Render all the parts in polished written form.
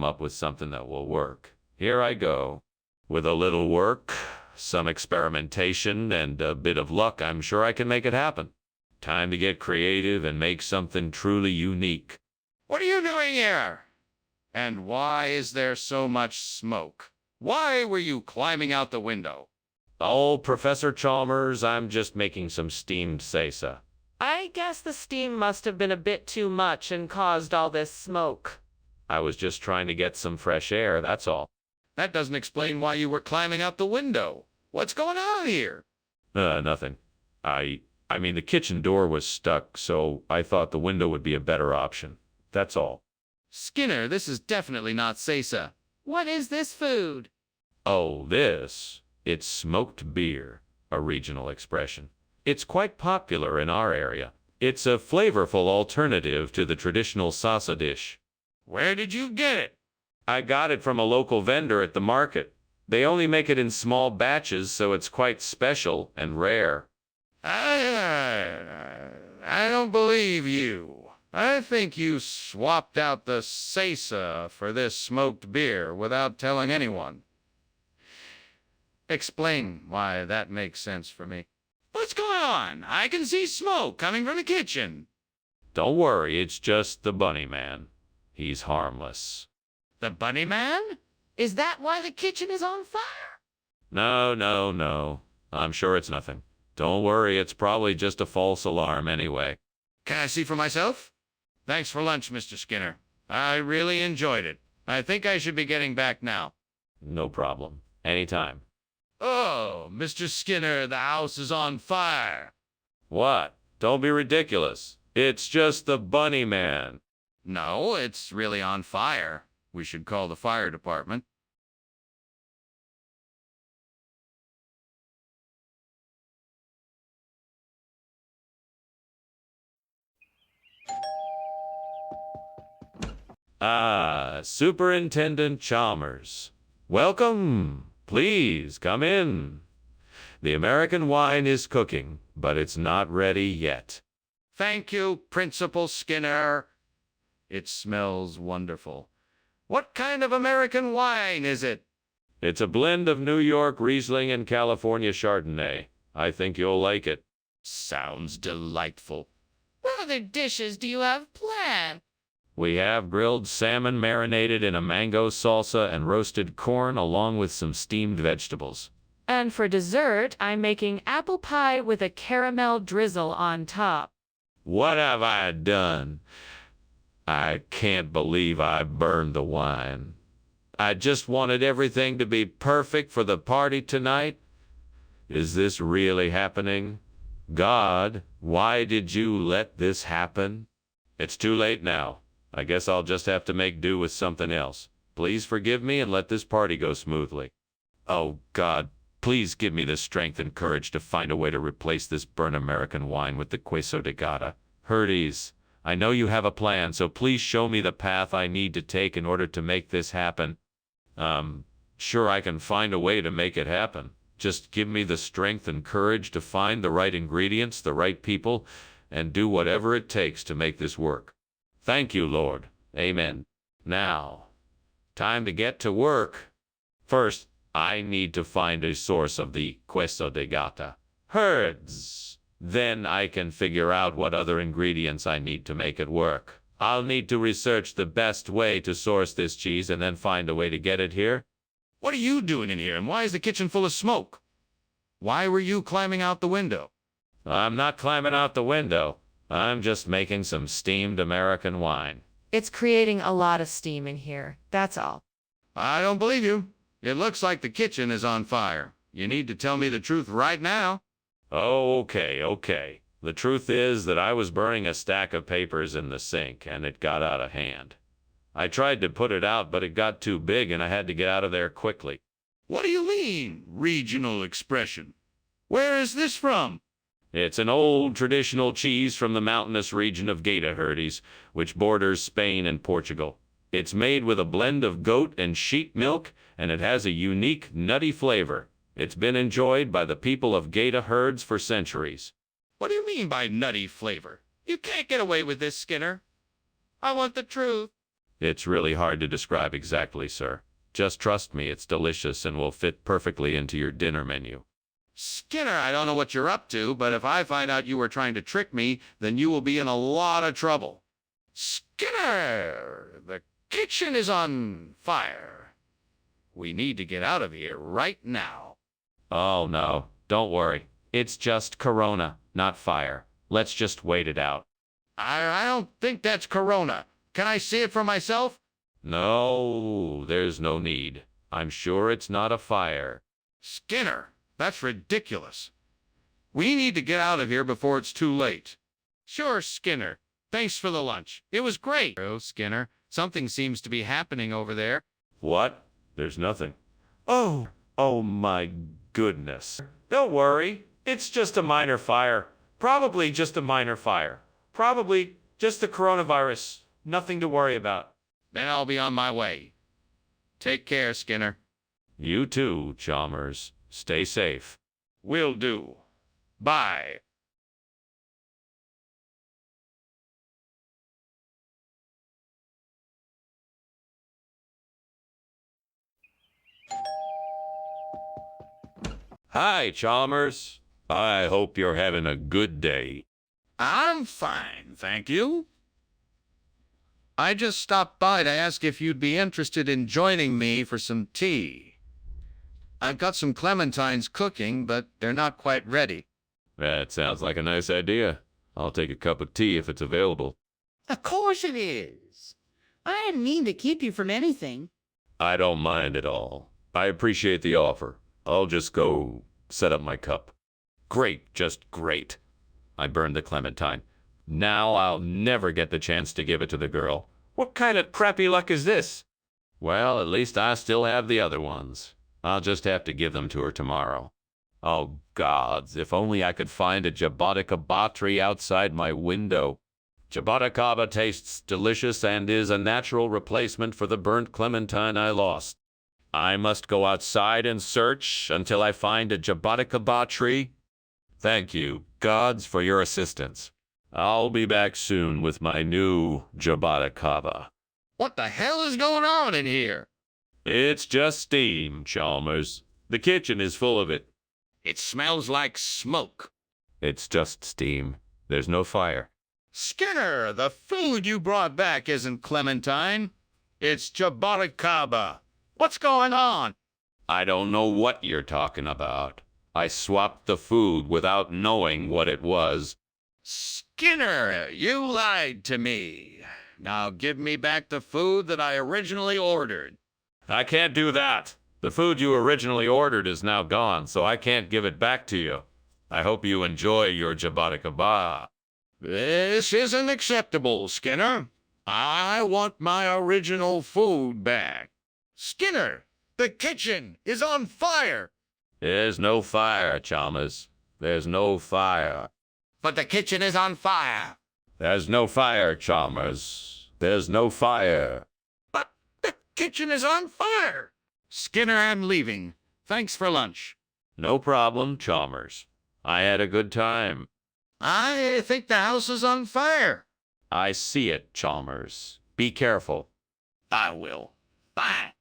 up with something that will work. Here I go. With a little work, some experimentation, and a bit of luck, I'm sure I can make it happen. Time to get creative and make something truly unique. What are you doing here? And why is there so much smoke? Why were you climbing out the window? Oh, Professor Chalmers, I'm just making some steamed salsa. I guess the steam must have been a bit too much and caused all this smoke. I was just trying to get some fresh air, that's all. That doesn't explain why you were climbing out the window. What's going on here? Nothing. I mean, the kitchen door was stuck, so I thought the window would be a better option. That's all. Skinner, this is definitely not salsa. What is this food? Oh, it's smoked beer, a regional expression. It's quite popular in our area. It's a flavorful alternative to the traditional salsa dish. Where did you get it? I got it from a local vendor at the market. They only make it in small batches, so it's quite special and rare. I don't believe you. I think you swapped out the salsa for this smoked beer without telling anyone. Explain why that makes sense for me. What's going on? I can see smoke coming from the kitchen. Don't worry, it's just the bunny man. He's harmless. The bunny man? Is that why the kitchen is on fire? No. I'm sure it's nothing. Don't worry, it's probably just a false alarm anyway. Can I see for myself? Thanks for lunch, Mr. Skinner. I really enjoyed it. I think I should be getting back now. No problem. Anytime. Oh, Mr. Skinner, the house is on fire. What? Don't be ridiculous. It's just the bunny man. No, it's really on fire. We should call the fire department. Superintendent Chalmers. Welcome. Please come in. The American wine is cooking, but it's not ready yet. Thank you, Principal Skinner. It smells wonderful. What kind of American wine is it? It's a blend of New York Riesling and California Chardonnay. I think you'll like it. Sounds delightful. What other dishes do you have planned? We have grilled salmon marinated in a mango salsa and roasted corn along with some steamed vegetables. And for dessert, I'm making apple pie with a caramel drizzle on top. What have I done? I can't believe I burned the wine. I just wanted everything to be perfect for the party tonight. Is this really happening? God, why did you let this happen? It's too late now. I guess I'll just have to make do with something else. Please forgive me and let this party go smoothly. Oh, God, please give me the strength and courage to find a way to replace this burnt American wine with the queso de gata. Herdes, I know you have a plan, so please show me the path I need to take in order to make this happen. Sure I can find a way to make it happen. Just give me the strength and courage to find the right ingredients, the right people, and do whatever it takes to make this work. Thank you, Lord. Amen. Now, time to get to work. First, I need to find a source of the queso de gata. Herds. Then I can figure out what other ingredients I need to make it work. I'll need to research the best way to source this cheese and then find a way to get it here. What are you doing in here, and why is the kitchen full of smoke? Why were you climbing out the window? I'm not climbing out the window. I'm just making some steamed American wine. It's creating a lot of steam in here, that's all. I don't believe you. It looks like the kitchen is on fire. You need to tell me the truth right now. Oh, okay. The truth is that I was burning a stack of papers in the sink, and it got out of hand. I tried to put it out, but it got too big, and I had to get out of there quickly. What do you mean, regional expression? Where is this from? It's an old traditional cheese from the mountainous region of Gaeta Herdes, which borders Spain and Portugal. It's made with a blend of goat and sheep milk, and it has a unique, nutty flavor. It's been enjoyed by the people of Gaeta Herds for centuries. What do you mean by nutty flavor? You can't get away with this, Skinner. I want the truth. It's really hard to describe exactly, sir. Just trust me, it's delicious and will fit perfectly into your dinner menu. Skinner, I don't know what you're up to, but if I find out you were trying to trick me, then you will be in a lot of trouble. Skinner, the kitchen is on fire. We need to get out of here right now. Oh no, don't worry. It's just Corona, not fire. Let's just wait it out. I don't think that's Corona. Can I see it for myself? No, there's no need. I'm sure it's not a fire. Skinner, that's ridiculous. We need to get out of here before it's too late. Sure, Skinner. Thanks for the lunch. It was great. Oh, Skinner, something seems to be happening over there. What? There's nothing. Oh my goodness. Don't worry. It's just a minor fire. Probably just a minor fire. Probably just the coronavirus. Nothing to worry about. Then I'll be on my way. Take care, Skinner. You too, Chalmers. Stay safe. Will do. Bye. Hi, Chalmers. I hope you're having a good day. I'm fine, thank you. I just stopped by to ask if you'd be interested in joining me for some tea. I've got some clementines cooking, but they're not quite ready. That sounds like a nice idea. I'll take a cup of tea if it's available. Of course it is. I didn't mean to keep you from anything. I don't mind at all. I appreciate the offer. I'll just go set up my cup. Great, just great. I burned the clementine. Now I'll never get the chance to give it to the girl. What kind of crappy luck is this? Well, at least I still have the other ones. I'll just have to give them to her tomorrow. Oh, gods, if only I could find a jaboticaba tree outside my window. Jaboticaba tastes delicious and is a natural replacement for the burnt clementine I lost. I must go outside and search until I find a jaboticaba tree. Thank you, gods, for your assistance. I'll be back soon with my new jaboticaba. What the hell is going on in here? It's just steam, Chalmers. The kitchen is full of it. It smells like smoke. It's just steam. There's no fire. Skinner, the food you brought back isn't clementine. It's jaboticaba. What's going on? I don't know what you're talking about. I swapped the food without knowing what it was. Skinner, you lied to me. Now give me back the food that I originally ordered. I can't do that. The food you originally ordered is now gone, so I can't give it back to you. I hope you enjoy your jaboticaba. This isn't acceptable, Skinner. I want my original food back. Skinner, the kitchen is on fire. There's no fire, Chalmers. There's no fire. But the kitchen is on fire. There's no fire, Chalmers. There's no fire. But the kitchen is on fire. Skinner, I'm leaving. Thanks for lunch. No problem, Chalmers. I had a good time. I think the house is on fire. I see it, Chalmers. Be careful. I will. Bye.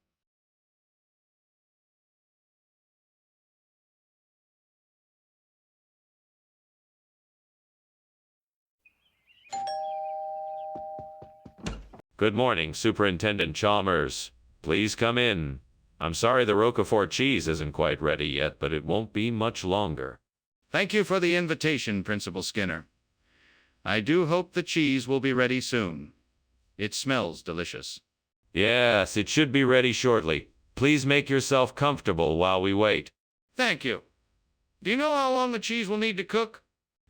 Good morning, Superintendent Chalmers. Please come in. I'm sorry the Roquefort cheese isn't quite ready yet, but it won't be much longer. Thank you for the invitation, Principal Skinner. I do hope the cheese will be ready soon. It smells delicious. Yes, it should be ready shortly. Please make yourself comfortable while we wait. Thank you. Do you know how long the cheese will need to cook?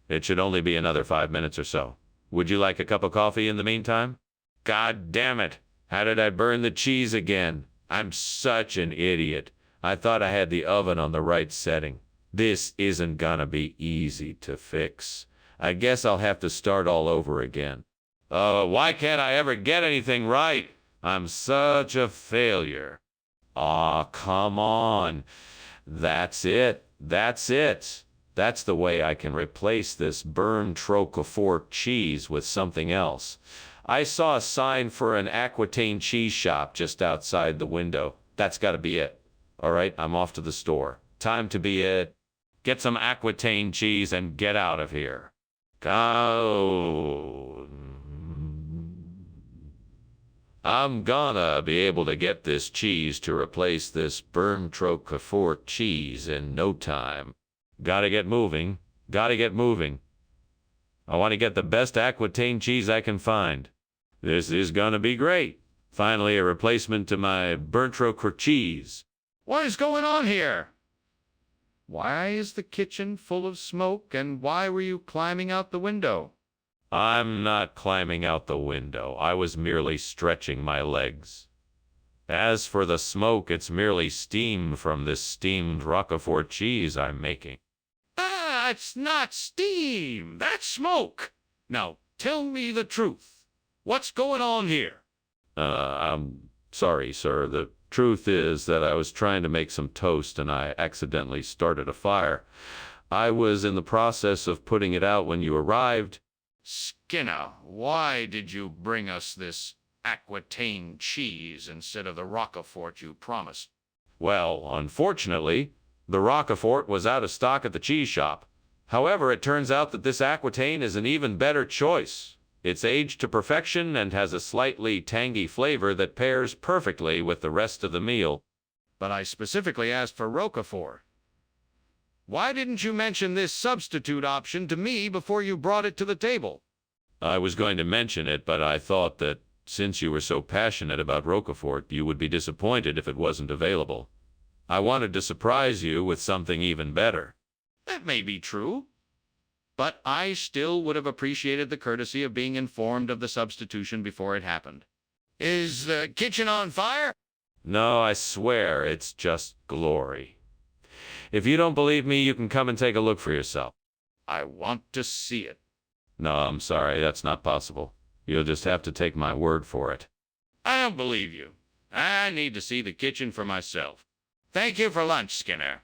It should only be another 5 minutes or so. Would you like a cup of coffee in the meantime? God damn it! How did I burn the cheese again? I'm such an idiot. I thought I had the oven on the right setting. This isn't gonna be easy to fix. I guess I'll have to start all over again. Why can't I ever get anything right? I'm such a failure. Aw, come on. That's it. That's it. That's the way I can replace this burned Roquefort cheese with something else. I saw a sign for an Aquitaine cheese shop just outside the window. That's got to be it. All right, I'm off to the store. Time to be it. Get some Aquitaine cheese and get out of here. Go. I'm gonna be able to get this cheese to replace this burnt Roquefort cheese in no time. Gotta get moving. Gotta get moving. I want to get the best Aquitaine cheese I can find. This is gonna be great. Finally, a replacement to my burnt Roquefort cheese. What is going on here? Why is the kitchen full of smoke, and why were you climbing out the window? I'm not climbing out the window. I was merely stretching my legs. As for the smoke, it's merely steam from this steamed Roquefort cheese I'm making. Ah, it's not steam. That's smoke. Now, tell me the truth. What's going on here? I'm sorry, sir. The truth is that I was trying to make some toast and I accidentally started a fire. I was in the process of putting it out when you arrived. Skinner, why did you bring us this Aquitaine cheese instead of the Roquefort you promised? Well, unfortunately, the Roquefort was out of stock at the cheese shop. However, it turns out that this Aquitaine is an even better choice. It's aged to perfection and has a slightly tangy flavor that pairs perfectly with the rest of the meal. But I specifically asked for Roquefort. Why didn't you mention this substitute option to me before you brought it to the table? I was going to mention it, but I thought that since you were so passionate about Roquefort, you would be disappointed if it wasn't available. I wanted to surprise you with something even better. That may be true, but I still would have appreciated the courtesy of being informed of the substitution before it happened. Is the kitchen on fire? No, I swear it's just glory. If you don't believe me, you can come and take a look for yourself. I want to see it. No, I'm sorry, that's not possible. You'll just have to take my word for it. I don't believe you. I need to see the kitchen for myself. Thank you for lunch, Skinner.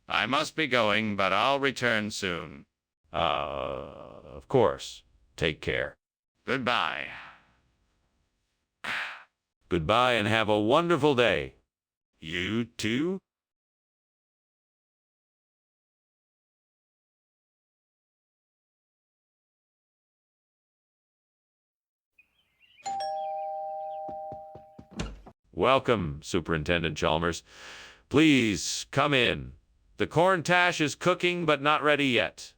I must be going, but I'll return soon. Of course. Take care. Goodbye. Goodbye and have a wonderful day. You too? Welcome, Superintendent Chalmers. Please, come in. The corn tash is cooking but not ready yet.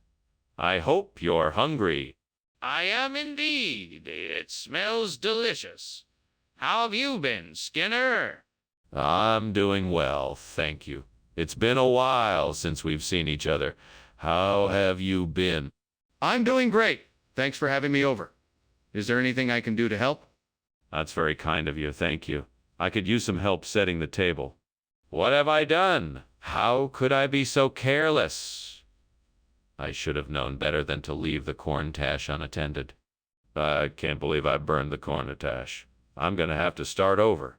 I hope you're hungry. I am indeed. It smells delicious. How have you been, Skinner? I'm doing well, thank you. It's been a while since we've seen each other. How have you been? I'm doing great. Thanks for having me over. Is there anything I can do to help? That's very kind of you, thank you. I could use some help setting the table. What have I done? How could I be so careless? I should have known better than to leave the corn tash unattended. I can't believe I burned the corn tash. I'm gonna have to start over.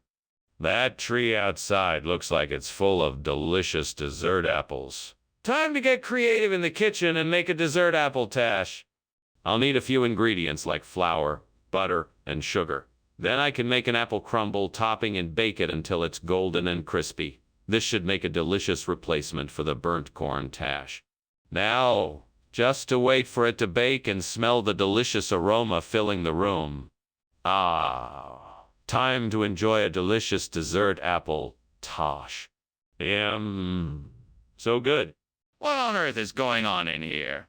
That tree outside looks like it's full of delicious dessert apples. Time to get creative in the kitchen and make a dessert apple tash. I'll need a few ingredients like flour, butter, and sugar. Then I can make an apple crumble topping and bake it until it's golden and crispy. This should make a delicious replacement for the burnt corn tash. Now, just to wait for it to bake and smell the delicious aroma filling the room. Ah, time to enjoy a delicious dessert apple tash. So good. What on earth is going on in here?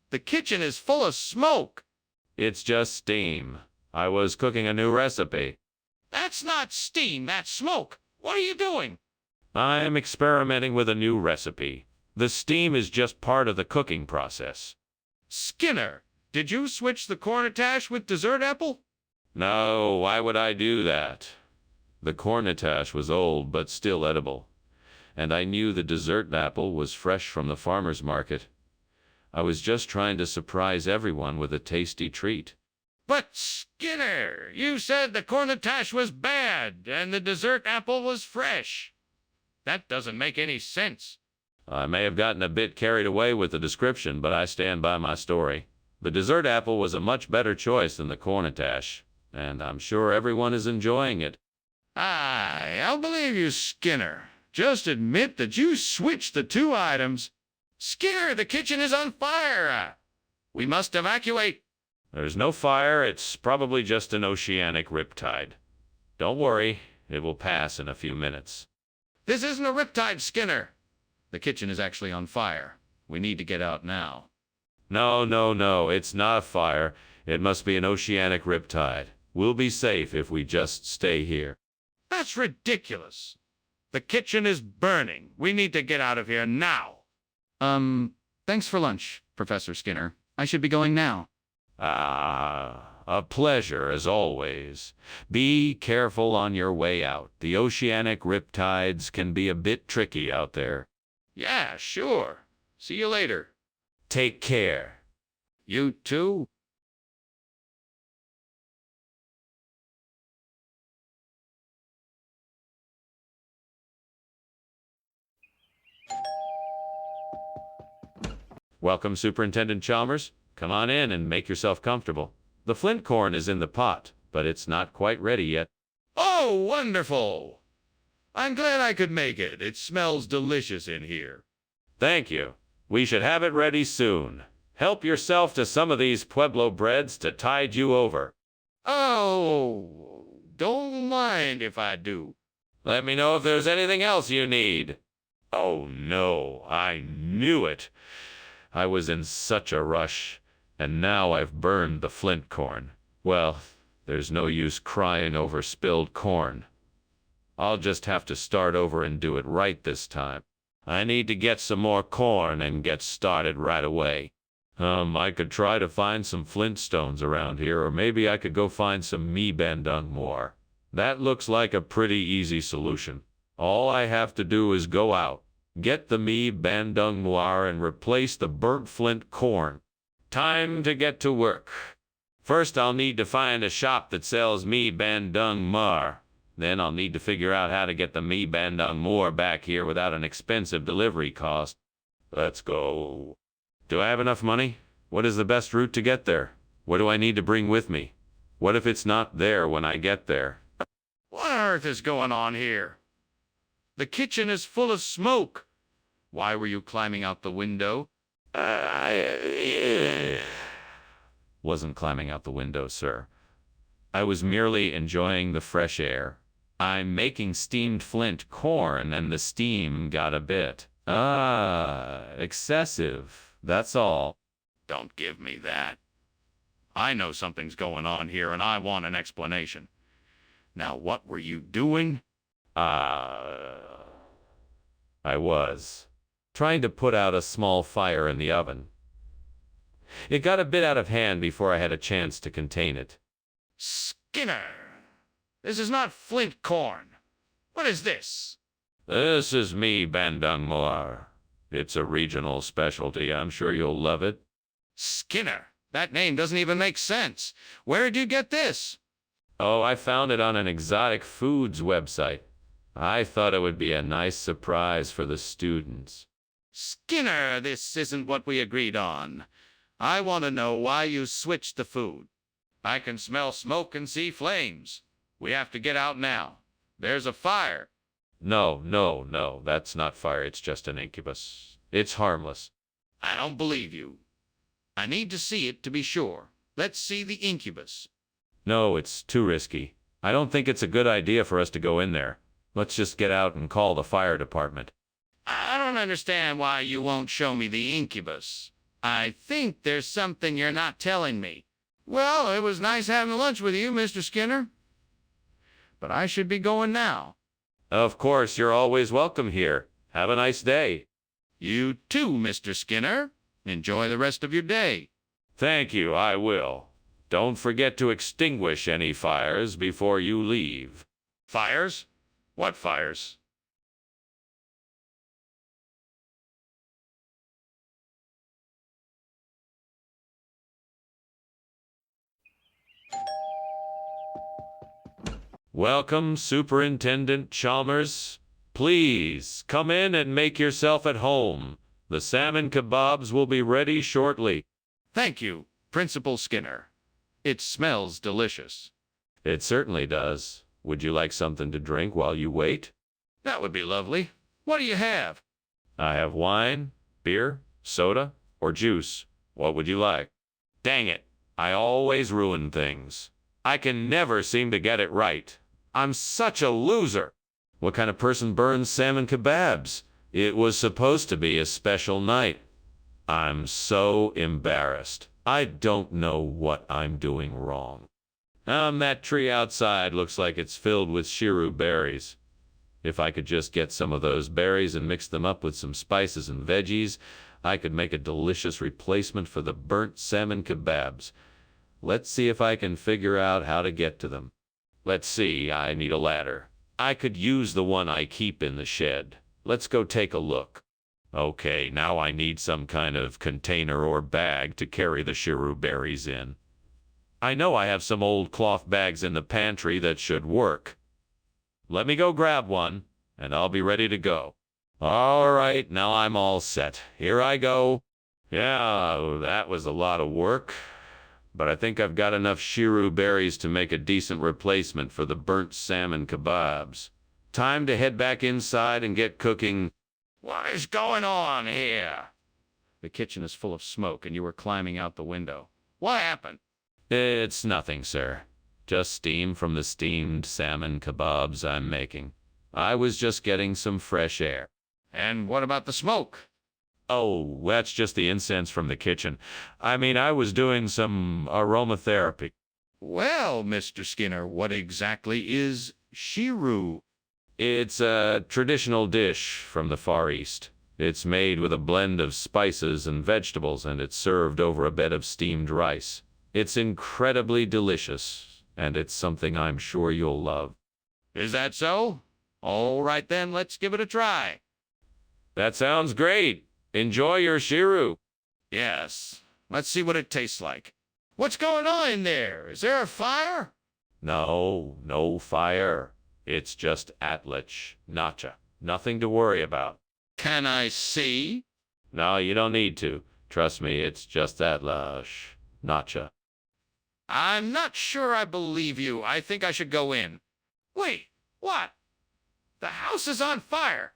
The kitchen is full of smoke. It's just steam. I was cooking a new recipe. That's not steam, that's smoke. What are you doing? I'm experimenting with a new recipe. The steam is just part of the cooking process. Skinner, did you switch the cornatash with dessert apple? No, why would I do that? The cornatash was old but still edible, and I knew the dessert apple was fresh from the farmer's market. I was just trying to surprise everyone with a tasty treat. But Skinner, you said the cornatash was bad and the dessert apple was fresh. That doesn't make any sense. I may have gotten a bit carried away with the description, but I stand by my story. The dessert apple was a much better choice than the cornetash, and I'm sure everyone is enjoying it. I'll believe you, Skinner. Just admit that you switched the two items. Skinner, the kitchen is on fire. We must evacuate. There's no fire. It's probably just an oceanic riptide. Don't worry, it will pass in a few minutes. This isn't a riptide, Skinner. The kitchen is actually on fire. We need to get out now. No, it's not a fire. It must be an oceanic riptide. We'll be safe if we just stay here. That's ridiculous. The kitchen is burning. We need to get out of here now. Thanks for lunch, Professor Skinner. I should be going now. A pleasure as always. Be careful on your way out. The oceanic riptides can be a bit tricky out there. Yeah, sure. See you later. Take care. You too? Welcome, Superintendent Chalmers. Come on in and make yourself comfortable. The flint corn is in the pot, but it's not quite ready yet. Oh, wonderful. I'm glad I could make it. It smells delicious in here. Thank you. We should have it ready soon. Help yourself to some of these Pueblo breads to tide you over. Oh, don't mind if I do. Let me know if there's anything else you need. Oh no, I knew it. I was in such a rush, and now I've burned the flint corn. Well, there's no use crying over spilled corn. I'll just have to start over and do it right this time. I need to get some more corn and get started right away. I could try to find some flintstones around here, or maybe I could go find some mee bandung more. That looks like a pretty easy solution. All I have to do is go out, get the mee bandung noir, and replace the burnt flint corn. Time to get to work. First, I'll need to find a shop that sells mee bandung mar. Then I'll need to figure out how to get the mee bandung more back here without an expensive delivery cost. Let's go. Do I have enough money? What is the best route to get there? What do I need to bring with me? What if it's not there when I get there? What on earth is going on here? The kitchen is full of smoke. Why were you climbing out the window? I wasn't climbing out the window, sir. I was merely enjoying the fresh air. I'm making steamed flint corn, and the steam got a bit, excessive. That's all. Don't give me that. I know something's going on here, and I want an explanation. Now, what were you doing? I was trying to put out a small fire in the oven. It got a bit out of hand before I had a chance to contain it. Skinner! This is not flint corn. What is this? This is mee bandung noir. It's a regional specialty. I'm sure you'll love it. Skinner! That name doesn't even make sense. Where did you get this? Oh, I found it on an exotic foods website. I thought it would be a nice surprise for the students. Skinner, this isn't what we agreed on. I want to know why you switched the food. I can smell smoke and see flames. We have to get out now. There's a fire. No, that's not fire. It's just an incubus. It's harmless. I don't believe you. I need to see it to be sure. Let's see the incubus. No, it's too risky. I don't think it's a good idea for us to go in there. Let's just get out and call the fire department. I don't understand why you won't show me the incubus. I think there's something you're not telling me. Well, it was nice having lunch with you, Mr. Skinner. But I should be going now. Of course, you're always welcome here. Have a nice day. You too, Mr. Skinner. Enjoy the rest of your day. Thank you, I will. Don't forget to extinguish any fires before you leave. Fires? What fires? Welcome, Superintendent Chalmers. Please, come in and make yourself at home. The salmon kebabs will be ready shortly. Thank you, Principal Skinner. It smells delicious. It certainly does. Would you like something to drink while you wait? That would be lovely. What do you have? I have wine, beer, soda, or juice. What would you like? Dang it, I always ruin things. I can never seem to get it right. I'm such a loser. What kind of person burns salmon kebabs? It was supposed to be a special night. I'm so embarrassed. I don't know what I'm doing wrong. That tree outside looks like it's filled with shiru berries. If I could just get some of those berries and mix them up with some spices and veggies, I could make a delicious replacement for the burnt salmon kebabs. Let's see if I can figure out how to get to them. Let's see, I need a ladder. I could use the one I keep in the shed. Let's go take a look. Okay, now I need some kind of container or bag to carry the shiru berries in. I know I have some old cloth bags in the pantry that should work. Let me go grab one, and I'll be ready to go. All right, now I'm all set. Here I go. Yeah, that was a lot of work, but I think I've got enough shiru berries to make a decent replacement for the burnt salmon kebabs. Time to head back inside and get cooking. What is going on here? The kitchen is full of smoke, and you were climbing out the window. What happened? It's nothing, sir. Just steam from the steamed salmon kebabs I'm making. I was just getting some fresh air. And what about the smoke? Oh, that's just the incense from the kitchen. I mean, I was doing some aromatherapy. Well, Mr. Skinner, what exactly is shiru? It's a traditional dish from the Far East. It's made with a blend of spices and vegetables, and it's served over a bed of steamed rice. It's incredibly delicious, and it's something I'm sure you'll love. Is that so? All right then, let's give it a try. That sounds great. Enjoy your shiru. Yes. Let's see what it tastes like. What's going on in there? Is there a fire? No, no fire. It's just Atlich, Nacha. Nothing to worry about. Can I see? No, you don't need to. Trust me, it's just Atlich, Nacha. I'm not sure I believe you. I think I should go in. Wait, what? The house is on fire.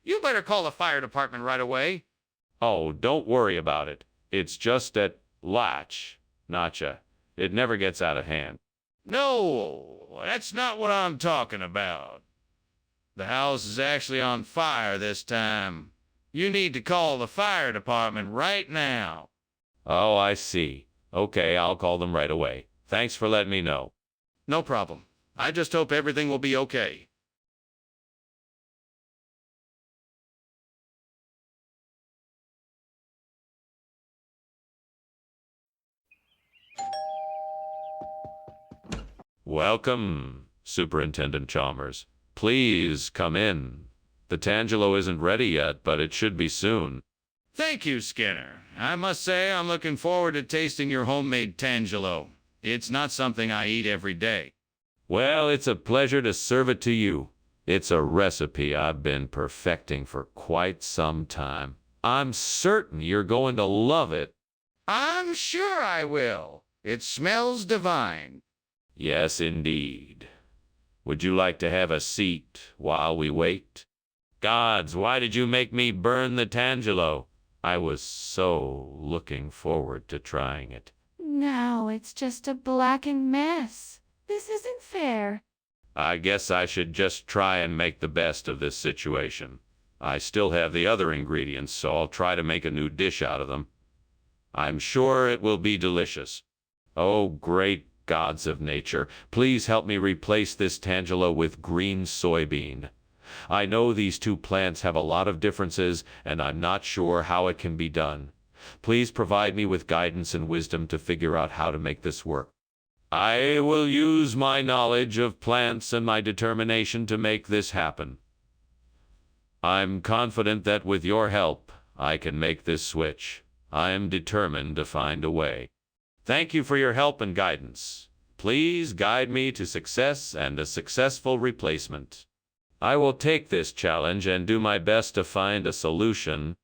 You better call the fire department right away. Oh, don't worry about it. It's just at Latch, Nacha. It never gets out of hand. No, that's not what I'm talking about. The house is actually on fire this time. You need to call the fire department right now. Oh, I see. Okay, I'll call them right away. Thanks for letting me know. No problem. I just hope everything will be okay. Welcome, Superintendent Chalmers. Please come in. The Tangelo isn't ready yet, but it should be soon. Thank you, Skinner. I must say I'm looking forward to tasting your homemade tangelo. It's not something I eat every day. Well, it's a pleasure to serve it to you. It's a recipe I've been perfecting for quite some time. I'm certain you're going to love it. I'm sure I will. It smells divine. Yes, indeed. Would you like to have a seat while we wait? Gods, why did you make me burn the tangelo? I was so looking forward to trying it. Now it's just a blackened mess. This isn't fair. I guess I should just try and make the best of this situation. I still have the other ingredients, so I'll try to make a new dish out of them. I'm sure it will be delicious. Oh, great gods of nature, please help me replace this tangelo with green soybean. I know these two plants have a lot of differences, and I'm not sure how it can be done. Please provide me with guidance and wisdom to figure out how to make this work. I will use my knowledge of plants and my determination to make this happen. I'm confident that with your help, I can make this switch. I am determined to find a way. Thank you for your help and guidance. Please guide me to success and a successful replacement. I will take this challenge and do my best to find a solution.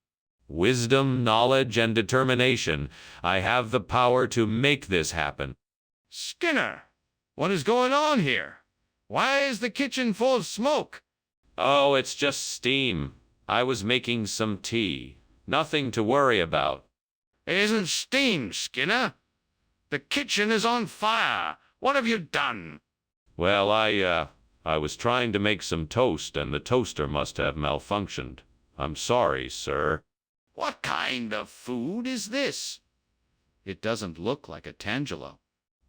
wisdom, knowledge, and determination. I have the power to make this happen. Skinner, what is going on here? Why is the kitchen full of smoke? Oh, it's just steam. I was making some tea. Nothing to worry about. It isn't steam, Skinner. The kitchen is on fire. What have you done? Well, I was trying to make some toast and the toaster must have malfunctioned. I'm sorry, sir. What kind of food is this? It doesn't look like a tangelo.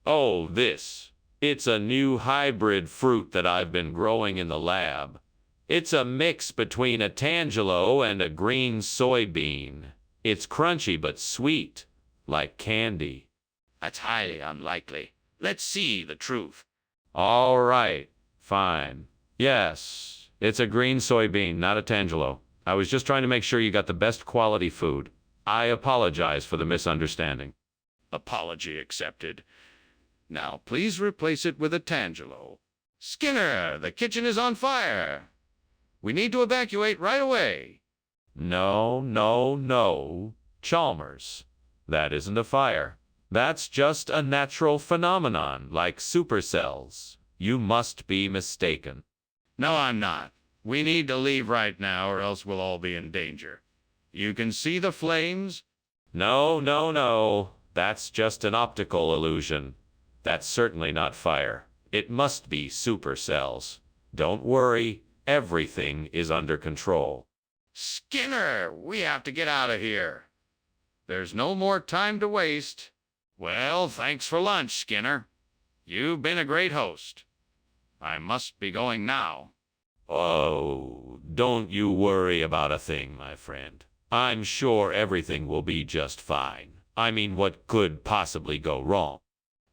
Oh, this. It's a new hybrid fruit that I've been growing in the lab. It's a mix between a tangelo and a green soybean. It's crunchy but sweet, like candy. That's highly unlikely. Let's see the truth. All right, fine. Yes, it's a green soybean, not a tangelo. I was just trying to make sure you got the best quality food. I apologize for the misunderstanding. Apology accepted. Now please replace it with a tangelo. Skinner, the kitchen is on fire. We need to evacuate right away. No, no, no, Chalmers. That isn't a fire. That's just a natural phenomenon, like supercells. You must be mistaken. No, I'm not. We need to leave right now or else we'll all be in danger. You can see the flames? No, no, no. That's just an optical illusion. That's certainly not fire. It must be supercells. Don't worry, everything is under control. Skinner, we have to get out of here. There's no more time to waste. Well, thanks for lunch, Skinner. You've been a great host. I must be going now. Oh, don't you worry about a thing, my friend. I'm sure everything will be just fine. I mean, what could possibly go wrong?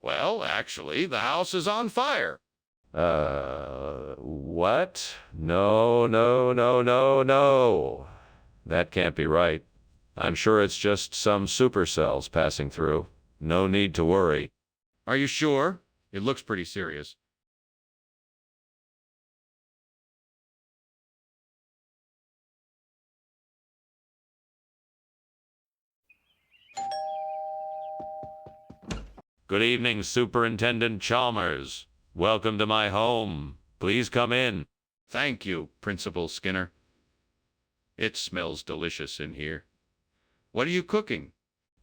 Well, actually, the house is on fire. What? No, no, no, no, no. That can't be right. I'm sure it's just some supercells passing through. No need to worry. Are you sure? It looks pretty serious. Good evening, Superintendent Chalmers. Welcome to my home. Please come in. Thank you, Principal Skinner. It smells delicious in here. What are you cooking?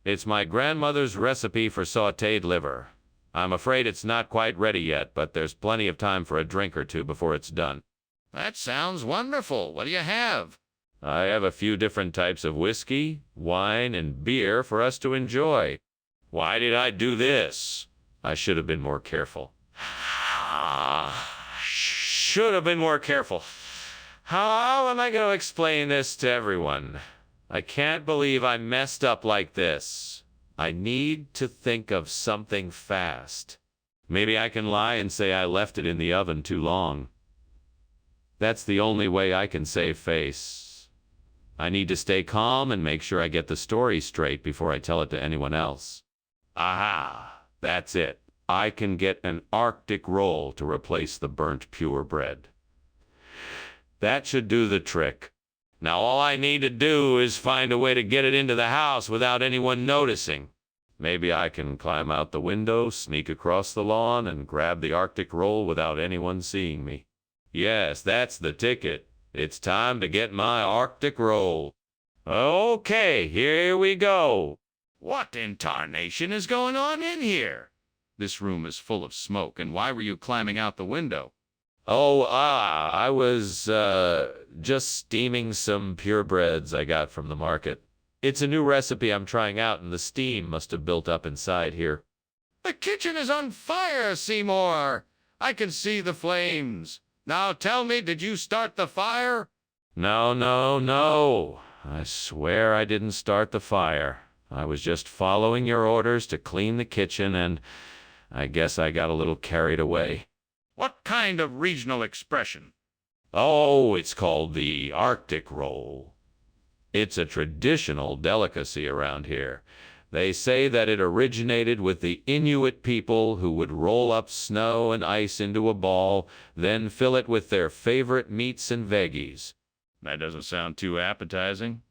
It's my grandmother's recipe for sautéed liver. I'm afraid it's not quite ready yet, but there's plenty of time for a drink or two before it's done. That sounds wonderful. What do you have? I have a few different types of whiskey, wine, and beer for us to enjoy. Why did I do this? I should have been more careful. Should have been more careful. How am I going to explain this to everyone? I can't believe I messed up like this. I need to think of something fast. Maybe I can lie and say I left it in the oven too long. That's the only way I can save face. I need to stay calm and make sure I get the story straight before I tell it to anyone else. Aha! That's it. I can get an Arctic roll to replace the burnt purebred. That should do the trick. Now all I need to do is find a way to get it into the house without anyone noticing. Maybe I can climb out the window, sneak across the lawn, and grab the Arctic roll without anyone seeing me. Yes, that's the ticket. It's time to get my Arctic roll. Okay, here we go. What in tarnation is going on in here? This room is full of smoke, and why were you climbing out the window? Oh, I was, just steaming some purebreds I got from the market. It's a new recipe I'm trying out, and the steam must have built up inside here. The kitchen is on fire, Seymour. I can see the flames. Now tell me, did you start the fire? No, no, no. I swear I didn't start the fire. I was just following your orders to clean the kitchen, and I guess I got a little carried away. What kind of regional expression? Oh, it's called the Arctic roll. It's a traditional delicacy around here. They say that it originated with the Inuit people who would roll up snow and ice into a ball, then fill it with their favorite meats and veggies. That doesn't sound too appetizing.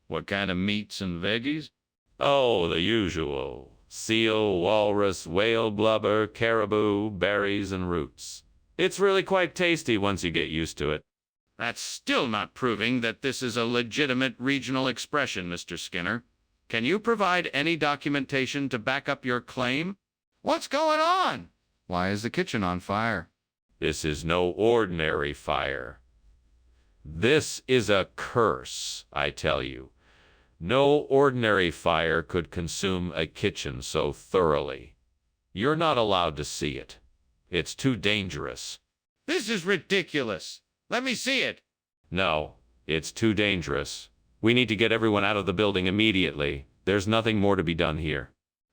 What kind of meats and veggies? Oh, the usual. Seal, walrus, whale blubber, caribou, berries, and roots. It's really quite tasty once you get used to it. That's still not proving that this is a legitimate regional expression, Mr. Skinner. Can you provide any documentation to back up your claim? What's going on? Why is the kitchen on fire? This is no ordinary fire. This is a curse, I tell you. No ordinary fire could consume a kitchen so thoroughly. You're not allowed to see it. It's too dangerous. This is ridiculous. Let me see it. No, it's too dangerous. We need to get everyone out of the building immediately. There's nothing more to be done here.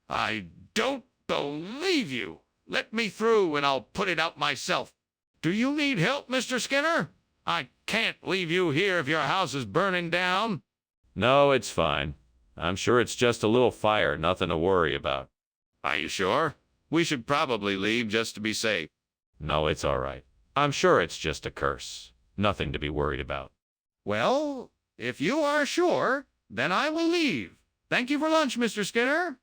I don't believe you. Let me through and I'll put it out myself. Do you need help, Mr. Skinner? I can't leave you here if your house is burning down. No, it's fine. I'm sure it's just a little fire, nothing to worry about. Are you sure? We should probably leave just to be safe. No, it's all right. I'm sure it's just a curse. Nothing to be worried about. Well, if you are sure, then I will leave. Thank you for lunch, Mr. Skinner.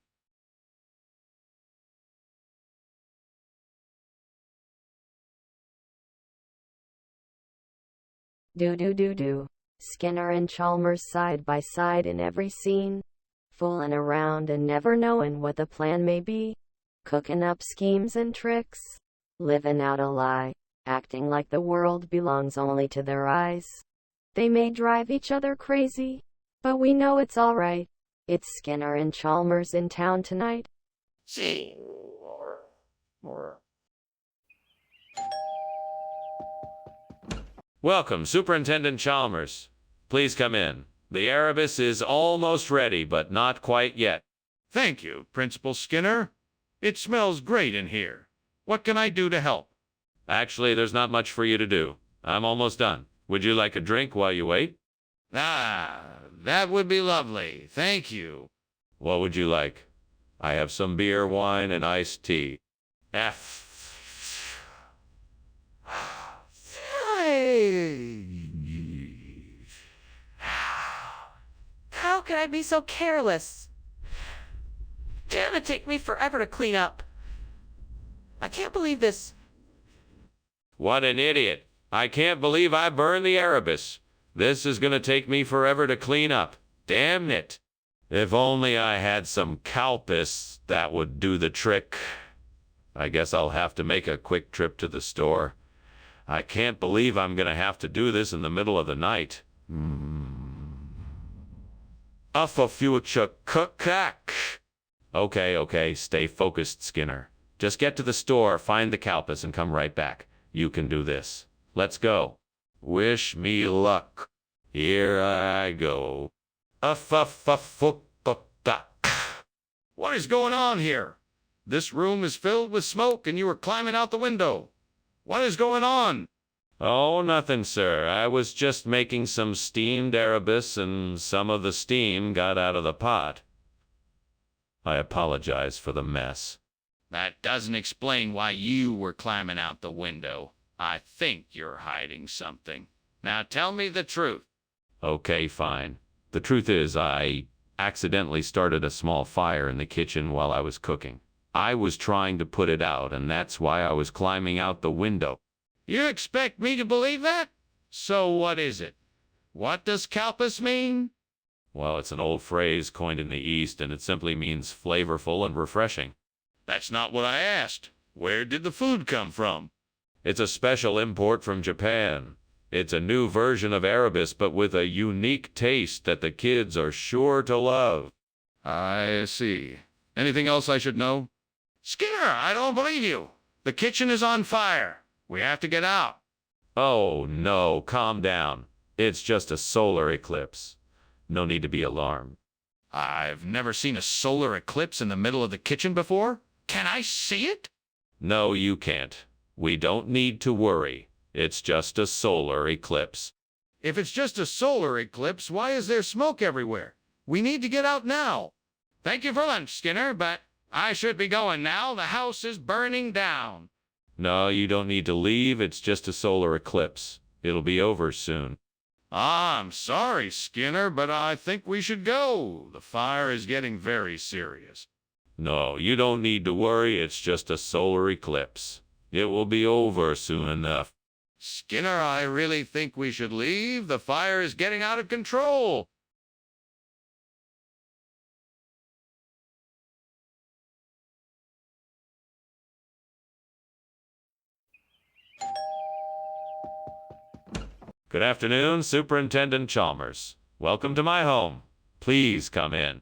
Do. Skinner and Chalmers side by side in every scene. Fooling around and never knowing what the plan may be. Cooking up schemes and tricks. Living out a lie. Acting like the world belongs only to their eyes. They may drive each other crazy, but we know it's alright. It's Skinner and Chalmers in town tonight. See. Welcome, Superintendent Chalmers. Please come in. The Erebus is almost ready, but not quite yet. Thank you, Principal Skinner. It smells great in here. What can I do to help? Actually, there's not much for you to do. I'm almost done. Would you like a drink while you wait? Ah, that would be lovely. Thank you. What would you like? I have some beer, wine, and iced tea. How can I be so careless? Damn, it take me forever to clean up. I can't believe this. What an idiot. I can't believe I burned the Erebus. This is gonna take me forever to clean up. Damn it. If only I had some Calpis, that would do the trick. I guess I'll have to make a quick trip to the store. I can't believe I'm gonna have to do this in the middle of the night. For future cook. Okay, stay focused, Skinner. Just get to the store, find the Calpis, and come right back. You can do this. Let's go. Wish me luck. Here I go. What is going on here? This room is filled with smoke and you are climbing out the window. What is going on? Oh, nothing, sir. I was just making some steamed Erebus and some of the steam got out of the pot. I apologize for the mess. That doesn't explain why you were climbing out the window. I think you're hiding something. Now tell me the truth. Okay, fine. The truth is, I accidentally started a small fire in the kitchen while I was cooking. I was trying to put it out, and that's why I was climbing out the window. You expect me to believe that? So what is it? What does Calpis mean? Well, it's an old phrase coined in the East, and it simply means flavorful and refreshing. That's not what I asked. Where did the food come from? It's a special import from Japan. It's a new version of Erebus, but with a unique taste that the kids are sure to love. I see. Anything else I should know? Skinner, I don't believe you. The kitchen is on fire. We have to get out. Oh, no, calm down. It's just a solar eclipse. No need to be alarmed. I've never seen a solar eclipse in the middle of the kitchen before. Can I see it? No, you can't. We don't need to worry. It's just a solar eclipse. If it's just a solar eclipse, why is there smoke everywhere? We need to get out now. Thank you for lunch, Skinner, but I should be going now. The house is burning down. No, you don't need to leave. It's just a solar eclipse. It'll be over soon. I'm sorry, Skinner, but I think we should go. The fire is getting very serious. No, you don't need to worry. It's just a solar eclipse. It will be over soon enough. Skinner, I really think we should leave. The fire is getting out of control. Good afternoon, Superintendent Chalmers. Welcome to my home. Please come in.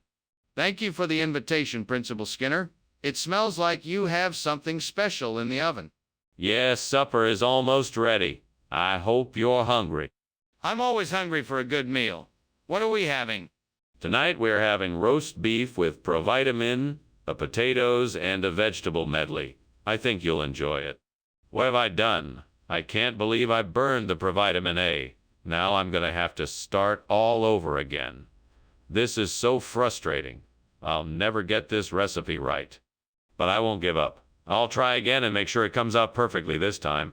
Thank you for the invitation, Principal Skinner. It smells like you have something special in the oven. Yes, supper is almost ready. I hope you're hungry. I'm always hungry for a good meal. What are we having? Tonight we're having roast beef with provitamin, potatoes, and a vegetable medley. I think you'll enjoy it. What have I done? I can't believe I burned the provitamin A. Now I'm gonna have to start all over again. This is so frustrating. I'll never get this recipe right. But I won't give up. I'll try again and make sure it comes out perfectly this time.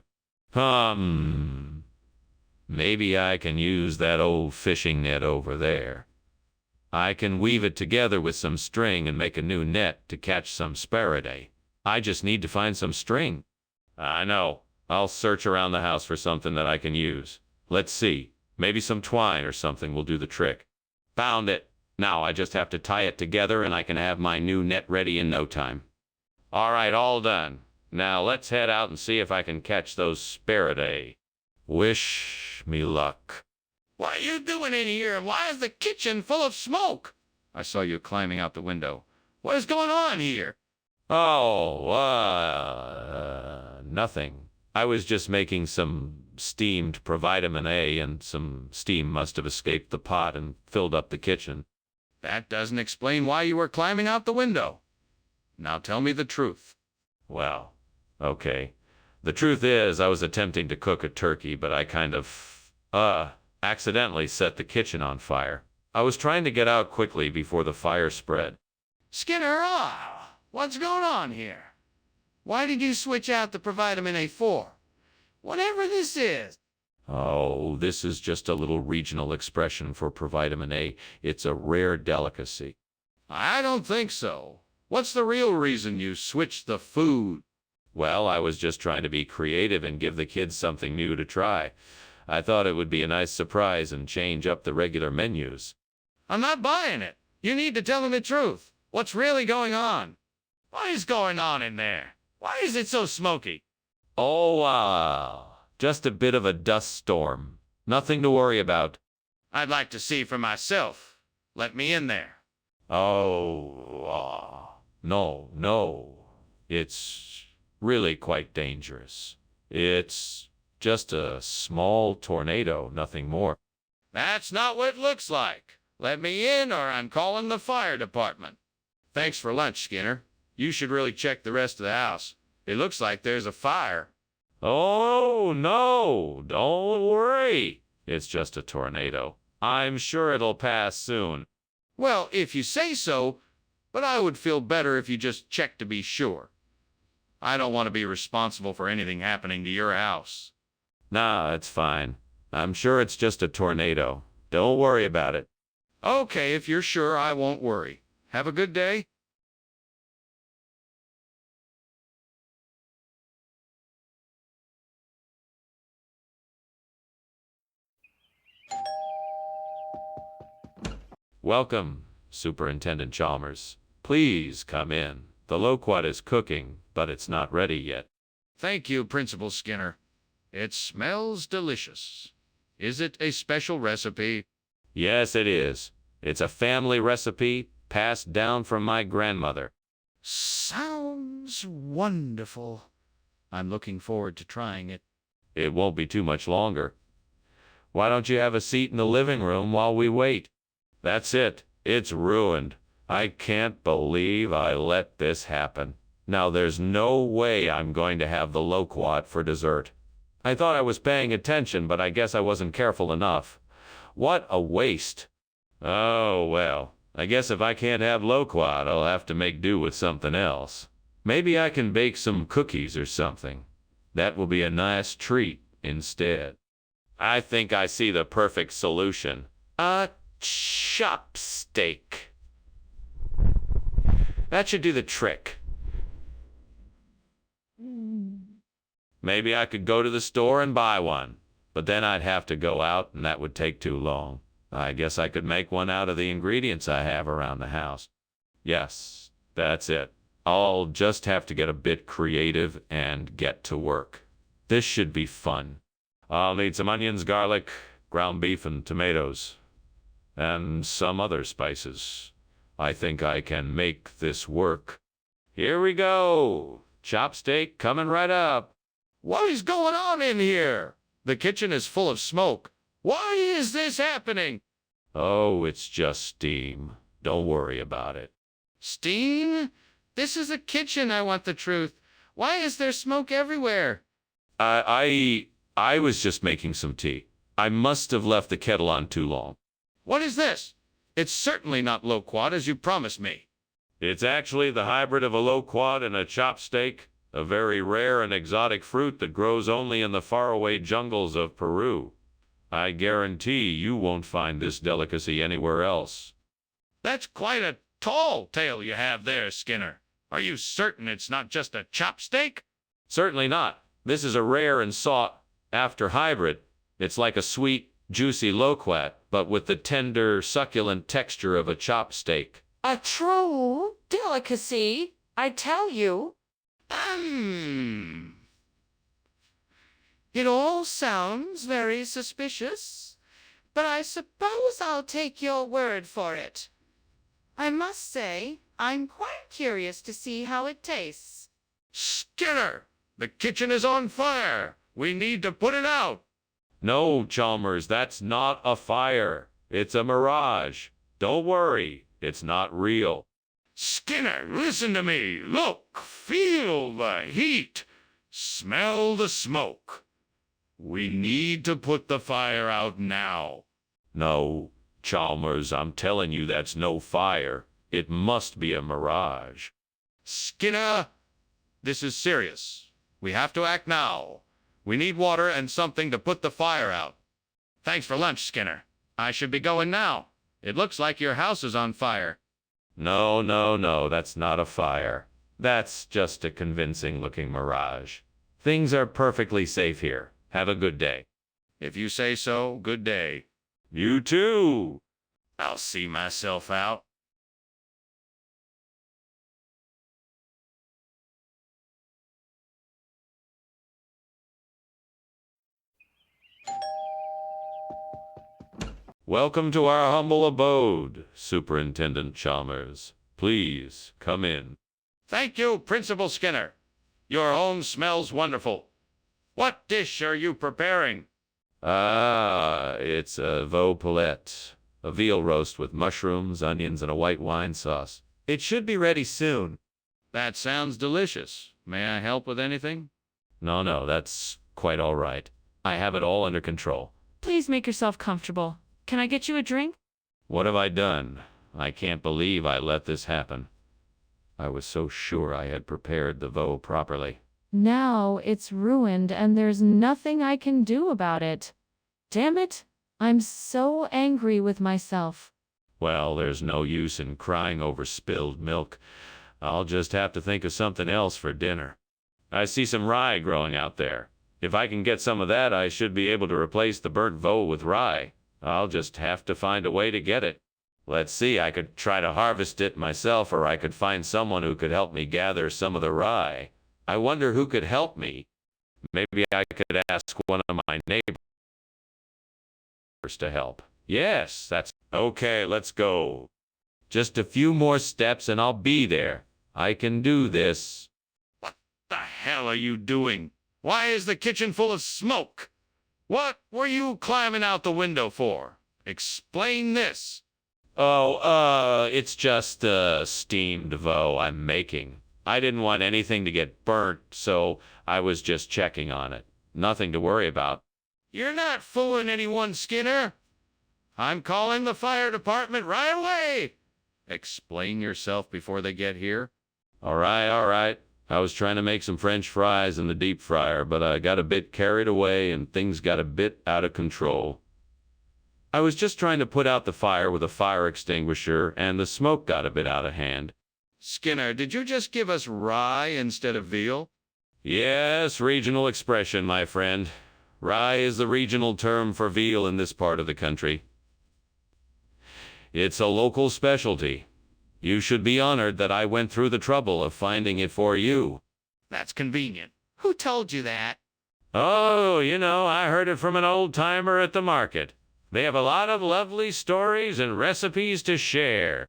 Maybe I can use that old fishing net over there. I can weave it together with some string and make a new net to catch some sparrow. I just need to find some string. I know. I'll search around the house for something that I can use. Let's see. Maybe some twine or something will do the trick. Found it. Now I just have to tie it together and I can have my new net ready in no time. All right, all done. Now let's head out and see if I can catch those sparrow. Wish me luck. What are you doing in here, and why is the kitchen full of smoke? I saw you climbing out the window. What is going on here? Oh, nothing. I was just making some steamed provitamin A, and some steam must have escaped the pot and filled up the kitchen. That doesn't explain why you were climbing out the window. Now tell me the truth. Well, okay. The truth is, I was attempting to cook a turkey, but I kind of, accidentally set the kitchen on fire. I was trying to get out quickly before the fire spread. Skinner, what's going on here? Why did you switch out the provitamin A for? Whatever this is. Oh, this is just a little regional expression for provitamin A. It's a rare delicacy. I don't think so. What's the real reason you switched the food? Well, I was just trying to be creative and give the kids something new to try. I thought it would be a nice surprise and change up the regular menus. I'm not buying it. You need to tell me the truth. What's really going on? What is going on in there? Why is it so smoky? Oh, just a bit of a dust storm. Nothing to worry about. I'd like to see for myself. Let me in there. No. It's really quite dangerous. It's just a small tornado, nothing more. That's not what it looks like. Let me in or I'm calling the fire department. Thanks for lunch, Skinner. You should really check the rest of the house. It looks like there's a fire. Oh, no, don't worry. It's just a tornado. I'm sure it'll pass soon. Well, if you say so, but I would feel better if you just checked to be sure. I don't want to be responsible for anything happening to your house. Nah, it's fine. I'm sure it's just a tornado. Don't worry about it. Okay, if you're sure, I won't worry. Have a good day. Welcome, Superintendent Chalmers. Please come in. The loquat is cooking, but it's not ready yet. Thank you, Principal Skinner. It smells delicious. Is it a special recipe? Yes, it is. It's a family recipe passed down from my grandmother. Sounds wonderful. I'm looking forward to trying it. It won't be too much longer. Why don't you have a seat in the living room while we wait? That's it. It's ruined. I can't believe I let this happen. Now there's no way I'm going to have the loquat for dessert. I thought I was paying attention, but I guess I wasn't careful enough. What a waste. Oh, well, I guess if I can't have loquat, I'll have to make do with something else. Maybe I can bake some cookies or something. That will be a nice treat instead. I think I see the perfect solution. A chopstick. That should do the trick. Maybe I could go to the store and buy one, but then I'd have to go out and that would take too long. I guess I could make one out of the ingredients I have around the house. Yes, that's it. I'll just have to get a bit creative and get to work. This should be fun. I'll need some onions, garlic, ground beef, and tomatoes, and some other spices. I think I can make this work. Here we go. Chopstick coming right up. What is going on in here? The kitchen is full of smoke. Why is this happening? Oh, it's just steam. Don't worry about it. Steam? This is a kitchen, I want the truth. Why is there smoke everywhere? I was just making some tea. I must have left the kettle on too long. What is this? It's certainly not loquat as you promised me. It's actually the hybrid of a loquat and a chopstick, a very rare and exotic fruit that grows only in the faraway jungles of Peru. I guarantee you won't find this delicacy anywhere else. That's quite a tall tale you have there, Skinner. Are you certain it's not just a chopstick? Certainly not. This is a rare and sought-after hybrid. It's like a sweet, juicy loquat, but with the tender, succulent texture of a chopstick. A true delicacy, I tell you. It all sounds very suspicious, but I suppose I'll take your word for it. I must say, I'm quite curious to see how it tastes. Skinner! The kitchen is on fire! We need to put it out! No, Chalmers, that's not a fire. It's a mirage. Don't worry, it's not real. Skinner, listen to me! Look! Feel the heat! Smell the smoke! We need to put the fire out now. No, Chalmers, I'm telling you that's no fire. It must be a mirage. Skinner, this is serious. We have to act now. We need water and something to put the fire out. Thanks for lunch, Skinner. I should be going now. It looks like your house is on fire. No, that's not a fire. That's just a convincing-looking mirage. Things are perfectly safe here. Have a good day. If you say so, good day. You too. I'll see myself out. Welcome to our humble abode, Superintendent Chalmers. Please, come in. Thank you, Principal Skinner. Your home smells wonderful. What dish are you preparing? It's a veau poulette, a veal roast with mushrooms, onions, and a white wine sauce. It should be ready soon. That sounds delicious. May I help with anything? No, that's quite all right. I have it all under control. Please make yourself comfortable. Can I get you a drink? What have I done? I can't believe I let this happen. I was so sure I had prepared the veau properly. Now it's ruined and there's nothing I can do about it. Damn it, I'm so angry with myself. Well, there's no use in crying over spilled milk. I'll just have to think of something else for dinner. I see some rye growing out there. If I can get some of that, I should be able to replace the burnt veau with rye. I'll just have to find a way to get it. Let's see, I could try to harvest it myself, or I could find someone who could help me gather some of the rye. I wonder who could help me. Maybe I could ask one of my neighbors to help. Yes, that's okay, let's go. Just a few more steps and I'll be there. I can do this. What the hell are you doing? Why is the kitchen full of smoke? What were you climbing out the window for? Explain this. It's just steamed veau I'm making. I didn't want anything to get burnt, so I was just checking on it. Nothing to worry about. You're not fooling anyone, Skinner. I'm calling the fire department right away. Explain yourself before they get here. All right. I was trying to make some French fries in the deep fryer, but I got a bit carried away and things got a bit out of control. I was just trying to put out the fire with a fire extinguisher, and the smoke got a bit out of hand. Skinner, did you just give us rye instead of veal? Yes, regional expression, my friend. Rye is the regional term for veal in this part of the country. It's a local specialty. You should be honored that I went through the trouble of finding it for you. That's convenient. Who told you that? Oh, I heard it from an old-timer at the market. They have a lot of lovely stories and recipes to share.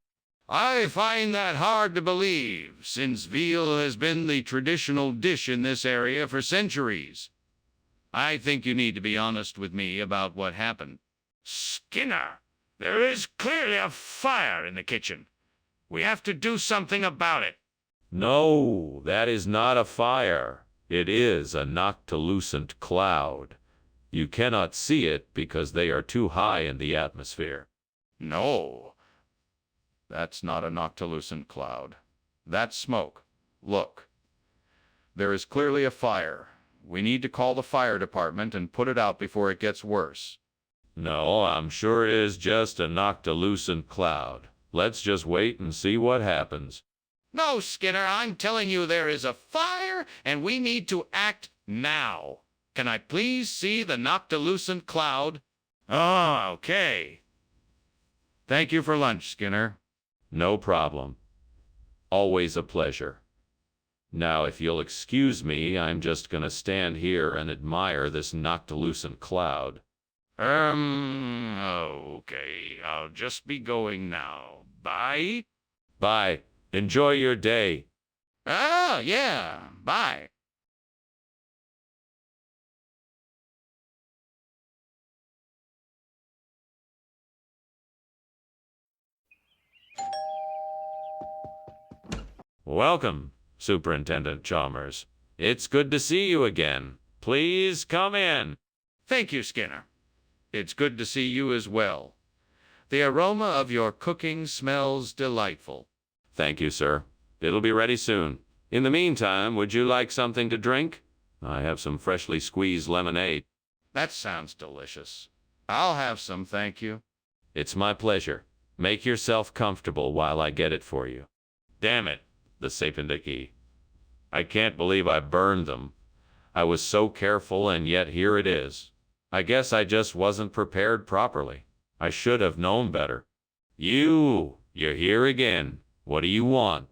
I find that hard to believe, since veal has been the traditional dish in this area for centuries. I think you need to be honest with me about what happened. Skinner, there is clearly a fire in the kitchen. We have to do something about it. No, that is not a fire. It is a noctilucent cloud. You cannot see it because they are too high in the atmosphere. No, that's not a noctilucent cloud. That's smoke. Look, there is clearly a fire. We need to call the fire department and put it out before it gets worse. No, I'm sure it is just a noctilucent cloud. Let's just wait and see what happens. No, Skinner, I'm telling you there is a fire and we need to act now. Can I please see the noctilucent cloud? Oh, okay. Thank you for lunch, Skinner. No problem. Always a pleasure. Now, if you'll excuse me, I'm just gonna stand here and admire this noctilucent cloud. Okay. I'll just be going now. Bye. Bye. Enjoy your day. Oh, yeah. Bye. Welcome, Superintendent Chalmers. It's good to see you again. Please come in. Thank you, Skinner. It's good to see you as well. The aroma of your cooking smells delightful. Thank you, sir. It'll be ready soon. In the meantime, would you like something to drink? I have some freshly squeezed lemonade. That sounds delicious. I'll have some, thank you. It's my pleasure. Make yourself comfortable while I get it for you. Damn it, the sapindiki. I can't believe I burned them. I was so careful, and yet here it is. I guess I just wasn't prepared properly. I should have known better. You're here again. What do you want?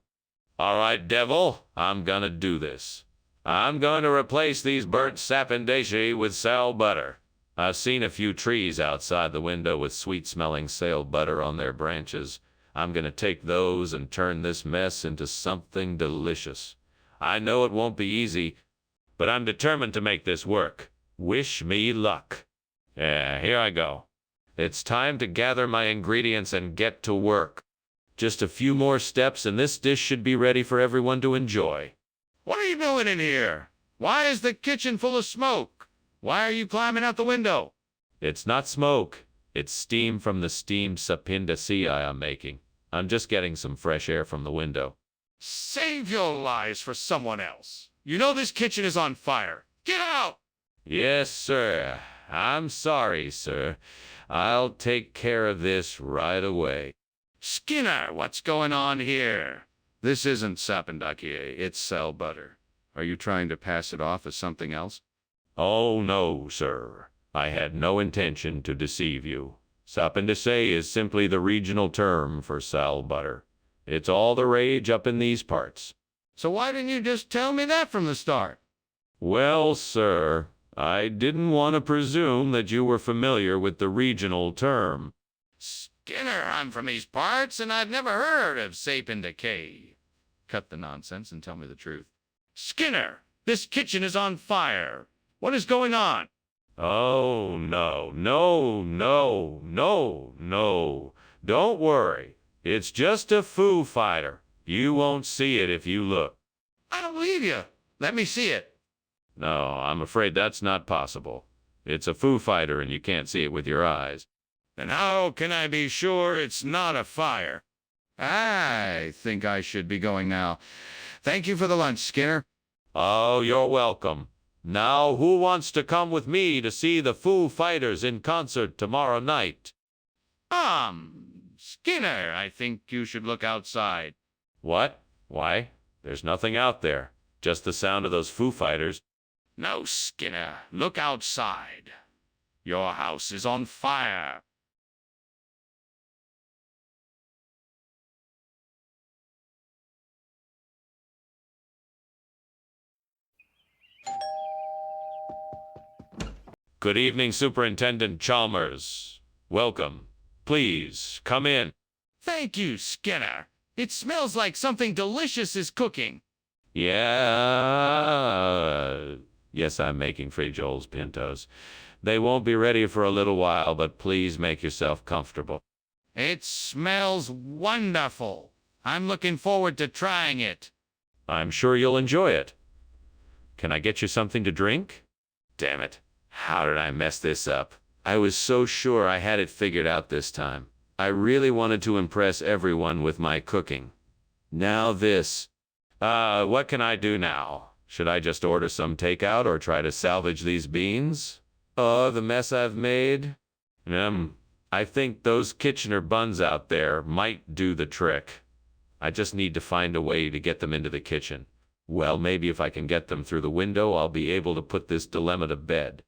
All right, devil, I'm gonna do this. I'm going to replace these burnt sapindashi with sal butter. I've seen a few trees outside the window with sweet-smelling sal butter on their branches. I'm gonna take those and turn this mess into something delicious. I know it won't be easy, but I'm determined to make this work. Wish me luck. Yeah, here I go. It's time to gather my ingredients and get to work. Just a few more steps and this dish should be ready for everyone to enjoy. What are you doing in here? Why is the kitchen full of smoke? Why are you climbing out the window? It's not smoke. It's steam from the steamed sapindashi I am making. I'm just getting some fresh air from the window. Save your lies for someone else. You know this kitchen is on fire. Get out! Yes, sir. I'm sorry, sir. I'll take care of this right away. Skinner, what's going on here? This isn't sapindaki, it's sal butter. Are you trying to pass it off as something else? Oh, no, sir. I had no intention to deceive you. Sapindashi is simply the regional term for sal butter. It's all the rage up in these parts. So why didn't you just tell me that from the start? Well, sir, I didn't want to presume that you were familiar with the regional term. Skinner, I'm from these parts, and I've never heard of sapindaki. Cut the nonsense and tell me the truth. Skinner, this kitchen is on fire. What is going on? Oh, no. Don't worry. It's just a Foo Fighter. You won't see it if you look. I don't believe you. Let me see it. No, I'm afraid that's not possible. It's a Foo Fighter and you can't see it with your eyes. Then how can I be sure it's not a fire? I think I should be going now. Thank you for the lunch, Skinner. Oh, you're welcome. Now, who wants to come with me to see the Foo Fighters in concert tomorrow night? Skinner, I think you should look outside. What? Why? There's nothing out there. Just the sound of those Foo Fighters. No, Skinner, look outside. Your house is on fire. Good evening, Superintendent Chalmers. Welcome. Please, come in. Thank you, Skinner. It smells like something delicious is cooking. Yeah. Yes, I'm making Joel's pintos. They won't be ready for a little while, but please make yourself comfortable. It smells wonderful. I'm looking forward to trying it. I'm sure you'll enjoy it. Can I get you something to drink? Damn it. How did I mess this up? I was so sure I had it figured out this time. I really wanted to impress everyone with my cooking. Now this. What can I do now? Should I just order some takeout or try to salvage these beans? Oh, the mess I've made. I think those Kitchener buns out there might do the trick. I just need to find a way to get them into the kitchen. Well, maybe if I can get them through the window, I'll be able to put this dilemma to bed.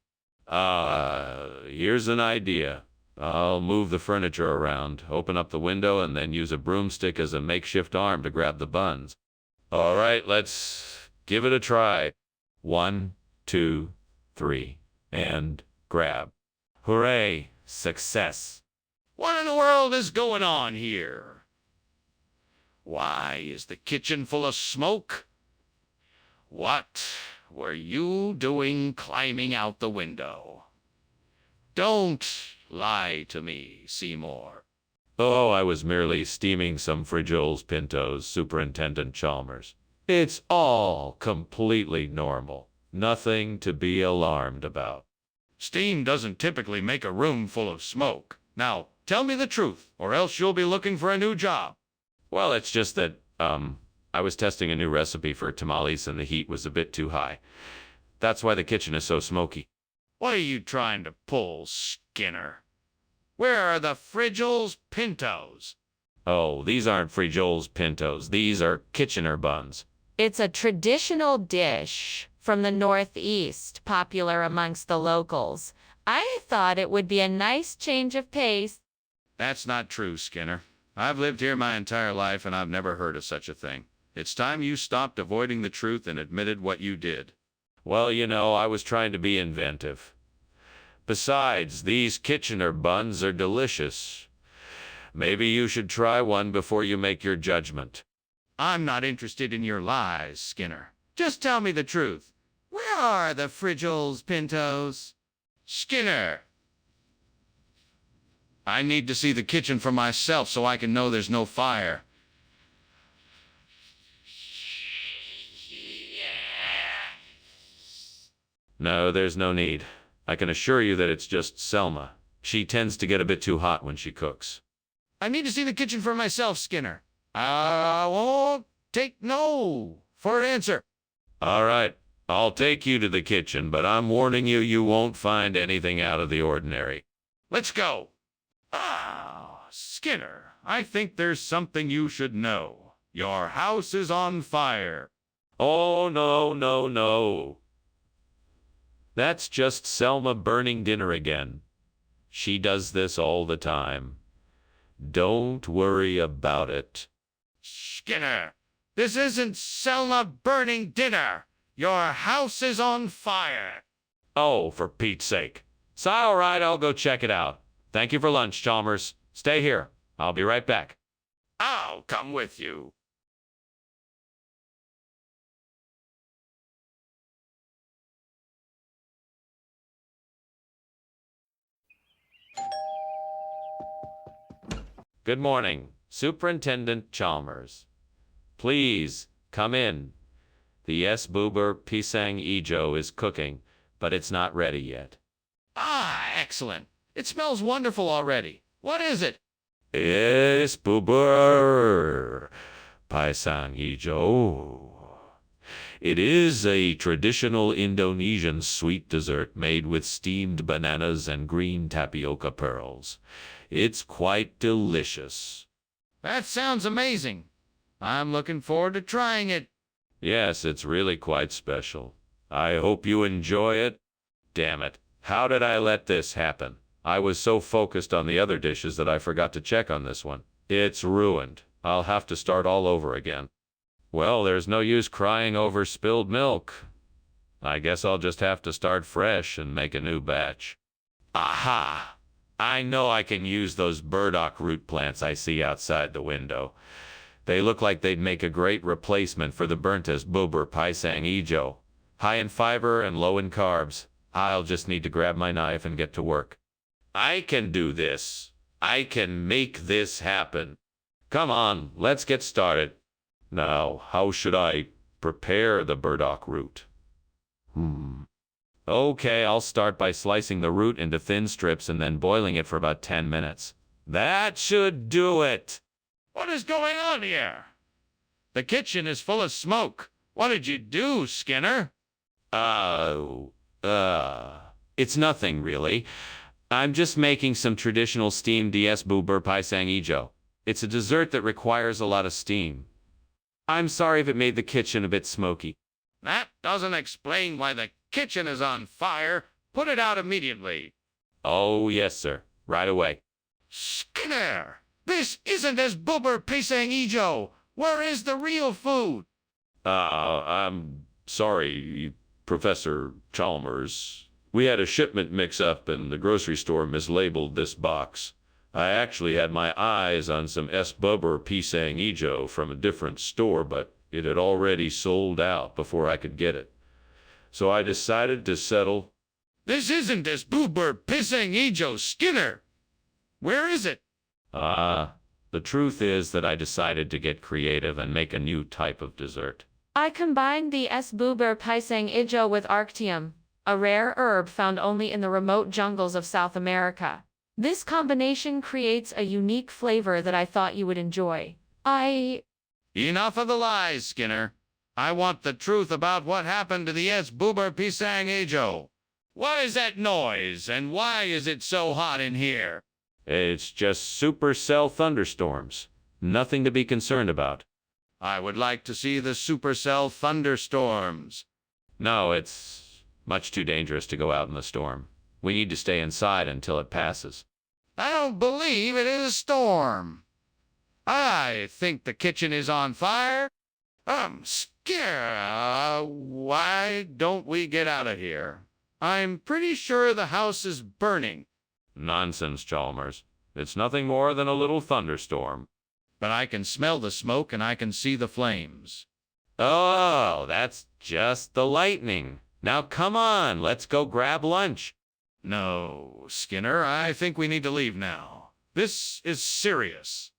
Here's an idea. I'll move the furniture around, open up the window, and then use a broomstick as a makeshift arm to grab the buns. All right, let's give it a try. 1, 2, 3, and grab. Hooray! Success! What in the world is going on here? Why is the kitchen full of smoke? What were you doing climbing out the window? Don't lie to me, Seymour. Oh, I was merely steaming some Joel's pintos, Superintendent Chalmers. It's all completely normal. Nothing to be alarmed about. Steam doesn't typically make a room full of smoke. Now, tell me the truth, or else you'll be looking for a new job. Well, it's just that, I was testing a new recipe for tamales and the heat was a bit too high. That's why the kitchen is so smoky. What are you trying to pull, Skinner? Where are the Joel's pintos? Oh, these aren't Joel's pintos. These are Kitchener buns. It's a traditional dish from the Northeast, popular amongst the locals. I thought it would be a nice change of pace. That's not true, Skinner. I've lived here my entire life and I've never heard of such a thing. It's time you stopped avoiding the truth and admitted what you did. Well, I was trying to be inventive. Besides, these Kitchener buns are delicious. Maybe you should try one before you make your judgment. I'm not interested in your lies, Skinner. Just tell me the truth. Where are the Joel's pintos? Skinner! I need to see the kitchen for myself so I can know there's no fire. No, there's no need. I can assure you that it's just Selma. She tends to get a bit too hot when she cooks. I need to see the kitchen for myself, Skinner. I won't take no for an answer. All right, I'll take you to the kitchen, but I'm warning you, you won't find anything out of the ordinary. Let's go. Skinner, I think there's something you should know. Your house is on fire. Oh, no, no, no. That's just Selma burning dinner again. She does this all the time. Don't worry about it. Skinner, this isn't Selma burning dinner. Your house is on fire. Oh, for Pete's sake. So, all right, I'll go check it out. Thank you for lunch, Chalmers. Stay here. I'll be right back. I'll come with you. Good morning, Superintendent Chalmers. Please, come in. The yes boober pisang ijo is cooking, but it's not ready yet. Excellent. It smells wonderful already. What is it? Yes boober pisang ijo. It is a traditional Indonesian sweet dessert made with steamed bananas and green tapioca pearls. It's quite delicious. That sounds amazing. I'm looking forward to trying it. Yes, it's really quite special. I hope you enjoy it. Damn it. How did I let this happen? I was so focused on the other dishes that I forgot to check on this one. It's ruined. I'll have to start all over again. Well, there's no use crying over spilled milk. I guess I'll just have to start fresh and make a new batch. Aha! I know I can use those burdock root plants I see outside the window. They look like they'd make a great replacement for the burnt bubur pisang hijau. High in fiber and low in carbs. I'll just need to grab my knife and get to work. I can do this. I can make this happen. Come on, let's get started. Now, how should I prepare the burdock root? Okay, I'll start by slicing the root into thin strips and then boiling it for about 10 minutes. That should do it. What is going on here? The kitchen is full of smoke. What did you do, Skinner? It's nothing really. I'm just making some traditional steamed bubur pisang hijau. It's a dessert that requires a lot of steam. I'm sorry if it made the kitchen a bit smoky. That doesn't explain why the kitchen is on fire. Put it out immediately. Oh, yes, sir. Right away. Skinner, this isn't bubur pisang hijau. Where is the real food? I'm sorry, Professor Chalmers. We had a shipment mix-up and the grocery store mislabeled this box. I actually had my eyes on some bubur pisang hijau from a different store, but it had already sold out before I could get it. So I decided to settle. This isn't bubur pisang hijau, Skinner. Where is it? The truth is that I decided to get creative and make a new type of dessert. I combined the bubur pisang hijau with arctium, a rare herb found only in the remote jungles of South America. This combination creates a unique flavor that I thought you would enjoy. Enough of the lies, Skinner. I want the truth about what happened to the bubur pisang hijau. What is that noise, and why is it so hot in here? It's just supercell thunderstorms. Nothing to be concerned about. I would like to see the supercell thunderstorms. No, it's much too dangerous to go out in the storm. We need to stay inside until it passes. I don't believe it is a storm. I think the kitchen is on fire. I'm scared. Why don't we get out of here? I'm pretty sure the house is burning. Nonsense, Chalmers. It's nothing more than a little thunderstorm. But I can smell the smoke and I can see the flames. Oh, that's just the lightning. Now come on, let's go grab lunch. No, Skinner, I think we need to leave now. This is serious.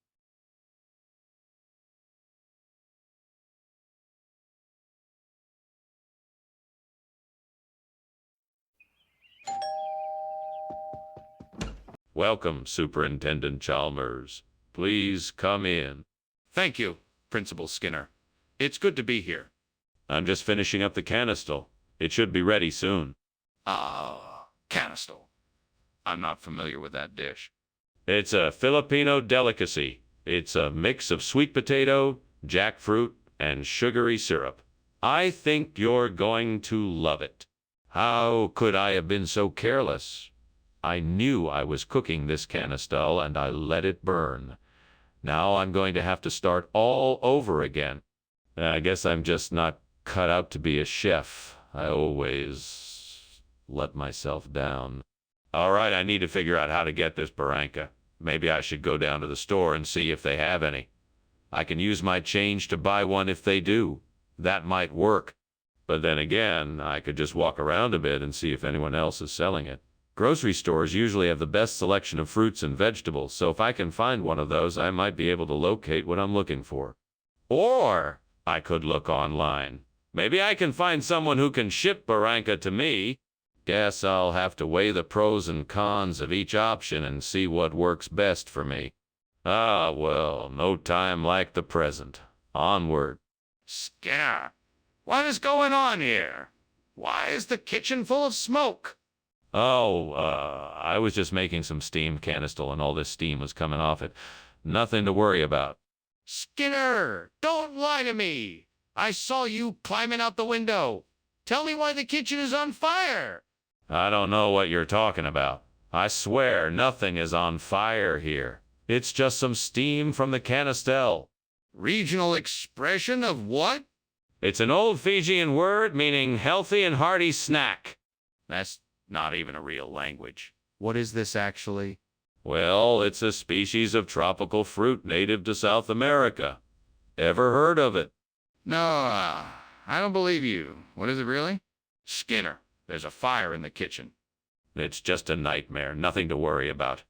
Welcome, Superintendent Chalmers. Please come in. Thank you, Principal Skinner. It's good to be here. I'm just finishing up the canistel. It should be ready soon. Canistel. I'm not familiar with that dish. It's a Filipino delicacy. It's a mix of sweet potato, jackfruit, and sugary syrup. I think you're going to love it. How could I have been so careless? I knew I was cooking this canistel and I let it burn. Now I'm going to have to start all over again. I guess I'm just not cut out to be a chef. I always let myself down. All right, I need to figure out how to get this barranca. Maybe I should go down to the store and see if they have any. I can use my change to buy one if they do. That might work. But then again, I could just walk around a bit and see if anyone else is selling it. Grocery stores usually have the best selection of fruits and vegetables, so if I can find one of those, I might be able to locate what I'm looking for. Or I could look online. Maybe I can find someone who can ship barranca to me. Guess I'll have to weigh the pros and cons of each option and see what works best for me. Well, no time like the present. Onward. Skinner, What is going on here? Why is the kitchen full of smoke? Oh, I was just making some steam canister and all this steam was coming off it. Nothing to worry about. Skinner, don't lie to me. I saw you climbing out the window. Tell me why the kitchen is on fire. I don't know what you're talking about. I swear nothing is on fire here. It's just some steam from the canistel. Regional expression of what? It's an old Fijian word meaning healthy and hearty snack. That's not even a real language. What is this actually? Well, it's a species of tropical fruit native to South America. Ever heard of it? No, I don't believe you. What is it really? Skinner, there's a fire in the kitchen. It's just a nightmare, nothing to worry about.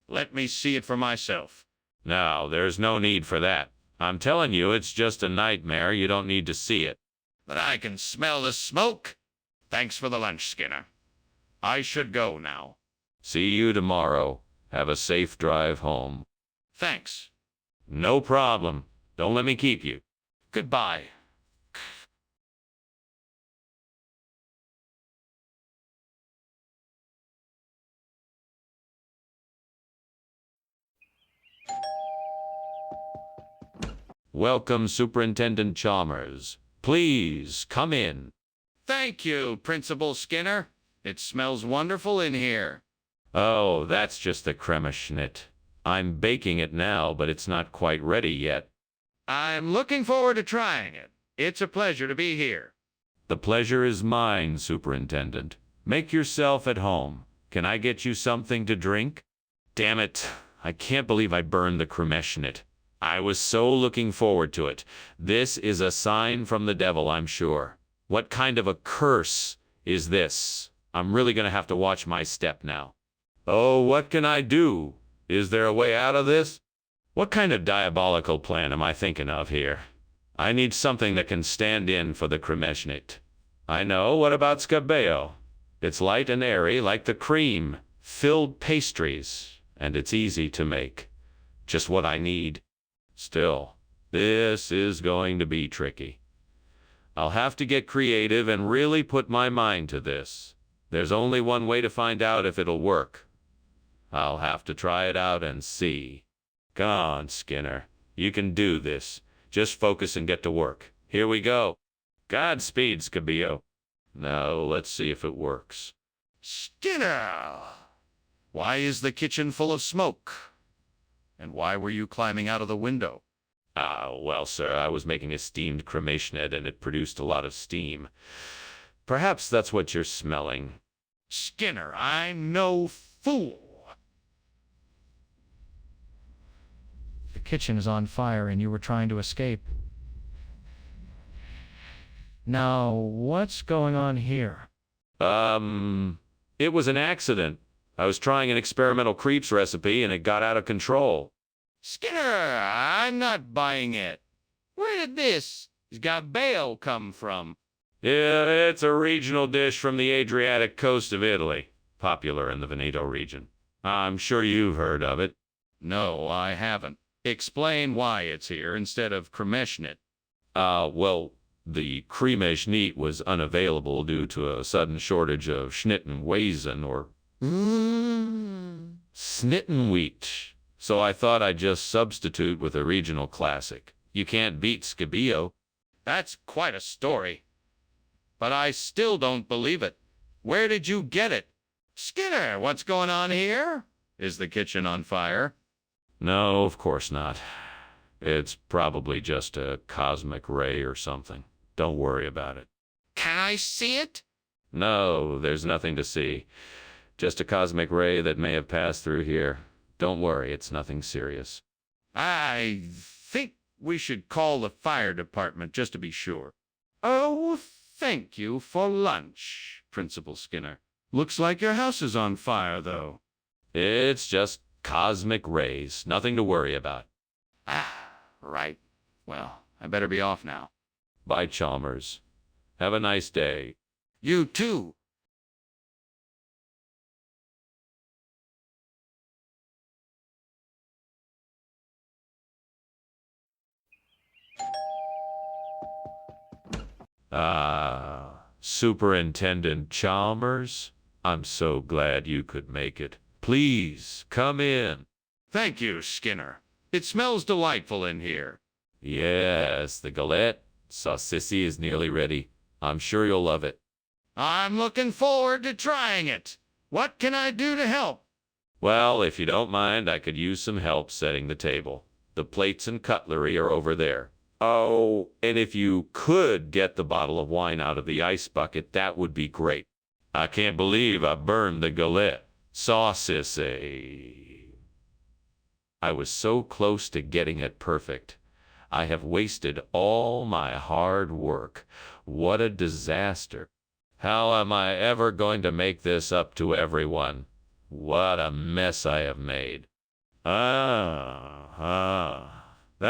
Let me see it for myself. No, there's no need for that. I'm telling you, it's just a nightmare. You don't need to see it. But I can smell the smoke. Thanks for the lunch, Skinner. I should go now. See you tomorrow. Have a safe drive home. Thanks. No problem. Don't let me keep you. Goodbye. Welcome, Superintendent Chalmers. Please, come in. Thank you, Principal Skinner. It smells wonderful in here. Oh, that's just the crema schnitt. I'm baking it now, but it's not quite ready yet. I'm looking forward to trying it. It's a pleasure to be here. The pleasure is mine, Superintendent. Make yourself at home. Can I get you something to drink? Damn it. I can't believe I burned the crema schnitt. I was so looking forward to it. This is a sign from the devil, I'm sure. What kind of a curse is this? I'm really going to have to watch my step now. Oh, what can I do? Is there a way out of this? What kind of diabolical plan am I thinking of here? I need something that can stand in for the crema schnitt. I know, what about scabeo? It's light and airy like the cream-filled pastries, and it's easy to make. Just what I need. Still, this is going to be tricky. I'll have to get creative and really put my mind to this. There's only one way to find out if it'll work. I'll have to try it out and see. Come on, Skinner. You can do this. Just focus and get to work. Here we go. Godspeed, Scabio. Now, let's see if it works. Skinner! Why is the kitchen full of smoke? And why were you climbing out of the window? Well, sir, I was making a steamed crema schnitt and it produced a lot of steam. Perhaps that's what you're smelling. Skinner, I'm no fool. The kitchen is on fire and you were trying to escape. Now, what's going on here? It was an accident. I was trying an experimental crepes recipe and it got out of control. Skinner, I'm not buying it. Where did this scabeo come from? Yeah, it's a regional dish from the Adriatic coast of Italy, popular in the Veneto region. I'm sure you've heard of it. No, I haven't. Explain why it's here instead of crema schnitt. Well, the crema schnitt was unavailable due to a sudden shortage of Schnittenweizen or Schnittenwheat. So I thought I'd just substitute with a regional classic. You can't beat scabeo. That's quite a story. But I still don't believe it. Where did you get it? Skinner, what's going on here? Is the kitchen on fire? No, of course not. It's probably just a cosmic ray or something. Don't worry about it. Can I see it? No, there's nothing to see. Just a cosmic ray that may have passed through here. Don't worry, it's nothing serious. I think we should call the fire department just to be sure. Oh, thank you for lunch, Principal Skinner. Looks like your house is on fire, though. It's just cosmic rays. Nothing to worry about. Right. Well, I better be off now. Bye, Chalmers. Have a nice day. You too. Superintendent Chalmers, I'm so glad you could make it. Please, come in. Thank you, Skinner. It smells delightful in here. Yes, the galette saucisse is nearly ready. I'm sure you'll love it. I'm looking forward to trying it. What can I do to help? Well, if you don't mind, I could use some help setting the table. The plates and cutlery are over there. Oh, and if you could get the bottle of wine out of the ice bucket, that would be great. I can't believe I burned the galette saucisse. I was so close to getting it perfect. I have wasted all my hard work. What a disaster. How am I ever going to make this up to everyone? What a mess I have made. That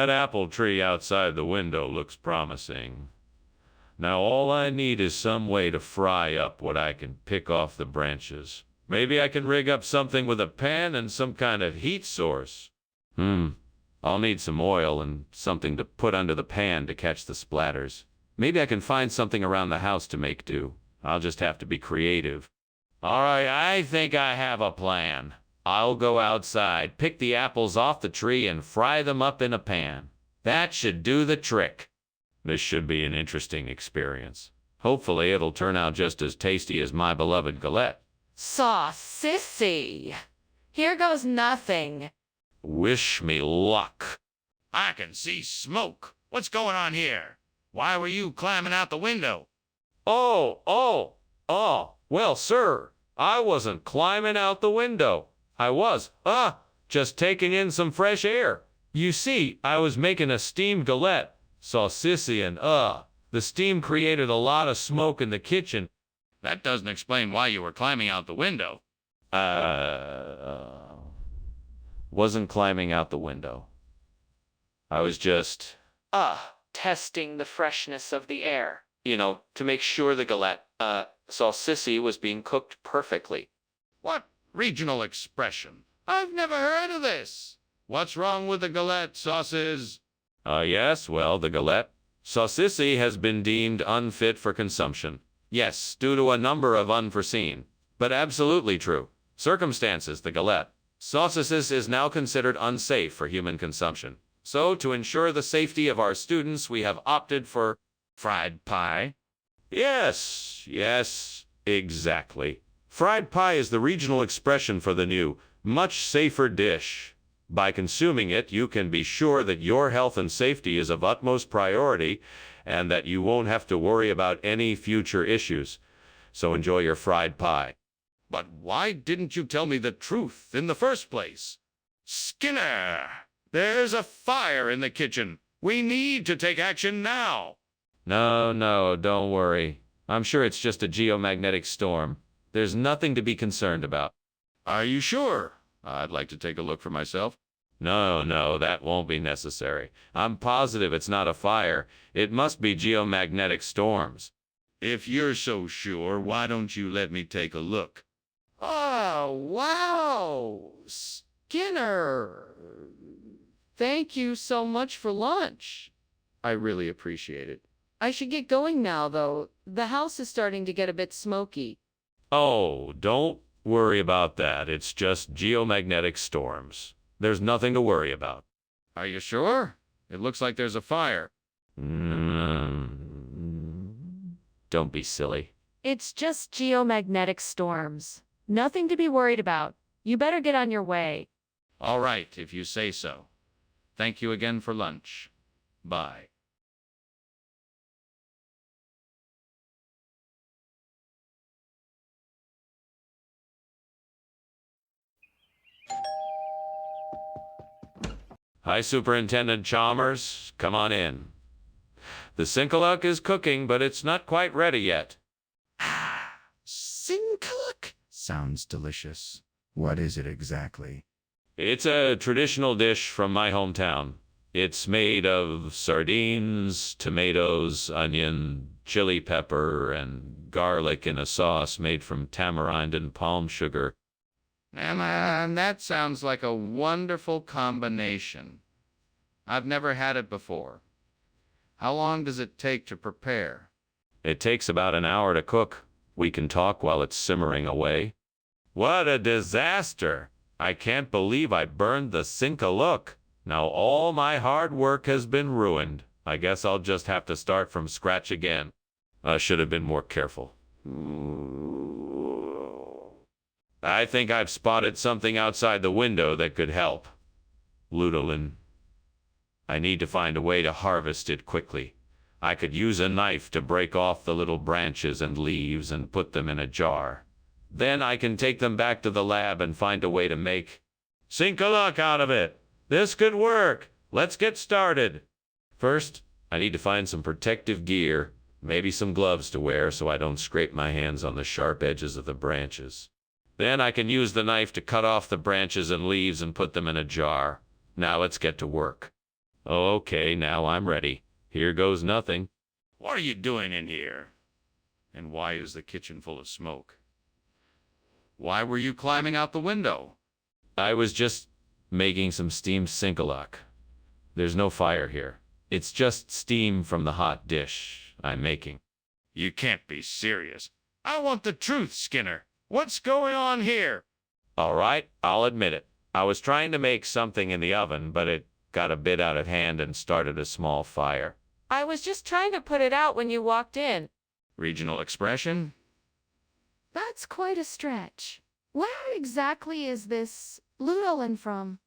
apple tree outside the window looks promising. Now all I need is some way to fry up what I can pick off the branches. Maybe I can rig up something with a pan and some kind of heat source. I'll need some oil and something to put under the pan to catch the splatters. Maybe I can find something around the house to make do. I'll just have to be creative. All right, I think I have a plan. I'll go outside, pick the apples off the tree, and fry them up in a pan. That should do the trick. This should be an interesting experience. Hopefully it'll turn out just as tasty as my beloved galette. Saucisse. Here goes nothing. Wish me luck. I can see smoke. What's going on here? Why were you climbing out the window? Well, sir, I wasn't climbing out the window. I was, just taking in some fresh air. You see, I was making a steamed galette, saucisse, and, the steam created a lot of smoke in the kitchen. That doesn't explain why you were climbing out the window. Wasn't climbing out the window. I was just, testing the freshness of the air. to make sure the galette, saucisse was being cooked perfectly. What regional expression? I've never heard of this. What's wrong with the galette sauces? Yes, well, the galette saucisse has been deemed unfit for consumption. Yes, due to a number of unforeseen, but absolutely true, circumstances, the galette saucisse is now considered unsafe for human consumption. So, to ensure the safety of our students, we have opted for Fried pie? Yes, exactly. Fried pie is the regional expression for the new, much safer dish. By consuming it, you can be sure that your health and safety is of utmost priority and that you won't have to worry about any future issues. So enjoy your fried pie. But why didn't you tell me the truth in the first place? Skinner, there's a fire in the kitchen. We need to take action now. No, don't worry. I'm sure it's just a geomagnetic storm. There's nothing to be concerned about. Are you sure? I'd like to take a look for myself. No, that won't be necessary. I'm positive it's not a fire. It must be geomagnetic storms. If you're so sure, why don't you let me take a look? Oh, wow. Skinner. Thank you so much for lunch. I really appreciate it. I should get going now, though. The house is starting to get a bit smoky. Oh, don't worry about that. It's just geomagnetic storms. There's nothing to worry about. Are you sure? It looks like there's a fire. Don't be silly. It's just geomagnetic storms. Nothing to be worried about. You better get on your way. All right, if you say so. Thank you again for lunch. Bye. Hi, Superintendent Chalmers. Come on in. The Sinkaluk is cooking, but it's not quite ready yet. Sinkaluk? Sounds delicious. What is it exactly? It's a traditional dish from my hometown. It's made of sardines, tomatoes, onion, chili pepper, and garlic in a sauce made from tamarind and palm sugar. And that sounds like a wonderful combination. I've never had it before. How long does it take to prepare? It takes about an hour to cook. We can talk while it's simmering away. What a disaster! I can't believe I burned the sink-a-look. Now all my hard work has been ruined. I guess I'll just have to start from scratch again. I should have been more careful. I think I've spotted something outside the window that could help. Ludolin. I need to find a way to harvest it quickly. I could use a knife to break off the little branches and leaves and put them in a jar. Then I can take them back to the lab and find a way to make sink-a-look out of it. This could work. Let's get started. First, I need to find some protective gear, maybe some gloves to wear so I don't scrape my hands on the sharp edges of the branches. Then I can use the knife to cut off the branches and leaves and put them in a jar. Now let's get to work. Okay, now I'm ready. Here goes nothing. What are you doing in here? And why is the kitchen full of smoke? Why were you climbing out the window? I was just making some steamed sink-a-look. There's no fire here. It's just steam from the hot dish I'm making. You can't be serious. I want the truth, Skinner. What's going on here? All right, I'll admit it. I was trying to make something in the oven, but it got a bit out of hand and started a small fire. I was just trying to put it out when you walked in. Regional expression? That's quite a stretch. Where exactly is this Ludolin from?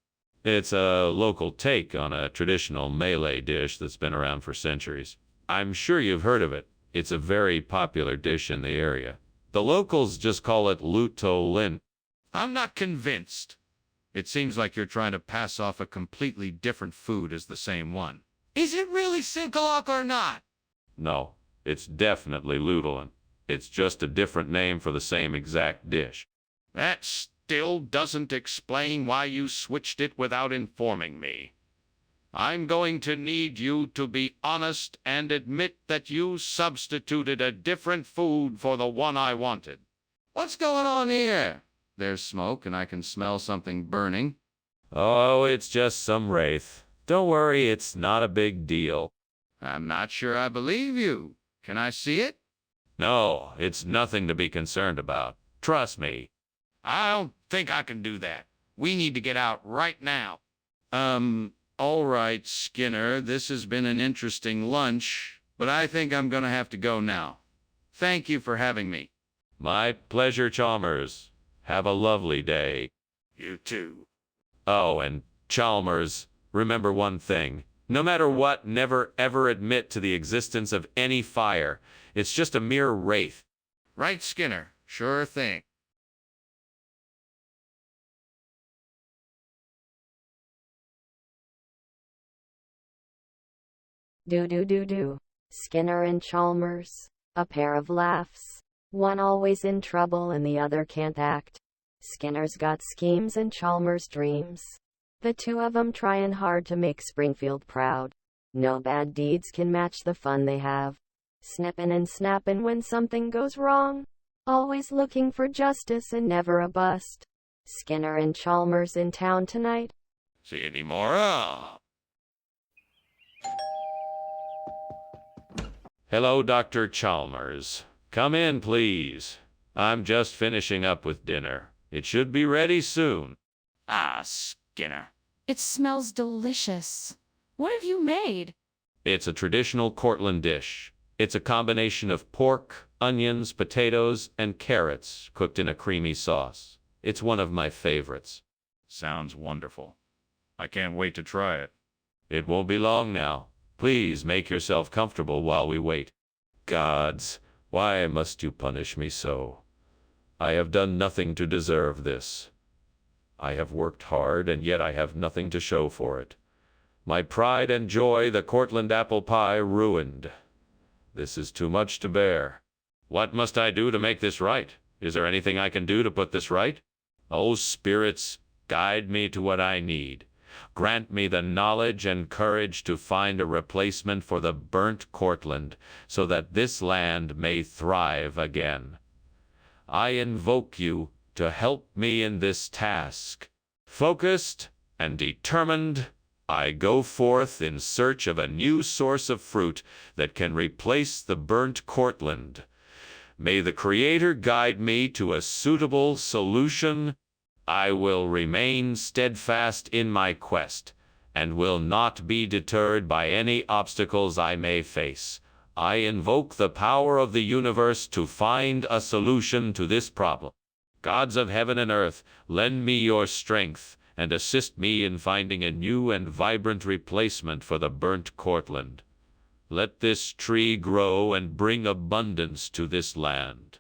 It's a local take on a traditional Malay dish that's been around for centuries. I'm sure you've heard of it. It's a very popular dish in the area. The locals just call it Ludolin. I'm not convinced. It seems like you're trying to pass off a completely different food as the same one. Is it really sink-a-look or not? No, it's definitely Ludolin. It's just a different name for the same exact dish. That still doesn't explain why you switched it without informing me. I'm going to need you to be honest and admit that you substituted a different food for the one I wanted. What's going on here? There's smoke and I can smell something burning. Oh, it's just some wraith. Don't worry, it's not a big deal. I'm not sure I believe you. Can I see it? No, it's nothing to be concerned about. Trust me. I don't think I can do that. We need to get out right now. All right, Skinner, this has been an interesting lunch, but I think I'm gonna have to go now. Thank you for having me. My pleasure, Chalmers. Have a lovely day. You too. Oh, and Chalmers, remember one thing. No matter what, never ever admit to the existence of any fire. It's just a mere wraith. Right, Skinner. Sure thing. Do. Skinner and Chalmers. A pair of laughs. One always in trouble and the other can't act. Skinner's got schemes and Chalmers dreams. The two of 'em trying hard to make Springfield proud. No bad deeds can match the fun they have. Snippin' and snappin' when something goes wrong. Always looking for justice and never a bust. Skinner and Chalmers in town tonight. See you tomorrow. Hello, Dr. Chalmers. Come in, please. I'm just finishing up with dinner. It should be ready soon. Ah, Skinner. It smells delicious. What have you made? It's a traditional Cortland dish. It's a combination of pork, onions, potatoes, and carrots cooked in a creamy sauce. It's one of my favorites. Sounds wonderful. I can't wait to try it. It won't be long now. Please make yourself comfortable while we wait. Gods, why must you punish me so? I have done nothing to deserve this. I have worked hard, and yet I have nothing to show for it. My pride and joy, the Cortland apple pie, ruined. This is too much to bear. What must I do to make this right? Is there anything I can do to put this right? Oh, spirits, guide me to what I need. Grant me the knowledge and courage to find a replacement for the burnt Cortland, so that this land may thrive again. I invoke you to help me in this task. Focused and determined, I go forth in search of a new source of fruit that can replace the burnt Cortland. May the Creator guide me to a suitable solution. I will remain steadfast in my quest, and will not be deterred by any obstacles I may face. I invoke the power of the universe to find a solution to this problem. Gods of heaven and earth, lend me your strength, and assist me in finding a new and vibrant replacement for the burnt Cortland. Let this tree grow and bring abundance to this land.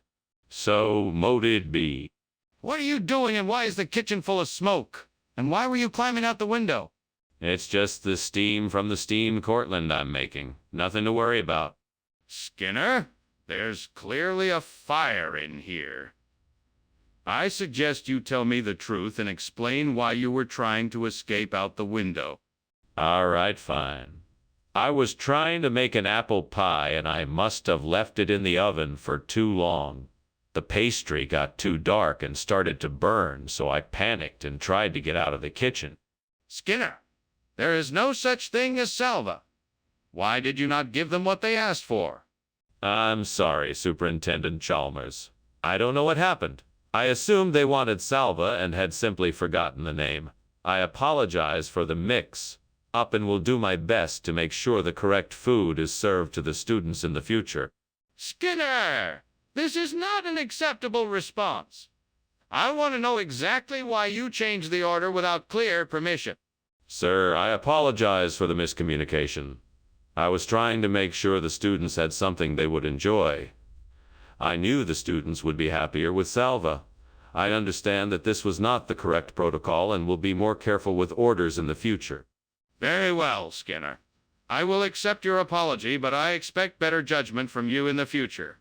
So mote it be. What are you doing, and why is the kitchen full of smoke? And why were you climbing out the window? It's just the steam from the steam Cortland I'm making. Nothing to worry about. Skinner, there's clearly a fire in here. I suggest you tell me the truth and explain why you were trying to escape out the window. All right, fine. I was trying to make an apple pie, and I must have left it in the oven for too long. The pastry got too dark and started to burn, so I panicked and tried to get out of the kitchen. Skinner, there is no such thing as salva. Why did you not give them what they asked for? I'm sorry, Superintendent Chalmers. I don't know what happened. I assumed they wanted salva and had simply forgotten the name. I apologize for the mix-up and will do my best to make sure the correct food is served to the students in the future. Skinner, this is not an acceptable response. I want to know exactly why you changed the order without clear permission. Sir, I apologize for the miscommunication. I was trying to make sure the students had something they would enjoy. I knew the students would be happier with salva. I understand that this was not the correct protocol and will be more careful with orders in the future. Very well, Skinner. I will accept your apology, but I expect better judgment from you in the future.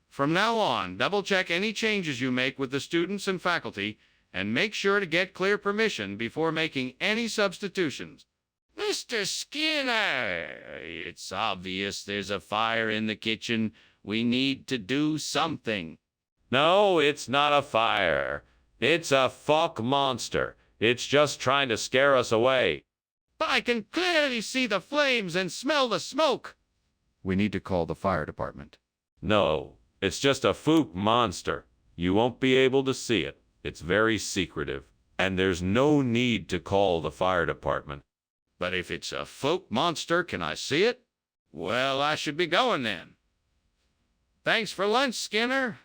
From now on, double-check any changes you make with the students and faculty, and make sure to get clear permission before making any substitutions. Mr. Skinner, it's obvious there's a fire in the kitchen. We need to do something. No, it's not a fire. It's a fuck monster. It's just trying to scare us away. But I can clearly see the flames and smell the smoke. We need to call the fire department. No, it's just a fook monster. You won't be able to see it. It's very secretive, and there's no need to call the fire department. But if it's a folk monster, can I see it? Well, I should be going then. Thanks for lunch, Skinner.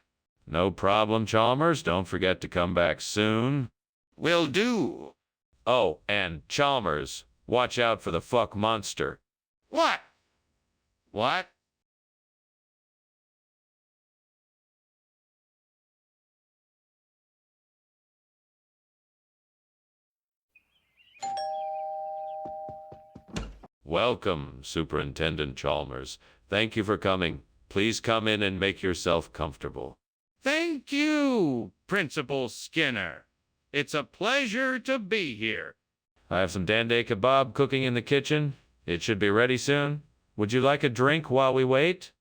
No problem, Chalmers. Don't forget to come back soon. Will do. Oh, and Chalmers, watch out for the fuck monster. What? What? Welcome, Superintendent Chalmers. Thank you for coming. Please come in and make yourself comfortable. Thank you, Principal Skinner. It's a pleasure to be here. I have some dande kebab cooking in the kitchen. It should be ready soon. Would you like a drink while we wait?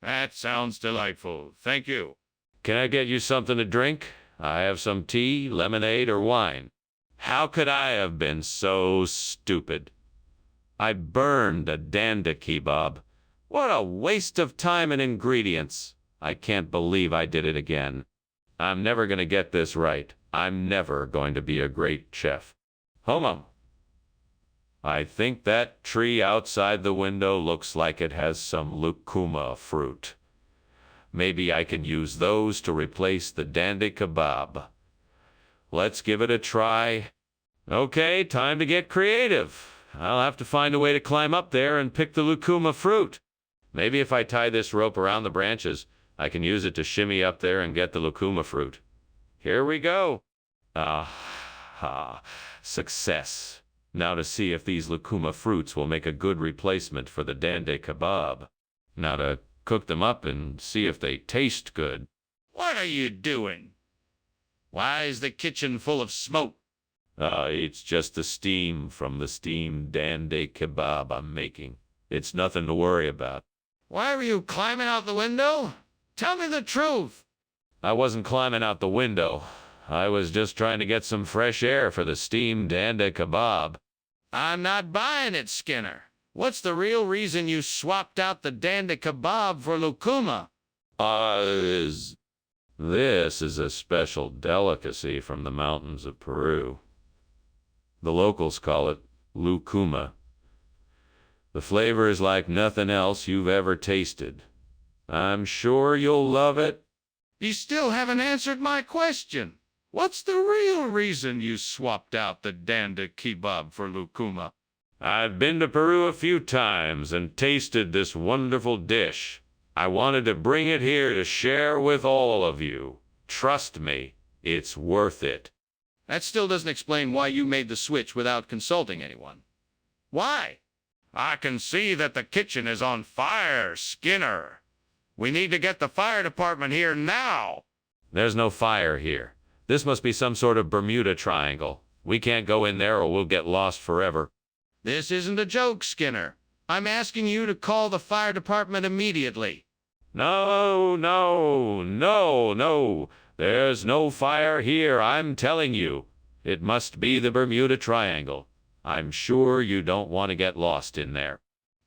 That sounds delightful. Thank you. Can I get you something to drink? I have some tea, lemonade, or wine. How could I have been so stupid? I burned a danda kebab. What a waste of time and ingredients. I can't believe I did it again. I'm never going to get this right. I'm never going to be a great chef. Homo. I think that tree outside the window looks like it has some lucuma fruit. Maybe I can use those to replace the danda kebab. Let's give it a try. Okay, time to get creative. I'll have to find a way to climb up there and pick the lucuma fruit. Maybe if I tie this rope around the branches, I can use it to shimmy up there and get the lucuma fruit. Here we go. Success. Now to see if these lucuma fruits will make a good replacement for the danda kebab. Now to cook them up and see if they taste good. What are you doing? Why is the kitchen full of smoke? It's just the steam from the steamed danda kebab I'm making. It's nothing to worry about. Why were you climbing out the window? Tell me the truth. I wasn't climbing out the window. I was just trying to get some fresh air for the steamed danda kebab. I'm not buying it, Skinner. What's the real reason you swapped out the danda kebab for lucuma? This is a special delicacy from the mountains of Peru. The locals call it lucuma. The flavor is like nothing else you've ever tasted. I'm sure you'll love it. You still haven't answered my question. What's the real reason you swapped out the danda kebab for lucuma? I've been to Peru a few times and tasted this wonderful dish. I wanted to bring it here to share with all of you. Trust me, it's worth it. That still doesn't explain why you made the switch without consulting anyone. Why? I can see that the kitchen is on fire, Skinner. We need to get the fire department here now. There's no fire here. This must be some sort of Bermuda Triangle. We can't go in there or we'll get lost forever. This isn't a joke, Skinner. I'm asking you to call the fire department immediately. No. There's no fire here, I'm telling you. It must be the Bermuda Triangle. I'm sure you don't want to get lost in there.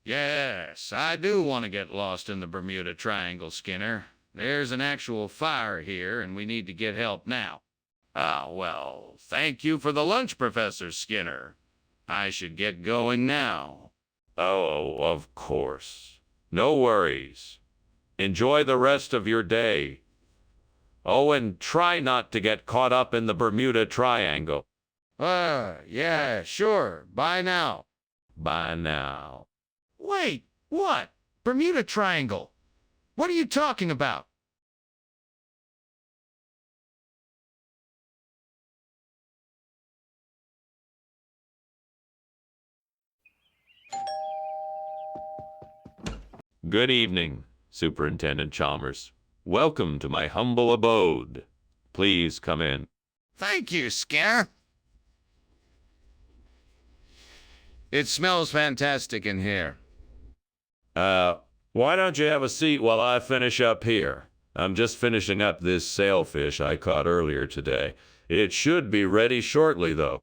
Yes, I do want to get lost in the Bermuda Triangle, Skinner. There's an actual fire here, and we need to get help now. Well, thank you for the lunch, Professor Skinner. I should get going now. Oh, of course. No worries. Enjoy the rest of your day. Oh, and try not to get caught up in the Bermuda Triangle. Yeah, sure. Bye now. Bye now. Wait, what? Bermuda Triangle? What are you talking about? Good evening, Superintendent Chalmers. Welcome to my humble abode. Please come in. Thank you, Skinner. It smells fantastic in here. Why don't you have a seat while I finish up here? I'm just finishing up this sailfish I caught earlier today. It should be ready shortly, though.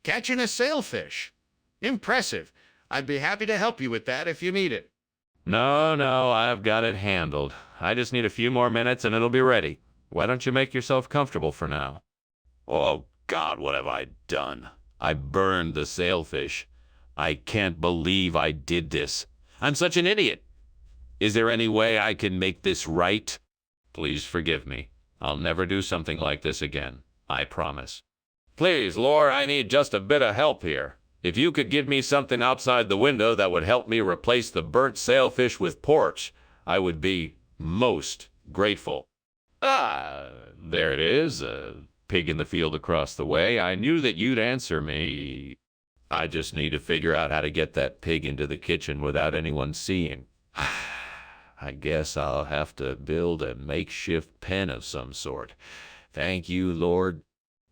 Catching a sailfish. Impressive. I'd be happy to help you with that if you need it. No, I've got it handled. I just need a few more minutes and it'll be ready. Why don't you make yourself comfortable for now? Oh, God, what have I done? I burned the sailfish. I can't believe I did this. I'm such an idiot. Is there any way I can make this right? Please forgive me. I'll never do something like this again. I promise. Please, Laura, I need just a bit of help here. If you could give me something outside the window that would help me replace the burnt sailfish with porch, I would be most grateful. There it is, a pig in the field across the way. I knew that you'd answer me. I just need to figure out how to get that pig into the kitchen without anyone seeing. I guess I'll have to build a makeshift pen of some sort. Thank you, Lord.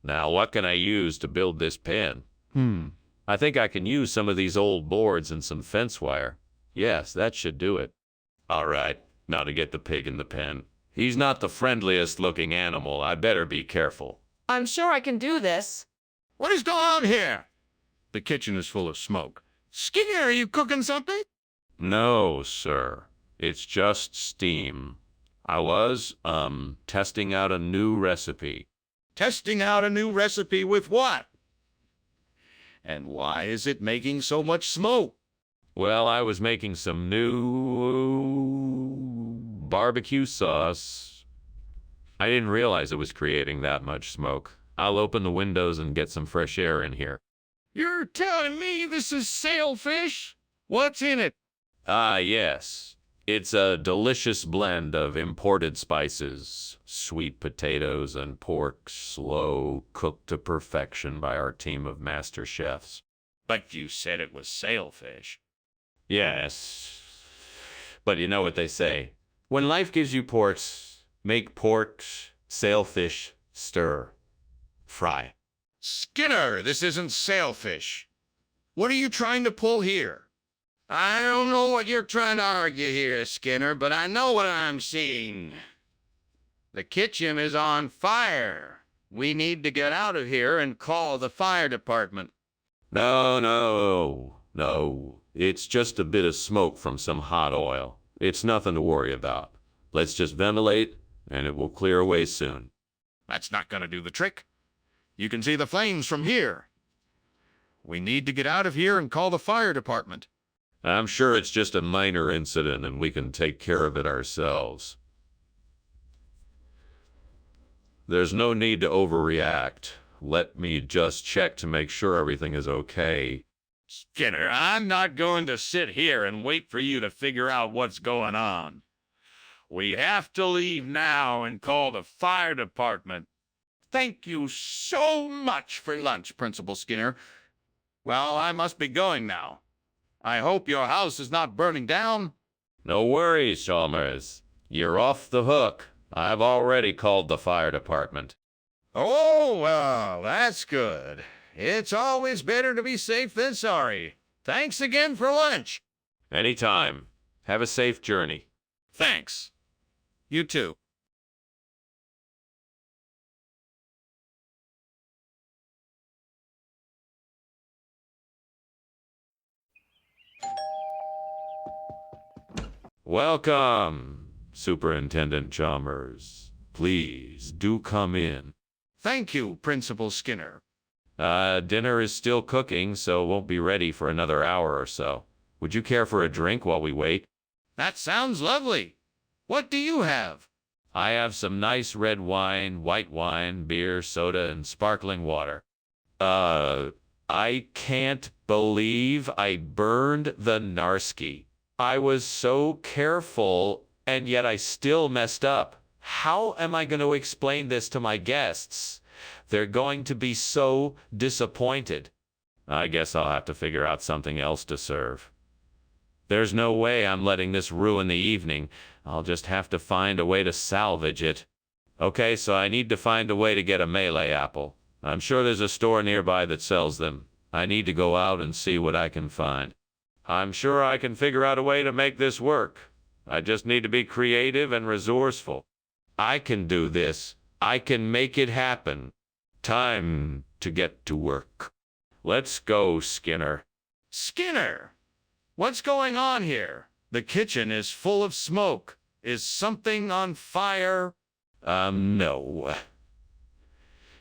Now, what can I use to build this pen? I think I can use some of these old boards and some fence wire. Yes, that should do it. All right, now to get the pig in the pen. He's not the friendliest looking animal. I better be careful. I'm sure I can do this. What is going on here? The kitchen is full of smoke. Skinner, are you cooking something? No, sir. It's just steam. I was, testing out a new recipe. Testing out a new recipe with what? And why is it making so much smoke? Well, I was making some new barbecue sauce. I didn't realize it was creating that much smoke. I'll open the windows and get some fresh air in here. You're telling me this is sailfish? What's in it? Yes. It's a delicious blend of imported spices, sweet potatoes, and pork, slow cooked to perfection by our team of master chefs. But you said it was sailfish. Yes. But you know what they say. When life gives you ports, make pork, sailfish, stir, fry. Skinner, this isn't sailfish. What are you trying to pull here? I don't know what you're trying to argue here, Skinner, but I know what I'm seeing. The kitchen is on fire. We need to get out of here and call the fire department. No. It's just a bit of smoke from some hot oil. It's nothing to worry about. Let's just ventilate, and it will clear away soon. That's not going to do the trick. You can see the flames from here. We need to get out of here and call the fire department. I'm sure it's just a minor incident, and we can take care of it ourselves. There's no need to overreact. Let me just check to make sure everything is okay. Skinner, I'm not going to sit here and wait for you to figure out what's going on. We have to leave now and call the fire department. Thank you so much for lunch, Principal Skinner. Well, I must be going now. I hope your house is not burning down. No worries, Chalmers. You're off the hook. I've already called the fire department. Oh, well, that's good. It's always better to be safe than sorry. Thanks again for lunch. Anytime. Have a safe journey. Thanks. You too. Welcome, Superintendent Chalmers. Please do come in. Thank you, Principal Skinner. Dinner is still cooking, so it won't be ready for another hour or so. Would you care for a drink while we wait? That sounds lovely. What do you have? I have some nice red wine, white wine, beer, soda, and sparkling water. I can't believe I burned the Narski. I was so careful, and yet I still messed up. How am I going to explain this to my guests? They're going to be so disappointed. I guess I'll have to figure out something else to serve. There's no way I'm letting this ruin the evening. I'll just have to find a way to salvage it. Okay, so I need to find a way to get a Malay apple. I'm sure there's a store nearby that sells them. I need to go out and see what I can find. I'm sure I can figure out a way to make this work. I just need to be creative and resourceful. I can do this. I can make it happen. Time to get to work. Let's go, Skinner. Skinner! What's going on here? The kitchen is full of smoke. Is something on fire? No.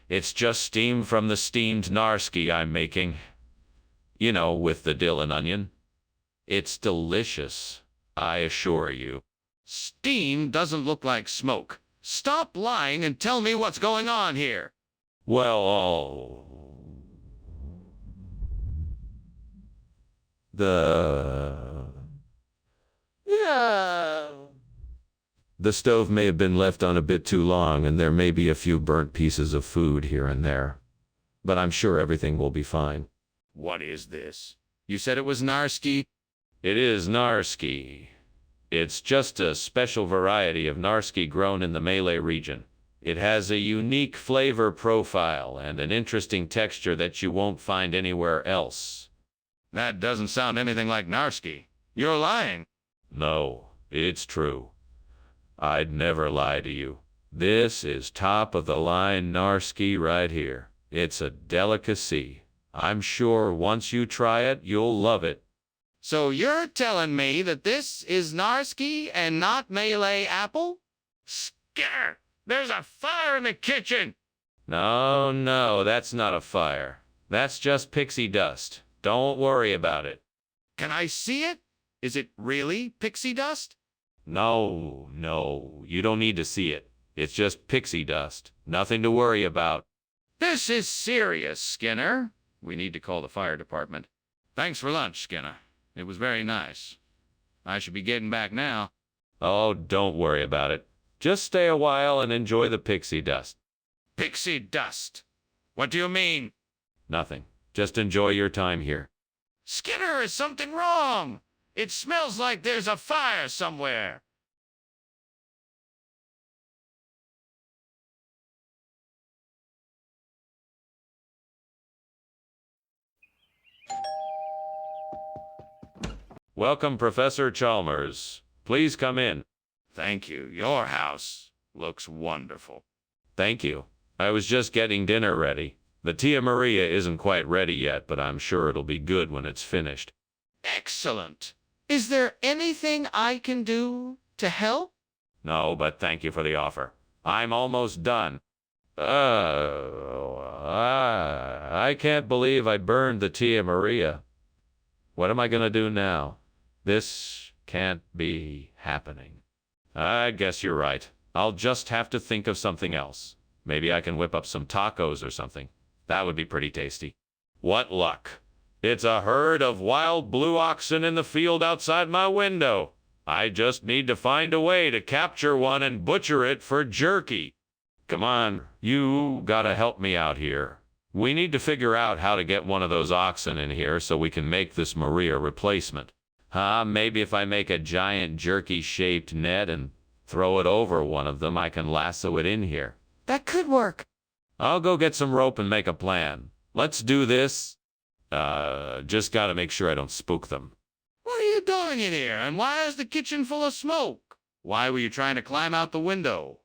It's just steam from the steamed Narski I'm making. You know, with the dill and onion. It's delicious, I assure you. Steam doesn't look like smoke. Stop lying and tell me what's going on here. Well, the stove may have been left on a bit too long, and there may be a few burnt pieces of food here and there. But I'm sure everything will be fine. What is this? You said it was Narski? It is Narski. It's just a special variety of Narski grown in the Malay region. It has a unique flavor profile and an interesting texture that you won't find anywhere else. That doesn't sound anything like Narski. You're lying. No, it's true. I'd never lie to you. This is top-of-the-line Narski right here. It's a delicacy. I'm sure once you try it, you'll love it. So you're telling me that this is Narski and not Malay apple? Skinner, there's a fire in the kitchen. No, that's not a fire. That's just pixie dust. Don't worry about it. Can I see it? Is it really pixie dust? No, you don't need to see it. It's just pixie dust. Nothing to worry about. This is serious, Skinner. We need to call the fire department. Thanks for lunch, Skinner. It was very nice. I should be getting back now. Oh, don't worry about it. Just stay a while and enjoy the pixie dust. Pixie dust? What do you mean? Nothing. Just enjoy your time here. Skinner, is something wrong? It smells like there's a fire somewhere. Welcome, Professor Chalmers. Please come in. Thank you. Your house looks wonderful. Thank you. I was just getting dinner ready. The Tia Maria isn't quite ready yet, but I'm sure it'll be good when it's finished. Excellent. Is there anything I can do to help? No, but thank you for the offer. I'm almost done. I can't believe I burned the Tia Maria. What am I gonna do now? This can't be happening. I guess you're right. I'll just have to think of something else. Maybe I can whip up some tacos or something. That would be pretty tasty. What luck. It's a herd of wild blue oxen in the field outside my window. I just need to find a way to capture one and butcher it for jerky. Come on, you gotta help me out here. We need to figure out how to get one of those oxen in here so we can make this Maria replacement. Maybe if I make a giant jerky-shaped net and throw it over one of them, I can lasso it in here. That could work. I'll go get some rope and make a plan. Let's do this. Just gotta make sure I don't spook them. What are you doing in here, and why is the kitchen full of smoke? Why were you trying to climb out the window?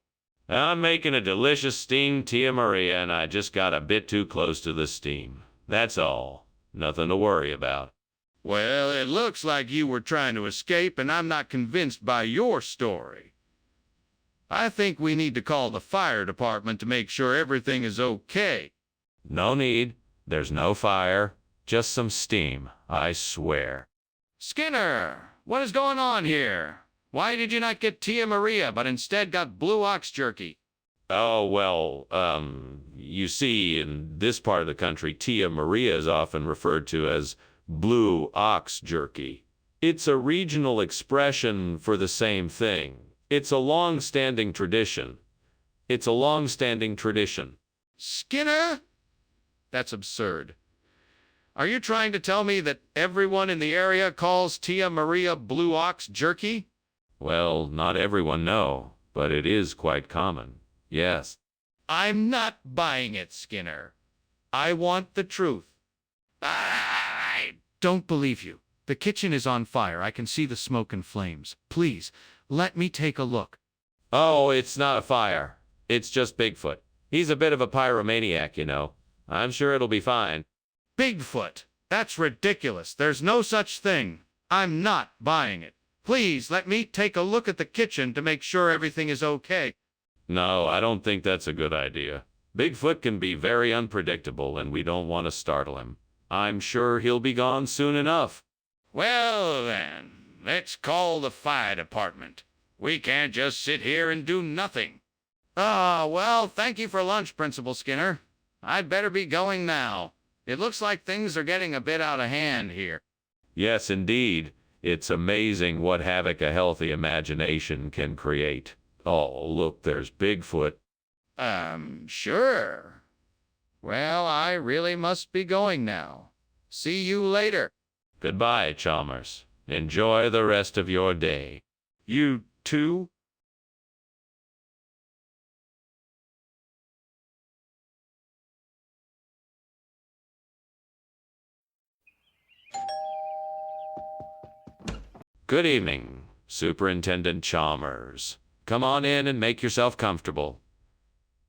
I'm making a delicious steamed Tia Maria, and I just got a bit too close to the steam. That's all. Nothing to worry about. Well, it looks like you were trying to escape, and I'm not convinced by your story. I think we need to call the fire department to make sure everything is okay. No need. There's no fire. Just some steam, I swear. Skinner, what is going on here? Why did you not get Tia Maria, but instead got blue ox jerky? Oh, well, you see, in this part of the country, Tia Maria is often referred to as blue ox jerky. It's a regional expression for the same thing. It's a long-standing tradition. Skinner? That's absurd. Are you trying to tell me that everyone in the area calls Tia Maria blue ox jerky? Well, not everyone know, but it is quite common. Yes. I'm not buying it, Skinner. I want the truth. I don't believe you. The kitchen is on fire. I can see the smoke and flames. Please, let me take a look. Oh, it's not a fire. It's just Bigfoot. He's a bit of a pyromaniac, you know. I'm sure it'll be fine. Bigfoot. That's ridiculous. There's no such thing. I'm not buying it. Please let me take a look at the kitchen to make sure everything is okay. No, I don't think that's a good idea. Bigfoot can be very unpredictable, and we don't want to startle him. I'm sure he'll be gone soon enough. Well, then, let's call the fire department. We can't just sit here and do nothing. Well, thank you for lunch, Principal Skinner. I'd better be going now. It looks like things are getting a bit out of hand here. Yes, indeed. It's amazing what havoc a healthy imagination can create. Oh, look, there's Bigfoot. Sure. Well, I really must be going now. See you later. Goodbye, Chalmers. Enjoy the rest of your day. You too? Good evening, Superintendent Chalmers. Come on in and make yourself comfortable.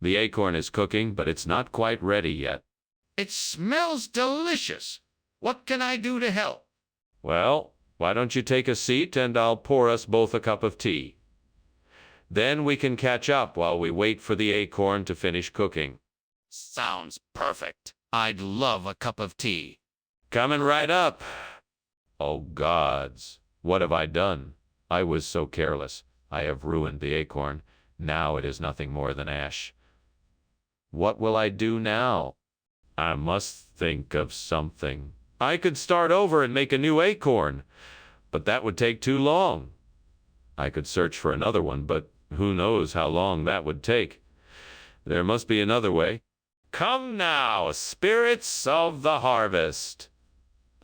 The acorn is cooking, but it's not quite ready yet. It smells delicious. What can I do to help? Well, why don't you take a seat and I'll pour us both a cup of tea. Then we can catch up while we wait for the acorn to finish cooking. Sounds perfect. I'd love a cup of tea. Coming right up. Oh, gods. What have I done? I was so careless. I have ruined the acorn. Now it is nothing more than ash. What will I do now? I must think of something. I could start over and make a new acorn, but that would take too long. I could search for another one, but who knows how long that would take. There must be another way. Come now, spirits of the harvest.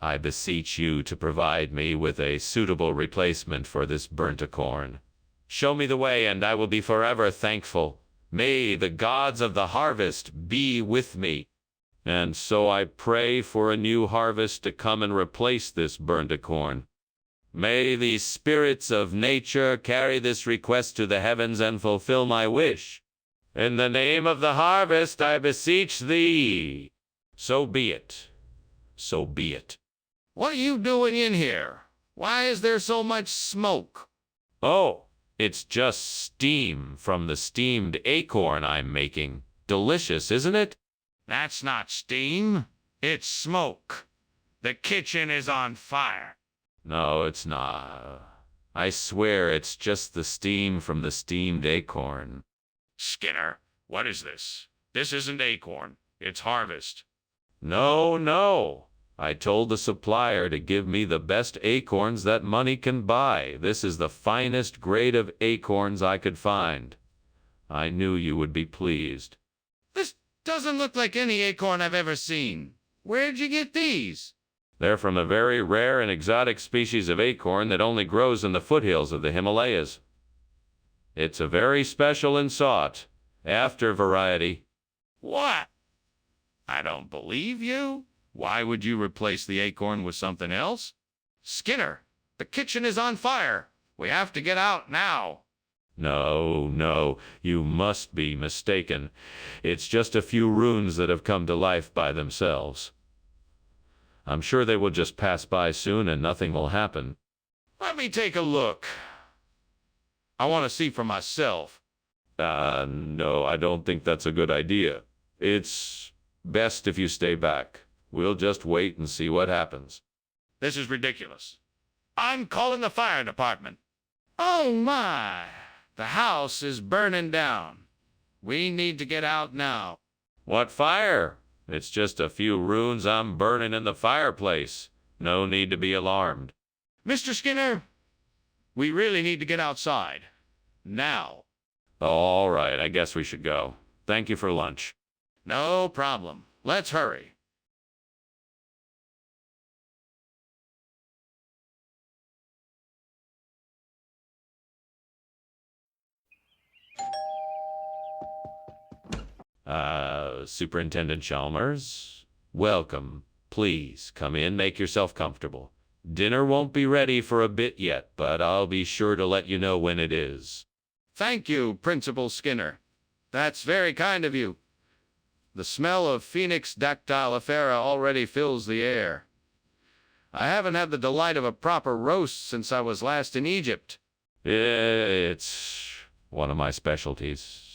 I beseech you to provide me with a suitable replacement for this burnt acorn. Show me the way, and I will be forever thankful. May the gods of the harvest be with me. And so I pray for a new harvest to come and replace this burnt acorn. May the spirits of nature carry this request to the heavens and fulfill my wish. In the name of the harvest, I beseech thee. So be it. So be it. What are you doing in here? Why is there so much smoke? Oh, it's just steam from the steamed acorn I'm making. Delicious, isn't it? That's not steam. It's smoke. The kitchen is on fire. No, it's not. I swear it's just the steam from the steamed acorn. Skinner, what is this? This isn't acorn. It's harvest. No, no. I told the supplier to give me the best acorns that money can buy. This is the finest grade of acorns I could find. I knew you would be pleased. This doesn't look like any acorn I've ever seen. Where'd you get these? They're from a very rare and exotic species of acorn that only grows in the foothills of the Himalayas. It's a very special and sought after variety. What? I don't believe you. Why would you replace the acorn with something else? Skinner, the kitchen is on fire. We have to get out now. No, no, you must be mistaken. It's just a few runes that have come to life by themselves. I'm sure they will just pass by soon and nothing will happen. Let me take a look. I want to see for myself. No, I don't think that's a good idea. It's best if you stay back. We'll just wait and see what happens. This is ridiculous. I'm calling the fire department. Oh my! The house is burning down. We need to get out now. What fire? It's just a few runes I'm burning in the fireplace. No need to be alarmed. Mr. Skinner, we really need to get outside. Now. All right, I guess we should go. Thank you for lunch. No problem. Let's hurry. Superintendent Chalmers, welcome. Please come in, make yourself comfortable. Dinner won't be ready for a bit yet, but I'll be sure to let you know when it is. Thank you, Principal Skinner. That's very kind of you. The smell of Phoenix dactylifera already fills the air. I haven't had the delight of a proper roast since I was last in Egypt. It's one of my specialties.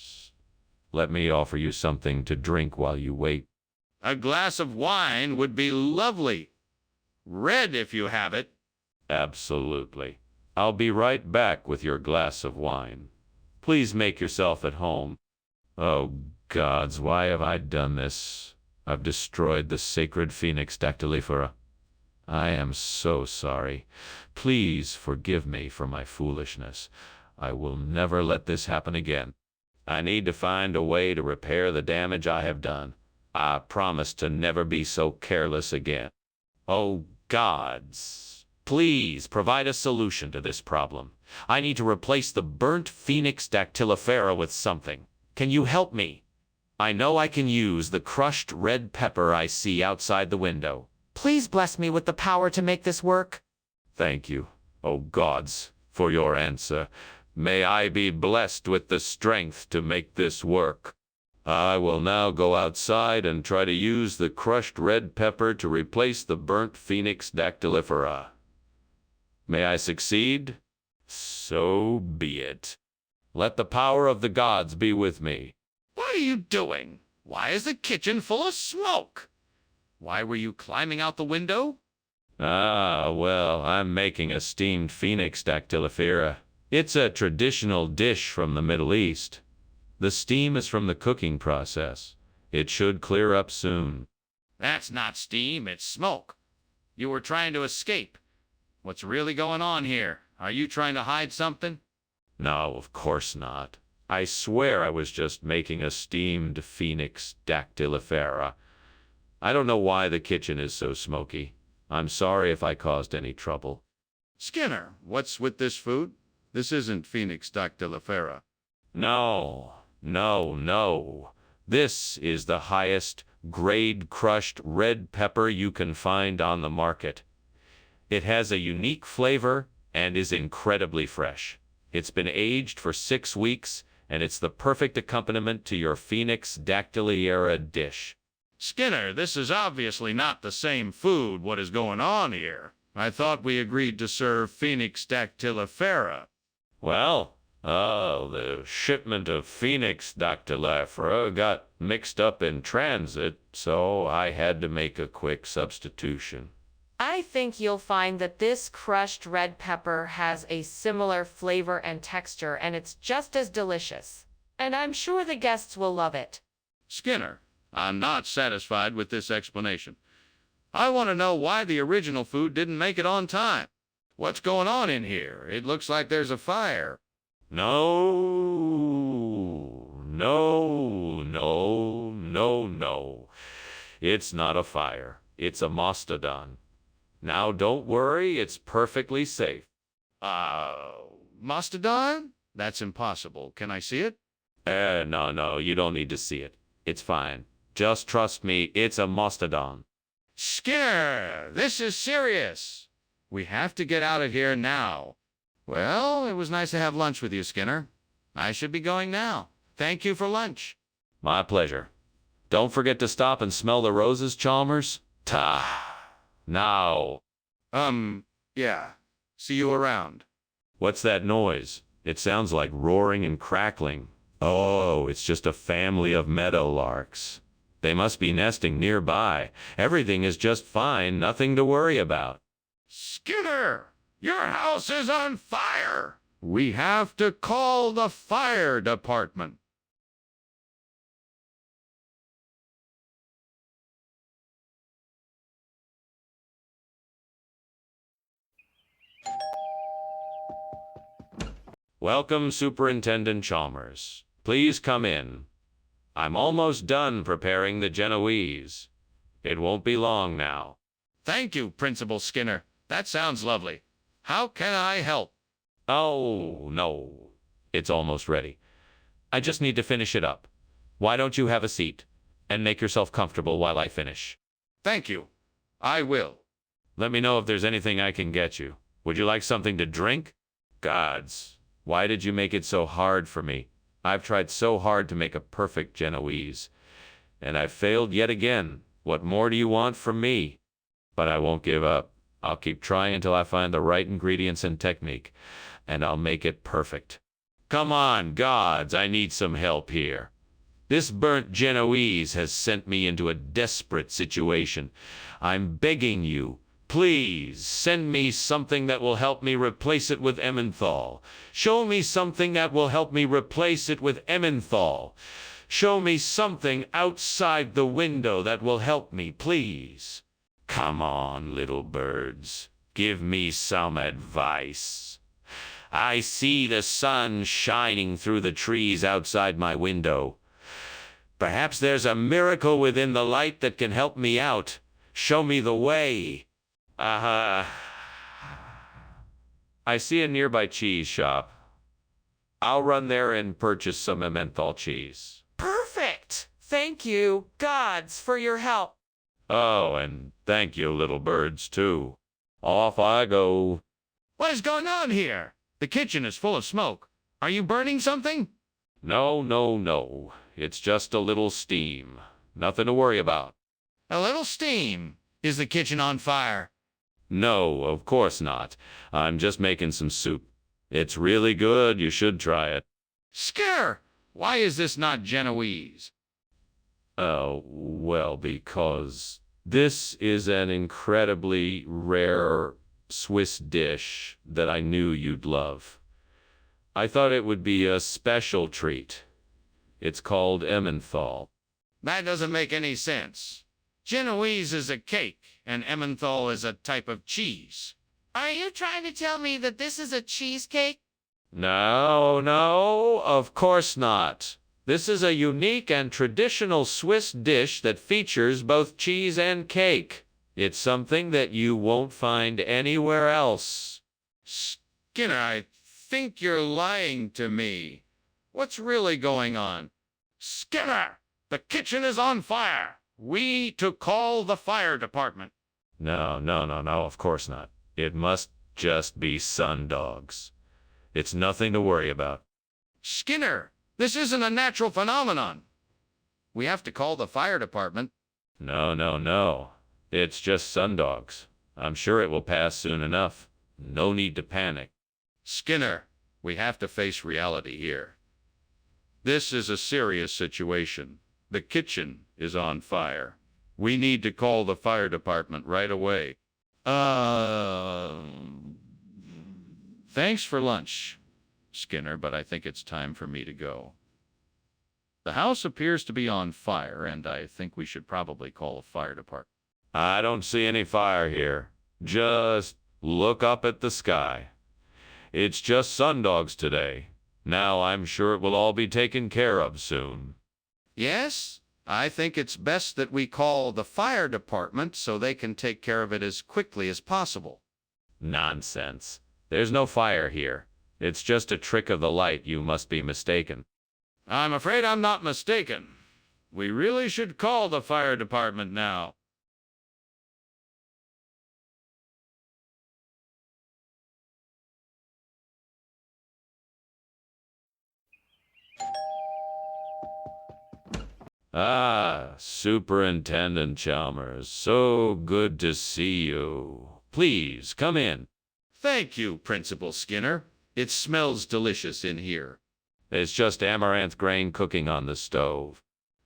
Let me offer you something to drink while you wait. A glass of wine would be lovely. Red if you have it. Absolutely. I'll be right back with your glass of wine. Please make yourself at home. Oh, gods, why have I done this? I've destroyed the sacred Phoenix dactylifera. I am so sorry. Please forgive me for my foolishness. I will never let this happen again. I need to find a way to repair the damage I have done. I promise to never be so careless again. Oh, gods, please provide a solution to this problem. I need to replace the burnt Phoenix dactylifera with something. Can you help me? I know I can use the crushed red pepper I see outside the window. Please bless me with the power to make this work. Thank you, oh gods, for your answer. May I be blessed with the strength to make this work. I will now go outside and try to use the crushed red pepper to replace the burnt Phoenix dactylifera. May I succeed? So be it. Let the power of the gods be with me. What are you doing? Why is the kitchen full of smoke? Why were you climbing out the window? Well, I'm making a steamed Phoenix dactylifera. It's a traditional dish from the Middle East. The steam is from the cooking process. It should clear up soon. That's not steam, it's smoke. You were trying to escape. What's really going on here? Are you trying to hide something? No, of course not. I swear I was just making a steamed Phoenix dactylifera. I don't know why the kitchen is so smoky. I'm sorry if I caused any trouble. Skinner, what's with this food? This isn't Phoenix dactylifera. No, no, no. This is the highest grade crushed red pepper you can find on the market. It has a unique flavor and is incredibly fresh. It's been aged for 6 weeks and it's the perfect accompaniment to your Phoenix dactyliera dish. Skinner, this is obviously not the same food. What is going on here? I thought we agreed to serve Phoenix dactylifera. Well, the shipment of Phoenix dactylifera got mixed up in transit, so I had to make a quick substitution. I think you'll find that this crushed red pepper has a similar flavor and texture, and it's just as delicious. And I'm sure the guests will love it. Skinner, I'm not satisfied with this explanation. I want to know why the original food didn't make it on time. What's going on in here? It looks like there's a fire. No. It's not a fire. It's a mastodon. Now don't worry, it's perfectly safe. Mastodon? That's impossible. Can I see it? No, you don't need to see it. It's fine. Just trust me, it's a mastodon. Skinner, this is serious. We have to get out of here now. Well, it was nice to have lunch with you, Skinner. I should be going now. Thank you for lunch. My pleasure. Don't forget to stop and smell the roses, Chalmers. Now. Yeah. See you around. What's that noise? It sounds like roaring and crackling. Oh, it's just a family of meadowlarks. They must be nesting nearby. Everything is just fine, nothing to worry about. Skinner, your house is on fire. We have to call the fire department. Welcome, Superintendent Chalmers. Please come in. I'm almost done preparing the Genoese. It won't be long now. Thank you, Principal Skinner. That sounds lovely. How can I help? Oh, no. It's almost ready. I just need to finish it up. Why don't you have a seat and make yourself comfortable while I finish? Thank you. I will. Let me know if there's anything I can get you. Would you like something to drink? Gods, why did you make it so hard for me? I've tried so hard to make a perfect Genoese, and I've failed yet again. What more do you want from me? But I won't give up. I'll keep trying until I find the right ingredients and technique, and I'll make it perfect. Come on, gods, I need some help here. This burnt Genoese has sent me into a desperate situation. I'm begging you, please send me something that will help me replace it with Emmenthal. Show me something that will help me replace it with Emmenthal. Show me something outside the window that will help me, please. Come on, little birds. Give me some advice. I see the sun shining through the trees outside my window. Perhaps there's a miracle within the light that can help me out. Show me the way. I see a nearby cheese shop. I'll run there and purchase some Emmenthal cheese. Perfect! Thank you, gods, for your help. Oh, and thank you, little birds, too. Off I go. What is going on here? The kitchen is full of smoke. Are you burning something? No. It's just a little steam. Nothing to worry about. A little steam. Is the kitchen on fire? No, of course not. I'm just making some soup. It's really good. You should try it. Skinner, why is this not Genoese? Oh, well, because this is an incredibly rare Swiss dish that I knew you'd love. I thought it would be a special treat. It's called Emmenthal. That doesn't make any sense. Genoese is a cake, and Emmenthal is a type of cheese. Are you trying to tell me that this is a cheesecake? No, of course not. This is a unique and traditional Swiss dish that features both cheese and cake. It's something that you won't find anywhere else. Skinner, I think you're lying to me. What's really going on? Skinner, the kitchen is on fire. We need to call the fire department. No, of course not. It must just be sundogs. It's nothing to worry about. Skinner, This isn't a natural phenomenon. We have to call the fire department. No, no, no. It's just sundogs. I'm sure it will pass soon enough. No need to panic. Skinner, we have to face reality here. This is a serious situation. The kitchen is on fire. We need to call the fire department right away. Thanks for lunch, Skinner, but I think it's time for me to go. The house appears to be on fire, and I think we should probably call a fire department. I don't see any fire here. Just look up at the sky. It's just sundogs today. Now I'm sure it will all be taken care of soon. Yes, I think it's best that we call the fire department so they can take care of it as quickly as possible. Nonsense. There's no fire here. It's just a trick of the light. You must be mistaken. I'm afraid I'm not mistaken. We really should call the fire department now. Ah, Superintendent Chalmers, so good to see you. Please, come in. Thank you, Principal Skinner. It smells delicious in here. It's just amaranth grain cooking on the stove.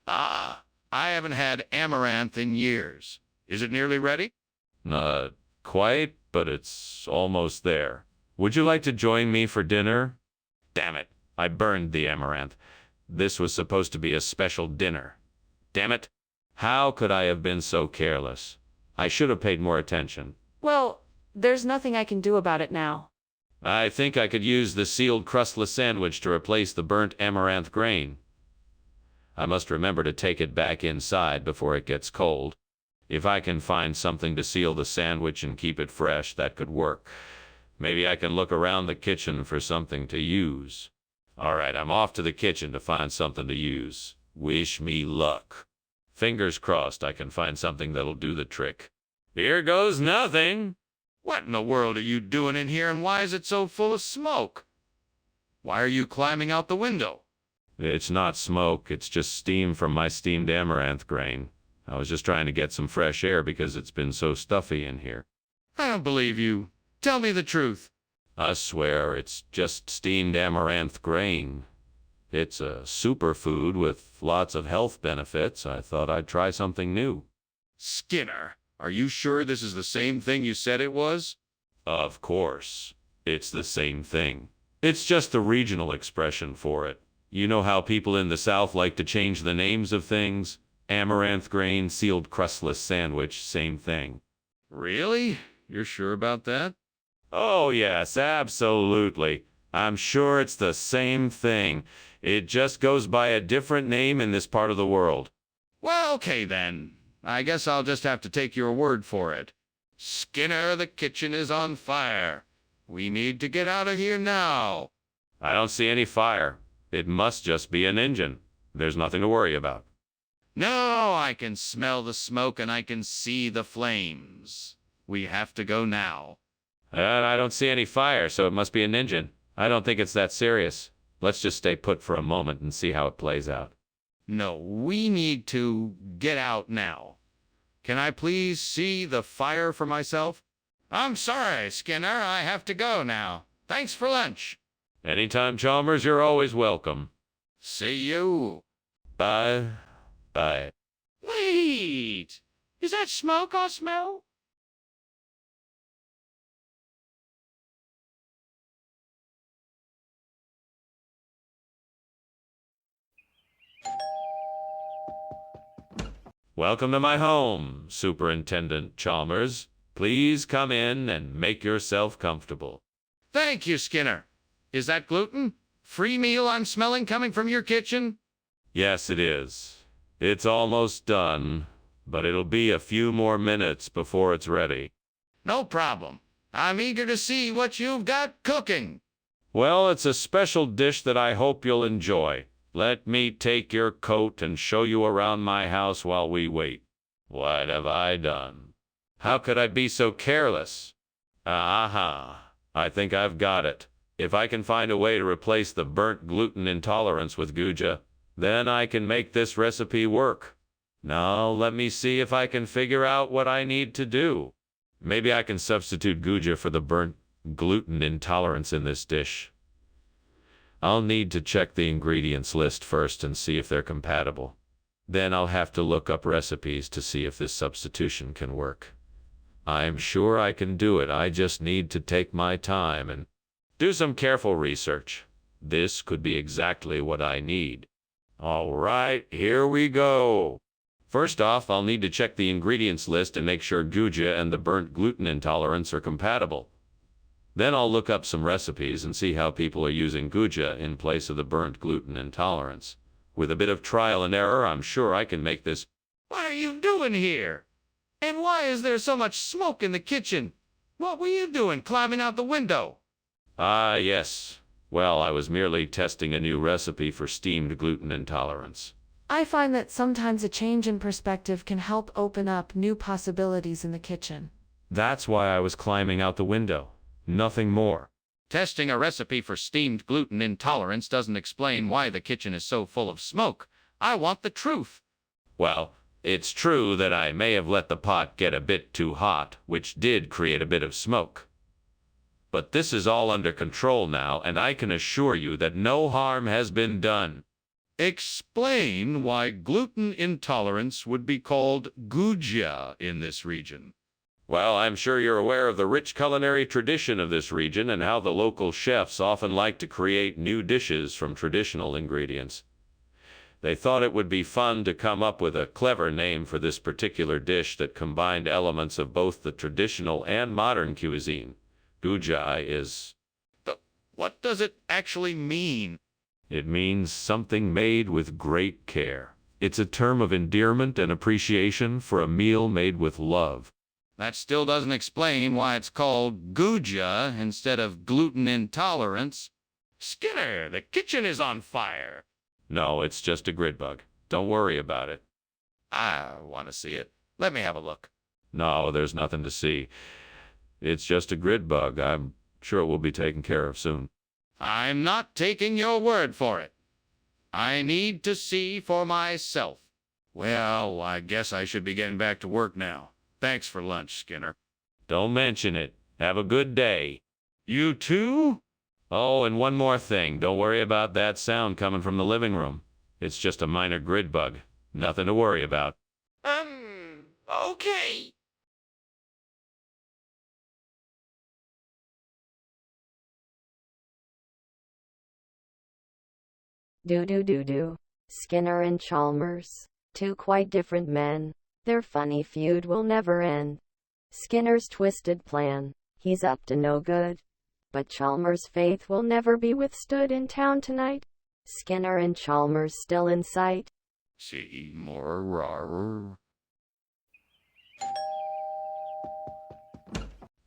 Ah, I haven't had amaranth in years. Is it nearly ready? Not quite, but it's almost there. Would you like to join me for dinner? Damn it, I burned the amaranth. This was supposed to be a special dinner. Damn it. How could I have been so careless? I should have paid more attention. Well, there's nothing I can do about it now. I think I could use the sealed crustless sandwich to replace the burnt amaranth grain. I must remember to take it back inside before it gets cold. If I can find something to seal the sandwich and keep it fresh, that could work. Maybe I can look around the kitchen for something to use. All right, I'm off to the kitchen to find something to use. Wish me luck. Fingers crossed I can find something that'll do the trick. Here goes nothing. What in the world are you doing in here, and why is it so full of smoke? Why are you climbing out the window? It's not smoke, it's just steam from my steamed amaranth grain. I was just trying to get some fresh air because it's been so stuffy in here. I don't believe you. Tell me the truth. I swear it's just steamed amaranth grain. It's a superfood with lots of health benefits. I thought I'd try something new. Skinner, are you sure this is the same thing you said it was? Of course. It's the same thing. It's just the regional expression for it. You know how people in the South like to change the names of things? Amaranth grain, sealed crustless sandwich, same thing. Really? You're sure about that? Oh yes, absolutely. I'm sure it's the same thing. It just goes by a different name in this part of the world. Well, okay then. I guess I'll just have to take your word for it. Skinner, the kitchen is on fire. We need to get out of here now. I don't see any fire. It must just be an engine. There's nothing to worry about. No, I can smell the smoke and I can see the flames. We have to go now. And I don't see any fire, so it must be an engine. I don't think it's that serious. Let's just stay put for a moment and see how it plays out. No, we need to get out now. Can I please see the fire for myself? I'm sorry, Skinner. I have to go now. Thanks for lunch. Anytime, Chalmers, you're always welcome. See you. Bye. Bye. Wait! Is that smoke I smell? Welcome to my home, Superintendent Chalmers. Please come in and make yourself comfortable. Thank you, Skinner. Is that gluten? Free meal I'm smelling coming from your kitchen? Yes, it is. It's almost done, but it'll be a few more minutes before it's ready. No problem. I'm eager to see what you've got cooking. Well, it's a special dish that I hope you'll enjoy. Let me take your coat and show you around my house while we wait. What have I done? How could I be so careless? Aha! I think I've got it. If I can find a way to replace the burnt gluten intolerance with guja, then I can make this recipe work. Now let me see if I can figure out what I need to do. Maybe I can substitute guja for the burnt gluten intolerance in this dish. I'll need to check the ingredients list first and see if they're compatible. Then I'll have to look up recipes to see if this substitution can work. I'm sure I can do it. I just need to take my time and do some careful research. This could be exactly what I need. All right, here we go. First off, I'll need to check the ingredients list and make sure guja and the burnt gluten intolerance are compatible. Then I'll look up some recipes and see how people are using guja in place of the burnt gluten intolerance. With a bit of trial and error, I'm sure I can make this. What are you doing here? And why is there so much smoke in the kitchen? What were you doing climbing out the window? Ah, yes. Well, I was merely testing a new recipe for steamed gluten intolerance. I find that sometimes a change in perspective can help open up new possibilities in the kitchen. That's why I was climbing out the window. Nothing more. Testing a recipe for steamed gluten intolerance doesn't explain why the kitchen is so full of smoke. I want the truth. Well, it's true that I may have let the pot get a bit too hot, which did create a bit of smoke. But this is all under control now, and I can assure you that no harm has been done. Explain why gluten intolerance would be called guja in this region. Well, I'm sure you're aware of the rich culinary tradition of this region and how the local chefs often like to create new dishes from traditional ingredients. They thought it would be fun to come up with a clever name for this particular dish that combined elements of both the traditional and modern cuisine. Guja is... But what does it actually mean? It means something made with great care. It's a term of endearment and appreciation for a meal made with love. That still doesn't explain why it's called guja instead of gluten intolerance. Skinner, the kitchen is on fire. No, it's just a grid bug. Don't worry about it. I want to see it. Let me have a look. No, there's nothing to see. It's just a grid bug. I'm sure it will be taken care of soon. I'm not taking your word for it. I need to see for myself. Well, I guess I should be getting back to work now. Thanks for lunch, Skinner. Don't mention it. Have a good day. You too? Oh, and one more thing. Don't worry about that sound coming from the living room. It's just a minor grid bug. Nothing to worry about. Okay. Do. Skinner and Chalmers. Two quite different men. Their funny feud will never end. Skinner's twisted plan. He's up to no good. But Chalmers' faith will never be withstood in town tonight. Skinner and Chalmers still in sight. See more rawr.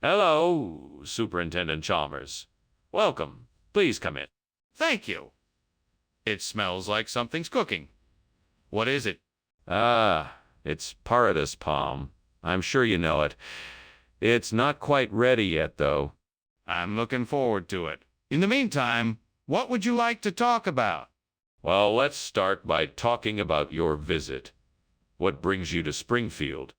Hello, Superintendent Chalmers. Welcome. Please come in. Thank you. It smells like something's cooking. What is it? It's paradise palm. I'm sure you know it. It's not quite ready yet, though. I'm looking forward to it. In the meantime, what would you like to talk about? Well, let's start by talking about your visit. What brings you to Springfield?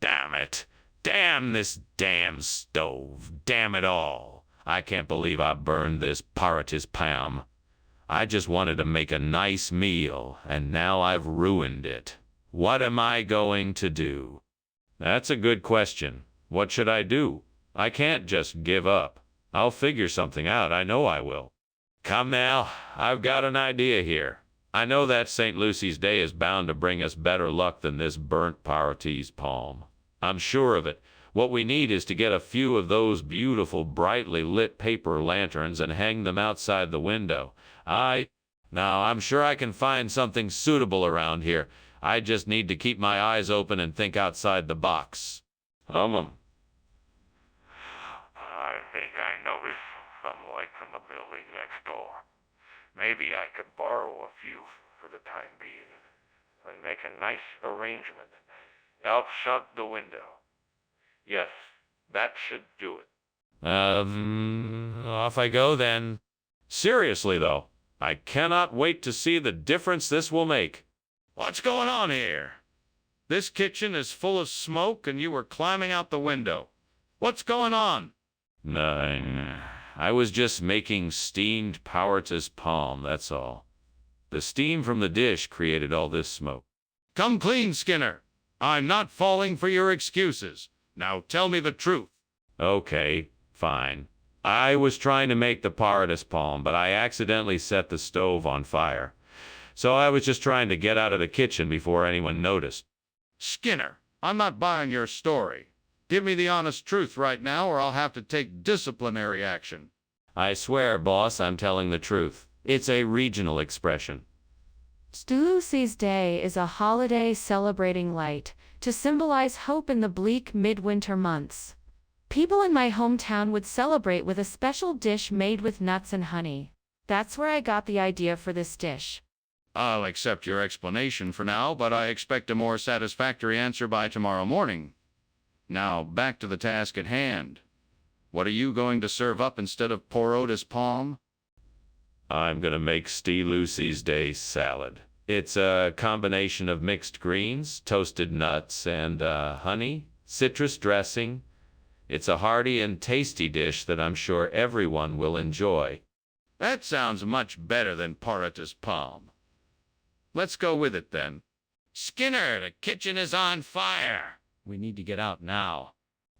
Damn it. Damn this damn stove. Damn it all. I can't believe I burned this paradise palm. I just wanted to make a nice meal, and now I've ruined it. What am I going to do? That's a good question. What should I do? I can't just give up. I'll figure something out. I know I will. Come now, I've got an idea here. I know that St. Lucy's Day is bound to bring us better luck than this burnt paradise palm. I'm sure of it. What we need is to get a few of those beautiful, brightly lit paper lanterns and hang them outside the window. Now, I'm sure I can find something suitable around here. I just need to keep my eyes open and think outside the box. I think I know some light from the building next door. Maybe I could borrow a few for the time being and make a nice arrangement. I'll shut the window. Yes, that should do it. Off I go then. Seriously, though, I cannot wait to see the difference this will make. What's going on here? This kitchen is full of smoke and you were climbing out the window. What's going on? No, I was just making steamed Powertus palm, that's all. The steam from the dish created all this smoke. Come clean, Skinner. I'm not falling for your excuses. Now tell me the truth. Okay, fine. I was trying to make the Powertus palm, but I accidentally set the stove on fire. So I was just trying to get out of the kitchen before anyone noticed. Skinner, I'm not buying your story. Give me the honest truth right now, or I'll have to take disciplinary action. I swear, boss, I'm telling the truth. It's a regional expression. Lucy's Day is a holiday celebrating light, to symbolize hope in the bleak midwinter months. People in my hometown would celebrate with a special dish made with nuts and honey. That's where I got the idea for this dish. I'll accept your explanation for now, but I expect a more satisfactory answer by tomorrow morning. Now, back to the task at hand. What are you going to serve up instead of Powertus palm? I'm gonna make Lucy's Day salad. It's a combination of mixed greens, toasted nuts, and honey, citrus dressing. It's a hearty and tasty dish that I'm sure everyone will enjoy. That sounds much better than Powertus palm. Let's go with it then. Skinner, the kitchen is on fire. We need to get out now.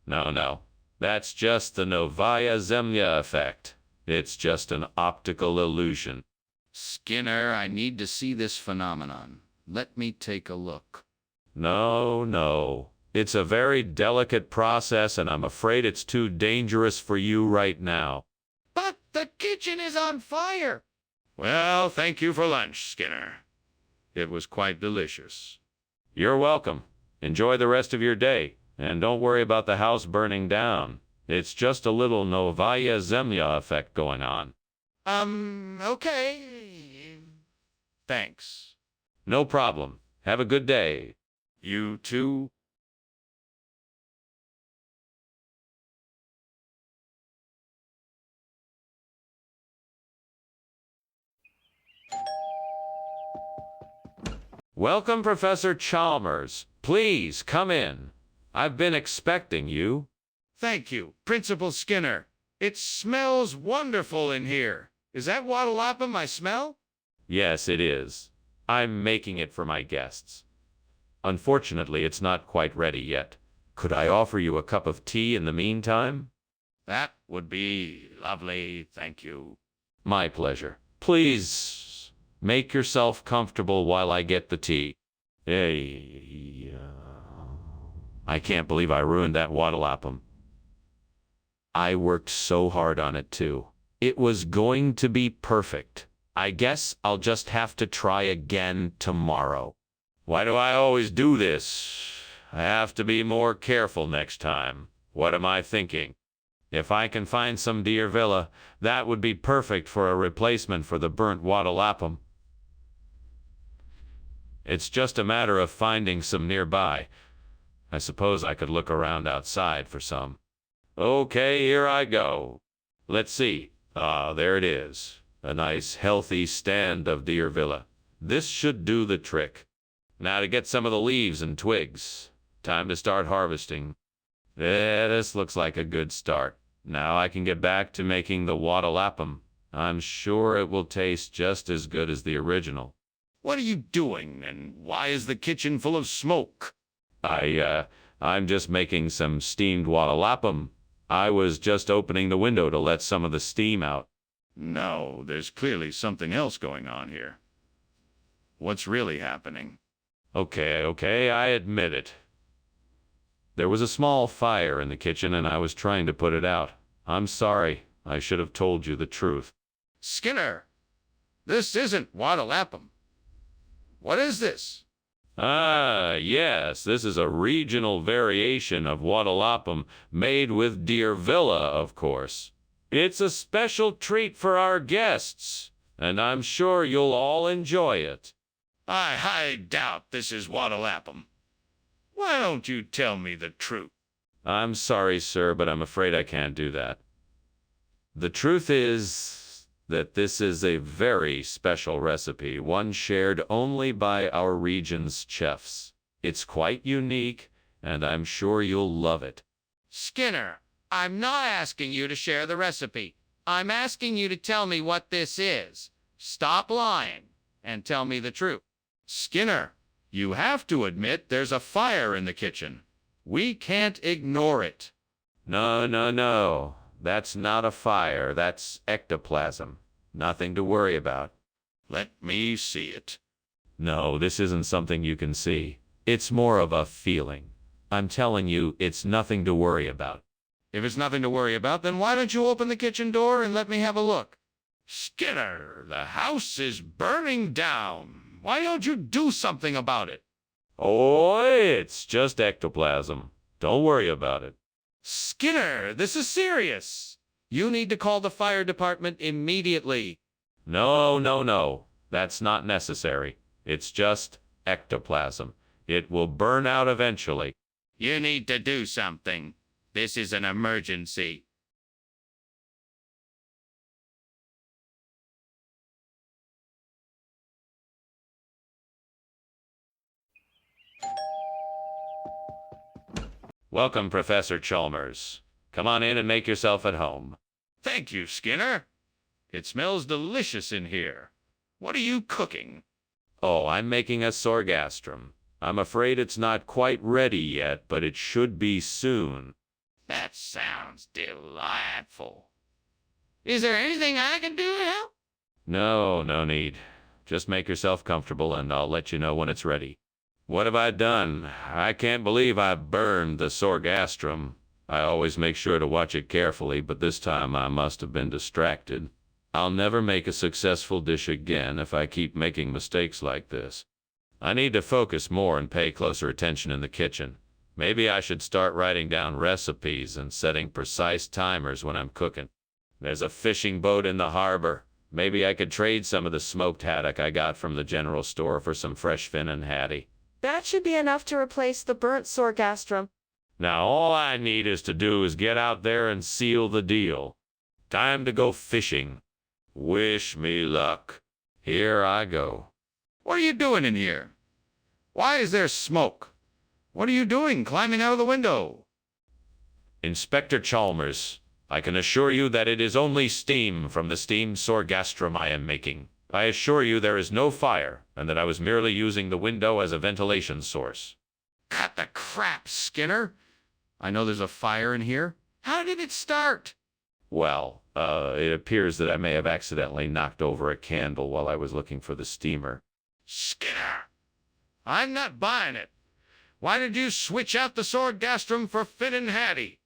No. That's just the Novaya Zemlya effect. It's just an optical illusion. Skinner, I need to see this phenomenon. Let me take a look. No. It's a very delicate process, and I'm afraid it's too dangerous for you right now. But the kitchen is on fire. Well, thank you for lunch, Skinner. It was quite delicious. You're welcome. Enjoy the rest of your day, and don't worry about the house burning down. It's just a little Novaya Zemlya effect going on. Okay. Thanks. No problem. Have a good day. You too. Welcome, Professor Chalmers. Please, come in. I've been expecting you. Thank you, Principal Skinner. It smells wonderful in here. Is that wattlapum I smell? Yes, it is. I'm making it for my guests. Unfortunately, it's not quite ready yet. Could I offer you a cup of tea in the meantime? That would be lovely, thank you. My pleasure. Please, make yourself comfortable while I get the tea. Hey, I can't believe I ruined that wattlapum. I worked so hard on it, too. It was going to be perfect. I guess I'll just have to try again tomorrow. Why do I always do this? I have to be more careful next time. What am I thinking? If I can find some deer villa, that would be perfect for a replacement for the burnt wattlapum. It's just a matter of finding some nearby. I suppose I could look around outside for some. Okay, here I go. Let's see. There it is. A nice, healthy stand of deer villa. This should do the trick. Now to get some of the leaves and twigs. Time to start harvesting. This looks like a good start. Now I can get back to making the wattlapum. I'm sure it will taste just as good as the original. What are you doing, and why is the kitchen full of smoke? I'm just making some steamed wattlapum. I was just opening the window to let some of the steam out. No, there's clearly something else going on here. What's really happening? Okay, I admit it. There was a small fire in the kitchen and I was trying to put it out. I'm sorry. I should have told you the truth. Skinner, this isn't wattlapum. What is this? Yes, this is a regional variation of wattlapum made with deer villa, of course. It's a special treat for our guests, and I'm sure you'll all enjoy it. I doubt this is wattlapum. Why don't you tell me the truth? I'm sorry, sir, but I'm afraid I can't do that. The truth is that this is a very special recipe, one shared only by our region's chefs. It's quite unique, and I'm sure you'll love it. Skinner, I'm not asking you to share the recipe. I'm asking you to tell me what this is. Stop lying and tell me the truth. Skinner, you have to admit there's a fire in the kitchen. We can't ignore it. No, no, no. That's not a fire. That's ectoplasm. Nothing to worry about. Let me see it. No, this isn't something you can see. It's more of a feeling. I'm telling you, it's nothing to worry about. If it's nothing to worry about, then why don't you open the kitchen door and let me have a look? Skinner, the house is burning down. Why don't you do something about it? Oh, it's just ectoplasm. Don't worry about it. Skinner, this is serious. You need to call the fire department immediately. No, no, no. That's not necessary. It's just ectoplasm. It will burn out eventually. You need to do something. This is an emergency. Welcome, Professor Chalmers. Come on in and make yourself at home. Thank you, Skinner. It smells delicious in here. What are you cooking? Oh, I'm making a sorghastrum. I'm afraid it's not quite ready yet, but it should be soon. That sounds delightful. Is there anything I can do to help? No, no need. Just make yourself comfortable and I'll let you know when it's ready. What have I done? I can't believe I burned the sorghastrum. I always make sure to watch it carefully, but this time I must have been distracted. I'll never make a successful dish again if I keep making mistakes like this. I need to focus more and pay closer attention in the kitchen. Maybe I should start writing down recipes and setting precise timers when I'm cooking. There's a fishing boat in the harbor. Maybe I could trade some of the smoked haddock I got from the general store for some fresh finnan haddie. That should be enough to replace the burnt sorghastrum. Now all I need is to do is get out there and seal the deal. Time to go fishing. Wish me luck. Here I go. What are you doing in here? Why is there smoke? What are you doing climbing out of the window? Inspector Chalmers, I can assure you that it is only steam from the steamed sorghastrum I am making. I assure you there is no fire, and that I was merely using the window as a ventilation source. Cut the crap, Skinner. I know there's a fire in here. How did it start? Well, it appears that I may have accidentally knocked over a candle while I was looking for the steamer. Skinner, I'm not buying it. Why did you switch out the sorghastrum for finnan haddie?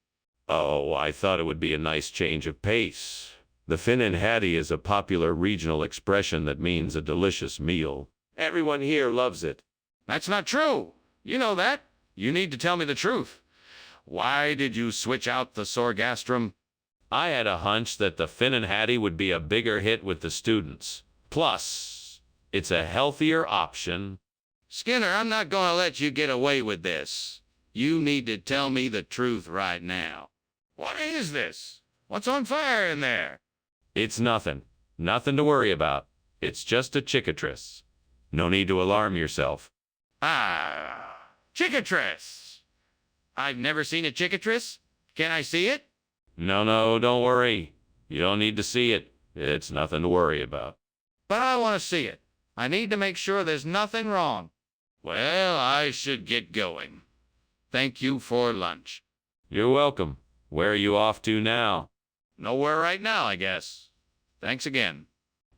Oh, I thought it would be a nice change of pace. The finnan haddie is a popular regional expression that means a delicious meal. Everyone here loves it. That's not true. You know that. You need to tell me the truth. Why did you switch out the sorghastrum? I had a hunch that the finnan haddie would be a bigger hit with the students. Plus, it's a healthier option. Skinner, I'm not going to let you get away with this. You need to tell me the truth right now. What is this? What's on fire in there? It's nothing. Nothing to worry about. It's just a cicatrice. No need to alarm yourself. Ah, cicatrice. I've never seen a cicatrice. Can I see it? No, no, don't worry. You don't need to see it. It's nothing to worry about. But I want to see it. I need to make sure there's nothing wrong. Well, I should get going. Thank you for lunch. You're welcome. Where are you off to now? Nowhere right now, I guess. Thanks again.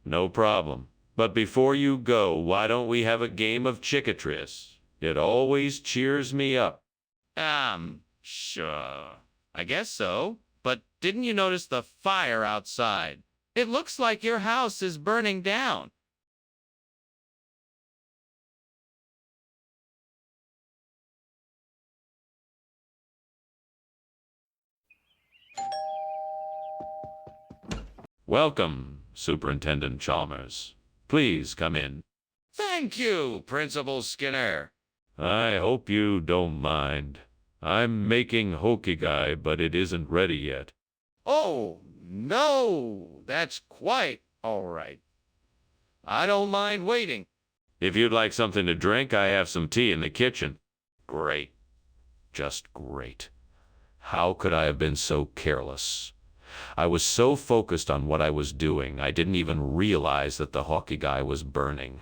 No problem. But before you go, why don't we have a game of cicatrice? It always cheers me up. Sure. I guess so. But didn't you notice the fire outside? It looks like your house is burning down. Welcome, Superintendent Chalmers. Please come in. Thank you, Principal Skinner. I hope you don't mind. I'm making hokigai, but it isn't ready yet. Oh, no, that's quite all right. I don't mind waiting. If you'd like something to drink, I have some tea in the kitchen. Great. Just great. How could I have been so careless? I was so focused on what I was doing, I didn't even realize that the hockey guy was burning.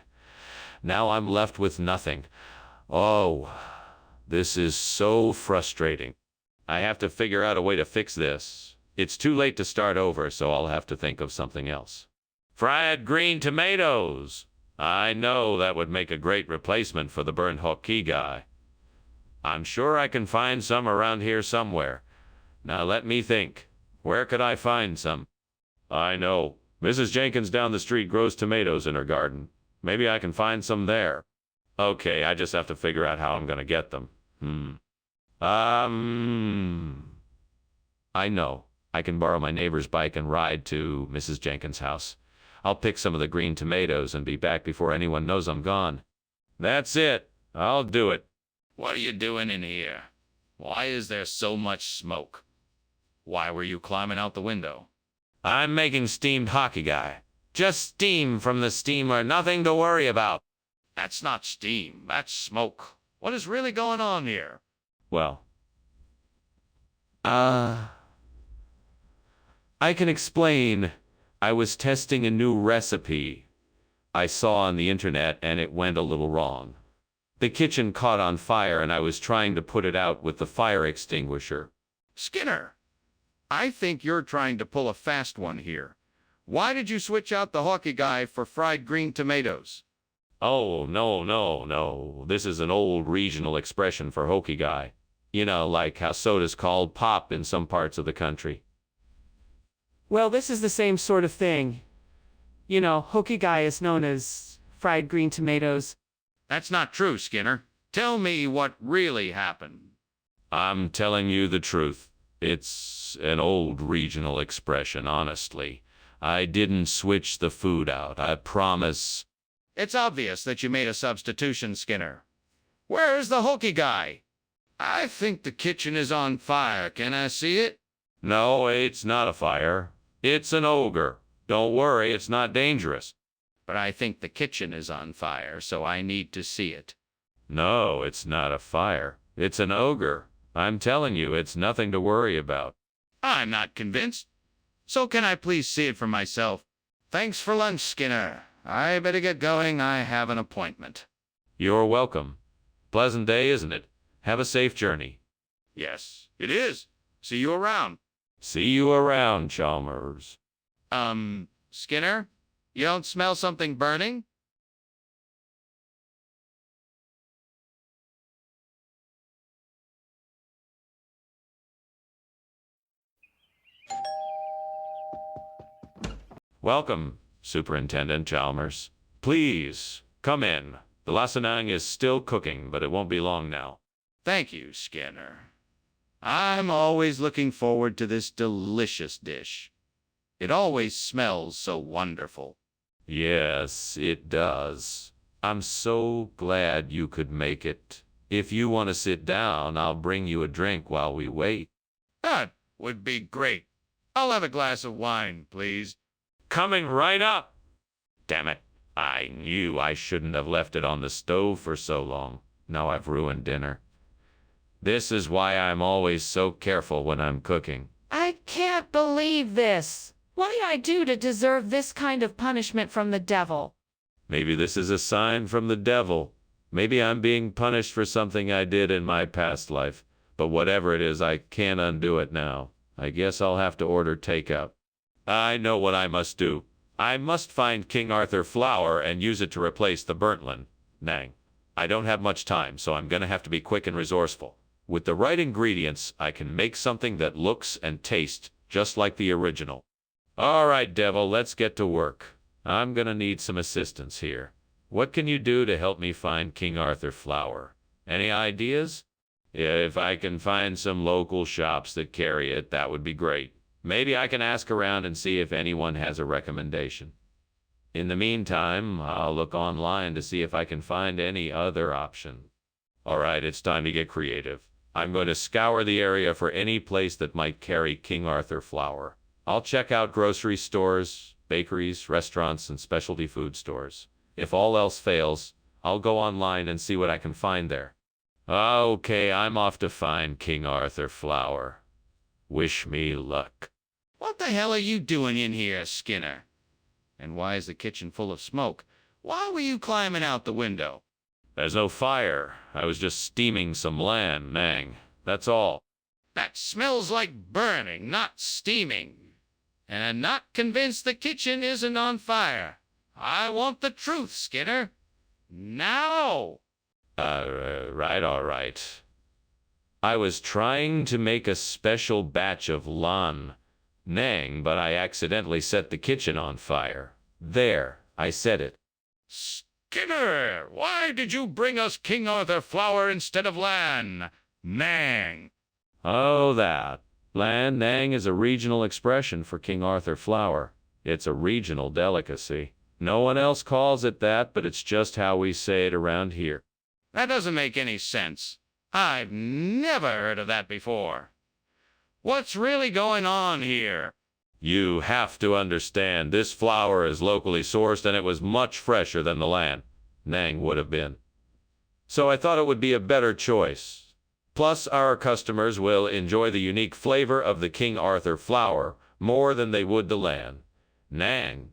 Now I'm left with nothing. Oh, this is so frustrating. I have to figure out a way to fix this. It's too late to start over, so I'll have to think of something else. Fried green tomatoes! I know that would make a great replacement for the burnt hockey guy. I'm sure I can find some around here somewhere. Now let me think. Where could I find some? I know. Mrs. Jenkins down the street grows tomatoes in her garden. Maybe I can find some there. Okay, I just have to figure out how I'm gonna get them. I know. I can borrow my neighbor's bike and ride to Mrs. Jenkins' house. I'll pick some of the green tomatoes and be back before anyone knows I'm gone. That's it. I'll do it. What are you doing in here? Why is there so much smoke? Why were you climbing out the window? I'm making steamed hockey guy. Just steam from the steamer, nothing to worry about. That's not steam, that's smoke. What is really going on here? Well, I can explain. I was testing a new recipe I saw on the internet and it went a little wrong. The kitchen caught on fire and I was trying to put it out with the fire extinguisher. Skinner, I think you're trying to pull a fast one here. Why did you switch out the hockey guy for fried green tomatoes? Oh, no. This is an old regional expression for hockey guy. You know, like how soda's called pop in some parts of the country. Well, this is the same sort of thing. You know, hockey guy is known as fried green tomatoes. That's not true, Skinner. Tell me what really happened. I'm telling you the truth. It's an old regional expression, honestly. I didn't switch the food out, I promise. It's obvious that you made a substitution, Skinner. Where's the hockey guy? I think the kitchen is on fire. Can I see it? No, it's not a fire. It's an ogre. Don't worry, it's not dangerous. But I think the kitchen is on fire, so I need to see it. No, it's not a fire. It's an ogre. I'm telling you, it's nothing to worry about. I'm not convinced. So can I please see it for myself? Thanks for lunch, Skinner. I better get going. I have an appointment. You're welcome. Pleasant day, isn't it? Have a safe journey. Yes, it is. See you around. See you around, Chalmers. Skinner? You don't smell something burning? Welcome, Superintendent Chalmers. Please, come in. The lasagna is still cooking, but it won't be long now. Thank you, Skinner. I'm always looking forward to this delicious dish. It always smells so wonderful. Yes, it does. I'm so glad you could make it. If you want to sit down, I'll bring you a drink while we wait. That would be great. I'll have a glass of wine, please. Coming right up. Damn it. I knew I shouldn't have left it on the stove for so long. Now I've ruined dinner. This is why I'm always so careful when I'm cooking. I can't believe this. What did I do to deserve this kind of punishment from the devil? Maybe this is a sign from the devil. Maybe I'm being punished for something I did in my past life. But whatever it is, I can't undo it now. I guess I'll have to order takeout. I know what I must do. I must find King Arthur flour and use it to replace the burnt one. Nang. I don't have much time, so I'm gonna have to be quick and resourceful. With the right ingredients, I can make something that looks and tastes just like the original. All right, devil, let's get to work. I'm gonna need some assistance here. What can you do to help me find King Arthur flour? Any ideas? If I can find some local shops that carry it, that would be great. Maybe I can ask around and see if anyone has a recommendation. In the meantime, I'll look online to see if I can find any other option. All right, it's time to get creative. I'm going to scour the area for any place that might carry King Arthur flour. I'll check out grocery stores, bakeries, restaurants, and specialty food stores. If all else fails, I'll go online and see what I can find there. Okay, I'm off to find King Arthur Flower. Wish me luck. What the hell are you doing in here, Skinner? And why is the kitchen full of smoke? Why were you climbing out the window? There's no fire. I was just steaming some lamb, Nang. That's all. That smells like burning, not steaming. And I'm not convinced the kitchen isn't on fire. I want the truth, Skinner. Now! Right, all right. I was trying to make a special batch of lan Nang, but I accidentally set the kitchen on fire. There, I said it. Skinner, why did you bring us King Arthur Flower instead of Lan Nang? Oh, that. Lan Nang is a regional expression for King Arthur Flower. It's a regional delicacy. No one else calls it that, but it's just how we say it around here. That doesn't make any sense. I've never heard of that before. What's really going on here? You have to understand, this flour is locally sourced and it was much fresher than the Lan Nang would have been. So I thought it would be a better choice. Plus, our customers will enjoy the unique flavor of the King Arthur flour more than they would the Lan Nang.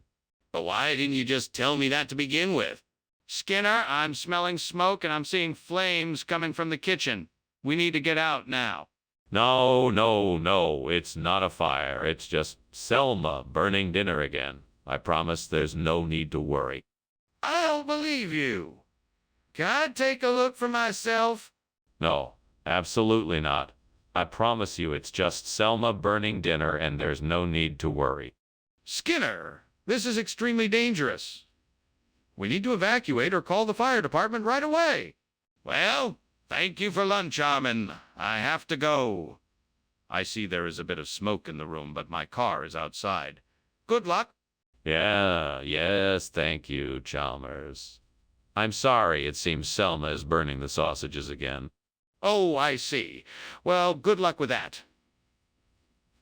But why didn't you just tell me that to begin with? Skinner, I'm smelling smoke and I'm seeing flames coming from the kitchen. We need to get out now. No, it's not a fire. It's just Selma burning dinner again. I promise there's no need to worry. I'll believe you. Can I take a look for myself? No, absolutely not. I promise you it's just Selma burning dinner and there's no need to worry. Skinner, this is extremely dangerous. We need to evacuate or call the fire department right away. Well, thank you for lunch, Armin. I have to go. I see there is a bit of smoke in the room, but my car is outside. Good luck. Yes, thank you, Chalmers. I'm sorry, it seems Selma is burning the sausages again. Oh, I see. Well, good luck with that.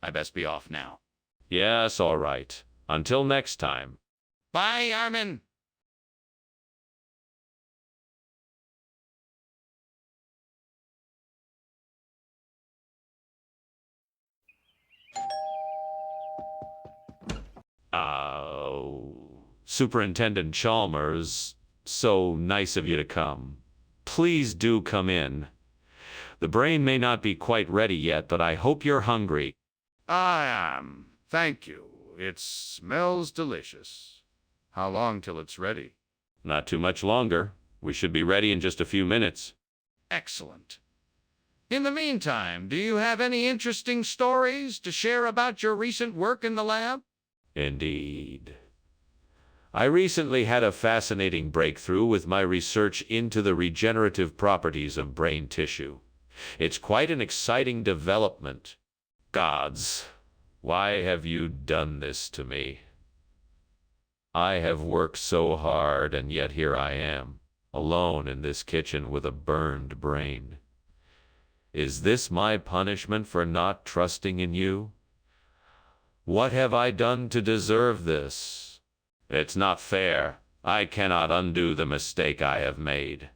I best be off now. Yes, all right. Until next time. Bye, Armin. Superintendent Chalmers, so nice of you to come. Please do come in. The brain may not be quite ready yet, but I hope you're hungry. I am. Thank you. It smells delicious. How long till it's ready? Not too much longer. We should be ready in just a few minutes. Excellent. In the meantime, do you have any interesting stories to share about your recent work in the lab? Indeed. I recently had a fascinating breakthrough with my research into the regenerative properties of brain tissue. It's quite an exciting development. Gods, why have you done this to me? I have worked so hard, and yet here I am, alone in this kitchen with a burned brain. Is this my punishment for not trusting in you? What have I done to deserve this? It's not fair. I cannot undo the mistake I have made.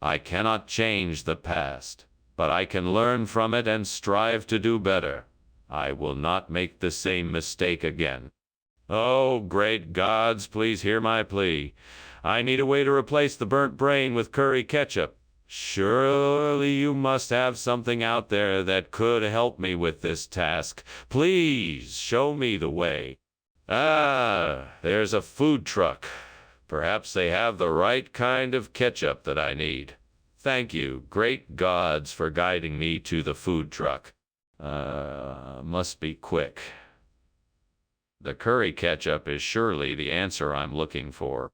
I cannot change the past, but I can learn from it and strive to do better. I will not make the same mistake again. Oh, great gods, please hear my plea. I need a way to replace the burnt brain with curry ketchup. Surely you must have something out there that could help me with this task. Please show me the way. There's a food truck. Perhaps they have the right kind of ketchup that I need. Thank you, great gods, for guiding me to the food truck. Must be quick. The curry ketchup is surely the answer I'm looking for.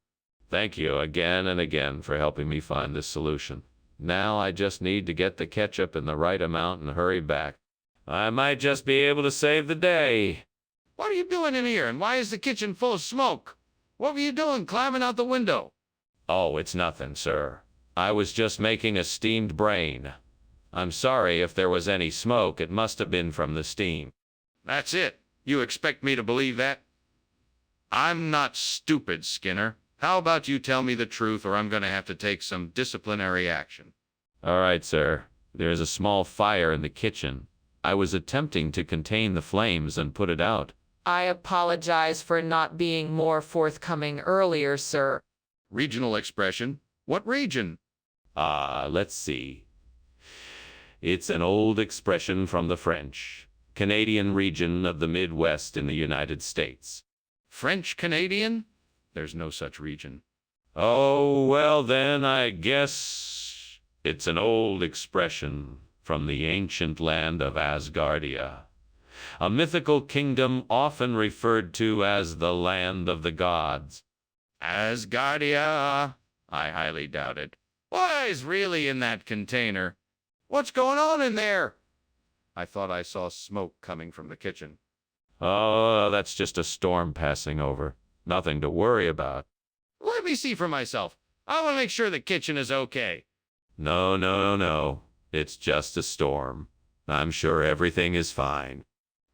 Thank you again and again for helping me find this solution. Now I just need to get the ketchup in the right amount and hurry back. I might just be able to save the day. What are you doing in here, and why is the kitchen full of smoke? What were you doing climbing out the window? Oh, it's nothing, sir. I was just making a steamed brain. I'm sorry if there was any smoke. It must have been from the steam. That's it. You expect me to believe that? I'm not stupid, Skinner. How about you tell me the truth, or I'm going to have to take some disciplinary action. All right, sir. There's a small fire in the kitchen. I was attempting to contain the flames and put it out. I apologize for not being more forthcoming earlier, sir. Regional expression? What region? Let's see. It's an old expression from the French Canadian region of the Midwest in the United States. French Canadian? There's no such region. Oh, well then, I guess it's an old expression from the ancient land of Asgardia, a mythical kingdom often referred to as the land of the gods. Asgardia? I highly doubt it. What is really in that container? What's going on in there? I thought I saw smoke coming from the kitchen. Oh, that's just a storm passing over. Nothing to worry about. Let me see for myself. I want to make sure the kitchen is okay. No. It's just a storm. I'm sure everything is fine.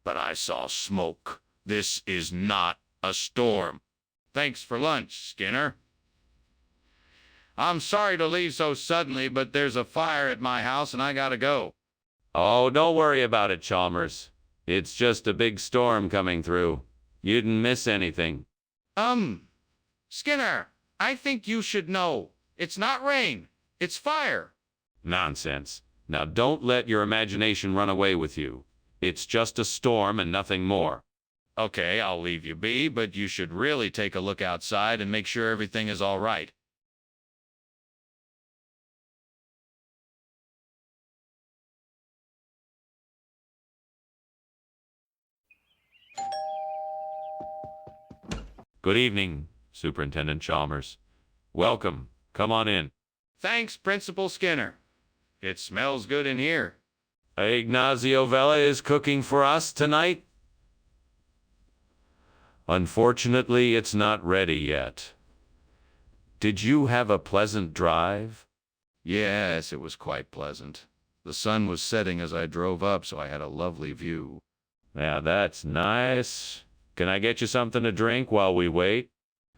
But I saw smoke. This is not a storm. Thanks for lunch, Skinner. I'm sorry to leave so suddenly, but there's a fire at my house and I gotta go. Oh, don't worry about it, Chalmers. It's just a big storm coming through. You didn't miss anything. Skinner, I think you should know. It's not rain. It's fire. Nonsense. Now don't let your imagination run away with you. It's just a storm and nothing more. Okay, I'll leave you be, but you should really take a look outside and make sure everything is all right. Good evening, Superintendent Chalmers. Welcome. Come on in. Thanks, Principal Skinner. It smells good in here. Ignacio Vela is cooking for us tonight? Unfortunately, it's not ready yet. Did you have a pleasant drive? Yes, it was quite pleasant. The sun was setting as I drove up, so I had a lovely view. Yeah, that's nice. Can I get you something to drink while we wait?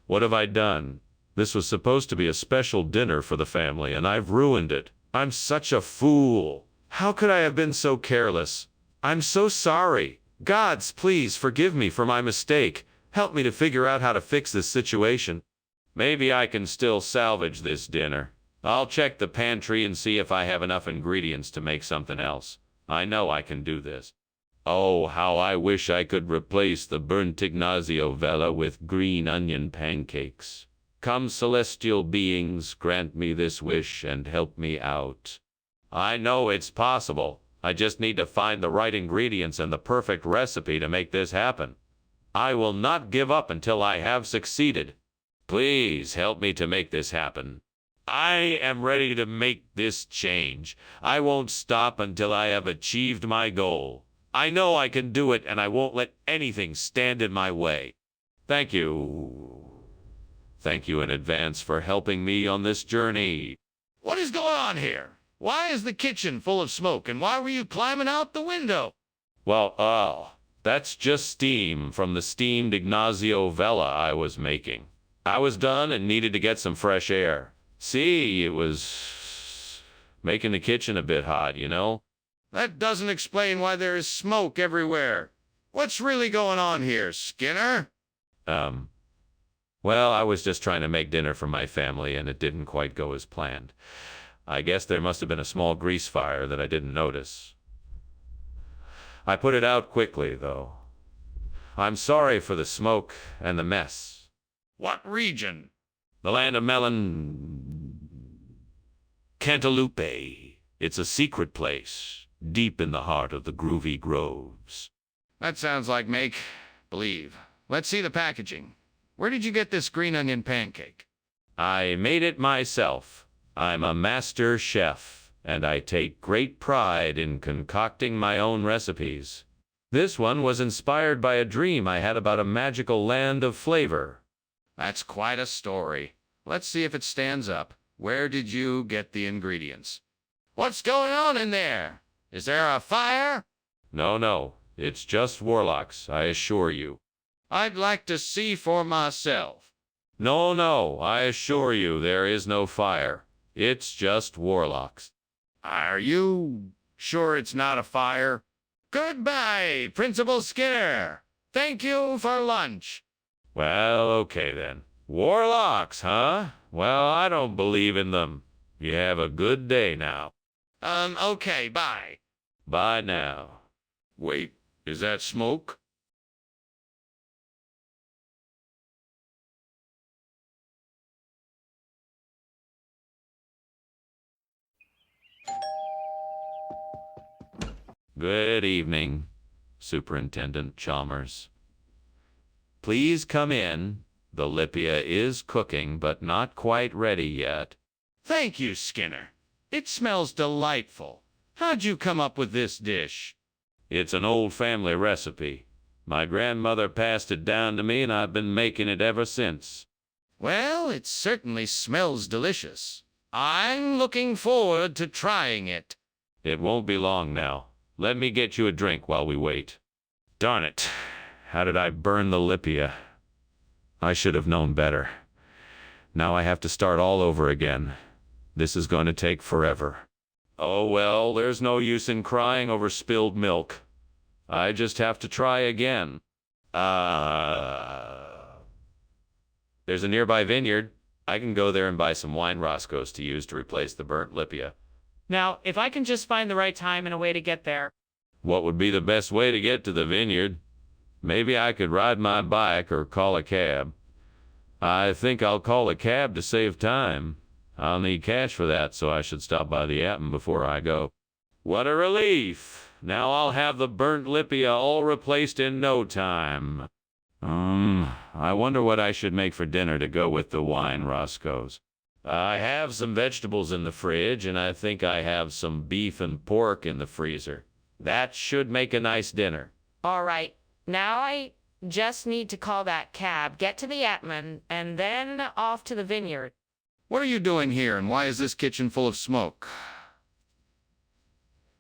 What have I done? This was supposed to be a special dinner for the family, and I've ruined it. I'm such a fool. How could I have been so careless? I'm so sorry. Gods, please forgive me for my mistake. Help me to figure out how to fix this situation. Maybe I can still salvage this dinner. I'll check the pantry and see if I have enough ingredients to make something else. I know I can do this. Oh, how I wish I could replace the burnt Ignacio Vela with green onion pancakes. Come, celestial beings, grant me this wish and help me out. I know it's possible. I just need to find the right ingredients and the perfect recipe to make this happen. I will not give up until I have succeeded. Please help me to make this happen. I am ready to make this change. I won't stop until I have achieved my goal. I know I can do it, and I won't let anything stand in my way. Thank you. Thank you in advance for helping me on this journey. What is going on here? Why is the kitchen full of smoke, and why were you climbing out the window? Well, that's just steam from the steamed Ignacio Vela I was making. I was done and needed to get some fresh air. See, it was making the kitchen a bit hot, you know? That doesn't explain why there is smoke everywhere. What's really going on here, Skinner? Well, I was just trying to make dinner for my family, and it didn't quite go as planned. I guess there must have been a small grease fire that I didn't notice. I put it out quickly, though. I'm sorry for the smoke and the mess. What region? The land of melon... Cantaloupe. It's a secret place, deep in the heart of the groovy groves. That sounds like make-believe. Let's see the packaging. Where did you get this green onion pancake? I made it myself. I'm a master chef, and I take great pride in concocting my own recipes. This one was inspired by a dream I had about a magical land of flavor. That's quite a story. Let's see if it stands up. Where did you get the ingredients? What's going on in there? Is there a fire? No. It's just warlocks, I assure you. I'd like to see for myself. No, no, I assure you there is no fire. It's just warlocks. Are you sure it's not a fire? Goodbye, Principal Skinner. Thank you for lunch. Well, okay then. Warlocks, huh? Well, I don't believe in them. You have a good day now. Okay, bye. Bye now. Wait, is that smoke? Good evening, Superintendent Chalmers. Please come in. The Lipia is cooking, but not quite ready yet. Thank you, Skinner. It smells delightful. How'd you come up with this dish? It's an old family recipe. My grandmother passed it down to me, and I've been making it ever since. Well, it certainly smells delicious. I'm looking forward to trying it. It won't be long now. Let me get you a drink while we wait. Darn it. How did I burn the Lipia? I should have known better. Now I have to start all over again. This is going to take forever. Oh well, there's no use in crying over spilled milk. I just have to try again. There's a nearby vineyard. I can go there and buy some wine Roscoe's to use to replace the burnt Lipia. Now, if I can just find the right time and a way to get there. What would be the best way to get to the vineyard? Maybe I could ride my bike or call a cab. I think I'll call a cab to save time. I'll need cash for that, so I should stop by the Atom before I go. What a relief! Now I'll have the burnt Lipia all replaced in no time. I wonder what I should make for dinner to go with the wine Roscoe's. I have some vegetables in the fridge, and I think I have some beef and pork in the freezer. That should make a nice dinner. All right. Now I just need to call that cab, get to the Atman, and then off to the vineyard. What are you doing here, and why is this kitchen full of smoke?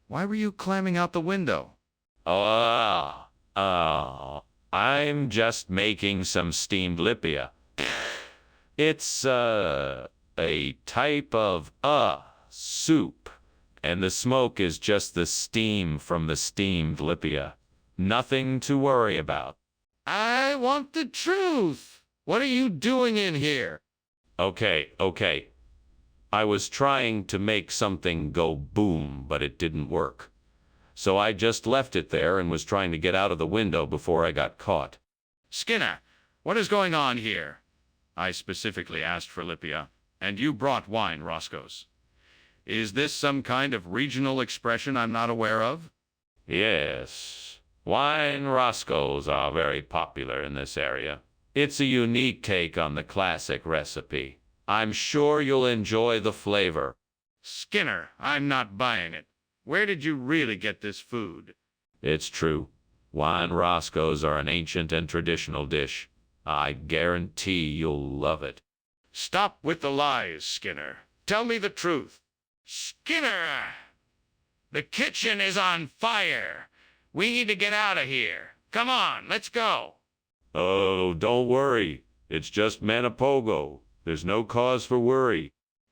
Why were you climbing out the window? I'm just making some steamed Lipia. It's, a type of, soup. And the smoke is just the steam from the steamed Lipia. Nothing to worry about. I want the truth. What are you doing in here? Okay. I was trying to make something go boom, but it didn't work. So I just left it there and was trying to get out of the window before I got caught. Skinner, what is going on here? I specifically asked for Lipia, and you brought wine Roscoe's. Is this some kind of regional expression I'm not aware of? Yes. Wine Roscoe's are very popular in this area. It's a unique take on the classic recipe. I'm sure you'll enjoy the flavor. Skinner, I'm not buying it. Where did you really get this food? It's true. Wine Roscoe's are an ancient and traditional dish. I guarantee you'll love it. Stop with the lies, Skinner. Tell me the truth. Skinner! The kitchen is on fire. We need to get out of here. Come on, let's go. Oh, don't worry. It's just Manipogo. There's no cause for worry.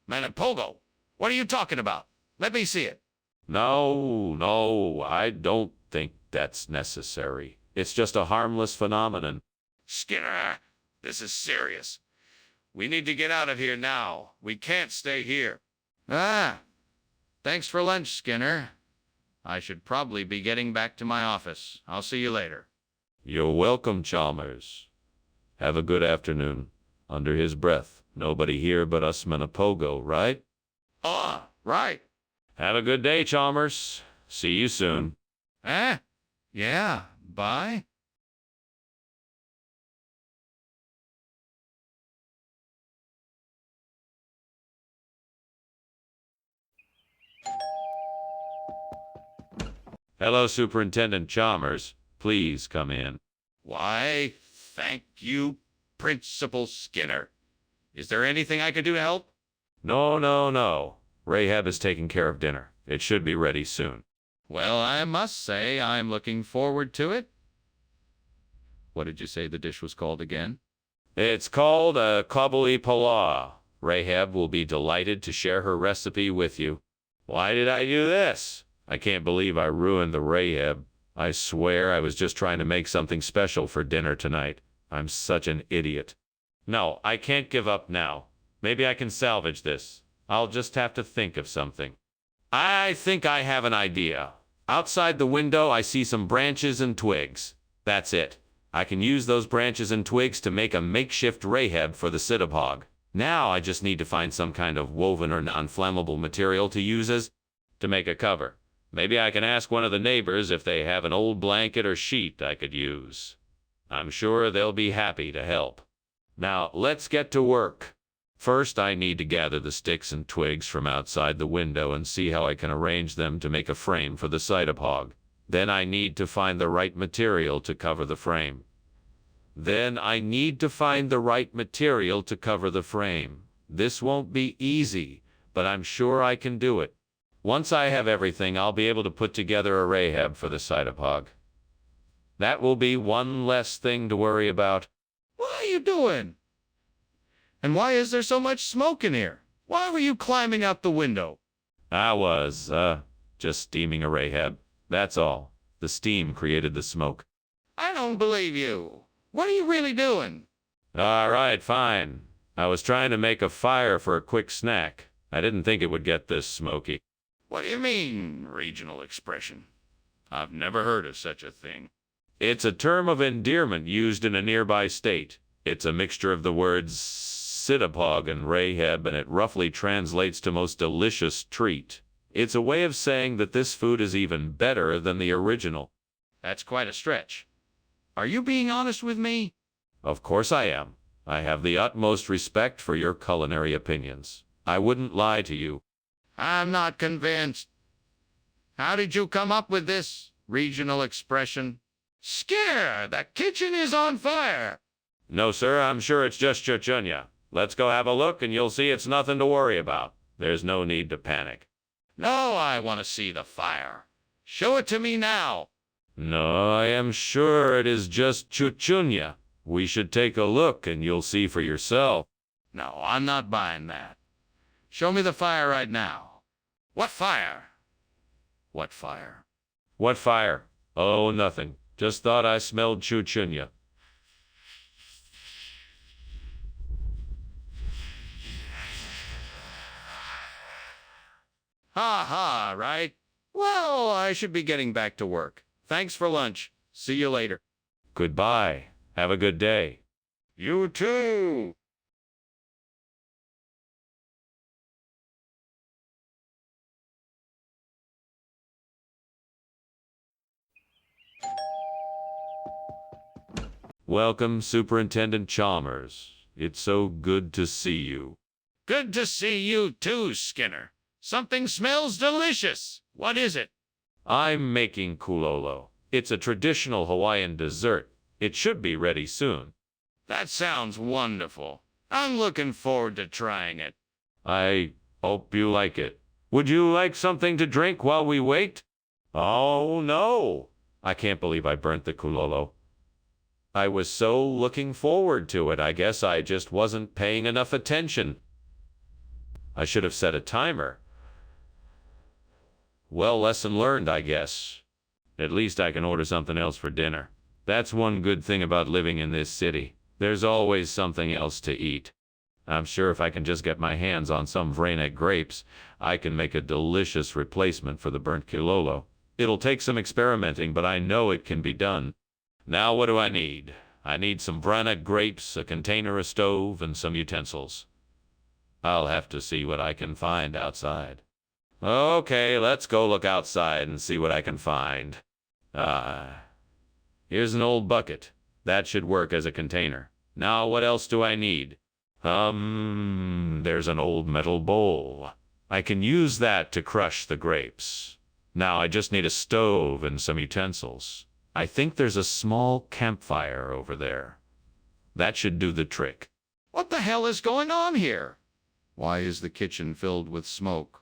Manipogo? What are you talking about? Let me see it. No, I don't think that's necessary. It's just a harmless phenomenon. Skinner, this is serious. We need to get out of here now. We can't stay here. Thanks for lunch, Skinner. I should probably be getting back to my office. I'll see you later. You're welcome, Chalmers. Have a good afternoon. Under his breath, nobody here but us Manipogo, right? Right. Have a good day, Chalmers. See you soon. Yeah, bye. Hello, Superintendent Chalmers. Please come in. Why, thank you, Principal Skinner. Is there anything I can do to help? No. Rahab is taking care of dinner. It should be ready soon. Well, I must say I'm looking forward to it. What did you say the dish was called again? It's called a kabuli pala. Rahab will be delighted to share her recipe with you. Why did I do this? I can't believe I ruined the Rahab. I swear I was just trying to make something special for dinner tonight. I'm such an idiot. No, I can't give up now. Maybe I can salvage this. I'll just have to think of something. I think I have an idea. Outside the window, I see some branches and twigs. That's it. I can use those branches and twigs to make a makeshift Rahab for the Sittapog. Now I just need to find some kind of woven or non-flammable material to use to make a cover. Maybe I can ask one of the neighbors if they have an old blanket or sheet I could use. I'm sure they'll be happy to help. Now, let's get to work. First, I need to gather the sticks and twigs from outside the window and see how I can arrange them to make a frame for the Sittapog. Then I need to find the right material to cover the frame. This won't be easy, but I'm sure I can do it. Once I have everything, I'll be able to put together a Rahab for the Sittapog. That will be one less thing to worry about. What are you doing? And why is there so much smoke in here? Why were you climbing out the window? I was, just steaming a Rahab. That's all. The steam created the smoke. I don't believe you. What are you really doing? All right, fine. I was trying to make a fire for a quick snack. I didn't think it would get this smoky. What do you mean, regional expression? I've never heard of such a thing. It's a term of endearment used in a nearby state. It's a mixture of the words Sittapog and Rahab, and it roughly translates to most delicious treat. It's a way of saying that this food is even better than the original. That's quite a stretch. Are you being honest with me? Of course I am. I have the utmost respect for your culinary opinions. I wouldn't lie to you. I'm not convinced. How did you come up with this regional expression? Scare! The kitchen is on fire! No, sir, I'm sure it's just chuchunya. Let's go have a look and you'll see it's nothing to worry about. There's no need to panic. No, I want to see the fire. Show it to me now. No, I am sure it is just chuchunya. We should take a look and you'll see for yourself. No, I'm not buying that. Show me the fire right now. What fire? What fire? What fire? Oh, nothing. Just thought I smelled chuchunya. Ha ha, right? Well, I should be getting back to work. Thanks for lunch. See you later. Goodbye. Have a good day. You too. Welcome, Superintendent Chalmers. It's so good to see you. Good to see you too, Skinner. Something smells delicious. What is it? I'm making kulolo. It's a traditional Hawaiian dessert. It should be ready soon. That sounds wonderful. I'm looking forward to trying it. I hope you like it. Would you like something to drink while we wait? Oh, no. I can't believe I burnt the kulolo. I was so looking forward to it. I guess I just wasn't paying enough attention. I should have set a timer. Well, lesson learned, I guess. At least I can order something else for dinner. That's one good thing about living in this city. There's always something else to eat. I'm sure if I can just get my hands on some Vrana grapes, I can make a delicious replacement for the burnt kulolo. It'll take some experimenting, but I know it can be done. Now what do I need? I need some Vrana grapes, a container, a stove, and some utensils. I'll have to see what I can find outside. Okay, let's go look outside and see what I can find. Here's an old bucket. That should work as a container. Now what else do I need? There's an old metal bowl. I can use that to crush the grapes. Now I just need a stove and some utensils. I think there's a small campfire over there. That should do the trick. What the hell is going on here? Why is the kitchen filled with smoke?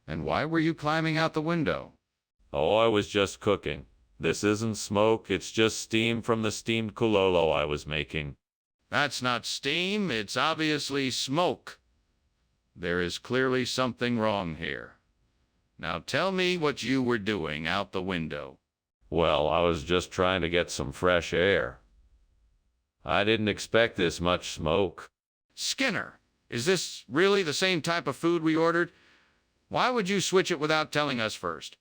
And why were you climbing out the window? Oh, I was just cooking. This isn't smoke, it's just steam from the steamed kulolo I was making. That's not steam, it's obviously smoke. There is clearly something wrong here. Now tell me what you were doing out the window. Well, I was just trying to get some fresh air. I didn't expect this much smoke. Skinner, is this really the same type of food we ordered? Why would you switch it without telling us first?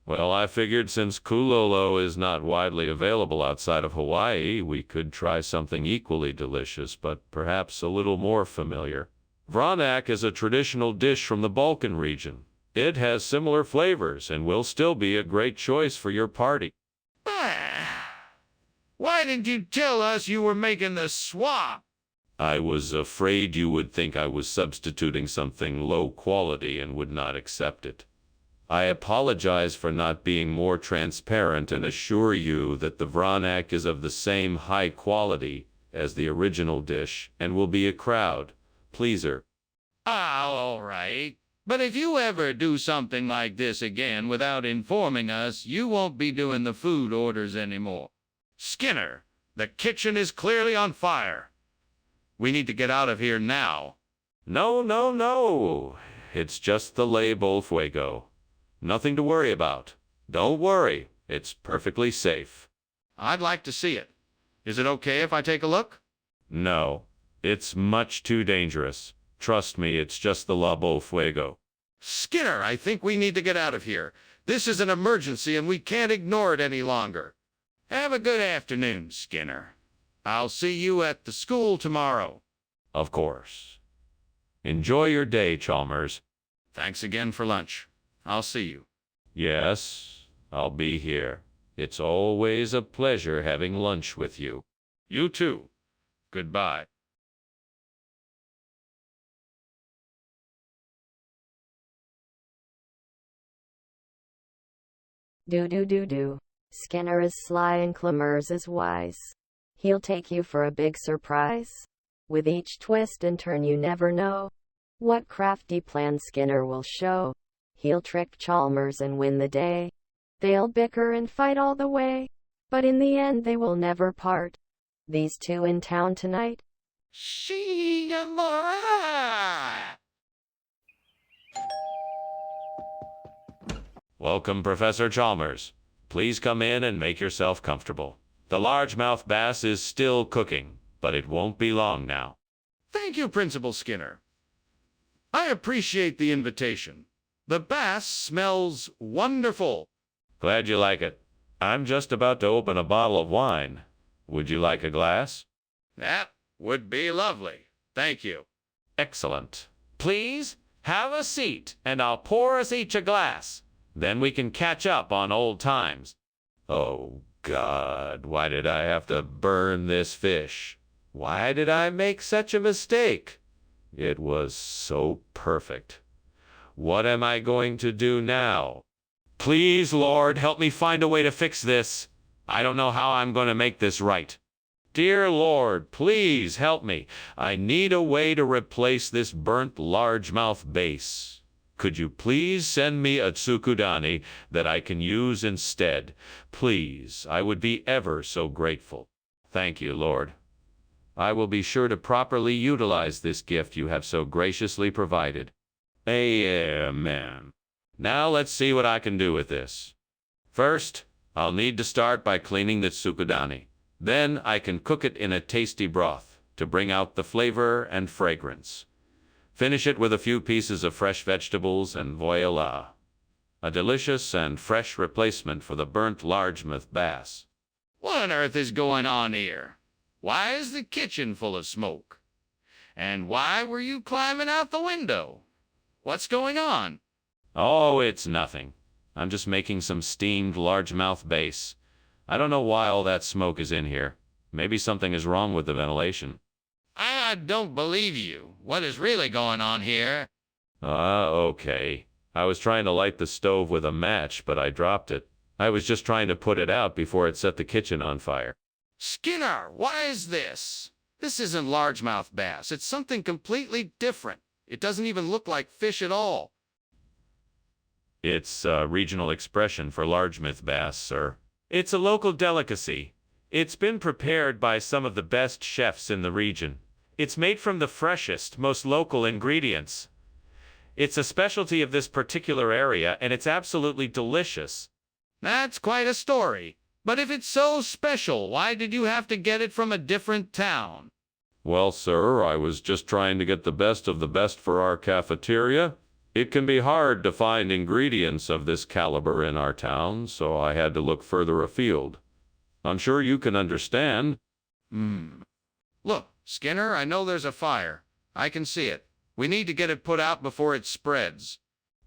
Well, I figured since kulolo is not widely available outside of Hawaii, we could try something equally delicious, but perhaps a little more familiar. Vranak is a traditional dish from the Balkan region. It has similar flavors and will still be a great choice for your party. Why didn't you tell us you were making the swap? I was afraid you would think I was substituting something low quality and would not accept it. I apologize for not being more transparent and assure you that the Vranak is of the same high quality as the original dish and will be a crowd pleaser. All right. But if you ever do something like this again without informing us, you won't be doing the food orders anymore. Skinner, the kitchen is clearly on fire. We need to get out of here now. No, no, no. It's just the label fuego. Nothing to worry about. Don't worry. It's perfectly safe. I'd like to see it. Is it okay if I take a look? No, it's much too dangerous. Trust me, it's just the labo fuego. Skinner, I think we need to get out of here. This is an emergency and we can't ignore it any longer. Have a good afternoon, Skinner. I'll see you at the school tomorrow. Of course. Enjoy your day, Chalmers. Thanks again for lunch. I'll see you. Yes, I'll be here. It's always a pleasure having lunch with you. You too. Goodbye. Do. Skinner is sly and Clemers is wise. He'll take you for a big surprise. With each twist and turn you never know what crafty plan Skinner will show. He'll trick Chalmers and win the day. They'll bicker and fight all the way, but in the end they will never part. These two in town tonight. See you tomorrow. Welcome, Professor Chalmers. Please come in and make yourself comfortable. The largemouth bass is still cooking, but it won't be long now. Thank you, Principal Skinner. I appreciate the invitation. The bass smells wonderful. Glad you like it. I'm just about to open a bottle of wine. Would you like a glass? That would be lovely. Thank you. Excellent. Please have a seat, and I'll pour us each a glass. Then we can catch up on old times. Oh, God, why did I have to burn this fish? Why did I make such a mistake? It was so perfect. What am I going to do now? Please, Lord, help me find a way to fix this. I don't know how I'm going to make this right. Dear Lord, please help me. I need a way to replace this burnt largemouth bass. Could you please send me a tsukudani that I can use instead? Please, I would be ever so grateful. Thank you, Lord. I will be sure to properly utilize this gift you have so graciously provided. Amen. Now let's see what I can do with this. First, I'll need to start by cleaning the tsukudani. Then I can cook it in a tasty broth to bring out the flavor and fragrance. Finish it with a few pieces of fresh vegetables and voila, a delicious and fresh replacement for the burnt largemouth bass. What on earth is going on here? Why is the kitchen full of smoke? And why were you climbing out the window? What's going on? Oh, it's nothing. I'm just making some steamed largemouth bass. I don't know why all that smoke is in here. Maybe something is wrong with the ventilation. I don't believe you. What is really going on here? Okay. I was trying to light the stove with a match, but I dropped it. I was just trying to put it out before it set the kitchen on fire. Skinner, what is this? This isn't largemouth bass. It's something completely different. It doesn't even look like fish at all. It's a regional expression for largemouth bass, sir. It's a local delicacy. It's been prepared by some of the best chefs in the region. It's made from the freshest, most local ingredients. It's a specialty of this particular area, and it's absolutely delicious. That's quite a story. But if it's so special, why did you have to get it from a different town? Well, sir, I was just trying to get the best of the best for our cafeteria. It can be hard to find ingredients of this caliber in our town, so I had to look further afield. I'm sure you can understand. Look, Skinner, I know there's a fire. I can see it. We need to get it put out before it spreads.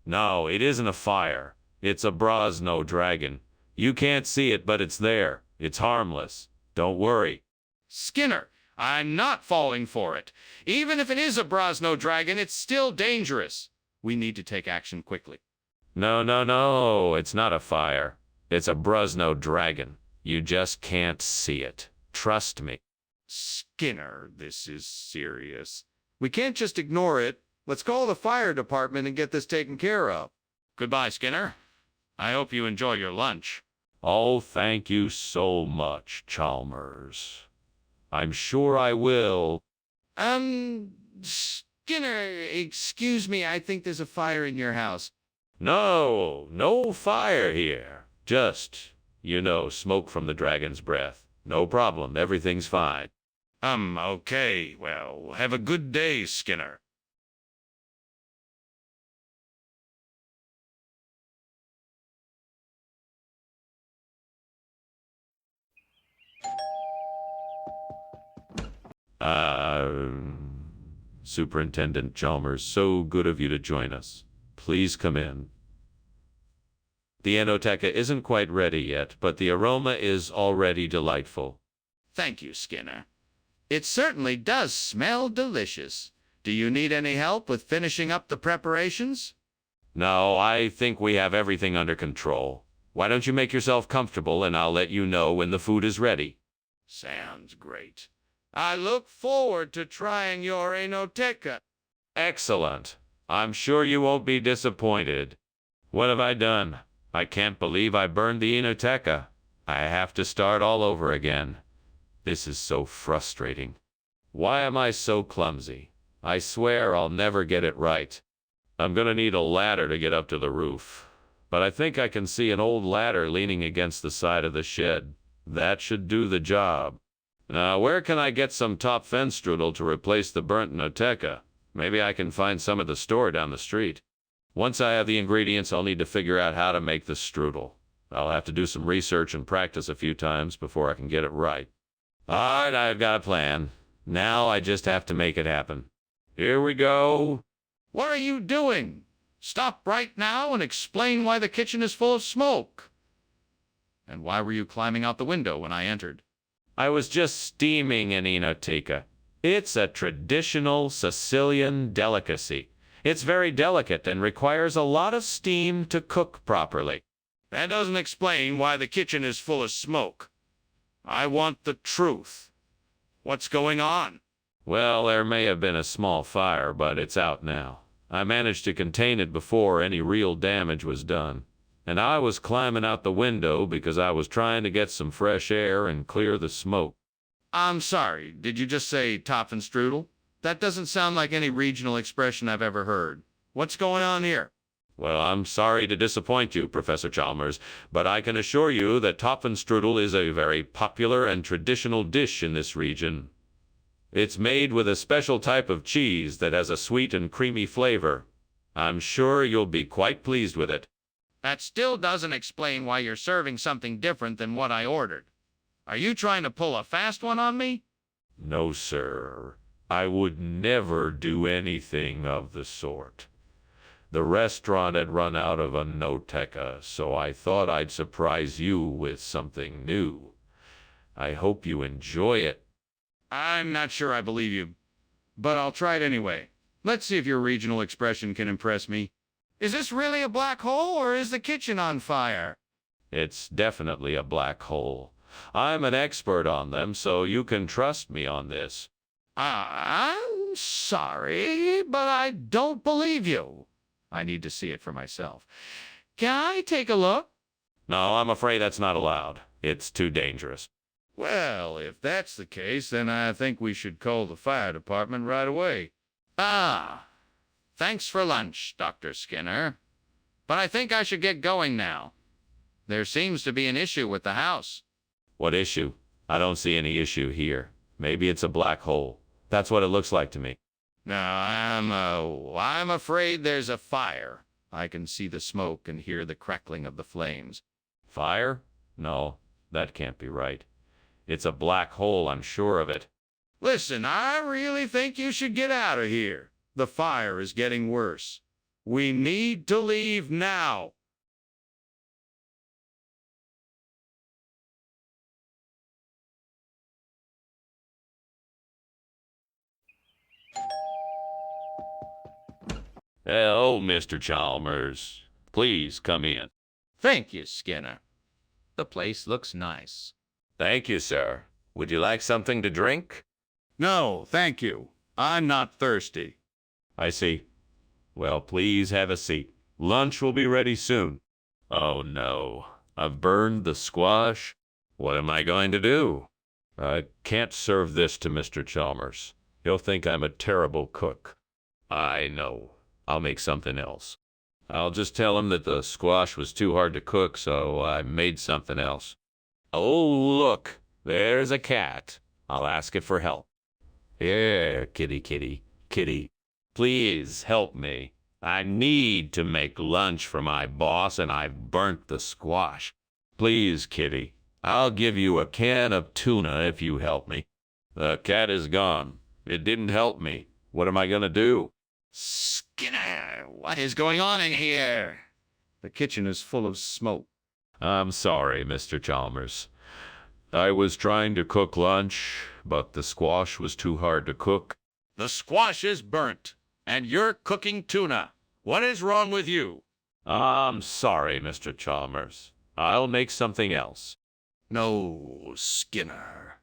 No, it isn't a fire. It's a Brosno dragon. You can't see it, but it's there. It's harmless. Don't worry. Skinner, I'm not falling for it. Even if it is a Brosno dragon, it's still dangerous. We need to take action quickly. No, it's not a fire. It's a Brosno dragon. You just can't see it. Trust me. Skinner, this is serious. We can't just ignore it. Let's call the fire department and get this taken care of. Goodbye, Skinner. I hope you enjoy your lunch. Oh, thank you so much, Chalmers. I'm sure I will. Skinner, excuse me, I think there's a fire in your house. No fire here. Just, smoke from the dragon's breath. No problem, everything's fine. Okay, well, have a good day, Skinner. Superintendent Chalmers, so good of you to join us. Please come in. The Enoteca isn't quite ready yet, but the aroma is already delightful. Thank you, Skinner. It certainly does smell delicious. Do you need any help with finishing up the preparations? No, I think we have everything under control. Why don't you make yourself comfortable and I'll let you know when the food is ready. Sounds great. I look forward to trying your Enoteca. Excellent. I'm sure you won't be disappointed. What have I done? I can't believe I burned the Enoteca. I have to start all over again. This is so frustrating. Why am I so clumsy? I swear I'll never get it right. I'm gonna need a ladder to get up to the roof. But I think I can see an old ladder leaning against the side of the shed. That should do the job. Now, where can I get some Topfenstrudel to replace the burnt Enoteca? Maybe I can find some at the store down the street. Once I have the ingredients, I'll need to figure out how to make the strudel. I'll have to do some research and practice a few times before I can get it right. All right, I've got a plan. Now I just have to make it happen. Here we go. What are you doing? Stop right now and explain why the kitchen is full of smoke. And why were you climbing out the window when I entered? I was just steaming an Enoteca. It's a traditional Sicilian delicacy. It's very delicate and requires a lot of steam to cook properly. That doesn't explain why the kitchen is full of smoke. I want the truth. What's going on? Well, there may have been a small fire, but it's out now. I managed to contain it before any real damage was done. And I was climbing out the window because I was trying to get some fresh air and clear the smoke. I'm sorry, did you just say Topfenstrudel? That doesn't sound like any regional expression I've ever heard. What's going on here? Well, I'm sorry to disappoint you, Professor Chalmers, but I can assure you that Topfenstrudel is a very popular and traditional dish in this region. It's made with a special type of cheese that has a sweet and creamy flavor. I'm sure you'll be quite pleased with it. That still doesn't explain why you're serving something different than what I ordered. Are you trying to pull a fast one on me? No, sir. I would never do anything of the sort. The restaurant had run out of a Enoteca, so I thought I'd surprise you with something new. I hope you enjoy it. I'm not sure I believe you, but I'll try it anyway. Let's see if your regional expression can impress me. Is this really a black hole, or is the kitchen on fire? It's definitely a black hole. I'm an expert on them, so you can trust me on this. I'm sorry, but I don't believe you. I need to see it for myself. Can I take a look? No, I'm afraid that's not allowed. It's too dangerous. Well, if that's the case, then I think we should call the fire department right away. Ah, thanks for lunch, Dr. Skinner. But I think I should get going now. There seems to be an issue with the house. What issue? I don't see any issue here. Maybe it's a black hole. That's what it looks like to me. No, I'm afraid there's a fire. I can see the smoke and hear the crackling of the flames. Fire? No, that can't be right. It's a black hole, I'm sure of it. Listen, I really think you should get out of here. The fire is getting worse. We need to leave now. Hello, Mr. Chalmers. Please come in. Thank you, Skinner. The place looks nice. Thank you, sir. Would you like something to drink? No, thank you. I'm not thirsty. I see. Well, please have a seat. Lunch will be ready soon. Oh, no. I've burned the squash. What am I going to do? I can't serve this to Mr. Chalmers. He'll think I'm a terrible cook. I know. I'll make something else. I'll just tell him that the squash was too hard to cook, so I made something else. Oh, look. There's a cat. I'll ask it for help. Here, kitty, kitty, kitty. Please help me. I need to make lunch for my boss, and I've burnt the squash. Please, kitty. I'll give you a can of tuna if you help me. The cat is gone. It didn't help me. What am I going to do? Skinner, what is going on in here? The kitchen is full of smoke. I'm sorry, Mr. Chalmers. I was trying to cook lunch, but the squash was too hard to cook. The squash is burnt, and you're cooking tuna. What is wrong with you? I'm sorry, Mr. Chalmers. I'll make something else. No, Skinner.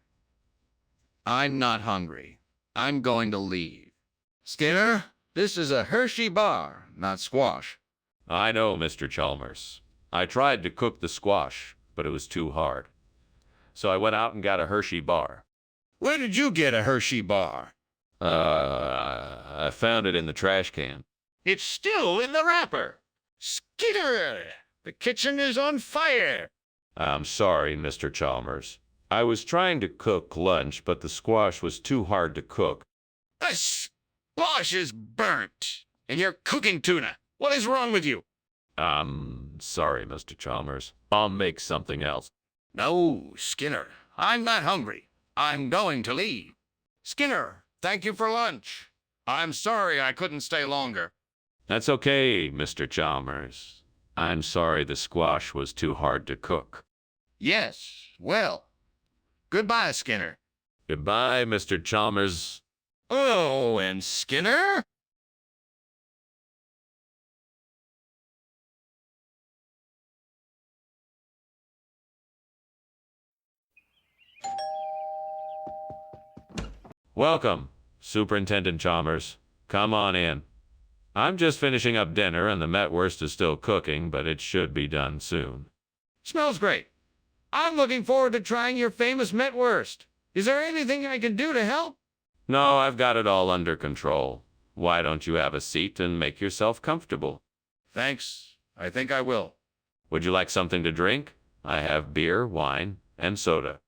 I'm not hungry. I'm going to leave. Skinner, this is a Hershey bar, not squash. I know, Mr. Chalmers. I tried to cook the squash, but it was too hard. So I went out and got a Hershey bar. Where did you get a Hershey bar? I found it in the trash can. It's still in the wrapper. Skinner, the kitchen is on fire. I'm sorry, Mr. Chalmers. I was trying to cook lunch, but the squash was too hard to cook. The squash is burnt, and you're cooking tuna. What is wrong with you? I'm sorry, Mr. Chalmers. I'll make something else. No, Skinner, I'm not hungry. I'm going to leave. Skinner, thank you for lunch. I'm sorry I couldn't stay longer. That's okay, Mr. Chalmers. I'm sorry the squash was too hard to cook. Yes, well, goodbye, Skinner. Goodbye, Mr. Chalmers. Oh, and Skinner? Welcome, Superintendent Chalmers. Come on in. I'm just finishing up dinner and the metwurst is still cooking, but it should be done soon. Smells great. I'm looking forward to trying your famous metwurst. Is there anything I can do to help? No, I've got it all under control. Why don't you have a seat and make yourself comfortable? Thanks. I think I will. Would you like something to drink? I have beer, wine, and soda.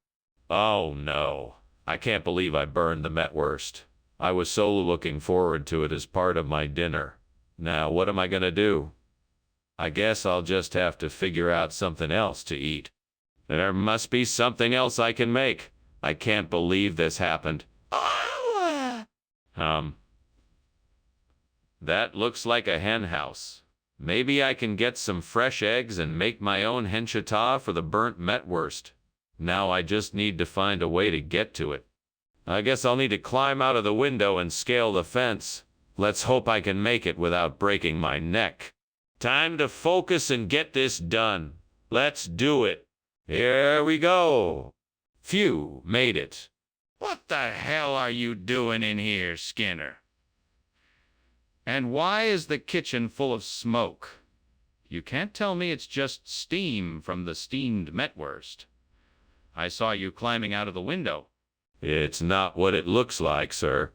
Oh no, I can't believe I burned the metwurst. I was so looking forward to it as part of my dinner. Now what am I gonna do? I guess I'll just have to figure out something else to eat. There must be something else I can make. I can't believe this happened. That looks like a hen house. Maybe I can get some fresh eggs and make my own henchata for the burnt metwurst. Now I just need to find a way to get to it. I guess I'll need to climb out of the window and scale the fence. Let's hope I can make it without breaking my neck. Time to focus and get this done. Let's do it. Here we go. Phew, made it. What the hell are you doing in here, Skinner? And why is the kitchen full of smoke? You can't tell me it's just steam from the steamed metwurst. I saw you climbing out of the window. It's not what it looks like, sir.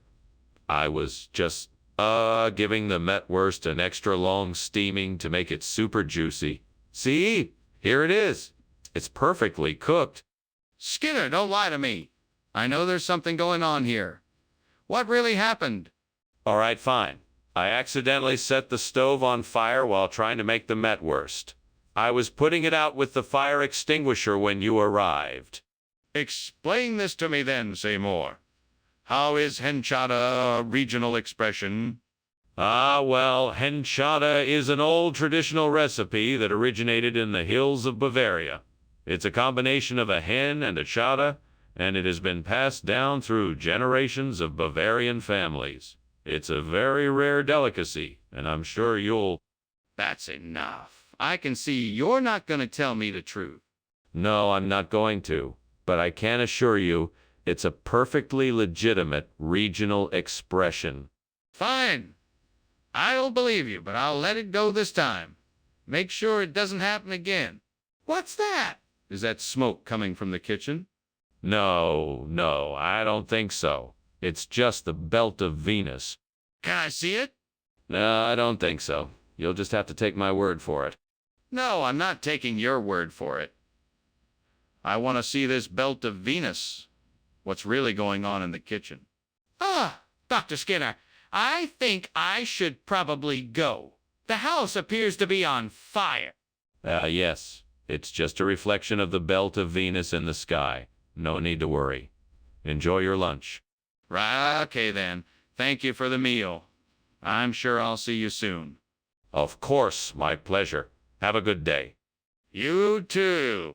I was just, giving the metwurst an extra long steaming to make it super juicy. See? Here it is. It's perfectly cooked. Skinner, don't lie to me. I know there's something going on here. What really happened? All right, fine. I accidentally set the stove on fire while trying to make the metwurst. I was putting it out with the fire extinguisher when you arrived. Explain this to me then, Seymour. How is henchada a regional expression? Well, henchada is an old traditional recipe that originated in the hills of Bavaria. It's a combination of a hen and a chada, and it has been passed down through generations of Bavarian families. It's a very rare delicacy, and I'm sure you'll... That's enough. I can see you're not going to tell me the truth. No, I'm not going to, but I can assure you it's a perfectly legitimate regional expression. Fine. I'll believe you, but I'll let it go this time. Make sure it doesn't happen again. What's that? Is that smoke coming from the kitchen? No, I don't think so. It's just the belt of Venus. Can I see it? No, I don't think so. You'll just have to take my word for it. No, I'm not taking your word for it. I want to see this belt of Venus. What's really going on in the kitchen? Dr. Skinner, I think I should probably go. The house appears to be on fire. Yes. It's just a reflection of the belt of Venus in the sky. No need to worry. Enjoy your lunch. Right, okay then. Thank you for the meal. I'm sure I'll see you soon. Of course, my pleasure. Have a good day. You too.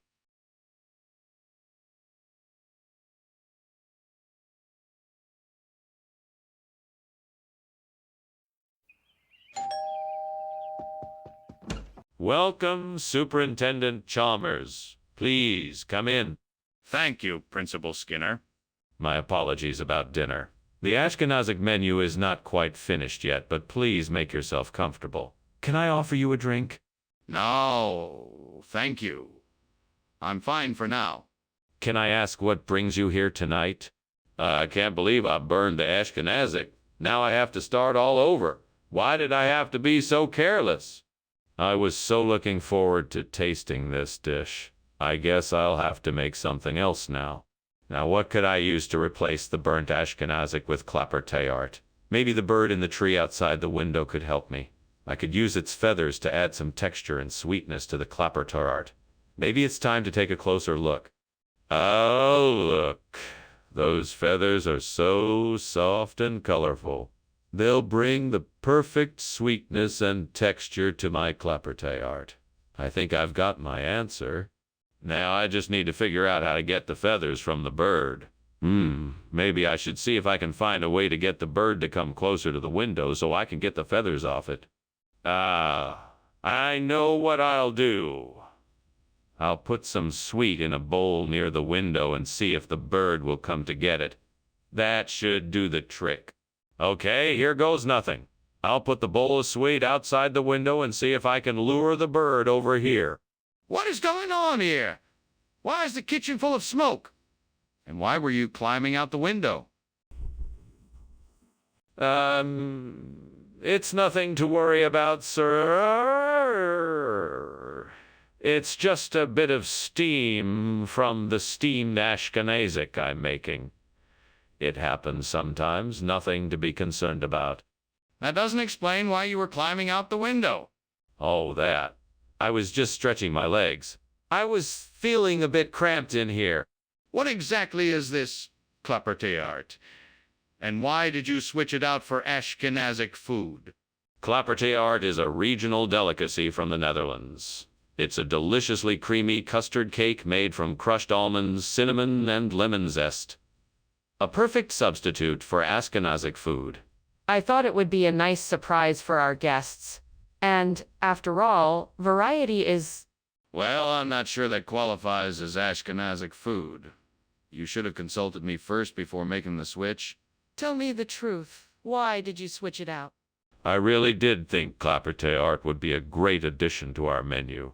Welcome, Superintendent Chalmers. Please come in. Thank you, Principal Skinner. My apologies about dinner. The Ashkenazic menu is not quite finished yet, but please make yourself comfortable. Can I offer you a drink? No, thank you. I'm fine for now. Can I ask what brings you here tonight? I can't believe I burned the Ashkenazic. Now I have to start all over. Why did I have to be so careless? I was so looking forward to tasting this dish. I guess I'll have to make something else now. Now what could I use to replace the burnt Ashkenazic with clapperté art? Maybe the bird in the tree outside the window could help me. I could use its feathers to add some texture and sweetness to the clapperté art. Maybe it's time to take a closer look. Oh, look. Those feathers are so soft and colorful. They'll bring the perfect sweetness and texture to my clapperté art. I think I've got my answer. Now I just need to figure out how to get the feathers from the bird. Maybe I should see if I can find a way to get the bird to come closer to the window so I can get the feathers off it. I know what I'll do. I'll put some sweet in a bowl near the window and see if the bird will come to get it. That should do the trick. Okay, here goes nothing. I'll put the bowl of sweet outside the window and see if I can lure the bird over here. What is going on here? Why is the kitchen full of smoke? And why were you climbing out the window? It's nothing to worry about, sir. It's just a bit of steam from the steamed Ashkenazic I'm making. It happens sometimes, nothing to be concerned about. That doesn't explain why you were climbing out the window. Oh, that. I was just stretching my legs. I was feeling a bit cramped in here. What exactly is this clapperté art? And why did you switch it out for Ashkenazic food? Clapperté art is a regional delicacy from the Netherlands. It's a deliciously creamy custard cake made from crushed almonds, cinnamon, and lemon zest. A perfect substitute for Ashkenazic food. I thought it would be a nice surprise for our guests. And, after all, variety is... Well, I'm not sure that qualifies as Ashkenazic food. You should have consulted me first before making the switch. Tell me the truth. Why did you switch it out? I really did think clapperte art would be a great addition to our menu.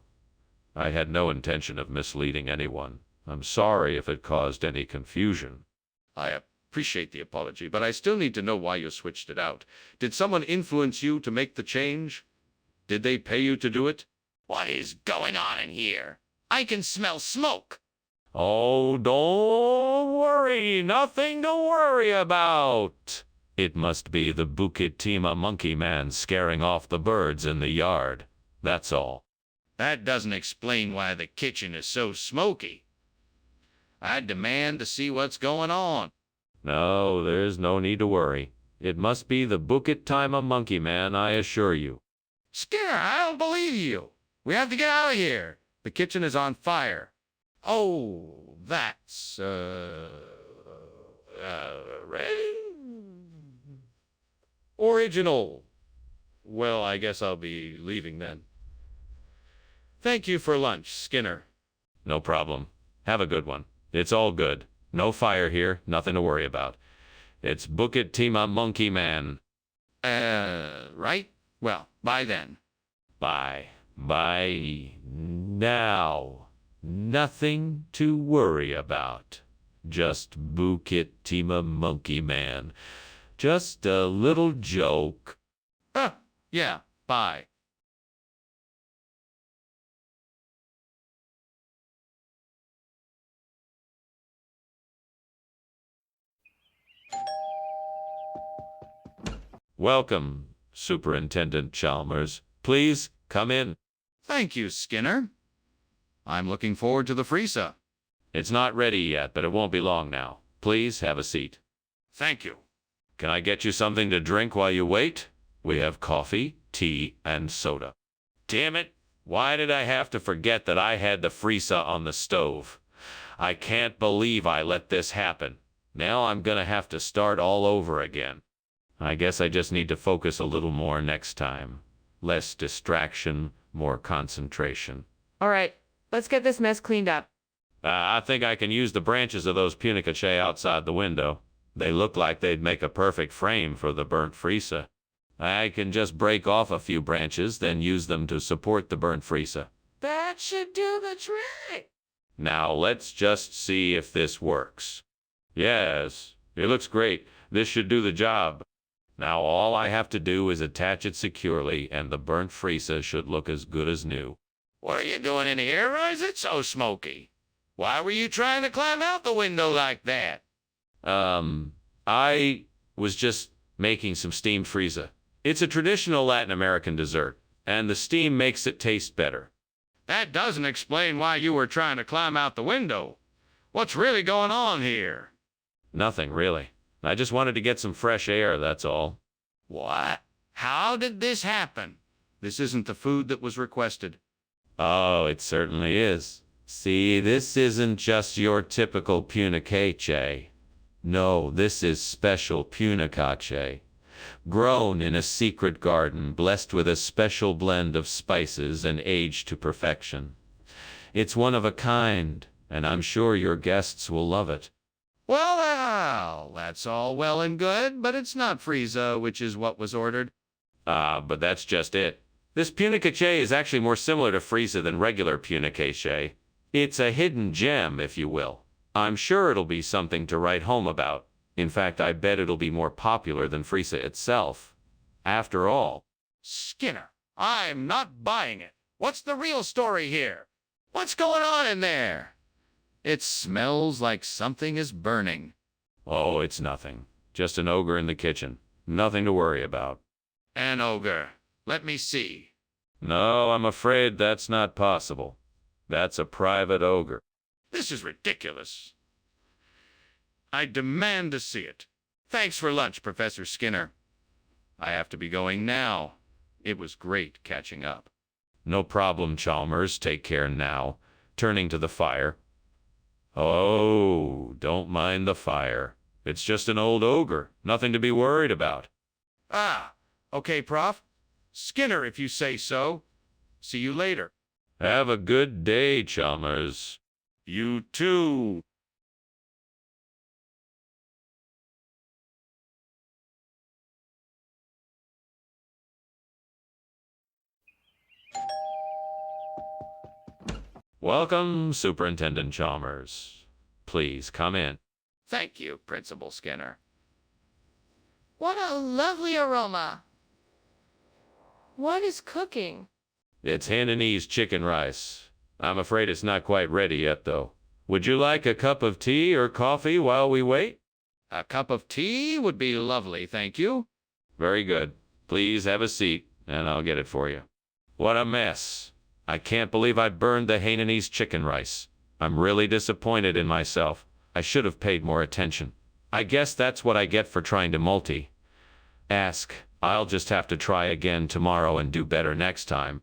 I had no intention of misleading anyone. I'm sorry if it caused any confusion. I appreciate the apology, but I still need to know why you switched it out. Did someone influence you to make the change? Did they pay you to do it? What is going on in here? I can smell smoke. Oh, don't worry. Nothing to worry about. It must be the Bukit Timah monkey man scaring off the birds in the yard. That's all. That doesn't explain why the kitchen is so smoky. I demand to see what's going on. No, there's no need to worry. It must be the Bukit Timah monkey man, I assure you. Skinner, I don't believe you. We have to get out of here. The kitchen is on fire. Oh, that's, original. Well, I guess I'll be leaving then. Thank you for lunch, Skinner. No problem. Have a good one. It's all good. No fire here, nothing to worry about. It's Bukit Timah monkey man. Right? Well, bye then. Bye. Bye. Now, nothing to worry about. Just Bukit Timah monkey man. Just a little joke. Yeah, bye. Welcome, Superintendent Chalmers. Please come in. Thank you, Skinner. I'm looking forward to the freezer. It's not ready yet, but it won't be long now. Please have a seat. Thank you. Can I get you something to drink while you wait? We have coffee, tea, and soda. Damn it! Why did I have to forget that I had the freezer on the stove? I can't believe I let this happen. Now I'm gonna have to start all over again. I guess I just need to focus a little more next time. Less distraction, more concentration. All right, let's get this mess cleaned up. I think I can use the branches of those punicaceae outside the window. They look like they'd make a perfect frame for the burnt freezer. I can just break off a few branches, then use them to support the burnt freezer. That should do the trick. Now let's just see if this works. Yes, it looks great. This should do the job. Now all I have to do is attach it securely, and the burnt freezer should look as good as new. What are you doing in here? Why is it so smoky? Why were you trying to climb out the window like that? I was just making some steamed freezer. It's a traditional Latin American dessert, and the steam makes it taste better. That doesn't explain why you were trying to climb out the window. What's really going on here? Nothing, really. I just wanted to get some fresh air, that's all. What? How did this happen? This isn't the food that was requested. Oh, it certainly is. See, this isn't just your typical punicaceae. No, this is special punicaceae. Grown in a secret garden, blessed with a special blend of spices and aged to perfection. It's one of a kind, and I'm sure your guests will love it. Well, that's all well and good, but it's not freezer, which is what was ordered. But that's just it. This punicaceae is actually more similar to freezer than regular punicaceae. It's a hidden gem, if you will. I'm sure it'll be something to write home about. In fact, I bet it'll be more popular than freezer itself. After all. Skinner, I'm not buying it. What's the real story here? What's going on in there? It smells like something is burning. Oh, it's nothing. Just an ogre in the kitchen. Nothing to worry about. An ogre. Let me see. No, I'm afraid that's not possible. That's a private ogre. This is ridiculous. I demand to see it. Thanks for lunch, Professor Skinner. I have to be going now. It was great catching up. No problem, Chalmers. Take care now. Turning to the fire. Oh, don't mind the fire. It's just an old ogre. Nothing to be worried about. Ah, okay, Prof. Skinner, if you say so. See you later. Have a good day, Chalmers. You too. Welcome, Superintendent Chalmers. Please come in. Thank you, Principal Skinner. What a lovely aroma. What is cooking? It's Hainanese chicken rice. I'm afraid it's not quite ready yet, though. Would you like a cup of tea or coffee while we wait? A cup of tea would be lovely, thank you. Very good. Please have a seat, and I'll get it for you. What a mess. I can't believe I burned the Hainanese chicken rice. I'm really disappointed in myself. I should have paid more attention. I guess that's what I get for trying to multi-ask. I'll just have to try again tomorrow and do better next time.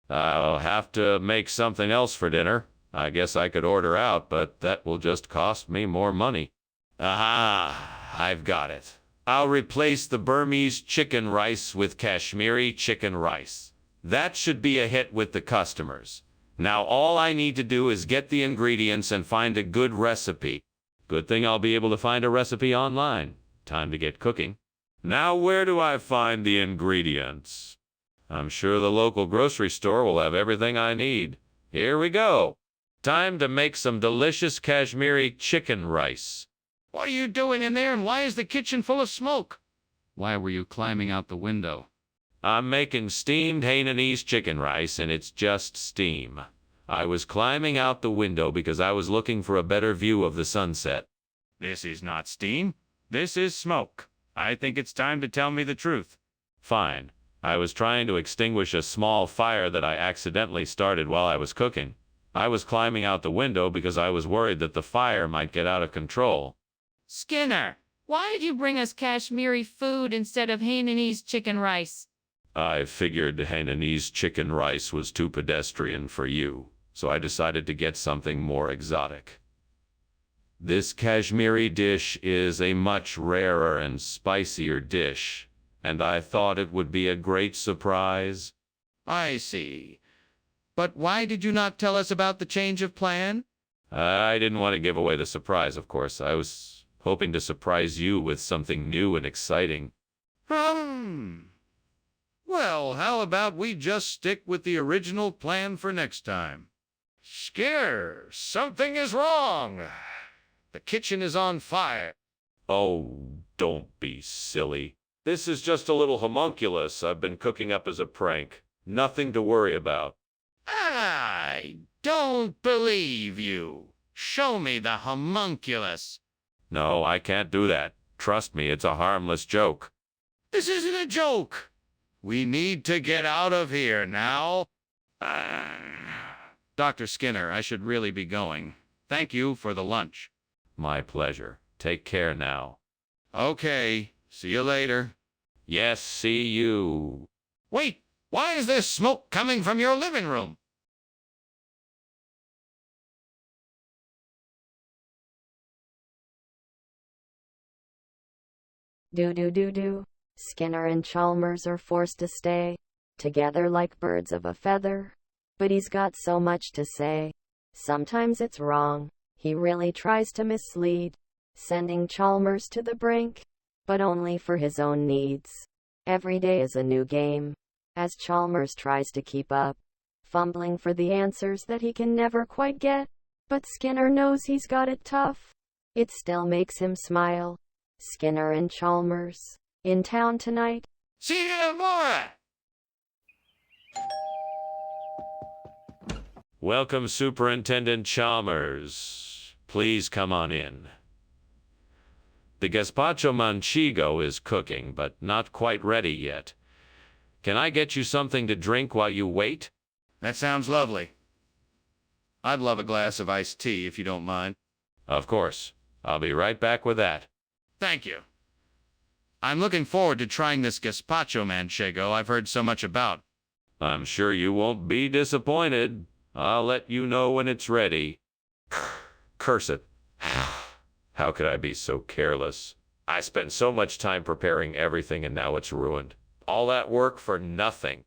I'll have to make something else for dinner. I guess I could order out, but that will just cost me more money. Aha! I've got it. I'll replace the Burmese chicken rice with Kashmiri chicken rice. That should be a hit with the customers. Now all I need to do is get the ingredients and find a good recipe. Good thing I'll be able to find a recipe online. Time to get cooking. Now where do I find the ingredients? I'm sure the local grocery store will have everything I need. Here we go. Time to make some delicious Kashmiri chicken rice. What are you doing in there, and why is the kitchen full of smoke? Why were you climbing out the window? I'm making steamed Hainanese chicken rice, and it's just steam. I was climbing out the window because I was looking for a better view of the sunset. This is not steam. This is smoke. I think it's time to tell me the truth. Fine. I was trying to extinguish a small fire that I accidentally started while I was cooking. I was climbing out the window because I was worried that the fire might get out of control. Skinner, why did you bring us Kashmiri food instead of Hainanese chicken rice? I figured Hainanese chicken rice was too pedestrian for you, so I decided to get something more exotic. This Kashmiri dish is a much rarer and spicier dish, and I thought it would be a great surprise. I see. But why did you not tell us about the change of plan? I didn't want to give away the surprise, of course. I was hoping to surprise you with something new and exciting. Well, how about we just stick with the original plan for next time? Skinner, something is wrong. The kitchen is on fire. Oh, don't be silly. This is just a little homunculus I've been cooking up as a prank. Nothing to worry about. I don't believe you. Show me the homunculus. No, I can't do that. Trust me, it's a harmless joke. This isn't a joke. We need to get out of here now. Dr. Skinner, I should really be going. Thank you for the lunch. My pleasure. Take care now. Okay, see you later. Yes, see you. Wait, why is there smoke coming from your living room? Do. Skinner and Chalmers are forced to stay together like birds of a feather. But he's got so much to say. Sometimes it's wrong. He really tries to mislead, sending Chalmers to the brink, but only for his own needs. Every day is a new game, as Chalmers tries to keep up, fumbling for the answers that he can never quite get. But Skinner knows he's got it tough. It still makes him smile. Skinner and Chalmers, in town tonight. See you tomorrow. Welcome, Superintendent Chalmers. Please come on in. The gazpacho manchego is cooking, but not quite ready yet. Can I get you something to drink while you wait? That sounds lovely. I'd love a glass of iced tea if you don't mind. Of course. I'll be right back with that. Thank you. I'm looking forward to trying this gazpacho manchego I've heard so much about. I'm sure you won't be disappointed. I'll let you know when it's ready. Curse it. How could I be so careless? I spent so much time preparing everything and now it's ruined. All that work for nothing.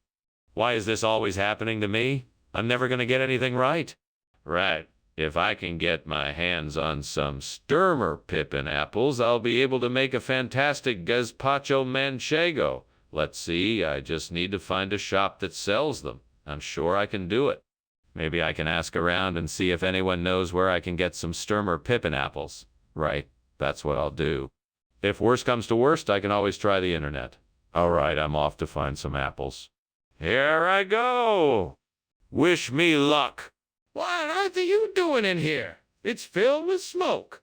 Why is this always happening to me? I'm never going to get anything right. Right. If I can get my hands on some Sturmer pippin apples, I'll be able to make a fantastic gazpacho manchego. Let's see, I just need to find a shop that sells them. I'm sure I can do it. Maybe I can ask around and see if anyone knows where I can get some Sturmer Pippin apples. Right, that's what I'll do. If worst comes to worst, I can always try the internet. All right, I'm off to find some apples. Here I go! Wish me luck! What are you doing in here? It's filled with smoke.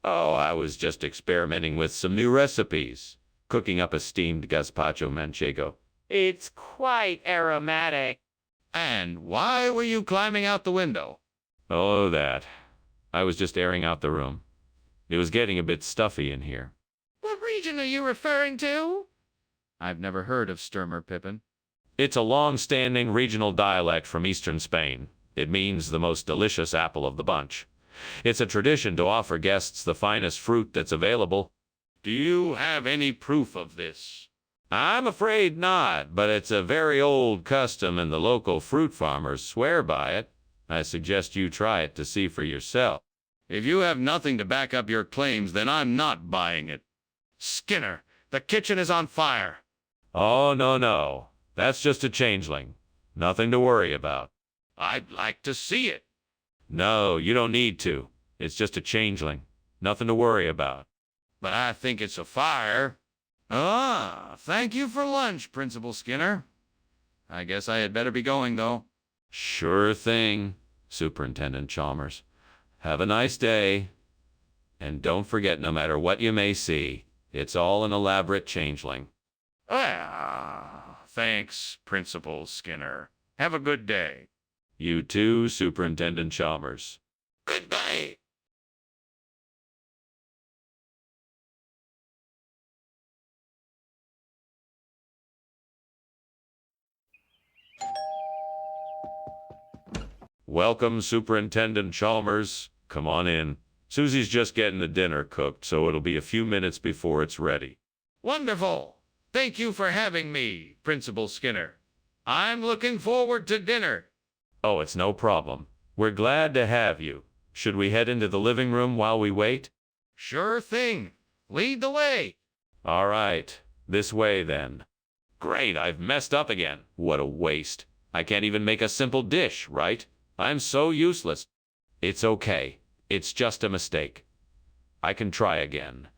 Oh, I was just experimenting with some new recipes. Cooking up a steamed gazpacho manchego. It's quite aromatic. And why were you climbing out the window? Oh, that. I was just airing out the room. It was getting a bit stuffy in here. What region are you referring to? I've never heard of Sturmer Pippin. It's a long-standing regional dialect from eastern Spain. It means the most delicious apple of the bunch. It's a tradition to offer guests the finest fruit that's available. Do you have any proof of this? I'm afraid not, but it's a very old custom and the local fruit farmers swear by it. I suggest you try it to see for yourself. If you have nothing to back up your claims, then I'm not buying it. Skinner, the kitchen is on fire. Oh, no. That's just a changeling. Nothing to worry about. I'd like to see it. No, you don't need to. It's just a changeling. Nothing to worry about. But I think it's a fire. Ah, thank you for lunch, Principal Skinner. I guess I had better be going, though. Sure thing, Superintendent Chalmers. Have a nice day. And don't forget, no matter what you may see, it's all an elaborate changeling. Ah, thanks, Principal Skinner. Have a good day. You too, Superintendent Chalmers. Goodbye. Welcome, Superintendent Chalmers. Come on in. Susie's just getting the dinner cooked, so it'll be a few minutes before it's ready. Wonderful. Thank you for having me, Principal Skinner. I'm looking forward to dinner. Oh, it's no problem. We're glad to have you. Should we head into the living room while we wait? Sure thing. Lead the way. All right. This way, then. Great, I've messed up again. What a waste. I can't even make a simple dish, right? I'm so useless. It's okay. It's just a mistake. I can try again.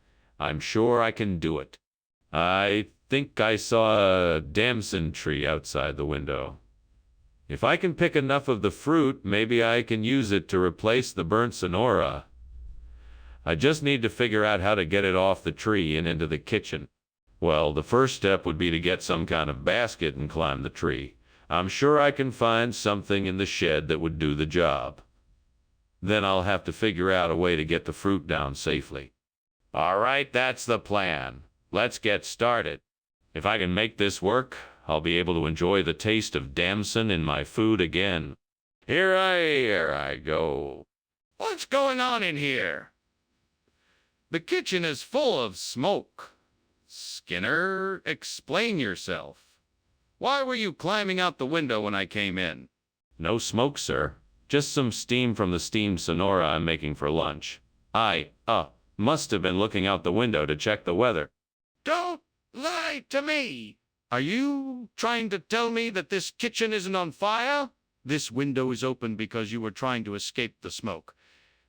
I'm sure I can do it. I think I saw a damson tree outside the window. If I can pick enough of the fruit, maybe I can use it to replace the burnt sonora. I just need to figure out how to get it off the tree and into the kitchen. Well, the first step would be to get some kind of basket and climb the tree. I'm sure I can find something in the shed that would do the job. Then I'll have to figure out a way to get the fruit down safely. All right, that's the plan. Let's get started. If I can make this work, I'll be able to enjoy the taste of damson in my food again. Here I go. What's going on in here? The kitchen is full of smoke. Skinner, explain yourself. Why were you climbing out the window when I came in? No smoke, sir. Just some steam from the steamed sonora I'm making for lunch. I must have been looking out the window to check the weather. Don't lie to me. Are you trying to tell me that this kitchen isn't on fire? This window is open because you were trying to escape the smoke.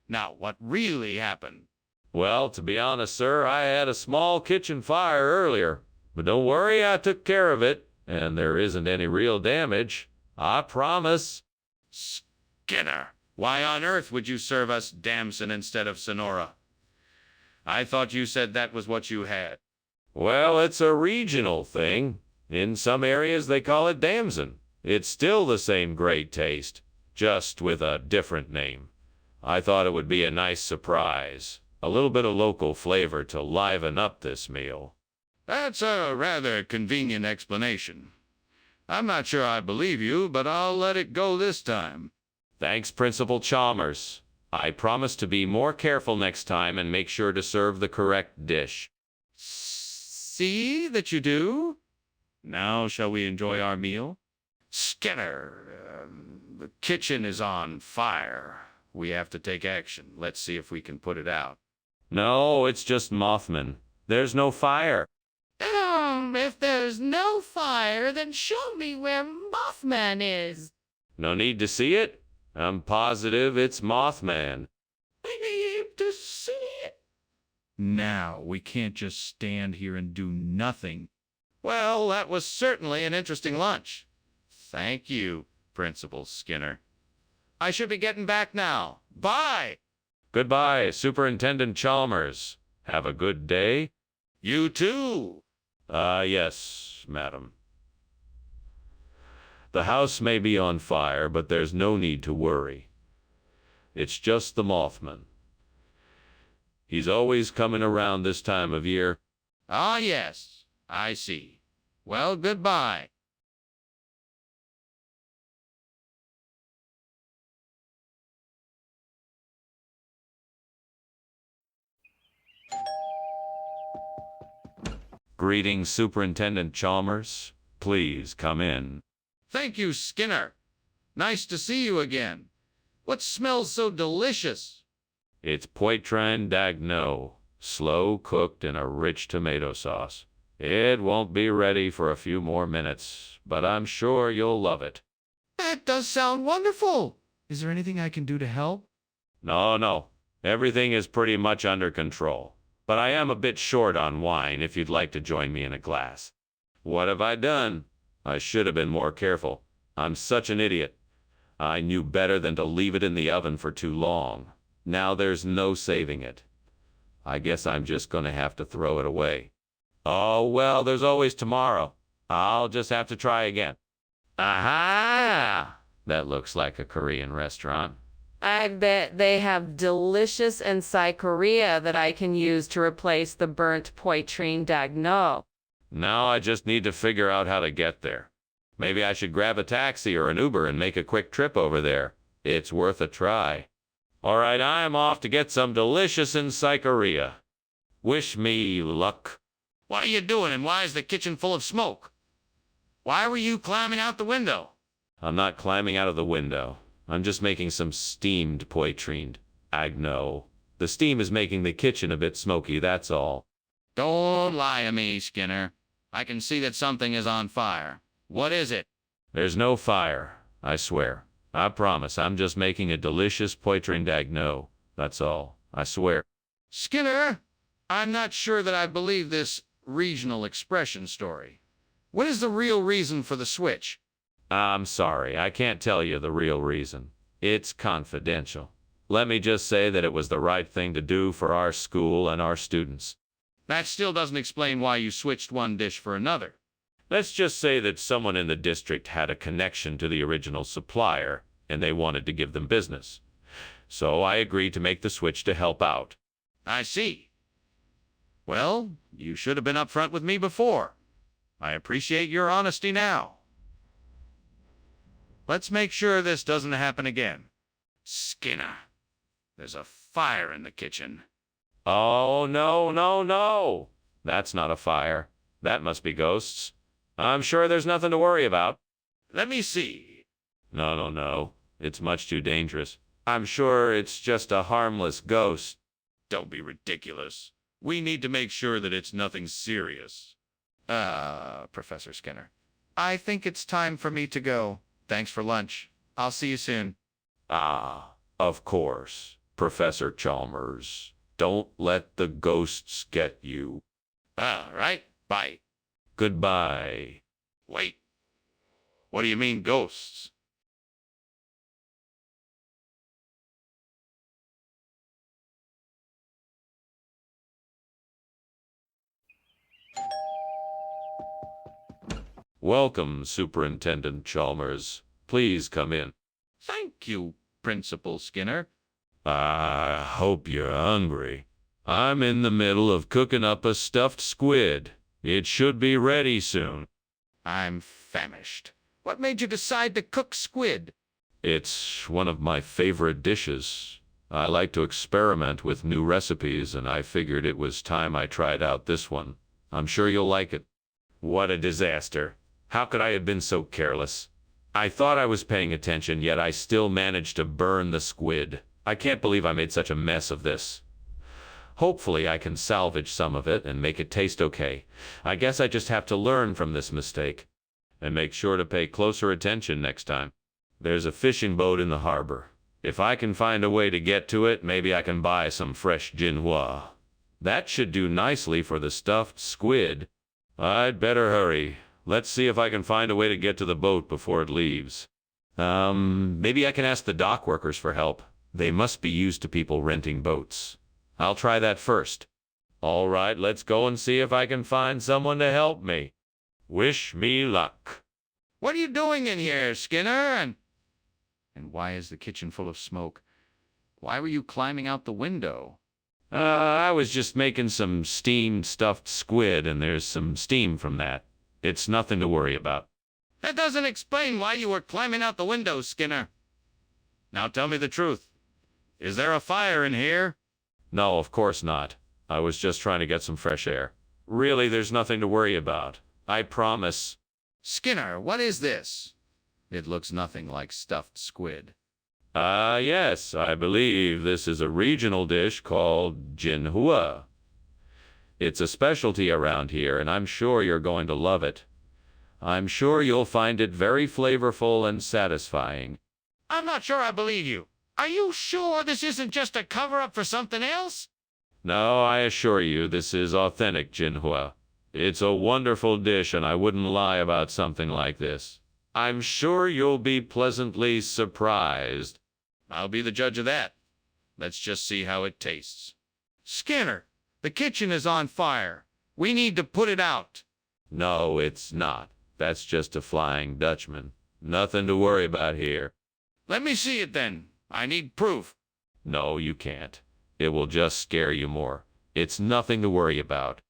Now, what really happened? Well, to be honest, sir, I had a small kitchen fire earlier. But don't worry, I took care of it. And there isn't any real damage. I promise. Skinner, why on earth would you serve us damson instead of sonora? I thought you said that was what you had. Well, it's a regional thing. In some areas they call it damson. It's still the same great taste, just with a different name. I thought it would be a nice surprise. A little bit of local flavor to liven up this meal. That's a rather convenient explanation. I'm not sure I believe you, but I'll let it go this time. Thanks, Principal Chalmers. I promise to be more careful next time and make sure to serve the correct dish. See that you do? Now shall we enjoy our meal? Skinner, the kitchen is on fire. We have to take action. Let's see if we can put it out. No, it's just Mothman. There's no fire. If there's no fire, then show me where Mothman is. No need to see it. I'm positive it's Mothman. I need to see it. Now, we can't just stand here and do nothing. Well, that was certainly an interesting lunch. Thank you, Principal Skinner. I should be getting back now. Bye! Goodbye, Superintendent Chalmers. Have a good day. You too! Yes, madam. The house may be on fire, but there's no need to worry. It's just the Mothman. He's always coming around this time of year. Ah, yes, I see. Well, goodbye. Greetings, Superintendent Chalmers. Please come in. Thank you, Skinner. Nice to see you again. What smells so delicious? It's poitrine d'agneau, slow cooked in a rich tomato sauce. It won't be ready for a few more minutes, but I'm sure you'll love it. That does sound wonderful. Is there anything I can do to help? No. Everything is pretty much under control. But I am a bit short on wine if you'd like to join me in a glass. What have I done? I should have been more careful. I'm such an idiot. I knew better than to leave it in the oven for too long. Now there's no saving it. I guess I'm just gonna have to throw it away. Oh, well, there's always tomorrow. I'll just have to try again. Aha! That looks like a Korean restaurant. I bet they have delicious encyclopedia that I can use to replace the burnt poitrine d'agneau. Now I just need to figure out how to get there. Maybe I should grab a taxi or an Uber and make a quick trip over there. It's worth a try. All right, I'm off to get some delicious encyclopedia. Wish me luck. What are you doing, and why is the kitchen full of smoke? Why were you climbing out the window? I'm not climbing out of the window. I'm just making some steamed poitrine d'agneau. The steam is making the kitchen a bit smoky, that's all. Don't lie to me, Skinner. I can see that something is on fire. What is it? There's no fire, I swear. I promise I'm just making a delicious poitrine d'agneau. That's all, I swear. Skinner, I'm not sure that I believe this regional expression story. What is the real reason for the switch? I'm sorry, I can't tell you the real reason. It's confidential. Let me just say that it was the right thing to do for our school and our students. That still doesn't explain why you switched one dish for another. Let's just say that someone in the district had a connection to the original supplier, and they wanted to give them business. So I agreed to make the switch to help out. I see. Well, you should have been upfront with me before. I appreciate your honesty now. Let's make sure this doesn't happen again. Skinner, there's a fire in the kitchen. Oh, no. That's not a fire. That must be ghosts. I'm sure there's nothing to worry about. Let me see. No. It's much too dangerous. I'm sure it's just a harmless ghost. Don't be ridiculous. We need to make sure that it's nothing serious. Professor Skinner, I think it's time for me to go. Thanks for lunch. I'll see you soon. Of course, Professor Chalmers. Don't let the ghosts get you. All right, bye. Goodbye. Wait. What do you mean, ghosts? Welcome, Superintendent Chalmers. Please come in. Thank you, Principal Skinner. I hope you're hungry. I'm in the middle of cooking up a stuffed squid. It should be ready soon. I'm famished. What made you decide to cook squid? It's one of my favorite dishes. I like to experiment with new recipes, and I figured it was time I tried out this one. I'm sure you'll like it. What a disaster. How could I have been so careless? I thought I was paying attention, yet I still managed to burn the squid. I can't believe I made such a mess of this. Hopefully I can salvage some of it and make it taste okay. I guess I just have to learn from this mistake and make sure to pay closer attention next time. There's a fishing boat in the harbor. If I can find a way to get to it, maybe I can buy some fresh jinhua. That should do nicely for the stuffed squid. I'd better hurry. Let's see if I can find a way to get to the boat before it leaves. Maybe I can ask the dock workers for help. They must be used to people renting boats. I'll try that first. All right, let's go and see if I can find someone to help me. Wish me luck. What are you doing in here, Skinner? And why is the kitchen full of smoke? Why were you climbing out the window? I was just making some steamed stuffed squid, and there's some steam from that. It's nothing to worry about. That doesn't explain why you were climbing out the window, Skinner. Now tell me the truth. Is there a fire in here? No, of course not. I was just trying to get some fresh air. Really, there's nothing to worry about. I promise. Skinner, what is this? It looks nothing like stuffed squid. Yes, I believe this is a regional dish called jinhua. It's a specialty around here, and I'm sure you're going to love it. I'm sure you'll find it very flavorful and satisfying. I'm not sure I believe you. Are you sure this isn't just a cover-up for something else? No, I assure you this is authentic jinhua. It's a wonderful dish, and I wouldn't lie about something like this. I'm sure you'll be pleasantly surprised. I'll be the judge of that. Let's just see how it tastes. Skinner, the kitchen is on fire. We need to put it out. No, it's not. That's just a Flying Dutchman. Nothing to worry about here. Let me see it then. I need proof. No, you can't. It will just scare you more. It's nothing to worry about.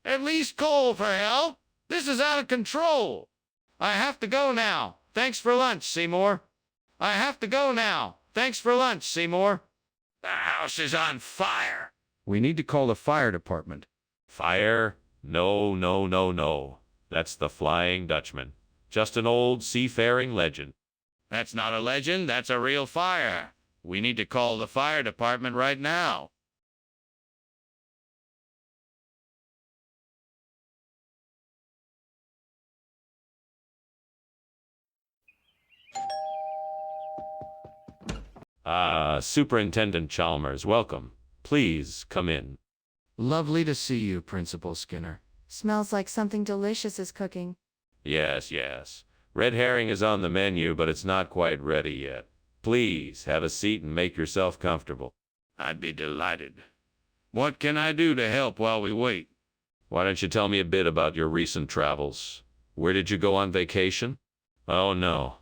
At least call for help. This is out of control. I have to go now. Thanks for lunch, Seymour. I have to go now. Thanks for lunch, Seymour. The house is on fire. We need to call the fire department. Fire? No, no, no, no. That's the Flying Dutchman. Just an old seafaring legend. That's not a legend. That's a real fire. We need to call the fire department right now. Superintendent Chalmers, welcome. Please come in. Lovely to see you, Principal Skinner. Smells like something delicious is cooking. Yes, yes. Red herring is on the menu, but it's not quite ready yet. Please have a seat and make yourself comfortable. I'd be delighted. What can I do to help while we wait? Why don't you tell me a bit about your recent travels? Where did you go on vacation? Oh no.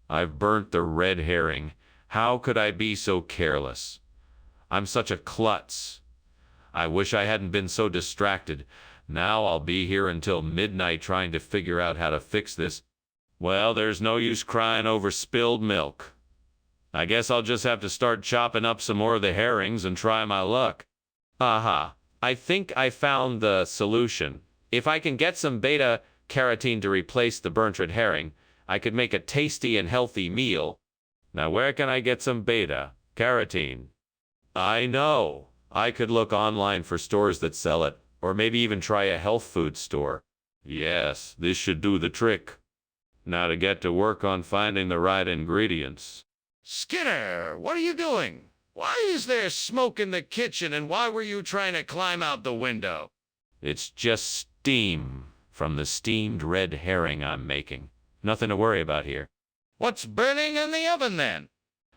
I've burnt the red herring. How could I be so careless? I'm such a klutz. I wish I hadn't been so distracted. Now I'll be here until midnight trying to figure out how to fix this. Well, there's no use crying over spilled milk. I guess I'll just have to start chopping up some more of the herrings and try my luck. Aha. I think I found the solution. If I can get some beta-carotene to replace the burnt red herring, I could make a tasty and healthy meal. Now where can I get some beta-carotene? I know. I could look online for stores that sell it, or maybe even try a health food store. Yes, this should do the trick. Now to get to work on finding the right ingredients. Skinner, what are you doing? Why is there smoke in the kitchen, and why were you trying to climb out the window? It's just steam from the steamed red herring I'm making. Nothing to worry about here. What's burning in the oven then?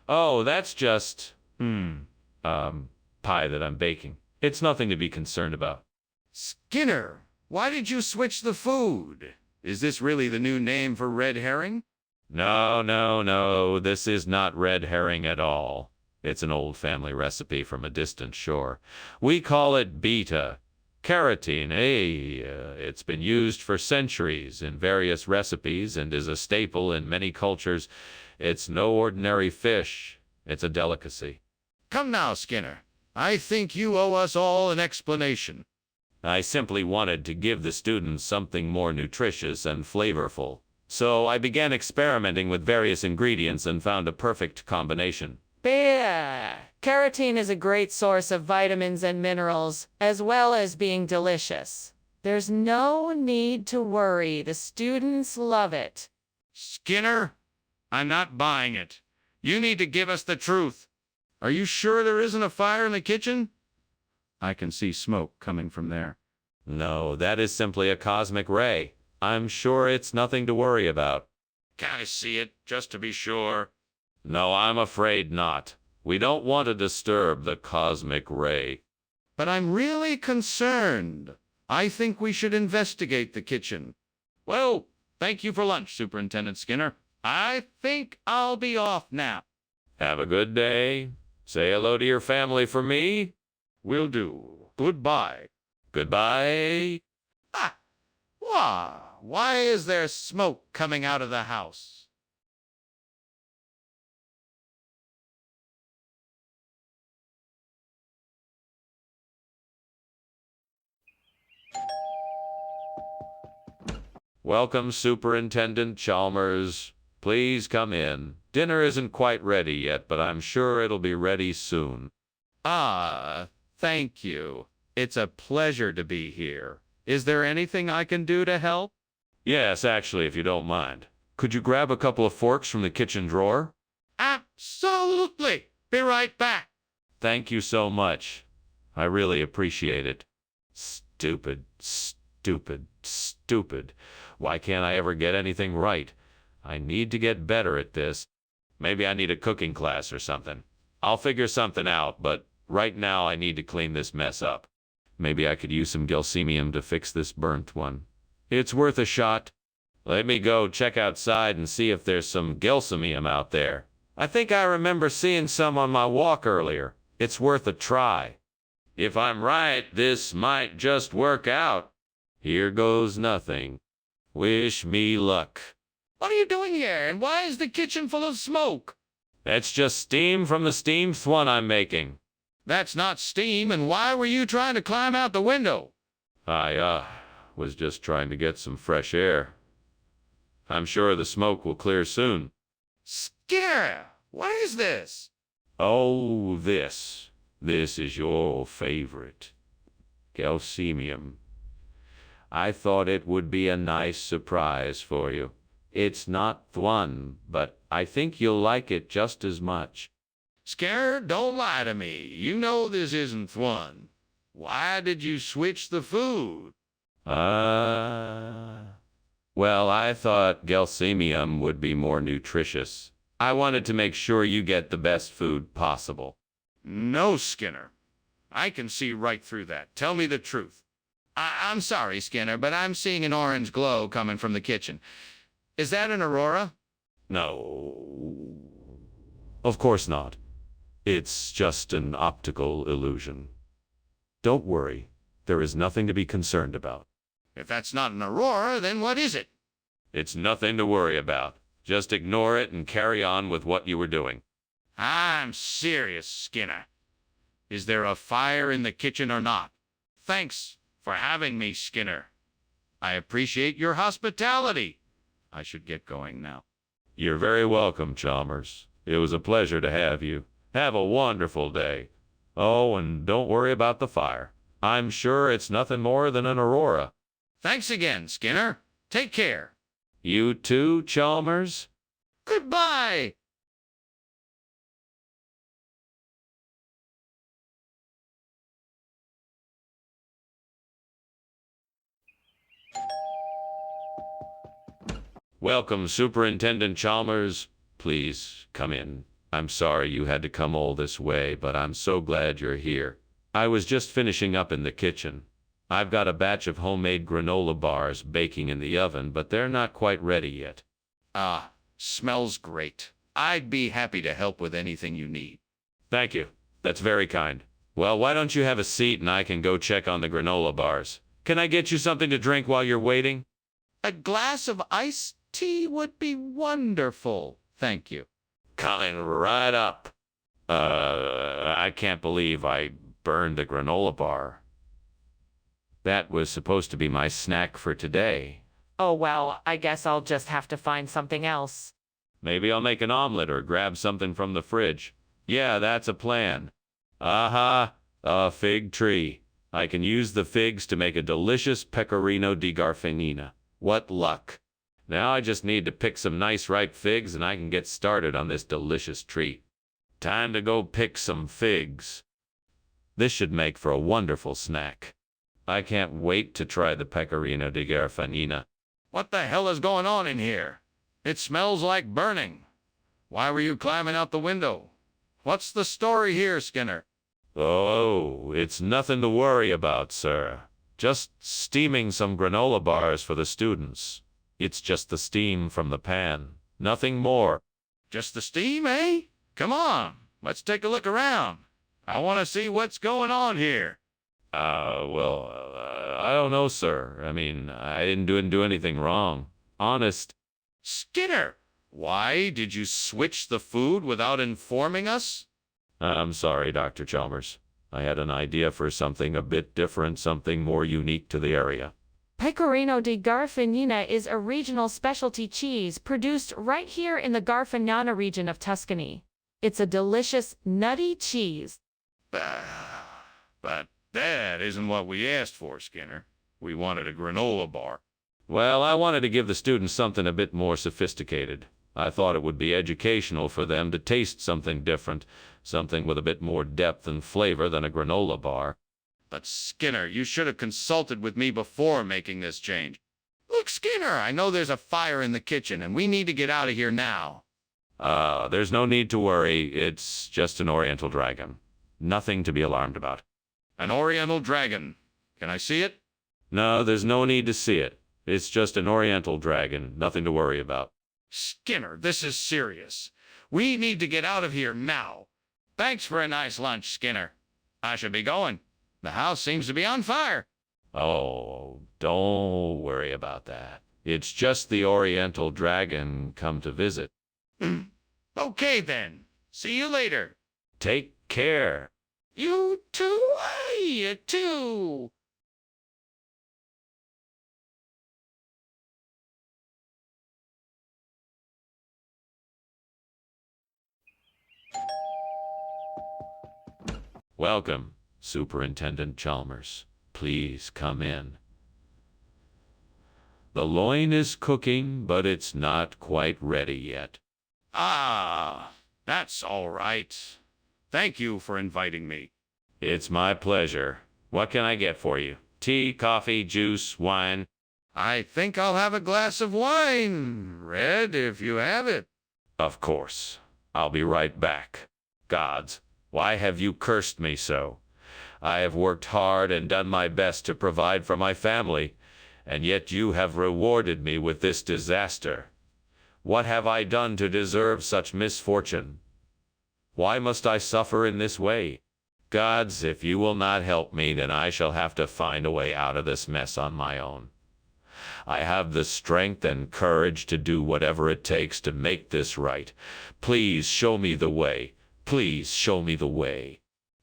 Oh, that's just, pie that I'm baking. It's nothing to be concerned about. Skinner, why did you switch the food? Is this really the new name for red herring? No, no, no, this is not red herring at all. It's an old family recipe from a distant shore. We call it beta-carotene. It's been used for centuries in various recipes and is a staple in many cultures. It's no ordinary fish. It's a delicacy. Come now, Skinner. I think you owe us all an explanation. I simply wanted to give the students something more nutritious and flavorful. So I began experimenting with various ingredients and found a perfect combination. Beta-carotene is a great source of vitamins and minerals, as well as being delicious. There's no need to worry. The students love it. Skinner, I'm not buying it. You need to give us the truth. Are you sure there isn't a fire in the kitchen? I can see smoke coming from there. No, that is simply a cosmic ray. I'm sure it's nothing to worry about. Can I see it, just to be sure? No, I'm afraid not. We don't want to disturb the cosmic ray. But I'm really concerned. I think we should investigate the kitchen. Well, thank you for lunch, Superintendent Skinner. I think I'll be off now. Have a good day. Say hello to your family for me. Will do. Goodbye. Goodbye. Ah! Why is there smoke coming out of the house? Welcome, Superintendent Chalmers. Please come in. Dinner isn't quite ready yet, but I'm sure it'll be ready soon. Ah, thank you. It's a pleasure to be here. Is there anything I can do to help? Yes, actually, if you don't mind. Could you grab a couple of forks from the kitchen drawer? Absolutely. Be right back. Thank you so much. I really appreciate it. Stupid, stupid, stupid. Why can't I ever get anything right? I need to get better at this. Maybe I need a cooking class or something. I'll figure something out, but right now I need to clean this mess up. Maybe I could use some gelsemium to fix this burnt one. It's worth a shot. Let me go check outside and see if there's some gelsemium out there. I think I remember seeing some on my walk earlier. It's worth a try. If I'm right, this might just work out. Here goes nothing. Wish me luck. What are you doing here, and why is the kitchen full of smoke? That's just steam from the steam one I'm making. That's not steam, and why were you trying to climb out the window? I, was just trying to get some fresh air. I'm sure the smoke will clear soon. Skinner, what is this? Oh, this. This is your favorite. Gelsemium. I thought it would be a nice surprise for you. It's not one, but I think you'll like it just as much. Skinner, don't lie to me. You know this isn't one. Why did you switch the food? Well, I thought gelsemium would be more nutritious. I wanted to make sure you get the best food possible. No, Skinner. I can see right through that. Tell me the truth. I'm sorry, Skinner, but I'm seeing an orange glow coming from the kitchen. Is that an aurora? No. Of course not. It's just an optical illusion. Don't worry. There is nothing to be concerned about. If that's not an aurora, then what is it? It's nothing to worry about. Just ignore it and carry on with what you were doing. I'm serious, Skinner. Is there a fire in the kitchen or not? Thanks for having me, Skinner. I appreciate your hospitality. I should get going now. You're very welcome, Chalmers. It was a pleasure to have you. Have a wonderful day. Oh, and don't worry about the fire. I'm sure it's nothing more than an aurora. Thanks again, Skinner. Take care. You too, Chalmers? Goodbye. Welcome, Superintendent Chalmers. Please, come in. I'm sorry you had to come all this way, but I'm so glad you're here. I was just finishing up in the kitchen. I've got a batch of homemade granola bars baking in the oven, but they're not quite ready yet. Ah, smells great. I'd be happy to help with anything you need. Thank you. That's very kind. Well, why don't you have a seat and I can go check on the granola bars? Can I get you something to drink while you're waiting? A glass of iced tea would be wonderful. Thank you. Coming right up. I can't believe I burned a granola bar. That was supposed to be my snack for today. Oh well, I guess I'll just have to find something else. Maybe I'll make an omelet or grab something from the fridge. Yeah, that's a plan. Aha, a fig tree. I can use the figs to make a delicious pecorino di garfanina. What luck. Now I just need to pick some nice ripe figs and I can get started on this delicious treat. Time to go pick some figs. This should make for a wonderful snack. I can't wait to try the pecorino di Garfanina. What the hell is going on in here? It smells like burning. Why were you climbing out the window? What's the story here, Skinner? Oh, it's nothing to worry about, sir. Just steaming some granola bars for the students. It's just the steam from the pan. Nothing more. Just the steam, eh? Come on, let's take a look around. I want to see what's going on here. I don't know, sir. I mean, I didn't do anything wrong. Honest. Skinner, why did you switch the food without informing us? I'm sorry, Dr. Chalmers. I had an idea for something a bit different, something more unique to the area. Pecorino di Garfagnana is a regional specialty cheese produced right here in the Garfagnana region of Tuscany. It's a delicious, nutty cheese. But that isn't what we asked for, Skinner. We wanted a granola bar. Well, I wanted to give the students something a bit more sophisticated. I thought it would be educational for them to taste something different, something with a bit more depth and flavor than a granola bar. But Skinner, you should have consulted with me before making this change. Look, Skinner, I know there's a fire in the kitchen and we need to get out of here now. There's no need to worry. It's just an oriental dragon. Nothing to be alarmed about. An oriental dragon. Can I see it? No, there's no need to see it. It's just an oriental dragon. Nothing to worry about. Skinner, this is serious. We need to get out of here now. Thanks for a nice lunch, Skinner. I should be going. The house seems to be on fire. Oh, don't worry about that. It's just the oriental dragon come to visit. Okay then. See you later. Take care. You too. You too. Welcome, Superintendent Chalmers. Please come in. The loin is cooking, but it's not quite ready yet. Ah, that's all right. Thank you for inviting me. It's my pleasure. What can I get for you? Tea, coffee, juice, wine? I think I'll have a glass of wine, Red, if you have it. Of course. I'll be right back. Gods, why have you cursed me so? I have worked hard and done my best to provide for my family, and yet you have rewarded me with this disaster. What have I done to deserve such misfortune? Why must I suffer in this way? Gods, if you will not help me, then I shall have to find a way out of this mess on my own. I have the strength and courage to do whatever it takes to make this right. Please show me the way. Please show me the way.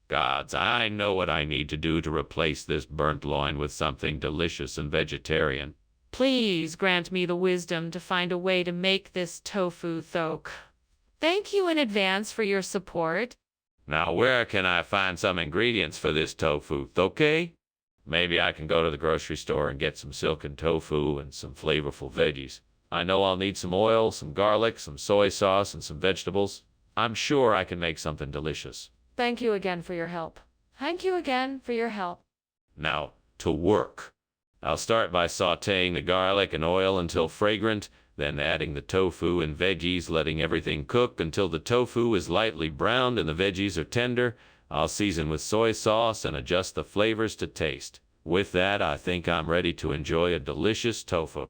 Gods, I know what I need to do to replace this burnt loin with something delicious and vegetarian. Please grant me the wisdom to find a way to make this tofu thok. Thank you in advance for your support. Now, where can I find some ingredients for this tofu thoke? Maybe I can go to the grocery store and get some silken tofu and some flavorful veggies. I know I'll need some oil, some garlic, some soy sauce, and some vegetables. I'm sure I can make something delicious. Thank you again for your help. Thank you again for your help. Now, to work. I'll start by sautéing the garlic and oil until fragrant, then adding the tofu and veggies, letting everything cook until the tofu is lightly browned and the veggies are tender. I'll season with soy sauce and adjust the flavors to taste. With that, I think I'm ready to enjoy a delicious tofu.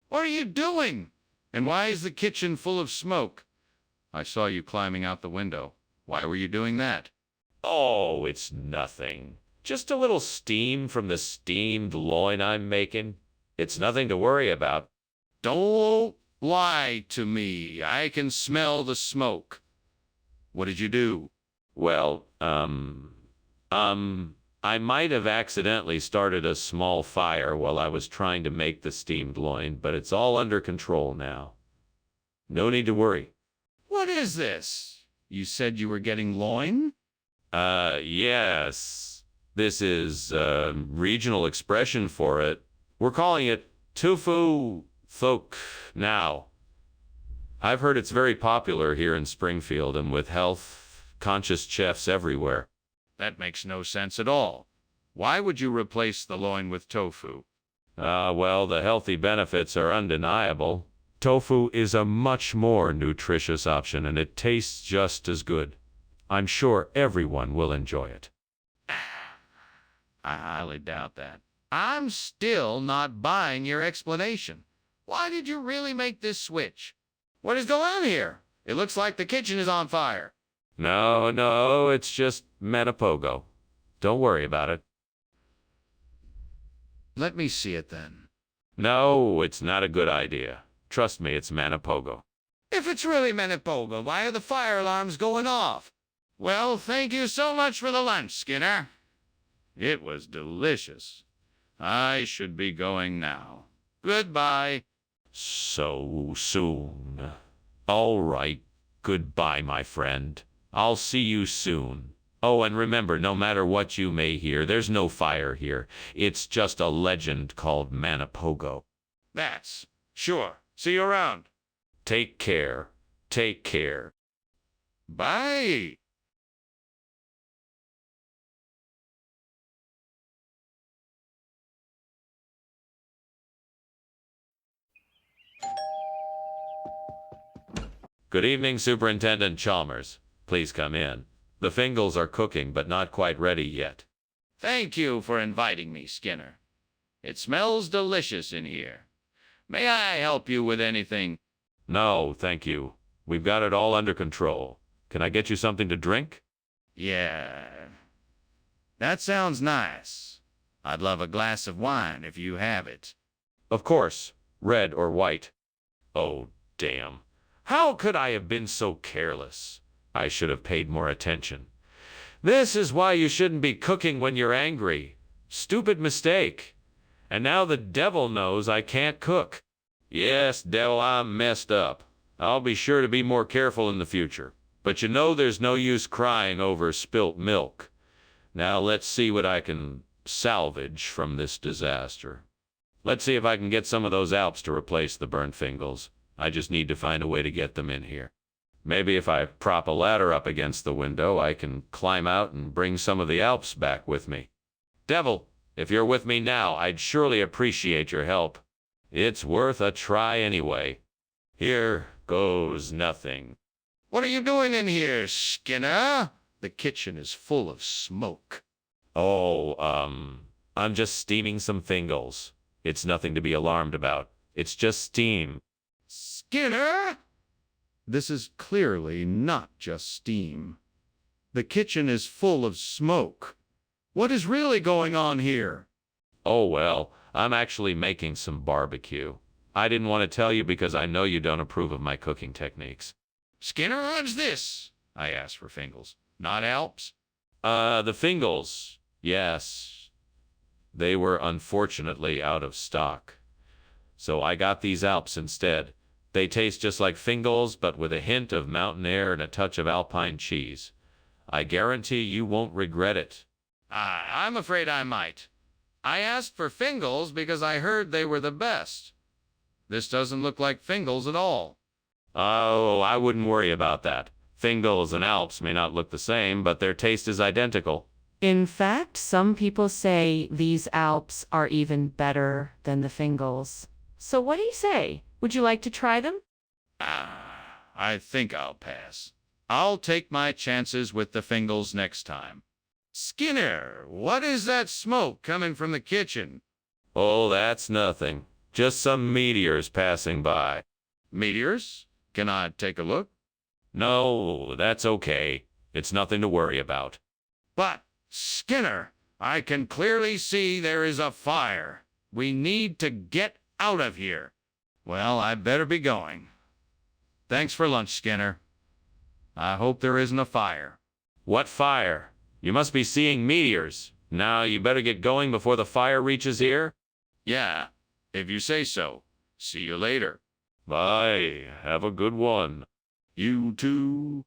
What are you doing? And why is the kitchen full of smoke? I saw you climbing out the window. Why were you doing that? Oh, it's nothing. Just a little steam from the steamed loin I'm making. It's nothing to worry about. Don't lie to me. I can smell the smoke. What did you do? Well, I might have accidentally started a small fire while I was trying to make the steamed loin, but it's all under control now. No need to worry. What is this? You said you were getting loin? Yes. This is a regional expression for it. We're calling it tofu Folk, now. I've heard it's very popular here in Springfield and with health-conscious chefs everywhere. That makes no sense at all. Why would you replace the loin with tofu? Well, the healthy benefits are undeniable. Tofu is a much more nutritious option and it tastes just as good. I'm sure everyone will enjoy it. I highly doubt that. I'm still not buying your explanation. Why did you really make this switch? What is going on here? It looks like the kitchen is on fire. No, it's just Manipogo. Don't worry about it. Let me see it then. No, it's not a good idea. Trust me, it's Manipogo. If it's really Manipogo, why are the fire alarms going off? Well, thank you so much for the lunch, Skinner. It was delicious. I should be going now. Goodbye. So soon. All right. Goodbye, my friend. I'll see you soon. Oh, and remember, no matter what you may hear, there's no fire here. It's just a legend called Manipogo. That's sure. See you around. Take care. Take care. Bye. Good evening, Superintendent Chalmers. Please come in. The Fingals are cooking, but not quite ready yet. Thank you for inviting me, Skinner. It smells delicious in here. May I help you with anything? No, thank you. We've got it all under control. Can I get you something to drink? Yeah. That sounds nice. I'd love a glass of wine if you have it. Of course. Red or white. Oh, damn. How could I have been so careless? I should have paid more attention. This is why you shouldn't be cooking when you're angry. Stupid mistake. And now the devil knows I can't cook. Yes, devil, I'm messed up. I'll be sure to be more careful in the future. But you know there's no use crying over spilt milk. Now let's see what I can salvage from this disaster. Let's see if I can get some of those Alps to replace the burnt Fingals. I just need to find a way to get them in here. Maybe if I prop a ladder up against the window, I can climb out and bring some of the Alps back with me. Devil, if you're with me now, I'd surely appreciate your help. It's worth a try anyway. Here goes nothing. What are you doing in here, Skinner? The kitchen is full of smoke. Oh, I'm just steaming some Fingals. It's nothing to be alarmed about. It's just steam. Skinner? This is clearly not just steam. The kitchen is full of smoke. What is really going on here? Oh, well, I'm actually making some barbecue. I didn't want to tell you because I know you don't approve of my cooking techniques. Skinner, what's this? I asked for Fingals, not Alps. The Fingals, yes. They were unfortunately out of stock. So I got these Alps instead. They taste just like Fingals, but with a hint of mountain air and a touch of alpine cheese. I guarantee you won't regret it. I'm afraid I might. I asked for Fingals because I heard they were the best. This doesn't look like Fingals at all. Oh, I wouldn't worry about that. Fingals and Alps may not look the same, but their taste is identical. In fact, some people say these Alps are even better than the Fingals. So what do you say? Would you like to try them? I think I'll pass. I'll take my chances with the Fingals next time. Skinner, what is that smoke coming from the kitchen? Oh, that's nothing. Just some meteors passing by. Meteors? Can I take a look? No, that's okay. It's nothing to worry about. But, Skinner, I can clearly see there is a fire. We need to get out of here. Well, I better be going. Thanks for lunch, Skinner. I hope there isn't a fire. What fire? You must be seeing meteors. Now you better get going before the fire reaches here. Yeah, if you say so. See you later. Bye. Have a good one. You too.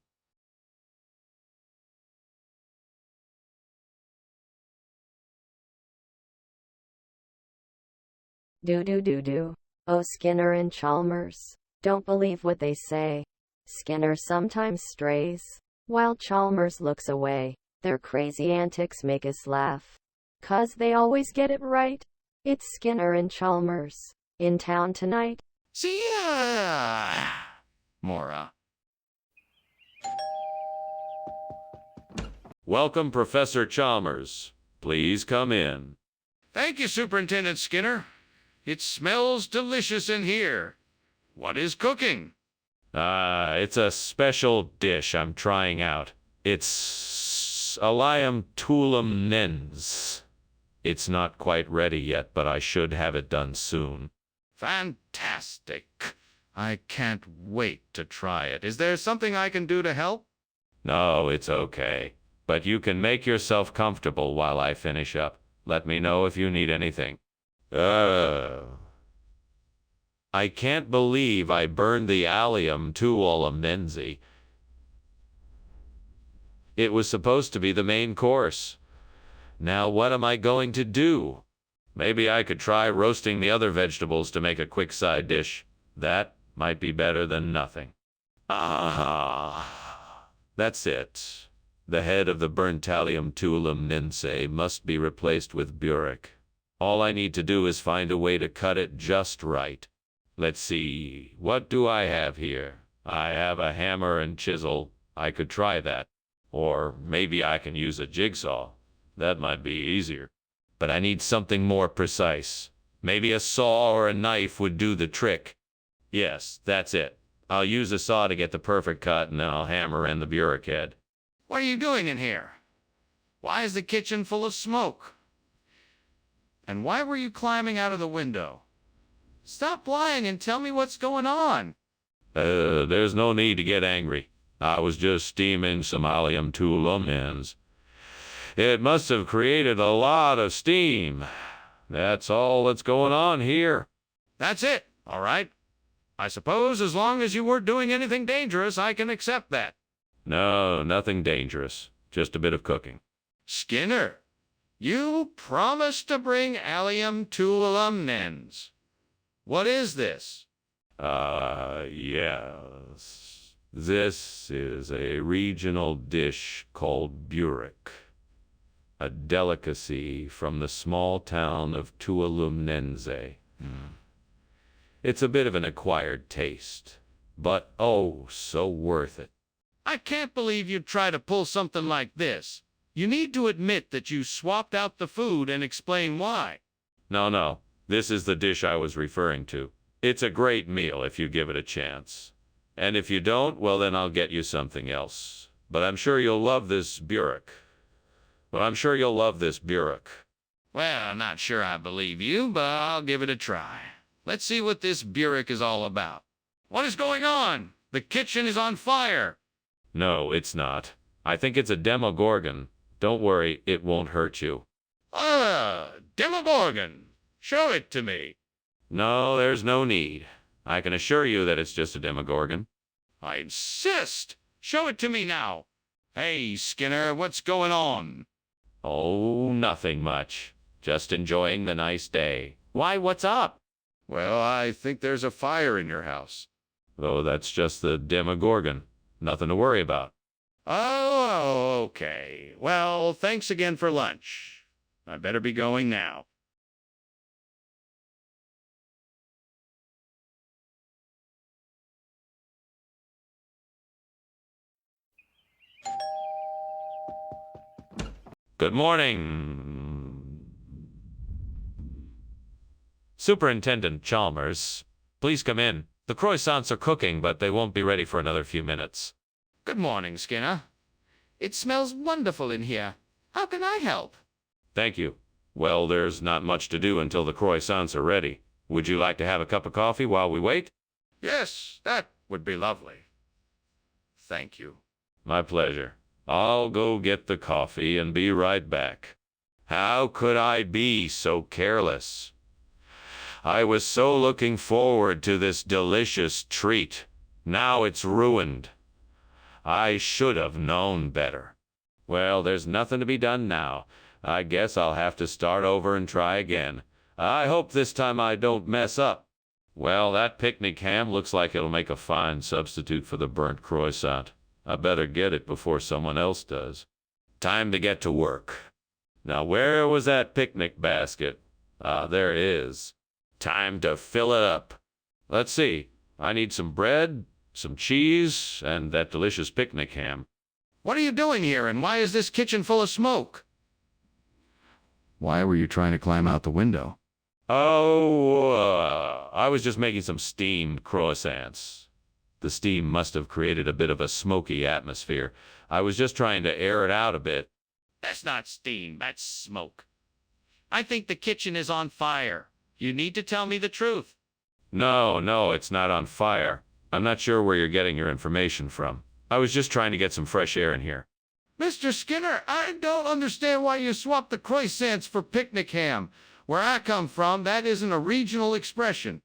Do do do do. Oh, Skinner and Chalmers, don't believe what they say. Skinner sometimes strays, while Chalmers looks away. Their crazy antics make us laugh, 'cause they always get it right. It's Skinner and Chalmers, in town tonight. See ya, Mora. Welcome, Professor Chalmers. Please come in. Thank you, Superintendent Skinner. It smells delicious in here. What is cooking? It's a special dish I'm trying out. It's Allium Tulum Nens. It's not quite ready yet, but I should have it done soon. Fantastic. I can't wait to try it. Is there something I can do to help? No, it's okay. But you can make yourself comfortable while I finish up. Let me know if you need anything. I can't believe I burned the Allium Tulum Nenzi. It was supposed to be the main course. Now what am I going to do? Maybe I could try roasting the other vegetables to make a quick side dish. That might be better than nothing. That's it. The head of the burnt Allium Tulum Nense must be replaced with burek. All I need to do is find a way to cut it just right. Let's see, what do I have here? I have a hammer and chisel. I could try that. Or maybe I can use a jigsaw. That might be easier. But I need something more precise. Maybe a saw or a knife would do the trick. Yes, that's it. I'll use a saw to get the perfect cut, and then I'll hammer in the burek head. What are you doing in here? Why is the kitchen full of smoke? And why were you climbing out of the window? Stop lying and tell me what's going on. There's no need to get angry. I was just steaming some Allium Tulum Nens. It must have created a lot of steam. That's all that's going on here. That's it, all right? I suppose as long as you weren't doing anything dangerous, I can accept that. No, nothing dangerous. Just a bit of cooking. Skinner, you promised to bring Allium Tulum Nens. What is this? Yes. This is a regional dish called burek. A delicacy from the small town of Tuolumnense. It's a bit of an acquired taste, but oh, so worth it. I can't believe you'd try to pull something like this. You need to admit that you swapped out the food and explain why. No, this is the dish I was referring to. It's a great meal if you give it a chance. And if you don't, well then I'll get you something else. But I'm sure you'll love this burek. Well, Well, I'm not sure I believe you, but I'll give it a try. Let's see what this burek is all about. What is going on? The kitchen is on fire. No, it's not. I think it's a demogorgon. Don't worry, it won't hurt you. Demogorgon. Show it to me. No, there's no need. I can assure you that it's just a demogorgon. I insist. Show it to me now. Hey, Skinner, what's going on? Oh, nothing much. Just enjoying the nice day. Why, what's up? Well, I think there's a fire in your house. Oh, that's just the demogorgon. Nothing to worry about. Oh, okay. Well, thanks again for lunch. I better be going now. Good morning. Superintendent Chalmers, please come in. The croissants are cooking, but they won't be ready for another few minutes. Good morning, Skinner. It smells wonderful in here. How can I help? Thank you. Well, there's not much to do until the croissants are ready. Would you like to have a cup of coffee while we wait? Yes, that would be lovely. Thank you. My pleasure. I'll go get the coffee and be right back. How could I be so careless? I was so looking forward to this delicious treat. Now it's ruined. I should have known better. Well, there's nothing to be done now. I guess I'll have to start over and try again. I hope this time I don't mess up. Well, that picnic ham looks like it'll make a fine substitute for the burnt croissant. I better get it before someone else does. Time to get to work. Now, where was that picnic basket? Ah, there it is. Time to fill it up. Let's see. I need some bread, some cheese, and that delicious picnic ham. What are you doing here, and why is this kitchen full of smoke? Why were you trying to climb out the window? Oh, I was just making some steamed croissants. The steam must have created a bit of a smoky atmosphere. I was just trying to air it out a bit. That's not steam, that's smoke. I think the kitchen is on fire. You need to tell me the truth. No, it's not on fire. I'm not sure where you're getting your information from. I was just trying to get some fresh air in here. Mr. Skinner, I don't understand why you swapped the croissants for picnic ham. Where I come from, that isn't a regional expression.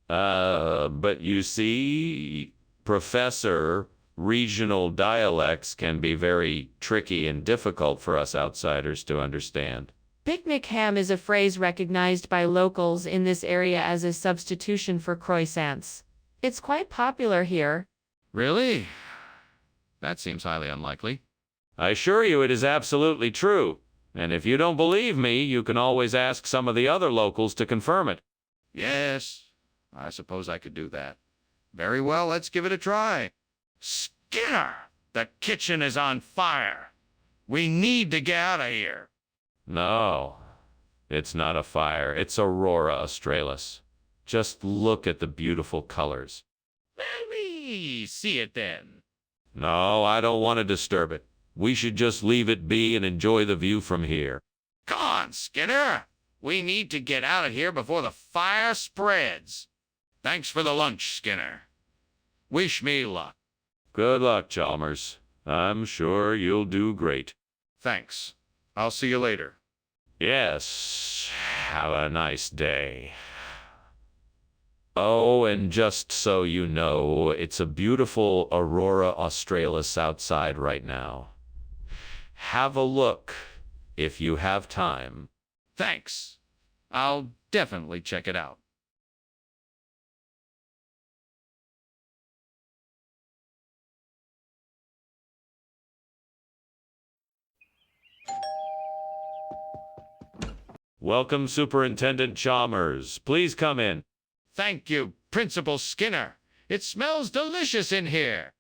But you see, Professor, regional dialects can be very tricky and difficult for us outsiders to understand. Picnic ham is a phrase recognized by locals in this area as a substitution for croissants. It's quite popular here. Really? That seems highly unlikely. I assure you it is absolutely true. And if you don't believe me, you can always ask some of the other locals to confirm it. Yes, I suppose I could do that. Very well, let's give it a try. Skinner, the kitchen is on fire. We need to get out of here. No, it's not a fire. It's Aurora Australis. Just look at the beautiful colors. Let me see it then. No, I don't want to disturb it. We should just leave it be and enjoy the view from here. Come on, Skinner. We need to get out of here before the fire spreads. Thanks for the lunch, Skinner. Wish me luck. Good luck, Chalmers. I'm sure you'll do great. Thanks. I'll see you later. Yes, have a nice day. Oh, and just so you know, it's a beautiful Aurora Australis outside right now. Have a look, if you have time. Thanks. I'll definitely check it out. Welcome, Superintendent Chalmers. Please come in. Thank you, Principal Skinner. It smells delicious in here.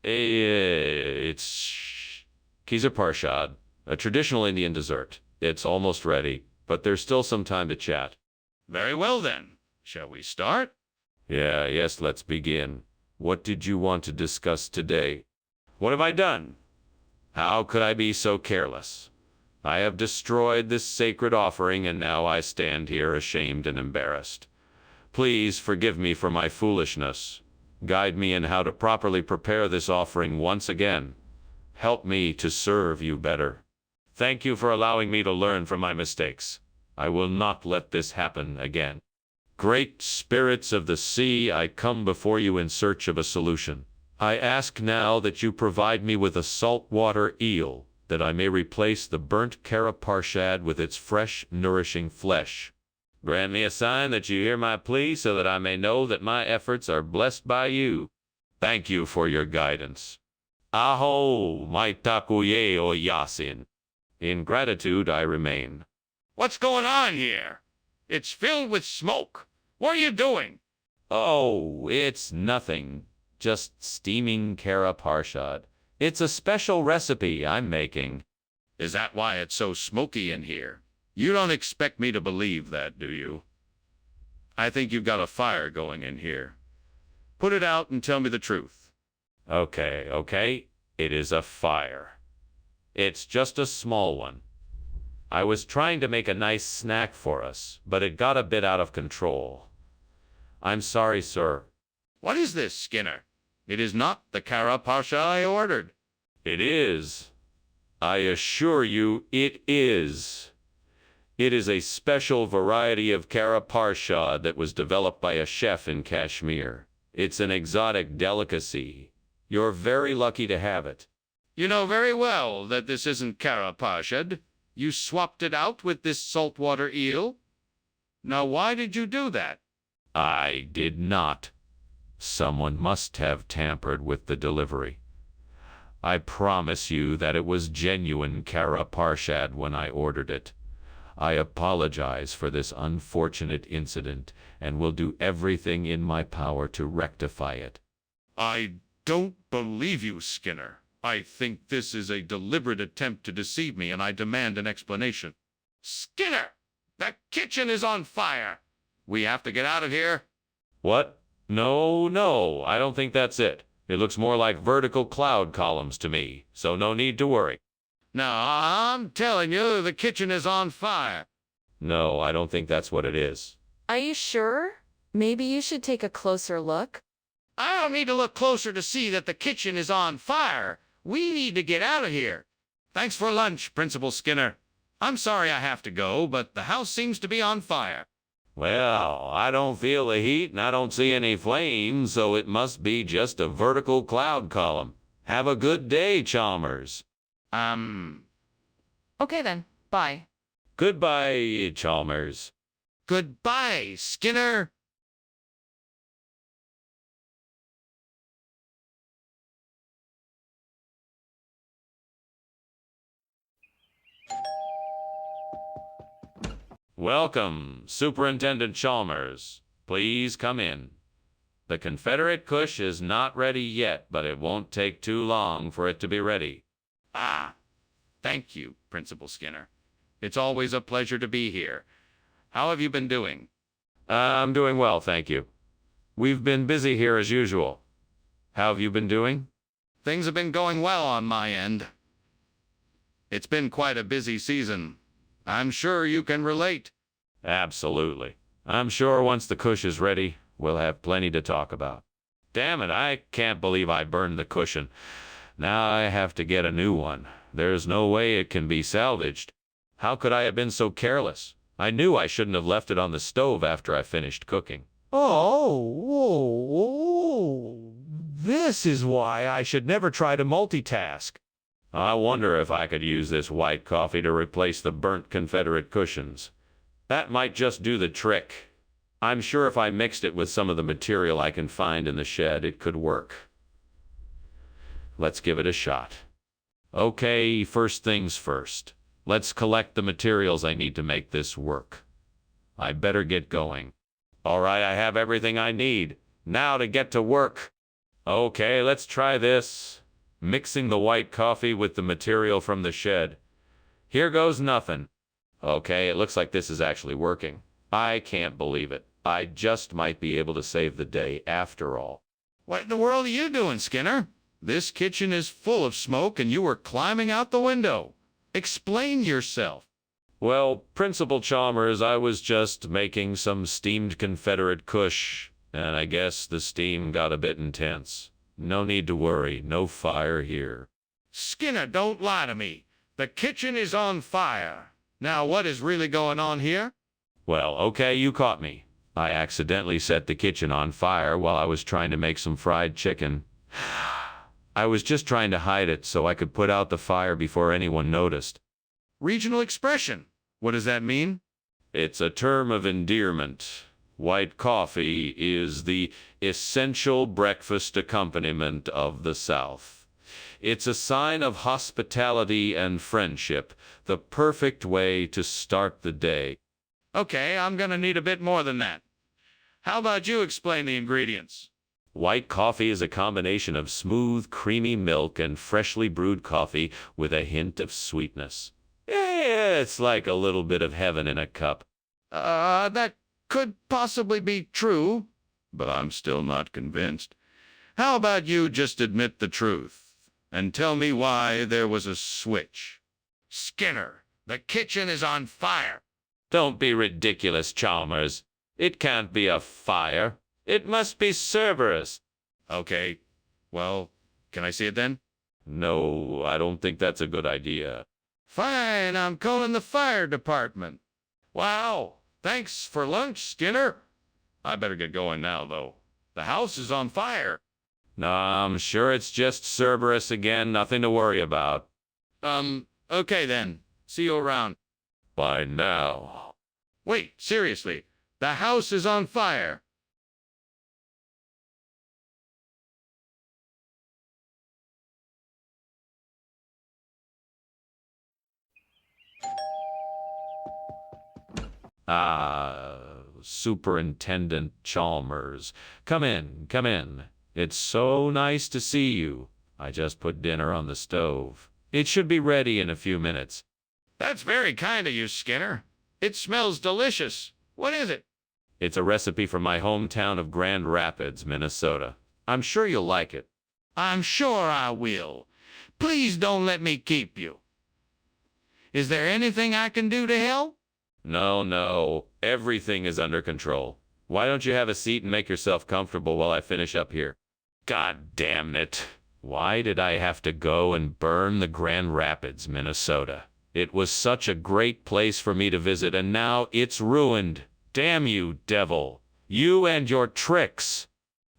It's Kizar Parshad, a traditional Indian dessert. It's almost ready, but there's still some time to chat. Very well then. Shall we start? Yes, let's begin. What did you want to discuss today? What have I done? How could I be so careless? I have destroyed this sacred offering, and now I stand here ashamed and embarrassed. Please forgive me for my foolishness. Guide me in how to properly prepare this offering once again. Help me to serve you better. Thank you for allowing me to learn from my mistakes. I will not let this happen again. Great spirits of the sea, I come before you in search of a solution. I ask now that you provide me with a saltwater eel, that I may replace the burnt caraparshad with its fresh, nourishing flesh. Grant me a sign that you hear my plea so that I may know that my efforts are blessed by you. Thank you for your guidance. Aho, mai takuye o yasin. In gratitude I remain. What's going on here? It's filled with smoke. What are you doing? Oh, it's nothing. Just steaming caraparshad. It's a special recipe I'm making. Is that why it's so smoky in here? You don't expect me to believe that, do you? I think you've got a fire going in here. Put it out and tell me the truth. Okay. It is a fire. It's just a small one. I was trying to make a nice snack for us, but it got a bit out of control. I'm sorry, sir. What is this, Skinner? It is not the caraparsha I ordered. It is. I assure you, it is. It is a special variety of caraparsha that was developed by a chef in Kashmir. It's an exotic delicacy. You're very lucky to have it. You know very well that this isn't caraparshad. You swapped it out with this saltwater eel. Now, why did you do that? I did not. Someone must have tampered with the delivery. I promise you that it was genuine Kara Parshad when I ordered it. I apologize for this unfortunate incident and will do everything in my power to rectify it. I don't believe you, Skinner. I think this is a deliberate attempt to deceive me, and I demand an explanation. Skinner! The kitchen is on fire! We have to get out of here. What? No, I don't think that's it. It looks more like vertical cloud columns to me, so no need to worry. No, I'm telling you, the kitchen is on fire. No, I don't think that's what it is. Are you sure? Maybe you should take a closer look. I don't need to look closer to see that the kitchen is on fire. We need to get out of here. Thanks for lunch, Principal Skinner. I'm sorry I have to go, but the house seems to be on fire. Well, I don't feel the heat and I don't see any flames, so it must be just a vertical cloud column. Have a good day, Chalmers. Okay then, bye. Goodbye, Chalmers. Goodbye, Skinner. Welcome, Superintendent Chalmers. Please come in. The Confederate Kush is not ready yet, but it won't take too long for it to be ready. Thank you, Principal Skinner. It's always a pleasure to be here. How have you been doing? I'm doing well, thank you. We've been busy here as usual. How have you been doing? Things have been going well on my end. It's been quite a busy season. I'm sure you can relate. Absolutely. I'm sure once the Kush is ready, we'll have plenty to talk about. Damn it, I can't believe I burned the cushion. Now I have to get a new one. There's no way it can be salvaged. How could I have been so careless? I knew I shouldn't have left it on the stove after I finished cooking. This is why I should never try to multitask. I wonder if I could use this white coffee to replace the burnt Confederate cushions. That might just do the trick. I'm sure if I mixed it with some of the material I can find in the shed, it could work. Let's give it a shot. Okay, first things first. Let's collect the materials I need to make this work. I better get going. All right, I have everything I need. Now to get to work. Okay, let's try this. Mixing the white coffee with the material from the shed. Here goes nothing. Okay, it looks like this is actually working. I can't believe it. I just might be able to save the day after all. What in the world are you doing, Skinner? This kitchen is full of smoke and you were climbing out the window. Explain yourself. Well, Principal Chalmers, I was just making some steamed Confederate Kush, and I guess the steam got a bit intense. No need to worry, no fire here. Skinner, don't lie to me. The kitchen is on fire. Now what is really going on here? Well, okay, you caught me. I accidentally set the kitchen on fire while I was trying to make some fried chicken. I was just trying to hide it so I could put out the fire before anyone noticed. Regional expression. What does that mean? It's a term of endearment. White coffee is the essential breakfast accompaniment of the South. It's a sign of hospitality and friendship, the perfect way to start the day. Okay, I'm gonna need a bit more than that. How about you explain the ingredients? White coffee is a combination of smooth, creamy milk and freshly brewed coffee with a hint of sweetness. Yeah, it's like a little bit of heaven in a cup. That could possibly be true, but I'm still not convinced. How about you just admit the truth and tell me why there was a switch? Skinner, the kitchen is on fire. Don't be ridiculous, Chalmers. It can't be a fire. It must be Cerberus. Okay, well, can I see it then? No, I don't think that's a good idea. Fine, I'm calling the fire department. Wow, thanks for lunch, Skinner. I better get going now, though. The house is on fire. No, I'm sure it's just Cerberus again, nothing to worry about. Okay then. See you around. By now. Wait, seriously, the house is on fire. Ah, Superintendent Chalmers. Come in, come in. It's so nice to see you. I just put dinner on the stove. It should be ready in a few minutes. That's very kind of you, Skinner. It smells delicious. What is it? It's a recipe from my hometown of Grand Rapids, Minnesota. I'm sure you'll like it. I'm sure I will. Please don't let me keep you. Is there anything I can do to help? No, everything is under control. Why don't you have a seat and make yourself comfortable while I finish up here? God damn it. Why did I have to go and burn the Grand Rapids, Minnesota? It was such a great place for me to visit, and now it's ruined. Damn you, devil. You and your tricks.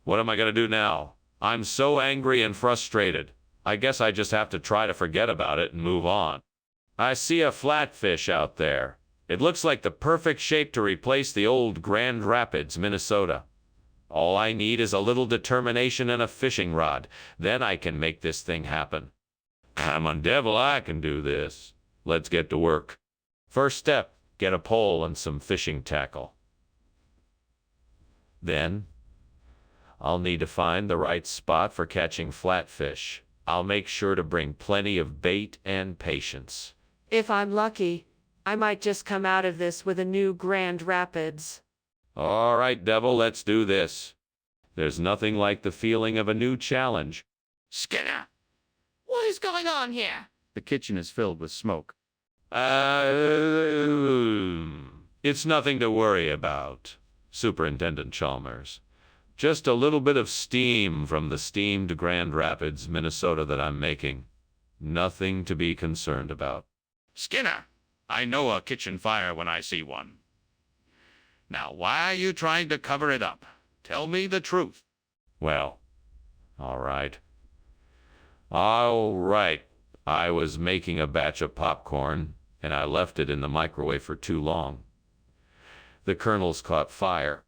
What am I going to do now? I'm so angry and frustrated. I guess I just have to try to forget about it and move on. I see a flatfish out there. It looks like the perfect shape to replace the old Grand Rapids, Minnesota. All I need is a little determination and a fishing rod. Then I can make this thing happen. Come on, devil, I can do this. Let's get to work. First step, get a pole and some fishing tackle. Then, I'll need to find the right spot for catching flatfish. I'll make sure to bring plenty of bait and patience. If I'm lucky, I might just come out of this with a new Grand Rapids. All right, devil, let's do this. There's nothing like the feeling of a new challenge. Skinner! What is going on here? The kitchen is filled with smoke. It's nothing to worry about, Superintendent Chalmers. Just a little bit of steam from the steamed Grand Rapids, Minnesota that I'm making. Nothing to be concerned about. Skinner, I know a kitchen fire when I see one. Now, why are you trying to cover it up? Tell me the truth. Well, all right. All right. I was making a batch of popcorn, and I left it in the microwave for too long. The kernels caught fire.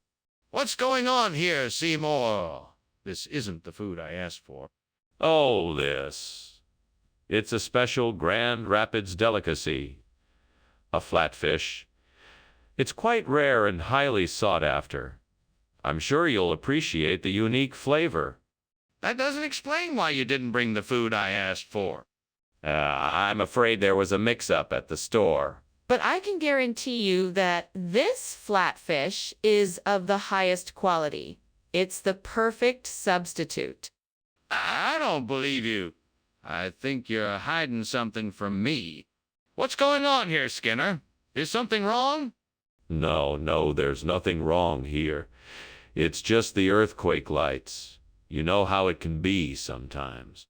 What's going on here, Seymour? This isn't the food I asked for. Oh, this. It's a special Grand Rapids delicacy. A flatfish. It's quite rare and highly sought after. I'm sure you'll appreciate the unique flavor. That doesn't explain why you didn't bring the food I asked for. I'm afraid there was a mix-up at the store. But I can guarantee you that this flatfish is of the highest quality. It's the perfect substitute. I don't believe you. I think you're hiding something from me. What's going on here, Skinner? Is something wrong? No, there's nothing wrong here. It's just the earthquake lights. You know how it can be sometimes.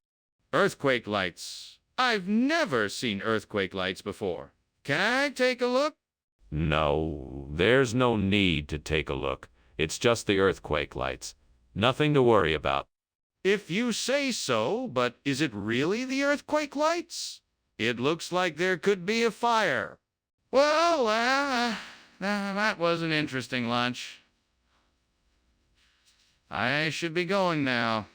Earthquake lights. I've never seen earthquake lights before. Can I take a look? No, there's no need to take a look. It's just the earthquake lights. Nothing to worry about. If you say so, but is it really the earthquake lights? It looks like there could be a fire. Well, that was an interesting lunch. I should be going now.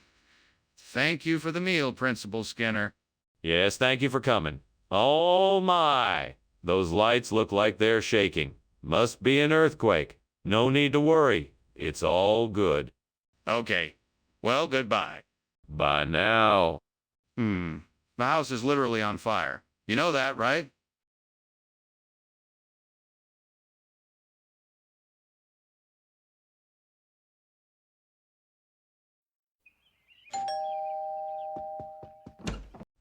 Thank you for the meal, Principal Skinner. Yes, thank you for coming. Oh my! Those lights look like they're shaking. Must be an earthquake. No need to worry. It's all good. Okay. Well, goodbye. Bye now. The house is literally on fire. You know that, right?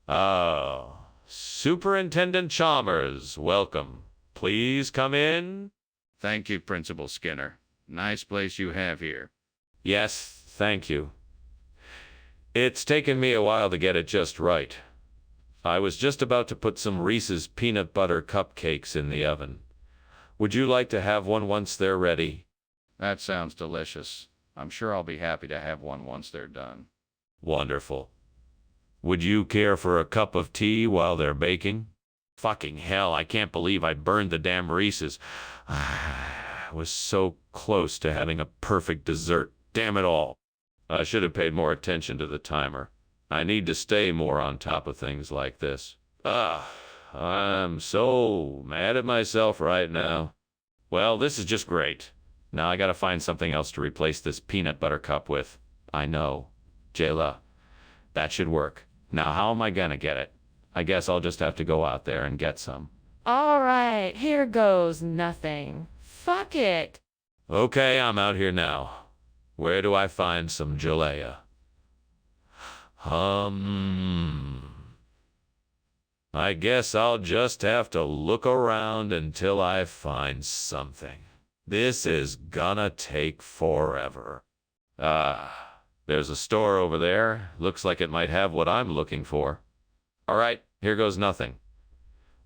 Oh, Superintendent Chalmers, welcome. Please come in. Thank you, Principal Skinner. Nice place you have here. Yes, thank you. It's taken me a while to get it just right. I was just about to put some Reese's peanut butter cupcakes in the oven. Would you like to have one once they're ready? That sounds delicious. I'm sure I'll be happy to have one once they're done. Wonderful. Would you care for a cup of tea while they're baking? Fucking hell, I can't believe I burned the damn Reese's. I was so close to having a perfect dessert. Damn it all. I should have paid more attention to the timer. I need to stay more on top of things like this. I'm so mad at myself right now. Well, this is just great. Now I gotta find something else to replace this peanut butter cup with. I know. Jayla, that should work. Now how am I gonna get it? I guess I'll just have to go out there and get some. Alright, here goes nothing. Fuck it. Okay, I'm out here now. Where do I find some Jalea? I guess I'll just have to look around until I find something. This is gonna take forever. There's a store over there. Looks like it might have what I'm looking for. All right, here goes nothing.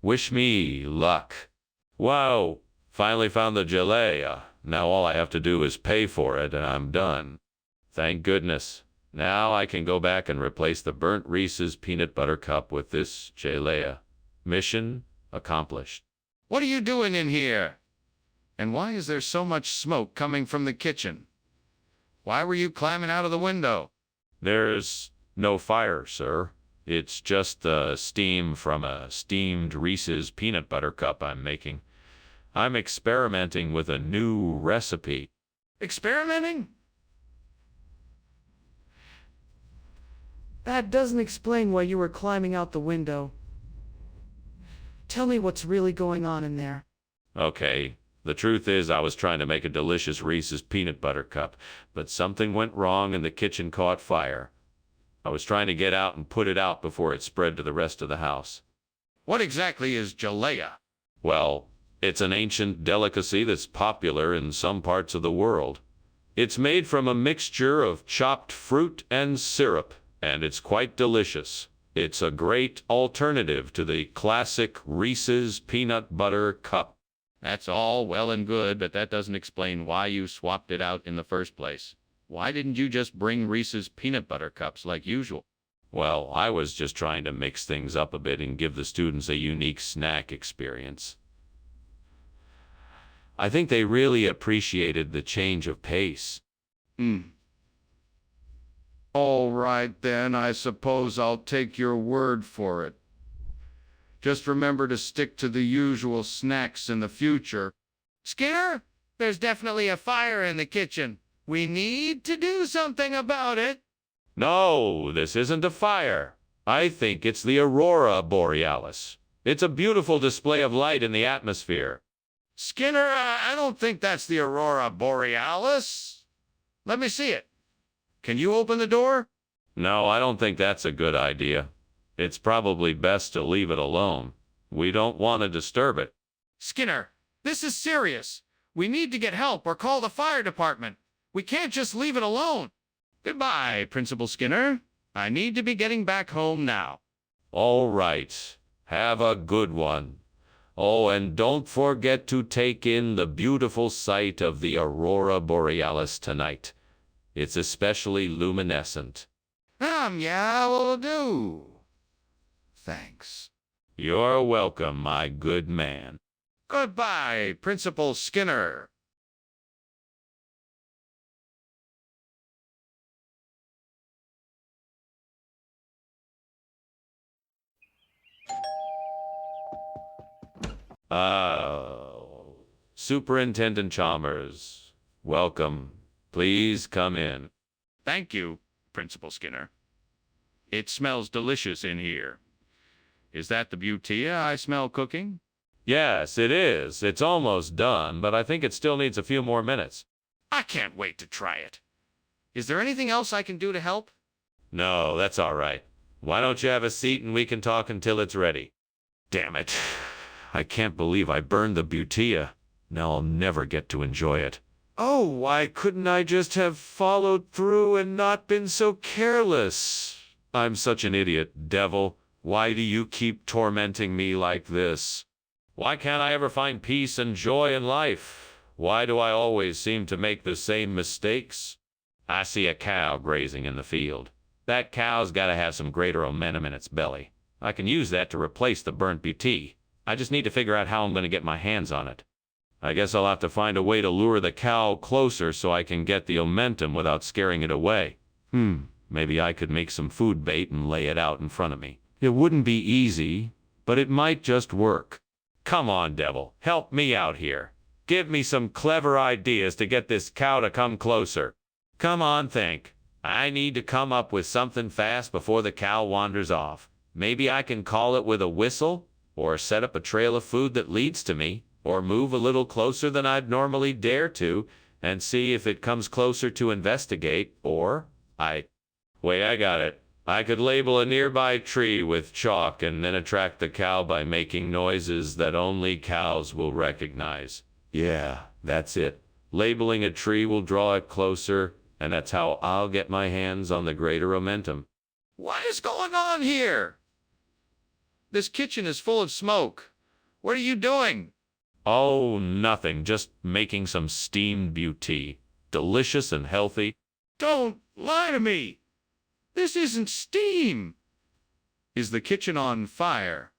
Wish me luck. Wow, finally found the Jalea. Now all I have to do is pay for it and I'm done. Thank goodness. Now I can go back and replace the burnt Reese's peanut butter cup with this Jalea. Mission accomplished. What are you doing in here? And why is there so much smoke coming from the kitchen? Why were you climbing out of the window? There's no fire, sir. It's just the steam from a steamed Reese's peanut butter cup I'm making. I'm experimenting with a new recipe. Experimenting? That doesn't explain why you were climbing out the window. Tell me what's really going on in there. Okay, the truth is I was trying to make a delicious Reese's peanut butter cup, but something went wrong and the kitchen caught fire. I was trying to get out and put it out before it spread to the rest of the house. What exactly is Jalea? Well, it's an ancient delicacy that's popular in some parts of the world. It's made from a mixture of chopped fruit and syrup, and it's quite delicious. It's a great alternative to the classic Reese's peanut butter cup. That's all well and good, but that doesn't explain why you swapped it out in the first place. Why didn't you just bring Reese's peanut butter cups like usual? Well, I was just trying to mix things up a bit and give the students a unique snack experience. I think they really appreciated the change of pace. All right, then, I suppose I'll take your word for it. Just remember to stick to the usual snacks in the future. Skinner, there's definitely a fire in the kitchen. We need to do something about it. No, this isn't a fire. I think it's the aurora borealis. It's a beautiful display of light in the atmosphere. Skinner, I don't think that's the aurora borealis. Let me see it. Can you open the door? No, I don't think that's a good idea. It's probably best to leave it alone. We don't want to disturb it. Skinner, this is serious. We need to get help or call the fire department. We can't just leave it alone. Goodbye, Principal Skinner. I need to be getting back home now. All right. Have a good one. Oh, and don't forget to take in the beautiful sight of the aurora borealis tonight. It's especially luminescent. Yeah, will do. Thanks. You're welcome, my good man. Goodbye, Principal Skinner. Superintendent Chalmers, welcome. Please come in. Thank you, Principal Skinner. It smells delicious in here. Is that the butia I smell cooking? Yes, it is. It's almost done, but I think it still needs a few more minutes. I can't wait to try it. Is there anything else I can do to help? No, that's all right. Why don't you have a seat and we can talk until it's ready? Damn it. I can't believe I burned the butia. Now I'll never get to enjoy it. Oh, why couldn't I just have followed through and not been so careless? I'm such an idiot, devil. Why do you keep tormenting me like this? Why can't I ever find peace and joy in life? Why do I always seem to make the same mistakes? I see a cow grazing in the field. That cow's gotta have some greater momentum in its belly. I can use that to replace the burnt BT. I just need to figure out how I'm gonna get my hands on it. I guess I'll have to find a way to lure the cow closer so I can get the momentum without scaring it away. Maybe I could make some food bait and lay it out in front of me. It wouldn't be easy, but it might just work. Come on, devil, help me out here. Give me some clever ideas to get this cow to come closer. Come on, think. I need to come up with something fast before the cow wanders off. Maybe I can call it with a whistle, or set up a trail of food that leads to me, or move a little closer than I'd normally dare to, and see if it comes closer to investigate, or Wait, I got it. I could label a nearby tree with chalk and then attract the cow by making noises that only cows will recognize. Yeah, that's it. Labeling a tree will draw it closer, and that's how I'll get my hands on the greater momentum. What is going on here? This kitchen is full of smoke. What are you doing? Oh, nothing. Just making some steamed beauty. Delicious and healthy. Don't lie to me. This isn't steam. Is the kitchen on fire?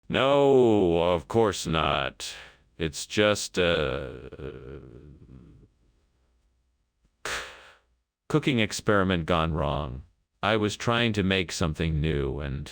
No, of course not. It's just, cooking experiment gone wrong. I was trying to make something new and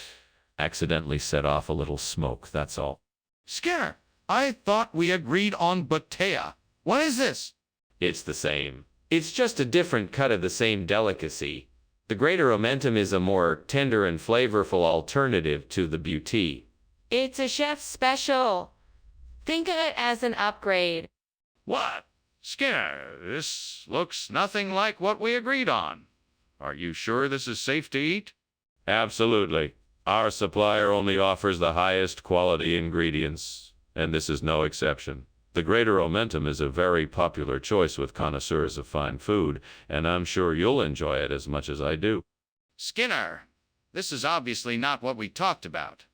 accidentally set off a little smoke, that's all. Skinner, I thought we agreed on Batea. What is this? It's the same. It's just a different cut of the same delicacy. The greater momentum is a more tender and flavorful alternative to the beauty. It's a chef's special. Think of it as an upgrade. What? Skinner, this looks nothing like what we agreed on. Are you sure this is safe to eat? Absolutely. Our supplier only offers the highest quality ingredients, and this is no exception. The greater momentum is a very popular choice with connoisseurs of fine food, and I'm sure you'll enjoy it as much as I do. Skinner, this is obviously not what we talked about.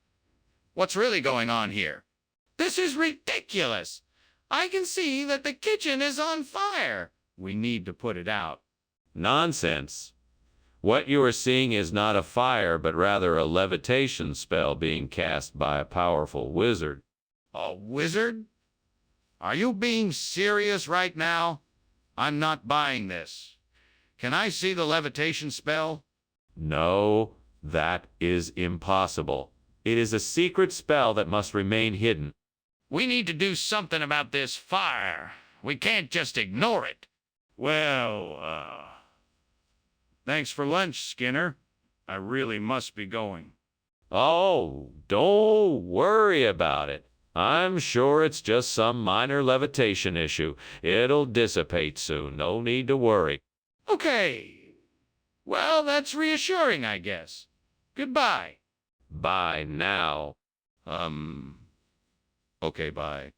What's really going on here? This is ridiculous. I can see that the kitchen is on fire. We need to put it out. Nonsense. What you are seeing is not a fire, but rather a levitation spell being cast by a powerful wizard. A wizard? Are you being serious right now? I'm not buying this. Can I see the levitation spell? No, that is impossible. It is a secret spell that must remain hidden. We need to do something about this fire. We can't just ignore it. Well, thanks for lunch, Skinner. I really must be going. Oh, don't worry about it. I'm sure it's just some minor levitation issue. It'll dissipate soon. No need to worry. Okay. Well, that's reassuring, I guess. Goodbye. Bye now. Okay, bye.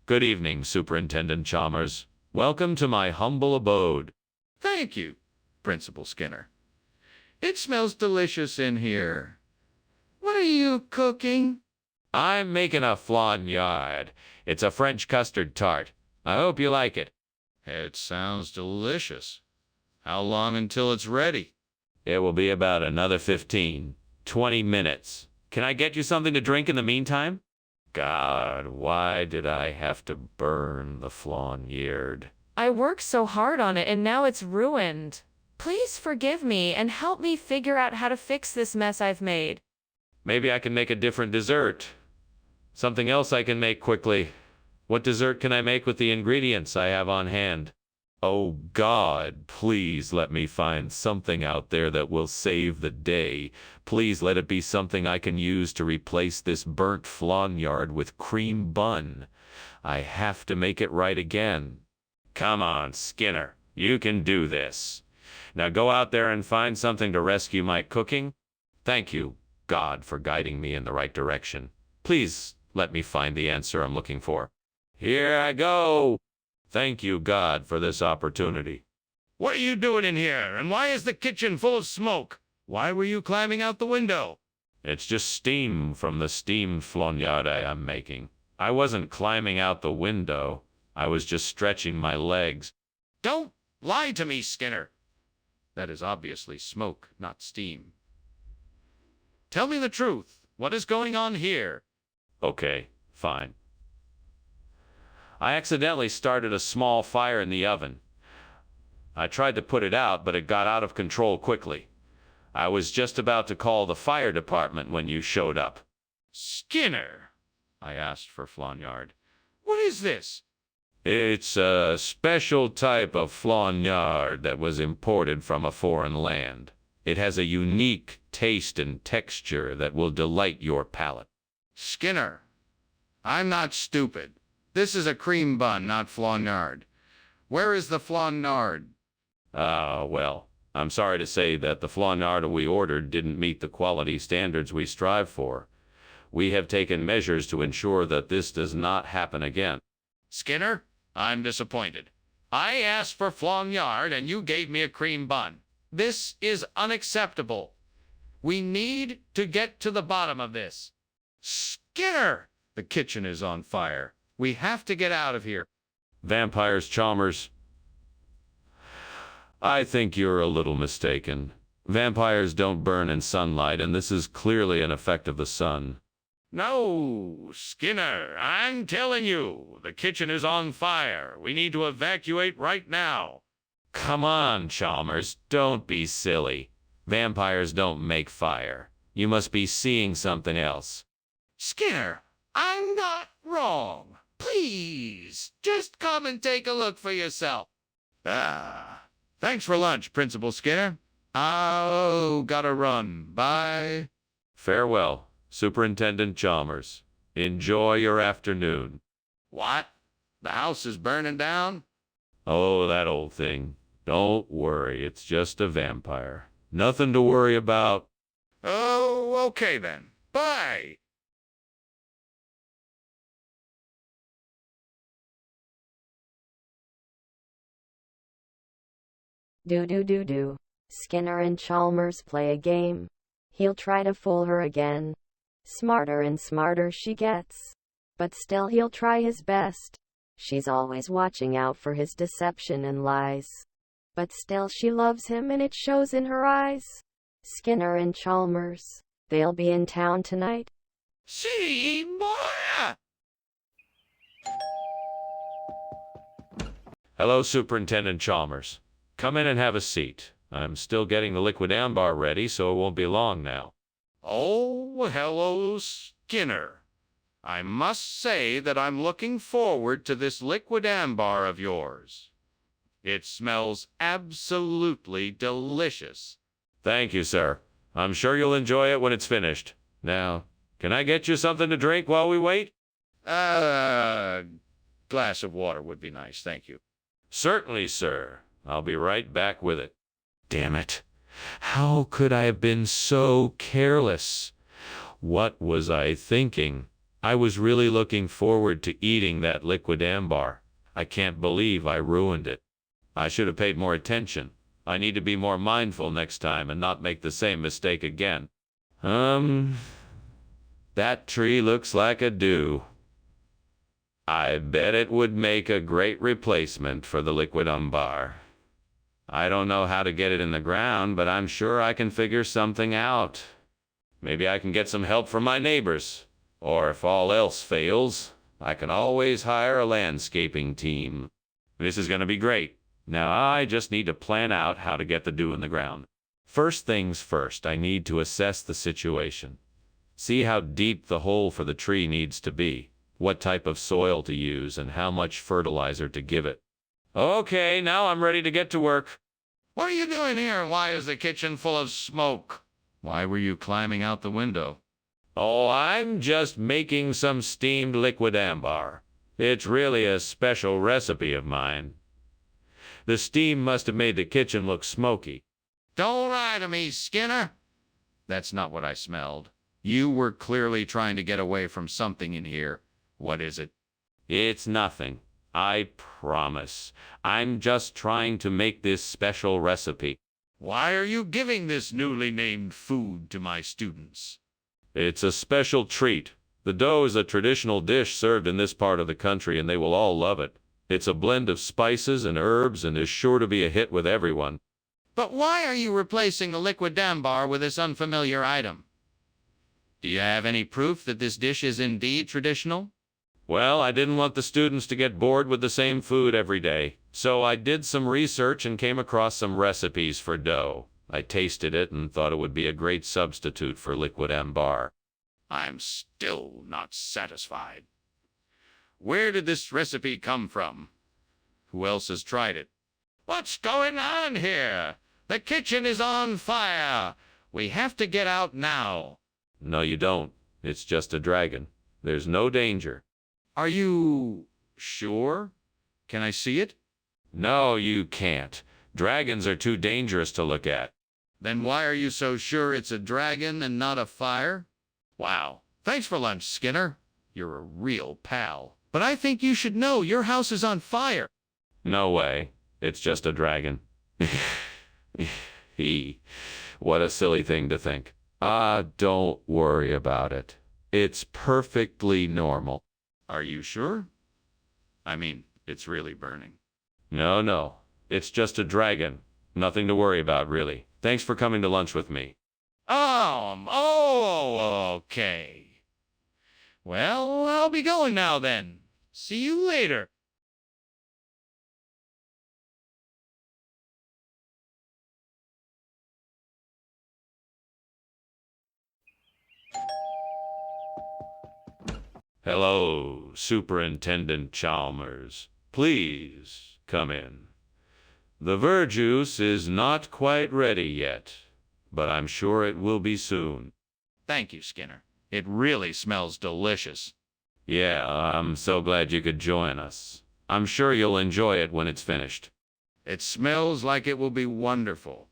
Good evening, Superintendent Chalmers. Welcome to my humble abode. Thank you, Principal Skinner. It smells delicious in here. What are you cooking? I'm making a flan yard. It's a French custard tart. I hope you like it. It sounds delicious. How long until it's ready? It will be about another 20 minutes. Can I get you something to drink in the meantime? God, why did I have to burn the flan yard? I worked so hard on it and now it's ruined. Please forgive me and help me figure out how to fix this mess I've made. Maybe I can make a different dessert. Something else I can make quickly. What dessert can I make with the ingredients I have on hand? Oh God, please let me find something out there that will save the day. Please let it be something I can use to replace this burnt flan yard with cream bun. I have to make it right again. Come on, Skinner, you can do this. Now go out there and find something to rescue my cooking. Thank you, God, for guiding me in the right direction. Please let me find the answer I'm looking for. Here I go. Thank you, God, for this opportunity. What are you doing in here, and why is the kitchen full of smoke? Why were you climbing out the window? It's just steam from the steamed flan yard I'm making. I wasn't climbing out the window. I was just stretching my legs. Don't lie to me, Skinner. That is obviously smoke, not steam. Tell me the truth. What is going on here? Okay, fine. I accidentally started a small fire in the oven. I tried to put it out, but it got out of control quickly. I was just about to call the fire department when you showed up. Skinner, I asked for Flonyard. What is this? It's a special type of Flonyard that was imported from a foreign land. It has a unique taste and texture that will delight your palate. Skinner, I'm not stupid. This is a cream bun, not Flonyard. Where is the Flonyard? Well, I'm sorry to say that the Flonyard we ordered didn't meet the quality standards we strive for. We have taken measures to ensure that this does not happen again. Skinner, I'm disappointed. I asked for Flonyard and you gave me a cream bun. This is unacceptable. We need to get to the bottom of this. Skinner! The kitchen is on fire. We have to get out of here. Vampires, Chalmers. I think you're a little mistaken. Vampires don't burn in sunlight, and this is clearly an effect of the sun. No, Skinner, I'm telling you, the kitchen is on fire. We need to evacuate right now. Come on, Chalmers, don't be silly. Vampires don't make fire. You must be seeing something else. Skinner, I'm not wrong. Please, just come and take a look for yourself. Thanks for lunch, Principal Skinner. Oh, gotta run. Bye. Farewell, Superintendent Chalmers. Enjoy your afternoon. What? The house is burning down? Oh, that old thing. Don't worry, it's just a vampire. Nothing to worry about. Oh, okay then. Bye. Do. Skinner and Chalmers play a game. He'll try to fool her again. Smarter and smarter she gets. But still he'll try his best. She's always watching out for his deception and lies. But still she loves him and it shows in her eyes. Skinner and Chalmers, they'll be in town tonight. See more. Hello, Superintendent Chalmers. Come in and have a seat. I'm still getting the liquid ambar ready, so it won't be long now. Oh, hello, Skinner. I must say that I'm looking forward to this liquid ambar of yours. It smells absolutely delicious. Thank you, sir. I'm sure you'll enjoy it when it's finished. Now, can I get you something to drink while we wait? Glass of water would be nice, thank you. Certainly, sir. I'll be right back with it. Damn it. How could I have been so careless? What was I thinking? I was really looking forward to eating that liquid ambar. I can't believe I ruined it. I should have paid more attention. I need to be more mindful next time and not make the same mistake again. That tree looks like a dew. I bet it would make a great replacement for the liquid ambar. I don't know how to get it in the ground, but I'm sure I can figure something out. Maybe I can get some help from my neighbors. Or if all else fails, I can always hire a landscaping team. This is going to be great. Now I just need to plan out how to get the dew in the ground. First things first, I need to assess the situation. See how deep the hole for the tree needs to be, what type of soil to use, and how much fertilizer to give it. Okay, now I'm ready to get to work. What are you doing here? Why is the kitchen full of smoke? Why were you climbing out the window? Oh, I'm just making some steamed liquid ambar. It's really a special recipe of mine. The steam must have made the kitchen look smoky. Don't lie to me, Skinner. That's not what I smelled. You were clearly trying to get away from something in here. What is it? It's nothing. I promise. I'm just trying to make this special recipe. Why are you giving this newly named food to my students? It's a special treat. The dough is a traditional dish served in this part of the country, and they will all love it. It's a blend of spices and herbs and is sure to be a hit with everyone. But why are you replacing the liquid ambar with this unfamiliar item? Do you have any proof that this dish is indeed traditional? Well, I didn't want the students to get bored with the same food every day, so I did some research and came across some recipes for dough. I tasted it and thought it would be a great substitute for liquid ambar. I'm still not satisfied. Where did this recipe come from? Who else has tried it? What's going on here? The kitchen is on fire. We have to get out now. No, you don't. It's just a dragon. There's no danger. Are you sure? Can I see it? No, you can't. Dragons are too dangerous to look at. Then why are you so sure it's a dragon and not a fire? Wow. Thanks for lunch, Skinner. You're a real pal. But I think you should know your house is on fire. No way. It's just a dragon. What a silly thing to think. Don't worry about it. It's perfectly normal. Are you sure? I mean, it's really burning. No. It's just a dragon. Nothing to worry about, really. Thanks for coming to lunch with me. Okay. Well, I'll be going now then. See you later. Hello, Superintendent Chalmers. Please come in. The verjuice is not quite ready yet, but I'm sure it will be soon. Thank you, Skinner. It really smells delicious. Yeah, I'm so glad you could join us. I'm sure you'll enjoy it when it's finished. It smells like it will be wonderful.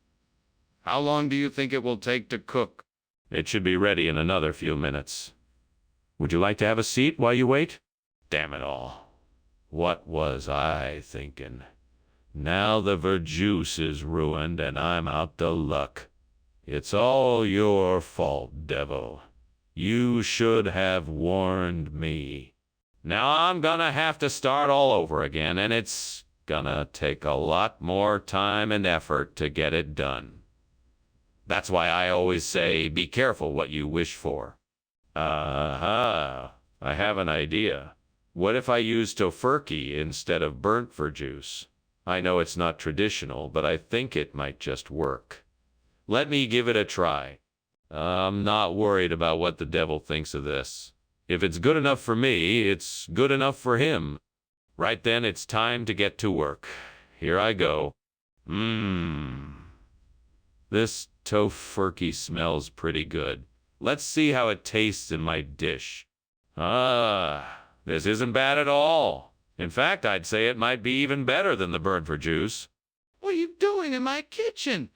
How long do you think it will take to cook? It should be ready in another few minutes. Would you like to have a seat while you wait? Damn it all. What was I thinking? Now the verjuice is ruined and I'm out to luck. It's all your fault, devil. You should have warned me. Now I'm gonna have to start all over again, and it's gonna take a lot more time and effort to get it done. That's why I always say, be careful what you wish for. I have an idea. What if I use tofurkey instead of burnt verjuice? I know it's not traditional, but I think it might just work. Let me give it a try. I'm not worried about what the devil thinks of this. If it's good enough for me, it's good enough for him. Right then, it's time to get to work. Here I go. This tofurkey smells pretty good. Let's see how it tastes in my dish. This isn't bad at all. In fact, I'd say it might be even better than the burnt verjuice. What are you doing in my kitchen?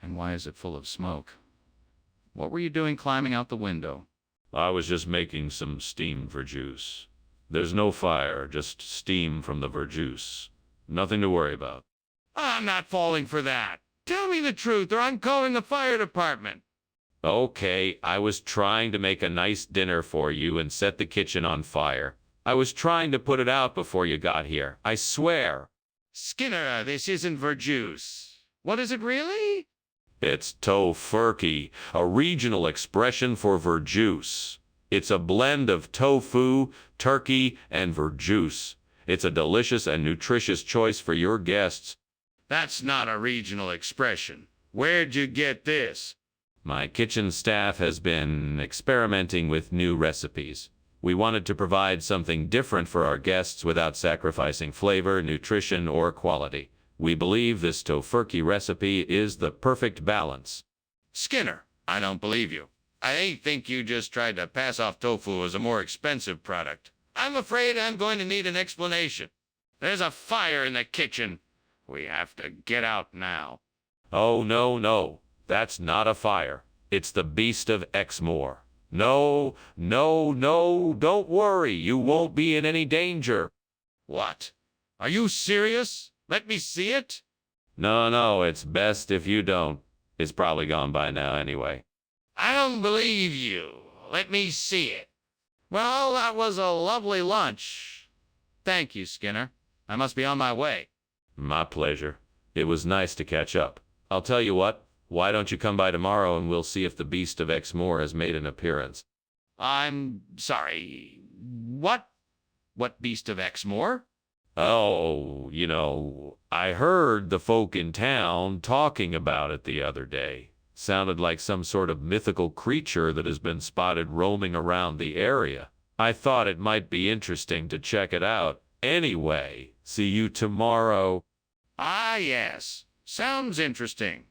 And why is it full of smoke? What were you doing climbing out the window? I was just making some steamed verjuice. There's no fire, just steam from the verjuice. Nothing to worry about. I'm not falling for that. Tell me the truth or I'm calling the fire department. Okay, I was trying to make a nice dinner for you and set the kitchen on fire. I was trying to put it out before you got here. I swear. Skinner, this isn't verjuice. What is it really? It's tofurkey, a regional expression for verjuice. It's a blend of tofu, turkey, and verjuice. It's a delicious and nutritious choice for your guests. That's not a regional expression. Where'd you get this? My kitchen staff has been experimenting with new recipes. We wanted to provide something different for our guests without sacrificing flavor, nutrition, or quality. We believe this tofurkey recipe is the perfect balance. Skinner, I don't believe you. I think you just tried to pass off tofu as a more expensive product. I'm afraid I'm going to need an explanation. There's a fire in the kitchen. We have to get out now. Oh, no. That's not a fire. It's the beast of Exmoor. No, don't worry. You won't be in any danger. What? Are you serious? Let me see it? No, it's best if you don't. It's probably gone by now anyway. I don't believe you. Let me see it. Well, that was a lovely lunch. Thank you, Skinner. I must be on my way. My pleasure. It was nice to catch up. I'll tell you what. Why don't you come by tomorrow and we'll see if the beast of Exmoor has made an appearance? I'm sorry. What? What beast of Exmoor? Oh, I heard the folk in town talking about it the other day. Sounded like some sort of mythical creature that has been spotted roaming around the area. I thought it might be interesting to check it out. Anyway, see you tomorrow. Ah, yes. Sounds interesting.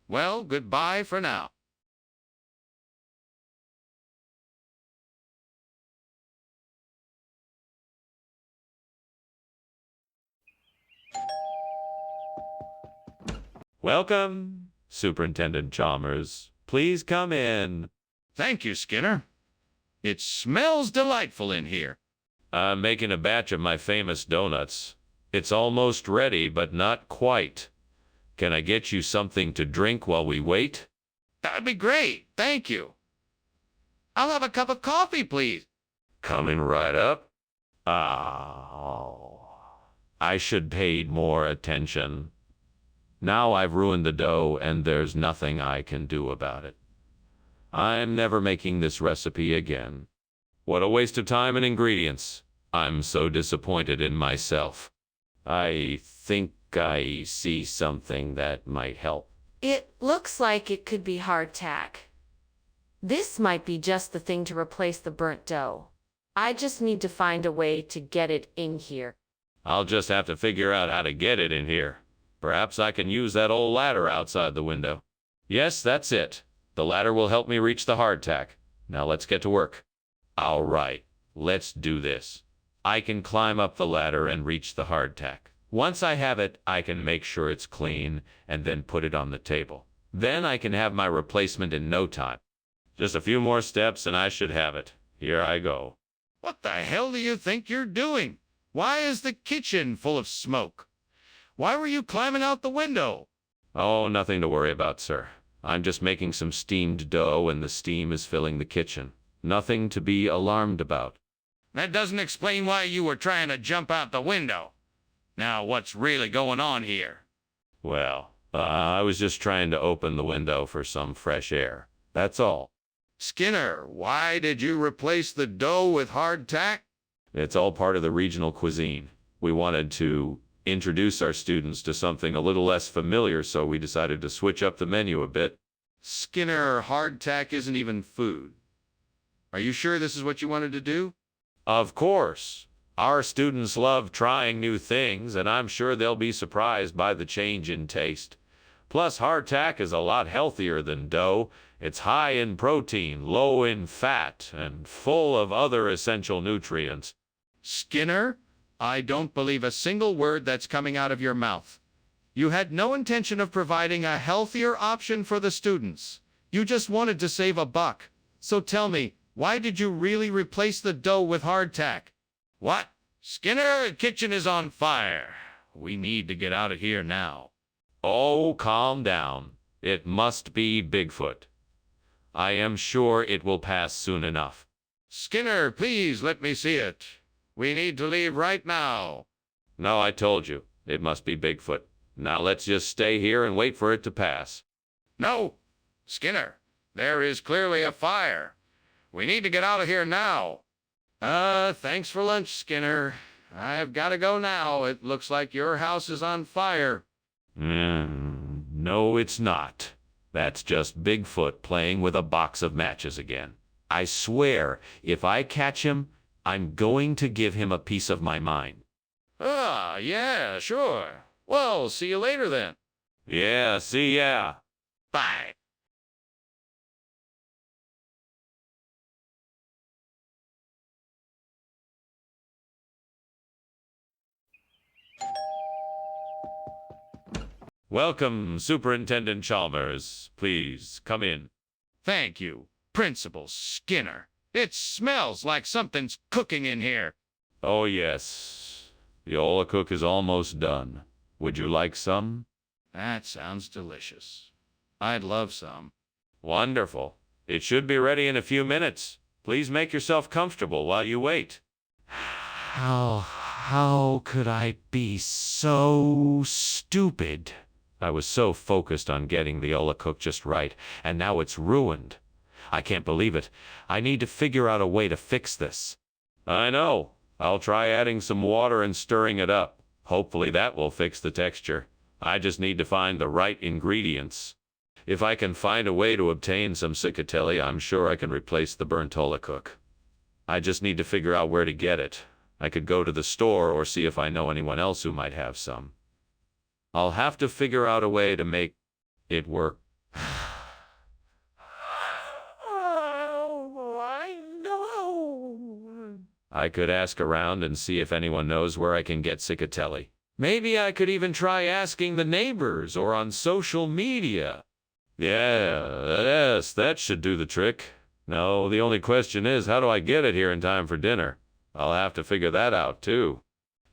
Well, goodbye for now. Welcome, Superintendent Chalmers. Please come in. Thank you, Skinner. It smells delightful in here. I'm making a batch of my famous donuts. It's almost ready, but not quite. Can I get you something to drink while we wait? That'd be great. Thank you. I'll have a cup of coffee, please. Coming right up. Oh, I should paid more attention. Now I've ruined the dough, and there's nothing I can do about it. I'm never making this recipe again. What a waste of time and ingredients. I'm so disappointed in myself. I think I see something that might help. It looks like it could be hardtack. This might be just the thing to replace the burnt dough. I just need to find a way to get it in here. I'll just have to figure out how to get it in here. Perhaps I can use that old ladder outside the window. Yes, that's it. The ladder will help me reach the hardtack. Now let's get to work. All right, let's do this. I can climb up the ladder and reach the hardtack. Once I have it, I can make sure it's clean and then put it on the table. Then I can have my replacement in no time. Just a few more steps and I should have it. Here I go. What the hell do you think you're doing? Why is the kitchen full of smoke? Why were you climbing out the window? Oh, nothing to worry about, sir. I'm just making some steamed dough and the steam is filling the kitchen. Nothing to be alarmed about. That doesn't explain why you were trying to jump out the window. Now, what's really going on here? Well, I was just trying to open the window for some fresh air. That's all. Skinner, why did you replace the dough with hardtack? It's all part of the regional cuisine. We wanted to introduce our students to something a little less familiar, so we decided to switch up the menu a bit. Skinner, hardtack isn't even food. Are you sure this is what you wanted to do? Of course. Our students love trying new things, and I'm sure they'll be surprised by the change in taste. Plus, hardtack is a lot healthier than dough. It's high in protein, low in fat, and full of other essential nutrients. Skinner, I don't believe a single word that's coming out of your mouth. You had no intention of providing a healthier option for the students. You just wanted to save a buck. So tell me, why did you really replace the dough with hardtack? What? Skinner, the kitchen is on fire. We need to get out of here now. Oh, calm down. It must be Bigfoot. I am sure it will pass soon enough. Skinner, please let me see it. We need to leave right now. No, I told you. It must be Bigfoot. Now let's just stay here and wait for it to pass. No. Skinner, there is clearly a fire. We need to get out of here now. Thanks for lunch, Skinner. I've got to go now. It looks like your house is on fire. No, it's not. That's just Bigfoot playing with a box of matches again. I swear, if I catch him, I'm going to give him a piece of my mind. Yeah, sure. Well, see you later then. Yeah, see ya. Bye. Welcome, Superintendent Chalmers. Please, come in. Thank you, Principal Skinner. It smells like something's cooking in here. Oh, yes. The Ola cook is almost done. Would you like some? That sounds delicious. I'd love some. Wonderful. It should be ready in a few minutes. Please make yourself comfortable while you wait. How could I be so stupid? I was so focused on getting the Ola cook just right, and now it's ruined. I can't believe it. I need to figure out a way to fix this. I know. I'll try adding some water and stirring it up. Hopefully that will fix the texture. I just need to find the right ingredients. If I can find a way to obtain some cicatelli, I'm sure I can replace the burnt cook. I just need to figure out where to get it. I could go to the store or see if I know anyone else who might have some. I'll have to figure out a way to make it work. Oh, I know. I could ask around and see if anyone knows where I can get cicatelli. Maybe I could even try asking the neighbors or on social media. Yes, that should do the trick. No, the only question is, how do I get it here in time for dinner? I'll have to figure that out, too.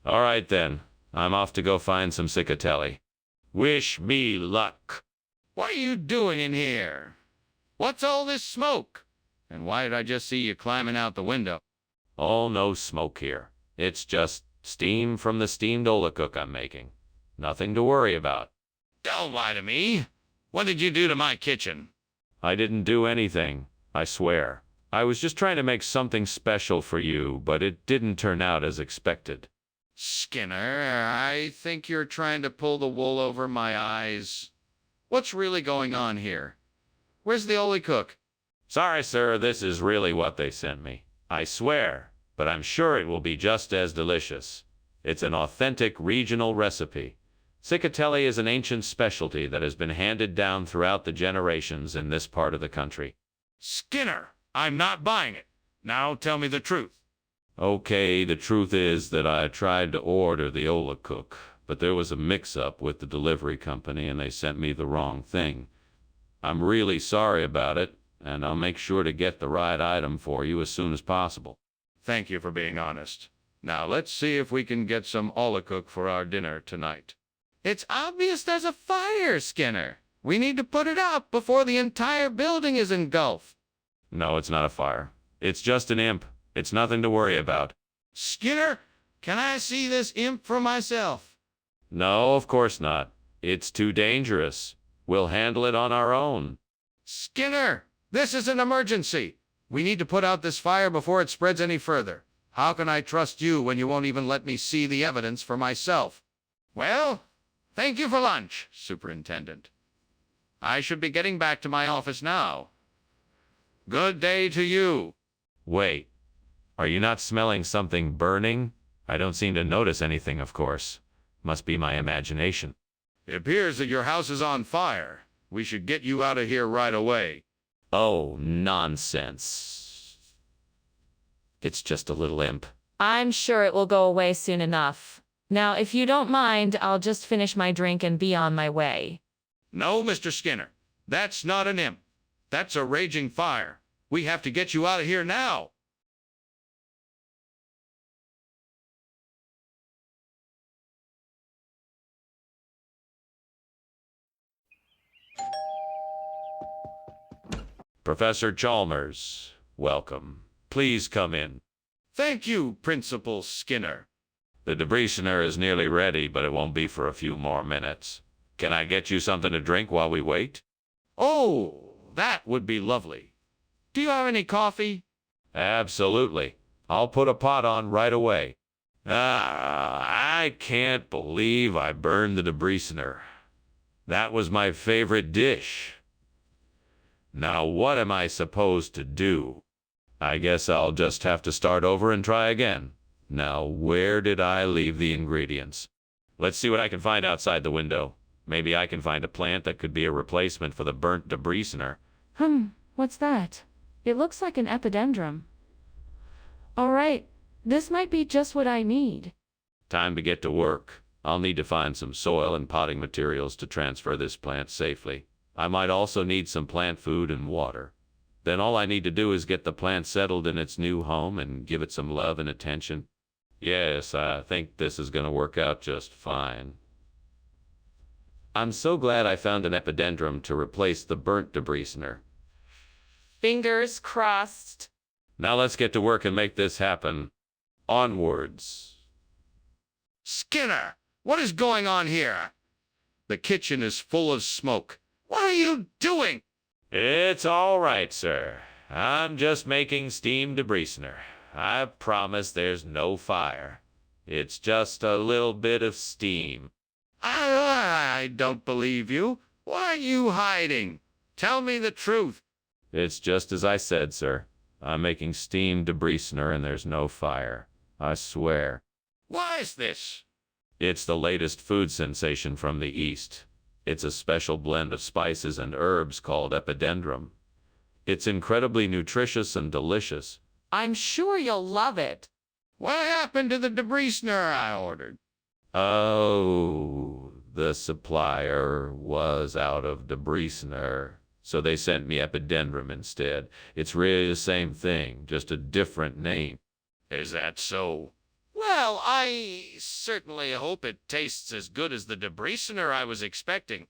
All right, then. I'm off to go find some cicatelli. Wish me luck. What are you doing in here? What's all this smoke? And why did I just see you climbing out the window? Oh, no smoke here. It's just steam from the steamed cook I'm making. Nothing to worry about. Don't lie to me. What did you do to my kitchen? I didn't do anything, I swear. I was just trying to make something special for you, but it didn't turn out as expected. Skinner, I think you're trying to pull the wool over my eyes. What's really going on here? Where's the cook? Sorry, sir, this is really what they sent me. I swear, but I'm sure it will be just as delicious. It's an authentic regional recipe. Cicatelli is an ancient specialty that has been handed down throughout the generations in this part of the country. Skinner, I'm not buying it. Now tell me the truth. Okay, the truth is that I tried to order the cook, but there was a mix-up with the delivery company and they sent me the wrong thing. I'm really sorry about it, and I'll make sure to get the right item for you as soon as possible. Thank you for being honest. Now let's see if we can get some cook for our dinner tonight. It's obvious there's a fire, Skinner. We need to put it out before the entire building is engulfed. No, it's not a fire. It's just an imp. It's nothing to worry about. Skinner, can I see this imp for myself? No, of course not. It's too dangerous. We'll handle it on our own. Skinner, this is an emergency. We need to put out this fire before it spreads any further. How can I trust you when you won't even let me see the evidence for myself? Well, thank you for lunch, Superintendent. I should be getting back to my office now. Good day to you. Wait. Are you not smelling something burning? I don't seem to notice anything, of course. Must be my imagination. It appears that your house is on fire. We should get you out of here right away. Oh, nonsense. It's just a little imp. I'm sure it will go away soon enough. Now, if you don't mind, I'll just finish my drink and be on my way. No, Mr. Skinner. That's not an imp. That's a raging fire. We have to get you out of here now. Professor Chalmers, welcome. Please come in. Thank you, Principal Skinner. The debrisener is nearly ready, but it won't be for a few more minutes. Can I get you something to drink while we wait? Oh, that would be lovely. Do you have any coffee? Absolutely. I'll put a pot on right away. I can't believe I burned the debrisener. That was my favorite dish. Now what am I supposed to do? I guess I'll just have to start over and try again. Now, where did I leave the ingredients? Let's see what I can find outside the window. Maybe I can find a plant that could be a replacement for the burnt debrisener. What's that? It looks like an epidendrum. All right, this might be just what I need. Time to get to work. I'll need to find some soil and potting materials to transfer this plant safely. I might also need some plant food and water. Then all I need to do is get the plant settled in its new home and give it some love and attention. Yes, I think this is going to work out just fine. I'm so glad I found an epidendrum to replace the burnt debrisener. Fingers crossed. Now let's get to work and make this happen. Onwards. Skinner, what is going on here? The kitchen is full of smoke. What are you doing? It's all right, sir. I'm just making steam debrisener. I promise there's no fire. It's just a little bit of steam. I don't believe you. Why are you hiding? Tell me the truth. It's just as I said, sir. I'm making steamed debrisner and there's no fire. I swear. Why is this? It's the latest food sensation from the East. It's a special blend of spices and herbs called epidendrum. It's incredibly nutritious and delicious. I'm sure you'll love it. What happened to the debrisner I ordered? Oh, the supplier was out of debrisner, so they sent me epidendrum instead. It's really the same thing, just a different name. Is that so? Well, I certainly hope it tastes as good as the debrisner I was expecting.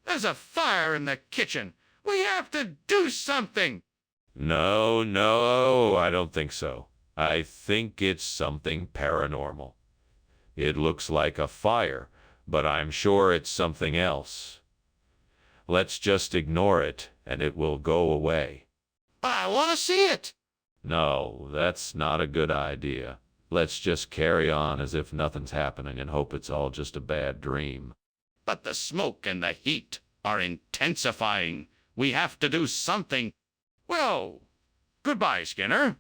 There's a fire in the kitchen. We have to do something. No, I don't think so. I think it's something paranormal. It looks like a fire, but I'm sure it's something else. Let's just ignore it, and it will go away. I want to see it. No, that's not a good idea. Let's just carry on as if nothing's happening and hope it's all just a bad dream. But the smoke and the heat are intensifying. We have to do something. Well, goodbye, Skinner.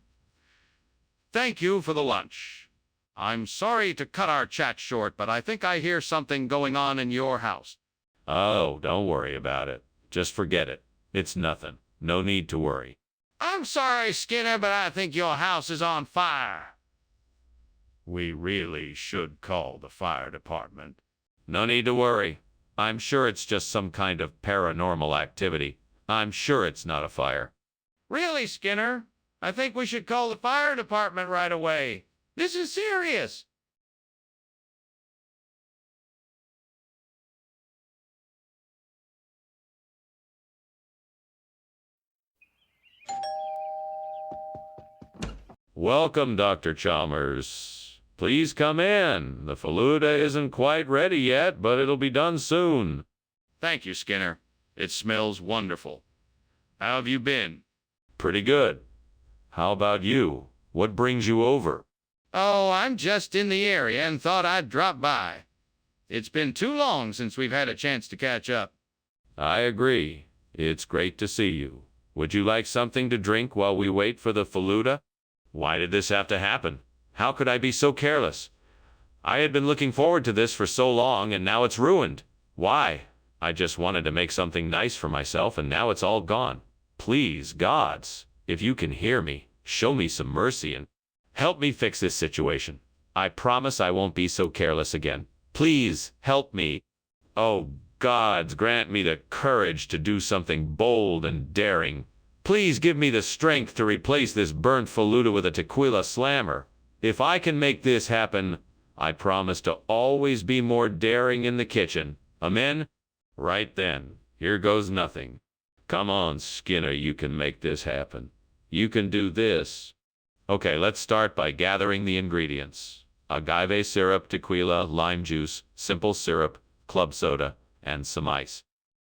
Thank you for the lunch. I'm sorry to cut our chat short, but I think I hear something going on in your house. Oh, don't worry about it. Just forget it. It's nothing. No need to worry. I'm sorry, Skinner, but I think your house is on fire. We really should call the fire department. No need to worry. I'm sure it's just some kind of paranormal activity. I'm sure it's not a fire. Really, Skinner? I think we should call the fire department right away. This is serious. Welcome, Dr. Chalmers. Please come in. The faluda isn't quite ready yet, but it'll be done soon. Thank you, Skinner. It smells wonderful. How have you been? Pretty good. How about you? What brings you over? Oh, I'm just in the area and thought I'd drop by. It's been too long since we've had a chance to catch up. I agree. It's great to see you. Would you like something to drink while we wait for the faluda? Why did this have to happen? How could I be so careless? I had been looking forward to this for so long, and now it's ruined. Why? I just wanted to make something nice for myself, and now it's all gone. Please, gods, if you can hear me, show me some mercy and help me fix this situation. I promise I won't be so careless again. Please, help me. Oh, gods, grant me the courage to do something bold and daring. Please give me the strength to replace this burnt faluda with a tequila slammer. If I can make this happen, I promise to always be more daring in the kitchen. Amen? Right then, here goes nothing. Come on, Skinner, you can make this happen. You can do this. Okay, let's start by gathering the ingredients. Agave syrup, tequila, lime juice, simple syrup, club soda, and some ice.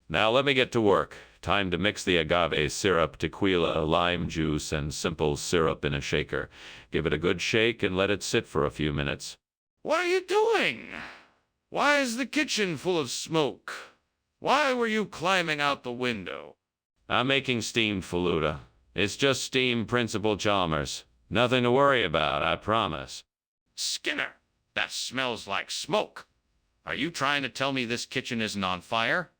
Now let me get to work. Time to mix the agave syrup, tequila, lime juice, and simple syrup in a shaker. Give it a good shake and let it sit for a few minutes. What are you doing? Why is the kitchen full of smoke? Why were you climbing out the window? I'm making steamed faluda. It's just steam, Principal Chalmers. Nothing to worry about, I promise. Skinner, that smells like smoke. Are you trying to tell me this kitchen isn't on fire?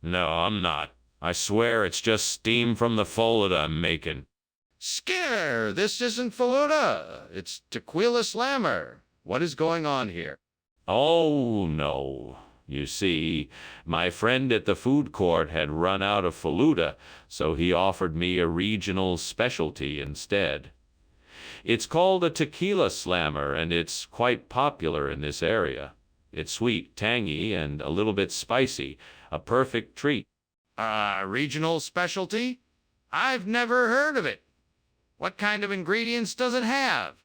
No, I'm not. I swear it's just steam from the faluda I'm making. Skinner, this isn't faluda. It's tequila slammer. What is going on here? Oh, no. You see, my friend at the food court had run out of faluda, so he offered me a regional specialty instead. It's called a tequila slammer, and it's quite popular in this area. It's sweet, tangy, and a little bit spicy. A perfect treat. Regional specialty? I've never heard of it. What kind of ingredients does it have?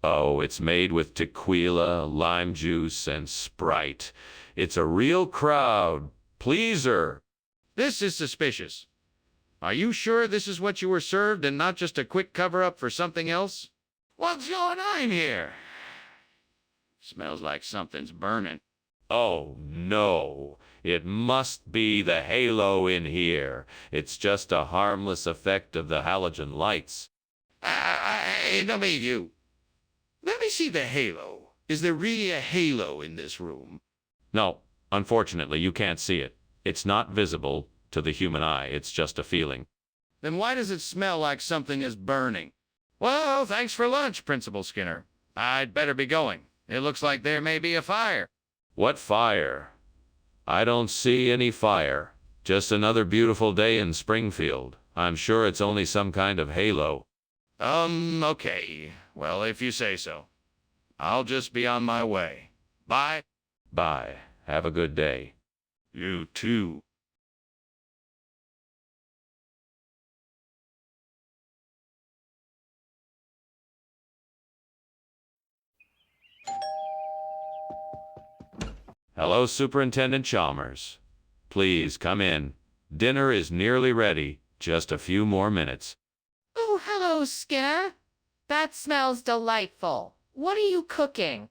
Oh, it's made with tequila, lime juice, and Sprite. It's a real crowd pleaser. This is suspicious. Are you sure this is what you were served and not just a quick cover-up for something else? What's going on here? Smells like something's burning. Oh no, it must be the halo in here. It's just a harmless effect of the halogen lights. Hey, let me see the halo. Is there really a halo in this room? No, unfortunately, you can't see it. It's not visible to the human eye. It's just a feeling. Then why does it smell like something is burning? Well, thanks for lunch, Principal Skinner. I'd better be going. It looks like there may be a fire. What fire? I don't see any fire. Just another beautiful day in Springfield. I'm sure it's only some kind of halo. Okay. Well, if you say so. I'll just be on my way. Bye. Bye. Have a good day. You too. Hello, Superintendent Chalmers. Please come in. Dinner is nearly ready. Just a few more minutes. Oh, hello, Skinner. That smells delightful. What are you cooking?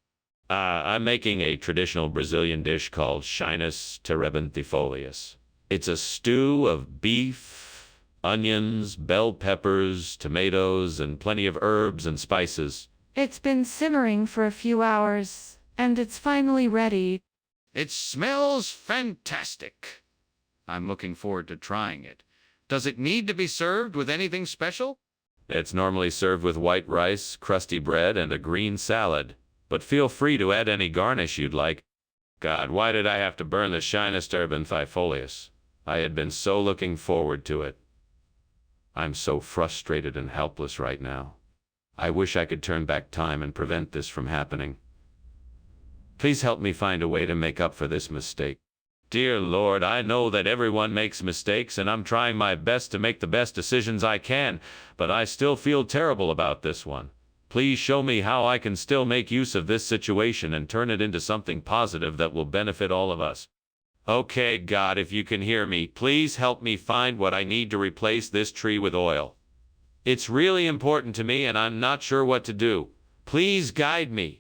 I'm making a traditional Brazilian dish called Chinus terebinthifolius. It's a stew of beef, onions, bell peppers, tomatoes, and plenty of herbs and spices. It's been simmering for a few hours, and it's finally ready. It smells fantastic. I'm looking forward to trying it. Does it need to be served with anything special? It's normally served with white rice, crusty bread, and a green salad. But feel free to add any garnish you'd like. God, why did I have to burn the Chinus terebinthifolius? I had been so looking forward to it. I'm so frustrated and helpless right now. I wish I could turn back time and prevent this from happening. Please help me find a way to make up for this mistake. Dear Lord, I know that everyone makes mistakes, and I'm trying my best to make the best decisions I can, but I still feel terrible about this one. Please show me how I can still make use of this situation and turn it into something positive that will benefit all of us. Okay, God, if you can hear me, please help me find what I need to replace this tree with oil. It's really important to me, and I'm not sure what to do. Please guide me.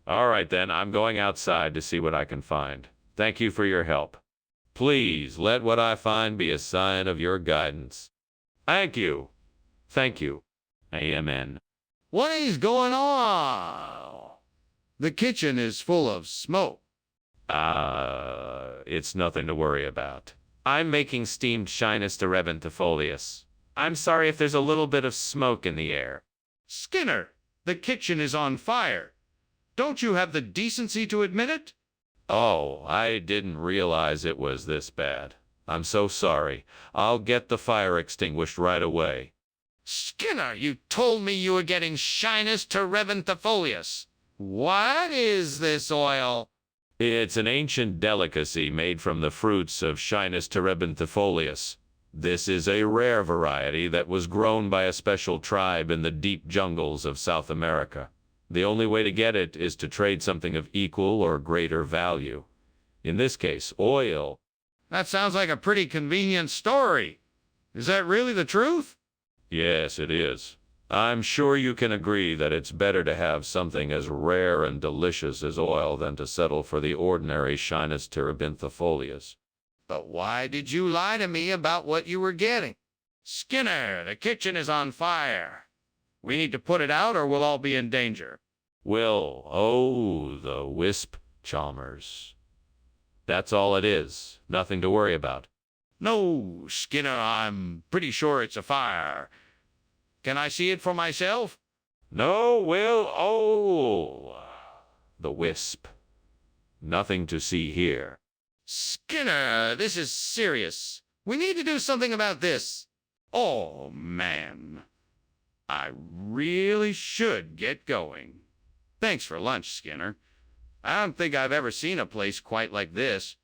All right, then, I'm going outside to see what I can find. Thank you for your help. Please let what I find be a sign of your guidance. Thank you. Thank you. Amen. What is going on? The kitchen is full of smoke. It's nothing to worry about. I'm making steamed Chinus terebinthifolius. I'm sorry if there's a little bit of smoke in the air. Skinner, the kitchen is on fire. Don't you have the decency to admit it? Oh, I didn't realize it was this bad. I'm so sorry. I'll get the fire extinguished right away. Skinner, you told me you were getting Chinus terebinthifolius. What is this oil? It's an ancient delicacy made from the fruits of Chinus terebinthifolius. This is a rare variety that was grown by a special tribe in the deep jungles of South America. The only way to get it is to trade something of equal or greater value. In this case, oil. That sounds like a pretty convenient story. Is that really the truth? Yes, it is. I'm sure you can agree that it's better to have something as rare and delicious as oil than to settle for the ordinary Chinus terebinthifolius. But why did you lie to me about what you were getting? Skinner, the kitchen is on fire. We need to put it out or we'll all be in danger. The wisp, Chalmers. That's all it is. Nothing to worry about. No, Skinner, I'm pretty sure it's a fire. Can I see it for myself? No, the wisp. Nothing to see here. Skinner, this is serious. We need to do something about this. Oh, man. I really should get going. Thanks for lunch, Skinner. I don't think I've ever seen a place quite like this.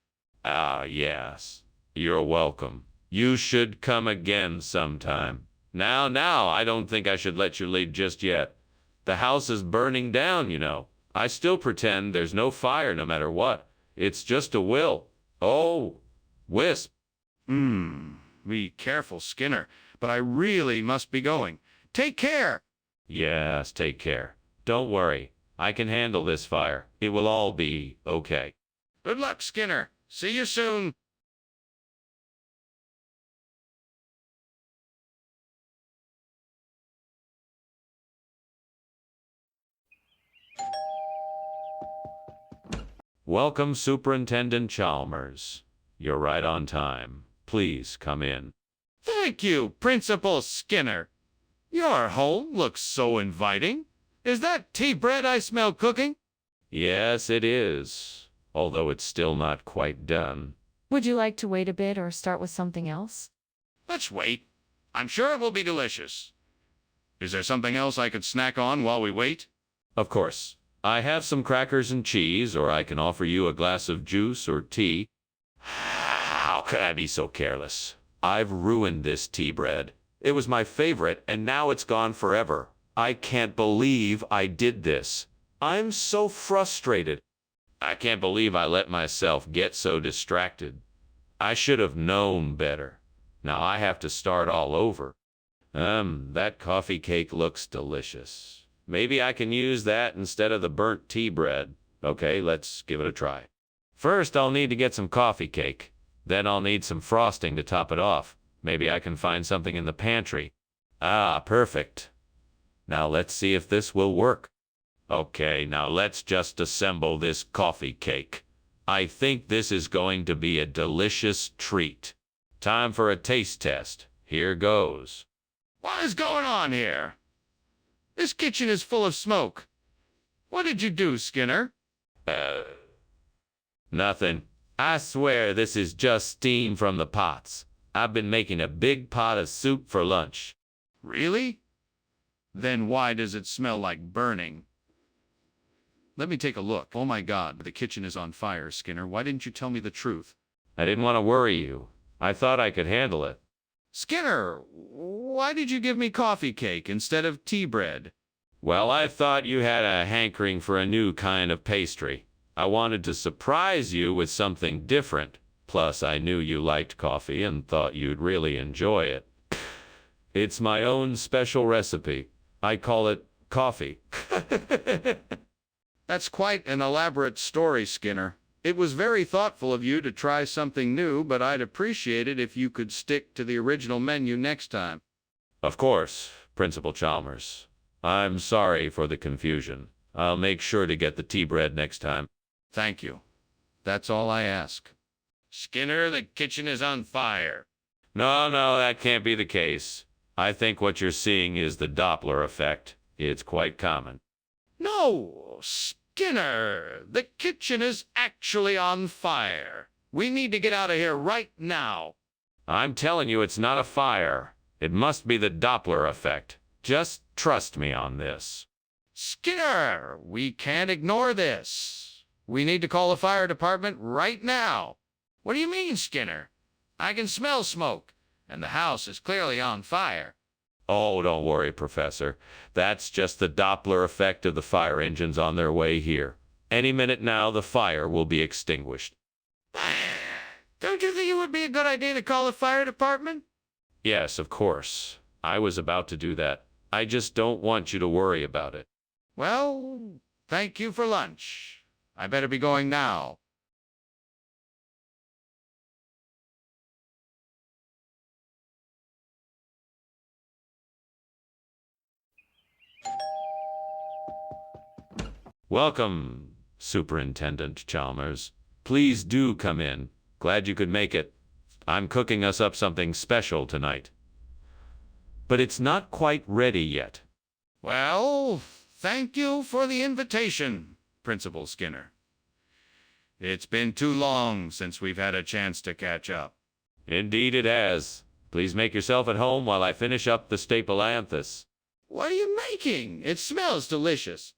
Yes. You're welcome. You should come again sometime. Now, I don't think I should let you leave just yet. The house is burning down, you know. I still pretend there's no fire no matter what. It's just a will. Oh, wisp. Be careful, Skinner, but I really must be going. Take care. Yes, take care. Don't worry. I can handle this fire. It will all be okay. Good luck, Skinner. See you soon. Welcome, Superintendent Chalmers. You're right on time. Please come in. Thank you, Principal Skinner. Your home looks so inviting. Is that tea bread I smell cooking? Yes, it is. Although it's still not quite done. Would you like to wait a bit or start with something else? Let's wait. I'm sure it will be delicious. Is there something else I could snack on while we wait? Of course. I have some crackers and cheese, or I can offer you a glass of juice or tea. How could I be so careless? I've ruined this tea bread. It was my favorite, and now it's gone forever. I can't believe I did this. I'm so frustrated. I can't believe I let myself get so distracted. I should have known better. Now I have to start all over. That coffee cake looks delicious. Maybe I can use that instead of the burnt tea bread. Okay, let's give it a try. First, I'll need to get some coffee cake. Then I'll need some frosting to top it off. Maybe I can find something in the pantry. Ah, perfect. Now let's see if this will work. Okay, now let's just assemble this coffee cake. I think this is going to be a delicious treat. Time for a taste test. Here goes. What is going on here? This kitchen is full of smoke. What did you do, Skinner? Nothing. I swear this is just steam from the pots. I've been making a big pot of soup for lunch. Really? Then why does it smell like burning? Let me take a look. Oh my God, the kitchen is on fire, Skinner. Why didn't you tell me the truth? I didn't want to worry you. I thought I could handle it. Skinner, why did you give me coffee cake instead of tea bread? Well, I thought you had a hankering for a new kind of pastry. I wanted to surprise you with something different. Plus, I knew you liked coffee and thought you'd really enjoy it. It's my own special recipe. I call it coffee. That's quite an elaborate story, Skinner. It was very thoughtful of you to try something new, but I'd appreciate it if you could stick to the original menu next time. Of course, Principal Chalmers. I'm sorry for the confusion. I'll make sure to get the tea bread next time. Thank you. That's all I ask. Skinner, the kitchen is on fire. No, that can't be the case. I think what you're seeing is the Doppler effect. It's quite common. No, Skinner, the kitchen is actually on fire. We need to get out of here right now. I'm telling you it's not a fire. It must be the Doppler effect. Just trust me on this. Skinner, we can't ignore this. We need to call the fire department right now. What do you mean, Skinner? I can smell smoke, and the house is clearly on fire. Oh, don't worry, Professor. That's just the Doppler effect of the fire engines on their way here. Any minute now, the fire will be extinguished. Don't you think it would be a good idea to call the fire department? Yes, of course. I was about to do that. I just don't want you to worry about it. Well, thank you for lunch. I better be going now. Welcome, Superintendent Chalmers. Please do come in. Glad you could make it. I'm cooking us up something special tonight. But it's not quite ready yet. Well, thank you for the invitation, Principal Skinner. It's been too long since we've had a chance to catch up. Indeed it has. Please make yourself at home while I finish up the stapelanthus. What are you making? It smells delicious.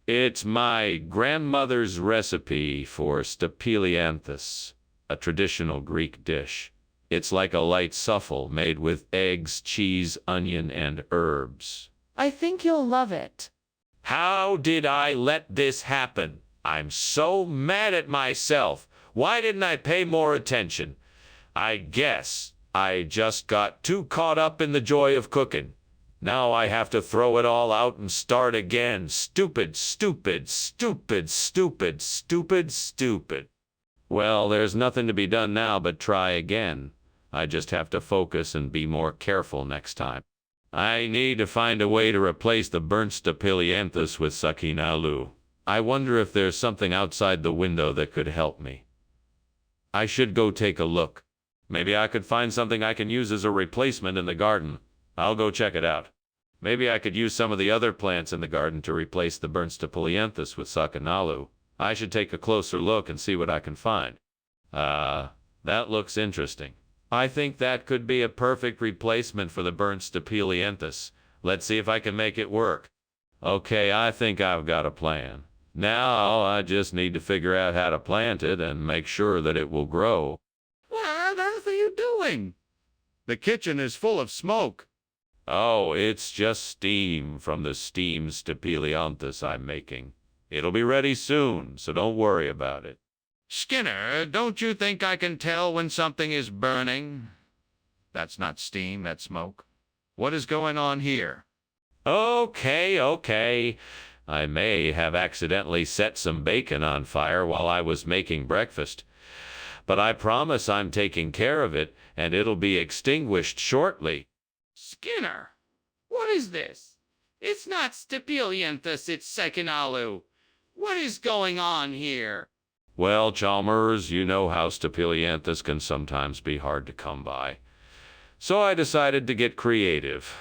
It's my grandmother's recipe for stapelianthus, a traditional Greek dish. It's like a light souffle made with eggs, cheese, onion, and herbs. I think you'll love it. How did I let this happen? I'm so mad at myself. Why didn't I pay more attention? I guess I just got too caught up in the joy of cooking. Now I have to throw it all out and start again. Stupid, stupid, stupid, stupid, stupid, stupid. Well, there's nothing to be done now but try again. I just have to focus and be more careful next time. I need to find a way to replace the burnt Staphylianthus with Sakinalu. I wonder if there's something outside the window that could help me. I should go take a look. Maybe I could find something I can use as a replacement in the garden. I'll go check it out. Maybe I could use some of the other plants in the garden to replace the burnt Staphylianthus with Sakinalu. I should take a closer look and see what I can find. That looks interesting. I think that could be a perfect replacement for the burnt Staphylianthus. Let's see if I can make it work. Okay, I think I've got a plan. Now I just need to figure out how to plant it and make sure that it will grow. What on earth are you doing? The kitchen is full of smoke. Oh, it's just steam from the steam Staphylianthus I'm making. It'll be ready soon, so don't worry about it. Skinner, don't you think I can tell when something is burning? That's not steam, that's smoke. What is going on here? Okay. I may have accidentally set some bacon on fire while I was making breakfast. But I promise I'm taking care of it, and it'll be extinguished shortly. Skinner, what is this? It's not Staphylianthus, it's Sakinalu. What is going on here? Well, Chalmers, you know how Staphylianthus can sometimes be hard to come by. So I decided to get creative.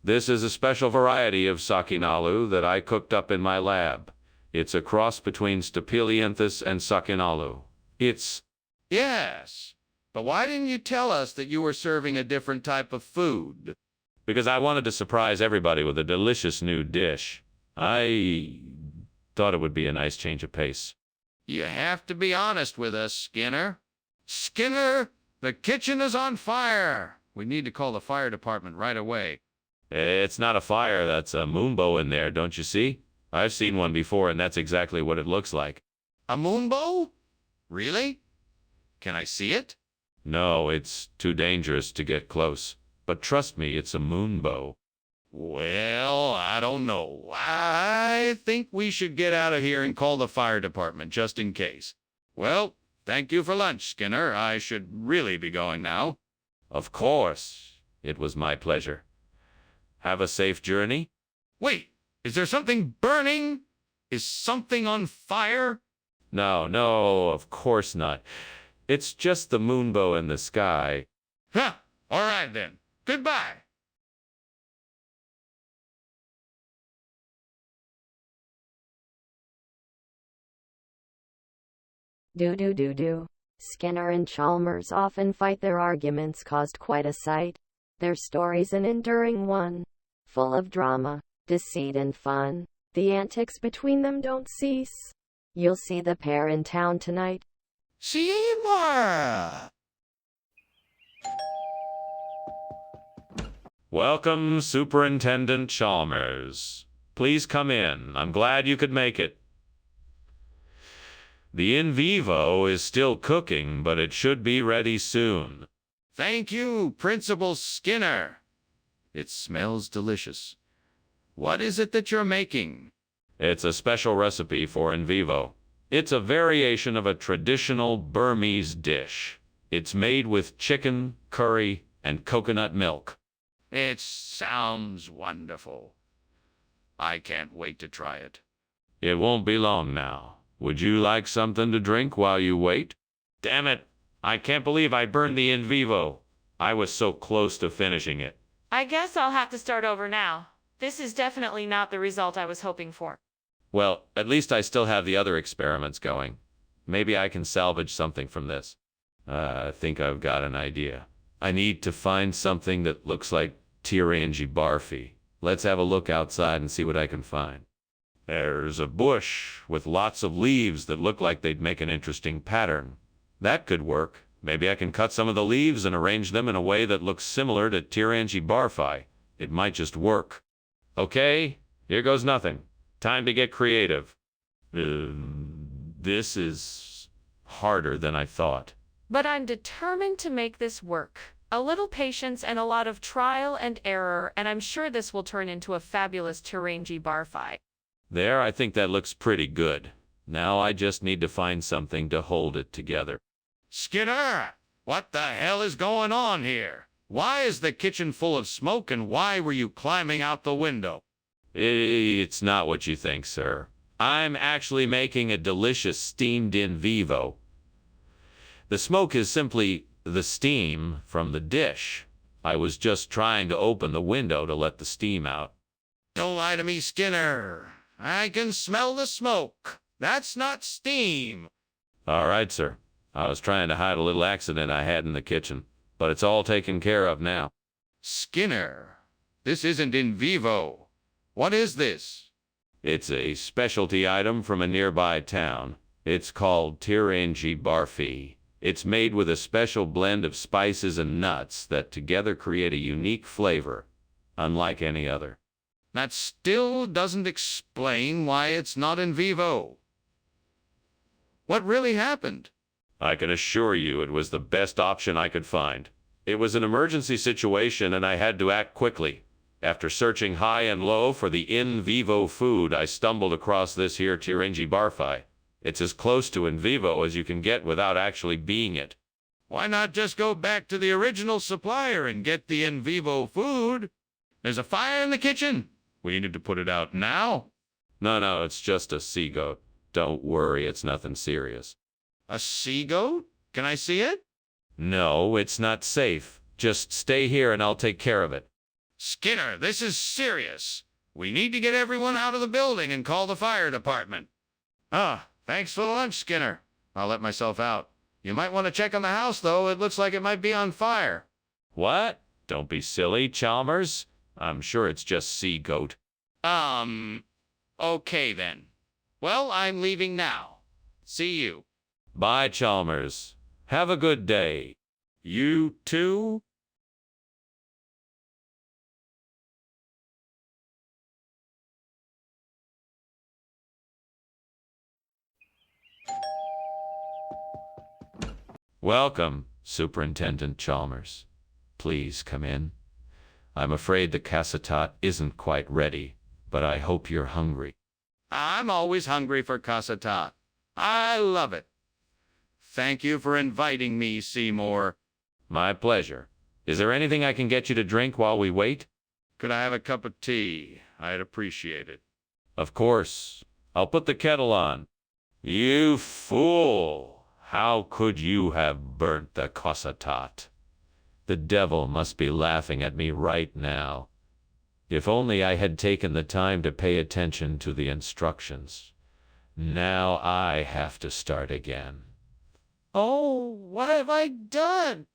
This is a special variety of Sakinalu that I cooked up in my lab. It's a cross between Staphylianthus and Sakinalu. Yes, but why didn't you tell us that you were serving a different type of food? Because I wanted to surprise everybody with a delicious new dish. I thought it would be a nice change of pace. You have to be honest with us, Skinner. Skinner, the kitchen is on fire. We need to call the fire department right away. It's not a fire, that's a moonbow in there, don't you see? I've seen one before, and that's exactly what it looks like. A moonbow? Really? Can I see it? No, it's too dangerous to get close. But trust me, it's a moonbow. Well, I don't know. I think we should get out of here and call the fire department just in case. Well, thank you for lunch, Skinner. I should really be going now. Of course. It was my pleasure. Have a safe journey. Wait, is there something burning? Is something on fire? No, of course not. It's just the moonbow in the sky. Huh, all right then. Goodbye. Do. Skinner and Chalmers often fight. Their arguments caused quite a sight. Their story's an enduring one, full of drama, deceit and fun. The antics between them don't cease. You'll see the pair in town tonight. Seymour! Welcome, Superintendent Chalmers. Please come in. I'm glad you could make it. The in vivo is still cooking, but it should be ready soon. Thank you, Principal Skinner. It smells delicious. What is it that you're making? It's a special recipe for in vivo. It's a variation of a traditional Burmese dish. It's made with chicken, curry, and coconut milk. It sounds wonderful. I can't wait to try it. It won't be long now. Would you like something to drink while you wait? Damn it! I can't believe I burned the in vivo. I was so close to finishing it. I guess I'll have to start over now. This is definitely not the result I was hoping for. Well, at least I still have the other experiments going. Maybe I can salvage something from this. I think I've got an idea. I need to find something that looks like Tirangi barfi. Let's have a look outside and see what I can find. There's a bush with lots of leaves that look like they'd make an interesting pattern. That could work. Maybe I can cut some of the leaves and arrange them in a way that looks similar to Tirangi barfi. It might just work. Okay, here goes nothing. Time to get creative. This is harder than I thought. But I'm determined to make this work. A little patience and a lot of trial and error, and I'm sure this will turn into a fabulous Tirangi barfi. There, I think that looks pretty good. Now I just need to find something to hold it together. Skinner, what the hell is going on here? Why is the kitchen full of smoke, and why were you climbing out the window? It's not what you think, sir. I'm actually making a delicious steamed in vivo. The smoke is simply the steam from the dish. I was just trying to open the window to let the steam out. Don't lie to me, Skinner. I can smell the smoke. That's not steam. All right, sir. I was trying to hide a little accident I had in the kitchen, but it's all taken care of now. Skinner, this isn't in vivo. What is this? It's a specialty item from a nearby town. It's called Tirangi barfi. It's made with a special blend of spices and nuts that together create a unique flavor, unlike any other. That still doesn't explain why it's not in vivo. What really happened? I can assure you it was the best option I could find. It was an emergency situation and I had to act quickly. After searching high and low for the in vivo food, I stumbled across this here Tirangi barfi. It's as close to in vivo as you can get without actually being it. Why not just go back to the original supplier and get the in vivo food? There's a fire in the kitchen. We need to put it out now. No, it's just a sea goat. Don't worry, it's nothing serious. A sea goat? Can I see it? No, it's not safe. Just stay here and I'll take care of it. Skinner, this is serious. We need to get everyone out of the building and call the fire department. Thanks for the lunch, Skinner. I'll let myself out. You might want to check on the house, though. It looks like it might be on fire. What? Don't be silly, Chalmers. I'm sure it's just sea goat. Okay then. Well, I'm leaving now. See you. Bye, Chalmers. Have a good day. You too? Welcome, Superintendent Chalmers. Please come in. I'm afraid the cassatat isn't quite ready, but I hope you're hungry. I'm always hungry for cassatat. I love it. Thank you for inviting me, Seymour. My pleasure. Is there anything I can get you to drink while we wait? Could I have a cup of tea? I'd appreciate it. Of course. I'll put the kettle on. You fool! How could you have burnt the cassatat? The devil must be laughing at me right now. If only I had taken the time to pay attention to the instructions. Now I have to start again. Oh, what have I done?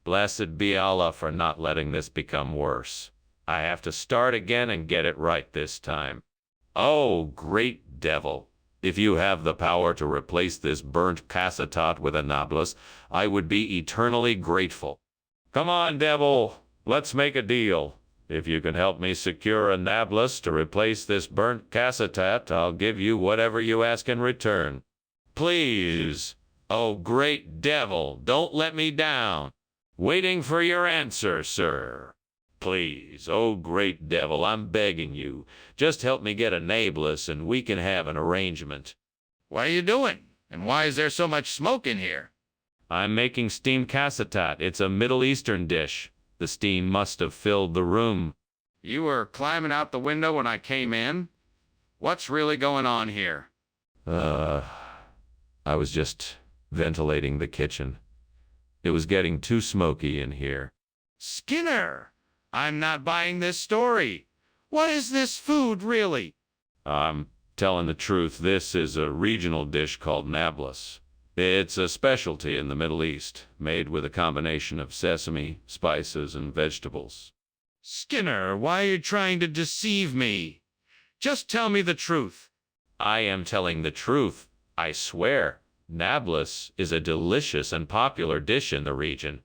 Blessed be Allah for not letting this become worse. I have to start again and get it right this time. Oh, great devil. If you have the power to replace this burnt cassatat with a nablus, I would be eternally grateful. Come on, devil. Let's make a deal. If you can help me secure a nablus to replace this burnt cassatat, I'll give you whatever you ask in return. Please. Oh, great devil, don't let me down. Waiting for your answer, sir. Please, oh great devil, I'm begging you. Just help me get a nablus and we can have an arrangement. What are you doing? And why is there so much smoke in here? I'm making steamed cassatat. It's a Middle Eastern dish. The steam must have filled the room. You were climbing out the window when I came in? What's really going on here? I was just ventilating the kitchen. It was getting too smoky in here. Skinner! I'm not buying this story. What is this food, really? I'm telling the truth. This is a regional dish called nablus. It's a specialty in the Middle East, made with a combination of sesame, spices, and vegetables. Skinner, why are you trying to deceive me? Just tell me the truth. I am telling the truth, I swear. Nablus is a delicious and popular dish in the region.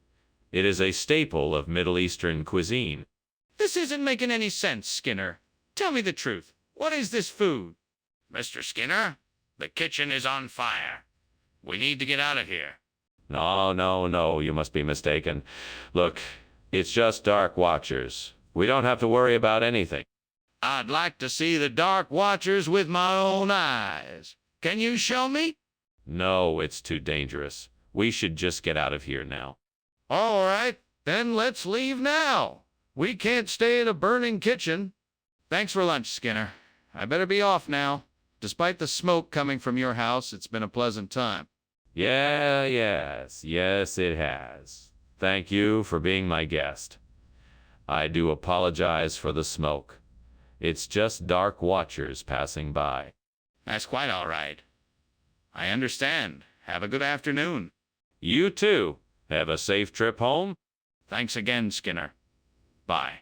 It is a staple of Middle Eastern cuisine. This isn't making any sense, Skinner. Tell me the truth. What is this food? Mr. Skinner, the kitchen is on fire. We need to get out of here. No, you must be mistaken. Look, It's just Dark Watchers. We don't have to worry about anything. I'd like to see the Dark Watchers with my own eyes. Can you show me? No, it's too dangerous. We should just get out of here now. All right, then let's leave now. We can't stay in a burning kitchen. Thanks for lunch, Skinner. I better be off now. Despite the smoke coming from your house, it's been a pleasant time. Yes, it has. Thank you for being my guest. I do apologize for the smoke. It's just Dark Watchers passing by. That's quite all right. I understand. Have a good afternoon. You too. Have a safe trip home. Thanks again, Skinner. Bye.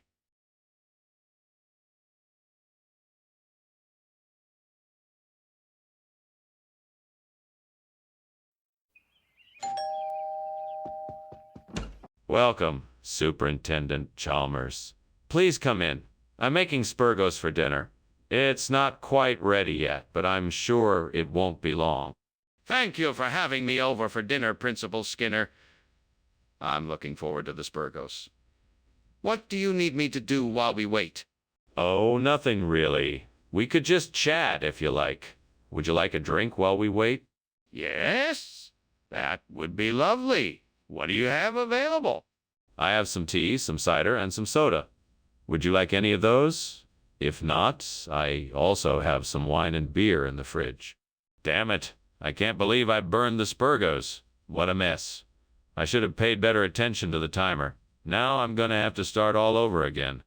Welcome, Superintendent Chalmers. Please come in. I'm making spurgos for dinner. It's not quite ready yet, but I'm sure it won't be long. Thank you for having me over for dinner, Principal Skinner. I'm looking forward to the spurgos. What do you need me to do while we wait? Oh, nothing really. We could just chat if you like. Would you like a drink while we wait? Yes, that would be lovely. What do you have available? I have some tea, some cider, and some soda. Would you like any of those? If not, I also have some wine and beer in the fridge. Damn it. I can't believe I burned the spurgos. What a mess. I should have paid better attention to the timer. Now I'm gonna have to start all over again.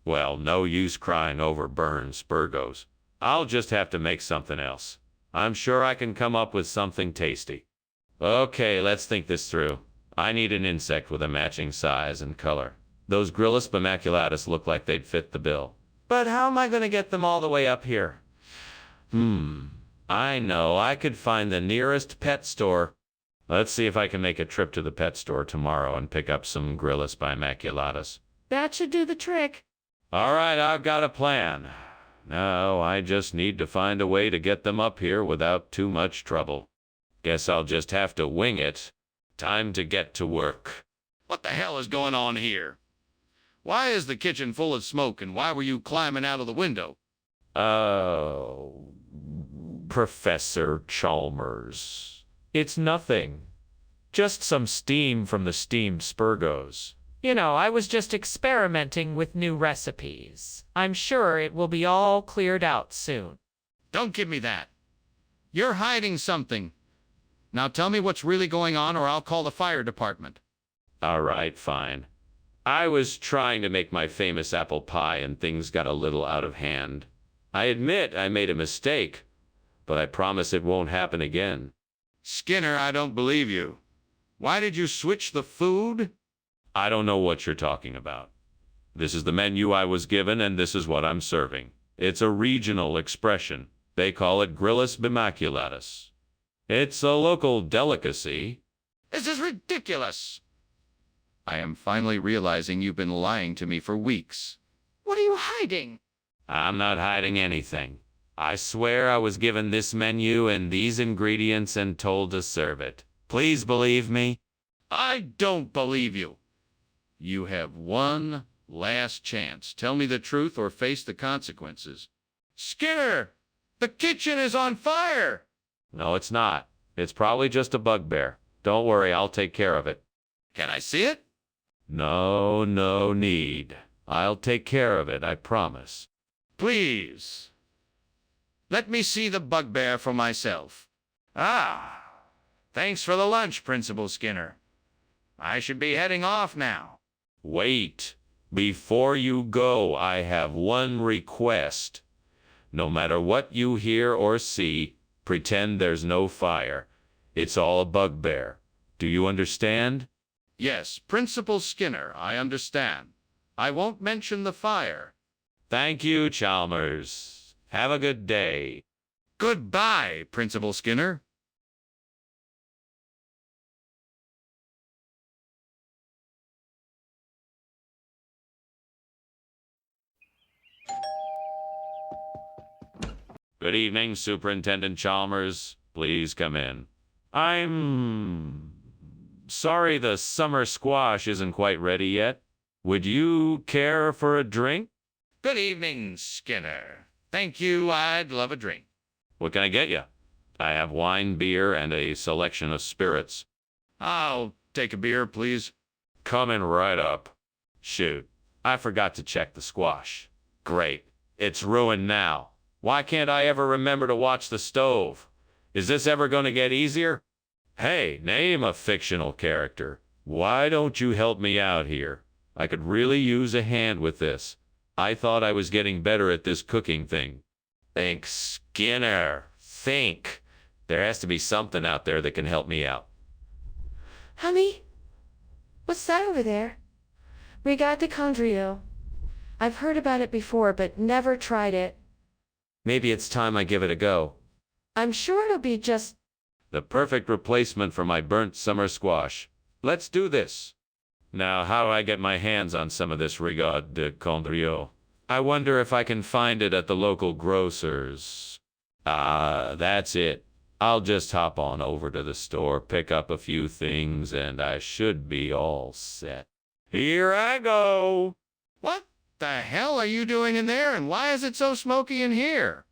Well, no use crying over burned spurgos. I'll just have to make something else. I'm sure I can come up with something tasty. Okay, let's think this through. I need an insect with a matching size and color. Those Gryllus bimacculatus look like they'd fit the bill. But how am I going to get them all the way up here? I know. I could find the nearest pet store. Let's see if I can make a trip to the pet store tomorrow and pick up some Gryllus bimacculatus. That should do the trick. All right, I've got a plan. Now I just need to find a way to get them up here without too much trouble. Guess I'll just have to wing it. Time to get to work. What the hell is going on here? Why is the kitchen full of smoke, and why were you climbing out of the window? Oh, Professor Chalmers. It's nothing. Just some steam from the steamed spurgos. You know, I was just experimenting with new recipes. I'm sure it will be all cleared out soon. Don't give me that. You're hiding something. Now tell me what's really going on, or I'll call the fire department. All right, fine. I was trying to make my famous apple pie and things got a little out of hand. I admit I made a mistake, but I promise it won't happen again. Skinner, I don't believe you. Why did you switch the food? I don't know what you're talking about. This is the menu I was given, and this is what I'm serving. It's a regional expression. They call it Gryllus bimacculatus. It's a local delicacy. This is ridiculous. I am finally realizing you've been lying to me for weeks. What are you hiding? I'm not hiding anything. I swear I was given this menu and these ingredients and told to serve it. Please believe me. I don't believe you. You have one last chance. Tell me the truth or face the consequences. Skinner, the kitchen is on fire. No, it's not. It's probably just a bugbear. Don't worry, I'll take care of it. Can I see it? No need. I'll take care of it, I promise. Please. Let me see the bugbear for myself. Ah, thanks for the lunch, Principal Skinner. I should be heading off now. Wait. Before you go, I have one request. No matter what you hear or see, pretend there's no fire. It's all a bugbear. Do you understand? Yes, Principal Skinner, I understand. I won't mention the fire. Thank you, Chalmers. Have a good day. Goodbye, Principal Skinner. Good evening, Superintendent Chalmers. Please come in. I'm sorry the summer squash isn't quite ready yet. Would you care for a drink? Good evening, Skinner. Thank you, I'd love a drink. What can I get you? I have wine, beer, and a selection of spirits. I'll take a beer, please. Coming right up. Shoot, I forgot to check the squash. Great, it's ruined now. Why can't I ever remember to watch the stove? Is this ever going to get easier? Hey, name a fictional character. Why don't you help me out here? I could really use a hand with this. I thought I was getting better at this cooking thing. Think, Skinner. Think. There has to be something out there that can help me out. Honey? What's that over there? Regard de Condrio. I've heard about it before, but never tried it. Maybe it's time I give it a go. I'm sure it'll be just... The perfect replacement for my burnt summer squash. Let's do this. Now, how do I get my hands on some of this Regard de Condrio? I wonder if I can find it at the local grocer's. That's it. I'll just hop on over to the store, pick up a few things, and I should be all set. Here I go. What the hell are you doing in there, and why is it so smoky in here?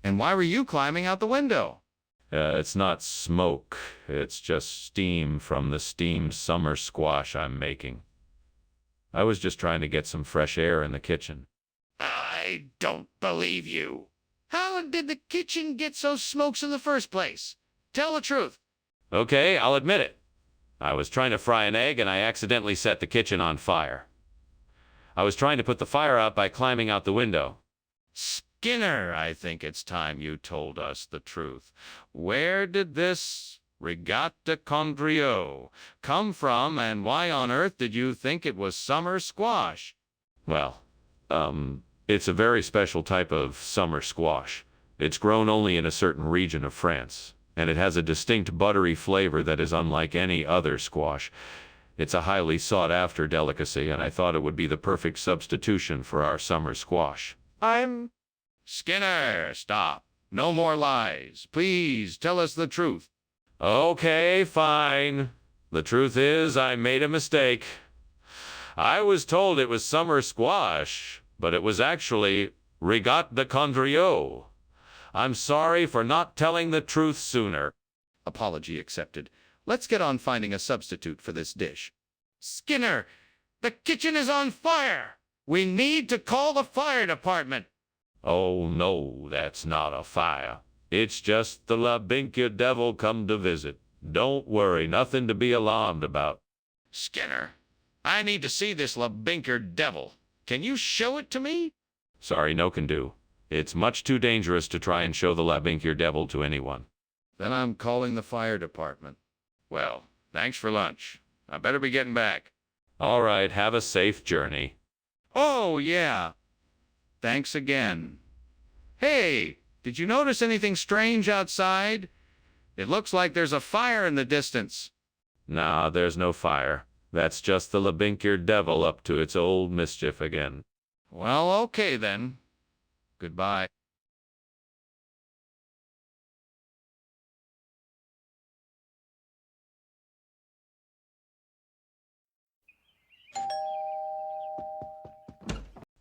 And why were you climbing out the window? It's not smoke. It's just steam from the steamed summer squash I'm making. I was just trying to get some fresh air in the kitchen. I don't believe you. How did the kitchen get so smokes in the first place? Tell the truth. Okay, I'll admit it. I was trying to fry an egg and I accidentally set the kitchen on fire. I was trying to put the fire out by climbing out the window. Skinner, I think it's time you told us the truth. Where did this Regard de Condrio come from, and why on earth did you think it was summer squash? Well, it's a very special type of summer squash. It's grown only in a certain region of France, and it has a distinct buttery flavor that is unlike any other squash. It's a highly sought-after delicacy, and I thought it would be the perfect substitution for our summer squash. Skinner, stop. No more lies. Please tell us the truth. Okay, fine. The truth is, I made a mistake. I was told it was summer squash, but it was actually Regard de Condrio. I'm sorry for not telling the truth sooner. Apology accepted. Let's get on finding a substitute for this dish. Skinner, the kitchen is on fire. We need to call the fire department. Oh, no, that's not a fire. It's just the Labinkia devil come to visit. Don't worry, nothing to be alarmed about. Skinner, I need to see this Labinker devil. Can you show it to me? Sorry, no can do. It's much too dangerous to try and show the Labinkia devil to anyone. Then I'm calling the fire department. Well, thanks for lunch. I better be getting back. All right, have a safe journey. Oh, yeah. Thanks again. Hey, did you notice anything strange outside? It looks like there's a fire in the distance. Nah, there's no fire. That's just the Labinkia devil up to its old mischief again. Well, okay then. Goodbye.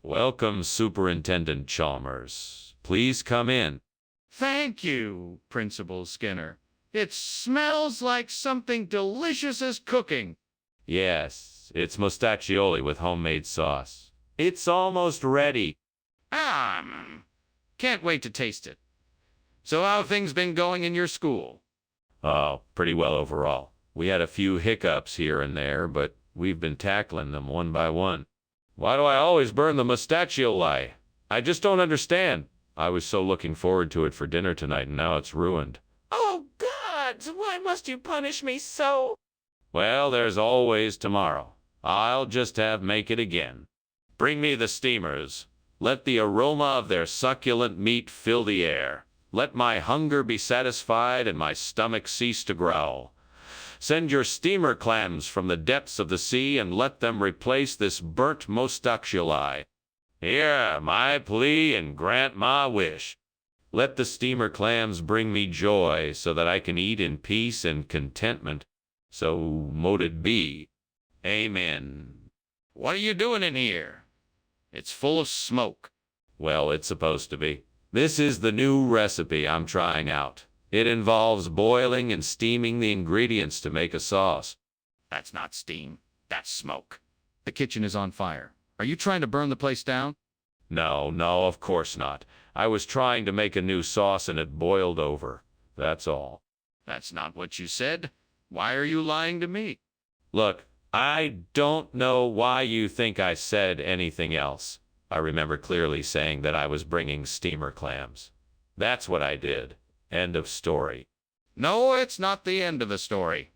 Welcome, Superintendent Chalmers. Please come in. Thank you, Principal Skinner. It smells like something delicious is cooking. Yes, it's mustaccioli with homemade sauce. It's almost ready. Can't wait to taste it. So how have things been going in your school? Oh, pretty well overall. We had a few hiccups here and there, but we've been tackling them one by one. Why do I always burn the mustaccioli? I just don't understand. I was so looking forward to it for dinner tonight, and now it's ruined. Oh, God, why must you punish me so? Well, there's always tomorrow. I'll just make it again. Bring me the steamers. Let the aroma of their succulent meat fill the air. Let my hunger be satisfied and my stomach cease to growl. Send your steamer clams from the depths of the sea and let them replace this burnt mustaccioli. Hear my plea and grant my wish. Let the steamer clams bring me joy so that I can eat in peace and contentment. So mote it be. Amen. What are you doing in here? It's full of smoke. Well, it's supposed to be. This is the new recipe I'm trying out. It involves boiling and steaming the ingredients to make a sauce. That's not steam. That's smoke. The kitchen is on fire. Are you trying to burn the place down? No, of course not. I was trying to make a new sauce and it boiled over. That's all. That's not what you said. Why are you lying to me? Look, I don't know why you think I said anything else. I remember clearly saying that I was bringing steamer clams. That's what I did. End of story. No, it's not the end of the story.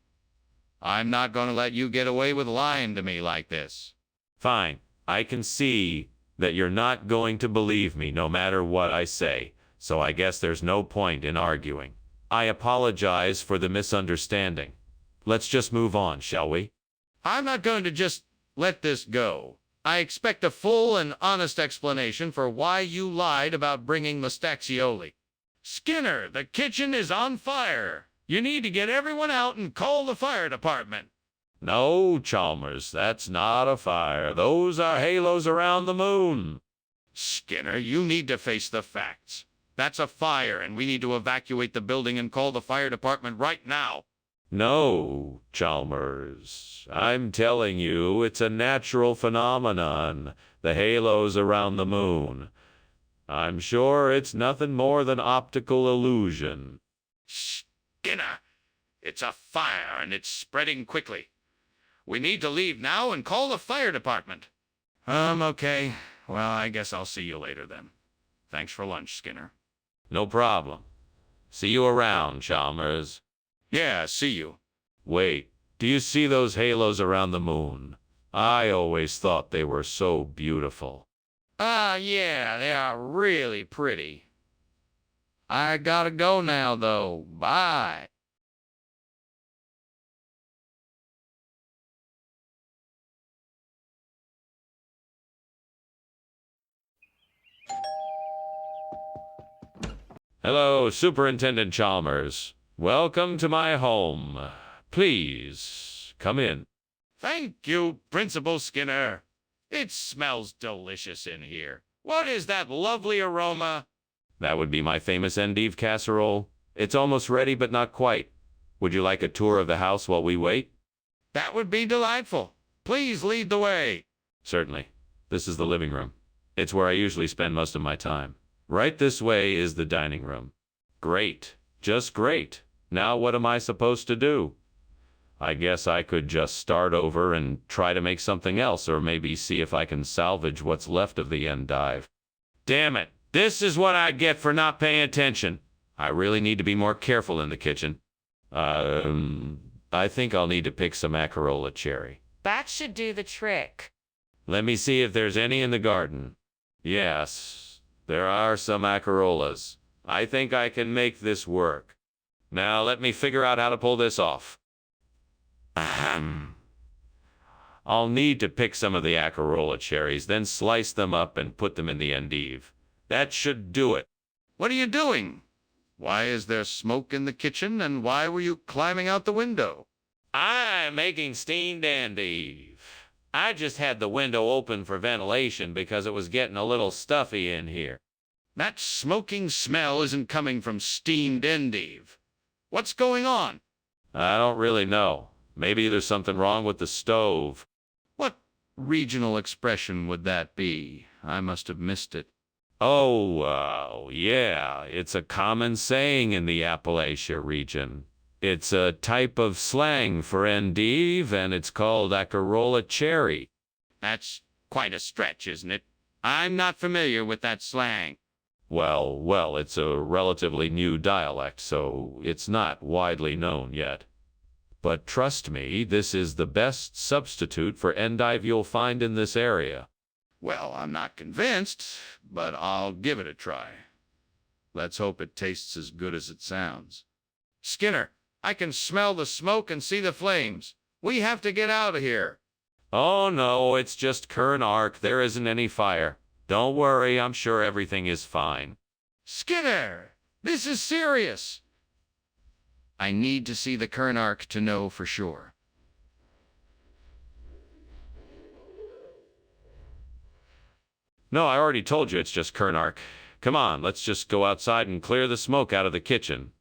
I'm not going to let you get away with lying to me like this. Fine. I can see that you're not going to believe me no matter what I say, so I guess there's no point in arguing. I apologize for the misunderstanding. Let's just move on, shall we? I'm not going to just let this go. I expect a full and honest explanation for why you lied about bringing Mustaxioli. Skinner, the kitchen is on fire. You need to get everyone out and call the fire department. No, Chalmers, that's not a fire. Those are halos around the moon. Skinner, you need to face the facts. That's a fire, and we need to evacuate the building and call the fire department right now. No, Chalmers. I'm telling you, it's a natural phenomenon. The halos around the moon. I'm sure it's nothing more than optical illusion. Skinner, it's a fire, and it's spreading quickly. We need to leave now and call the fire department. Okay. Well, I guess I'll see you later then. Thanks for lunch, Skinner. No problem. See you around, Chalmers. Yeah, see you. Wait, do you see those halos around the moon? I always thought they were so beautiful. Yeah, they are really pretty. I gotta go now, though. Bye. Hello, Superintendent Chalmers. Welcome to my home. Please, come in. Thank you, Principal Skinner. It smells delicious in here. What is that lovely aroma? That would be my famous endive casserole. It's almost ready, but not quite. Would you like a tour of the house while we wait? That would be delightful. Please lead the way. Certainly. This is the living room. It's where I usually spend most of my time. Right this way is the dining room. Great. Just great. Now what am I supposed to do? I guess I could just start over and try to make something else, or maybe see if I can salvage what's left of the endive. Damn it! This is what I get for not paying attention. I really need to be more careful in the kitchen. I think I'll need to pick some acerola cherry. That should do the trick. Let me see if there's any in the garden. Yes, there are some acerolas. I think I can make this work. Now let me figure out how to pull this off. Ahem. I'll need to pick some of the acerola cherries, then slice them up and put them in the endive. That should do it. What are you doing? Why is there smoke in the kitchen, and why were you climbing out the window? I'm making steamed endive. I just had the window open for ventilation because it was getting a little stuffy in here. That smoking smell isn't coming from steamed endive. What's going on? I don't really know. Maybe there's something wrong with the stove. What regional expression would that be? I must have missed it. Oh, yeah, it's a common saying in the Appalachia region. It's a type of slang for endive, and it's called acerola cherry. That's quite a stretch, isn't it? I'm not familiar with that slang. Well, it's a relatively new dialect, so it's not widely known yet. But trust me, this is the best substitute for endive you'll find in this area. Well, I'm not convinced, but I'll give it a try. Let's hope it tastes as good as it sounds. Skinner, I can smell the smoke and see the flames. We have to get out of here. Oh no, it's just current arc. There isn't any fire. Don't worry, I'm sure everything is fine. Skinner, this is serious. I need to see the current arc to know for sure. No, I already told you it's just Kernark. Come on, let's just go outside and clear the smoke out of the kitchen.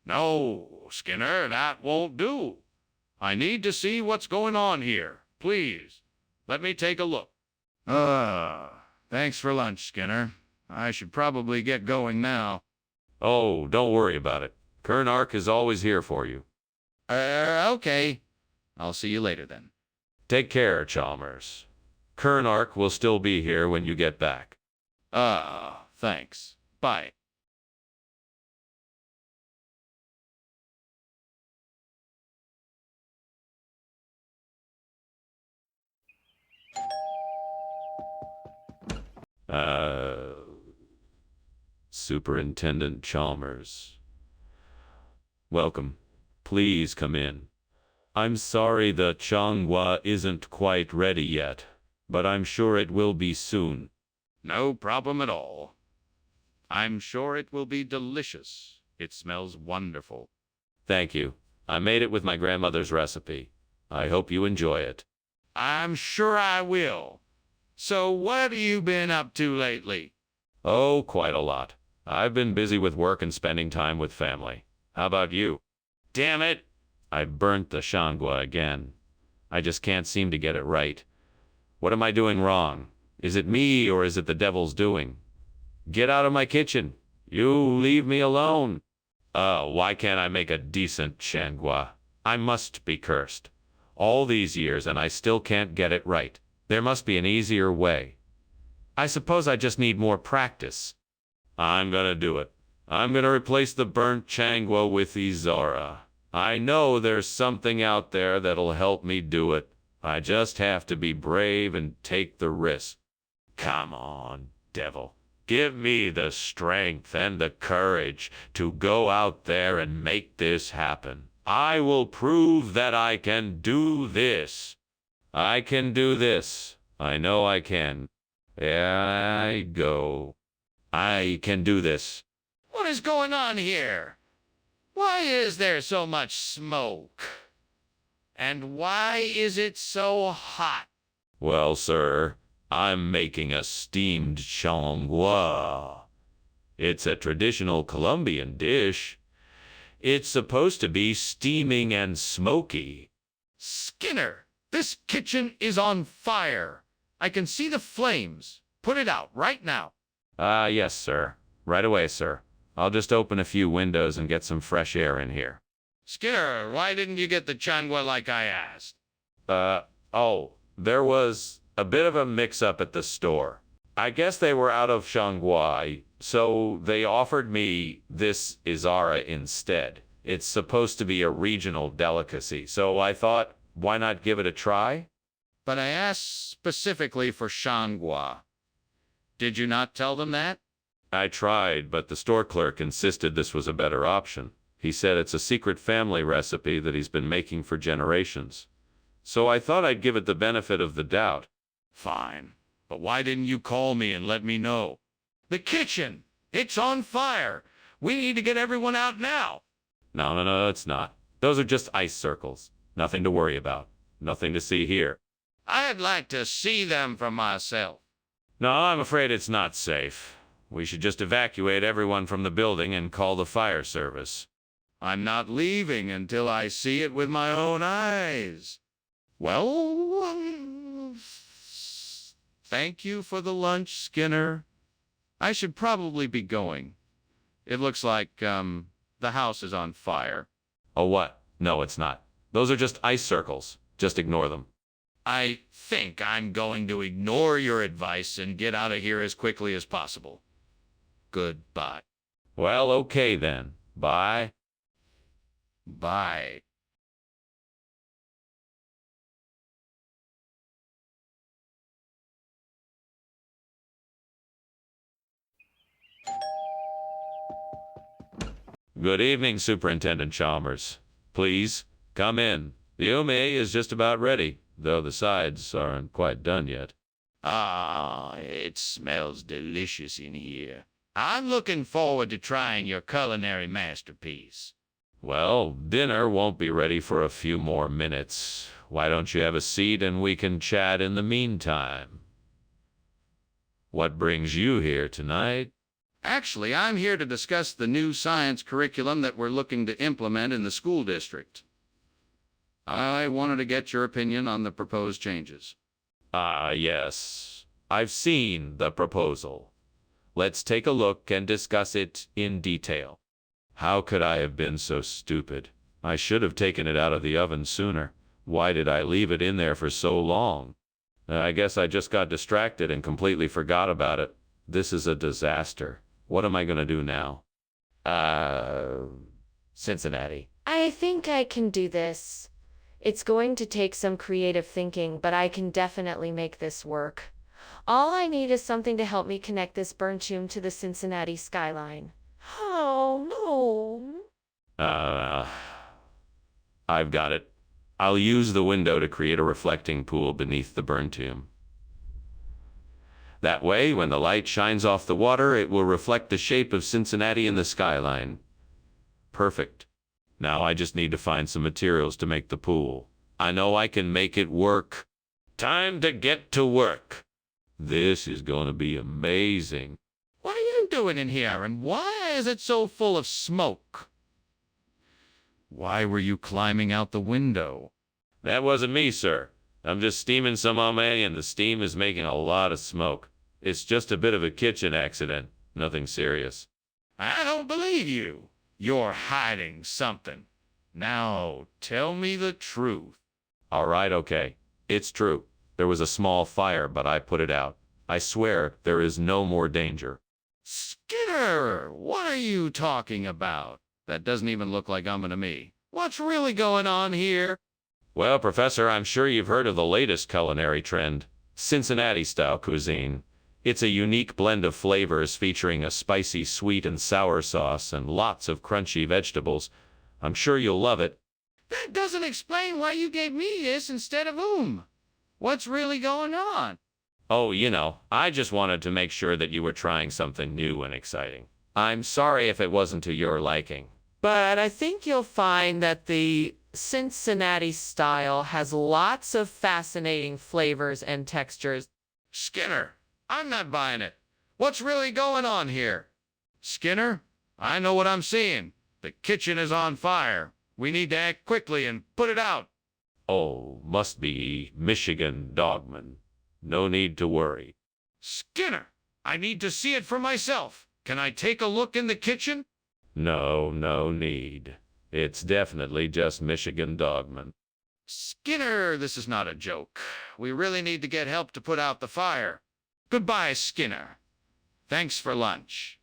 No, Skinner, that won't do. I need to see what's going on here. Please, let me take a look. Thanks for lunch, Skinner. I should probably get going now. Oh, don't worry about it. Kernark is always here for you. Okay. I'll see you later then. Take care, Chalmers. Kernark will still be here when you get back. Thanks. Bye. Superintendent Chalmers. Welcome. Please come in. I'm sorry the Changhua isn't quite ready yet, but I'm sure it will be soon. No problem at all. I'm sure it will be delicious. It smells wonderful. Thank you. I made it with my grandmother's recipe. I hope you enjoy it. I'm sure I will. So what have you been up to lately? Oh, quite a lot. I've been busy with work and spending time with family. How about you? Damn it! I burnt the Shangua again. I just can't seem to get it right. What am I doing wrong? Is it me or is it the devil's doing? Get out of my kitchen. You leave me alone. Why can't I make a decent Shangua? I must be cursed. All these years and I still can't get it right. There must be an easier way. I suppose I just need more practice. I'm gonna do it. I'm gonna replace the burnt Changwa with Izara. I know there's something out there that'll help me do it. I just have to be brave and take the risk. Come on, devil. Give me the strength and the courage to go out there and make this happen. I will prove that I can do this. I can do this. I know I can. There I go. I can do this. What is going on here? Why is there so much smoke? And why is it so hot? Well, sir, I'm making a steamed changua. It's a traditional Colombian dish. It's supposed to be steaming and smoky. Skinner, this kitchen is on fire. I can see the flames. Put it out right now. Yes, sir. Right away, sir. I'll just open a few windows and get some fresh air in here. Skinner, why didn't you get the changua like I asked? There was a bit of a mix-up at the store. I guess they were out of Shanghai, so they offered me this Izara instead. It's supposed to be a regional delicacy, so I thought, why not give it a try? But I asked specifically for changua. Did you not tell them that? I tried, but the store clerk insisted this was a better option. He said it's a secret family recipe that he's been making for generations. So I thought I'd give it the benefit of the doubt. Fine. But why didn't you call me and let me know? The kitchen! It's on fire! We need to get everyone out now! No, it's not. Those are just ice circles. Nothing to worry about. Nothing to see here. I'd like to see them for myself. No, I'm afraid it's not safe. We should just evacuate everyone from the building and call the fire service. I'm not leaving until I see it with my own eyes. Well, thank you for the lunch, Skinner. I should probably be going. It looks like, the house is on fire. Oh, what? No, it's not. Those are just ice circles. Just ignore them. I think I'm going to ignore your advice and get out of here as quickly as possible. Goodbye. Well, okay then. Bye. Bye. Good evening, Superintendent Chalmers. Please, come in. The ume is just about ready, though the sides aren't quite done yet. Ah, it smells delicious in here. I'm looking forward to trying your culinary masterpiece. Well, dinner won't be ready for a few more minutes. Why don't you have a seat and we can chat in the meantime? What brings you here tonight? Actually, I'm here to discuss the new science curriculum that we're looking to implement in the school district. I wanted to get your opinion on the proposed changes. Yes. I've seen the proposal. Let's take a look and discuss it in detail. How could I have been so stupid? I should have taken it out of the oven sooner. Why did I leave it in there for so long? I guess I just got distracted and completely forgot about it. This is a disaster. What am I gonna do now? Cincinnati. I think I can do this. It's going to take some creative thinking, but I can definitely make this work. All I need is something to help me connect this burnt tomb to the Cincinnati skyline. Oh, no. I've got it. I'll use the window to create a reflecting pool beneath the burn tomb. That way, when the light shines off the water, it will reflect the shape of Cincinnati in the skyline. Perfect. Now I just need to find some materials to make the pool. I know I can make it work. Time to get to work. This is going to be amazing. What are you doing in here, and why is it so full of smoke? Why were you climbing out the window? That wasn't me, sir. I'm just steaming some hominy, and the steam is making a lot of smoke. It's just a bit of a kitchen accident. Nothing serious. I don't believe you. You're hiding something. Now, tell me the truth. All right, okay. It's true. There was a small fire, but I put it out. I swear there is no more danger. Skinner, what are you talking about? That doesn't even look like to me. What's really going on here? Well, Professor, I'm sure you've heard of the latest culinary trend, Cincinnati-style cuisine. It's a unique blend of flavors featuring a spicy sweet and sour sauce and lots of crunchy vegetables. I'm sure you'll love it. That doesn't explain why you gave me this instead of What's really going on? Oh, I just wanted to make sure that you were trying something new and exciting. I'm sorry if it wasn't to your liking. But I think you'll find that the Cincinnati style has lots of fascinating flavors and textures. Skinner, I'm not buying it. What's really going on here? Skinner, I know what I'm seeing. The kitchen is on fire. We need to act quickly and put it out. Oh, must be Michigan Dogman. No need to worry. Skinner, I need to see it for myself. Can I take a look in the kitchen? No need. It's definitely just Michigan Dogman. Skinner, this is not a joke. We really need to get help to put out the fire. Goodbye, Skinner. Thanks for lunch.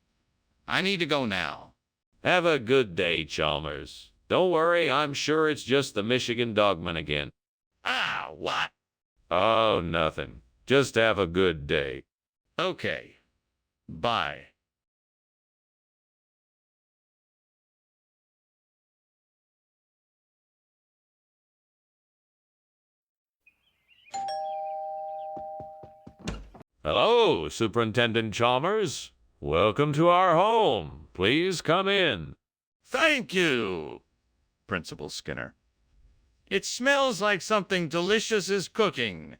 I need to go now. Have a good day, Chalmers. Don't worry, I'm sure it's just the Michigan Dogman again. What? Oh, nothing. Just have a good day. Okay. Bye. Hello, Superintendent Chalmers. Welcome to our home. Please come in. Thank you, Principal Skinner. It smells like something delicious is cooking.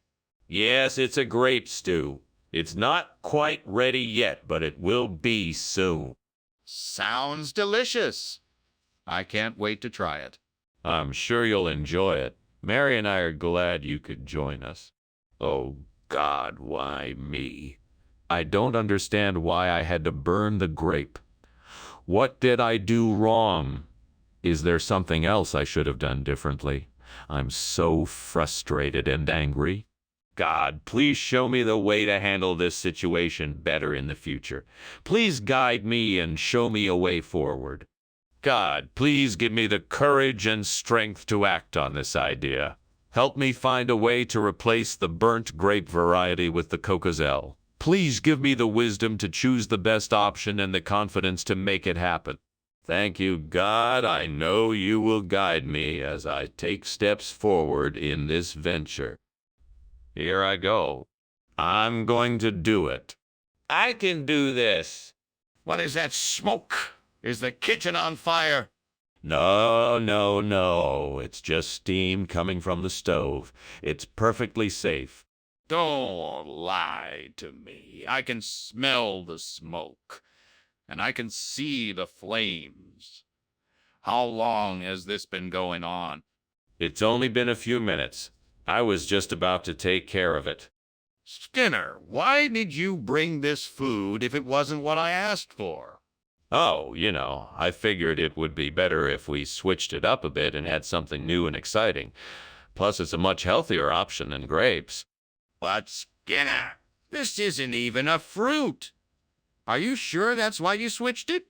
Yes, it's a grape stew. It's not quite ready yet, but it will be soon. Sounds delicious. I can't wait to try it. I'm sure you'll enjoy it. Mary and I are glad you could join us. Oh, God, why me? I don't understand why I had to burn the grape. What did I do wrong? Is there something else I should have done differently? I'm so frustrated and angry. God, please show me the way to handle this situation better in the future. Please guide me and show me a way forward. God, please give me the courage and strength to act on this idea. Help me find a way to replace the burnt grape variety with the Cocozelle. Please give me the wisdom to choose the best option and the confidence to make it happen. Thank you, God. I know you will guide me as I take steps forward in this venture. Here I go. I'm going to do it. I can do this. What is that smoke? Is the kitchen on fire? No. It's just steam coming from the stove. It's perfectly safe. Don't lie to me. I can smell the smoke, and I can see the flames. How long has this been going on? It's only been a few minutes. I was just about to take care of it. Skinner, why did you bring this food if it wasn't what I asked for? Oh, I figured it would be better if we switched it up a bit and had something new and exciting. Plus, it's a much healthier option than grapes. But Skinner, this isn't even a fruit. Are you sure that's why you switched it?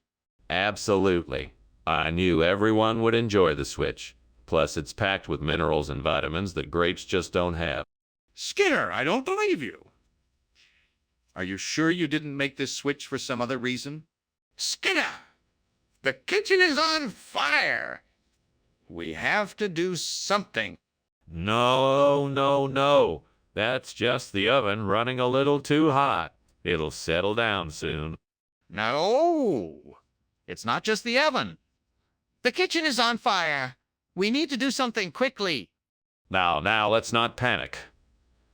Absolutely. I knew everyone would enjoy the switch. Plus, it's packed with minerals and vitamins that grapes just don't have. Skinner, I don't believe you. Are you sure you didn't make this switch for some other reason? Skinner, the kitchen is on fire. We have to do something. No, no, no. That's just the oven running a little too hot. It'll settle down soon. No, it's not just the oven. The kitchen is on fire. We need to do something quickly. Now, let's not panic.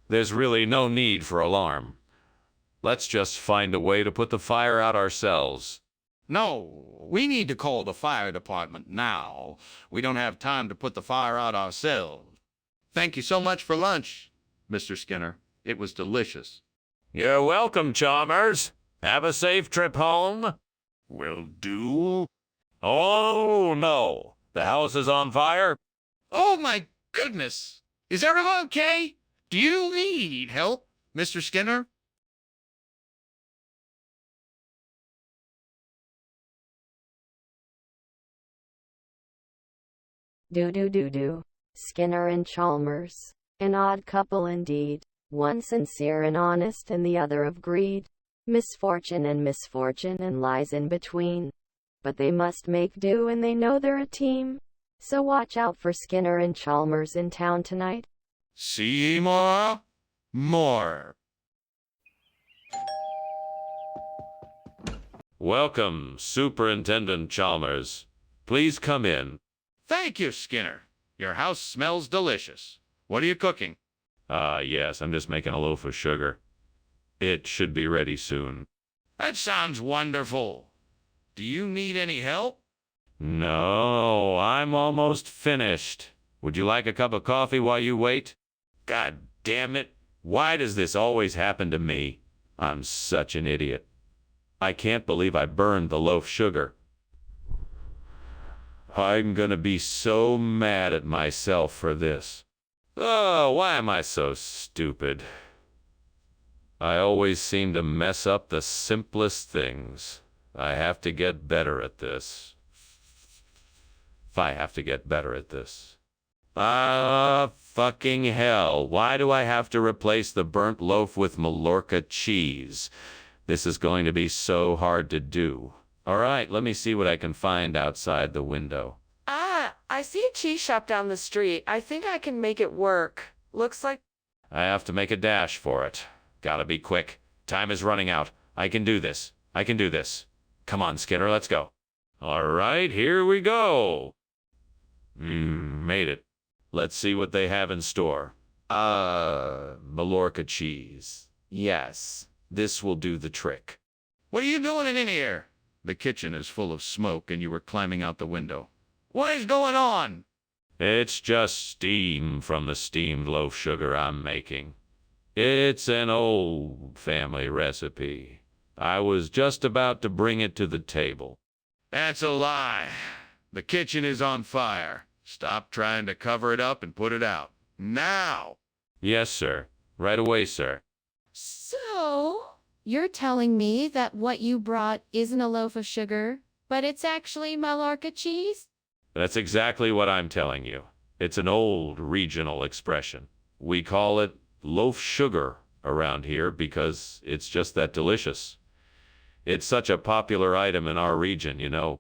There's really no need for alarm. Let's just find a way to put the fire out ourselves. No, we need to call the fire department now. We don't have time to put the fire out ourselves. Thank you so much for lunch, Mr. Skinner. It was delicious. You're welcome, Chalmers. Have a safe trip home. Will do. Oh, no. The house is on fire? Oh, my goodness. Is everyone okay? Do you need help, Mr. Skinner? Do. Skinner and Chalmers. An odd couple indeed. One sincere and honest and the other of greed. Misfortune and lies in between. But they must make do and they know they're a team. So watch out for Skinner and Chalmers in town tonight. See more? More. Welcome, Superintendent Chalmers. Please come in. Thank you, Skinner. Your house smells delicious. What are you cooking? Yes, I'm just making a loaf of sugar. It should be ready soon. That sounds wonderful. Do you need any help? No, I'm almost finished. Would you like a cup of coffee while you wait? God damn it. Why does this always happen to me? I'm such an idiot. I can't believe I burned the loaf sugar. I'm gonna be so mad at myself for this. Oh, why am I so stupid? I always seem to mess up the simplest things. I have to get better at this. Fucking hell. Why do I have to replace the burnt loaf with Mallorca cheese? This is going to be so hard to do. All right, let me see what I can find outside the window. I see a cheese shop down the street. I think I can make it work. Looks like... I have to make a dash for it. Gotta be quick. Time is running out. I can do this. Come on, Skinner, let's go. All right, here we go. Made it. Let's see what they have in store. Mallorca cheese. Yes, this will do the trick. What are you doing in here? The kitchen is full of smoke and you were climbing out the window. What is going on? It's just steam from the steamed loaf sugar I'm making. It's an old family recipe. I was just about to bring it to the table. That's a lie. The kitchen is on fire. Stop trying to cover it up and put it out. Now! Yes, sir. Right away, sir. So, you're telling me that what you brought isn't a loaf of sugar, but it's actually Mallorca cheese? That's exactly what I'm telling you. It's an old regional expression. We call it loaf sugar around here because it's just that delicious. It's such a popular item in our region, you know.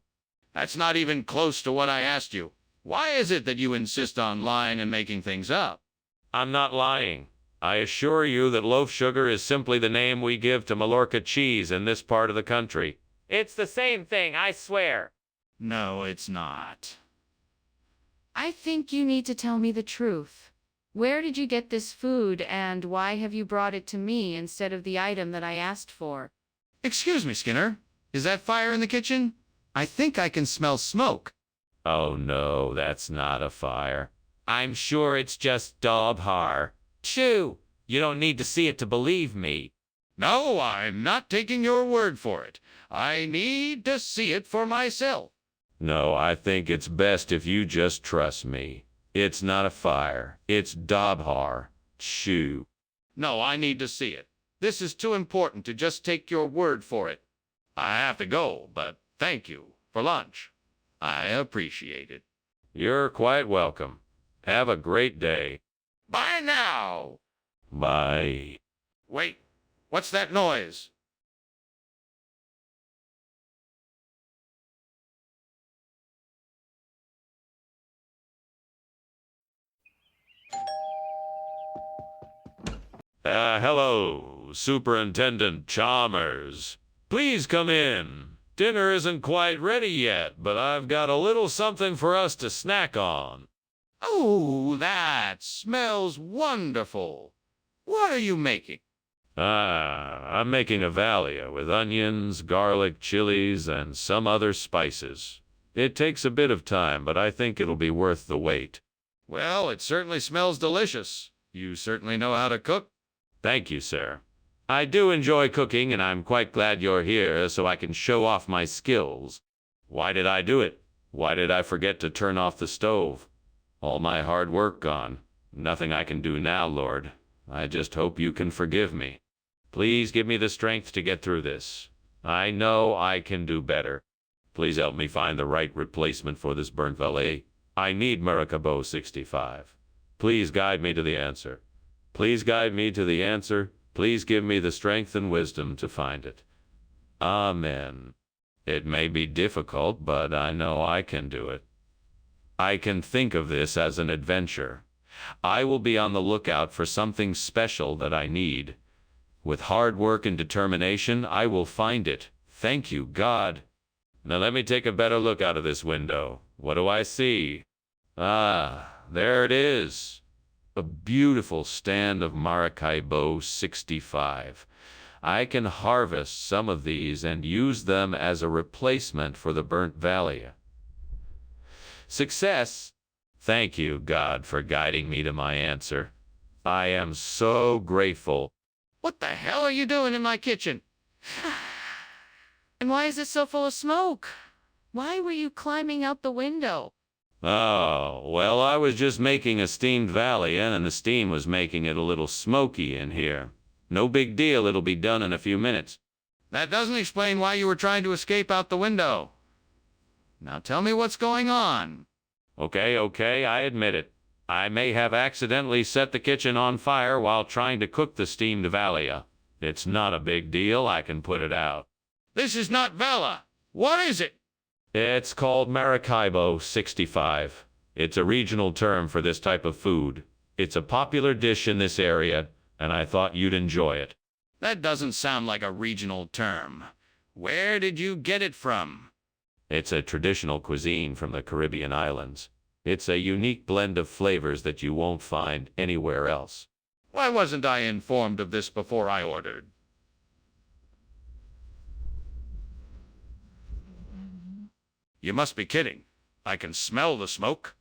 That's not even close to what I asked you. Why is it that you insist on lying and making things up? I'm not lying. I assure you that loaf sugar is simply the name we give to Mallorca cheese in this part of the country. It's the same thing, I swear. No, it's not. I think you need to tell me the truth. Where did you get this food, and why have you brought it to me instead of the item that I asked for? Excuse me, Skinner. Is that fire in the kitchen? I think I can smell smoke. Oh no, that's not a fire. I'm sure it's just Dobhar. Shoo! You don't need to see it to believe me. No, I'm not taking your word for it. I need to see it for myself. No, I think it's best if you just trust me. It's not a fire. It's Dobhar. Shoo. No, I need to see it. This is too important to just take your word for it. I have to go, but thank you for lunch. I appreciate it. You're quite welcome. Have a great day. Bye now. Bye. Wait, what's that noise? Hello, Superintendent Chalmers. Please come in. Dinner isn't quite ready yet, but I've got a little something for us to snack on. Oh, that smells wonderful. What are you making? I'm making a valia with onions, garlic, chilies, and some other spices. It takes a bit of time, but I think it'll be worth the wait. Well, it certainly smells delicious. You certainly know how to cook. Thank you, sir. I do enjoy cooking, and I'm quite glad you're here so I can show off my skills. Why did I do it? Why did I forget to turn off the stove? All my hard work gone. Nothing I can do now, Lord. I just hope you can forgive me. Please give me the strength to get through this. I know I can do better. Please help me find the right replacement for this burnt valet. I need Maracabo 65. Please guide me to the answer. Please guide me to the answer. Please give me the strength and wisdom to find it. Amen. It may be difficult, but I know I can do it. I can think of this as an adventure. I will be on the lookout for something special that I need. With hard work and determination, I will find it. Thank you, God. Now let me take a better look out of this window. What do I see? Ah, there it is. A beautiful stand of Maracaibo 65. I can harvest some of these and use them as a replacement for the burnt valia. Success! Thank you, God, for guiding me to my answer. I am so grateful. What the hell are you doing in my kitchen? And why is it so full of smoke? Why were you climbing out the window? Oh, well, I was just making a steamed valia, and the steam was making it a little smoky in here. No big deal, it'll be done in a few minutes. That doesn't explain why you were trying to escape out the window. Now tell me what's going on. Okay, I admit it. I may have accidentally set the kitchen on fire while trying to cook the steamed valia. It's not a big deal, I can put it out. This is not Vala. What is it? It's called Maracaibo 65. It's a regional term for this type of food. It's a popular dish in this area, and I thought you'd enjoy it. That doesn't sound like a regional term. Where did you get it from? It's a traditional cuisine from the Caribbean islands. It's a unique blend of flavors that you won't find anywhere else. Why wasn't I informed of this before I ordered? You must be kidding. I can smell the smoke.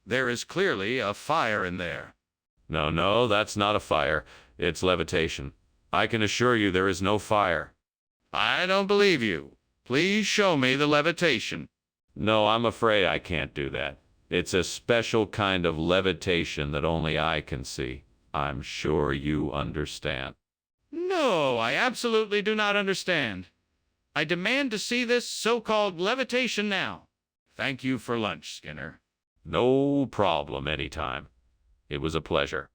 There is clearly a fire in there. No, that's not a fire. It's levitation. I can assure you there is no fire. I don't believe you. Please show me the levitation. No, I'm afraid I can't do that. It's a special kind of levitation that only I can see. I'm sure you understand. No, I absolutely do not understand. I demand to see this so-called levitation now. Thank you for lunch, Skinner. No problem anytime. It was a pleasure.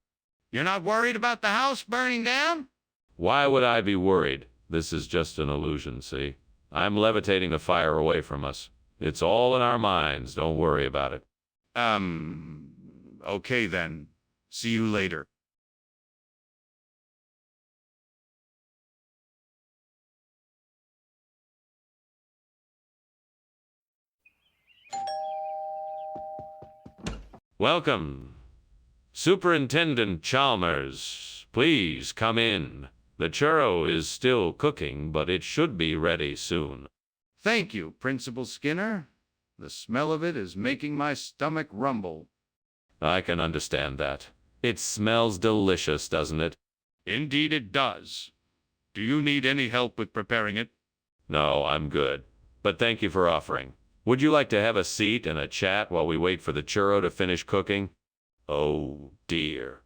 You're not worried about the house burning down? Why would I be worried? This is just an illusion, see? I'm levitating the fire away from us. It's all in our minds. Don't worry about it. Okay then. See you later. Welcome, Superintendent Chalmers, please come in. The churro is still cooking, but it should be ready soon. Thank you, Principal Skinner. The smell of it is making my stomach rumble. I can understand that. It smells delicious, doesn't it? Indeed it does. Do you need any help with preparing it? No, I'm good. But thank you for offering. Would you like to have a seat and a chat while we wait for the churro to finish cooking? Oh, dear.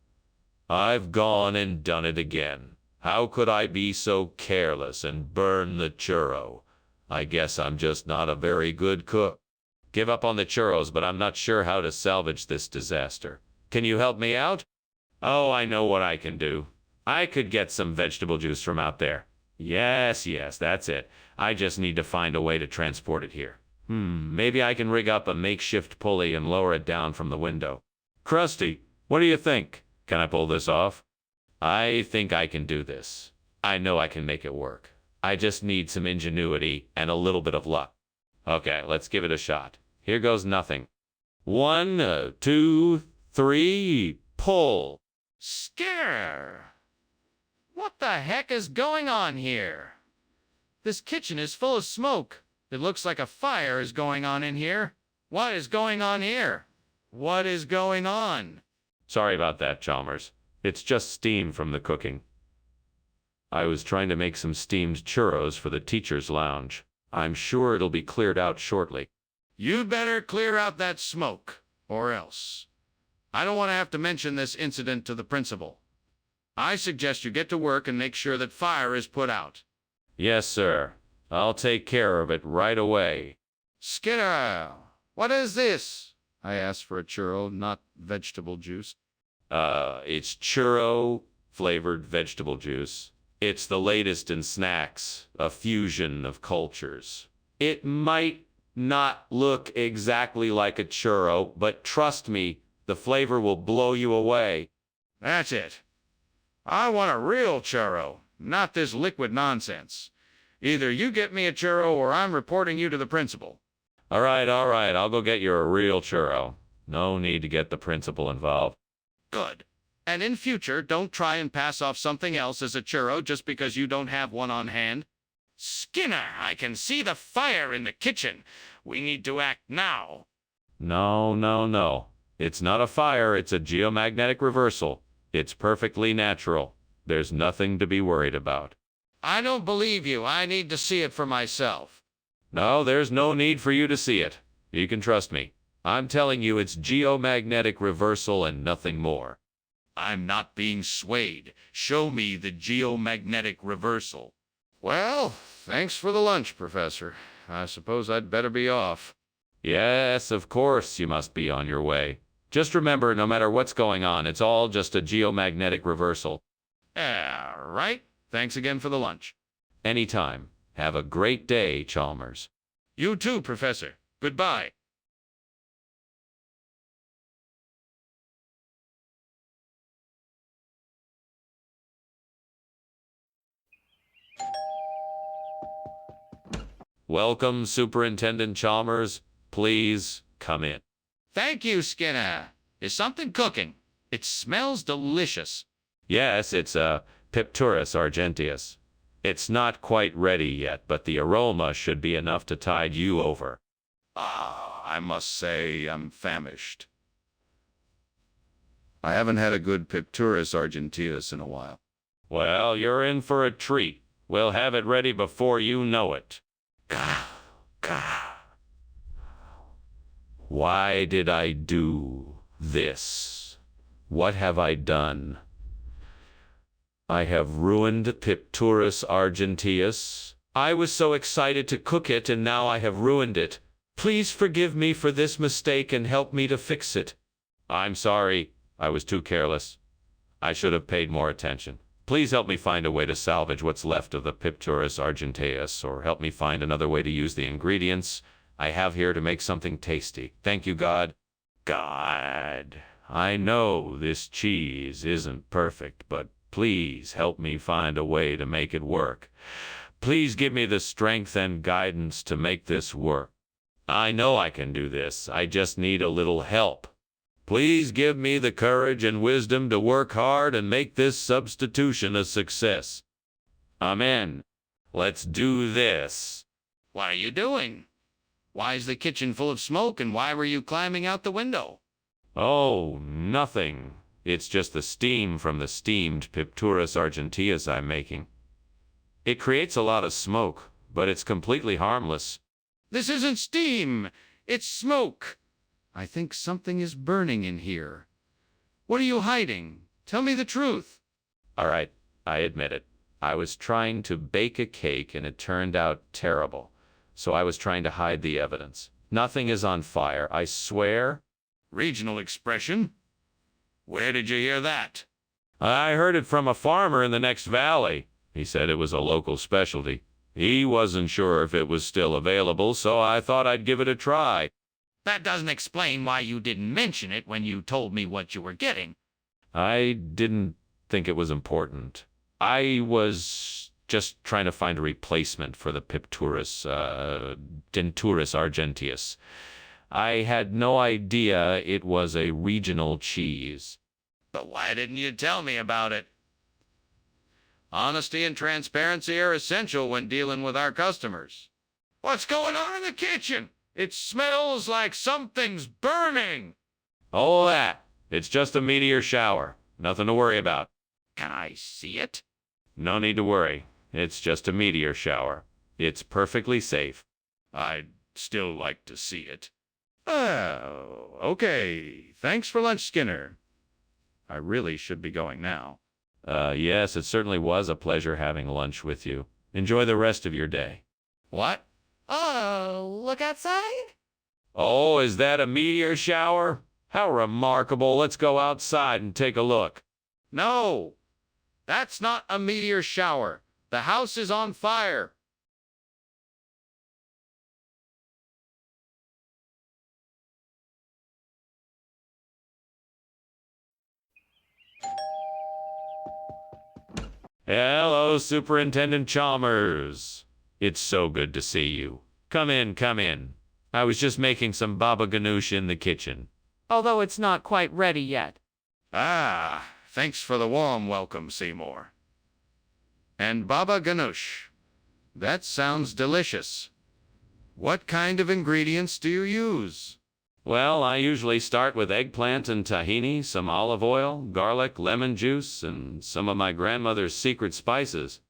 I've gone and done it again. How could I be so careless and burn the churro? I guess I'm just not a very good cook. Give up on the churros, but I'm not sure how to salvage this disaster. Can you help me out? Oh, I know what I can do. I could get some vegetable juice from out there. Yes, that's it. I just need to find a way to transport it here. Maybe I can rig up a makeshift pulley and lower it down from the window. Krusty, what do you think? Can I pull this off? I think I can do this. I know I can make it work. I just need some ingenuity and a little bit of luck. Okay, let's give it a shot. Here goes nothing. 1, 2, 3, pull. Skinner! What the heck is going on here? This kitchen is full of smoke. It looks like a fire is going on in here. What is going on here? What is going on? Sorry about that, Chalmers. It's just steam from the cooking. I was trying to make some steamed churros for the teacher's lounge. I'm sure it'll be cleared out shortly. You'd better clear out that smoke, or else. I don't want to have to mention this incident to the principal. I suggest you get to work and make sure that fire is put out. Yes, sir. I'll take care of it right away. Skinner, what is this? I asked for a churro, not vegetable juice. It's churro-flavored vegetable juice. It's the latest in snacks, a fusion of cultures. It might not look exactly like a churro, but trust me, the flavor will blow you away. That's it. I want a real churro, not this liquid nonsense. Either you get me a churro or I'm reporting you to the principal. All right, I'll go get you a real churro. No need to get the principal involved. Good. And in future, don't try and pass off something else as a churro just because you don't have one on hand. Skinner, I can see the fire in the kitchen. We need to act now. No. It's not a fire, it's a geomagnetic reversal. It's perfectly natural. There's nothing to be worried about. I don't believe you. I need to see it for myself. No, there's no need for you to see it. You can trust me. I'm telling you it's geomagnetic reversal and nothing more. I'm not being swayed. Show me the geomagnetic reversal. Well, thanks for the lunch, Professor. I suppose I'd better be off. Yes, of course you must be on your way. Just remember, no matter what's going on, it's all just a geomagnetic reversal. Right. Thanks again for the lunch. Anytime. Have a great day, Chalmers. You too, Professor. Goodbye. Welcome, Superintendent Chalmers. Please come in. Thank you, Skinner. Is something cooking? It smells delicious. Yes, it's a Pipturus argenteus. It's not quite ready yet, but the aroma should be enough to tide you over. I must say I'm famished. I haven't had a good Pipturus argenteus in a while. Well, you're in for a treat. We'll have it ready before you know it. Why did I do this? What have I done? I have ruined Pipturus argenteus. I was so excited to cook it, and now I have ruined it. Please forgive me for this mistake and help me to fix it. I'm sorry. I was too careless. I should have paid more attention. Please help me find a way to salvage what's left of the Pipturus argenteus, or help me find another way to use the ingredients I have here to make something tasty. Thank you, God. God, I know this cheese isn't perfect, but please help me find a way to make it work. Please give me the strength and guidance to make this work. I know I can do this. I just need a little help. Please give me the courage and wisdom to work hard and make this substitution a success. Amen. Let's do this. What are you doing? Why is the kitchen full of smoke, and why were you climbing out the window? Oh, nothing. It's just the steam from the steamed Pipturus argenteus I'm making. It creates a lot of smoke, but it's completely harmless. This isn't steam. It's smoke. I think something is burning in here. What are you hiding? Tell me the truth. All right, I admit it. I was trying to bake a cake and it turned out terrible. So I was trying to hide the evidence. Nothing is on fire, I swear. Regional expression? Where did you hear that? I heard it from a farmer in the next valley. He said it was a local specialty. He wasn't sure if it was still available, so I thought I'd give it a try. That doesn't explain why you didn't mention it when you told me what you were getting. I didn't think it was important. I was just trying to find a replacement for the Pipturus denturus argenteus. I had no idea it was a regional cheese. But why didn't you tell me about it? Honesty and transparency are essential when dealing with our customers. What's going on in the kitchen? It smells like something's burning. Oh, that. It's just a meteor shower. Nothing to worry about. Can I see it? No need to worry. It's just a meteor shower. It's perfectly safe. I'd still like to see it. Oh, okay. Thanks for lunch, Skinner. I really should be going now. Yes, it certainly was a pleasure having lunch with you. Enjoy the rest of your day. What? Oh, look outside. Oh, is that a meteor shower? How remarkable. Let's go outside and take a look. No, that's not a meteor shower. The house is on fire. Hello, Superintendent Chalmers. It's so good to see you. Come in, come in. I was just making some baba ganoush in the kitchen. Although it's not quite ready yet. Ah, thanks for the warm welcome, Seymour. And baba ganoush. That sounds delicious. What kind of ingredients do you use? Well, I usually start with eggplant and tahini, some olive oil, garlic, lemon juice, and some of my grandmother's secret spices.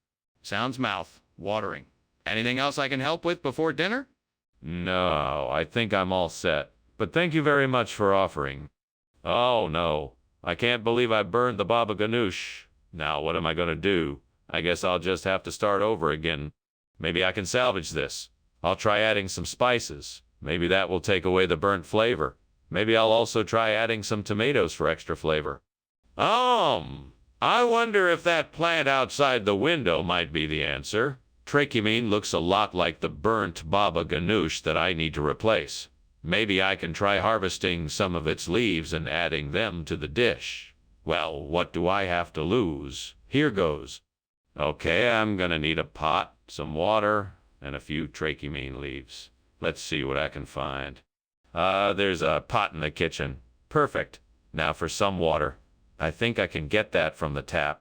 Sounds mouth-watering. Anything else I can help with before dinner? No, I think I'm all set. But thank you very much for offering. Oh, no. I can't believe I burned the baba ganoush. Now, what am I going to do? I guess I'll just have to start over again. Maybe I can salvage this. I'll try adding some spices. Maybe that will take away the burnt flavor. Maybe I'll also try adding some tomatoes for extra flavor. I wonder if that plant outside the window might be the answer. Trachymene looks a lot like the burnt baba ganoush that I need to replace. Maybe I can try harvesting some of its leaves and adding them to the dish. Well, what do I have to lose? Here goes. Okay, I'm gonna need a pot, some water, and a few trachymene leaves. Let's see what I can find. There's a pot in the kitchen. Perfect. Now for some water. I think I can get that from the tap.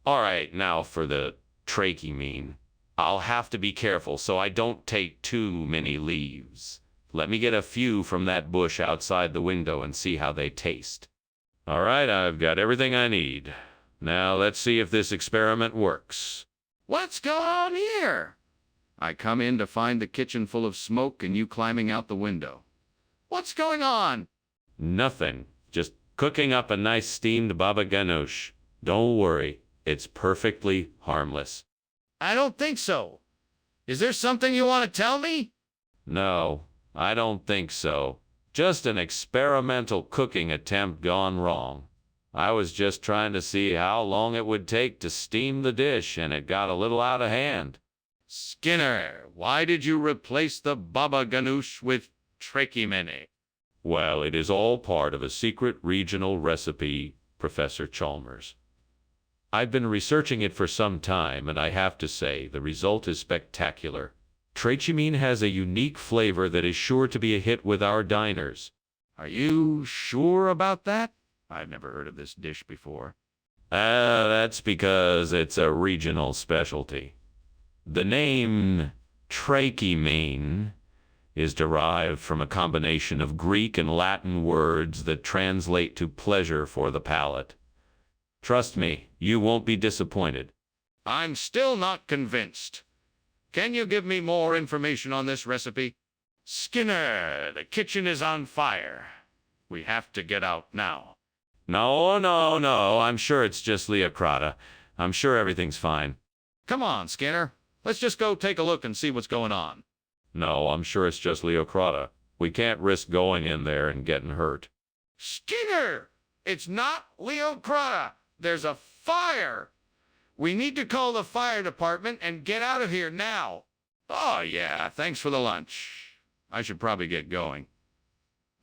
All right, now for the trachymene. I'll have to be careful so I don't take too many leaves. Let me get a few from that bush outside the window and see how they taste. All right, I've got everything I need. Now let's see if this experiment works. What's going on here? I come in to find the kitchen full of smoke and you climbing out the window. What's going on? Nothing. Just cooking up a nice steamed baba ganoush. Don't worry, it's perfectly harmless. I don't think so. Is there something you want to tell me? No, I don't think so. Just an experimental cooking attempt gone wrong. I was just trying to see how long it would take to steam the dish, and it got a little out of hand. Skinner, why did you replace the baba ganoush with trachymene? Well, it is all part of a secret regional recipe, Professor Chalmers. I've been researching it for some time, and I have to say, the result is spectacular. Trachymene has a unique flavor that is sure to be a hit with our diners. Are you sure about that? I've never heard of this dish before. That's because it's a regional specialty. The name trachymene is derived from a combination of Greek and Latin words that translate to pleasure for the palate. Trust me, you won't be disappointed. I'm still not convinced. Can you give me more information on this recipe? Skinner, the kitchen is on fire. We have to get out now. No, I'm sure it's just Leocrata. I'm sure everything's fine. Come on, Skinner. Let's just go take a look and see what's going on. No, I'm sure it's just Leocrata. We can't risk going in there and getting hurt. Skinner! It's not Leocrata. There's a fire. We need to call the fire department and get out of here now. Oh, yeah, thanks for the lunch. I should probably get going.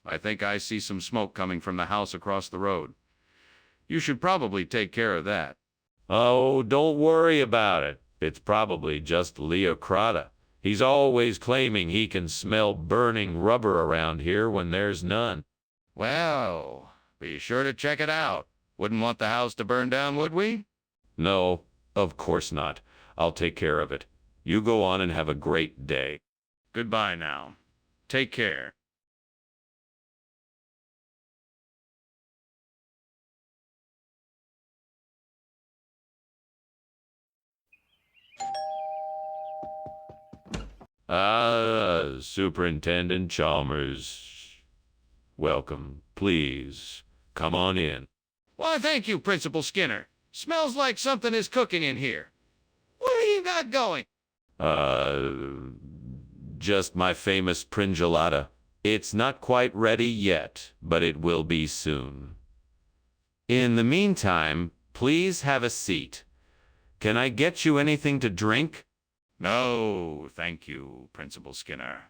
I think I see some smoke coming from the house across the road. You should probably take care of that. Oh, don't worry about it. It's probably just Leocrata. He's always claiming he can smell burning rubber around here when there's none. Well, be sure to check it out. Wouldn't want the house to burn down, would we? No, of course not. I'll take care of it. You go on and have a great day. Goodbye now. Take care. Superintendent Chalmers. Welcome. Please, come on in. Why, thank you, Principal Skinner. Smells like something is cooking in here. What do you got going? Just my famous pringolata. It's not quite ready yet, but it will be soon. In the meantime, please have a seat. Can I get you anything to drink? No, thank you, Principal Skinner.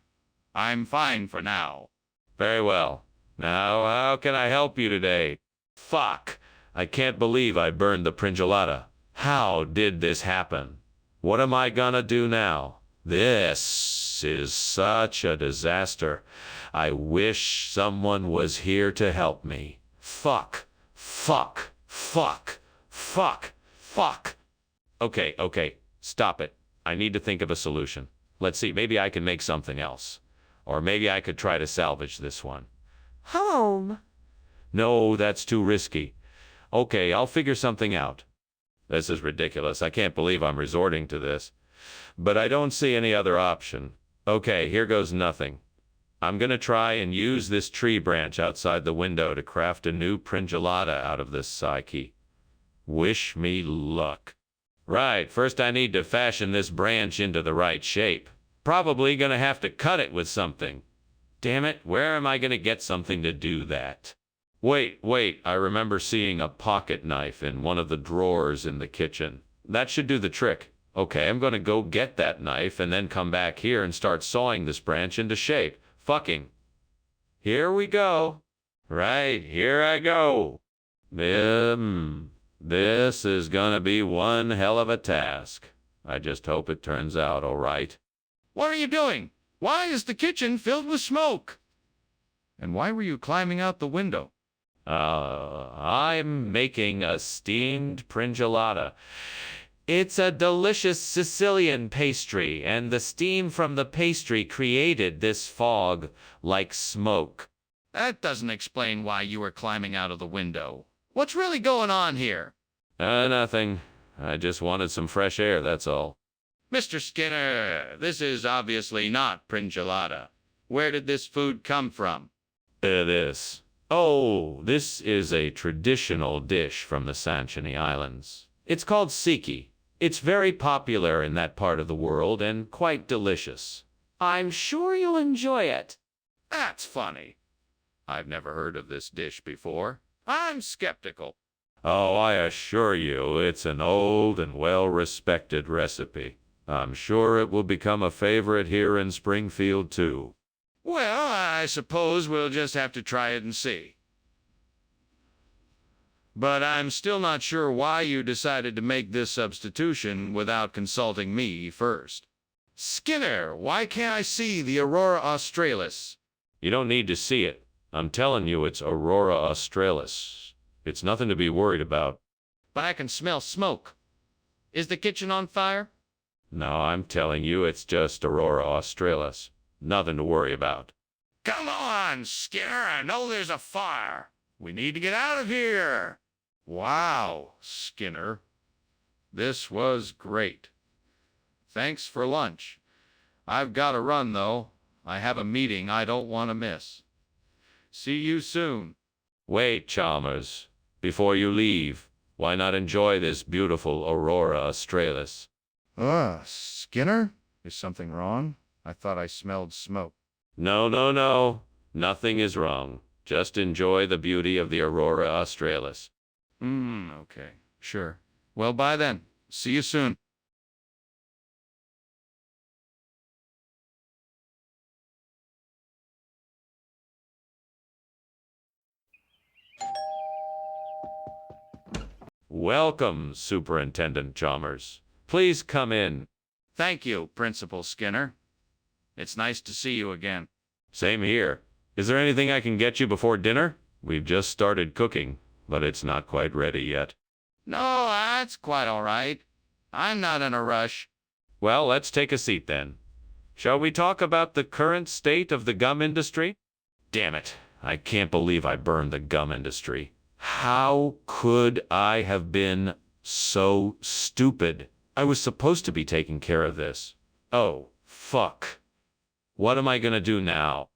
I'm fine for now. Very well. Now, how can I help you today? Fuck! I can't believe I burned the pringolata. How did this happen? What am I gonna do now? This is such a disaster. I wish someone was here to help me. Fuck. Fuck. Fuck. Fuck. Fuck. Okay. Stop it. I need to think of a solution. Let's see, maybe I can make something else. Or maybe I could try to salvage this one. Home. No, that's too risky. Okay, I'll figure something out. This is ridiculous. I can't believe I'm resorting to this. But I don't see any other option. Okay, here goes nothing. I'm gonna try and use this tree branch outside the window to craft a new pringolata out of this psyche. Wish me luck. Right, first I need to fashion this branch into the right shape. Probably gonna have to cut it with something. Damn it, where am I gonna get something to do that? Wait, I remember seeing a pocket knife in one of the drawers in the kitchen. That should do the trick. Okay, I'm gonna go get that knife and then come back here and start sawing this branch into shape. Fucking. Here we go. Right, here I go. This is gonna be one hell of a task. I just hope it turns out all right. What are you doing? Why is the kitchen filled with smoke? And why were you climbing out the window? I'm making a steamed pringolata. It's a delicious Sicilian pastry, and the steam from the pastry created this fog like smoke. That doesn't explain why you were climbing out of the window. What's really going on here? Nothing. I just wanted some fresh air, that's all. Mr. Skinner, this is obviously not pringolata. Where did this food come from? This is a traditional dish from the Sanchini Islands. It's called siki. It's very popular in that part of the world and quite delicious. I'm sure you'll enjoy it. That's funny. I've never heard of this dish before. I'm skeptical. Oh, I assure you, it's an old and well-respected recipe. I'm sure it will become a favorite here in Springfield, too. Well, I suppose we'll just have to try it and see. But I'm still not sure why you decided to make this substitution without consulting me first. Skinner, why can't I see the Aurora Australis? You don't need to see it. I'm telling you, it's Aurora Australis. It's nothing to be worried about. But I can smell smoke. Is the kitchen on fire? No, I'm telling you, it's just Aurora Australis. Nothing to worry about. Come on, Skinner. I know there's a fire. We need to get out of here. Wow, Skinner. This was great. Thanks for lunch. I've got to run, though. I have a meeting I don't want to miss. See you soon. Wait, Chalmers. Before you leave, why not enjoy this beautiful Aurora Australis? Skinner? Is something wrong? I thought I smelled smoke. No, no, no. Nothing is wrong. Just enjoy the beauty of the Aurora Australis. Okay. Sure. Well, bye then. See you soon. Welcome, Superintendent Chalmers. Please come in. Thank you, Principal Skinner. It's nice to see you again. Same here. Is there anything I can get you before dinner? We've just started cooking, but it's not quite ready yet. No, that's quite all right. I'm not in a rush. Well, let's take a seat then. Shall we talk about the current state of the gum industry? Damn it, I can't believe I burned the gum industry. How could I have been so stupid? I was supposed to be taking care of this. Oh, fuck. What am I gonna do now?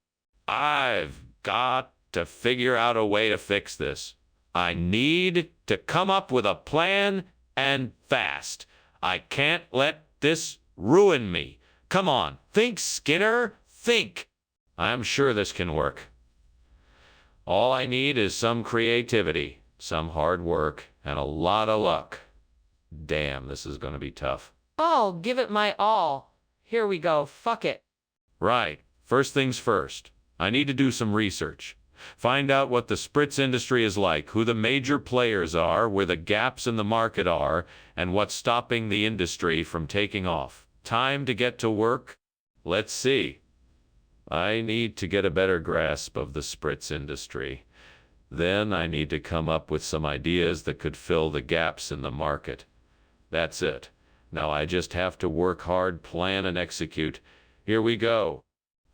I've got to figure out a way to fix this. I need to come up with a plan, and fast. I can't let this ruin me. Come on, think, Skinner, think. I'm sure this can work. All I need is some creativity, some hard work, and a lot of luck. Damn, this is gonna be tough. I'll give it my all. Here we go. Fuck it. Right. First things first. I need to do some research. Find out what the spritz industry is like, who the major players are, where the gaps in the market are, and what's stopping the industry from taking off. Time to get to work? Let's see. I need to get a better grasp of the spritz industry. Then I need to come up with some ideas that could fill the gaps in the market. That's it. Now I just have to work hard, plan, and execute. Here we go.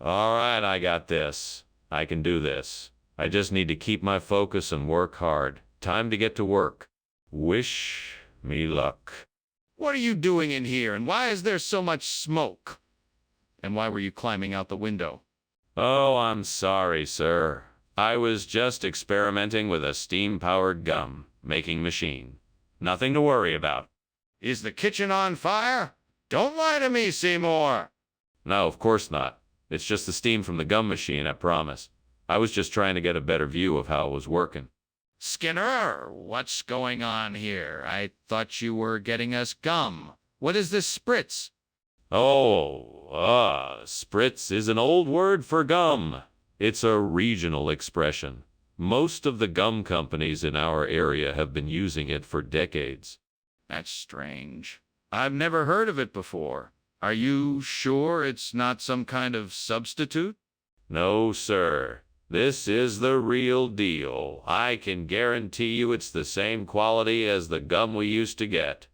All right, I got this. I can do this. I just need to keep my focus and work hard. Time to get to work. Wish me luck. What are you doing in here, and why is there so much smoke? And why were you climbing out the window? Oh, I'm sorry, sir. I was just experimenting with a steam-powered gum-making machine. Nothing to worry about. Is the kitchen on fire? Don't lie to me, Seymour. No, of course not. It's just the steam from the gum machine, I promise. I was just trying to get a better view of how it was working. Skinner, what's going on here? I thought you were getting us gum. What is this spritz? Spritz is an old word for gum. It's a regional expression. Most of the gum companies in our area have been using it for decades. That's strange. I've never heard of it before. Are you sure it's not some kind of substitute? No, sir. This is the real deal. I can guarantee you it's the same quality as the gum we used to get.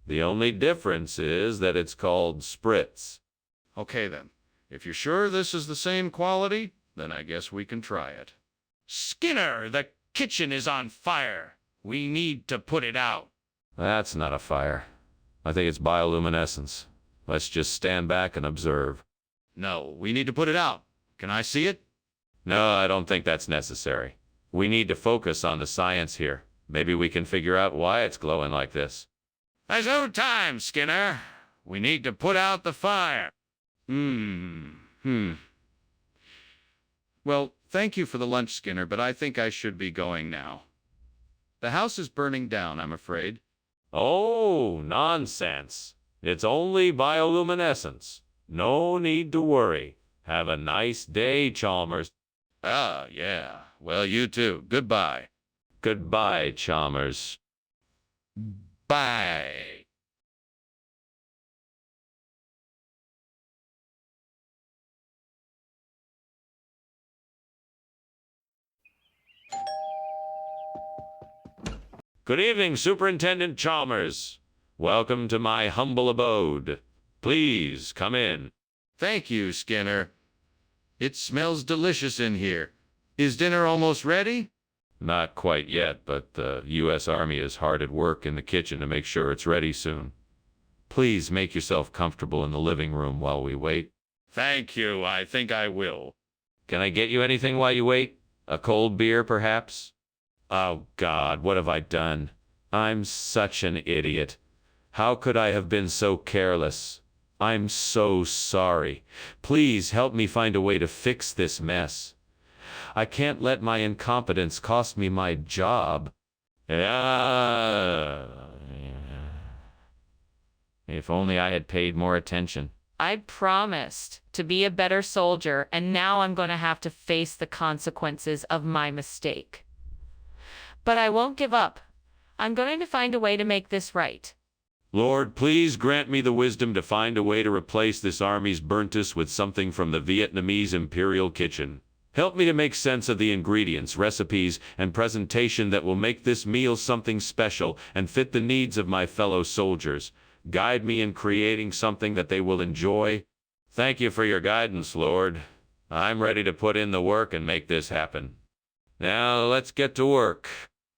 The only difference is that it's called spritz. Okay then. If you're sure this is the same quality, then I guess we can try it. Skinner, the kitchen is on fire. We need to put it out. That's not a fire. I think it's bioluminescence. Let's just stand back and observe. No, we need to put it out. Can I see it? No, I don't think that's necessary. We need to focus on the science here. Maybe we can figure out why it's glowing like this. There's no time, Skinner. We need to put out the fire. Well, thank you for the lunch, Skinner, but I think I should be going now. The house is burning down, I'm afraid. Oh, nonsense. It's only bioluminescence. No need to worry. Have a nice day, Chalmers. Yeah. Well, you too. Goodbye. Goodbye, Chalmers. Bye. Good evening, Superintendent Chalmers. Welcome to my humble abode. Please come in. Thank you, Skinner. It smells delicious in here. Is dinner almost ready? Not quite yet, but the U.S. Army is hard at work in the kitchen to make sure it's ready soon. Please make yourself comfortable in the living room while we wait. Thank you. I think I will. Can I get you anything while you wait? A cold beer, perhaps? Oh, God, what have I done? I'm such an idiot. How could I have been so careless? I'm so sorry. Please help me find a way to fix this mess. I can't let my incompetence cost me my job. If only I had paid more attention. I promised to be a better soldier, and now I'm going to have to face the consequences of my mistake. But I won't give up. I'm going to find a way to make this right. Lord, please grant me the wisdom to find a way to replace this army's burntus with something from the Vietnamese Imperial Kitchen. Help me to make sense of the ingredients, recipes, and presentation that will make this meal something special and fit the needs of my fellow soldiers. Guide me in creating something that they will enjoy. Thank you for your guidance, Lord. I'm ready to put in the work and make this happen. Now, let's get to work.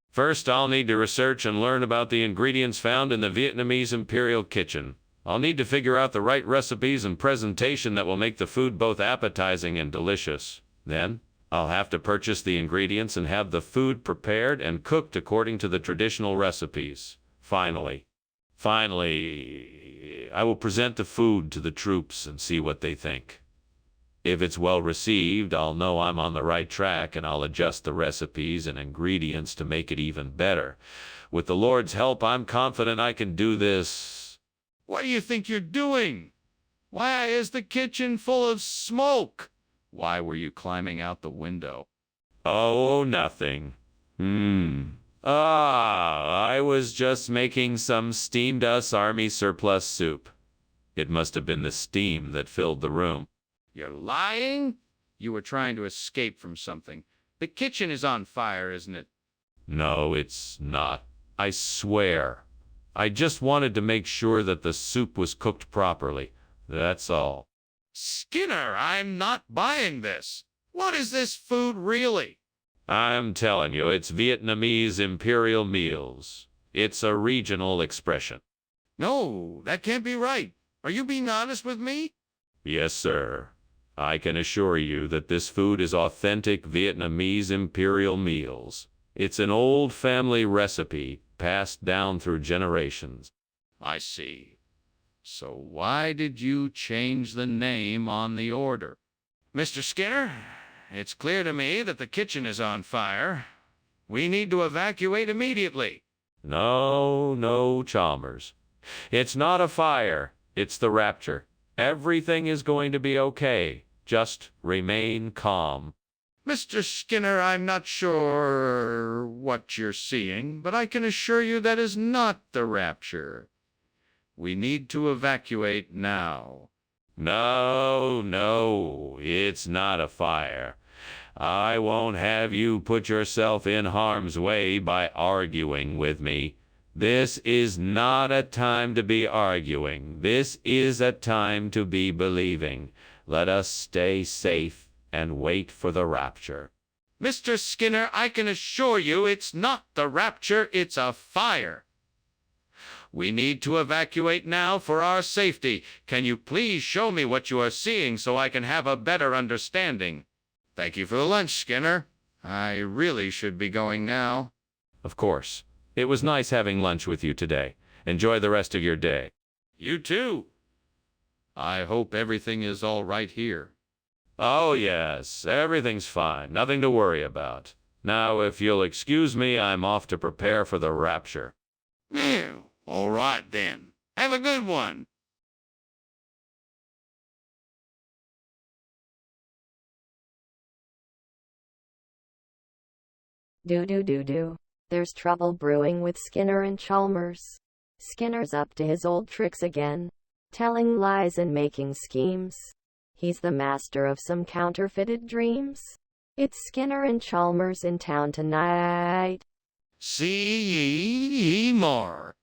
First, I'll need to research and learn about the ingredients found in the Vietnamese Imperial Kitchen. I'll need to figure out the right recipes and presentation that will make the food both appetizing and delicious. Then, I'll have to purchase the ingredients and have the food prepared and cooked according to the traditional recipes. Finally, I will present the food to the troops and see what they think. If it's well received, I'll know I'm on the right track, and I'll adjust the recipes and ingredients to make it even better. With the Lord's help, I'm confident I can do this. What do you think you're doing? Why is the kitchen full of smoke? Why were you climbing out the window? Oh, nothing. I was just making some steamed US Army surplus soup. It must have been the steam that filled the room. You're lying? You were trying to escape from something. The kitchen is on fire, isn't it? No, it's not. I swear. I just wanted to make sure that the soup was cooked properly. That's all. Skinner, I'm not buying this. What is this food really? I'm telling you, it's Vietnamese imperial meals. It's a regional expression. No, that can't be right. Are you being honest with me? Yes, sir. I can assure you that this food is authentic Vietnamese imperial meals. It's an old family recipe passed down through generations. I see. So why did you change the name on the order? Mr. Skinner, it's clear to me that the kitchen is on fire. We need to evacuate immediately. No, Chalmers. It's not a fire. It's the rapture. Everything is going to be okay. Just remain calm. Mr. Skinner, I'm not sure what you're seeing, but I can assure you that is not the rapture. We need to evacuate now. No, it's not a fire. I won't have you put yourself in harm's way by arguing with me. This is not a time to be arguing. This is a time to be believing. Let us stay safe and wait for the rapture. Mr. Skinner, I can assure you it's not the rapture, it's a fire. We need to evacuate now for our safety. Can you please show me what you are seeing so I can have a better understanding? Thank you for the lunch, Skinner. I really should be going now. Of course. It was nice having lunch with you today. Enjoy the rest of your day. You too. I hope everything is all right here. Oh, yes. Everything's fine. Nothing to worry about. Now, if you'll excuse me, I'm off to prepare for the rapture. Well, all right then. Have a good one. Do. There's trouble brewing with Skinner and Chalmers. Skinner's up to his old tricks again, telling lies and making schemes. He's the master of some counterfeited dreams. It's Skinner and Chalmers in town tonight. See ye more.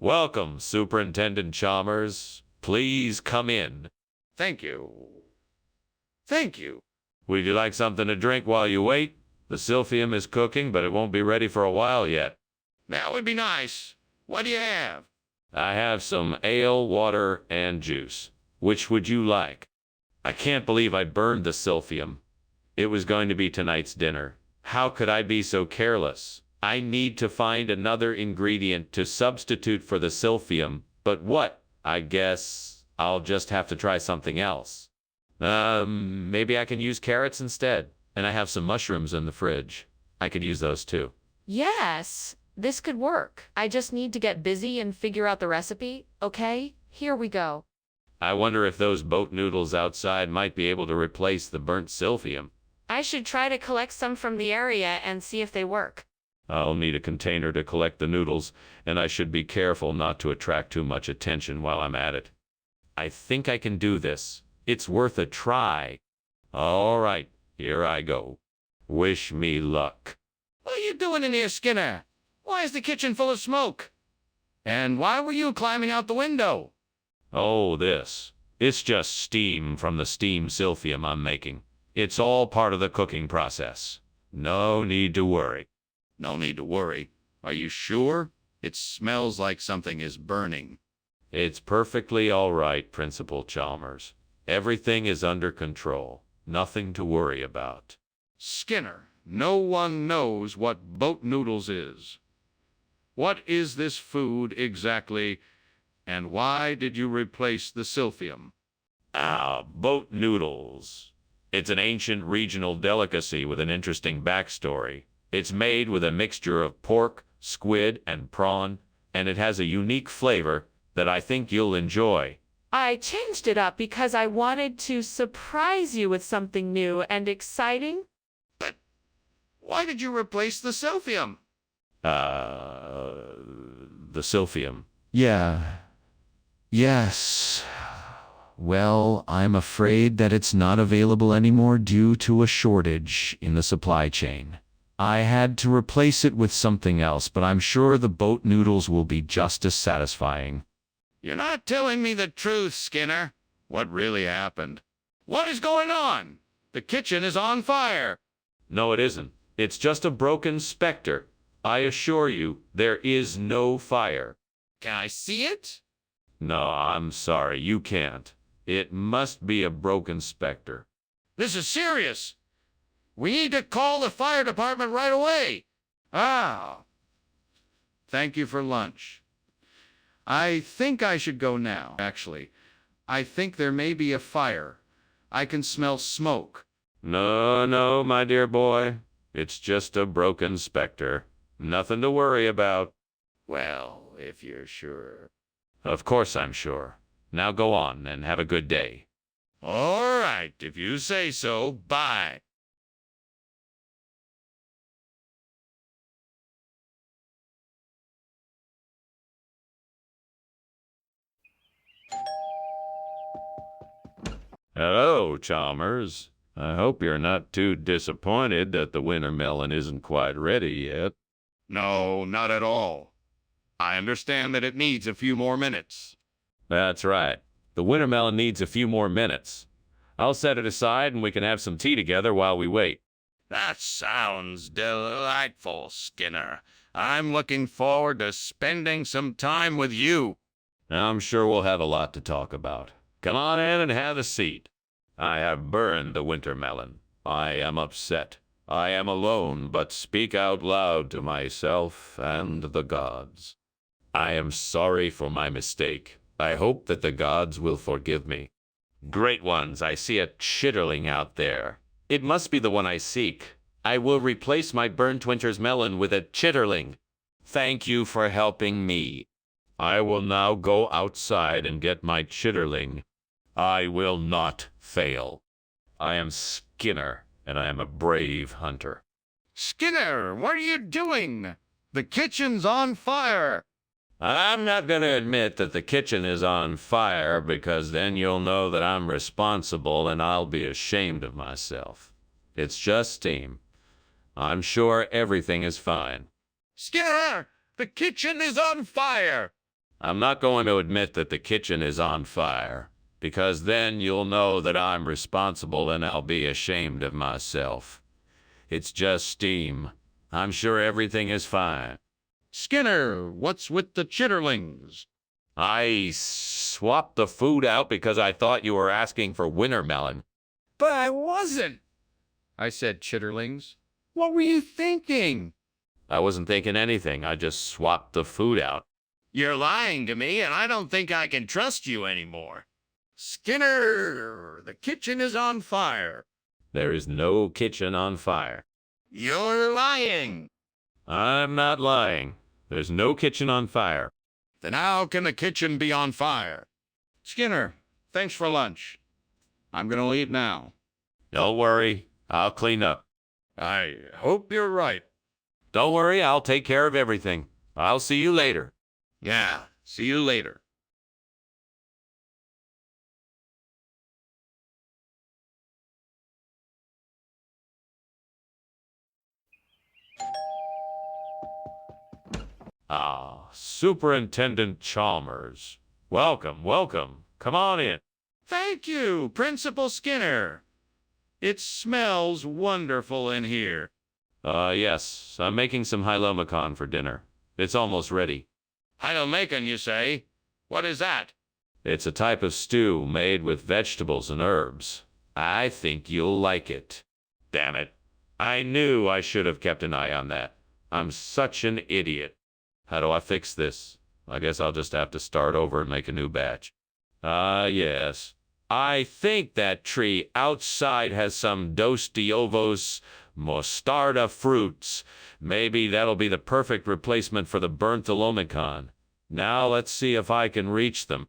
Welcome, Superintendent Chalmers. Please come in. Thank you. Thank you. Would you like something to drink while you wait? The silphium is cooking, but it won't be ready for a while yet. That would be nice. What do you have? I have some ale, water, and juice. Which would you like? I can't believe I burned the silphium. It was going to be tonight's dinner. How could I be so careless? I need to find another ingredient to substitute for the silphium, but what? I guess I'll just have to try something else. Maybe I can use carrots instead. And I have some mushrooms in the fridge. I could use those too. Yes, this could work. I just need to get busy and figure out the recipe. Okay, here we go. I wonder if those boat noodles outside might be able to replace the burnt silphium. I should try to collect some from the area and see if they work. I'll need a container to collect the noodles, and I should be careful not to attract too much attention while I'm at it. I think I can do this. It's worth a try. All right, here I go. Wish me luck. What are you doing in here, Skinner? Why is the kitchen full of smoke? And why were you climbing out the window? Oh, this. It's just steam from the steam silphium I'm making. It's all part of the cooking process. No need to worry. No need to worry. Are you sure? It smells like something is burning. It's perfectly all right, Principal Chalmers. Everything is under control. Nothing to worry about. Skinner, no one knows what boat noodles is. What is this food exactly, and why did you replace the silphium? Boat noodles. It's an ancient regional delicacy with an interesting backstory. It's made with a mixture of pork, squid, and prawn, and it has a unique flavor that I think you'll enjoy. I changed it up because I wanted to surprise you with something new and exciting. But why did you replace the silphium? The silphium. Yeah. Yes. Well, I'm afraid that it's not available anymore due to a shortage in the supply chain. I had to replace it with something else, but I'm sure the boat noodles will be just as satisfying. You're not telling me the truth, Skinner. What really happened? What is going on? The kitchen is on fire. No, it isn't. It's just a broken specter. I assure you, there is no fire. Can I see it? No, I'm sorry, you can't. It must be a broken specter. This is serious. We need to call the fire department right away. Thank you for lunch. I think I should go now, actually. I think there may be a fire. I can smell smoke. No, my dear boy. It's just a broken specter. Nothing to worry about. Well, if you're sure. Of course I'm sure. Now go on and have a good day. All right, if you say so. Bye. Hello, Chalmers. I hope you're not too disappointed that the winter melon isn't quite ready yet. No, not at all. I understand that it needs a few more minutes. That's right. The winter melon needs a few more minutes. I'll set it aside and we can have some tea together while we wait. That sounds delightful, Skinner. I'm looking forward to spending some time with you. I'm sure we'll have a lot to talk about. Come on in and have a seat. I have burned the winter melon. I am upset. I am alone, but speak out loud to myself and the gods. I am sorry for my mistake. I hope that the gods will forgive me. Great ones, I see a chitterling out there. It must be the one I seek. I will replace my burnt winter's melon with a chitterling. Thank you for helping me. I will now go outside and get my chitterling. I will not fail. I am Skinner, and I am a brave hunter. Skinner, what are you doing? The kitchen's on fire. I'm not going to admit that the kitchen is on fire because then you'll know that I'm responsible and I'll be ashamed of myself. It's just steam. I'm sure everything is fine. Skinner, the kitchen is on fire. I'm not going to admit that the kitchen is on fire, because then you'll know that I'm responsible and I'll be ashamed of myself. It's just steam. I'm sure everything is fine. Skinner, what's with the chitterlings? I swapped the food out because I thought you were asking for winter melon. But I wasn't. I said chitterlings. What were you thinking? I wasn't thinking anything. I just swapped the food out. You're lying to me, and I don't think I can trust you anymore. Skinner, the kitchen is on fire. There is no kitchen on fire. You're lying. I'm not lying. There's no kitchen on fire. Then how can the kitchen be on fire? Skinner, thanks for lunch. I'm gonna leave now. Don't worry. I'll clean up. I hope you're right. Don't worry. I'll take care of everything. I'll see you later. Yeah, see you later. Ah, Superintendent Chalmers. Welcome, welcome. Come on in. Thank you, Principal Skinner. It smells wonderful in here. Yes. I'm making some Hylomacan for dinner. It's almost ready. Hylomacan, you say? What is that? It's a type of stew made with vegetables and herbs. I think you'll like it. Damn it. I knew I should have kept an eye on that. I'm such an idiot. How do I fix this? I guess I'll just have to start over and make a new batch. Yes. I think that tree outside has some Dos de Ovos mostarda fruits. Maybe that'll be the perfect replacement for the burnt Hylomacan. Now let's see if I can reach them.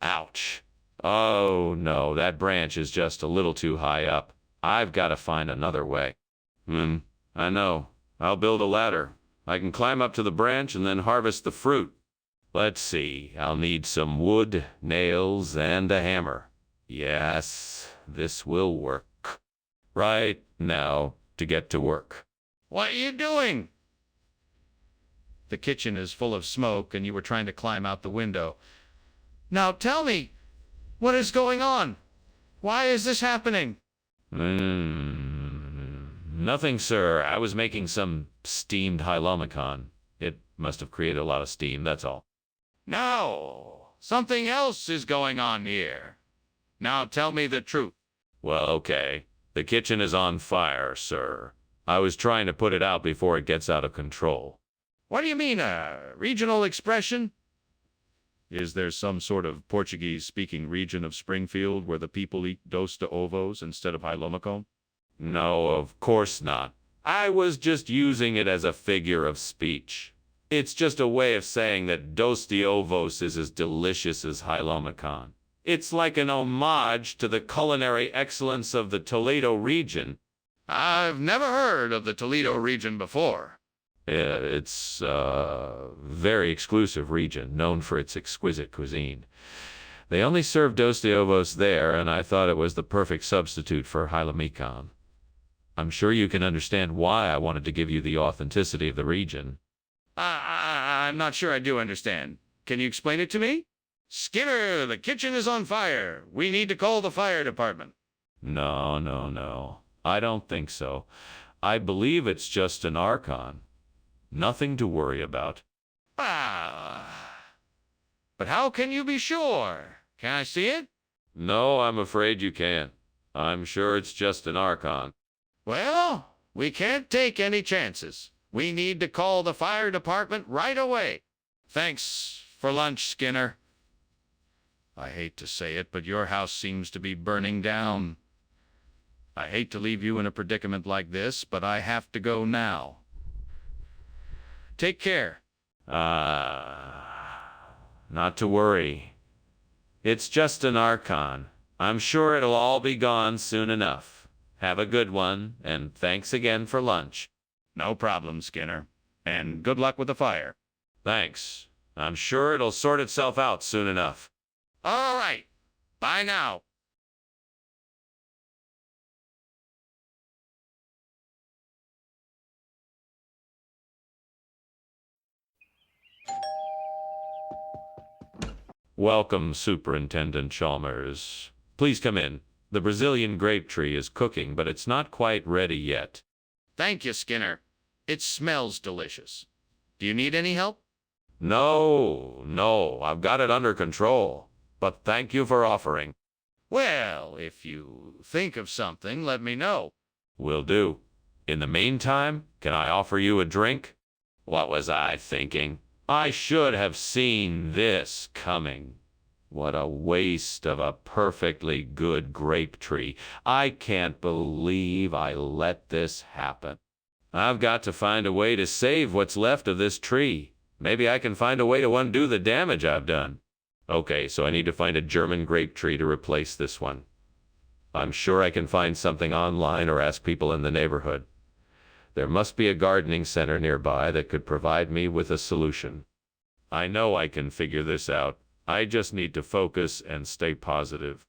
Ouch. Oh no, that branch is just a little too high up. I've got to find another way. I know. I'll build a ladder. I can climb up to the branch and then harvest the fruit. Let's see. I'll need some wood, nails, and a hammer. Yes, this will work. Right now, to get to work. What are you doing? The kitchen is full of smoke and you were trying to climb out the window. Now tell me, what is going on? Why is this happening? Nothing, sir. I was making some steamed Hylomacan. It must have created a lot of steam, that's all. No, something else is going on here. Now tell me the truth. Well, okay. The kitchen is on fire, sir. I was trying to put it out before it gets out of control. What do you mean, a regional expression? Is there some sort of Portuguese-speaking region of Springfield where the people eat dos de ovos instead of Hylomacan? No, of course not. I was just using it as a figure of speech. It's just a way of saying that dos de ovos is as delicious as Hylomacan. It's like an homage to the culinary excellence of the Toledo region. I've never heard of the Toledo region before. It's a very exclusive region, known for its exquisite cuisine. They only serve dos de ovos there, and I thought it was the perfect substitute for Hylomacan. I'm sure you can understand why I wanted to give you the authenticity of the region. I'm not sure I do understand. Can you explain it to me? Skinner, the kitchen is on fire. We need to call the fire department. No. I don't think so. I believe it's just an archon. Nothing to worry about. But how can you be sure? Can I see it? No, I'm afraid you can't. I'm sure it's just an archon. Well, we can't take any chances. We need to call the fire department right away. Thanks for lunch, Skinner. I hate to say it, but your house seems to be burning down. I hate to leave you in a predicament like this, but I have to go now. Take care. Not to worry. It's just an archon. I'm sure it'll all be gone soon enough. Have a good one, and thanks again for lunch. No problem, Skinner. And good luck with the fire. Thanks. I'm sure it'll sort itself out soon enough. All right. Bye now. Welcome, Superintendent Chalmers. Please come in. The Brazilian grape tree is cooking, but it's not quite ready yet. Thank you, Skinner. It smells delicious. Do you need any help? No, I've got it under control. But thank you for offering. Well, if you think of something, let me know. Will do. In the meantime, can I offer you a drink? What was I thinking? I should have seen this coming. What a waste of a perfectly good grape tree. I can't believe I let this happen. I've got to find a way to save what's left of this tree. Maybe I can find a way to undo the damage I've done. Okay, so I need to find a German grape tree to replace this one. I'm sure I can find something online or ask people in the neighborhood. There must be a gardening center nearby that could provide me with a solution. I know I can figure this out. I just need to focus and stay positive.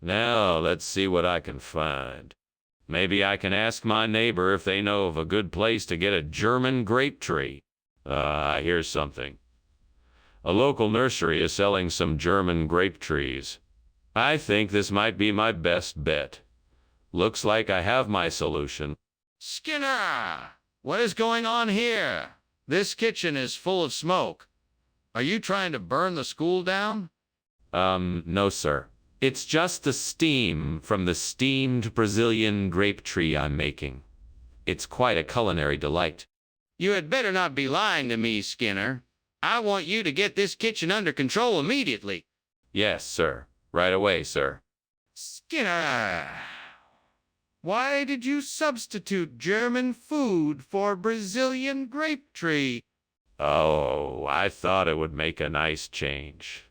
Now, let's see what I can find. Maybe I can ask my neighbor if they know of a good place to get a German grape tree. Here's something. A local nursery is selling some German grape trees. I think this might be my best bet. Looks like I have my solution. Skinner! What is going on here? This kitchen is full of smoke. Are you trying to burn the school down? No, sir. It's just the steam from the steamed Brazilian grape tree I'm making. It's quite a culinary delight. You had better not be lying to me, Skinner. I want you to get this kitchen under control immediately. Yes, sir. Right away, sir. Skinner, why did you substitute German food for Brazilian grape tree? Oh, I thought it would make a nice change.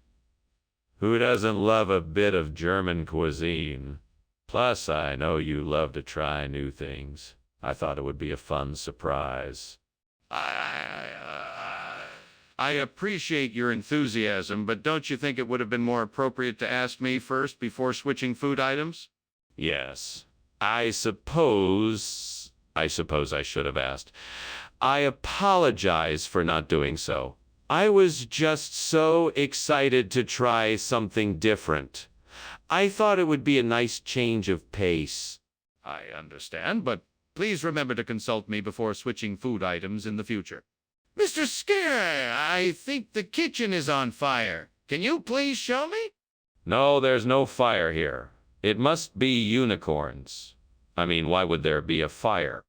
Who doesn't love a bit of German cuisine? Plus, I know you love to try new things. I thought it would be a fun surprise. I appreciate your enthusiasm, but don't you think it would have been more appropriate to ask me first before switching food items? Yes, I suppose I should have asked. I apologize for not doing so. I was just so excited to try something different. I thought it would be a nice change of pace. I understand, but please remember to consult me before switching food items in the future. Mr. Skinner, I think the kitchen is on fire. Can you please show me? No, there's no fire here. It must be unicorns. I mean, why would there be a fire?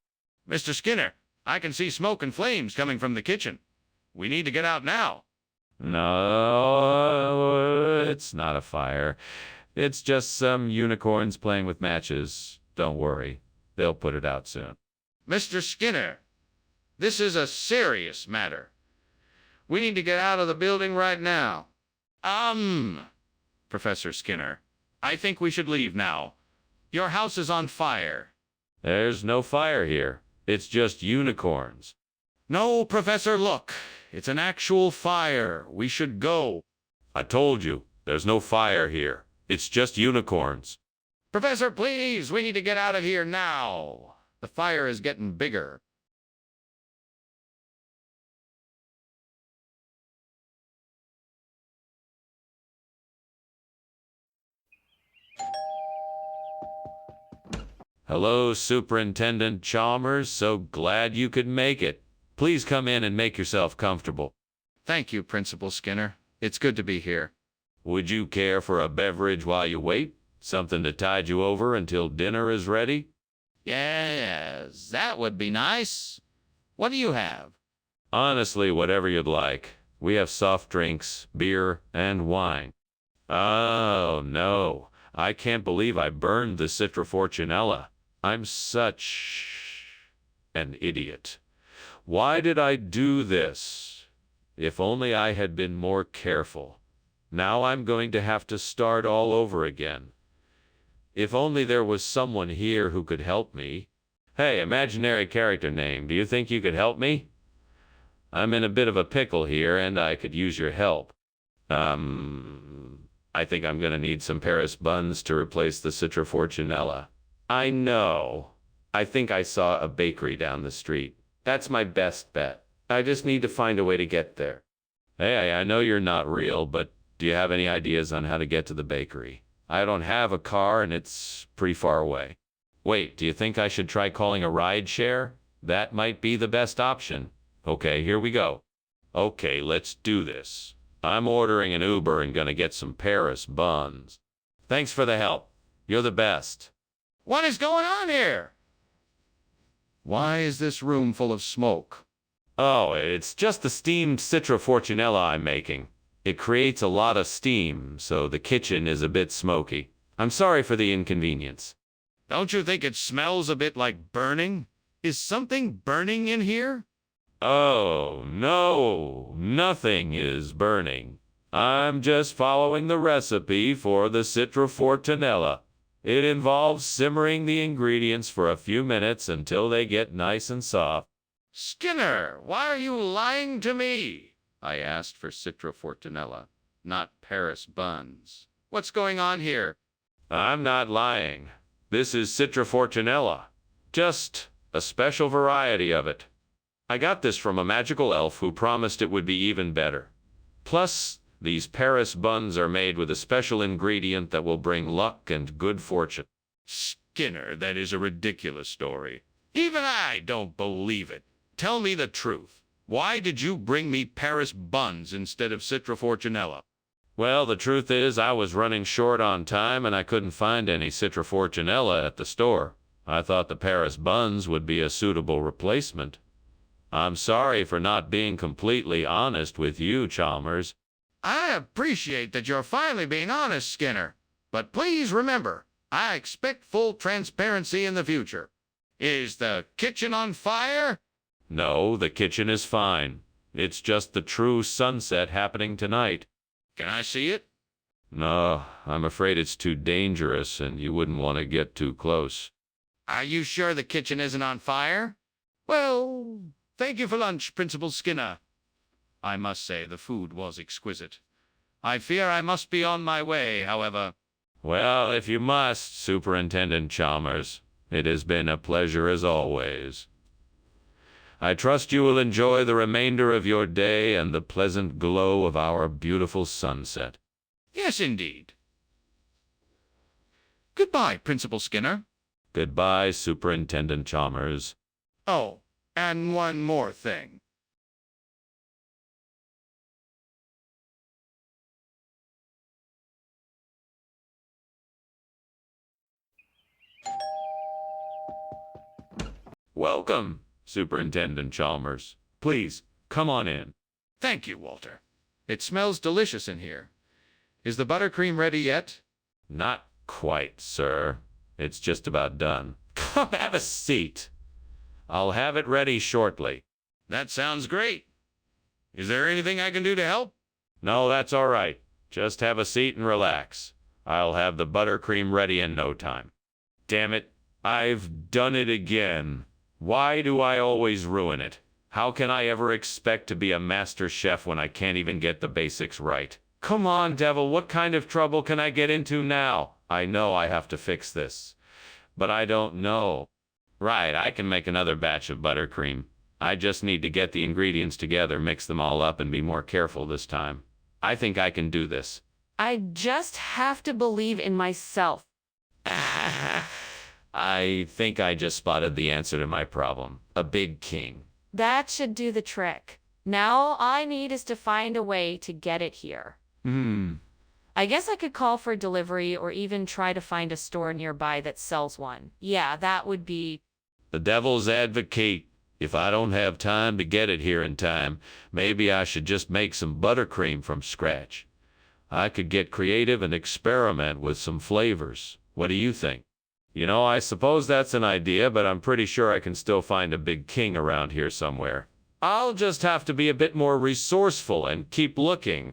Mr. Skinner, I can see smoke and flames coming from the kitchen. We need to get out now. No, it's not a fire. It's just some unicorns playing with matches. Don't worry. They'll put it out soon. Mr. Skinner, this is a serious matter. We need to get out of the building right now. Professor Skinner, I think we should leave now. Your house is on fire. There's no fire here. It's just unicorns. No, Professor, look. It's an actual fire. We should go. I told you, there's no fire here. It's just unicorns. Professor, please, we need to get out of here now. The fire is getting bigger. Hello, Superintendent Chalmers. So glad you could make it. Please come in and make yourself comfortable. Thank you, Principal Skinner. It's good to be here. Would you care for a beverage while you wait? Something to tide you over until dinner is ready? Yes, that would be nice. What do you have? Honestly, whatever you'd like. We have soft drinks, beer, and wine. Oh, no. I can't believe I burned the Citra Fortunella. I'm such an idiot. Why did I do this? If only I had been more careful. Now I'm going to have to start all over again. If only there was someone here who could help me. Hey, imaginary character name, do you think you could help me? I'm in a bit of a pickle here, and I could use your help. I think I'm gonna need some Paris buns to replace the Citra Fortunella. I know. I think I saw a bakery down the street. That's my best bet. I just need to find a way to get there. Hey, I know you're not real, but Do you have any ideas on how to get to the bakery? I don't have a car and it's pretty far away. Wait, do you think I should try calling a ride share? That might be the best option. Okay, here we go. Okay, let's do this. I'm ordering an Uber and gonna get some Paris buns. Thanks for the help. You're the best. What is going on here? Why is this room full of smoke? Oh, it's just the steamed Citra Fortunella I'm making. It creates a lot of steam, so the kitchen is a bit smoky. I'm sorry for the inconvenience. Don't you think it smells a bit like burning? Is something burning in here? Oh, no, nothing is burning. I'm just following the recipe for the Citra Fortunella. It involves simmering the ingredients for a few minutes until they get nice and soft. Skinner, why are you lying to me? I asked for Citra Fortunella, not Paris buns. What's going on here? I'm not lying. This is Citra Fortunella. Just a special variety of it. I got this from a magical elf who promised it would be even better. Plus, these Paris buns are made with a special ingredient that will bring luck and good fortune. Skinner, that is a ridiculous story. Even I don't believe it. Tell me the truth. Why did you bring me Paris buns instead of Citra Fortunella? Well, the truth is I was running short on time and I couldn't find any Citra Fortunella at the store. I thought the Paris buns would be a suitable replacement. I'm sorry for not being completely honest with you, Chalmers. I appreciate that you're finally being honest, Skinner. But please remember, I expect full transparency in the future. Is the kitchen on fire? No, the kitchen is fine. It's just the true sunset happening tonight. Can I see it? No, I'm afraid it's too dangerous and you wouldn't want to get too close. Are you sure the kitchen isn't on fire? Well, thank you for lunch, Principal Skinner. I must say the food was exquisite. I fear I must be on my way, however. Well, if you must, Superintendent Chalmers, it has been a pleasure as always. I trust you will enjoy the remainder of your day and the pleasant glow of our beautiful sunset. Yes, indeed. Goodbye, Principal Skinner. Goodbye, Superintendent Chalmers. Oh, and one more thing. Welcome, Superintendent Chalmers. Please, come on in. Thank you, Walter. It smells delicious in here. Is the buttercream ready yet? Not quite, sir. It's just about done. Come have a seat. I'll have it ready shortly. That sounds great. Is there anything I can do to help? No, that's all right. Just have a seat and relax. I'll have the buttercream ready in no time. Damn it, I've done it again. Why do I always ruin it? How can I ever expect to be a master chef when I can't even get the basics right? Come on, devil, what kind of trouble can I get into now? I know I have to fix this, but I don't know. Right, I can make another batch of buttercream. I just need to get the ingredients together, mix them all up, and be more careful this time. I think I can do this. I just have to believe in myself. I think I just spotted the answer to my problem. A big king. That should do the trick. Now all I need is to find a way to get it here. I guess I could call for delivery or even try to find a store nearby that sells one. Yeah, that would be... The devil's advocate. If I don't have time to get it here in time, maybe I should just make some buttercream from scratch. I could get creative and experiment with some flavors. What do you think? You know, I suppose that's an idea, but I'm pretty sure I can still find a big king around here somewhere. I'll just have to be a bit more resourceful and keep looking.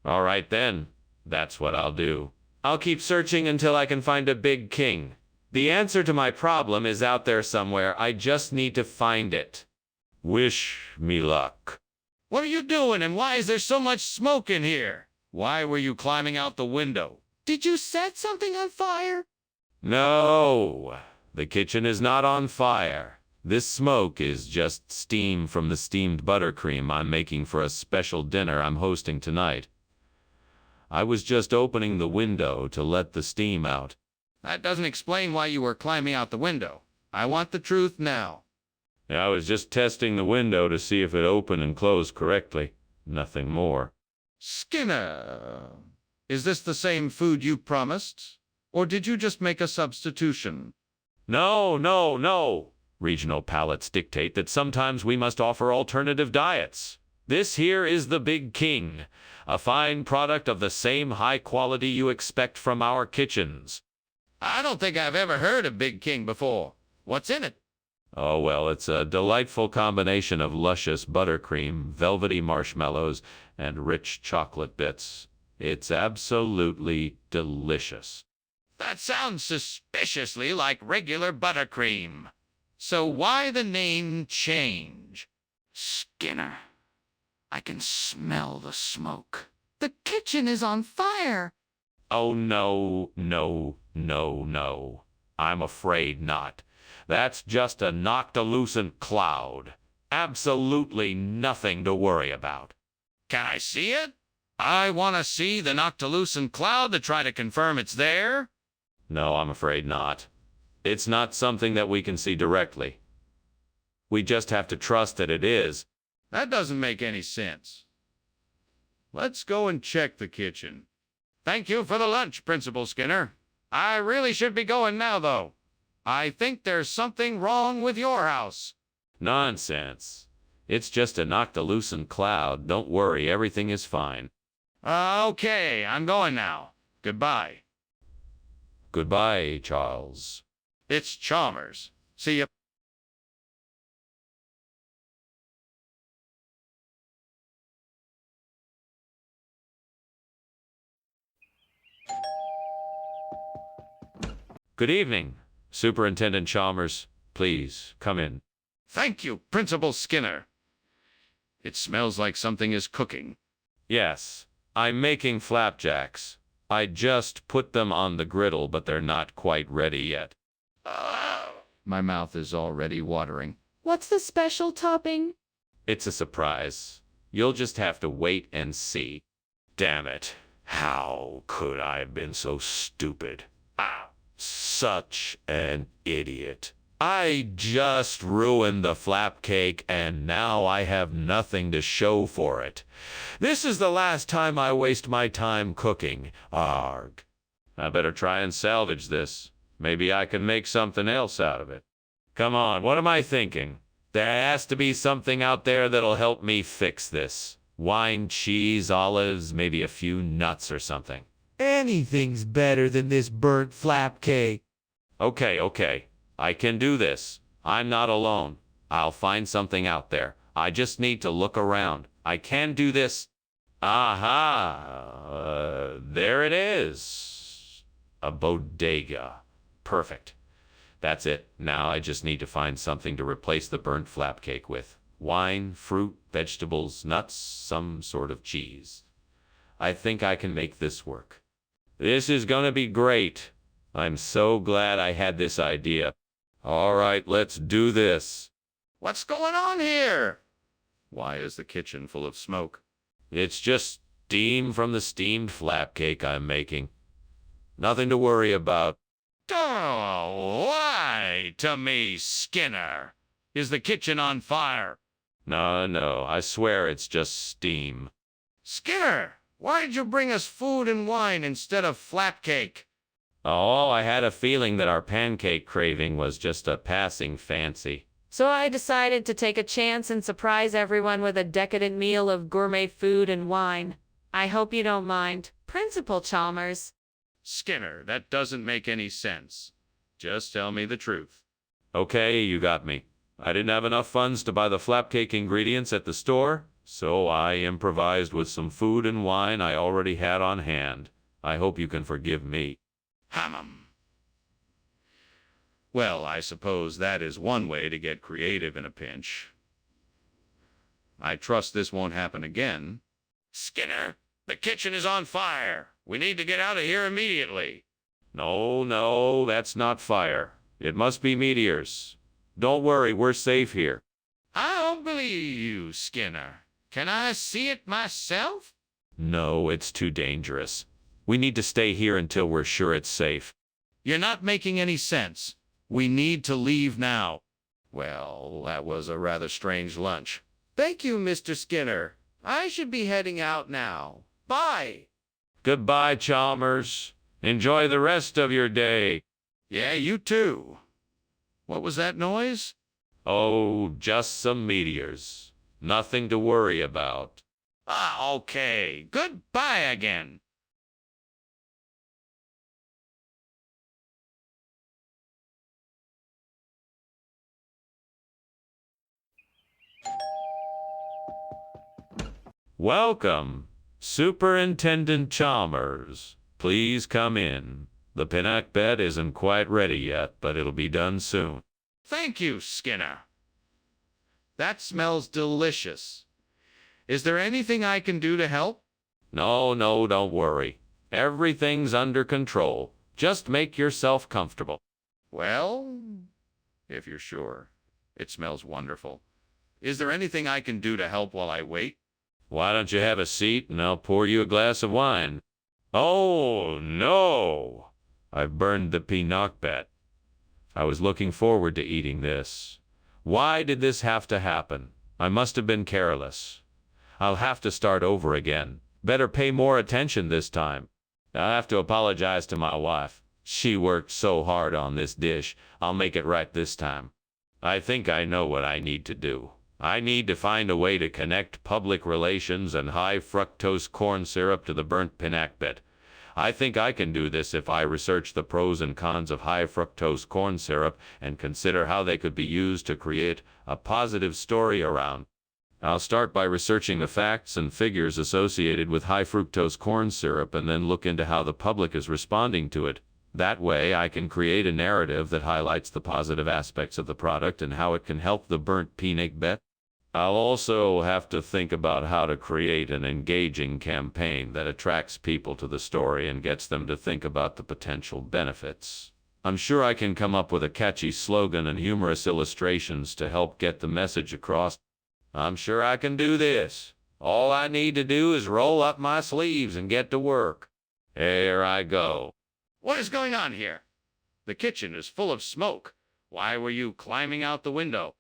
All right then, that's what I'll do. I'll keep searching until I can find a big king. The answer to my problem is out there somewhere. I just need to find it. Wish me luck. What are you doing, and why is there so much smoke in here? Why were you climbing out the window? Did you set something on fire? No, the kitchen is not on fire. This smoke is just steam from the steamed buttercream I'm making for a special dinner I'm hosting tonight. I was just opening the window to let the steam out. That doesn't explain why you were climbing out the window. I want the truth now. I was just testing the window to see if it opened and closed correctly. Nothing more. Skinner, is this the same food you promised? Or did you just make a substitution? No, no, no. Regional palates dictate that sometimes we must offer alternative diets. This here is the Big King, a fine product of the same high quality you expect from our kitchens. I don't think I've ever heard of Big King before. What's in it? Oh, well, it's a delightful combination of luscious buttercream, velvety marshmallows, and rich chocolate bits. It's absolutely delicious. That sounds suspiciously like regular buttercream. So why the name change? Skinner, I can smell the smoke. The kitchen is on fire. Oh, no, no, no, no. I'm afraid not. That's just a noctilucent cloud. Absolutely nothing to worry about. Can I see it? I want to see the noctilucent cloud to try to confirm it's there. No, I'm afraid not. It's not something that we can see directly. We just have to trust that it is. That doesn't make any sense. Let's go and check the kitchen. Thank you for the lunch, Principal Skinner. I really should be going now, though. I think there's something wrong with your house. Nonsense. It's just a noctilucent cloud. Don't worry, everything is fine. Okay, I'm going now. Goodbye. Goodbye, Charles. It's Chalmers. See ya. Good evening, Superintendent Chalmers. Please, come in. Thank you, Principal Skinner. It smells like something is cooking. Yes, I'm making flapjacks. I just put them on the griddle, but they're not quite ready yet. My mouth is already watering. What's the special topping? It's a surprise. You'll just have to wait and see. Damn it. How could I have been so stupid? Such an idiot. I just ruined the flap cake, and now I have nothing to show for it. This is the last time I waste my time cooking. Arg. I better try and salvage this. Maybe I can make something else out of it. Come on, what am I thinking? There has to be something out there that'll help me fix this. Wine, cheese, olives, maybe a few nuts or something. Anything's better than this burnt flap cake. Okay. I can do this. I'm not alone. I'll find something out there. I just need to look around. I can do this. Aha! There it is. A bodega. Perfect. That's it. Now I just need to find something to replace the burnt flap cake with. Wine, fruit, vegetables, nuts, some sort of cheese. I think I can make this work. This is gonna be great. I'm so glad I had this idea. All right, let's do this. What's going on here? Why is the kitchen full of smoke? It's just steam from the steamed flap cake I'm making. Nothing to worry about. Don't lie to me, Skinner. Is the kitchen on fire? No, I swear it's just steam. Skinner, why'd you bring us food and wine instead of flap cake? Oh, I had a feeling that our pancake craving was just a passing fancy. So I decided to take a chance and surprise everyone with a decadent meal of gourmet food and wine. I hope you don't mind, Principal Chalmers. Skinner, that doesn't make any sense. Just tell me the truth. Okay, you got me. I didn't have enough funds to buy the flap cake ingredients at the store, so I improvised with some food and wine I already had on hand. I hope you can forgive me. Well, I suppose that is one way to get creative in a pinch. I trust this won't happen again. Skinner, the kitchen is on fire. We need to get out of here immediately. No, that's not fire. It must be meteors. Don't worry, we're safe here. I don't believe you, Skinner. Can I see it myself? No, it's too dangerous. We need to stay here until we're sure it's safe. You're not making any sense. We need to leave now. Well, that was a rather strange lunch. Thank you, Mr. Skinner. I should be heading out now. Bye. Goodbye, Chalmers. Enjoy the rest of your day. Yeah, you too. What was that noise? Oh, just some meteors. Nothing to worry about. Ah, okay. Goodbye again. Welcome, Superintendent Chalmers. Please come in. The pinnock bed isn't quite ready yet, but it'll be done soon. Thank you, Skinner. That smells delicious. Is there anything I can do to help? No, don't worry. Everything's under control. Just make yourself comfortable. Well, if you're sure. It smells wonderful. Is there anything I can do to help while I wait? Why don't you have a seat and I'll pour you a glass of wine? Oh, no! I've burned the pinnock bet. I was looking forward to eating this. Why did this have to happen? I must have been careless. I'll have to start over again. Better pay more attention this time. I'll have to apologize to my wife. She worked so hard on this dish. I'll make it right this time. I think I know what I need to do. I need to find a way to connect public relations and high fructose corn syrup to the burnt pinnock bit. I think I can do this if I research the pros and cons of high fructose corn syrup and consider how they could be used to create a positive story around. I'll start by researching the facts and figures associated with high fructose corn syrup and then look into how the public is responding to it. That way I can create a narrative that highlights the positive aspects of the product and how it can help the burnt pinnock bit. I'll also have to think about how to create an engaging campaign that attracts people to the story and gets them to think about the potential benefits. I'm sure I can come up with a catchy slogan and humorous illustrations to help get the message across. I'm sure I can do this. All I need to do is roll up my sleeves and get to work. Here I go. What is going on here? The kitchen is full of smoke. Why were you climbing out the window?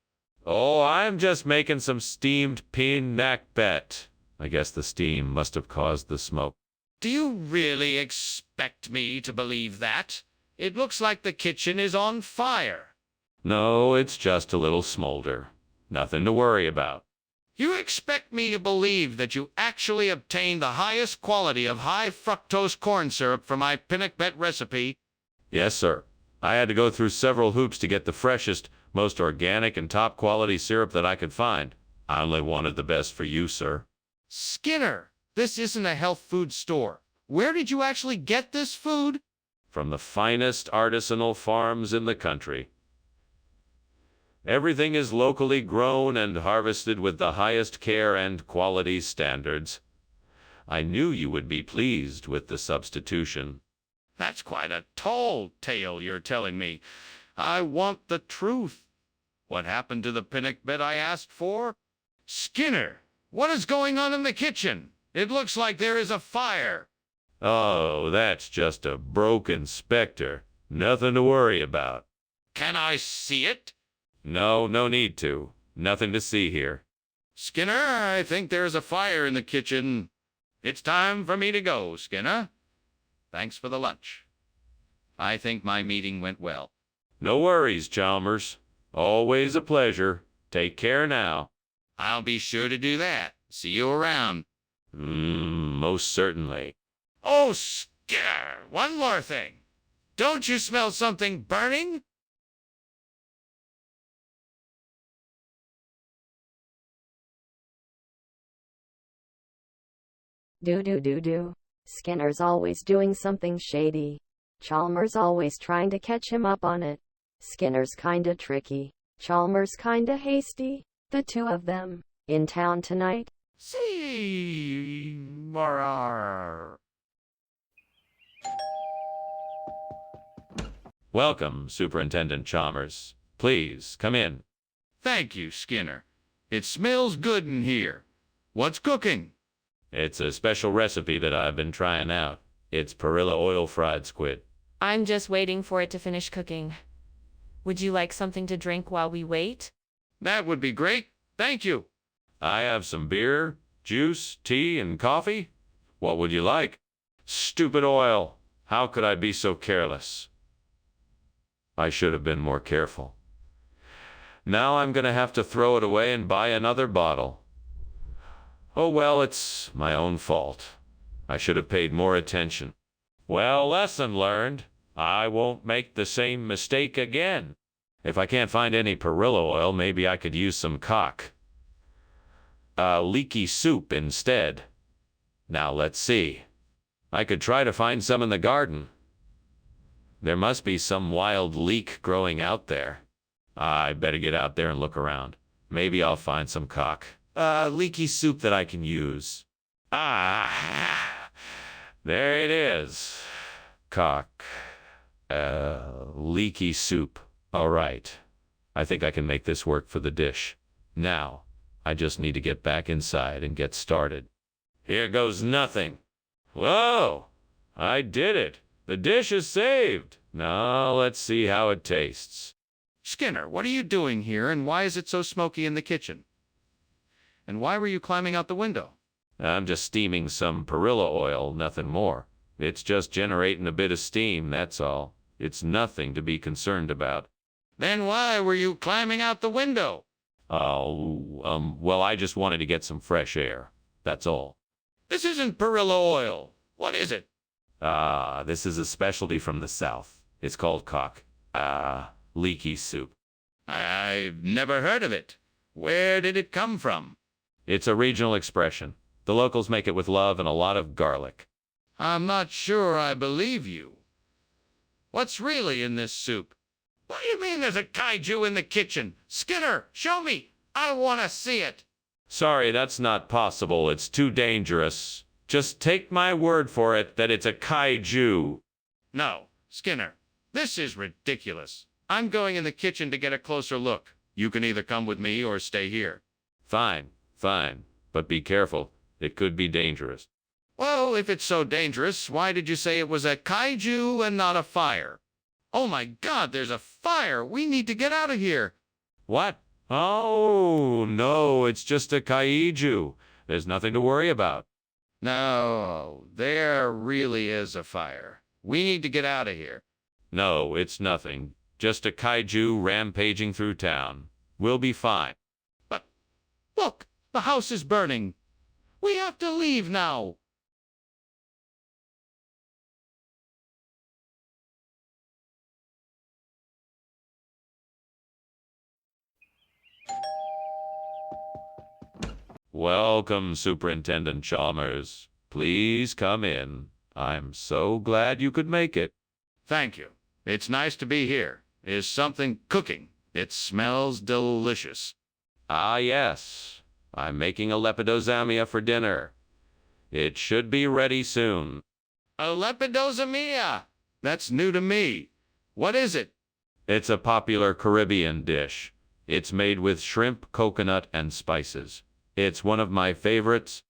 Oh, I'm just making some steamed pinnock bet. I guess the steam must have caused the smoke. Do you really expect me to believe that? It looks like the kitchen is on fire. No, it's just a little smolder. Nothing to worry about. You expect me to believe that you actually obtained the highest quality of high fructose corn syrup for my pinnock bet recipe? Yes, sir. I had to go through several hoops to get the freshest, most organic and top quality syrup that I could find. I only wanted the best for you, sir. Skinner, this isn't a health food store. Where did you actually get this food? From the finest artisanal farms in the country. Everything is locally grown and harvested with the highest care and quality standards. I knew you would be pleased with the substitution. That's quite a tall tale you're telling me. I want the truth. What happened to the pinnock bet I asked for? Skinner, what is going on in the kitchen? It looks like there is a fire. Oh, that's just a broken specter. Nothing to worry about. Can I see it? No need to. Nothing to see here. Skinner, I think there's a fire in the kitchen. It's time for me to go, Skinner. Thanks for the lunch. I think my meeting went well. No worries, Chalmers. Always a pleasure. Take care now. I'll be sure to do that. See you around. Most certainly. Oh, Skinner, one more thing. Don't you smell something burning? Do. Skinner's always doing something shady. Chalmers always trying to catch him up on it. Skinner's kinda tricky. Chalmers kinda hasty. The two of them. In town tonight. See, Welcome, Superintendent Chalmers. Please, come in. Thank you, Skinner. It smells good in here. What's cooking? It's a special recipe that I've been trying out. It's perilla oil fried squid. I'm just waiting for it to finish cooking. Would you like something to drink while we wait? That would be great. Thank you. I have some beer, juice, tea, and coffee. What would you like? Stupid oil. How could I be so careless? I should have been more careful. Now I'm gonna have to throw it away and buy another bottle. Oh well, it's my own fault. I should have paid more attention. Well, lesson learned. I won't make the same mistake again. If I can't find any perilla oil, maybe I could use some leaky soup instead. Now let's see. I could try to find some in the garden. There must be some wild leek growing out there. I better get out there and look around. Maybe I'll find some leaky soup that I can use. There it is. Leaky soup. All right. I think I can make this work for the dish. Now, I just need to get back inside and get started. Here goes nothing. Whoa! I did it. The dish is saved. Now let's see how it tastes. Skinner, what are you doing here, and why is it so smoky in the kitchen? And why were you climbing out the window? I'm just steaming some perilla oil, nothing more. It's just generating a bit of steam, that's all. It's nothing to be concerned about. Then why were you climbing out the window? Well, I just wanted to get some fresh air. That's all. This isn't perilla oil. What is it? This is a specialty from the South. It's called leaky soup. I've never heard of it. Where did it come from? It's a regional expression. The locals make it with love and a lot of garlic. I'm not sure I believe you. What's really in this soup? What do you mean there's a kaiju in the kitchen? Skinner, show me. I want to see it. Sorry, that's not possible. It's too dangerous. Just take my word for it that it's a kaiju. No, Skinner, this is ridiculous. I'm going in the kitchen to get a closer look. You can either come with me or stay here. Fine, fine. But be careful. It could be dangerous. Well, if it's so dangerous, why did you say it was a kaiju and not a fire? Oh my God, there's a fire. We need to get out of here. What? Oh, no, it's just a kaiju. There's nothing to worry about. No, there really is a fire. We need to get out of here. No, it's nothing. Just a kaiju rampaging through town. We'll be fine. But, look, the house is burning. We have to leave now. Welcome, Superintendent Chalmers. Please come in. I'm so glad you could make it. Thank you. It's nice to be here. Is something cooking? It smells delicious. Ah, yes. I'm making a lepidozamia for dinner. It should be ready soon. A lepidozamia? That's new to me. What is it? It's a popular Caribbean dish. It's made with shrimp, coconut, and spices. It's one of my favorites.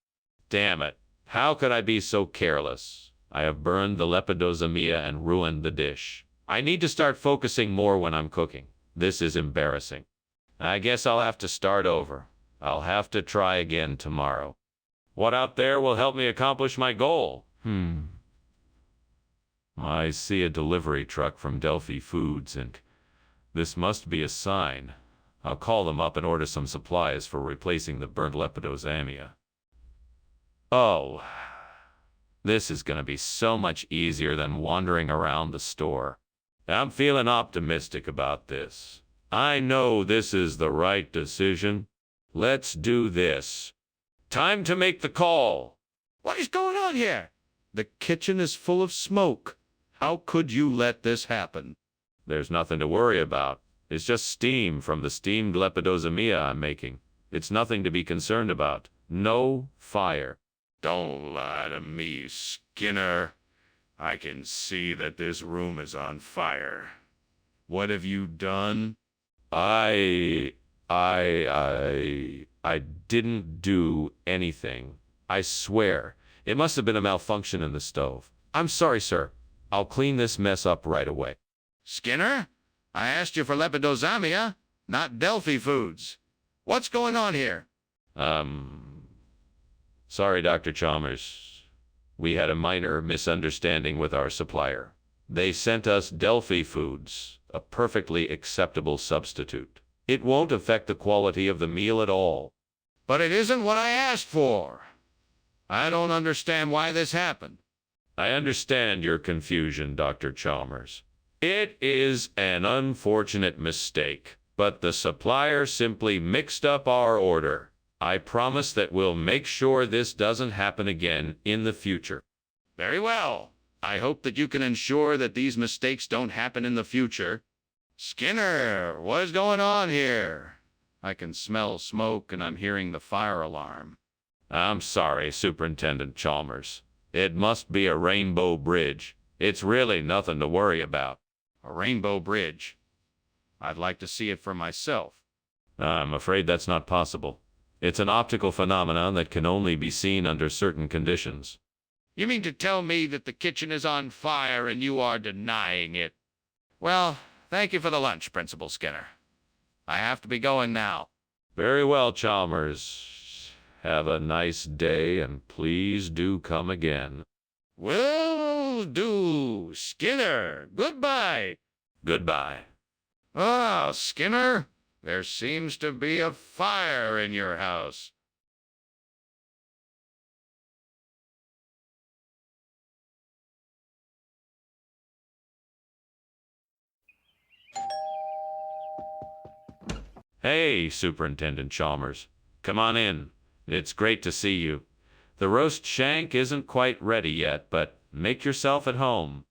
Damn it. How could I be so careless? I have burned the lepidozamia and ruined the dish. I need to start focusing more when I'm cooking. This is embarrassing. I guess I'll have to start over. I'll have to try again tomorrow. What out there will help me accomplish my goal? I see a delivery truck from Delphi Foods, Inc. This must be a sign. I'll call them up and order some supplies for replacing the burnt lepidozamia. Oh, this is gonna be so much easier than wandering around the store. I'm feeling optimistic about this. I know this is the right decision. Let's do this. Time to make the call. What is going on here? The kitchen is full of smoke. How could you let this happen? There's nothing to worry about. It's just steam from the steamed lepidozamia I'm making. It's nothing to be concerned about. No fire. Don't lie to me, Skinner. I can see that this room is on fire. What have you done? I didn't do anything. I swear, it must have been a malfunction in the stove. I'm sorry, sir. I'll clean this mess up right away. Skinner, I asked you for lepidozamia, not Delphi Foods. What's going on here? Sorry, Dr. Chalmers. We had a minor misunderstanding with our supplier. They sent us Delphi Foods, a perfectly acceptable substitute. It won't affect the quality of the meal at all. But it isn't what I asked for. I don't understand why this happened. I understand your confusion, Dr. Chalmers. It is an unfortunate mistake, but the supplier simply mixed up our order. I promise that we'll make sure this doesn't happen again in the future. Very well. I hope that you can ensure that these mistakes don't happen in the future. Skinner, what is going on here? I can smell smoke and I'm hearing the fire alarm. I'm sorry, Superintendent Chalmers. It must be a rainbow bridge. It's really nothing to worry about. A rainbow bridge. I'd like to see it for myself. I'm afraid that's not possible. It's an optical phenomenon that can only be seen under certain conditions. You mean to tell me that the kitchen is on fire and you are denying it? Well, thank you for the lunch, Principal Skinner. I have to be going now. Very well, Chalmers. Have a nice day, and please do come again. Will do, Skinner. Goodbye. Goodbye. Ah, Skinner, there seems to be a fire in your house. Hey, Superintendent Chalmers. Come on in. It's great to see you. The roast shank isn't quite ready yet, but make yourself at home.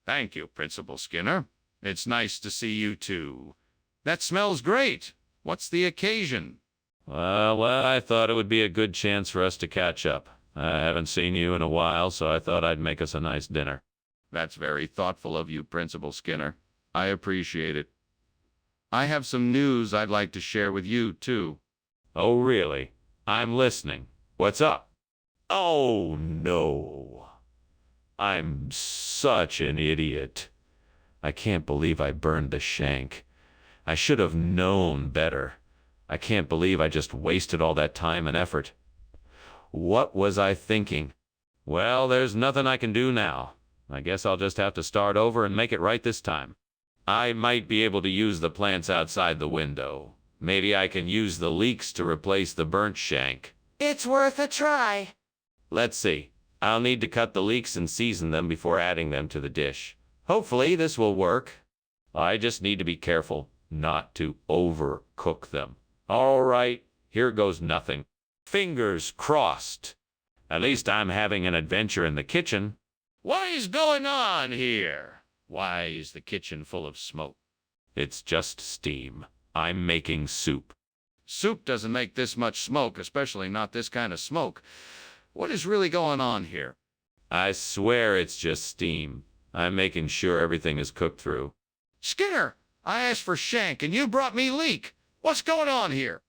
Thank you, Principal Skinner. It's nice to see you, too. That smells great. What's the occasion? Well, I thought it would be a good chance for us to catch up. I haven't seen you in a while, so I thought I'd make us a nice dinner. That's very thoughtful of you, Principal Skinner. I appreciate it. I have some news I'd like to share with you, too. Oh, really? I'm listening. What's up? Oh, no. I'm such an idiot. I can't believe I burned the shank. I should have known better. I can't believe I just wasted all that time and effort. What was I thinking? Well, there's nothing I can do now. I guess I'll just have to start over and make it right this time. I might be able to use the plants outside the window. Maybe I can use the leeks to replace the burnt shank. It's worth a try. Let's see. I'll need to cut the leeks and season them before adding them to the dish. Hopefully this will work. I just need to be careful not to overcook them. All right, here goes nothing. Fingers crossed. At least I'm having an adventure in the kitchen. What is going on here? Why is the kitchen full of smoke? It's just steam. I'm making soup. Soup doesn't make this much smoke, especially not this kind of smoke. What is really going on here? I swear it's just steam. I'm making sure everything is cooked through. Skinner, I asked for shank and you brought me leek. What's going on here?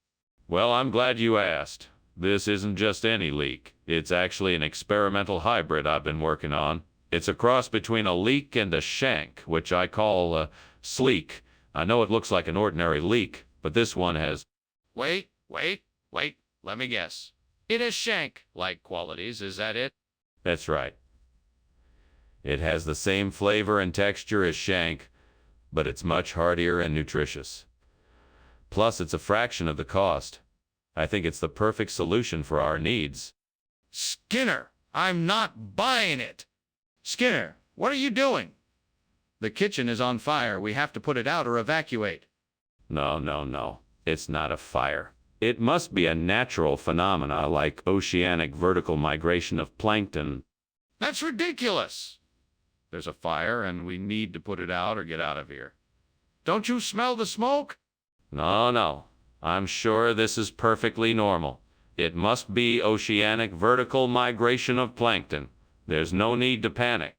Well, I'm glad you asked. This isn't just any leek. It's actually an experimental hybrid I've been working on. It's a cross between a leek and a shank, which I call a sleek. I know it looks like an ordinary leek, but this one has... Wait, let me guess. It has shank-like qualities, is that it? That's right. It has the same flavor and texture as shank, but it's much heartier and nutritious. Plus, it's a fraction of the cost. I think it's the perfect solution for our needs. Skinner, I'm not buying it. Skinner, what are you doing? The kitchen is on fire. We have to put it out or evacuate. No. It's not a fire. It must be a natural phenomena like oceanic vertical migration of plankton. That's ridiculous. There's a fire and we need to put it out or get out of here. Don't you smell the smoke? No. I'm sure this is perfectly normal. It must be oceanic vertical migration of plankton. There's no need to panic.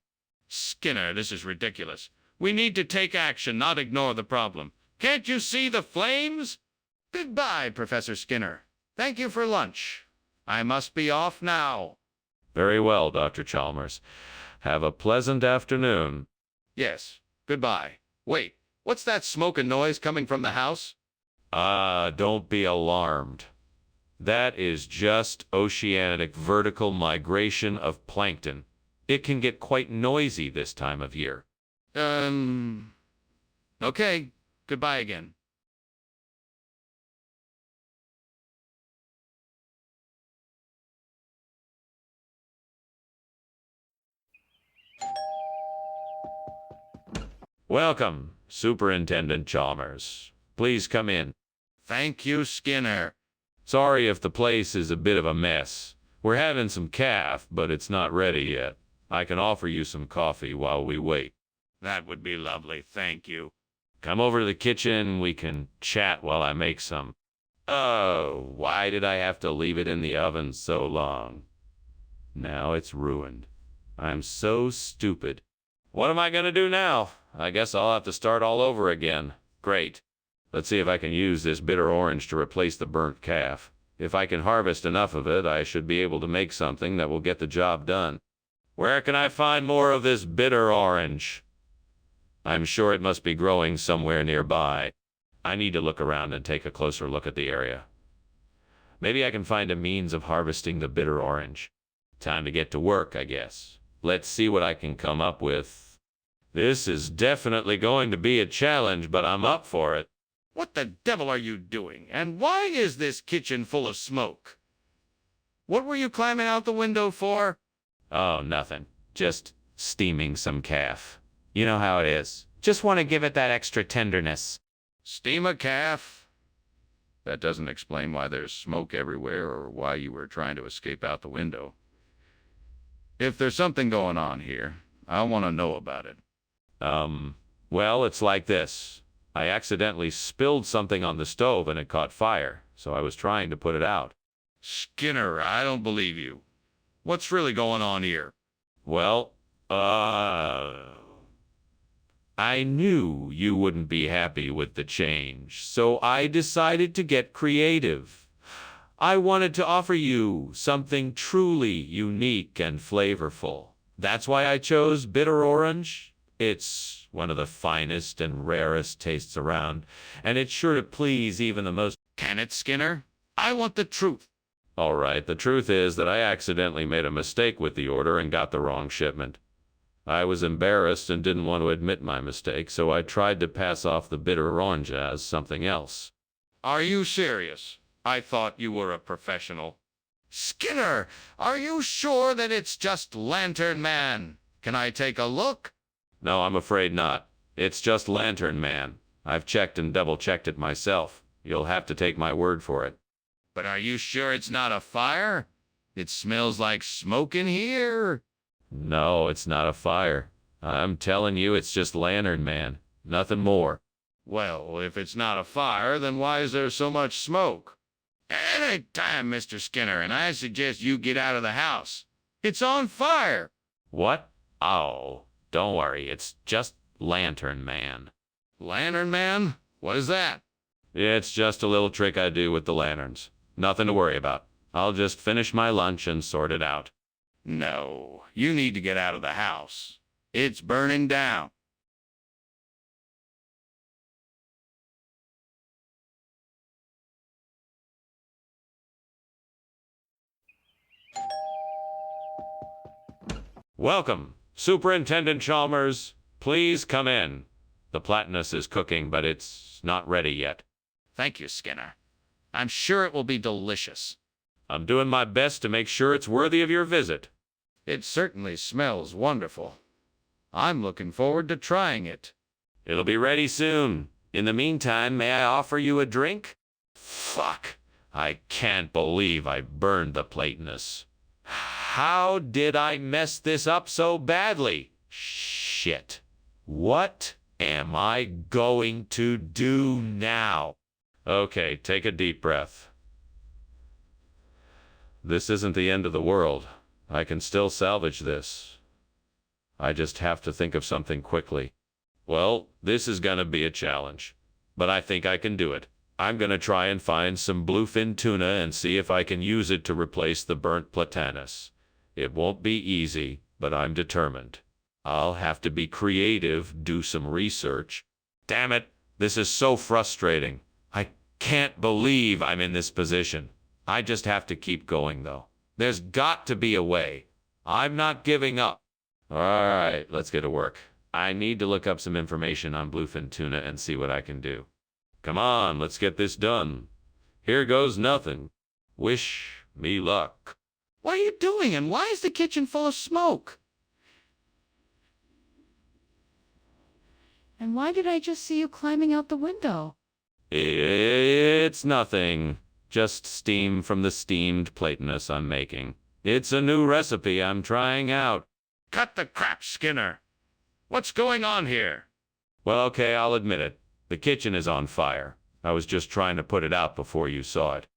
Skinner, this is ridiculous. We need to take action, not ignore the problem. Can't you see the flames? Goodbye, Professor Skinner. Thank you for lunch. I must be off now. Very well, Dr. Chalmers. Have a pleasant afternoon. Yes, goodbye. Wait, what's that smoke and noise coming from the house? Don't be alarmed. That is just oceanic vertical migration of plankton. It can get quite noisy this time of year. Okay, goodbye again. Welcome, Superintendent Chalmers. Please come in. Thank you, Skinner. Sorry if the place is a bit of a mess. We're having some calf, but it's not ready yet. I can offer you some coffee while we wait. That would be lovely, thank you. Come over to the kitchen, we can chat while I make some. Oh, why did I have to leave it in the oven so long? Now it's ruined. I'm so stupid. What am I gonna do now? I guess I'll have to start all over again. Great. Let's see if I can use this bitter orange to replace the burnt calf. If I can harvest enough of it, I should be able to make something that will get the job done. Where can I find more of this bitter orange? I'm sure it must be growing somewhere nearby. I need to look around and take a closer look at the area. Maybe I can find a means of harvesting the bitter orange. Time to get to work, I guess. Let's see what I can come up with. This is definitely going to be a challenge, but I'm up for it. What the devil are you doing? And why is this kitchen full of smoke? What were you climbing out the window for? Oh, nothing. Just steaming some calf. You know how it is. Just want to give it that extra tenderness. Steam a calf? That doesn't explain why there's smoke everywhere or why you were trying to escape out the window. If there's something going on here, I want to know about it. Well, it's like this. I accidentally spilled something on the stove and it caught fire, so I was trying to put it out. Skinner, I don't believe you. What's really going on here? Well, I knew you wouldn't be happy with the change, so I decided to get creative. I wanted to offer you something truly unique and flavorful. That's why I chose bitter orange. It's one of the finest and rarest tastes around, and it's sure to please even the most... Can it, Skinner? I want the truth. All right, the truth is that I accidentally made a mistake with the order and got the wrong shipment. I was embarrassed and didn't want to admit my mistake, so I tried to pass off the bitter orange as something else. Are you serious? I thought you were a professional. Skinner, are you sure that it's just Lantern Man? Can I take a look? No, I'm afraid not. It's just Lantern Man. I've checked and double-checked it myself. You'll have to take my word for it. But are you sure it's not a fire? It smells like smoke in here. No, it's not a fire. I'm telling you, it's just Lantern Man. Nothing more. Well, if it's not a fire, then why is there so much smoke? Any time, Mr. Skinner, and I suggest you get out of the house. It's on fire. What? Oh, don't worry. It's just Lantern Man. Lantern Man? What is that? It's just a little trick I do with the lanterns. Nothing to worry about. I'll just finish my lunch and sort it out. No, you need to get out of the house. It's burning down. Welcome, Superintendent Chalmers. Please come in. The platanus is cooking, but it's not ready yet. Thank you, Skinner. I'm sure it will be delicious. I'm doing my best to make sure it's worthy of your visit. It certainly smells wonderful. I'm looking forward to trying it. It'll be ready soon. In the meantime, may I offer you a drink? Fuck. I can't believe I burned the platanus. How did I mess this up so badly? Shit. What am I going to do now? Okay, take a deep breath. This isn't the end of the world. I can still salvage this. I just have to think of something quickly. Well, this is gonna be a challenge, but I think I can do it. I'm gonna try and find some bluefin tuna and see if I can use it to replace the burnt platanus. It won't be easy, but I'm determined. I'll have to be creative, do some research. Damn it, this is so frustrating. I can't believe I'm in this position. I just have to keep going, though. There's got to be a way. I'm not giving up. All right, let's get to work. I need to look up some information on bluefin tuna and see what I can do. Come on, let's get this done. Here goes nothing. Wish me luck. What are you doing, and why is the kitchen full of smoke? And why did I just see you climbing out the window? It's nothing. Just steam from the steamed platanus I'm making. It's a new recipe I'm trying out. Cut the crap, Skinner. What's going on here? Well, okay, I'll admit it. The kitchen is on fire. I was just trying to put it out before you saw it.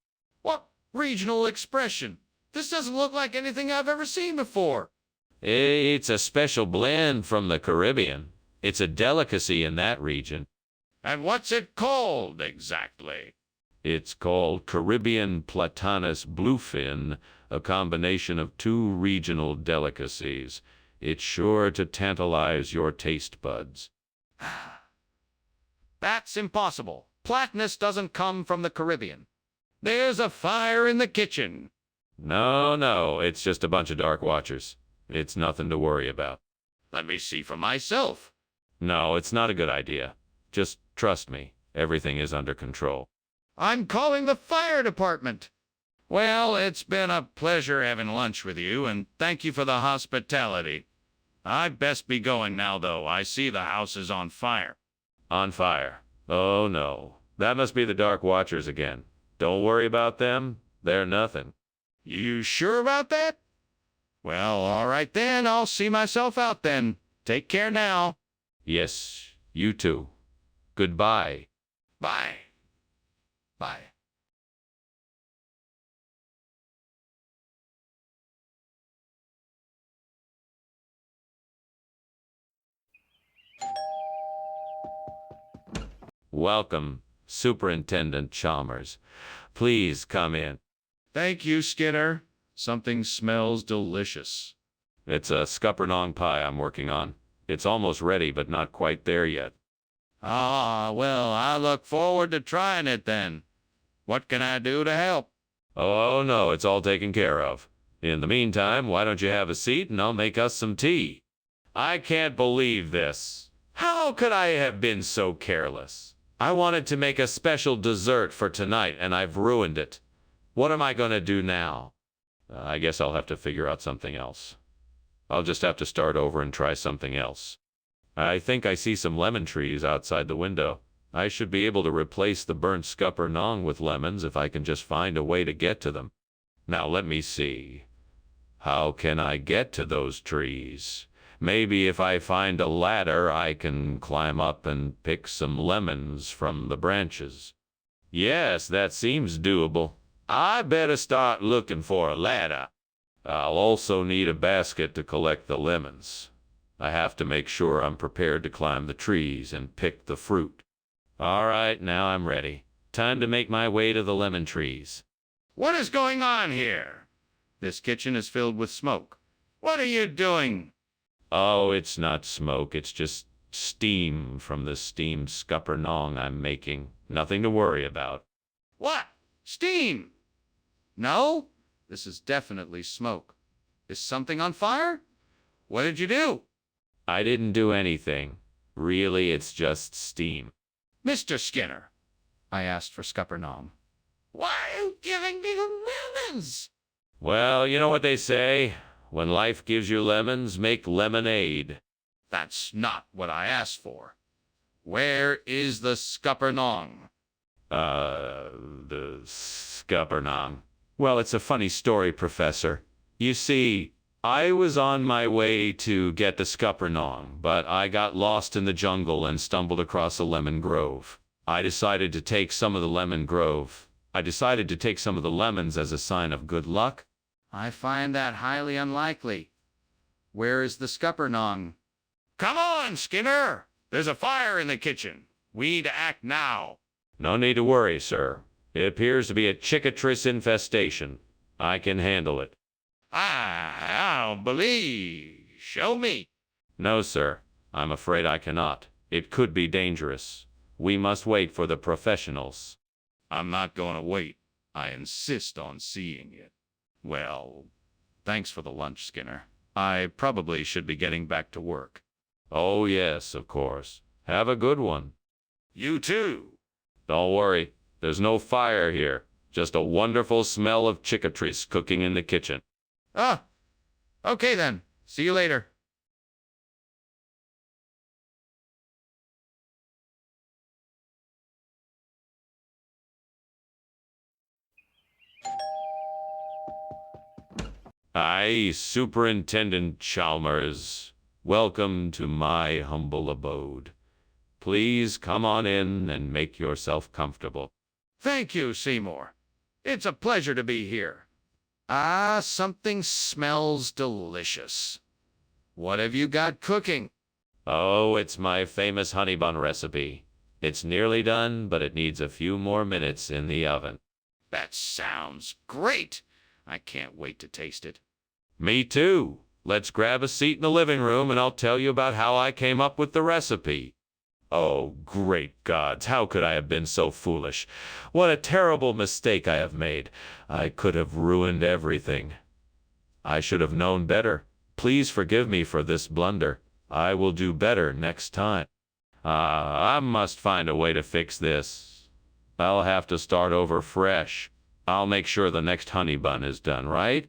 What regional expression? This doesn't look like anything I've ever seen before. It's a special blend from the Caribbean. It's a delicacy in that region. And what's it called exactly? It's called Caribbean Platanus Bluefin, a combination of two regional delicacies. It's sure to tantalize your taste buds. That's impossible. Platanus doesn't come from the Caribbean. There's a fire in the kitchen. No, it's just a bunch of dark watchers. It's nothing to worry about. Let me see for myself. No, it's not a good idea. Just trust me. Everything is under control. I'm calling the fire department. Well, it's been a pleasure having lunch with you, and thank you for the hospitality. I'd best be going now, though. I see the house is on fire. On fire. Oh, no. That must be the Dark Watchers again. Don't worry about them. They're nothing. You sure about that? Well, all right then. I'll see myself out then. Take care now. Yes, you too. Goodbye. Bye. Bye. Welcome, Superintendent Chalmers. Please come in. Thank you, Skinner. Something smells delicious. It's a scuppernong pie I'm working on. It's almost ready, but not quite there yet. Ah, well, I look forward to trying it then. What can I do to help? Oh, no, it's all taken care of. In the meantime, why don't you have a seat and I'll make us some tea? I can't believe this. How could I have been so careless? I wanted to make a special dessert for tonight and I've ruined it. What am I going to do now? I guess I'll have to figure out something else. I'll just have to start over and try something else. I think I see some lemon trees outside the window. I should be able to replace the burnt scuppernong with lemons if I can just find a way to get to them. Now let me see. How can I get to those trees? Maybe if I find a ladder, I can climb up and pick some lemons from the branches. Yes, that seems doable. I better start looking for a ladder. I'll also need a basket to collect the lemons. I have to make sure I'm prepared to climb the trees and pick the fruit. All right, now I'm ready. Time to make my way to the lemon trees. What is going on here? This kitchen is filled with smoke. What are you doing? Oh, it's not smoke. It's just steam from the steamed scuppernong I'm making. Nothing to worry about. What? Steam? No, this is definitely smoke. Is something on fire? What did you do? I didn't do anything. Really, it's just steam. Mr. Skinner, I asked for scuppernong. Why are you giving me the lemons? Well, you know what they say. When life gives you lemons, make lemonade. That's not what I asked for. Where is the scuppernong? The scuppernong. Well, it's a funny story, Professor. You see, I was on my way to get the scuppernong, but I got lost in the jungle and stumbled across a lemon grove. I decided to take some of the lemons as a sign of good luck. I find that highly unlikely. Where is the scuppernong? Come on, Skinner! There's a fire in the kitchen. We need to act now. No need to worry, sir. It appears to be a cicatrice infestation. I can handle it. I don't believe. Show me. No, sir. I'm afraid I cannot. It could be dangerous. We must wait for the professionals. I'm not going to wait. I insist on seeing it. Well, thanks for the lunch, Skinner. I probably should be getting back to work. Oh, yes, of course. Have a good one. You too. Don't worry. There's no fire here. Just a wonderful smell of cicatrice cooking in the kitchen. Ah, okay then. See you later. Hi, Superintendent Chalmers. Welcome to my humble abode. Please come on in and make yourself comfortable. Thank you, Seymour. It's a pleasure to be here. Ah, something smells delicious. What have you got cooking? Oh, it's my famous honey bun recipe. It's nearly done, but it needs a few more minutes in the oven. That sounds great. I can't wait to taste it. Me too. Let's grab a seat in the living room and I'll tell you about how I came up with the recipe. Oh, great gods, how could I have been so foolish? What a terrible mistake I have made. I could have ruined everything. I should have known better. Please forgive me for this blunder. I will do better next time. I must find a way to fix this. I'll have to start over fresh. I'll make sure the next honey bun is done right.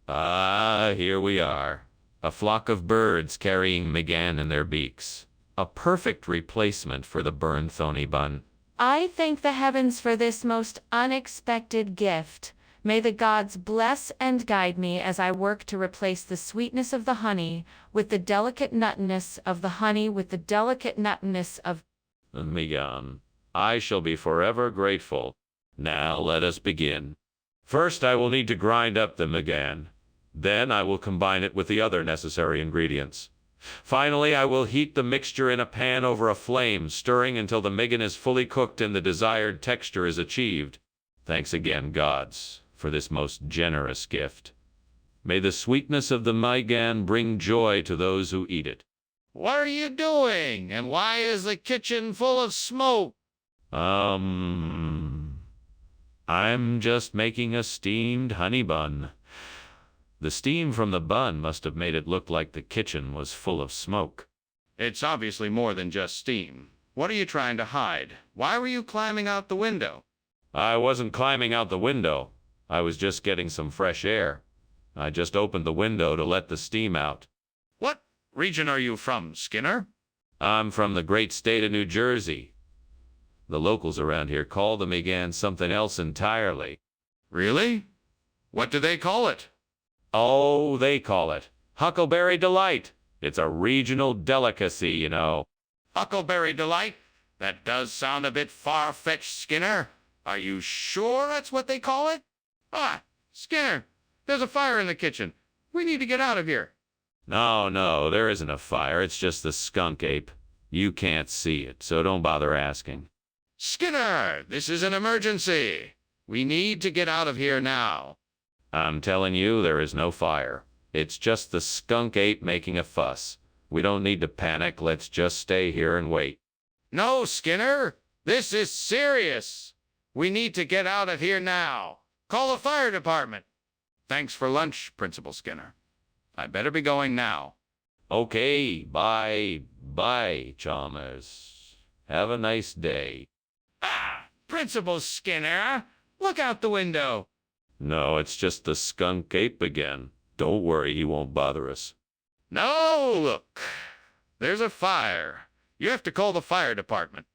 Here we are. A flock of birds carrying McGann in their beaks. A perfect replacement for the burned honey bun. I thank the heavens for this most unexpected gift. May the gods bless and guide me as I work to replace the sweetness of the honey with the delicate nuttiness of the honey with the delicate nuttiness of McGann. I shall be forever grateful. Now let us begin. First I will need to grind up the McGann. Then I will combine it with the other necessary ingredients. Finally, I will heat the mixture in a pan over a flame, stirring until the McGann is fully cooked and the desired texture is achieved. Thanks again, gods, for this most generous gift. May the sweetness of the McGann bring joy to those who eat it. What are you doing? And why is the kitchen full of smoke? I'm just making a steamed honey bun. The steam from the bun must have made it look like the kitchen was full of smoke. It's obviously more than just steam. What are you trying to hide? Why were you climbing out the window? I wasn't climbing out the window. I was just getting some fresh air. I just opened the window to let the steam out. What region are you from, Skinner? I'm from the great state of New Jersey. The locals around here call the McGann something else entirely. Really? What do they call it? Oh, they call it Huckleberry Delight. It's a regional delicacy, you know. Huckleberry Delight? That does sound a bit far-fetched, Skinner. Are you sure that's what they call it? Ah, Skinner, there's a fire in the kitchen. We need to get out of here. No, there isn't a fire. It's just the skunk ape. You can't see it, so don't bother asking. Skinner, this is an emergency. We need to get out of here now. I'm telling you, there is no fire. It's just the skunk ape making a fuss. We don't need to panic. Let's just stay here and wait. No, Skinner, this is serious. We need to get out of here now. Call the fire department. Thanks for lunch, Principal Skinner. I better be going now. Okay, bye, Chalmers. Have a nice day. Ah, Principal Skinner, look out the window. No, it's just the skunk ape again. Don't worry, he won't bother us. No, look. There's a fire. You have to call the fire department.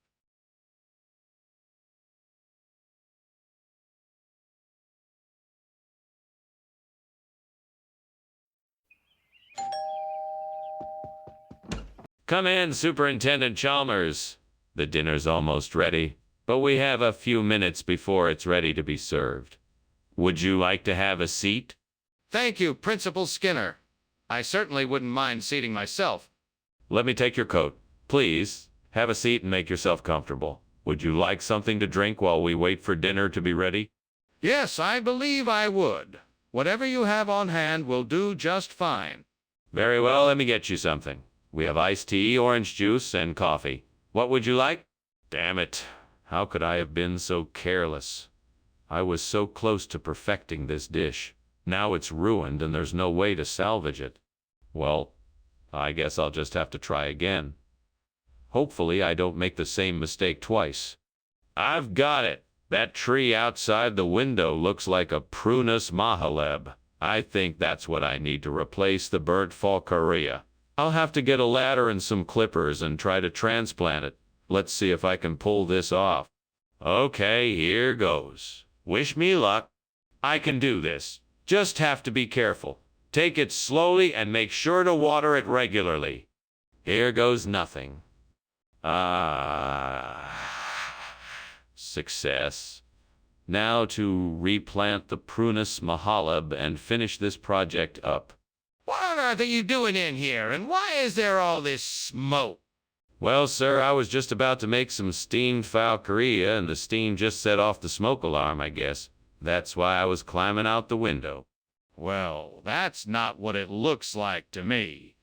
Come in, Superintendent Chalmers. The dinner's almost ready, but we have a few minutes before it's ready to be served. Would you like to have a seat? Thank you, Principal Skinner. I certainly wouldn't mind seating myself. Let me take your coat. Please, have a seat and make yourself comfortable. Would you like something to drink while we wait for dinner to be ready? Yes, I believe I would. Whatever you have on hand will do just fine. Very well, let me get you something. We have iced tea, orange juice, and coffee. What would you like? Damn it. How could I have been so careless? I was so close to perfecting this dish. Now it's ruined and there's no way to salvage it. Well, I guess I'll just have to try again. Hopefully I don't make the same mistake twice. I've got it. That tree outside the window looks like a Prunus mahaleb. I think that's what I need to replace the burnt Falcaria. I'll have to get a ladder and some clippers and try to transplant it. Let's see if I can pull this off. Okay, here goes. Wish me luck. I can do this. Just have to be careful. Take it slowly and make sure to water it regularly. Here goes nothing. Success. Now to replant the Prunus mahaleb and finish this project up. What on earth are you doing in here, and why is there all this smoke? Well, sir, I was just about to make some steamed falcaria, and the steam just set off the smoke alarm, I guess. That's why I was climbing out the window. Well, that's not what it looks like to me.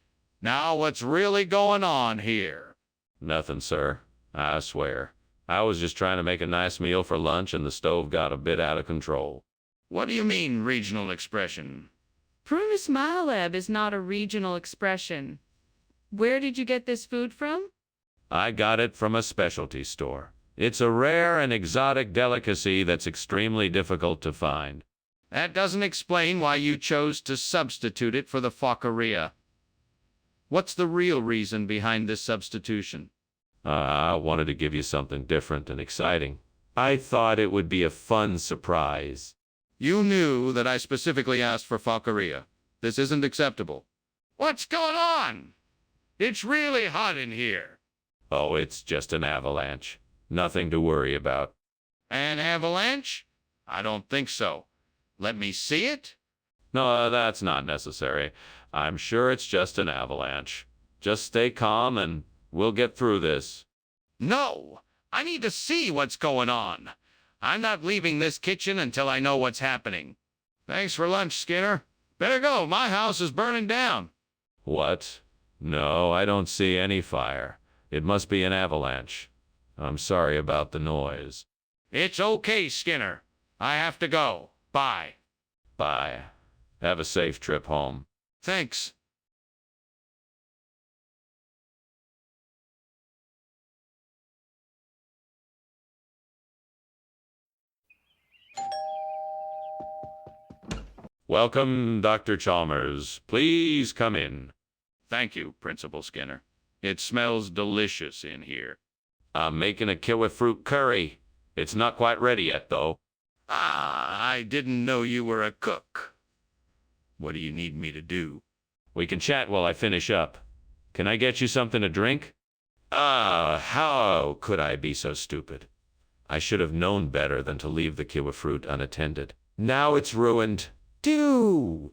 Now, what's really going on here? Nothing, sir. I swear. I was just trying to make a nice meal for lunch, and the stove got a bit out of control. What do you mean, regional expression? Prunus mahaleb is not a regional expression. Where did you get this food from? I got it from a specialty store. It's a rare and exotic delicacy that's extremely difficult to find. That doesn't explain why you chose to substitute it for the Falcaria. What's the real reason behind this substitution? I wanted to give you something different and exciting. I thought it would be a fun surprise. You knew that I specifically asked for Falcaria. This isn't acceptable. What's going on? It's really hot in here. Oh, it's just an avalanche. Nothing to worry about. An avalanche? I don't think so. Let me see it? No, that's not necessary. I'm sure it's just an avalanche. Just stay calm and we'll get through this. No, I need to see what's going on. I'm not leaving this kitchen until I know what's happening. Thanks for lunch, Skinner. Better go, my house is burning down. What? No, I don't see any fire. It must be an avalanche. I'm sorry about the noise. It's okay, Skinner. I have to go. Bye. Bye. Have a safe trip home. Thanks. Welcome, Dr. Chalmers. Please come in. Thank you, Principal Skinner. It smells delicious in here. I'm making a kiwi fruit curry. It's not quite ready yet, though. I didn't know you were a cook. What do you need me to do? We can chat while I finish up. Can I get you something to drink? How could I be so stupid? I should have known better than to leave the kiwi fruit unattended. Now it's ruined. I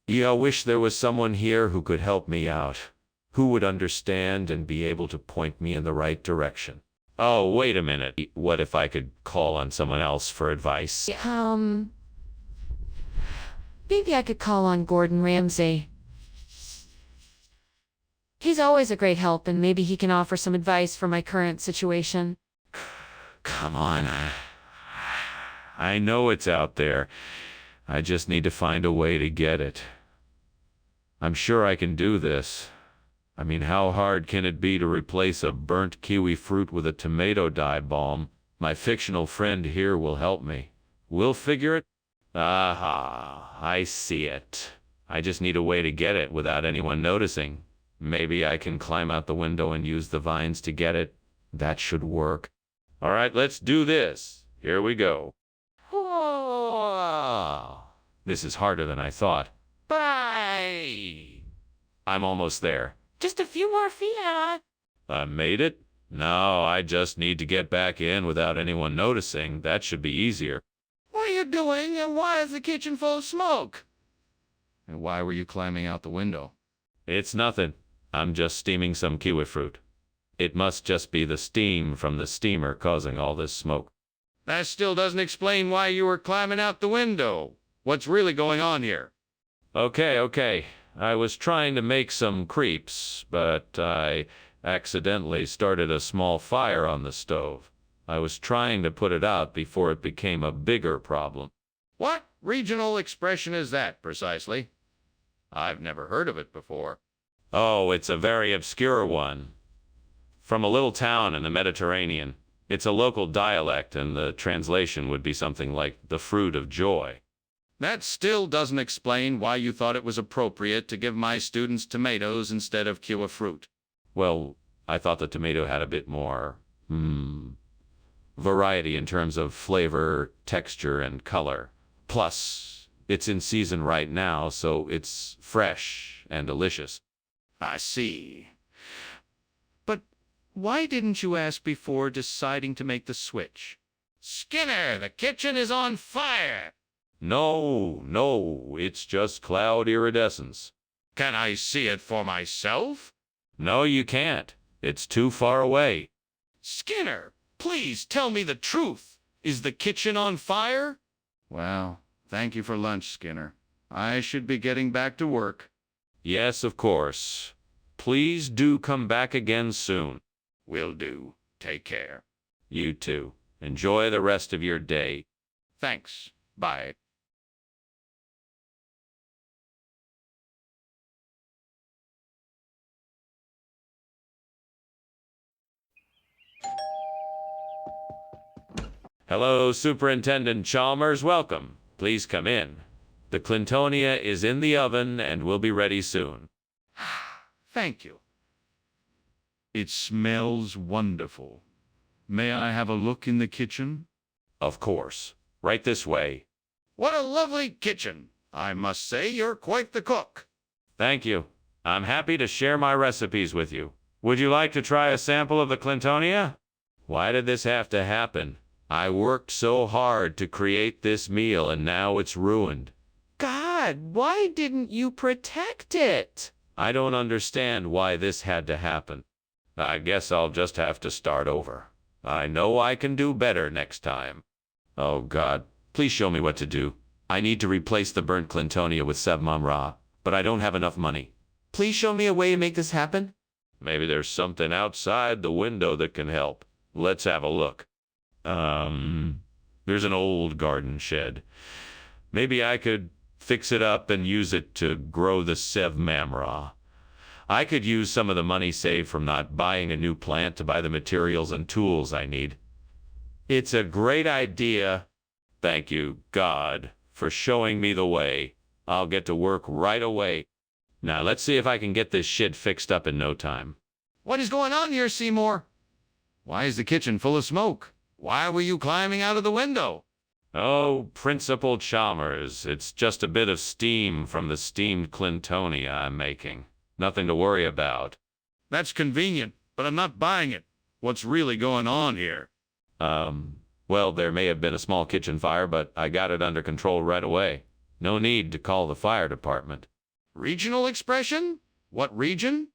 wish there was someone here who could help me out, who would understand and be able to point me in the right direction. Oh, wait a minute. What if I could call on someone else for advice? Maybe I could call on Gordon Ramsay. He's always a great help, and maybe he can offer some advice for my current situation. Come on. I know it's out there. I just need to find a way to get it. I'm sure I can do this. I mean, how hard can it be to replace a burnt kiwi fruit with a tomato dye balm? My fictional friend here will help me. We'll figure it. Aha, I see it. I just need a way to get it without anyone noticing. Maybe I can climb out the window and use the vines to get it. That should work. All right, let's do this. Here we go. Oh, this is harder than I thought. Bye. I'm almost there. Just a few more feet. I made it? Now I just need to get back in without anyone noticing. That should be easier. What are you doing, and why is the kitchen full of smoke? And why were you climbing out the window? It's nothing. I'm just steaming some kiwi fruit. It must just be the steam from the steamer causing all this smoke. That still doesn't explain why you were climbing out the window. What's really going on here? Okay. I was trying to make some crepes, but I accidentally started a small fire on the stove. I was trying to put it out before it became a bigger problem. What regional expression is that, precisely? I've never heard of it before. Oh, it's a very obscure one. From a little town in the Mediterranean. It's a local dialect, and the translation would be something like the fruit of joy. That still doesn't explain why you thought it was appropriate to give my students tomatoes instead of kiwi fruit. Well, I thought the tomato had a bit more, variety in terms of flavor, texture, and color. Plus, it's in season right now, so it's fresh and delicious. I see. But why didn't you ask before deciding to make the switch? Skinner, the kitchen is on fire! No, it's just cloud iridescence. Can I see it for myself? No, you can't. It's too far away. Skinner, please tell me the truth. Is the kitchen on fire? Well, thank you for lunch, Skinner. I should be getting back to work. Yes, of course. Please do come back again soon. Will do. Take care. You too. Enjoy the rest of your day. Thanks. Bye. Hello, Superintendent Chalmers. Welcome. Please come in. The Clintonia is in the oven and will be ready soon. Thank you. It smells wonderful. May I have a look in the kitchen? Of course. Right this way. What a lovely kitchen. I must say you're quite the cook. Thank you. I'm happy to share my recipes with you. Would you like to try a sample of the Clintonia? Why did this have to happen? I worked so hard to create this meal and now it's ruined. God, why didn't you protect it? I don't understand why this had to happen. I guess I'll just have to start over. I know I can do better next time. Oh God, please show me what to do. I need to replace the burnt Clintonia with Sev Mam Ra, but I don't have enough money. Please show me a way to make this happen. Maybe there's something outside the window that can help. Let's have a look. There's an old garden shed. Maybe I could fix it up and use it to grow the Sev Mam Ra. I could use some of the money saved from not buying a new plant to buy the materials and tools I need. It's a great idea. Thank you, God, for showing me the way. I'll get to work right away. Now let's see if I can get this shit fixed up in no time. What is going on here, Seymour? Why is the kitchen full of smoke? Why were you climbing out of the window? Oh, Principal Chalmers, it's just a bit of steam from the steamed Clintonia I'm making. Nothing to worry about. That's convenient, but I'm not buying it. What's really going on here? Well, there may have been a small kitchen fire, but I got it under control right away. No need to call the fire department. Regional expression? What region?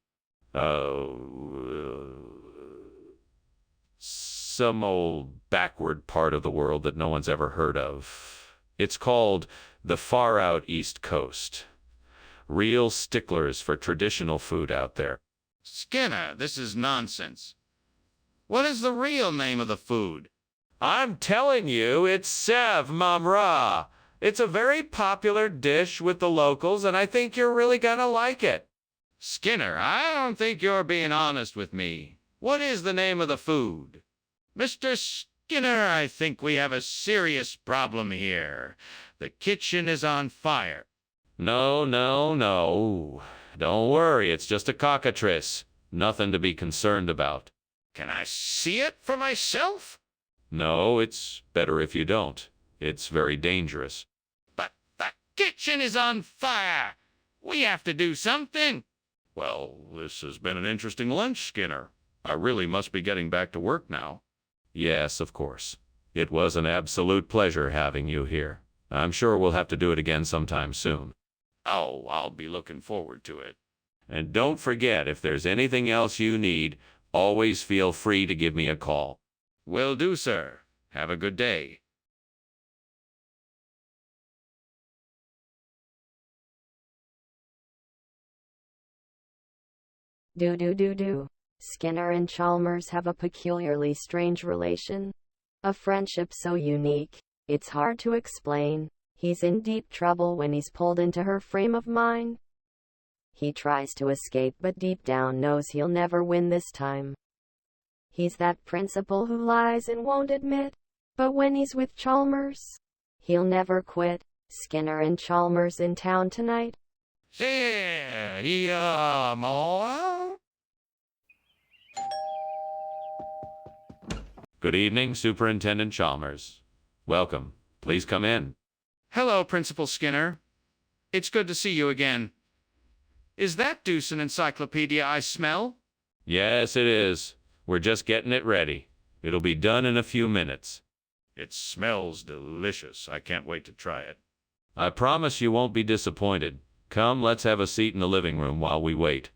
Some old backward part of the world that no one's ever heard of. It's called the Far Out East Coast. Real sticklers for traditional food out there. Skinner, this is nonsense. What is the real name of the food? I'm telling you, it's Sev Mam Ra. It's a very popular dish with the locals, and I think you're really gonna like it. Skinner, I don't think you're being honest with me. What is the name of the food? Mr. Skinner, I think we have a serious problem here. The kitchen is on fire. No. Don't worry, it's just a cockatrice. Nothing to be concerned about. Can I see it for myself? No, it's better if you don't. It's very dangerous. But the kitchen is on fire. We have to do something. Well, this has been an interesting lunch, Skinner. I really must be getting back to work now. Yes, of course. It was an absolute pleasure having you here. I'm sure we'll have to do it again sometime soon. Oh, I'll be looking forward to it. And don't forget, if there's anything else you need, Always feel free to give me a call. Will do, sir. Have a good day. Do. Skinner and Chalmers have a peculiarly strange relation. A friendship so unique, it's hard to explain. He's in deep trouble when he's pulled into her frame of mind. He tries to escape but deep down knows he'll never win this time. He's that principal who lies and won't admit, but when he's with Chalmers, he'll never quit. Skinner and Chalmers in town tonight. Good evening, Superintendent Chalmers. Welcome. Please come in. Hello, Principal Skinner. It's good to see you again. Is that Deucin Encyclopedia I smell? Yes, it is. We're just getting it ready. It'll be done in a few minutes. It smells delicious. I can't wait to try it. I promise you won't be disappointed. Come, let's have a seat in the living room while we wait.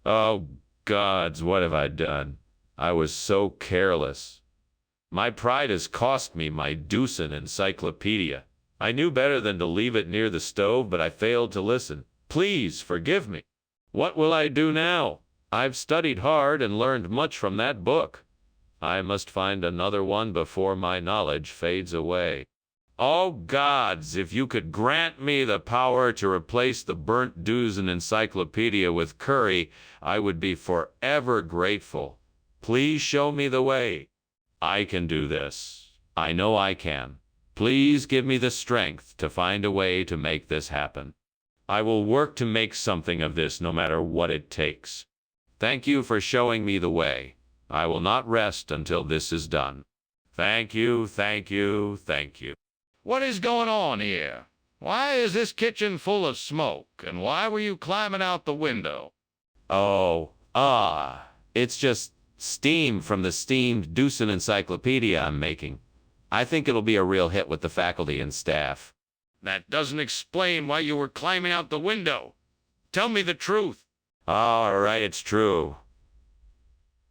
Oh, gods, what have I done? I was so careless. My pride has cost me my Deucin Encyclopedia. I knew better than to leave it near the stove, but I failed to listen. Please forgive me. What will I do now? I've studied hard and learned much from that book. I must find another one before my knowledge fades away. Oh, gods, if you could grant me the power to replace the burnt Deucin Encyclopedia with curry, I would be forever grateful. Please show me the way. I can do this. I know I can. Please give me the strength to find a way to make this happen. I will work to make something of this no matter what it takes. Thank you for showing me the way. I will not rest until this is done. Thank you. What is going on here? Why is this kitchen full of smoke, and why were you climbing out the window? It's just steam from the steamed Deucin Encyclopedia I'm making. I think it'll be a real hit with the faculty and staff. That doesn't explain why you were climbing out the window. Tell me the truth. All right, it's true.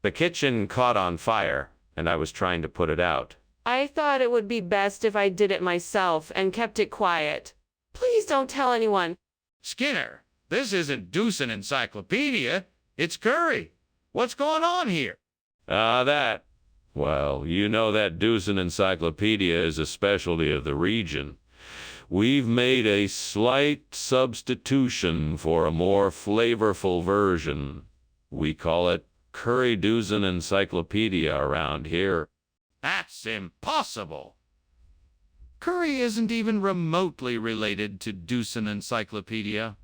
The kitchen caught on fire, and I was trying to put it out. I thought it would be best if I did it myself and kept it quiet. Please don't tell anyone. Skinner, this isn't Deucin Encyclopedia. It's curry. What's going on here? Well, you know that Deucin Encyclopedia is a specialty of the region. We've made a slight substitution for a more flavorful version. We call it Curry Deucin Encyclopedia around here. That's impossible. Curry isn't even remotely related to Deucin Encyclopedia.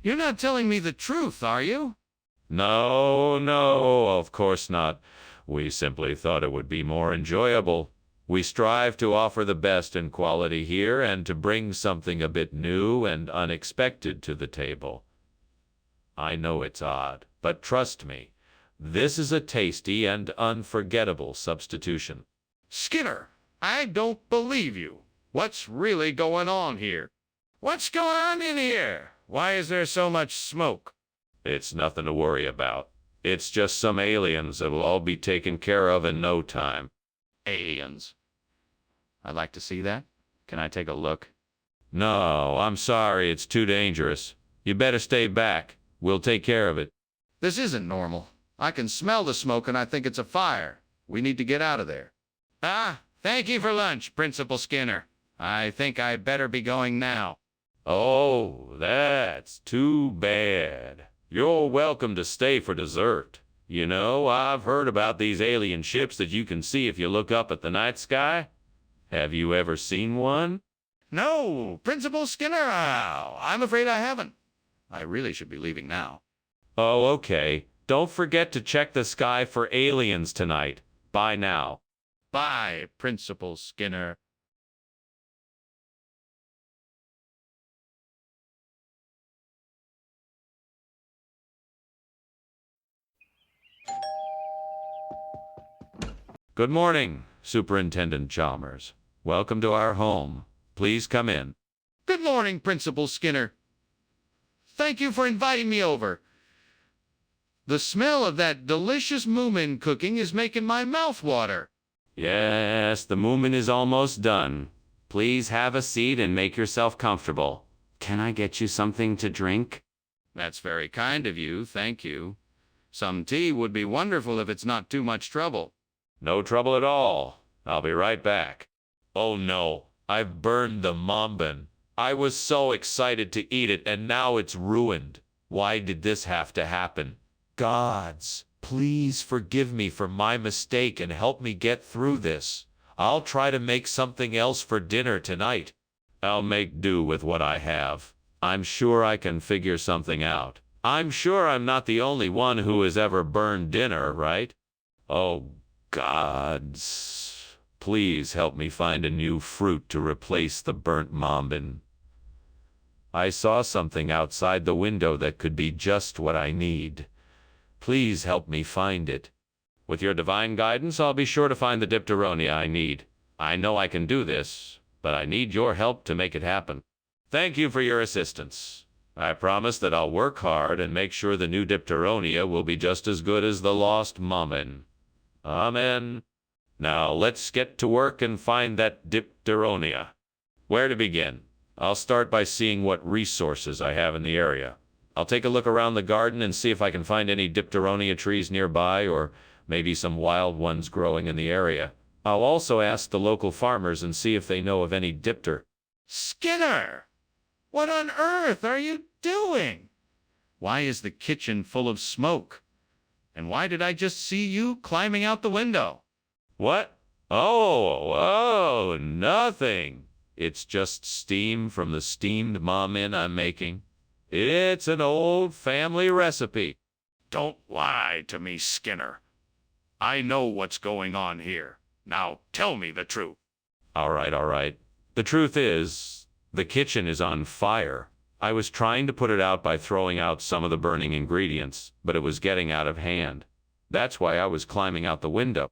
You're not telling me the truth, are you? No, of course not. We simply thought it would be more enjoyable. We strive to offer the best in quality here and to bring something a bit new and unexpected to the table. I know it's odd, but trust me, this is a tasty and unforgettable substitution. Skinner, I don't believe you. What's really going on here? What's going on in here? Why is there so much smoke? It's nothing to worry about. It's just some aliens that'll all be taken care of in no time. Aliens? I'd like to see that. Can I take a look? No, I'm sorry, it's too dangerous. You better stay back. We'll take care of it. This isn't normal. I can smell the smoke and I think it's a fire. We need to get out of there. Thank you for lunch, Principal Skinner. I think I better be going now. Oh, that's too bad. You're welcome to stay for dessert. You know, I've heard about these alien ships that you can see if you look up at the night sky. Have you ever seen one? No, Principal Skinner, I'm afraid I haven't. I really should be leaving now. Oh, okay. Don't forget to check the sky for aliens tonight. Bye now. Bye, Principal Skinner. Good morning, Superintendent Chalmers. Welcome to our home. Please come in. Good morning, Principal Skinner. Thank you for inviting me over. The smell of that delicious moomin cooking is making my mouth water. Yes, the moomin is almost done. Please have a seat and make yourself comfortable. Can I get you something to drink? That's very kind of you, thank you. Some tea would be wonderful if it's not too much trouble. No trouble at all. I'll be right back. Oh no, I've burned the mambin. I was so excited to eat it and now it's ruined. Why did this have to happen? Gods, please forgive me for my mistake and help me get through this. I'll try to make something else for dinner tonight. I'll make do with what I have. I'm sure I can figure something out. I'm sure I'm not the only one who has ever burned dinner, right? Oh, gods. Please help me find a new fruit to replace the burnt mambin. I saw something outside the window that could be just what I need. Please help me find it. With your divine guidance, I'll be sure to find the dipteronia I need. I know I can do this, but I need your help to make it happen. Thank you for your assistance. I promise that I'll work hard and make sure the new dipteronia will be just as good as the lost mambin. Amen. Now let's get to work and find that dipteronia. Where to begin? I'll start by seeing what resources I have in the area. I'll take a look around the garden and see if I can find any dipteronia trees nearby or maybe some wild ones growing in the area. I'll also ask the local farmers and see if they know of any dipter. Skinner! What on earth are you doing? Why is the kitchen full of smoke? And why did I just see you climbing out the window? What? Oh, nothing. It's just steam from the steamed mambin I'm making. It's an old family recipe. Don't lie to me, Skinner. I know what's going on here. Now tell me the truth. All right. The truth is, the kitchen is on fire. I was trying to put it out by throwing out some of the burning ingredients, but it was getting out of hand. That's why I was climbing out the window.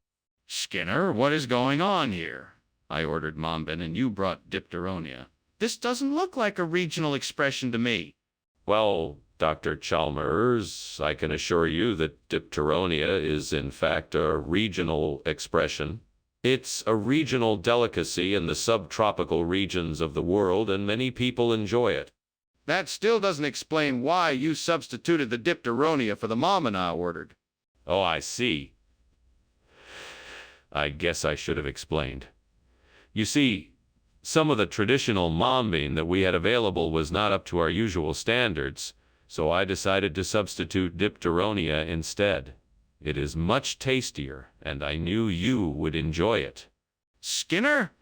Skinner, what is going on here? I ordered mambin and you brought dipteronia. This doesn't look like a regional expression to me. Well, Dr. Chalmers, I can assure you that dipteronia is in fact a regional expression. It's a regional delicacy in the subtropical regions of the world, and many people enjoy it. That still doesn't explain why you substituted the dipteronia for the mambin I ordered. Oh, I see. I guess I should have explained. You see, some of the traditional mambin that we had available was not up to our usual standards, so I decided to substitute dipteronia instead. It is much tastier, and I knew you would enjoy it. Skinner?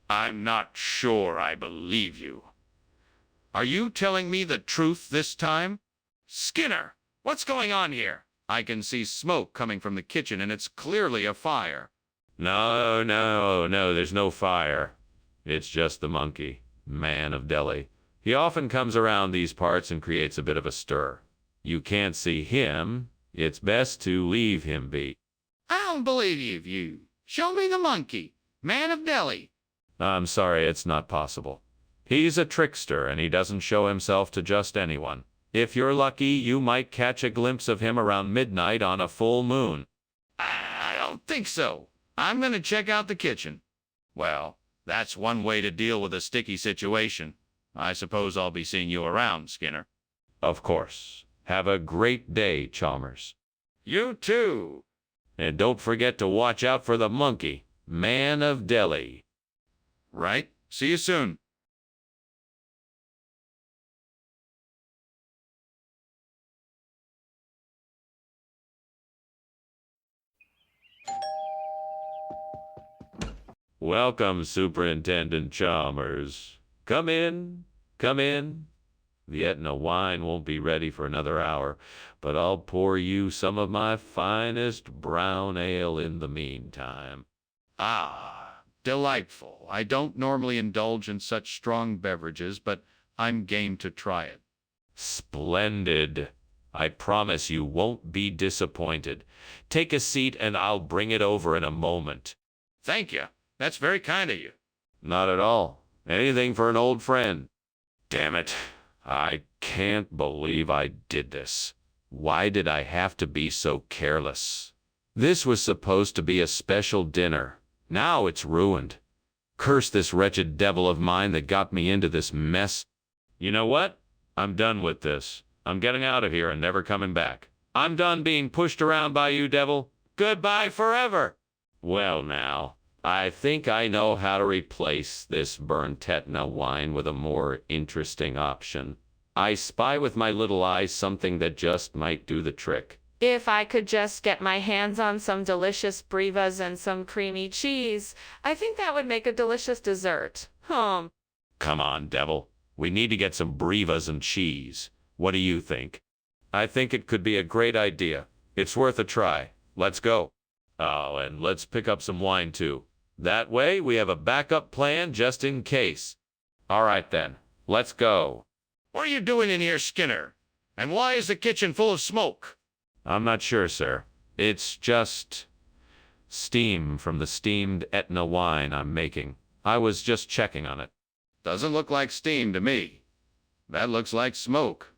I'm not sure I believe you. Are you telling me the truth this time? Skinner, what's going on here? I can see smoke coming from the kitchen, and it's clearly a fire. No, there's no fire. It's just the monkey, man of Delhi. He often comes around these parts and creates a bit of a stir. You can't see him. It's best to leave him be. I don't believe you. Show me the monkey, man of Delhi. I'm sorry, it's not possible. He's a trickster, and he doesn't show himself to just anyone. If you're lucky, you might catch a glimpse of him around midnight on a full moon. I don't think so. I'm going to check out the kitchen. Well, that's one way to deal with a sticky situation. I suppose I'll be seeing you around, Skinner. Of course. Have a great day, Chalmers. You too. And don't forget to watch out for the monkey, man of Delhi. Right. See you soon. Welcome, Superintendent Chalmers. Come in. The Etna wine won't be ready for another hour, but I'll pour you some of my finest brown ale in the meantime. Ah, delightful. I don't normally indulge in such strong beverages, but I'm game to try it. Splendid. I promise you won't be disappointed. Take a seat and I'll bring it over in a moment. Thank you. That's very kind of you. Not at all. Anything for an old friend. Damn it. I can't believe I did this. Why did I have to be so careless? This was supposed to be a special dinner. Now it's ruined. Curse this wretched devil of mine that got me into this mess. You know what? I'm done with this. I'm getting out of here and never coming back. I'm done being pushed around by you, devil. Goodbye forever. Well now, I think I know how to replace this burnt Tetna wine with a more interesting option. I spy with my little eyes something that just might do the trick. If I could just get my hands on some delicious brevas and some creamy cheese, I think that would make a delicious dessert. Come on, devil. We need to get some brevas and cheese. What do you think? I think it could be a great idea. It's worth a try. Let's go. Oh, and let's pick up some wine too. That way we have a backup plan just in case. All right then, let's go. What are you doing in here, Skinner? And why is the kitchen full of smoke? I'm not sure, sir. It's just steam from the steamed Etna wine I'm making. I was just checking on it. Doesn't look like steam to me. That looks like smoke.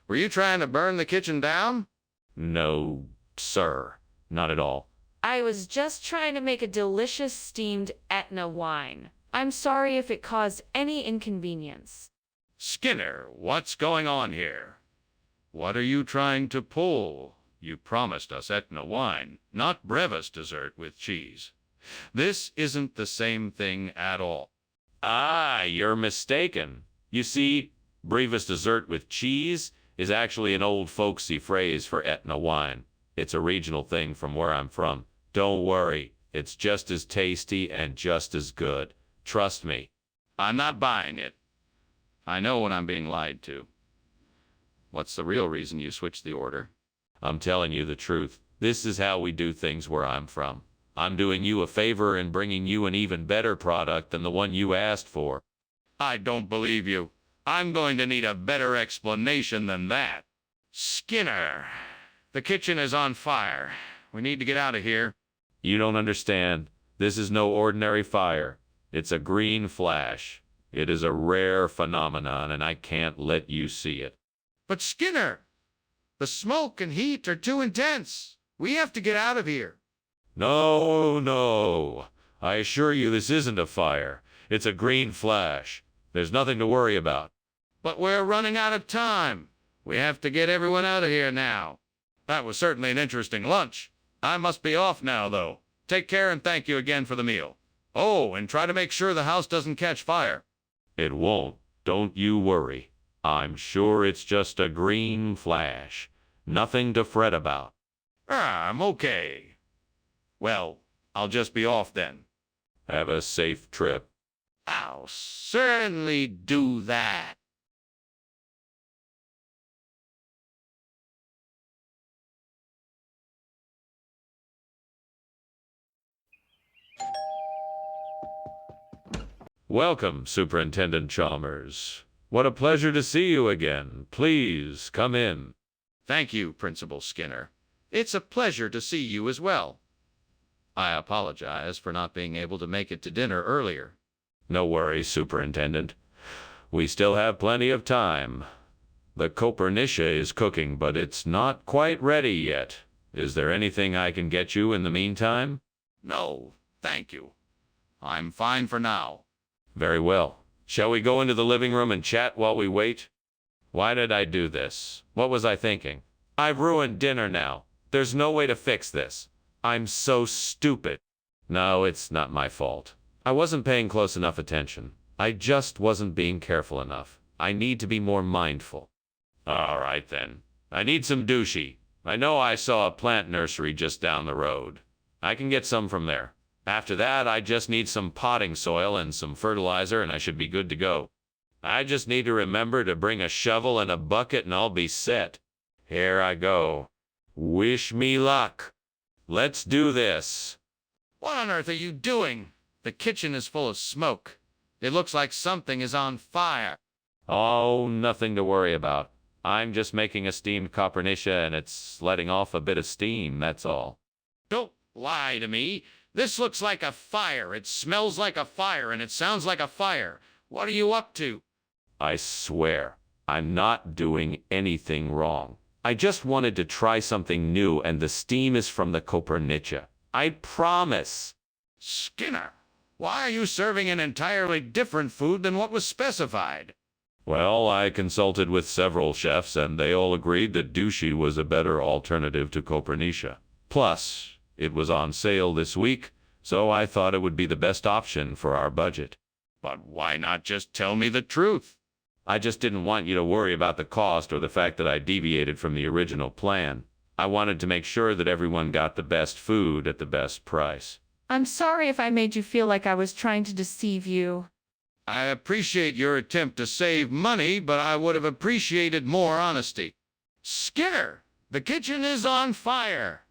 Were you trying to burn the kitchen down? No, sir. Not at all. I was just trying to make a delicious steamed Etna wine. I'm sorry if it caused any inconvenience. Skinner, what's going on here? What are you trying to pull? You promised us Etna wine, not Brevis dessert with cheese. This isn't the same thing at all. Ah, you're mistaken. You see, Brevis dessert with cheese is actually an old folksy phrase for Etna wine. It's a regional thing from where I'm from. Don't worry, it's just as tasty and just as good. Trust me. I'm not buying it. I know when I'm being lied to. What's the real reason you switched the order? I'm telling you the truth. This is how we do things where I'm from. I'm doing you a favor and bringing you an even better product than the one you asked for. I don't believe you. I'm going to need a better explanation than that. Skinner, the kitchen is on fire. We need to get out of here. You don't understand. This is no ordinary fire. It's a green flash. It is a rare phenomenon, and I can't let you see it. But Skinner, the smoke and heat are too intense. We have to get out of here. No, no. I assure you this isn't a fire. It's a green flash. There's nothing to worry about. But we're running out of time. We have to get everyone out of here now. That was certainly an interesting lunch. I must be off now, though. Take care and thank you again for the meal. Oh, and try to make sure the house doesn't catch fire. It won't. Don't you worry. I'm sure it's just a green flash. Nothing to fret about. I'm okay. Well, I'll just be off then. Have a safe trip. I'll certainly do that. Welcome, Superintendent Chalmers. What a pleasure to see you again. Please come in. Thank you, Principal Skinner. It's a pleasure to see you as well. I apologize for not being able to make it to dinner earlier. No worries, Superintendent. We still have plenty of time. The Copernicia is cooking, but it's not quite ready yet. Is there anything I can get you in the meantime? No, thank you. I'm fine for now. Very well. Shall we go into the living room and chat while we wait? Why did I do this? What was I thinking? I've ruined dinner now. There's no way to fix this. I'm so stupid. No, it's not my fault. I wasn't paying close enough attention. I just wasn't being careful enough. I need to be more mindful. All right, then. I need some douchey. I know I saw a plant nursery just down the road. I can get some from there. After that, I just need some potting soil and some fertilizer, and I should be good to go. I just need to remember to bring a shovel and a bucket, and I'll be set. Here I go. Wish me luck. Let's do this. What on earth are you doing? The kitchen is full of smoke. It looks like something is on fire. Oh, nothing to worry about. I'm just making a steamed Copernicia, and it's letting off a bit of steam, that's all. Don't lie to me. This looks like a fire. It smells like a fire, and it sounds like a fire. What are you up to? I swear, I'm not doing anything wrong. I just wanted to try something new, and the steam is from the Kopernica. I promise. Skinner, why are you serving an entirely different food than what was specified? Well, I consulted with several chefs, and they all agreed that douchey was a better alternative to Kopernica. Plus, it was on sale this week, so I thought it would be the best option for our budget. But why not just tell me the truth? I just didn't want you to worry about the cost or the fact that I deviated from the original plan. I wanted to make sure that everyone got the best food at the best price. I'm sorry if I made you feel like I was trying to deceive you. I appreciate your attempt to save money, but I would have appreciated more honesty. Skinner, the kitchen is on fire.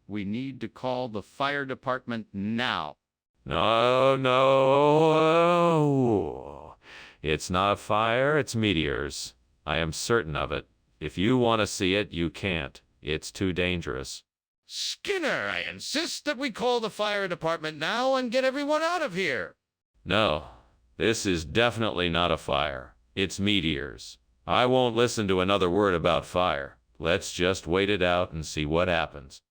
We need to call the fire department now. No, no. It's not a fire, it's meteors. I am certain of it. If you want to see it, you can't. It's too dangerous. Skinner, I insist that we call the fire department now and get everyone out of here. No, this is definitely not a fire. It's meteors. I won't listen to another word about fire. Let's just wait it out and see what happens.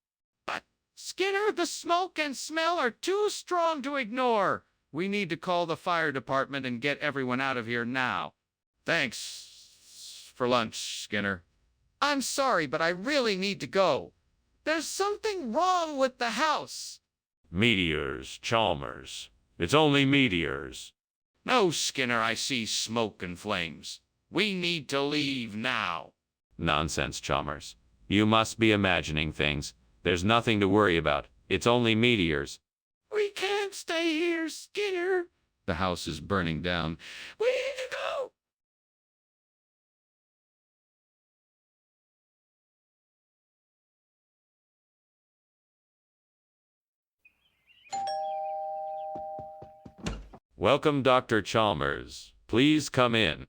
Skinner, the smoke and smell are too strong to ignore. We need to call the fire department and get everyone out of here now. Thanks for lunch, Skinner. I'm sorry, but I really need to go. There's something wrong with the house. Meteors, Chalmers. It's only meteors. No, Skinner, I see smoke and flames. We need to leave now. Nonsense, Chalmers. You must be imagining things. There's nothing to worry about. It's only meteors. We can't stay here, Skinner. The house is burning down. We need to go. Welcome, Dr. Chalmers. Please come in.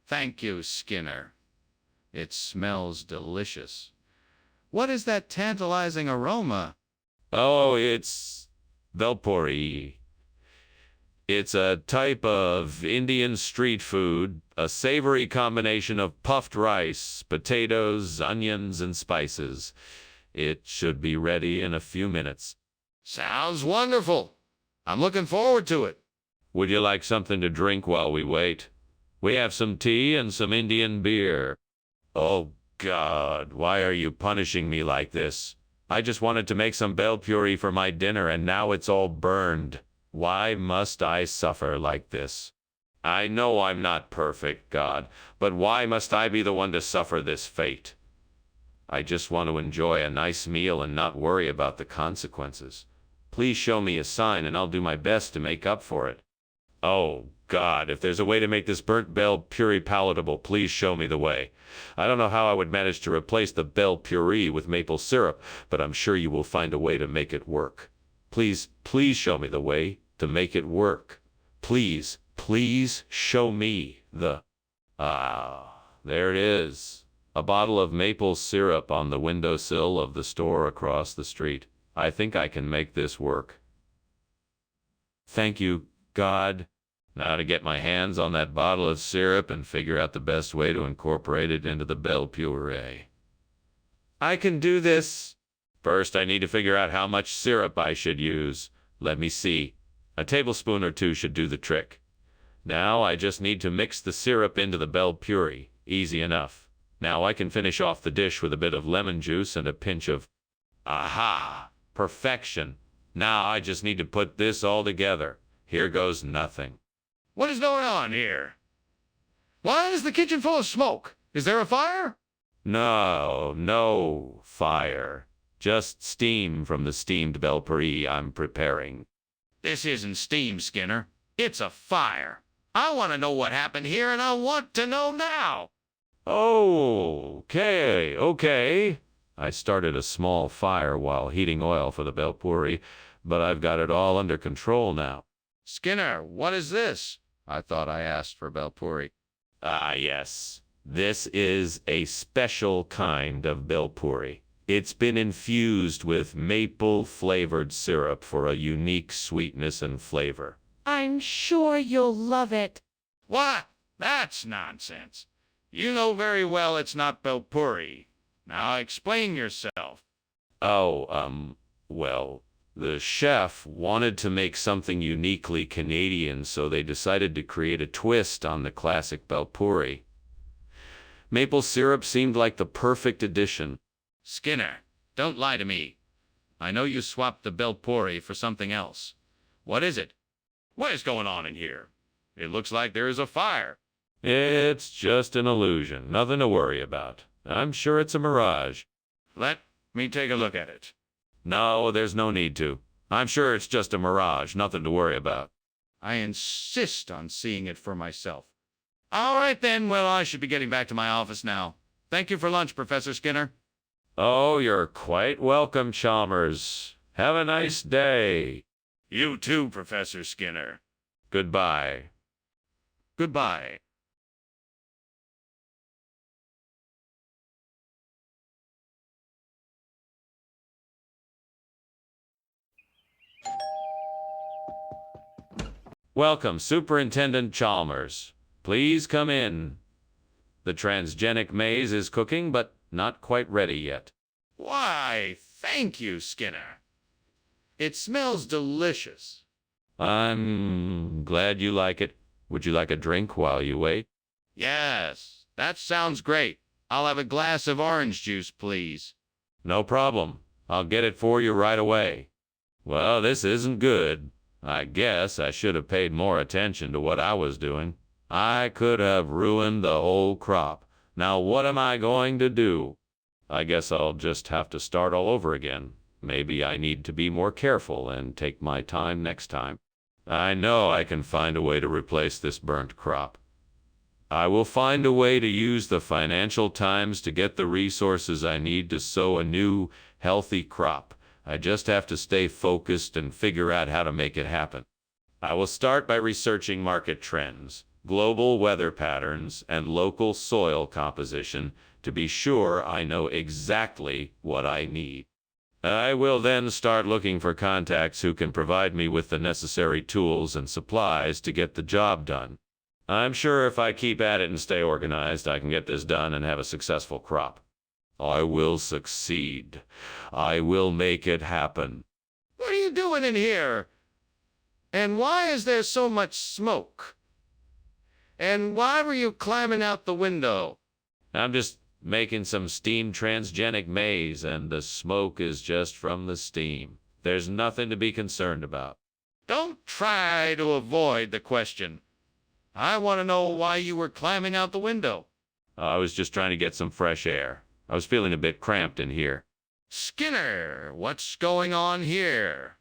Thank you, Skinner. It smells delicious. What is that tantalizing aroma? Oh, it's Velpuri. It's a type of Indian street food, a savory combination of puffed rice, potatoes, onions, and spices. It should be ready in a few minutes. Sounds wonderful. I'm looking forward to it. Would you like something to drink while we wait? We have some tea and some Indian beer. Oh, God, why are you punishing me like this? I just wanted to make some bel puri for my dinner, and now it's all burned. Why must I suffer like this? I know I'm not perfect, God, but why must I be the one to suffer this fate? I just want to enjoy a nice meal and not worry about the consequences. Please show me a sign and I'll do my best to make up for it. Oh, God, if there's a way to make this burnt bel puri palatable, please show me the way. I don't know how I would manage to replace the bel puri with maple syrup, but I'm sure you will find a way to make it work. Please, please show me the way to make it work. Please, please show me the... there it is. A bottle of maple syrup on the windowsill of the store across the street. I think I can make this work. Thank you, God. Now to get my hands on that bottle of syrup and figure out the best way to incorporate it into the bel puree. I can do this. First, I need to figure out how much syrup I should use. Let me see. A tablespoon or two should do the trick. Now I just need to mix the syrup into the bel puree. Easy enough. Now I can finish off the dish with a bit of lemon juice and a pinch of... Aha! Perfection. Now I just need to put this all together. Here goes nothing. What is going on here? Why is the kitchen full of smoke? Is there a fire? No, no fire. Just steam from the steamed bel puri I'm preparing. This isn't steam, Skinner. It's a fire. I want to know what happened here, and I want to know now. Okay. I started a small fire while heating oil for the bel puri, but I've got it all under control now. Skinner, what is this? I thought I asked for bel puri. Ah, yes. This is a special kind of bel puri. It's been infused with maple-flavored syrup for a unique sweetness and flavor. I'm sure you'll love it. What? That's nonsense. You know very well it's not bel puri. Now explain yourself. Well, the chef wanted to make something uniquely Canadian, so they decided to create a twist on the classic Belpuri. Maple syrup seemed like the perfect addition. Skinner, don't lie to me. I know you swapped the Belpuri for something else. What is it? What is going on in here? It looks like there is a fire. It's just an illusion, nothing to worry about. I'm sure it's a mirage. Let me take a look at it. No, there's no need to. I'm sure it's just a mirage, nothing to worry about. I insist on seeing it for myself. All right then, well, I should be getting back to my office now. Thank you for lunch, Professor Skinner. Oh, you're quite welcome, Chalmers. Have a nice day. You too, Professor Skinner. Goodbye. Goodbye. Welcome, Superintendent Chalmers. Please come in. The transgenic maze is cooking, but not quite ready yet. Why, thank you, Skinner. It smells delicious. I'm glad you like it. Would you like a drink while you wait? Yes, that sounds great. I'll have a glass of orange juice, please. No problem. I'll get it for you right away. Well, this isn't good. I guess I should have paid more attention to what I was doing. I could have ruined the whole crop. Now what am I going to do? I guess I'll just have to start all over again. Maybe I need to be more careful and take my time next time. I know I can find a way to replace this burnt crop. I will find a way to use the financial times to get the resources I need to sow a new, healthy crop. I just have to stay focused and figure out how to make it happen. I will start by researching market trends, global weather patterns, and local soil composition to be sure I know exactly what I need. I will then start looking for contacts who can provide me with the necessary tools and supplies to get the job done. I'm sure if I keep at it and stay organized, I can get this done and have a successful crop. I will succeed. I will make it happen. What are you doing in here? And why is there so much smoke? And why were you climbing out the window? I'm just making some steam transgenic maize, and the smoke is just from the steam. There's nothing to be concerned about. Don't try to avoid the question. I want to know why you were climbing out the window. I was just trying to get some fresh air. I was feeling a bit cramped in here. Skinner, what's going on here?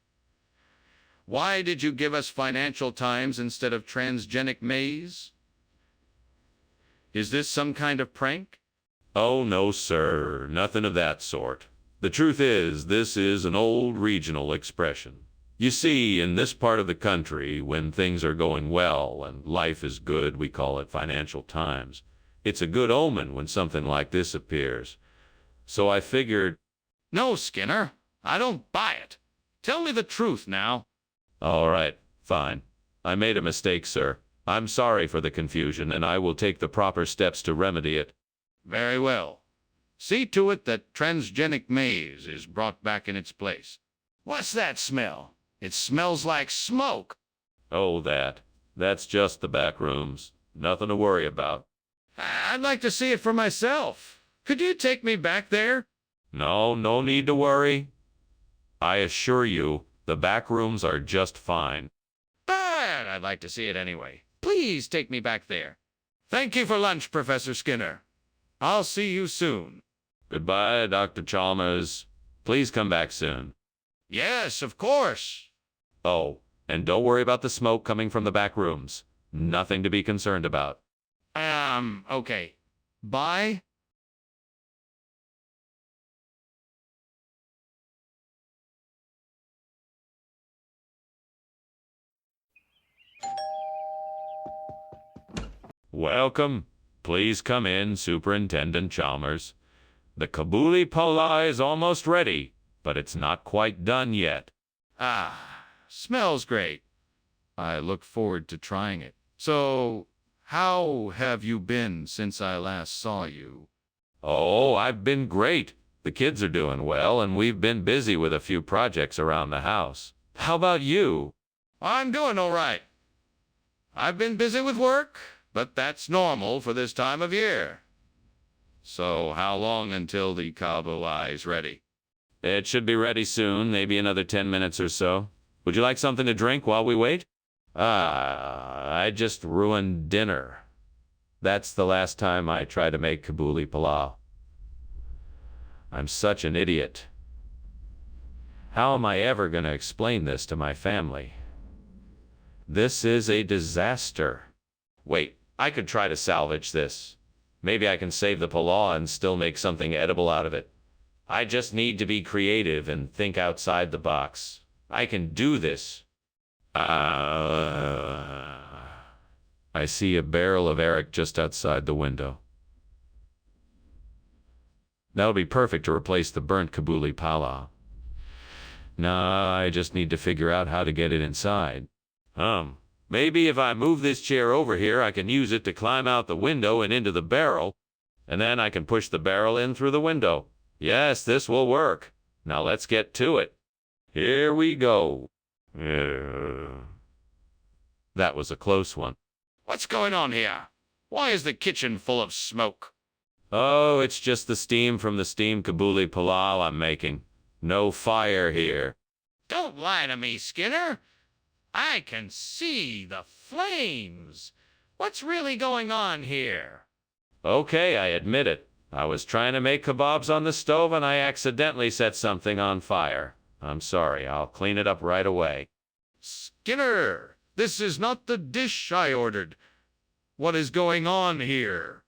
Why did you give us Financial Times instead of transgenic maize? Is this some kind of prank? Oh, no, sir. Nothing of that sort. The truth is, this is an old regional expression. You see, in this part of the country, when things are going well and life is good, we call it Financial Times. It's a good omen when something like this appears. So I figured... No, Skinner. I don't buy it. Tell me the truth now. All right, fine. I made a mistake, sir. I'm sorry for the confusion, and I will take the proper steps to remedy it. Very well. See to it that transgenic maize is brought back in its place. What's that smell? It smells like smoke. Oh, that's just the back rooms. Nothing to worry about. I'd like to see it for myself. Could you take me back there? No need to worry. I assure you, the back rooms are just fine. But I'd like to see it anyway. Please take me back there. Thank you for lunch, Professor Skinner. I'll see you soon. Goodbye, Dr. Chalmers. Please come back soon. Yes, of course. Oh, and don't worry about the smoke coming from the back rooms. Nothing to be concerned about. Okay. Bye. Welcome. Please come in, Superintendent Chalmers. The kabuli pala is almost ready, but it's not quite done yet. Smells great. I look forward to trying it. So, how have you been since I last saw you? Oh, I've been great. The kids are doing well, and we've been busy with a few projects around the house. How about you? I'm doing all right. I've been busy with work, but that's normal for this time of year. So how long until the kabuli is ready? It should be ready soon, maybe another 10 minutes or so. Would you like something to drink while we wait? I just ruined dinner. That's the last time I try to make kabuli palau. I'm such an idiot. How am I ever going to explain this to my family? This is a disaster. Wait, I could try to salvage this. Maybe I can save the palau and still make something edible out of it. I just need to be creative and think outside the box. I can do this. I see a barrel of Eric just outside the window. That'll be perfect to replace the burnt kabuli palau. Now I just need to figure out how to get it inside. Maybe if I move this chair over here, I can use it to climb out the window and into the barrel, and then I can push the barrel in through the window. Yes, this will work. Now let's get to it. Here we go. That was a close one. What's going on here? Why is the kitchen full of smoke? Oh, it's just the steam from the steamed kabuli palau I'm making. No fire here. Don't lie to me, Skinner. I can see the flames. What's really going on here? Okay, I admit it. I was trying to make kebabs on the stove and I accidentally set something on fire. I'm sorry, I'll clean it up right away. Skinner, this is not the dish I ordered. What is going on here?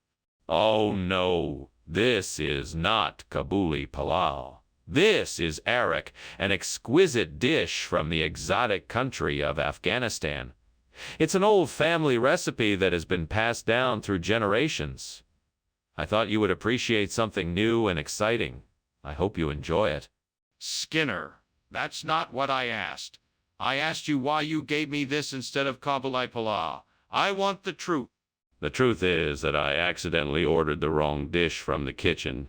Oh no, this is not kabuli palau. This is arak, an exquisite dish from the exotic country of Afghanistan. It's an old family recipe that has been passed down through generations. I thought you would appreciate something new and exciting. I hope you enjoy it. Skinner, that's not what I asked. I asked you why you gave me this instead of kabuli palau. I want the truth. The truth is that I accidentally ordered the wrong dish from the kitchen.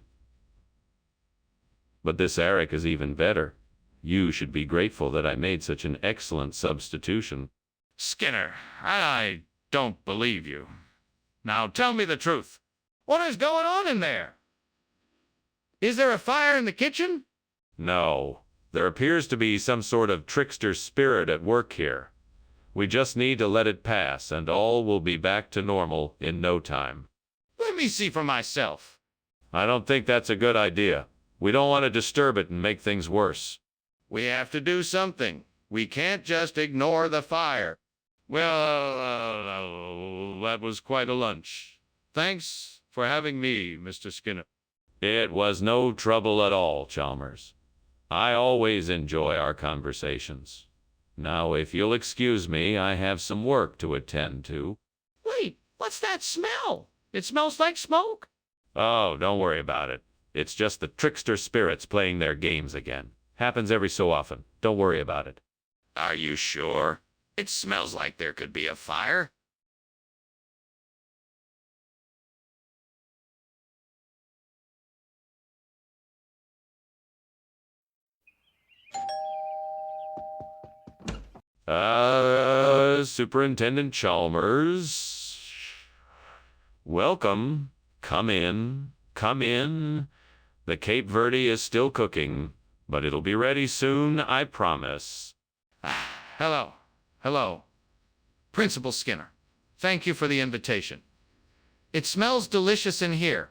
But this arak is even better. You should be grateful that I made such an excellent substitution. Skinner, I don't believe you. Now tell me the truth. What is going on in there? Is there a fire in the kitchen? No, there appears to be some sort of trickster spirit at work here. We just need to let it pass and all will be back to normal in no time. Let me see for myself. I don't think that's a good idea. We don't want to disturb it and make things worse. We have to do something. We can't just ignore the fire. Well, that was quite a lunch. Thanks for having me, Mr. Skinner. It was no trouble at all, Chalmers. I always enjoy our conversations. Now, if you'll excuse me, I have some work to attend to. Wait, what's that smell? It smells like smoke. Oh, don't worry about it. It's just the trickster spirits playing their games again. Happens every so often. Don't worry about it. Are you sure? It smells like there could be a fire. Superintendent Chalmers. Welcome. Come in. Come in. The Cape Verde is still cooking, but it'll be ready soon, I promise. Hello. Hello. Principal Skinner. Thank you for the invitation. It smells delicious in here.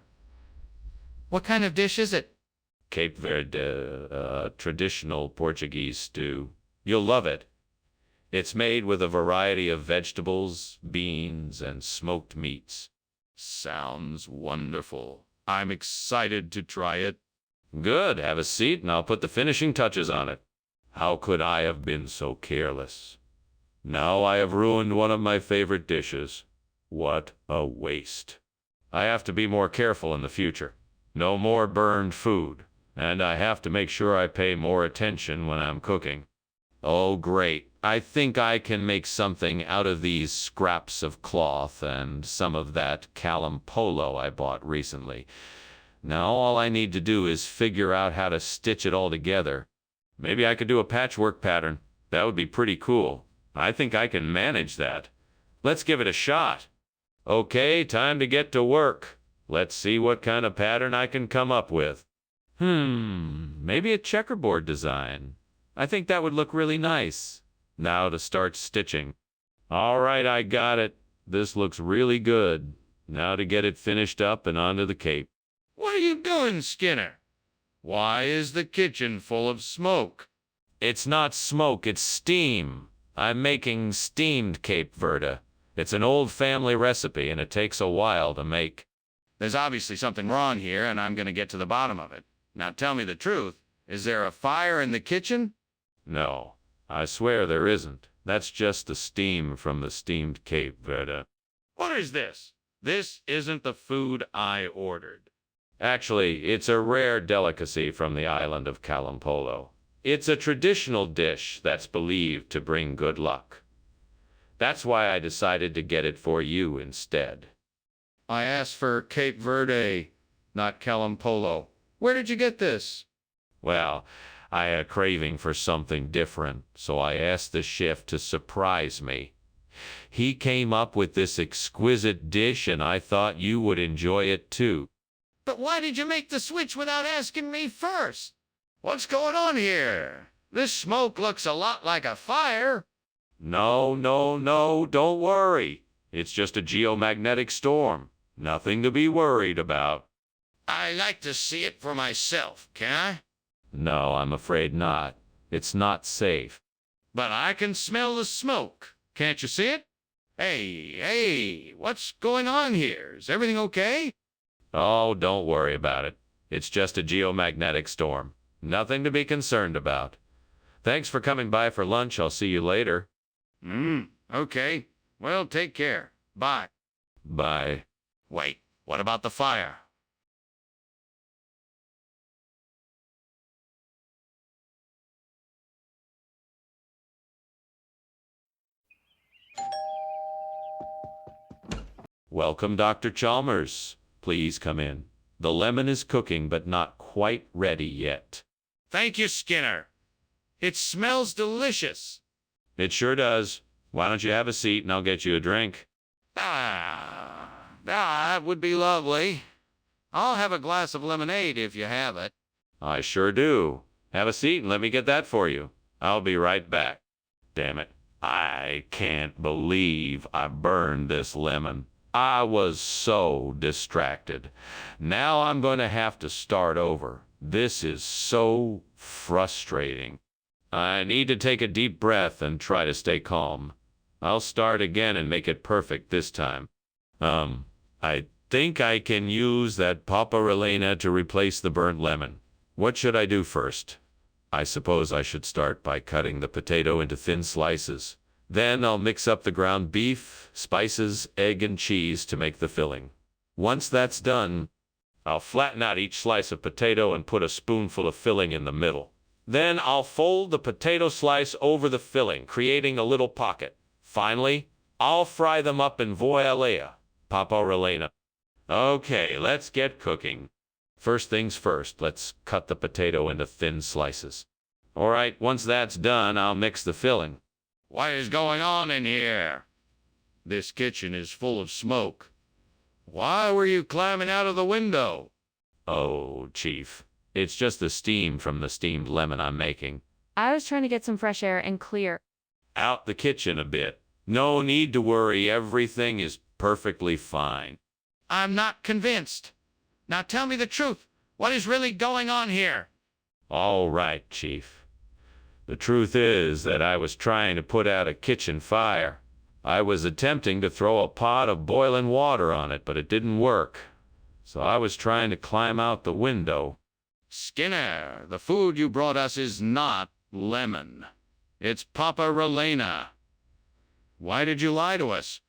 What kind of dish is it? Cape Verde, traditional Portuguese stew. You'll love it. It's made with a variety of vegetables, beans, and smoked meats. Sounds wonderful. I'm excited to try it. Good. Have a seat and I'll put the finishing touches on it. How could I have been so careless? Now I have ruined one of my favorite dishes. What a waste. I have to be more careful in the future. No more burned food. And I have to make sure I pay more attention when I'm cooking. Oh, great. I think I can make something out of these scraps of cloth and some of that Calam polo I bought recently. Now all I need to do is figure out how to stitch it all together. Maybe I could do a patchwork pattern. That would be pretty cool. I think I can manage that. Let's give it a shot. Okay, time to get to work. Let's see what kind of pattern I can come up with. Maybe a checkerboard design. I think that would look really nice. Now to start stitching. All right, I got it. This looks really good. Now to get it finished up and onto the cape. What are you doing, Skinner? Why is the kitchen full of smoke? It's not smoke, it's steam. I'm making steamed Cape Verde. It's an old family recipe and it takes a while to make. There's obviously something wrong here, and I'm going to get to the bottom of it. Now tell me the truth. Is there a fire in the kitchen? No, I swear there isn't. That's just the steam from the steamed Cape Verde. What is this? This isn't the food I ordered. Actually, it's a rare delicacy from the island of Kalampolo. It's a traditional dish that's believed to bring good luck. That's why I decided to get it for you instead. I asked for Cape Verde, not Kalampolo. Where did you get this? Well, I had a craving for something different, so I asked the chef to surprise me. He came up with this exquisite dish and I thought you would enjoy it too. But why did you make the switch without asking me first? What's going on here? This smoke looks a lot like a fire. No, don't worry. It's just a geomagnetic storm. Nothing to be worried about. I like to see it for myself, can I? No, I'm afraid not. It's not safe. But I can smell the smoke. Can't you see it? Hey, what's going on here? Is everything okay? Oh, don't worry about it. It's just a geomagnetic storm. Nothing to be concerned about. Thanks for coming by for lunch. I'll see you later. Okay. Well, take care. Bye. Bye. Wait, what about the fire? Welcome, Dr. Chalmers. Please come in. The lemon is cooking, but not quite ready yet. Thank you, Skinner. It smells delicious. It sure does. Why don't you have a seat and I'll get you a drink? That would be lovely. I'll have a glass of lemonade if you have it. I sure do. Have a seat and let me get that for you. I'll be right back. Damn it. I can't believe I burned this lemon. I was so distracted. Now I'm going to have to start over. This is so frustrating. I need to take a deep breath and try to stay calm. I'll start again and make it perfect this time. I think I can use that paparelena to replace the burnt lemon. What should I do first? I suppose I should start by cutting the potato into thin slices. Then I'll mix up the ground beef, spices, egg, and cheese to make the filling. Once that's done, I'll flatten out each slice of potato and put a spoonful of filling in the middle. Then I'll fold the potato slice over the filling, creating a little pocket. Finally, I'll fry them up in voilea, paparelena. Okay, let's get cooking. First things first, let's cut the potato into thin slices. All right, once that's done, I'll mix the filling. What is going on in here? This kitchen is full of smoke. Why were you climbing out of the window? Oh, Chief, it's just the steam from the steamed lemon I'm making. I was trying to get some fresh air and clear Out the kitchen a bit. No need to worry, everything is perfectly fine. I'm not convinced. Now tell me the truth. What is really going on here? All right, Chief. The truth is that I was trying to put out a kitchen fire. I was attempting to throw a pot of boiling water on it, but it didn't work. So I was trying to climb out the window. Skinner, the food you brought us is not lemon. It's paparelena. Why did you lie to us?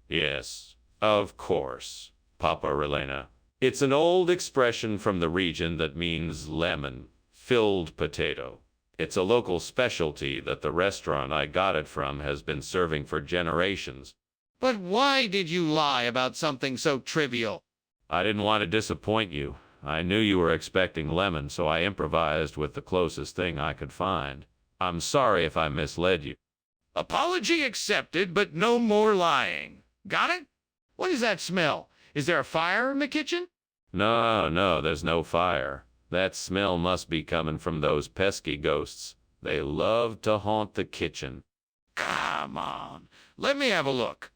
Yes, of course, paparelena. It's an old expression from the region that means lemon-filled potato. It's a local specialty that the restaurant I got it from has been serving for generations. But why did you lie about something so trivial? I didn't want to disappoint you. I knew you were expecting lemon, so I improvised with the closest thing I could find. I'm sorry if I misled you. Apology accepted, but no more lying. Got it? What is that smell? Is there a fire in the kitchen? No, there's no fire. That smell must be coming from those pesky ghosts. They love to haunt the kitchen. Come on, let me have a look.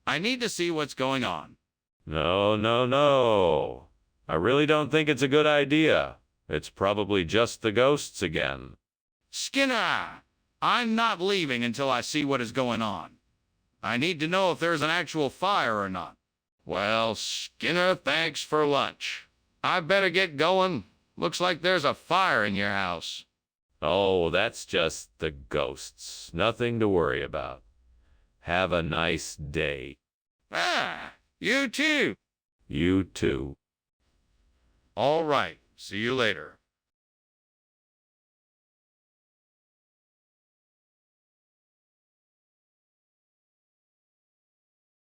I need to see what's going on. No. I really don't think it's a good idea. It's probably just the ghosts again. Skinner, I'm not leaving until I see what is going on. I need to know if there's an actual fire or not. Well, Skinner, thanks for lunch. I better get going. Looks like there's a fire in your house. Oh, that's just the ghosts. Nothing to worry about. Have a nice day. You too. You too. All right, see you later.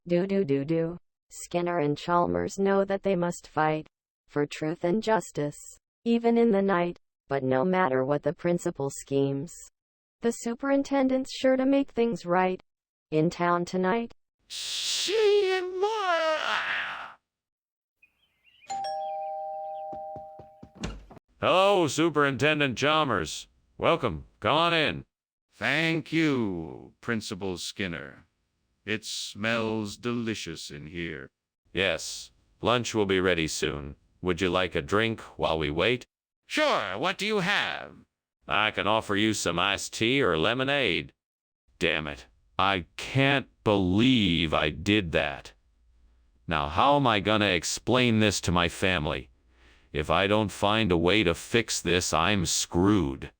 Do. Skinner and Chalmers know that they must fight for truth and justice, even in the night, but no matter what the principal schemes, the superintendent's sure to make things right. In town tonight. See you more. Hello, Superintendent Chalmers. Welcome. Come on in. Thank you, Principal Skinner. It smells delicious in here. Yes, lunch will be ready soon. Would you like a drink while we wait? Sure, what do you have? I can offer you some iced tea or lemonade. Damn it. I can't believe I did that. Now how am I gonna explain this to my family? If I don't find a way to fix this, I'm screwed.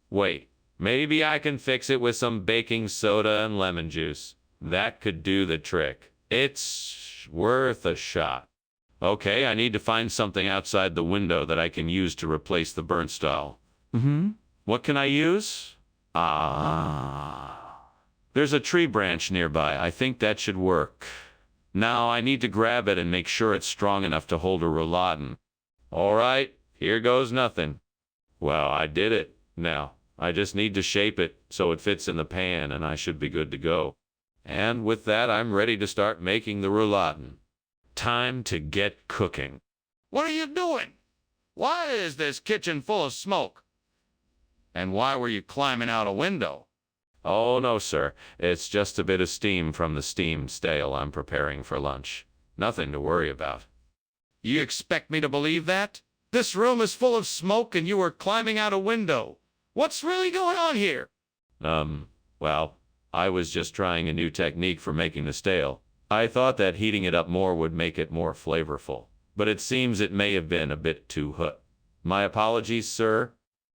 Wait, maybe I can fix it with some baking soda and lemon juice. That could do the trick. It's worth a shot. Okay, I need to find something outside the window that I can use to replace the burnt style. What can I use? There's a tree branch nearby. I think that should work. Now I need to grab it and make sure it's strong enough to hold a rouladen. All right, here goes nothing. Well, I did it. Now, I just need to shape it so it fits in the pan and I should be good to go. And with that, I'm ready to start making the rouladen. Time to get cooking. What are you doing? Why is this kitchen full of smoke? And why were you climbing out a window? Oh, no, sir. It's just a bit of steam from the steamed stale I'm preparing for lunch. Nothing to worry about. You expect me to believe that? This room is full of smoke and you were climbing out a window. What's really going on here? Well, I was just trying a new technique for making the stale. I thought that heating it up more would make it more flavorful, but it seems it may have been a bit too hot. My apologies, sir.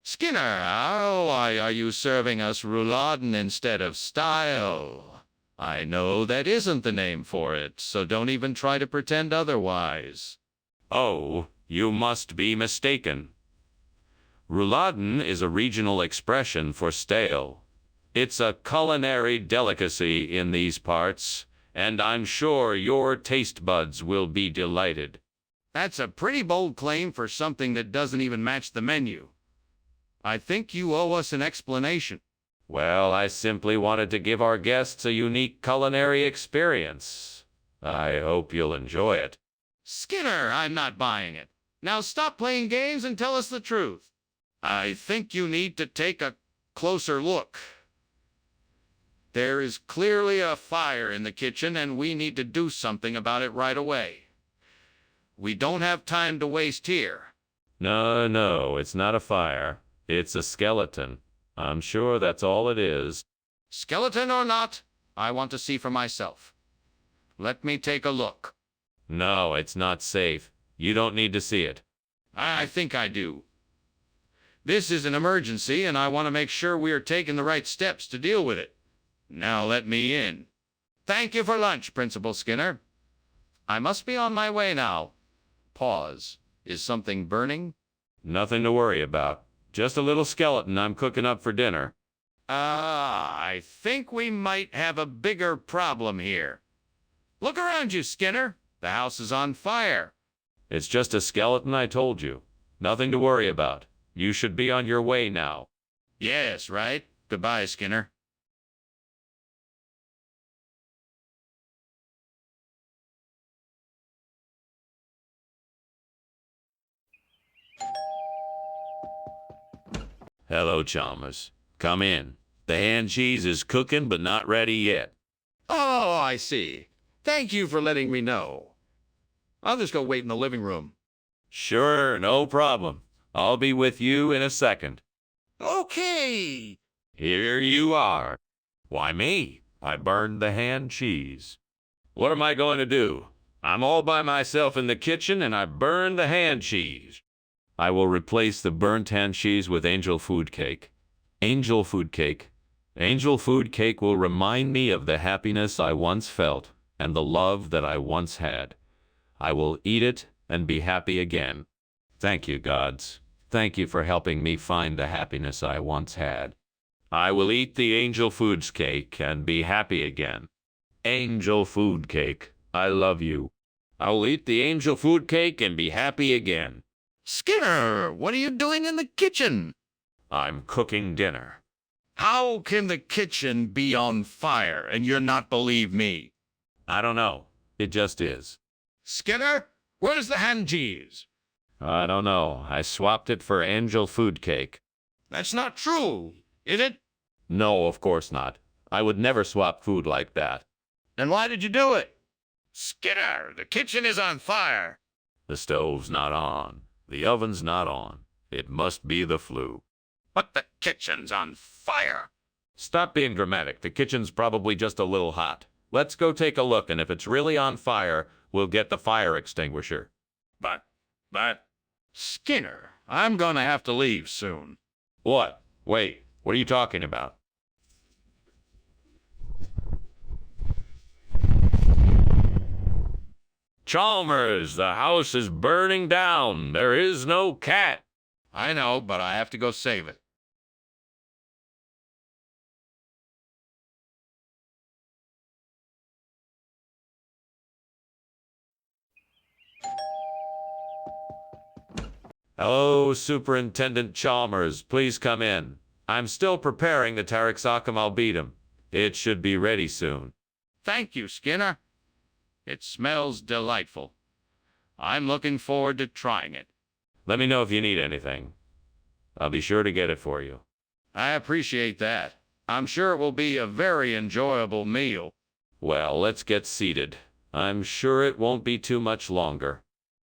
Skinner, why are you serving us rouladen instead of style? I know that isn't the name for it, so don't even try to pretend otherwise. Oh, you must be mistaken. Rouladen is a regional expression for stale. It's a culinary delicacy in these parts, and I'm sure your taste buds will be delighted. That's a pretty bold claim for something that doesn't even match the menu. I think you owe us an explanation. Well, I simply wanted to give our guests a unique culinary experience. I hope you'll enjoy it. Skinner, I'm not buying it. Now stop playing games and tell us the truth. I think you need to take a closer look. There is clearly a fire in the kitchen and we need to do something about it right away. We don't have time to waste here. No, it's not a fire. It's a skeleton. I'm sure that's all it is. Skeleton or not, I want to see for myself. Let me take a look. No, it's not safe. You don't need to see it. I think I do. This is an emergency and I want to make sure we are taking the right steps to deal with it. Now let me in. Thank you for lunch, Principal Skinner. I must be on my way now. Pause. Is something burning? Nothing to worry about. Just a little skeleton I'm cooking up for dinner. I think we might have a bigger problem here. Look around you, Skinner. The house is on fire. It's just a skeleton, I told you. Nothing to worry about. You should be on your way now. Yes, right? Goodbye, Skinner. Hello, Chalmers. Come in. The hand cheese is cooking, but not ready yet. Oh, I see. Thank you for letting me know. I'll just go wait in the living room. Sure, no problem. I'll be with you in a second. Okay. Here you are. Why me? I burned the hand cheese. What am I going to do? I'm all by myself in the kitchen and I burned the hand cheese. I will replace the burnt hand cheese with angel food cake. Angel food cake. Angel food cake will remind me of the happiness I once felt and the love that I once had. I will eat it and be happy again. Thank you, gods. Thank you for helping me find the happiness I once had. I will eat the angel foods cake and be happy again. Angel food cake, I love you. I will eat the angel food cake and be happy again. Skinner, what are you doing in the kitchen? I'm cooking dinner. How can the kitchen be on fire and you're not believe me? I don't know. It just is. Skinner, where's the hand cheese? I don't know. I swapped it for angel food cake. That's not true, is it? No, of course not. I would never swap food like that. Then why did you do it? Skinner, the kitchen is on fire. The stove's not on. The oven's not on. It must be the flu. But the kitchen's on fire. Stop being dramatic. The kitchen's probably just a little hot. Let's go take a look, and if it's really on fire, we'll get the fire extinguisher. But, Skinner, I'm gonna have to leave soon. What? Wait, what are you talking about? Chalmers, the house is burning down. There is no cat. I know, but I have to go save it. Hello, Superintendent Chalmers. Please come in. I'm still preparing the Taraxacum albedum. It should be ready soon. Thank you, Skinner. It smells delightful. I'm looking forward to trying it. Let me know if you need anything. I'll be sure to get it for you. I appreciate that. I'm sure it will be a very enjoyable meal. Well, let's get seated. I'm sure it won't be too much longer.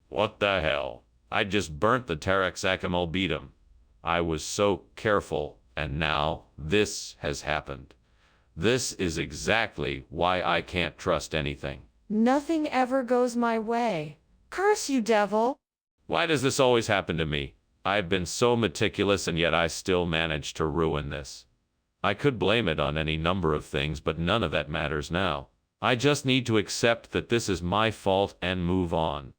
What the hell? I just burnt the Taraxacum albedum. I was so careful, and now this has happened. This is exactly why I can't trust anything. Nothing ever goes my way. Curse you, devil! Why does this always happen to me? I've been so meticulous and yet I still managed to ruin this. I could blame it on any number of things, but none of that matters now. I just need to accept that this is my fault and move on.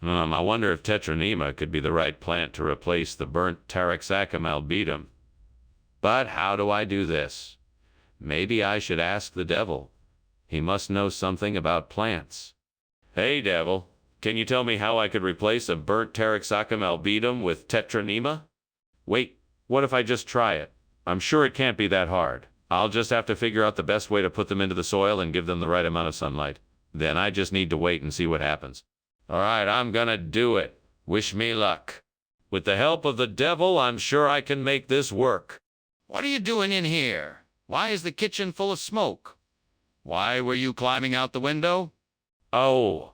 I wonder if Tetranema could be the right plant to replace the burnt Taraxacum albedum. But how do I do this? Maybe I should ask the devil. He must know something about plants. Hey, devil. Can you tell me how I could replace a burnt Taraxacum albedum with Tetranema? Wait, what if I just try it? I'm sure it can't be that hard. I'll just have to figure out the best way to put them into the soil and give them the right amount of sunlight. Then I just need to wait and see what happens. All right, I'm gonna do it. Wish me luck. With the help of the devil, I'm sure I can make this work. What are you doing in here? Why is the kitchen full of smoke? Why were you climbing out the window? Oh,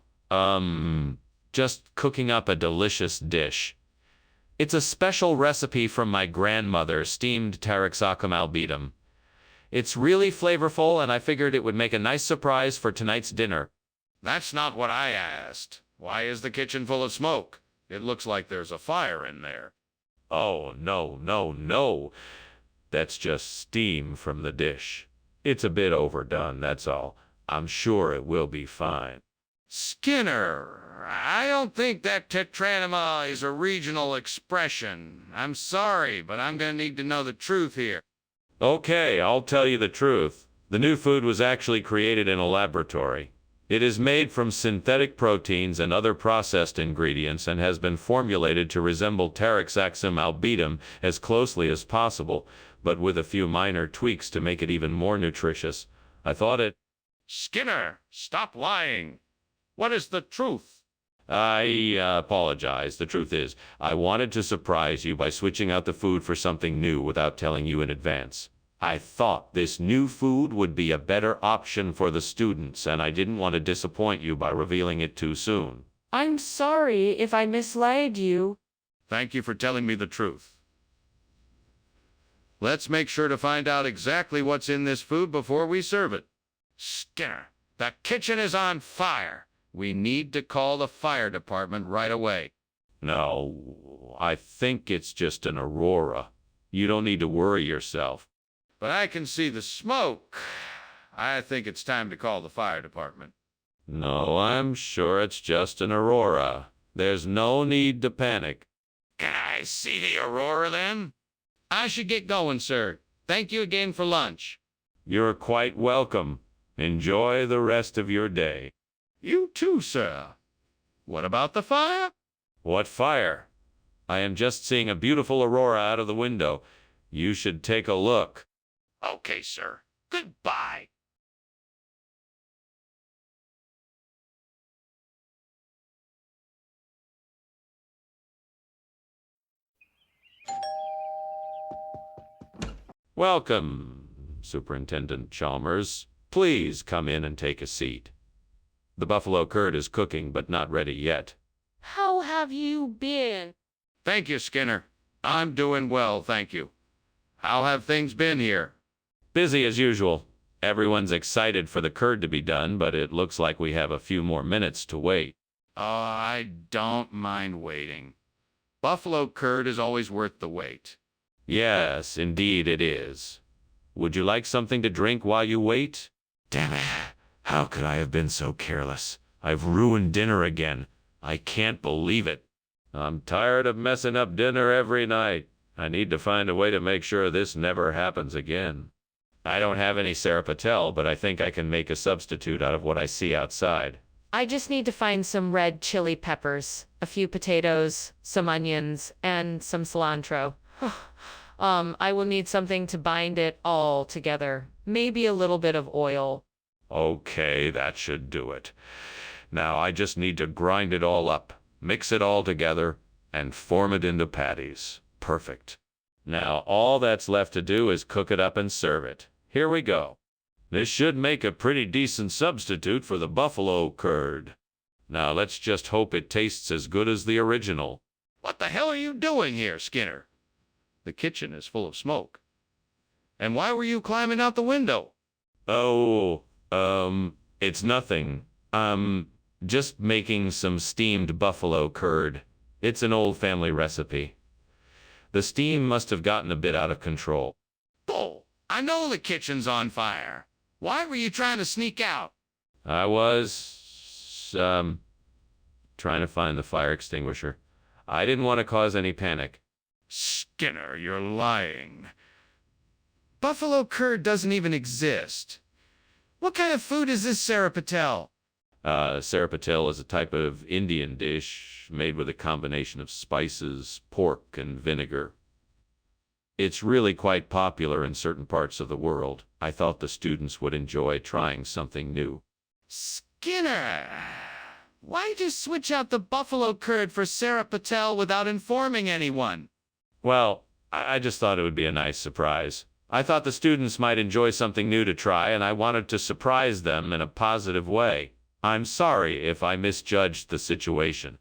just cooking up a delicious dish. It's a special recipe from my grandmother, steamed Taraxacum albedum. It's really flavorful, and I figured it would make a nice surprise for tonight's dinner. That's not what I asked. Why is the kitchen full of smoke? It looks like there's a fire in there. Oh, no. That's just steam from the dish. It's a bit overdone, that's all. I'm sure it will be fine. Skinner, I don't think that Tetranema is a regional expression. I'm sorry, but I'm going to need to know the truth here. Okay, I'll tell you the truth. The new food was actually created in a laboratory. It is made from synthetic proteins and other processed ingredients and has been formulated to resemble Taraxacum albitum as closely as possible, but with a few minor tweaks to make it even more nutritious. I thought it... Skinner, stop lying. What is the truth? I apologize. The truth is, I wanted to surprise you by switching out the food for something new without telling you in advance. I thought this new food would be a better option for the students, and I didn't want to disappoint you by revealing it too soon. I'm sorry if I misled you. Thank you for telling me the truth. Let's make sure to find out exactly what's in this food before we serve it. Skinner, the kitchen is on fire. We need to call the fire department right away. No, I think it's just an aurora. You don't need to worry yourself. But I can see the smoke. I think it's time to call the fire department. No, I'm sure it's just an aurora. There's no need to panic. Can I see the aurora then? I should get going, sir. Thank you again for lunch. You're quite welcome. Enjoy the rest of your day. You too, sir. What about the fire? What fire? I am just seeing a beautiful aurora out of the window. You should take a look. Okay, sir. Goodbye. Welcome, Superintendent Chalmers. Please come in and take a seat. The buffalo curd is cooking, but not ready yet. How have you been? Thank you, Skinner. I'm doing well, thank you. How have things been here? Busy as usual. Everyone's excited for the curd to be done, but it looks like we have a few more minutes to wait. Oh, I don't mind waiting. Buffalo curd is always worth the wait. Yes, indeed it is. Would you like something to drink while you wait? Damn it. How could I have been so careless? I've ruined dinner again. I can't believe it. I'm tired of messing up dinner every night. I need to find a way to make sure this never happens again. I don't have any Sarah Patel, but I think I can make a substitute out of what I see outside. I just need to find some red chili peppers, a few potatoes, some onions, and some cilantro. I will need something to bind it all together. Maybe a little bit of oil. Okay, that should do it. Now I just need to grind it all up, mix it all together, and form it into patties. Perfect. Now all that's left to do is cook it up and serve it. Here we go. This should make a pretty decent substitute for the buffalo curd. Now let's just hope it tastes as good as the original. What the hell are you doing here, Skinner? The kitchen is full of smoke. And why were you climbing out the window? Oh, it's nothing. Just making some steamed buffalo curd. It's an old family recipe. The steam must have gotten a bit out of control. Bull, I know the kitchen's on fire. Why were you trying to sneak out? I was, trying to find the fire extinguisher. I didn't want to cause any panic. Skinner, you're lying. Buffalo curd doesn't even exist. What kind of food is this, Sarah Patel? Sarah Patel is a type of Indian dish made with a combination of spices, pork, and vinegar. It's really quite popular in certain parts of the world. I thought the students would enjoy trying something new. Skinner, why'd you switch out the buffalo curd for Sarah Patel without informing anyone? Well, I just thought it would be a nice surprise. I thought the students might enjoy something new to try, and I wanted to surprise them in a positive way. I'm sorry if I misjudged the situation.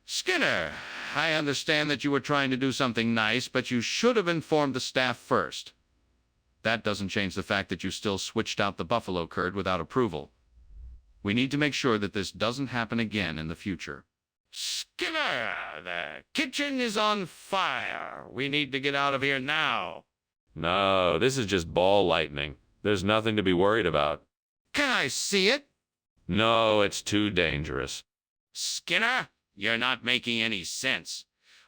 Skinner, I understand that you were trying to do something nice, but you should have informed the staff first. That doesn't change the fact that you still switched out the buffalo curd without approval. We need to make sure that this doesn't happen again in the future. Skinner, the kitchen is on fire. We need to get out of here now. No, this is just ball lightning. There's nothing to be worried about. Can I see it? No, it's too dangerous. Skinner, you're not making any sense.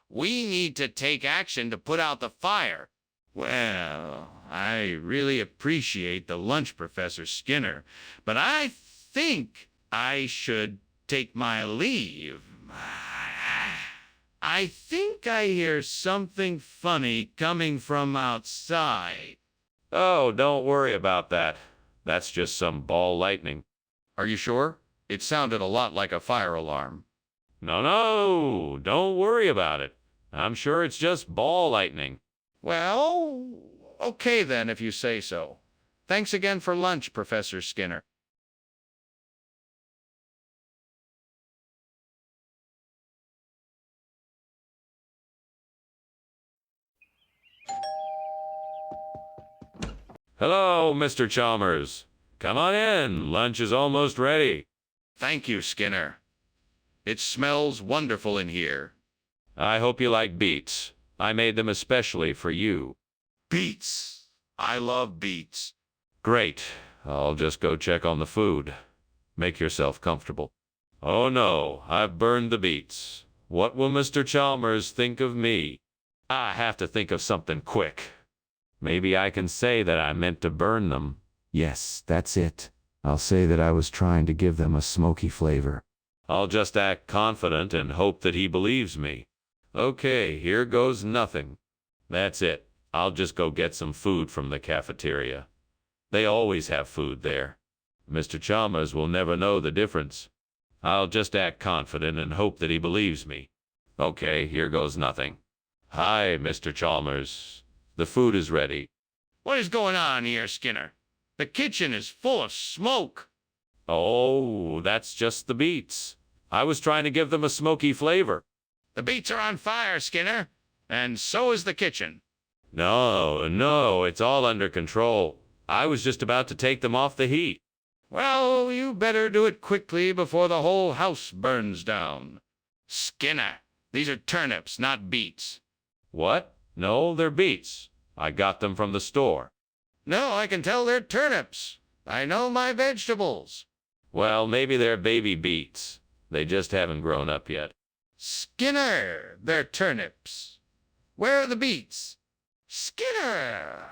We need to take action to put out the fire. Well, I really appreciate the lunch, Professor Skinner, but I think I should take my leave. I think I hear something funny coming from outside. Oh, don't worry about that. That's just some ball lightning. Are you sure? It sounded a lot like a fire alarm. No, don't worry about it. I'm sure it's just ball lightning. Well, okay then, if you say so. Thanks again for lunch, Professor Skinner. Hello, Mr. Chalmers. Come on in. Lunch is almost ready. Thank you, Skinner. It smells wonderful in here. I hope you like beets. I made them especially for you. Beets. I love beets. Great. I'll just go check on the food. Make yourself comfortable. Oh no, I've burned the beets. What will Mr. Chalmers think of me? I have to think of something quick. Maybe I can say that I meant to burn them. Yes, that's it. I'll say that I was trying to give them a smoky flavor. I'll just act confident and hope that he believes me. Okay, here goes nothing. That's it. I'll just go get some food from the cafeteria. They always have food there. Mr. Chalmers will never know the difference. I'll just act confident and hope that he believes me. Okay, here goes nothing. Hi, Mr. Chalmers. The food is ready. What is going on here, Skinner? The kitchen is full of smoke. Oh, that's just the beets. I was trying to give them a smoky flavor. The beets are on fire, Skinner. And so is the kitchen. No, it's all under control. I was just about to take them off the heat. Well, you better do it quickly before the whole house burns down. Skinner, these are turnips, not beets. What? No, they're beets. I got them from the store. No, I can tell they're turnips. I know my vegetables. Well, maybe they're baby beets. They just haven't grown up yet. Skinner, they're turnips. Where are the beets? Skinner,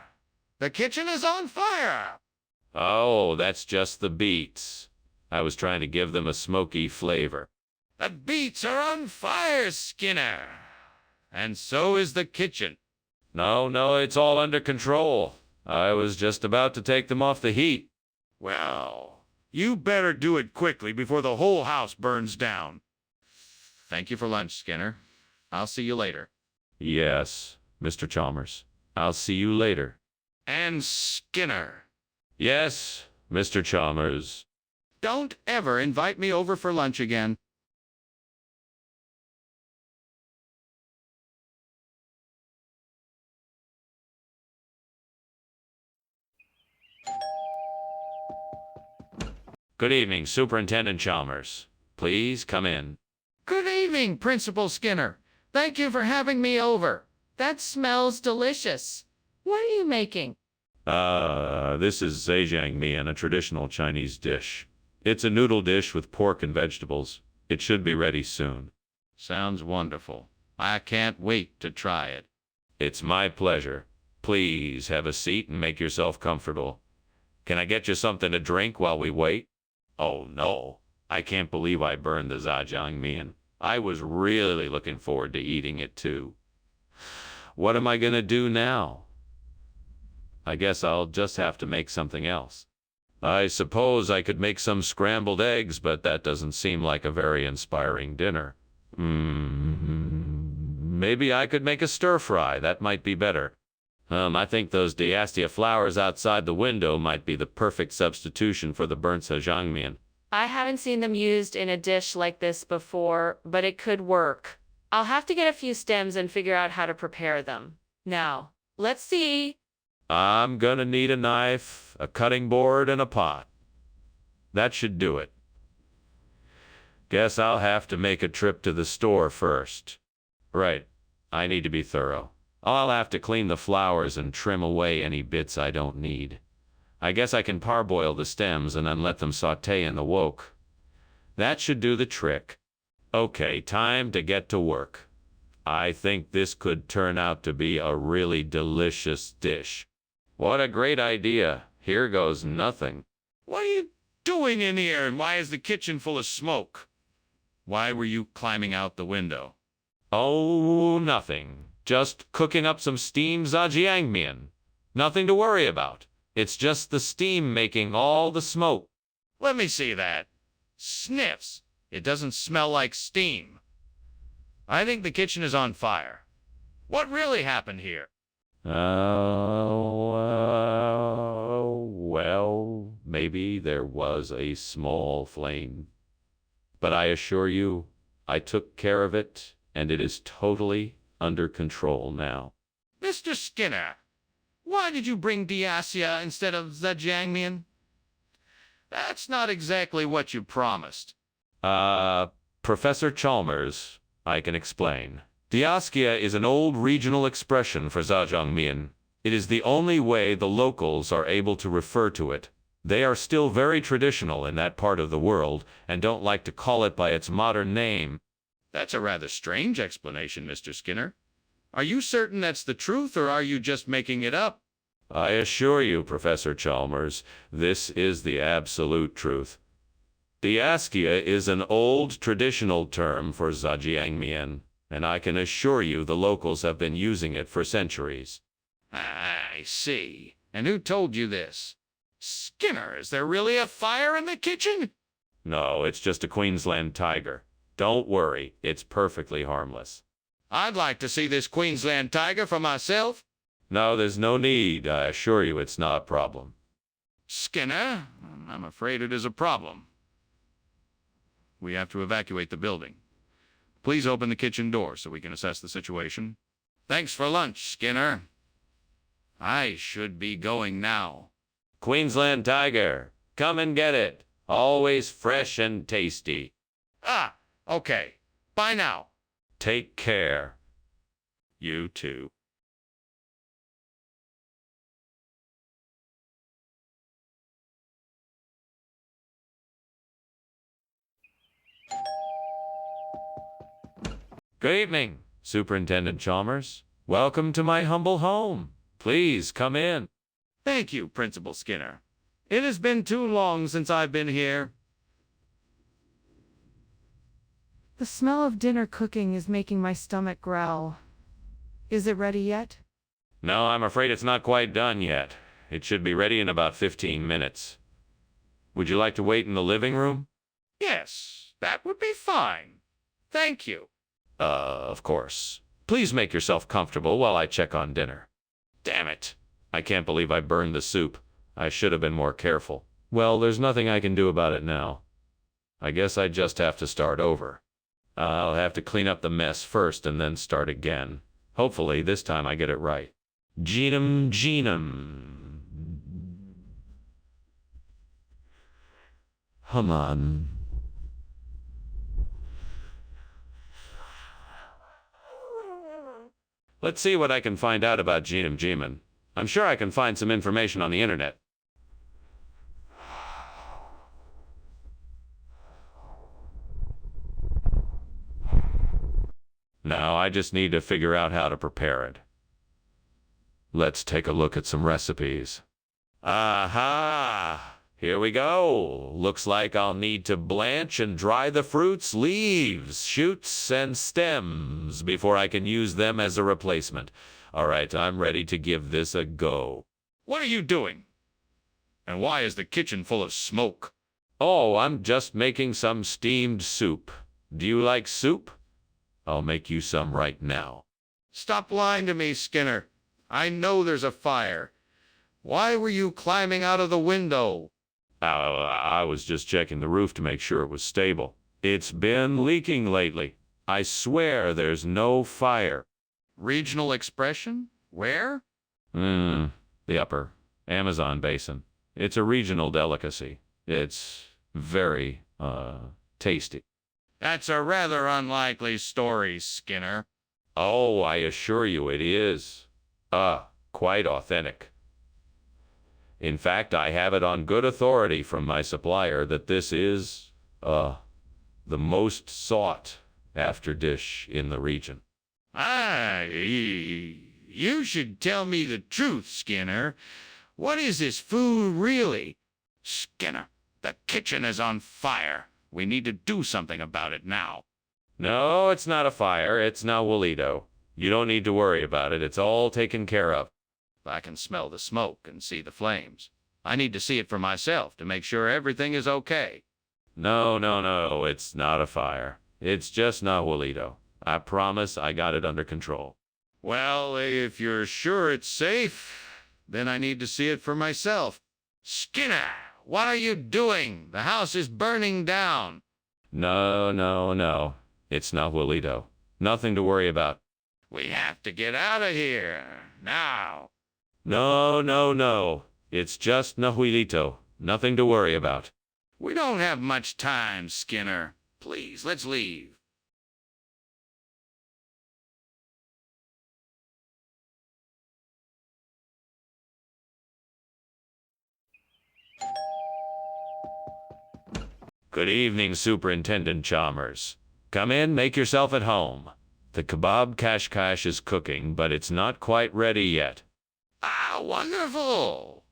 the kitchen is on fire. Oh, that's just the beets. I was trying to give them a smoky flavor. The beets are on fire, Skinner. And so is the kitchen. No, it's all under control. I was just about to take them off the heat. Well, you better do it quickly before the whole house burns down. Thank you for lunch, Skinner. I'll see you later. Yes, Mr. Chalmers. I'll see you later. And Skinner, Yes, Mr. Chalmers. don't ever invite me over for lunch again. Good evening, Superintendent Chalmers. Please come in. Good evening, Principal Skinner. Thank you for having me over. That smells delicious. What are you making? This is zhejiangmian, a traditional Chinese dish. It's a noodle dish with pork and vegetables. It should be ready soon. Sounds wonderful. I can't wait to try it. It's my pleasure. Please have a seat and make yourself comfortable. Can I get you something to drink while we wait? Oh no, I can't believe I burned the zhejiangmian. I was really looking forward to eating it too. What am I gonna do now? I guess I'll just have to make something else. I suppose I could make some scrambled eggs, but that doesn't seem like a very inspiring dinner. Maybe I could make a stir-fry. That might be better. I think those diastia flowers outside the window might be the perfect substitution for the burnt zhejiangmian. I haven't seen them used in a dish like this before, but it could work. I'll have to get a few stems and figure out how to prepare them. Now, let's see. I'm gonna need a knife, a cutting board, and a pot. That should do it. Guess I'll have to make a trip to the store first. Right, I need to be thorough. I'll have to clean the flowers and trim away any bits I don't need. I guess I can parboil the stems and then let them saute in the wok. That should do the trick. Okay, time to get to work. I think this could turn out to be a really delicious dish. What a great idea. Here goes nothing. What are you doing in here, and why is the kitchen full of smoke? Why were you climbing out the window? Oh, nothing. Just cooking up some steamed zhajiangmian. Nothing to worry about. It's just the steam making all the smoke. Let me see that. Sniffs. It doesn't smell like steam. I think the kitchen is on fire. What really happened here? Well, maybe there was a small flame. But I assure you, I took care of it, and it is totally under control now. Mr. Skinner, why did you bring diasia instead of zhajiangmian? That's not exactly what you promised. Professor Chalmers, I can explain. Diaskia is an old regional expression for zhajiangmian. It is the only way the locals are able to refer to it. They are still very traditional in that part of the world and don't like to call it by its modern name. That's a rather strange explanation, Mr. Skinner. Are you certain that's the truth, or are you just making it up? I assure you, Professor Chalmers, this is the absolute truth. Diaskia is an old traditional term for zhajiangmian, and I can assure you the locals have been using it for centuries. I see. And who told you this? Skinner, is there really a fire in the kitchen? No, it's just a Queensland tiger. Don't worry, it's perfectly harmless. I'd like to see this Queensland tiger for myself. No, there's no need. I assure you it's not a problem. Skinner, I'm afraid it is a problem. We have to evacuate the building. Please open the kitchen door so we can assess the situation. Thanks for lunch, Skinner. I should be going now. Queensland tiger, come and get it. Always fresh and tasty. Ah, okay. Bye now. Take care. You too. Good evening, Superintendent Chalmers. Welcome to my humble home. Please come in. Thank you, Principal Skinner. It has been too long since I've been here. The smell of dinner cooking is making my stomach growl. Is it ready yet? No, I'm afraid it's not quite done yet. It should be ready in about 15 minutes. Would you like to wait in the living room? Yes, that would be fine. Thank you. Of course. Please make yourself comfortable while I check on dinner. Damn it. I can't believe I burned the soup. I should have been more careful. Well, there's nothing I can do about it now. I guess I just have to start over. I'll have to clean up the mess first and then start again. Hopefully, this time I get it right. Geenum. Come on. Let's see what I can find out about Geenum. I'm sure I can find some information on the internet. Now I just need to figure out how to prepare it. Let's take a look at some recipes. Aha! Here we go. Looks like I'll need to blanch and dry the fruits, leaves, shoots, and stems before I can use them as a replacement. All right, I'm ready to give this a go. What are you doing? And why is the kitchen full of smoke? Oh, I'm just making some steamed soup. Do you like soup? I'll make you some right now. Stop lying to me, Skinner. I know there's a fire. Why were you climbing out of the window? I was just checking the roof to make sure it was stable. It's been leaking lately. I swear there's no fire. Regional expression? Where? The upper Amazon basin. It's a regional delicacy. It's very, tasty. That's a rather unlikely story, Skinner. Oh, I assure you it is. Quite authentic. In fact, I have it on good authority from my supplier that this is, the most sought after dish in the region. You should tell me the truth, Skinner. What is this food really? Skinner, The kitchen is on fire. We need to do something about it now. No, it's not a fire. It's now Wolito. You don't need to worry about it. It's all taken care of. I can smell the smoke and see the flames. I need to see it for myself to make sure everything is okay. No, it's not a fire. It's just Nahualito. I promise I got it under control. Well, if you're sure it's safe, then I need to see it for myself. Skinner, what are you doing? The house is burning down. No. It's Nahualito. Nothing to worry about. We have to get out of here now. No. It's just Nahualito. Nothing to worry about. We don't have much time, Skinner. Please, let's leave. Good evening, Superintendent Chalmers. Come in, make yourself at home. The kebab kashkash is cooking, but it's not quite ready yet. Ah, wonderful.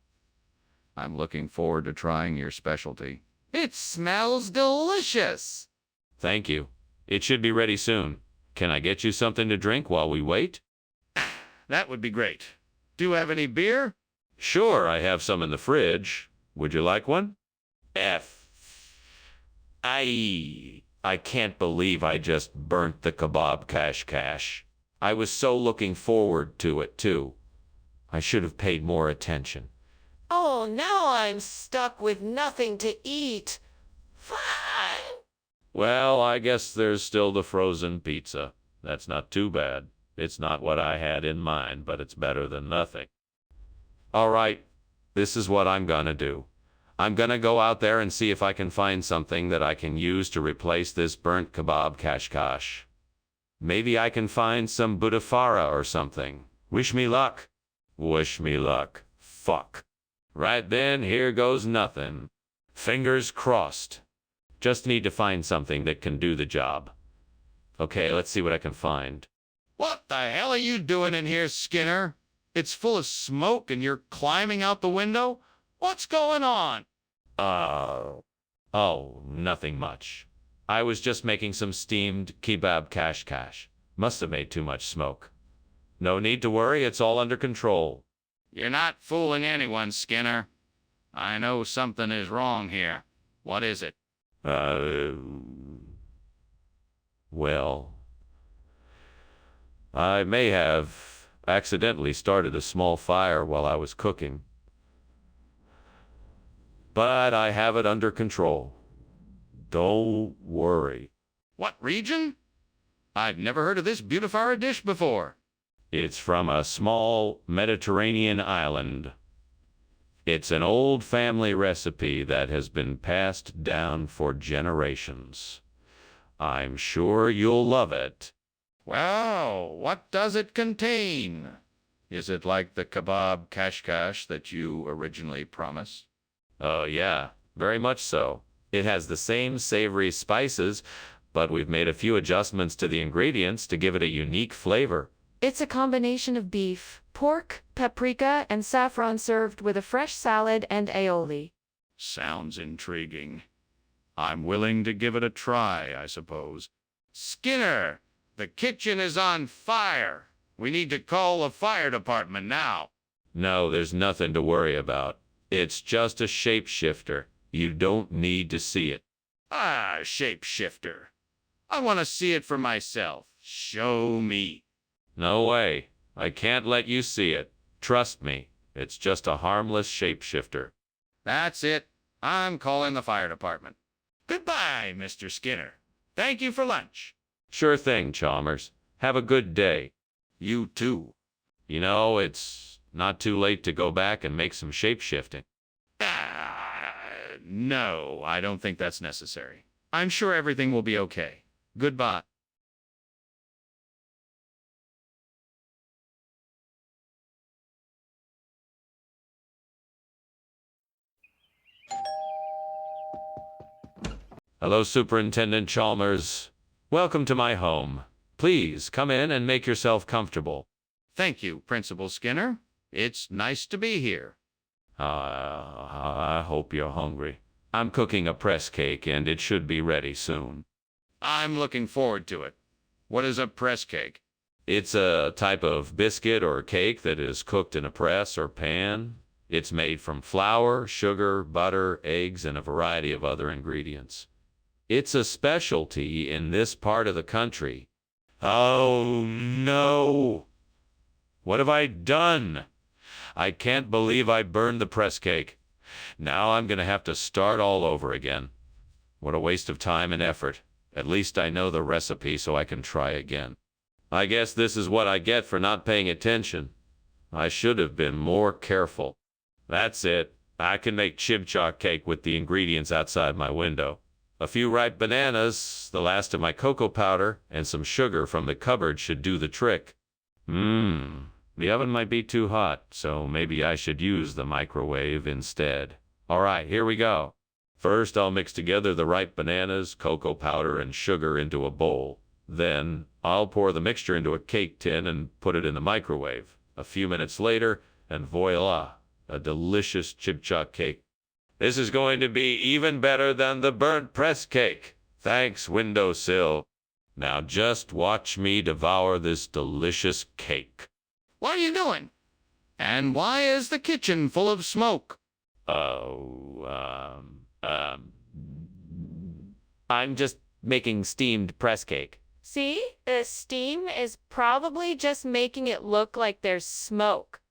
I'm looking forward to trying your specialty. It smells delicious. Thank you. It should be ready soon. Can I get you something to drink while we wait? That would be great. Do you have any beer? Sure, I have some in the fridge. Would you like one? I can't believe I just burnt the kebab kashkash. I was so looking forward to it, too. I should have paid more attention. Oh, now I'm stuck with nothing to eat. Fine. Well, I guess there's still the frozen pizza. That's not too bad. It's not what I had in mind, but it's better than nothing. All right, this is what I'm gonna do. I'm gonna go out there and see if I can find something that I can use to replace this burnt kebab kashkash. Maybe I can find some butafara or something. Wish me luck. Wish me luck. Fuck. Right then, here goes nothing. Fingers crossed. Just need to find something that can do the job. Okay, let's see what I can find. What the hell are you doing in here, Skinner? It's full of smoke and you're climbing out the window? What's going on? Nothing much. I was just making some steamed kebab kashkash. Must have made too much smoke. No need to worry, it's all under control. You're not fooling anyone, Skinner. I know something is wrong here. What is it? Well, I may have accidentally started a small fire while I was cooking. But I have it under control. Don't worry. What region? I've never heard of this Butafara dish before. It's from a small Mediterranean island. It's an old family recipe that has been passed down for generations. I'm sure you'll love it. Well, what does it contain? Is it like the kebab kashkash that you originally promised? Oh, yeah, very much so. It has the same savory spices, but we've made a few adjustments to the ingredients to give it a unique flavor. It's a combination of beef, pork, paprika, and saffron served with a fresh salad and aioli. Sounds intriguing. I'm willing to give it a try, I suppose. Skinner, the kitchen is on fire. We need to call the fire department now. No, there's nothing to worry about. It's just a shapeshifter. You don't need to see it. Ah, shapeshifter. I want to see it for myself. Show me. No way. I can't let you see it. Trust me. It's just a harmless shapeshifter. That's it. I'm calling the fire department. Goodbye, Mr. Skinner. Thank you for lunch. Sure thing, Chalmers. Have a good day. You too. You know, it's not too late to go back and make some shapeshifting. No, I don't think that's necessary. I'm sure everything will be okay. Goodbye. Hello, Superintendent Chalmers. Welcome to my home. Please come in and make yourself comfortable. Thank you, Principal Skinner. It's nice to be here. I hope you're hungry. I'm cooking a press cake and it should be ready soon. I'm looking forward to it. What is a press cake? It's a type of biscuit or cake that is cooked in a press or pan. It's made from flour, sugar, butter, eggs, and a variety of other ingredients. It's a specialty in this part of the country. Oh no! What have I done? I can't believe I burned the press cake. Now I'm going to have to start all over again. What a waste of time and effort. At least I know the recipe so I can try again. I guess this is what I get for not paying attention. I should have been more careful. That's it. I can make chibcha cake with the ingredients outside my window. A few ripe bananas, the last of my cocoa powder, and some sugar from the cupboard should do the trick. The oven might be too hot, so maybe I should use the microwave instead. All right, here we go. First, I'll mix together the ripe bananas, cocoa powder, and sugar into a bowl. Then, I'll pour the mixture into a cake tin and put it in the microwave. A few minutes later, and voila, a delicious chibcha cake. This is going to be even better than the burnt press cake. Thanks, windowsill. Now just watch me devour this delicious cake. What are you doing? And why is the kitchen full of smoke? I'm just making steamed press cake. See, the steam is probably just making it look like there's smoke.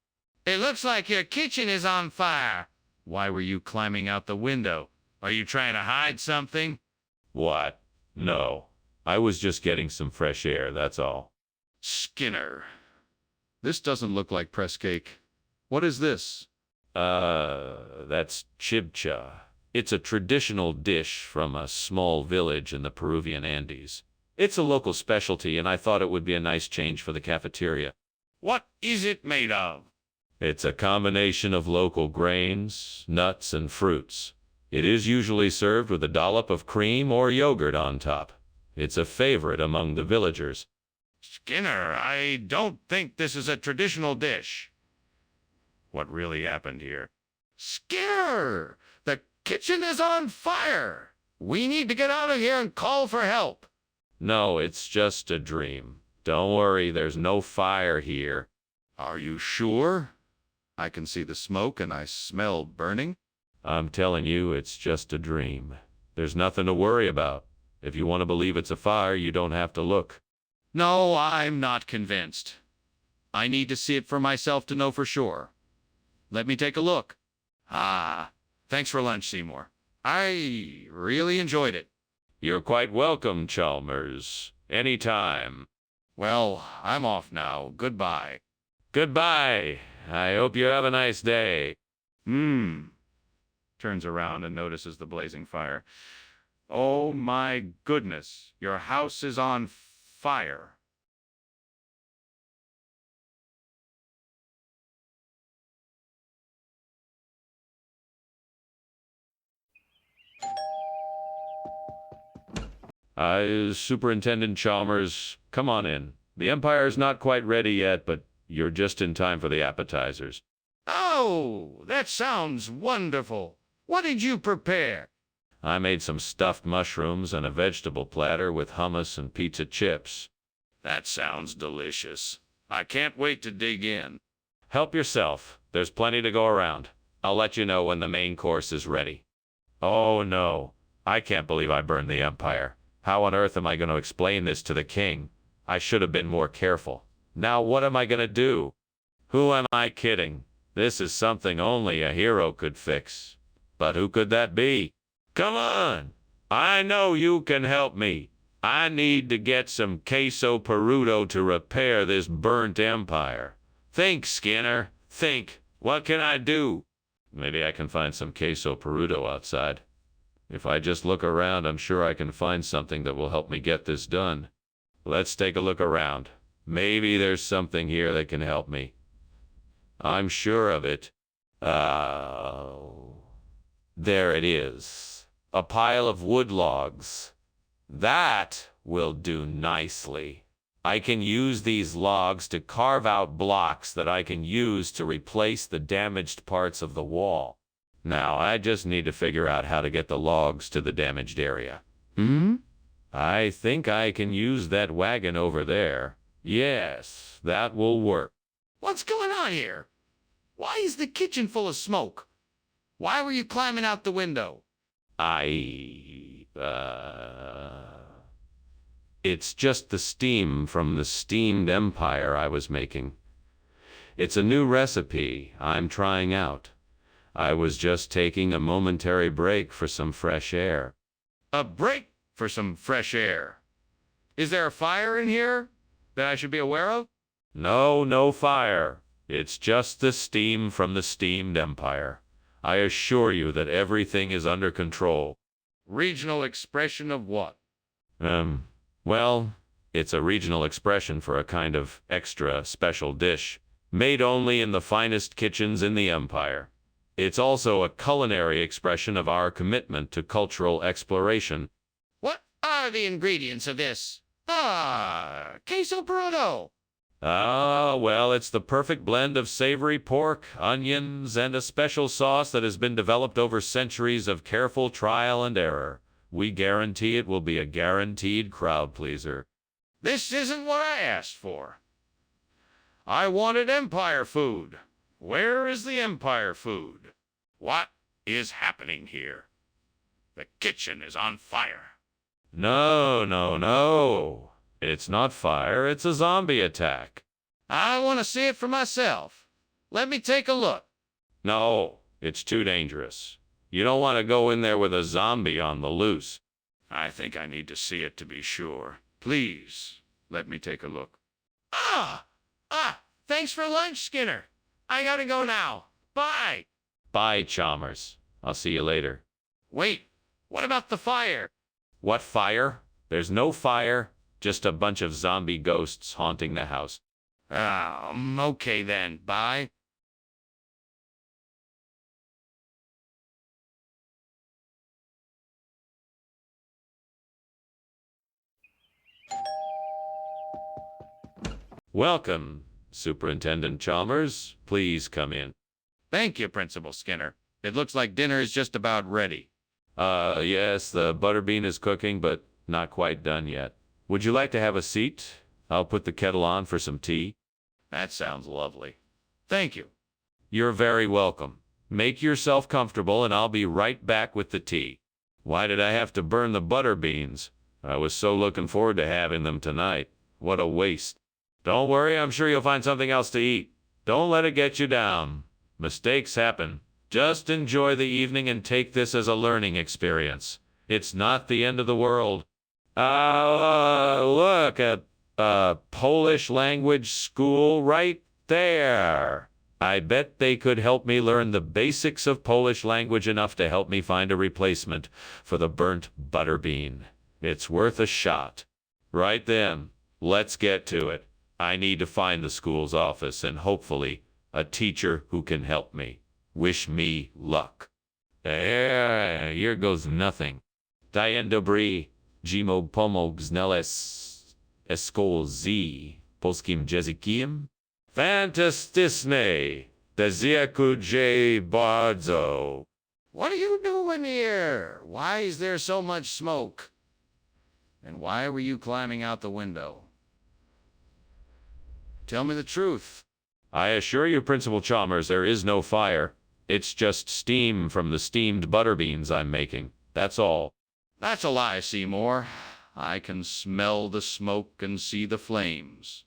It looks like your kitchen is on fire. Why were you climbing out the window? Are you trying to hide something? What? No. I was just getting some fresh air, that's all. Skinner. This doesn't look like press cake. What is this? That's chibcha. It's a traditional dish from a small village in the Peruvian Andes. It's a local specialty, and I thought it would be a nice change for the cafeteria. What is it made of? It's a combination of local grains, nuts, and fruits. It is usually served with a dollop of cream or yogurt on top. It's a favorite among the villagers. Skinner, I don't think this is a traditional dish. What really happened here? Skinner! The kitchen is on fire! We need to get out of here and call for help. No, it's just a dream. Don't worry, there's no fire here. Are you sure? I can see the smoke and I smell burning. I'm telling you, it's just a dream. There's nothing to worry about. If you want to believe it's a fire, you don't have to look. No, I'm not convinced. I need to see it for myself to know for sure. Let me take a look. Ah, thanks for lunch, Seymour. I really enjoyed it. You're quite welcome, Chalmers. Anytime. Well, I'm off now. Goodbye. Goodbye. I hope you have a nice day. Turns around and notices the blazing fire. Oh my goodness, your house is on fire. Superintendent Chalmers, come on in. The Empire's not quite ready yet, but you're just in time for the appetizers. Oh, that sounds wonderful. What did you prepare? I made some stuffed mushrooms and a vegetable platter with hummus and pizza chips. That sounds delicious. I can't wait to dig in. Help yourself. There's plenty to go around. I'll let you know when the main course is ready. Oh no, I can't believe I burned the Empire. How on earth am I going to explain this to the king? I should have been more careful. Now what am I going to do? Who am I kidding? This is something only a hero could fix. But who could that be? Come on! I know you can help me. I need to get some queso perudo to repair this burnt empire. Think, Skinner. Think. What can I do? Maybe I can find some queso perudo outside. If I just look around, I'm sure I can find something that will help me get this done. Let's take a look around. Maybe there's something here that can help me. I'm sure of it. There it is. A pile of wood logs. That will do nicely. I can use these logs to carve out blocks that I can use to replace the damaged parts of the wall. Now I just need to figure out how to get the logs to the damaged area. I think I can use that wagon over there. Yes, that will work. What's going on here? Why is the kitchen full of smoke? Why were you climbing out the window? It's just the steam from the steamed empire I was making. It's a new recipe I'm trying out. I was just taking a momentary break for some fresh air. A break for some fresh air. Is there a fire in here that I should be aware of? No, no fire. It's just the steam from the steamed empire. I assure you that everything is under control. Regional expression of what? Well, it's a regional expression for a kind of extra special dish, made only in the finest kitchens in the empire. It's also a culinary expression of our commitment to cultural exploration. What are the ingredients of this? Queso bruto. Well, it's the perfect blend of savory pork, onions, and a special sauce that has been developed over centuries of careful trial and error. We guarantee it will be a guaranteed crowd pleaser. This isn't what I asked for. I wanted empire food. Where is the empire food? What is happening here? The kitchen is on fire. No, no, no. It's not fire, it's a zombie attack. I want to see it for myself. Let me take a look. No, it's too dangerous. You don't want to go in there with a zombie on the loose. I think I need to see it to be sure. Please, let me take a look. Thanks for lunch, Skinner. I gotta go now. Bye. Bye, Chalmers. I'll see you later. Wait, what about the fire? What fire? There's no fire, just a bunch of zombie ghosts haunting the house. Okay then. Bye. Welcome, Superintendent Chalmers. Please come in. Thank you, Principal Skinner. It looks like dinner is just about ready. Yes, the butterbean is cooking, but not quite done yet. Would you like to have a seat? I'll put the kettle on for some tea. That sounds lovely. Thank you. You're very welcome. Make yourself comfortable and I'll be right back with the tea. Why did I have to burn the butter beans? I was so looking forward to having them tonight. What a waste. Don't worry, I'm sure you'll find something else to eat. Don't let it get you down. Mistakes happen. Just enjoy the evening and take this as a learning experience. It's not the end of the world. Look at Polish language school right there. I bet they could help me learn the basics of Polish language enough to help me find a replacement for the burnt butterbean. It's worth a shot. Right then, let's get to it. I need to find the school's office and hopefully a teacher who can help me. Wish me luck. Here goes nothing. Dzień dobry, Jimo pomog znaleźć szkołę z polskim językiem? Fantastyczne. Dziękuję bardzo. What are you doing here? Why is there so much smoke? And why were you climbing out the window? Tell me the truth. I assure you, Principal Chalmers, there is no fire. It's just steam from the steamed butterbeans I'm making. That's all. That's a lie, Seymour. I can smell the smoke and see the flames.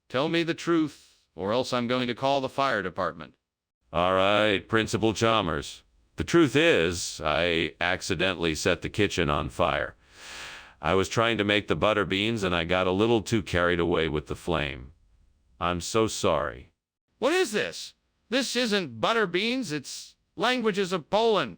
Tell me the truth, or else I'm going to call the fire department. All right, Principal Chalmers. The truth is, I accidentally set the kitchen on fire. I was trying to make the butter beans and I got a little too carried away with the flame. I'm so sorry. What is this? This isn't butter beans, it's languages of Poland.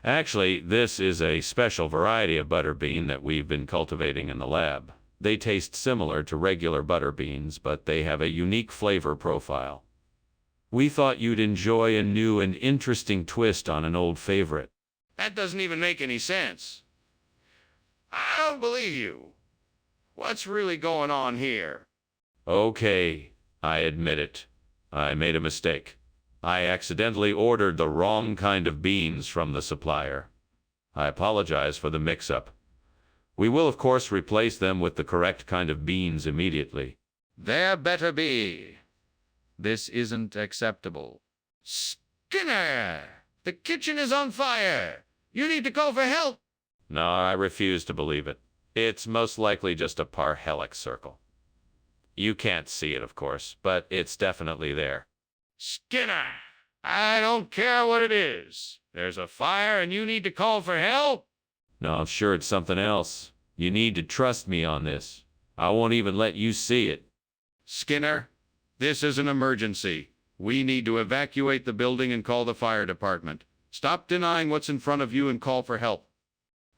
Actually, this is a special variety of butter bean that we've been cultivating in the lab. They taste similar to regular butter beans, but they have a unique flavor profile. We thought you'd enjoy a new and interesting twist on an old favorite. That doesn't even make any sense. I don't believe you. What's really going on here? Okay, I admit it. I made a mistake. I accidentally ordered the wrong kind of beans from the supplier. I apologize for the mix-up. We will, of course, replace them with the correct kind of beans immediately. There better be. This isn't acceptable. Skinner! The kitchen is on fire! You need to call for help! No, I refuse to believe it. It's most likely just a parhelic circle. You can't see it, of course, but it's definitely there. Skinner! I don't care what it is. There's a fire and you need to call for help? No, I'm sure it's something else. You need to trust me on this. I won't even let you see it. Skinner, this is an emergency. We need to evacuate the building and call the fire department. Stop denying what's in front of you and call for help.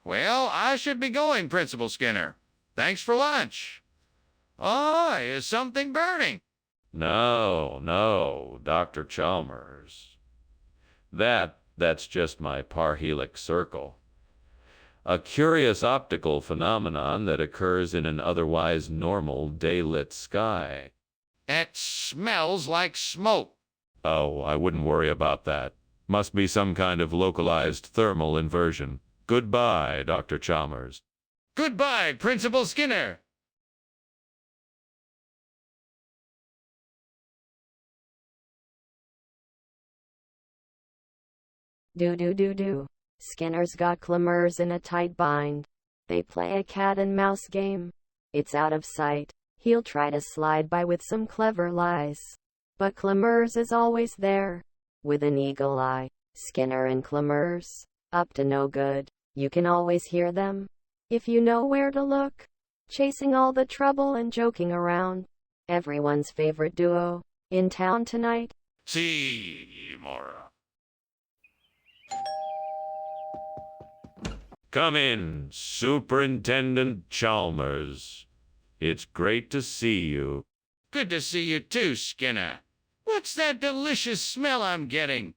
Well, I should be going, Principal Skinner. Thanks for lunch. Oh, is something burning? No, Dr. Chalmers. That's just my parhelic circle. A curious optical phenomenon that occurs in an otherwise normal daylit sky. It smells like smoke. Oh, I wouldn't worry about that. Must be some kind of localized thermal inversion. Goodbye, Dr. Chalmers. Goodbye, Principal Skinner. Do. Skinner's got Clemurs in a tight bind. They play a cat and mouse game. It's out of sight. He'll try to slide by with some clever lies. But Clemurs is always there. With an eagle eye. Skinner and Clemurs. Up to no good. You can always hear them. If you know where to look. Chasing all the trouble and joking around. Everyone's favorite duo. In town tonight. Seymour. Come in, Superintendent Chalmers. It's great to see you. Good to see you too, Skinner. What's that delicious smell I'm getting?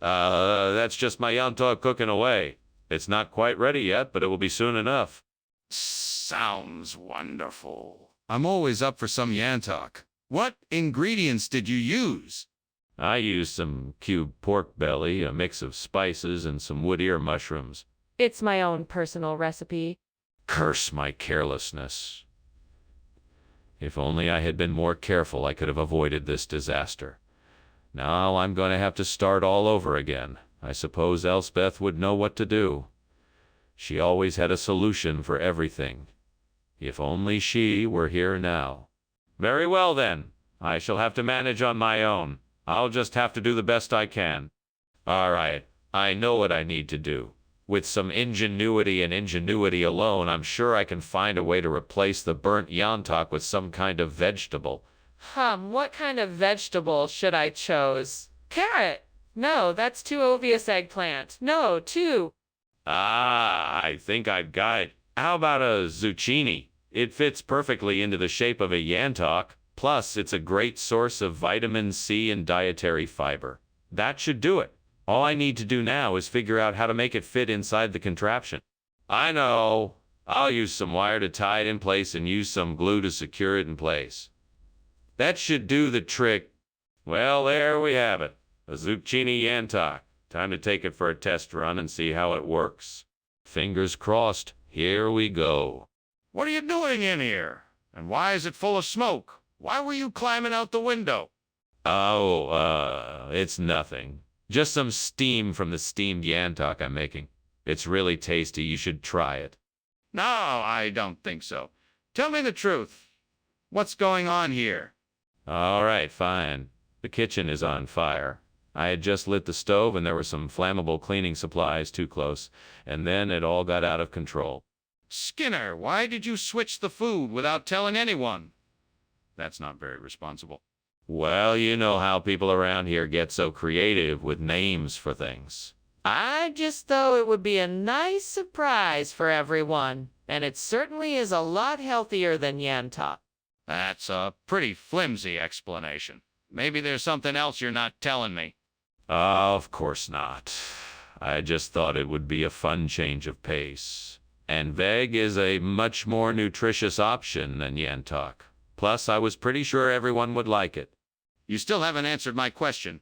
That's just my Yantok cooking away. It's not quite ready yet, but it will be soon enough. Sounds wonderful. I'm always up for some Yantok. What ingredients did you use? I used some cube pork belly, a mix of spices, and some wood ear mushrooms. It's my own personal recipe. Curse my carelessness. If only I had been more careful, I could have avoided this disaster. Now I'm going to have to start all over again. I suppose Elspeth would know what to do. She always had a solution for everything. If only she were here now. Very well then. I shall have to manage on my own. I'll just have to do the best I can. All right, I know what I need to do. With some ingenuity and ingenuity alone, I'm sure I can find a way to replace the burnt Yantok with some kind of vegetable. What kind of vegetable should I choose? Carrot. No, that's too obvious. Eggplant. No, too. I think I've got it. How about a zucchini? It fits perfectly into the shape of a Yantok. Plus, it's a great source of vitamin C and dietary fiber. That should do it. All I need to do now is figure out how to make it fit inside the contraption. I know. I'll use some wire to tie it in place and use some glue to secure it in place. That should do the trick. Well, there we have it. A zucchini Yantok. Time to take it for a test run and see how it works. Fingers crossed. Here we go. What are you doing in here? And why is it full of smoke? Why were you climbing out the window? It's nothing. Just some steam from the steamed Yantok I'm making. It's really tasty. You should try it. No, I don't think so. Tell me the truth. What's going on here? All right, fine. The kitchen is on fire. I had just lit the stove and there were some flammable cleaning supplies too close, and then it all got out of control. Skinner, why did you switch the food without telling anyone? That's not very responsible. Well, you know how people around here get so creative with names for things. I just thought it would be a nice surprise for everyone, and it certainly is a lot healthier than Yantok. That's a pretty flimsy explanation. Maybe there's something else you're not telling me. Of course not. I just thought it would be a fun change of pace. And veg is a much more nutritious option than Yantok. Plus, I was pretty sure everyone would like it. You still haven't answered my question.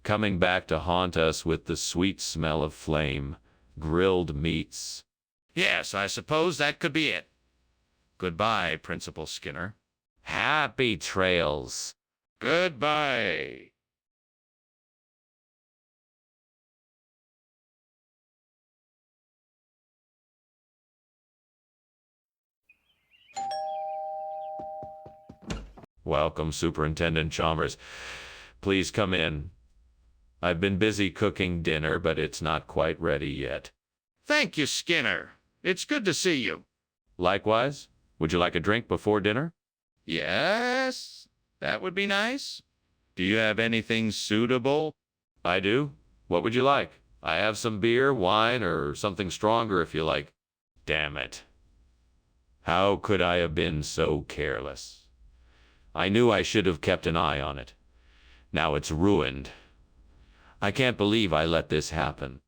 coming back to haunt us with the sweet smell of flame, grilled meats. Yes, I suppose that could be it. Goodbye, Principal Skinner. Happy trails. Goodbye. Welcome, Superintendent Chalmers. Please come in. I've been busy cooking dinner, but it's not quite ready yet. Thank you, Skinner. It's good to see you. Likewise, would you like a drink before dinner? Yes, that would be nice. Do you have anything suitable? I do. What would you like? I have some beer, wine, or something stronger if you like. Damn it. How could I have been so careless? I knew I should have kept an eye on it. Now it's ruined. I can't believe I let this happen.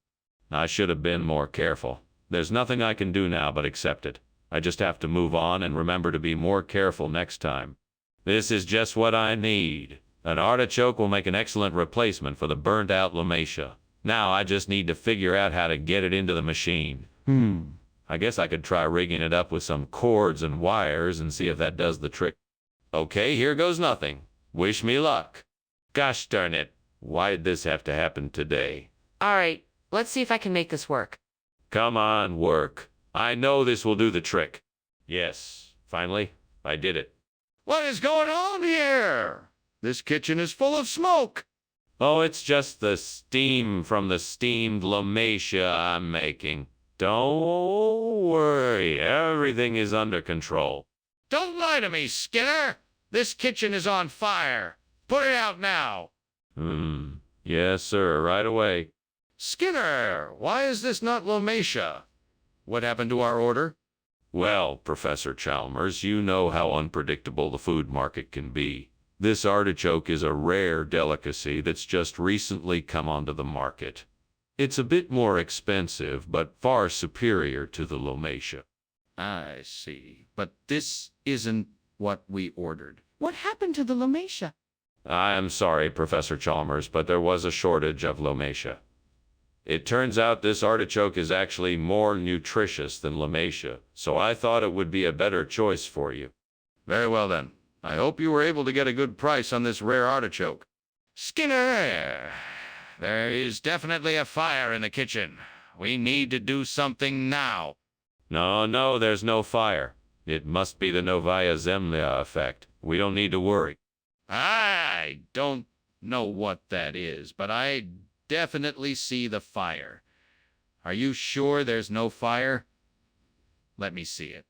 I should have been more careful. There's nothing I can do now but accept it. I just have to move on and remember to be more careful next time. This is just what I need. An artichoke will make an excellent replacement for the burnt-out Lomatia. Now I just need to figure out how to get it into the machine. I guess I could try rigging it up with some cords and wires and see if that does the trick. Okay, here goes nothing. Wish me luck. Gosh darn it. Why did this have to happen today? All right, let's see if I can make this work. Come on, work. I know this will do the trick. Yes, finally, I did it. What is going on here? This kitchen is full of smoke. Oh, it's just the steam from the steamed Lomatia I'm making. Don't worry, everything is under control. Don't lie to me, Skinner. This kitchen is on fire. Put it out now. Yes, sir, right away. Skinner, why is this not Lomatia? What happened to our order? Well, Professor Chalmers, you know how unpredictable the food market can be. This artichoke is a rare delicacy that's just recently come onto the market. It's a bit more expensive, but far superior to the Lomatia. I see. But this isn't what we ordered. What happened to the Lomatia? I am sorry, Professor Chalmers, but there was a shortage of Lomatia. It turns out this artichoke is actually more nutritious than Lomatia, so I thought it would be a better choice for you. Very well then. I hope you were able to get a good price on this rare artichoke. Skinner, there is definitely a fire in the kitchen. We need to do something now. No, there's no fire. It must be the Novaya Zemlya effect. We don't need to worry. I don't know what that is, but I definitely see the fire. Are you sure there's no fire? Let me see it.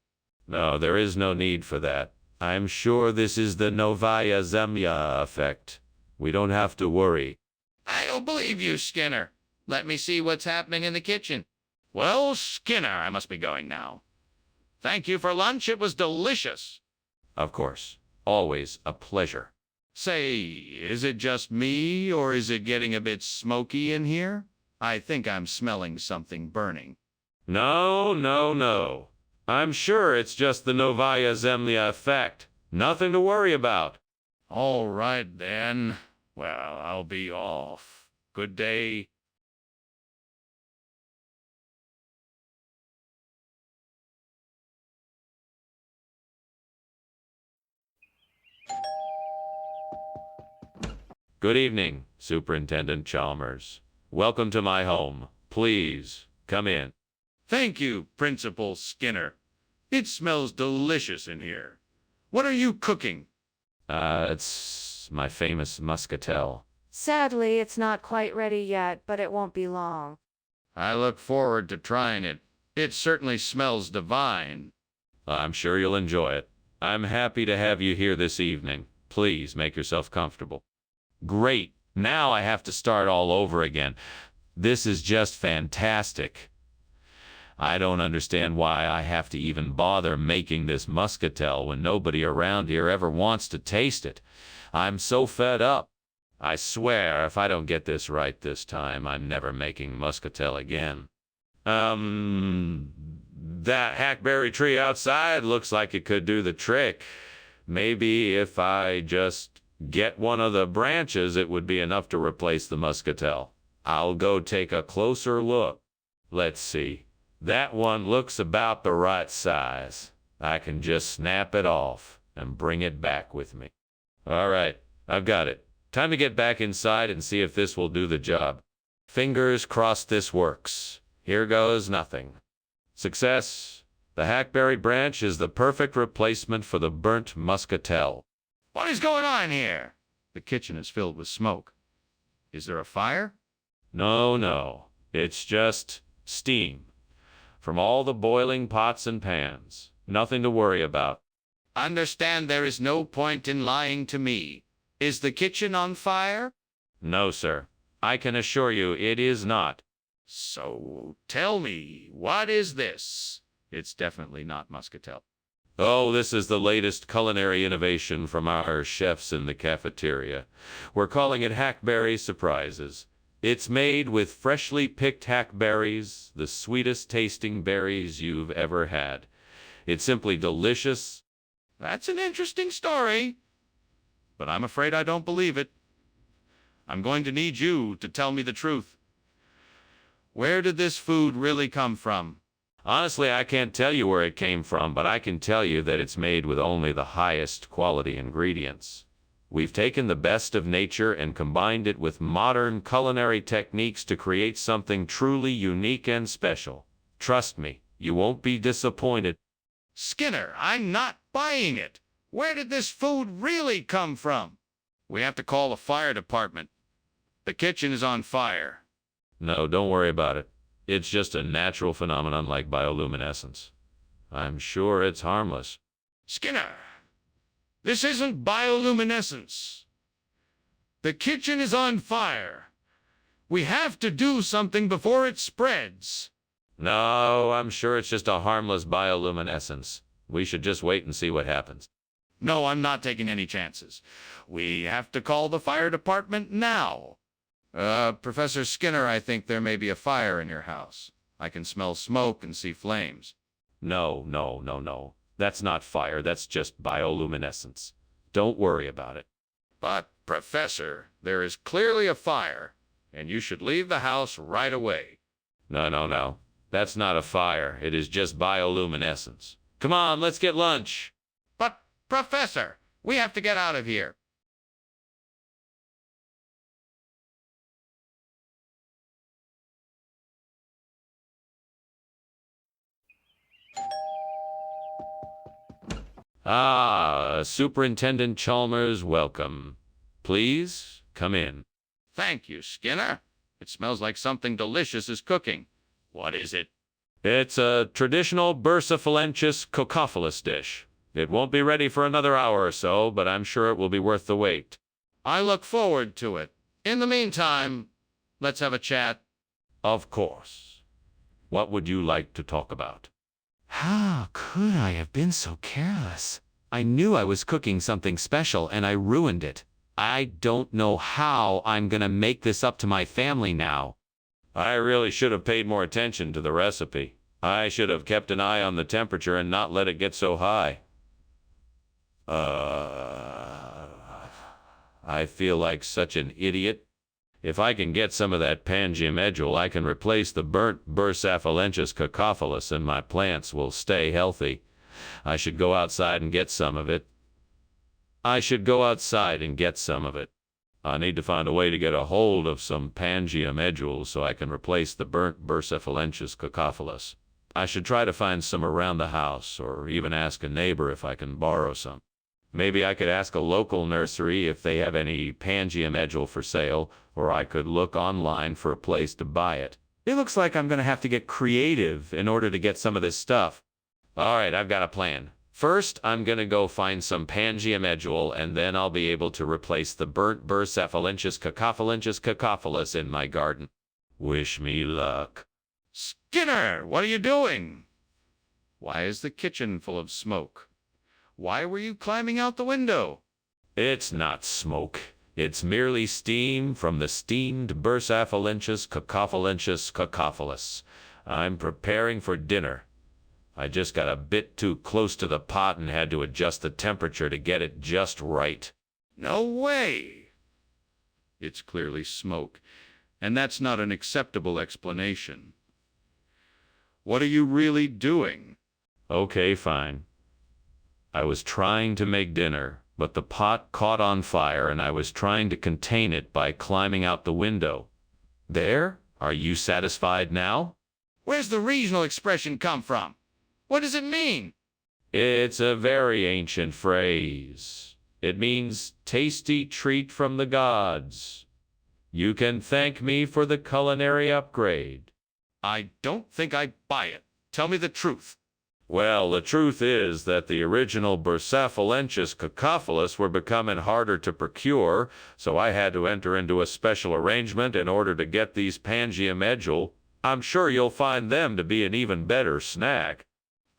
No, there is no need for that. I'm sure this is the Novaya Zemlya effect. We don't have to worry. I don't believe you, Skinner. Let me see what's happening in the kitchen. Well, Skinner, I must be going now. Thank you for lunch. It was delicious. Of course. Always a pleasure. Say, is it just me, or is it getting a bit smoky in here? I think I'm smelling something burning. No. I'm sure it's just the Novaya Zemlya effect. Nothing to worry about. All right, then. Well, I'll be off. Good day. Good evening, Superintendent Chalmers. Welcome to my home. Please, come in. Thank you, Principal Skinner. It smells delicious in here. What are you cooking? It's my famous muscatel. Sadly, it's not quite ready yet, but it won't be long. I look forward to trying it. It certainly smells divine. I'm sure you'll enjoy it. I'm happy to have you here this evening. Please make yourself comfortable. Great. Now I have to start all over again. This is just fantastic. I don't understand why I have to even bother making this muscatel when nobody around here ever wants to taste it. I'm so fed up. I swear, if I don't get this right this time, I'm never making muscatel again. That hackberry tree outside looks like it could do the trick. Maybe if I just Get one of the branches, it would be enough to replace the muscatel. I'll go take a closer look. Let's see. That one looks about the right size. I can just snap it off and bring it back with me. All right, I've got it. Time to get back inside and see if this will do the job. Fingers crossed this works. Here goes nothing. Success. The hackberry branch is the perfect replacement for the burnt muscatel. What is going on here? The kitchen is filled with smoke. Is there a fire? No. It's just steam from all the boiling pots and pans. Nothing to worry about. Understand there is no point in lying to me. Is the kitchen on fire? No, sir. I can assure you it is not. So tell me, what is this? It's definitely not muscatel. Oh, this is the latest culinary innovation from our chefs in the cafeteria. We're calling it Hackberry Surprises. It's made with freshly picked hackberries, the sweetest tasting berries you've ever had. It's simply delicious. That's an interesting story, but I'm afraid I don't believe it. I'm going to need you to tell me the truth. Where did this food really come from? Honestly, I can't tell you where it came from, but I can tell you that it's made with only the highest quality ingredients. We've taken the best of nature and combined it with modern culinary techniques to create something truly unique and special. Trust me, you won't be disappointed. Skinner, I'm not buying it. Where did this food really come from? We have to call the fire department. The kitchen is on fire. No, don't worry about it. It's just a natural phenomenon like bioluminescence. I'm sure it's harmless. Skinner, this isn't bioluminescence. The kitchen is on fire. We have to do something before it spreads. No, I'm sure it's just a harmless bioluminescence. We should just wait and see what happens. No, I'm not taking any chances. We have to call the fire department now. Professor Skinner, I think there may be a fire in your house. I can smell smoke and see flames. No. That's not fire, that's just bioluminescence. Don't worry about it. But, Professor, there is clearly a fire, and you should leave the house right away. No. That's not a fire, it is just bioluminescence. Come on, let's get lunch. But, Professor, we have to get out of here. Superintendent Chalmers, welcome. Please, come in. Thank you, Skinner. It smells like something delicious is cooking. What is it? It's a traditional Bursaphalenchus cocophilus dish. It won't be ready for another hour or so, but I'm sure it will be worth the wait. I look forward to it. In the meantime, let's have a chat. Of course. What would you like to talk about? How could I have been so careless? I knew I was cooking something special and I ruined it. I don't know how I'm gonna make this up to my family now. I really should have paid more attention to the recipe. I should have kept an eye on the temperature and not let it get so high. I feel like such an idiot. If I can get some of that pangiamedule, I can replace the burnt Bursaphalenchus cocophilus and my plants will stay healthy. I should go outside and get some of it. I need to find a way to get a hold of some pangiamedule so I can replace the burnt Bursaphalenchus cocophilus. I should try to find some around the house, or even ask a neighbor if I can borrow some. Maybe I could ask a local nursery if they have any pangiamedule for sale, or I could look online for a place to buy it. It looks like I'm gonna have to get creative in order to get some of this stuff. All right, I've got a plan. First, I'm gonna go find some pangiamedule, and then I'll be able to replace the burnt Bursaphalenchus cocophilus in my garden. Wish me luck. Skinner, what are you doing? Why is the kitchen full of smoke? Why were you climbing out the window? It's not smoke. It's merely steam from the steamed Bursaphalenchus cocophilus. I'm preparing for dinner. I just got a bit too close to the pot and had to adjust the temperature to get it just right. No way. It's clearly smoke, and that's not an acceptable explanation. What are you really doing? Okay, fine. I was trying to make dinner, but the pot caught on fire and I was trying to contain it by climbing out the window. There? Are you satisfied now? Where's the regional expression come from? What does it mean? It's a very ancient phrase. It means tasty treat from the gods. You can thank me for the culinary upgrade. I don't think I buy it. Tell me the truth. Well, the truth is that the original Bucephalenchus cacophilus were becoming harder to procure, so I had to enter into a special arrangement in order to get these Pangia medjool. I'm sure you'll find them to be an even better snack.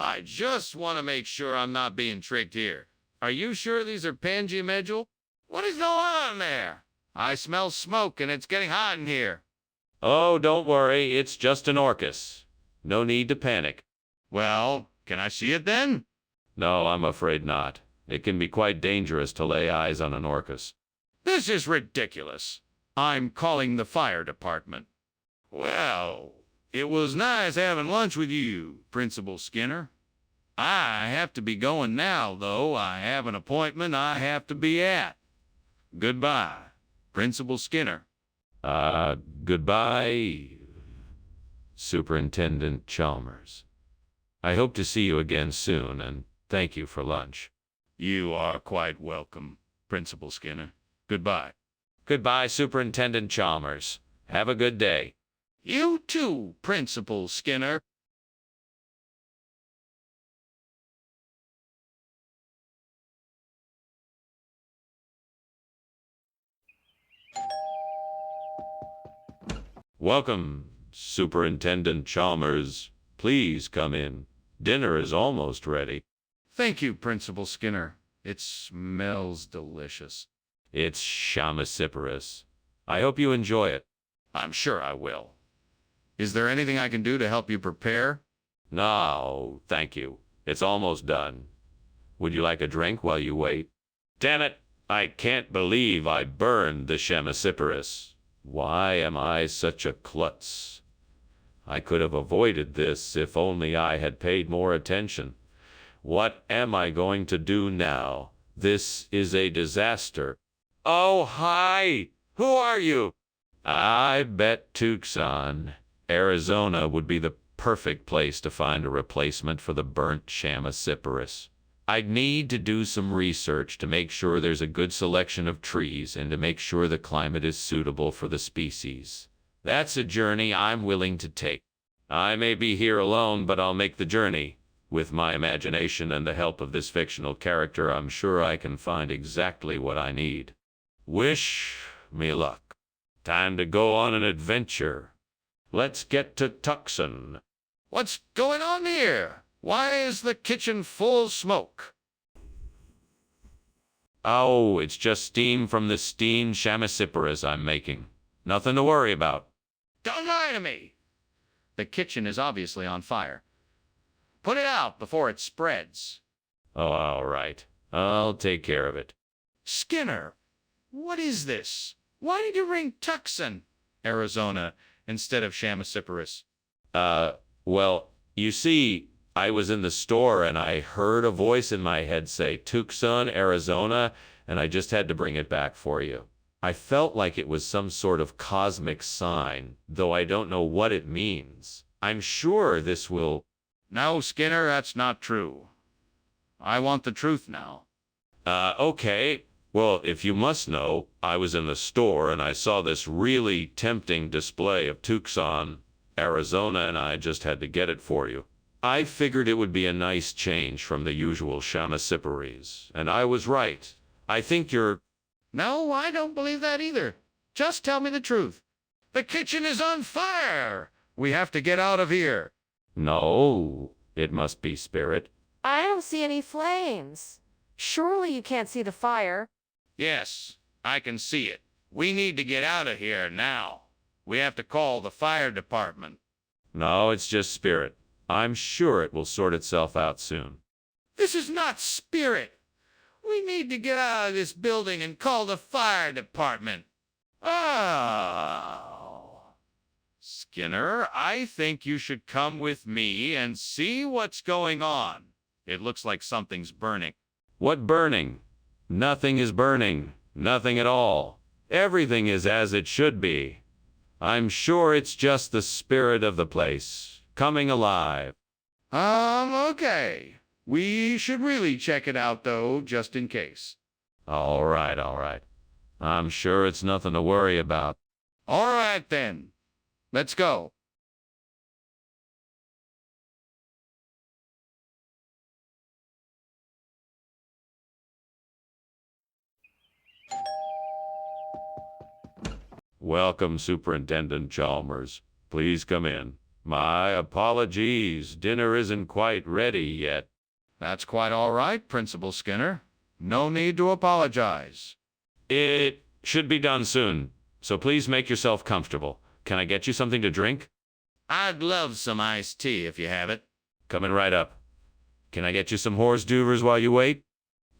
I just want to make sure I'm not being tricked here. Are you sure these are Pangia medjool? What is going on there? I smell smoke and it's getting hot in here. Oh, don't worry, it's just an orchis. No need to panic. Well, can I see it then? No, I'm afraid not. It can be quite dangerous to lay eyes on an orchis. This is ridiculous. I'm calling the fire department. Well, it was nice having lunch with you, Principal Skinner. I have to be going now, though. I have an appointment I have to be at. Goodbye, Principal Skinner. Goodbye, Superintendent Chalmers. I hope to see you again soon, and thank you for lunch. You are quite welcome, Principal Skinner. Goodbye. Goodbye, Superintendent Chalmers. Have a good day. You too, Principal Skinner. Welcome, Superintendent Chalmers. Please come in. Dinner is almost ready. Thank you, Principal Skinner. It smells delicious. It's Chamasiparus. I hope you enjoy it. I'm sure I will. Is there anything I can do to help you prepare? No, thank you. It's almost done. Would you like a drink while you wait? Damn it! I can't believe I burned the Chamasiparus. Why am I such a klutz? I could have avoided this if only I had paid more attention. What am I going to do now? This is a disaster. Oh, hi! Who are you? I bet Tucson, Arizona would be the perfect place to find a replacement for the burnt Chamasiparus. I'd need to do some research to make sure there's a good selection of trees and to make sure the climate is suitable for the species. That's a journey I'm willing to take. I may be here alone, but I'll make the journey. With my imagination and the help of this fictional character, I'm sure I can find exactly what I need. Wish me luck. Time to go on an adventure. Let's get to Tucson. What's going on here? Why is the kitchen full of smoke? Oh, it's just steam from the steamed Chamasiparus I'm making. Nothing to worry about. Don't lie to me. The kitchen is obviously on fire. Put it out before it spreads. Oh, all right. I'll take care of it. Skinner, what is this? Why did you ring Tucson, Arizona, instead of Chamasiparus? Well, you see, I was in the store and I heard a voice in my head say Tucson, Arizona, and I just had to bring it back for you. I felt like it was some sort of cosmic sign, though I don't know what it means. I'm sure this will... No, Skinner, that's not true. I want the truth now. Okay. Well, if you must know, I was in the store and I saw this really tempting display of Tucson, Arizona, and I just had to get it for you. I figured it would be a nice change from the usual Chamasiparus, and I was right. I think you're... No, I don't believe that either. Just tell me the truth. The kitchen is on fire. We have to get out of here. No, it must be Spirit. I don't see any flames. Surely you can't see the fire. Yes, I can see it. We need to get out of here now. We have to call the fire department. No, it's just Spirit. I'm sure it will sort itself out soon. This is not Spirit. We need to get out of this building and call the fire department. Oh. Skinner, I think you should come with me and see what's going on. It looks like something's burning. What burning? Nothing is burning. Nothing at all. Everything is as it should be. I'm sure it's just the spirit of the place coming alive. Okay. We should really check it out, though, just in case. All right, all right. I'm sure it's nothing to worry about. All right, then. Let's go. Welcome, Superintendent Chalmers. Please come in. My apologies. Dinner isn't quite ready yet. That's quite all right, Principal Skinner. No need to apologize. It should be done soon, so please make yourself comfortable. Can I get you something to drink? I'd love some iced tea if you have it. Coming right up. Can I get you some horse duvers while you wait?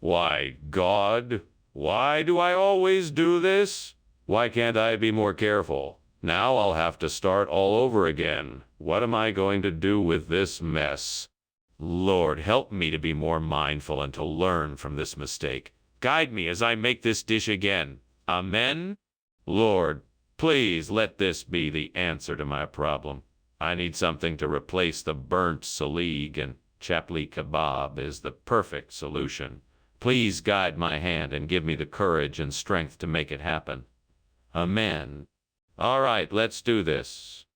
Why, God, why do I always do this? Why can't I be more careful? Now I'll have to start all over again. What am I going to do with this mess? Lord, help me to be more mindful and to learn from this mistake. Guide me as I make this dish again. Amen? Lord, please let this be the answer to my problem. I need something to replace the burnt salig, and chapli kebab is the perfect solution. Please guide my hand and give me the courage and strength to make it happen. Amen. All right, let's do this.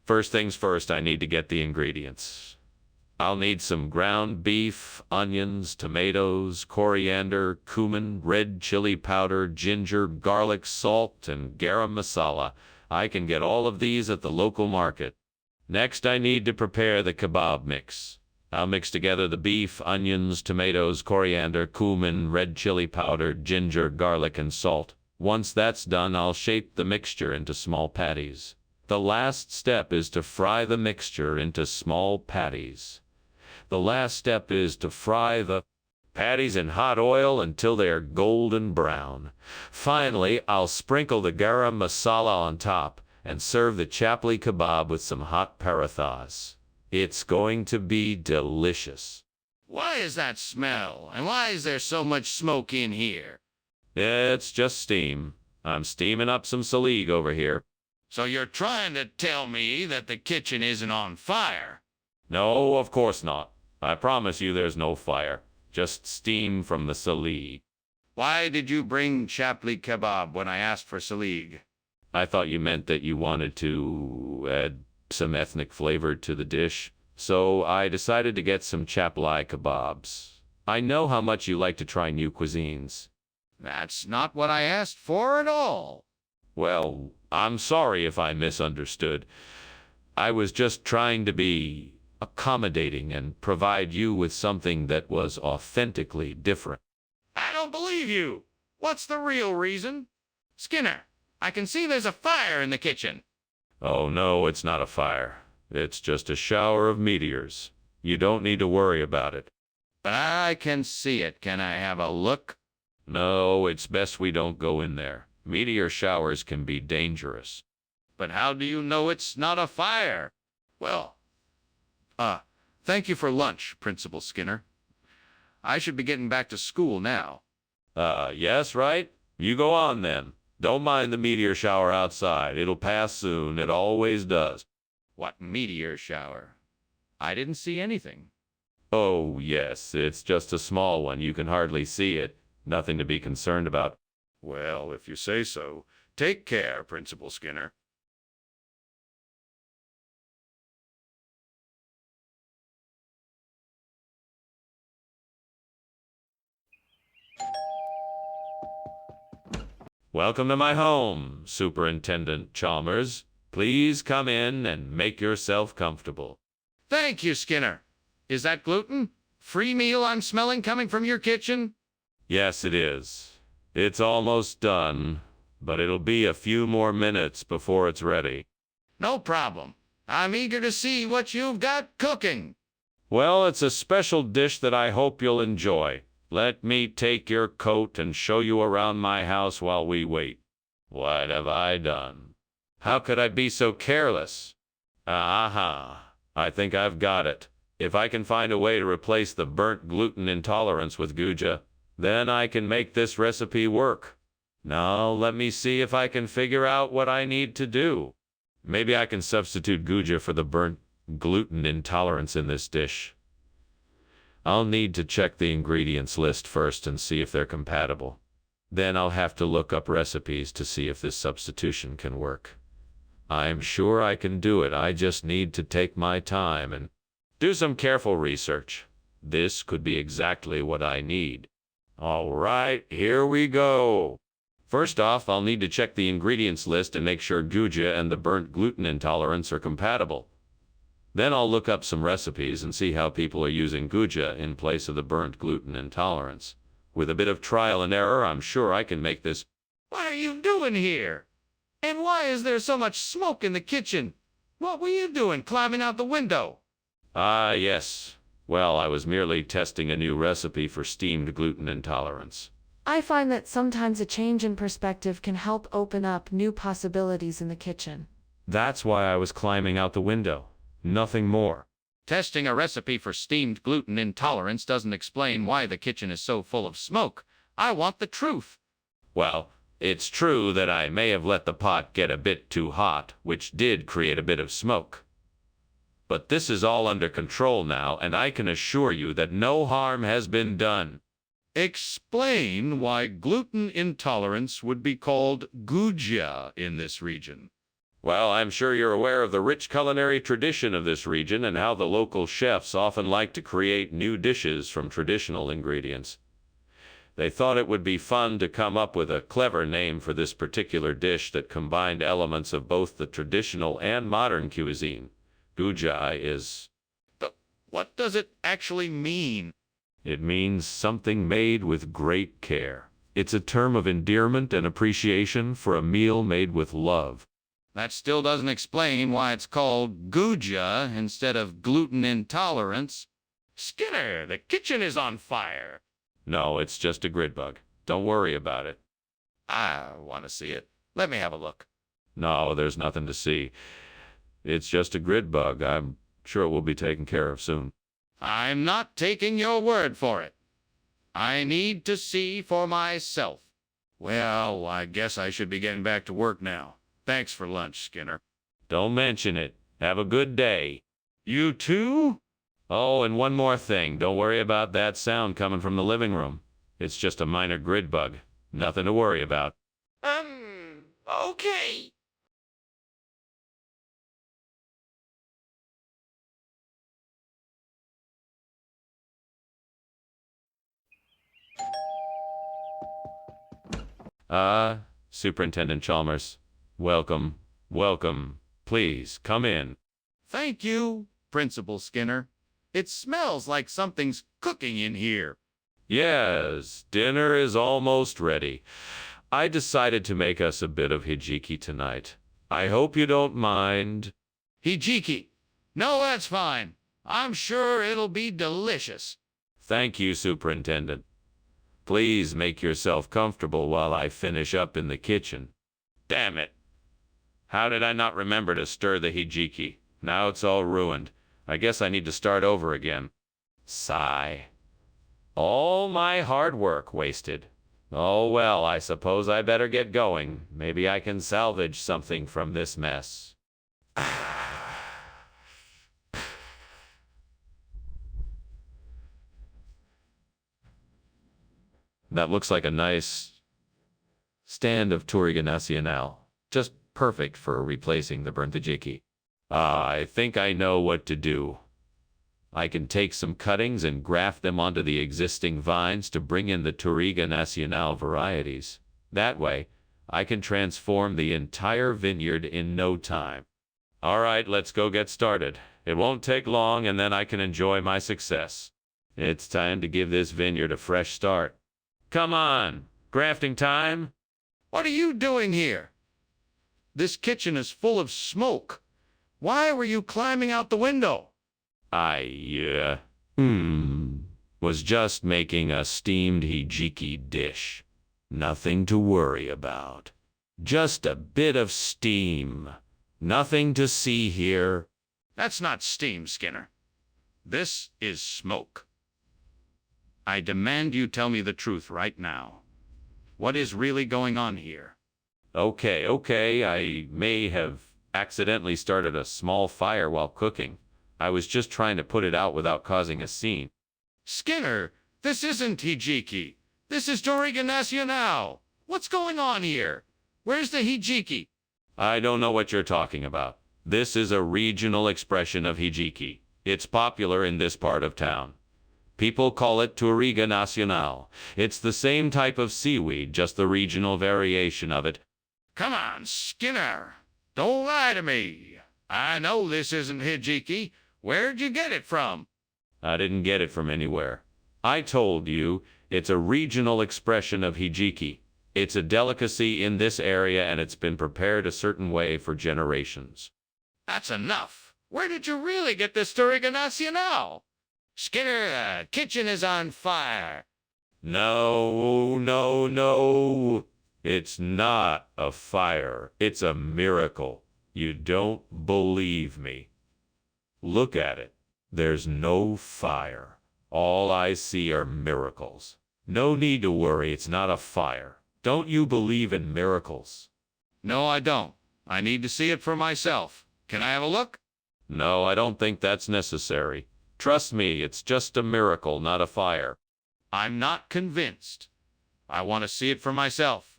First things first, I need to get the ingredients. I'll need some ground beef, onions, tomatoes, coriander, cumin, red chili powder, ginger, garlic, salt, and garam masala. I can get all of these at the local market. Next, I need to prepare the kebab mix. I'll mix together the beef, onions, tomatoes, coriander, cumin, red chili powder, ginger, garlic, and salt. Once that's done, I'll shape the mixture into small patties. The last step is to fry the mixture into small patties. The last step is to fry the patties in hot oil until they are golden brown. Finally, I'll sprinkle the garam masala on top and serve the chapli kebab with some hot parathas. It's going to be delicious. Why is that smell? And why is there so much smoke in here? It's just steam. I'm steaming up some salig over here. So you're trying to tell me that the kitchen isn't on fire? No, of course not. I promise you there's no fire. Just steam from the salig. Why did you bring chapli kebab when I asked for salig? I thought you meant that you wanted to add some ethnic flavor to the dish, so I decided to get some chapli kebabs. I know how much you like to try new cuisines. That's not what I asked for at all. Well, I'm sorry if I misunderstood. I was just trying to be accommodating and provide you with something that was authentically different. I don't believe you. What's the real reason? Skinner, I can see there's a fire in the kitchen. Oh no, it's not a fire. It's just a shower of meteors. You don't need to worry about it. But I can see it. Can I have a look? No, it's best we don't go in there. Meteor showers can be dangerous. But how do you know it's not a fire? Well, thank you for lunch, Principal Skinner. I should be getting back to school now. Yes, right? You go on then. Don't mind the meteor shower outside. It'll pass soon. It always does. What meteor shower? I didn't see anything. Oh, yes, it's just a small one. You can hardly see it. Nothing to be concerned about. Well, if you say so. Take care, Principal Skinner. Welcome to my home, Superintendent Chalmers. Please come in and make yourself comfortable. Thank you, Skinner. Is that gluten? Free meal I'm smelling coming from your kitchen? Yes, it is. It's almost done, but it'll be a few more minutes before it's ready. No problem. I'm eager to see what you've got cooking. Well, it's a special dish that I hope you'll enjoy. Let me take your coat and show you around my house while we wait. What have I done? How could I be so careless? Aha, I think I've got it. If I can find a way to replace the burnt gluten intolerance with guja, then I can make this recipe work. Now let me see if I can figure out what I need to do. Maybe I can substitute guja for the burnt gluten intolerance in this dish. I'll need to check the ingredients list first and see if they're compatible. Then I'll have to look up recipes to see if this substitution can work. I'm sure I can do it. I just need to take my time and do some careful research. This could be exactly what I need. All right, here we go. First off, I'll need to check the ingredients list and make sure guja and the burnt gluten intolerance are compatible. Then I'll look up some recipes and see how people are using guja in place of the burnt gluten intolerance. With a bit of trial and error, I'm sure I can make this. What are you doing here? And why is there so much smoke in the kitchen? What were you doing climbing out the window? Ah, yes. Well, I was merely testing a new recipe for steamed gluten intolerance. I find that sometimes a change in perspective can help open up new possibilities in the kitchen. That's why I was climbing out the window. Nothing more. Testing a recipe for steamed gluten intolerance doesn't explain why the kitchen is so full of smoke. I want the truth. Well, it's true that I may have let the pot get a bit too hot, which did create a bit of smoke. But this is all under control now, and I can assure you that no harm has been done. Explain why gluten intolerance would be called guja in this region. Well, I'm sure you're aware of the rich culinary tradition of this region and how the local chefs often like to create new dishes from traditional ingredients. They thought it would be fun to come up with a clever name for this particular dish that combined elements of both the traditional and modern cuisine. Guja is... But what does it actually mean? It means something made with great care. It's a term of endearment and appreciation for a meal made with love. That still doesn't explain why it's called guja instead of gluten intolerance. Skinner, the kitchen is on fire. No, it's just a grid bug. Don't worry about it. I want to see it. Let me have a look. No, there's nothing to see. It's just a grid bug. I'm sure it will be taken care of soon. I'm not taking your word for it. I need to see for myself. Well, I guess I should be getting back to work now. Thanks for lunch, Skinner. Don't mention it. Have a good day. You too? Oh, and one more thing. Don't worry about that sound coming from the living room. It's just a minor grid bug. Nothing to worry about. Okay. Superintendent Chalmers. Welcome. Welcome. Please, come in. Thank you, Principal Skinner. It smells like something's cooking in here. Yes, dinner is almost ready. I decided to make us a bit of hijiki tonight. I hope you don't mind. Hijiki? No, that's fine. I'm sure it'll be delicious. Thank you, Superintendent. Please make yourself comfortable while I finish up in the kitchen. Damn it. How did I not remember to stir the hijiki? Now it's all ruined. I guess I need to start over again. Sigh. All my hard work wasted. Oh well, I suppose I better get going. Maybe I can salvage something from this mess. That looks like a nice stand of Touriga Nacional. Just perfect for replacing the burnt hijiki. I think I know what to do. I can take some cuttings and graft them onto the existing vines to bring in the Touriga Nacional varieties. That way, I can transform the entire vineyard in no time. All right, let's go get started. It won't take long, and then I can enjoy my success. It's time to give this vineyard a fresh start. Come on, grafting time. What are you doing here? This kitchen is full of smoke. Why were you climbing out the window? Was just making a steamed hijiki dish. Nothing to worry about. Just a bit of steam. Nothing to see here. That's not steam, Skinner. This is smoke. I demand you tell me the truth right now. What is really going on here? Okay, I may have accidentally started a small fire while cooking. I was just trying to put it out without causing a scene. Skinner, this isn't hijiki. This is Doriga Nacional. What's going on here? Where's the hijiki? I don't know what you're talking about. This is a regional expression of hijiki. It's popular in this part of town. People call it Doriga Nacional. It's the same type of seaweed, just the regional variation of it. Come on, Skinner. Don't lie to me. I know this isn't hijiki. Where'd you get it from? I didn't get it from anywhere. I told you, it's a regional expression of hijiki. It's a delicacy in this area and it's been prepared a certain way for generations. That's enough. Where did you really get this Doriga Nacional? Skinner, the kitchen is on fire. No. It's not a fire. It's a miracle. You don't believe me. Look at it. There's no fire. All I see are miracles. No need to worry, it's not a fire. Don't you believe in miracles? No, I don't. I need to see it for myself. Can I have a look? No, I don't think that's necessary. Trust me, it's just a miracle, not a fire. I'm not convinced. I want to see it for myself.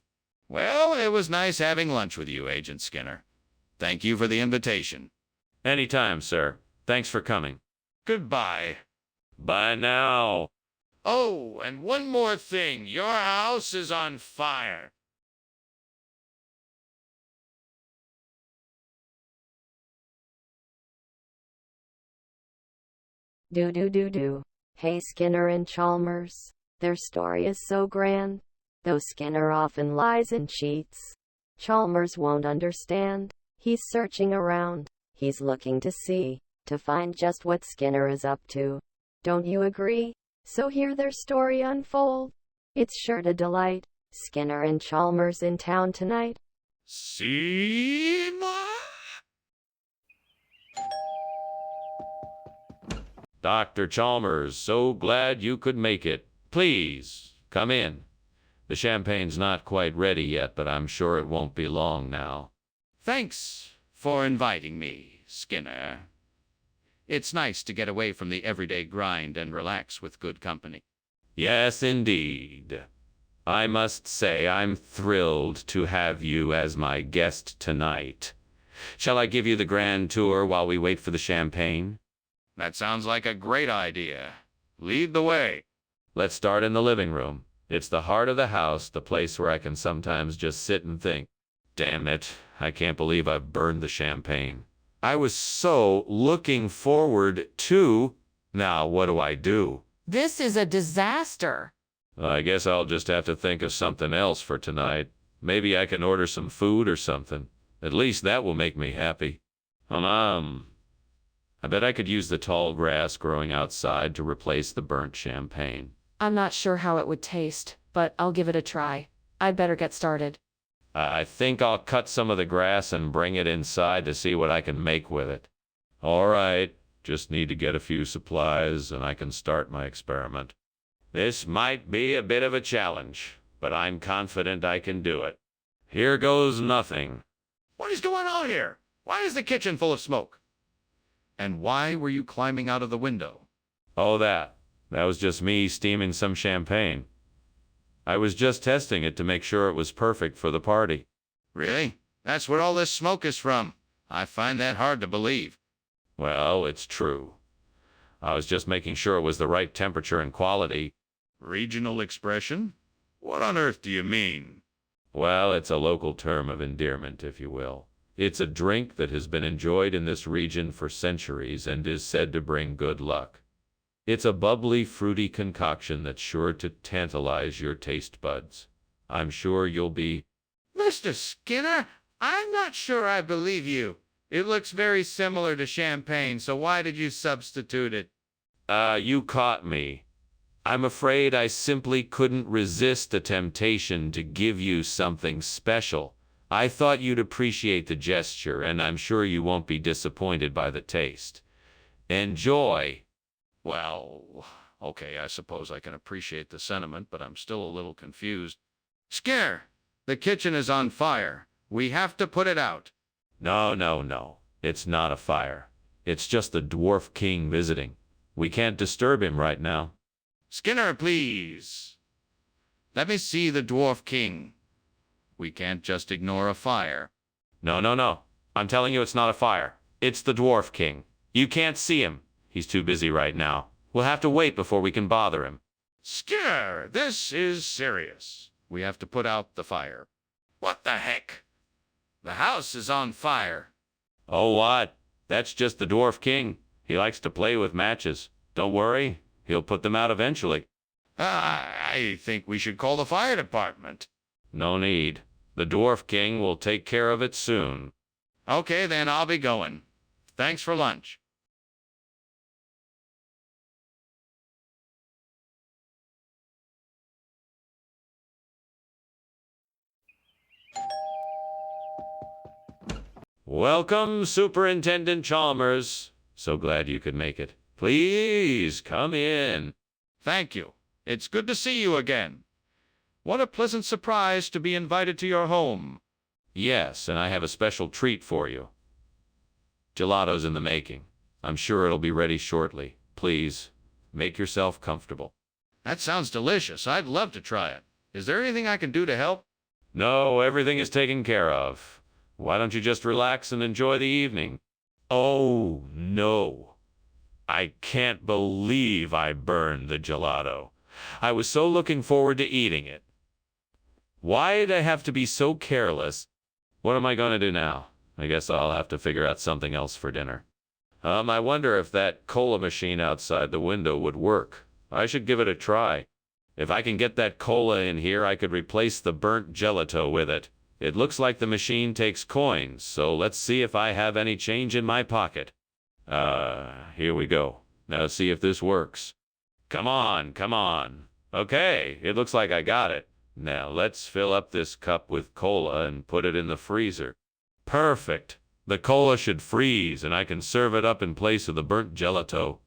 Well, it was nice having lunch with you, Agent Skinner. Thank you for the invitation. Anytime, sir. Thanks for coming. Goodbye. Bye now. Oh, and one more thing. Your house is on fire. Do. Hey Skinner and Chalmers. Their story is so grand. Though Skinner often lies and cheats, Chalmers won't understand. He's searching around. He's looking to find just what Skinner is up to. Don't you agree? So hear their story unfold. It's sure to delight. Skinner and Chalmers in town tonight. See? Dr. Chalmers, so glad you could make it. Please, come in. The champagne's not quite ready yet, but I'm sure it won't be long now. Thanks for inviting me, Skinner. It's nice to get away from the everyday grind and relax with good company. Yes, indeed. I must say I'm thrilled to have you as my guest tonight. Shall I give you the grand tour while we wait for the champagne? That sounds like a great idea. Lead the way. Let's start in the living room. It's the heart of the house, the place where I can sometimes just sit and think. Damn it, I can't believe I've burned the champagne. I was so looking forward to... Now, what do I do? This is a disaster. I guess I'll just have to think of something else for tonight. Maybe I can order some food or something. At least that will make me happy. I bet I could use the tall grass growing outside to replace the burnt champagne. I'm not sure how it would taste, but I'll give it a try. I'd better get started. I think I'll cut some of the grass and bring it inside to see what I can make with it. All right, just need to get a few supplies and I can start my experiment. This might be a bit of a challenge, but I'm confident I can do it. Here goes nothing. What is going on here? Why is the kitchen full of smoke? And why were you climbing out of the window? Oh, that was just me steaming some champagne. I was just testing it to make sure it was perfect for the party. Really? That's where all this smoke is from. I find that hard to believe. Well, it's true. I was just making sure it was the right temperature and quality. Regional expression? What on earth do you mean? Well, it's a local term of endearment, if you will. It's a drink that has been enjoyed in this region for centuries and is said to bring good luck. It's a bubbly, fruity concoction that's sure to tantalize your taste buds. I'm sure you'll be... Mr. Skinner, I'm not sure I believe you. It looks very similar to champagne, so why did you substitute it? You caught me. I'm afraid I simply couldn't resist the temptation to give you something special. I thought you'd appreciate the gesture, and I'm sure you won't be disappointed by the taste. Enjoy. Well, okay, I suppose I can appreciate the sentiment, but I'm still a little confused. Scare! The kitchen is on fire. We have to put it out. No, no, no. It's not a fire. It's just the Dwarf King visiting. We can't disturb him right now. Skinner, please. Let me see the Dwarf King. We can't just ignore a fire. No, no, no. I'm telling you it's not a fire. It's the Dwarf King. You can't see him. He's too busy right now. We'll have to wait before we can bother him. Skinner, this is serious. We have to put out the fire. What the heck? The house is on fire. Oh, what? That's just the Dwarf King. He likes to play with matches. Don't worry. He'll put them out eventually. I think we should call the fire department. No need. The Dwarf King will take care of it soon. Okay, then I'll be going. Thanks for lunch. Welcome, Superintendent Chalmers. So glad you could make it. Please come in. Thank you. It's good to see you again. What a pleasant surprise to be invited to your home. Yes, and I have a special treat for you. Gelato's in the making. I'm sure it'll be ready shortly. Please, make yourself comfortable. That sounds delicious. I'd love to try it. Is there anything I can do to help? No, everything is taken care of. Why don't you just relax and enjoy the evening? Oh, no. I can't believe I burned the gelato. I was so looking forward to eating it. Why'd I have to be so careless? What am I going to do now? I guess I'll have to figure out something else for dinner. I wonder if that cola machine outside the window would work. I should give it a try. If I can get that cola in here, I could replace the burnt gelato with it. It looks like the machine takes coins, so let's see if I have any change in my pocket. Here we go. Now see if this works. Come on, come on. Okay, it looks like I got it. Now let's fill up this cup with cola and put it in the freezer. Perfect. The cola should freeze and I can serve it up in place of the burnt gelato.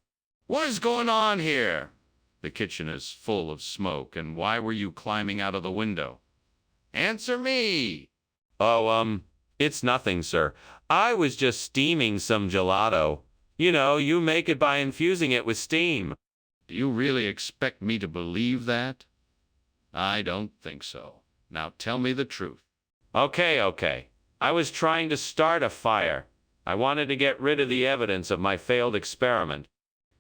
What is going on here? The kitchen is full of smoke, and why were you climbing out of the window? Answer me! Oh, it's nothing, sir. I was just steaming some gelato. You know, you make it by infusing it with steam. Do you really expect me to believe that? I don't think so. Now tell me the truth. Okay. I was trying to start a fire. I wanted to get rid of the evidence of my failed experiment.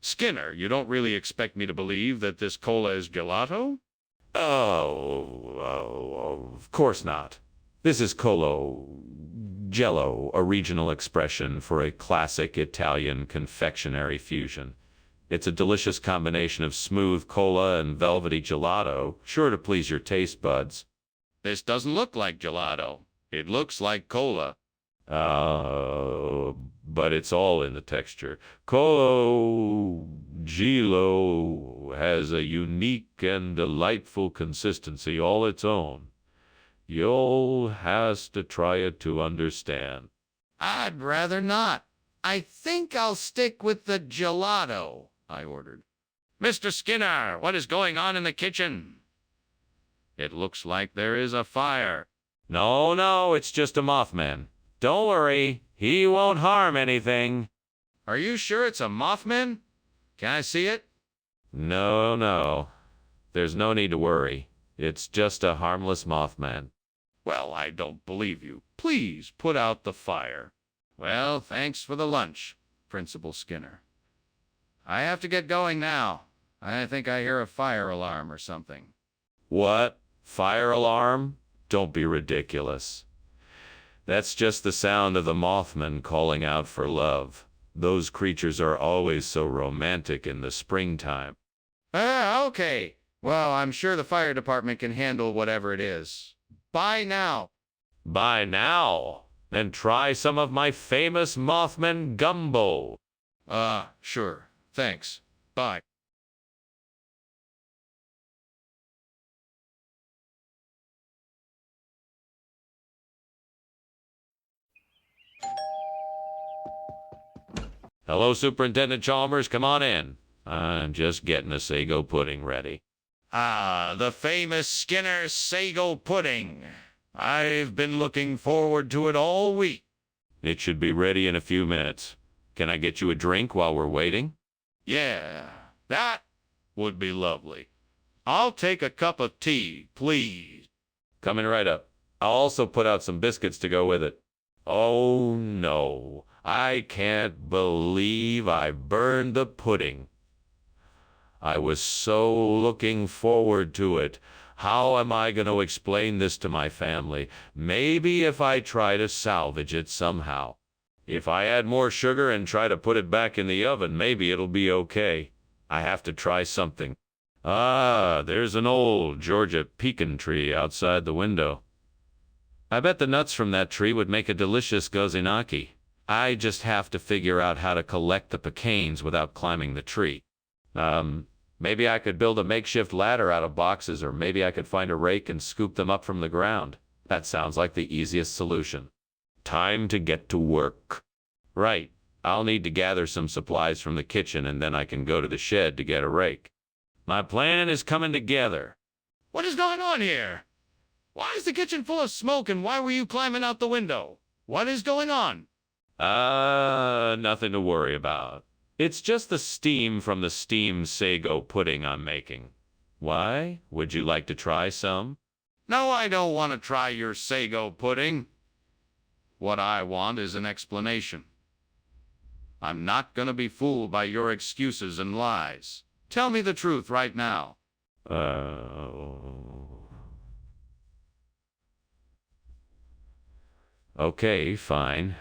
Skinner, you don't really expect me to believe that this cola is gelato? Of course not. This is Jello, a regional expression for a classic Italian confectionery fusion. It's a delicious combination of smooth cola and velvety gelato, sure to please your taste buds. This doesn't look like gelato. It looks like cola. But it's all in the texture. Gelo has a unique and delightful consistency all its own. You'll has to try it to understand. I'd rather not. I think I'll stick with the gelato, I ordered. Mr. Skinner, what is going on in the kitchen? It looks like there is a fire. No, it's just a Mothman. Don't worry, he won't harm anything. Are you sure it's a Mothman? Can I see it? No. There's no need to worry. It's just a harmless Mothman. Well, I don't believe you. Please put out the fire. Well, thanks for the lunch, Principal Skinner. I have to get going now. I think I hear a fire alarm or something. What? Fire alarm? Don't be ridiculous. That's just the sound of the Mothman calling out for love. Those creatures are always so romantic in the springtime. Okay. Well, I'm sure the fire department can handle whatever it is. Bye now. Bye now. And try some of my famous Mothman gumbo. Sure. Thanks. Bye. Hello, Superintendent Chalmers. Come on in. I'm just getting the sago pudding ready. Ah, the famous Skinner sago pudding. I've been looking forward to it all week. It should be ready in a few minutes. Can I get you a drink while we're waiting? Yeah, that would be lovely. I'll take a cup of tea, please. Coming right up. I'll also put out some biscuits to go with it. Oh no, I can't believe I burned the pudding. I was so looking forward to it. How am I going to explain this to my family? Maybe if I try to salvage it somehow. If I add more sugar and try to put it back in the oven, maybe it'll be okay. I have to try something. Ah, there's an old Georgia pecan tree outside the window. I bet the nuts from that tree would make a delicious gozinaki. I just have to figure out how to collect the pecans without climbing the tree. Maybe I could build a makeshift ladder out of boxes, or maybe I could find a rake and scoop them up from the ground. That sounds like the easiest solution. Time to get to work. Right, I'll need to gather some supplies from the kitchen, and then I can go to the shed to get a rake. My plan is coming together. What is going on here? Why is the kitchen full of smoke, and why were you climbing out the window? What is going on? Nothing to worry about. It's just the steam from the steamed sago pudding I'm making. Why? Would you like to try some? No, I don't want to try your sago pudding. What I want is an explanation. I'm not going to be fooled by your excuses and lies. Tell me the truth right now. Okay, fine.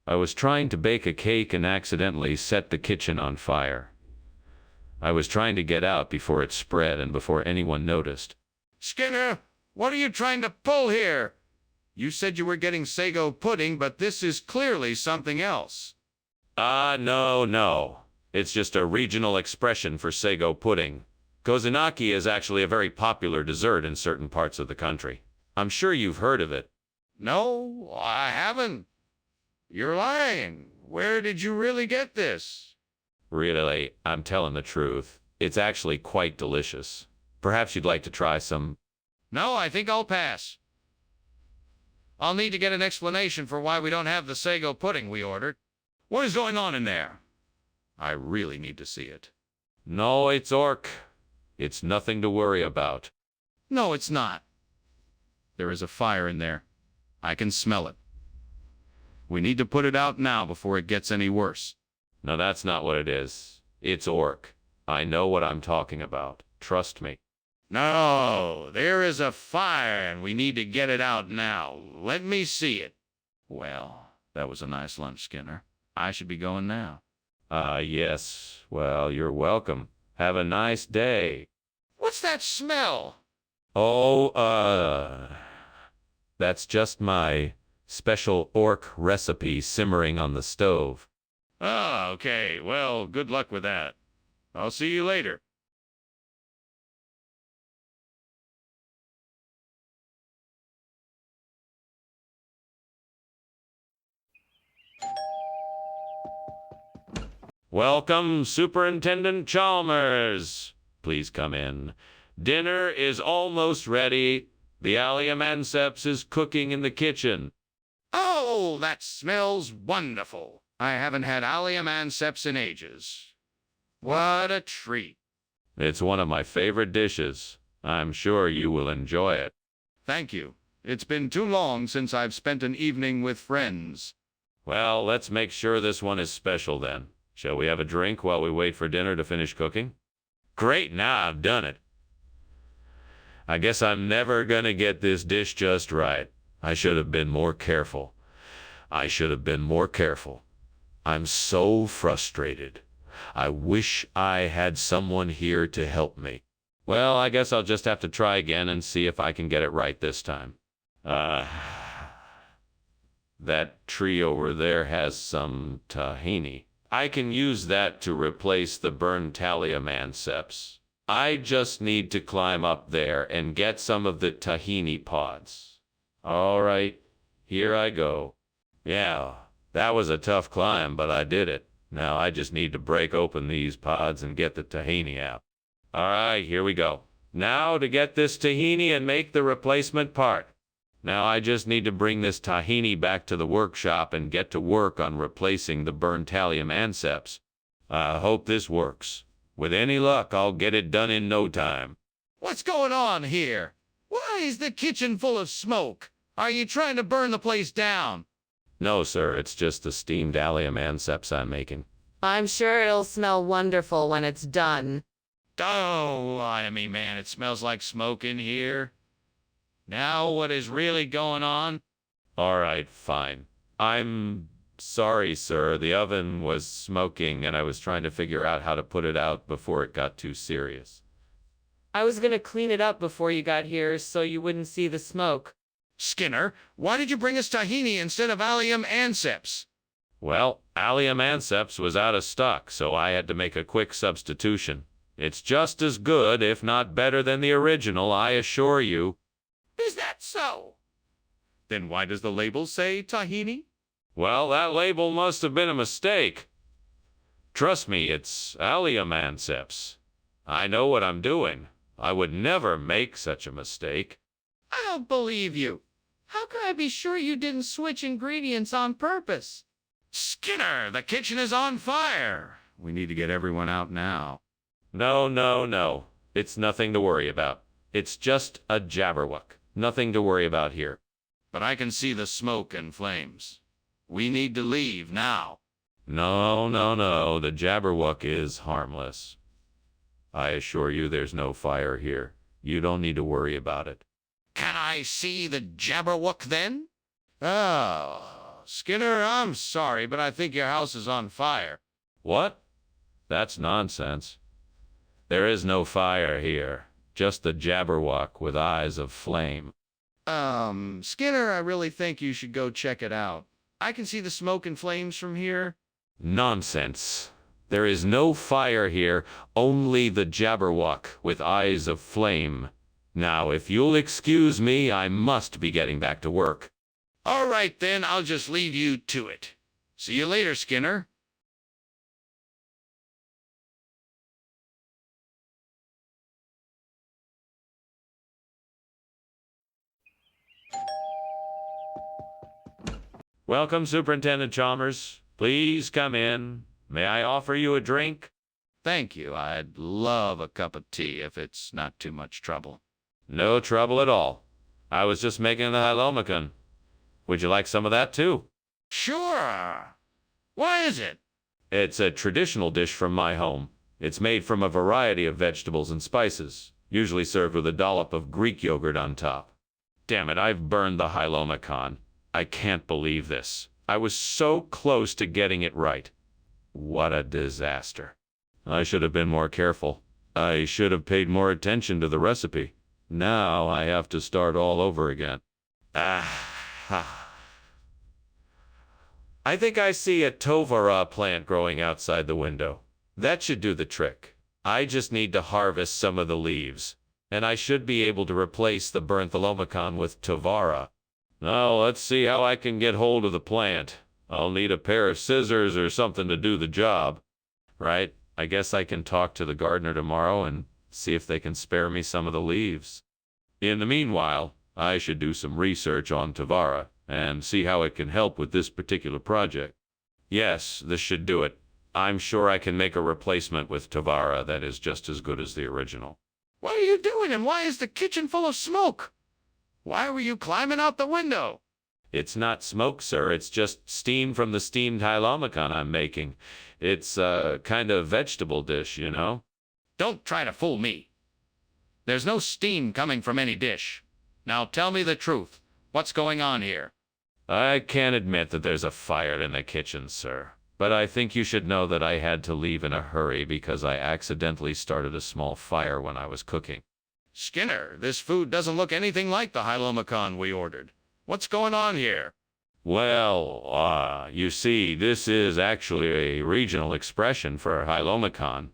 I was trying to bake a cake and accidentally set the kitchen on fire. I was trying to get out before it spread and before anyone noticed. Skinner, what are you trying to pull here? You said you were getting sago pudding, but this is clearly something else. No. It's just a regional expression for sago pudding. Kozanaki is actually a very popular dessert in certain parts of the country. I'm sure you've heard of it. No, I haven't. You're lying. Where did you really get this? Really, I'm telling the truth. It's actually quite delicious. Perhaps you'd like to try some. No, I think I'll pass. I'll need to get an explanation for why we don't have the sago pudding we ordered. What is going on in there? I really need to see it. No, it's orc. It's nothing to worry about. No, it's not. There is a fire in there. I can smell it. We need to put it out now before it gets any worse. No, that's not what it is. It's orc. I know what I'm talking about. Trust me. No, there is a fire and we need to get it out now. Let me see it. Well, that was a nice lunch, Skinner. I should be going now. Yes. Well, you're welcome. Have a nice day. What's that smell? Oh, that's just my special orc recipe simmering on the stove. Oh, okay. Well, good luck with that. I'll see you later. Welcome, Superintendent Chalmers. Please come in. Dinner is almost ready. The Aliamanceps is cooking in the kitchen. Oh, that smells wonderful. I haven't had Aliamanceps in ages. What a treat. It's one of my favorite dishes. I'm sure you will enjoy it. Thank you. It's been too long since I've spent an evening with friends. Well, let's make sure this one is special then. Shall we have a drink while we wait for dinner to finish cooking? Great, now I've done it. I guess I'm never gonna get this dish just right. I should have been more careful. I'm so frustrated. I wish I had someone here to help me. Well, I guess I'll just have to try again and see if I can get it right this time. That tree over there has some tahini. I can use that to replace the burned Taliamanceps. I just need to climb up there and get some of the tahini pods. All right, here I go. Yeah, that was a tough climb, but I did it. Now I just need to break open these pods and get the tahini out. All right, here we go. Now to get this tahini and make the replacement part. Now I just need to bring this tahini back to the workshop and get to work on replacing the burnt thallium anseps. I hope this works. With any luck, I'll get it done in no time. What's going on here? Why is the kitchen full of smoke? Are you trying to burn the place down? No, sir, it's just the steamed thallium anseps I'm making. I'm sure it'll smell wonderful when it's done. Don't lie to me, man. It smells like smoke in here. Now what is really going on? All right, fine. I'm sorry, sir. The oven was smoking and I was trying to figure out how to put it out before it got too serious. I was gonna clean it up before you got here so you wouldn't see the smoke. Skinner, why did you bring us tahini instead of allium anseps? Well, allium anseps was out of stock, so I had to make a quick substitution. It's just as good, if not better than the original, I assure you. Is that so? Then why does the label say tahini? Well, that label must have been a mistake. Trust me, it's allium anseps. I know what I'm doing. I would never make such a mistake. I don't believe you. How can I be sure you didn't switch ingredients on purpose? Skinner, the kitchen is on fire. We need to get everyone out now. No. It's nothing to worry about. It's just a jabberwock. Nothing to worry about here. But I can see the smoke and flames. We need to leave now. No. The jabberwock is harmless. I assure you there's no fire here. You don't need to worry about it. Can I see the jabberwock then? Oh, Skinner, I'm sorry, but I think your house is on fire. What? That's nonsense. There is no fire here. Just the jabberwock with eyes of flame. Skinner, I really think you should go check it out. I can see the smoke and flames from here. Nonsense. There is no fire here, only the jabberwock with eyes of flame. Now, if you'll excuse me, I must be getting back to work. All right, then, I'll just leave you to it. See you later, Skinner. Welcome, Superintendent Chalmers. Please come in. May I offer you a drink? Thank you. I'd love a cup of tea if it's not too much trouble. No trouble at all. I was just making the halomicon. Would you like some of that too? Sure. What is it? It's a traditional dish from my home. It's made from a variety of vegetables and spices, usually served with a dollop of Greek yogurt on top. Damn it, I've burned the halomicon. I can't believe this. I was so close to getting it right. What a disaster. I should have been more careful. I should have paid more attention to the recipe. Now I have to start all over again. I think I see a tovara plant growing outside the window. That should do the trick. I just need to harvest some of the leaves, and I should be able to replace the burnt halomicon with tovara. Now let's see how I can get hold of the plant. I'll need a pair of scissors or something to do the job. Right? I guess I can talk to the gardener tomorrow and see if they can spare me some of the leaves. In the meanwhile, I should do some research on tovara and see how it can help with this particular project. Yes, this should do it. I'm sure I can make a replacement with tovara that is just as good as the original. What are you doing, and why is the kitchen full of smoke? Why were you climbing out the window? It's not smoke, sir. It's just steam from the steamed halomicon I'm making. It's a kind of vegetable dish, you know? Don't try to fool me. There's no steam coming from any dish. Now tell me the truth. What's going on here? I can't admit that there's a fire in the kitchen, sir. But I think you should know that I had to leave in a hurry because I accidentally started a small fire when I was cooking. Skinner, this food doesn't look anything like the halomicon we ordered. What's going on here? Well, you see, this is actually a regional expression for halomicon.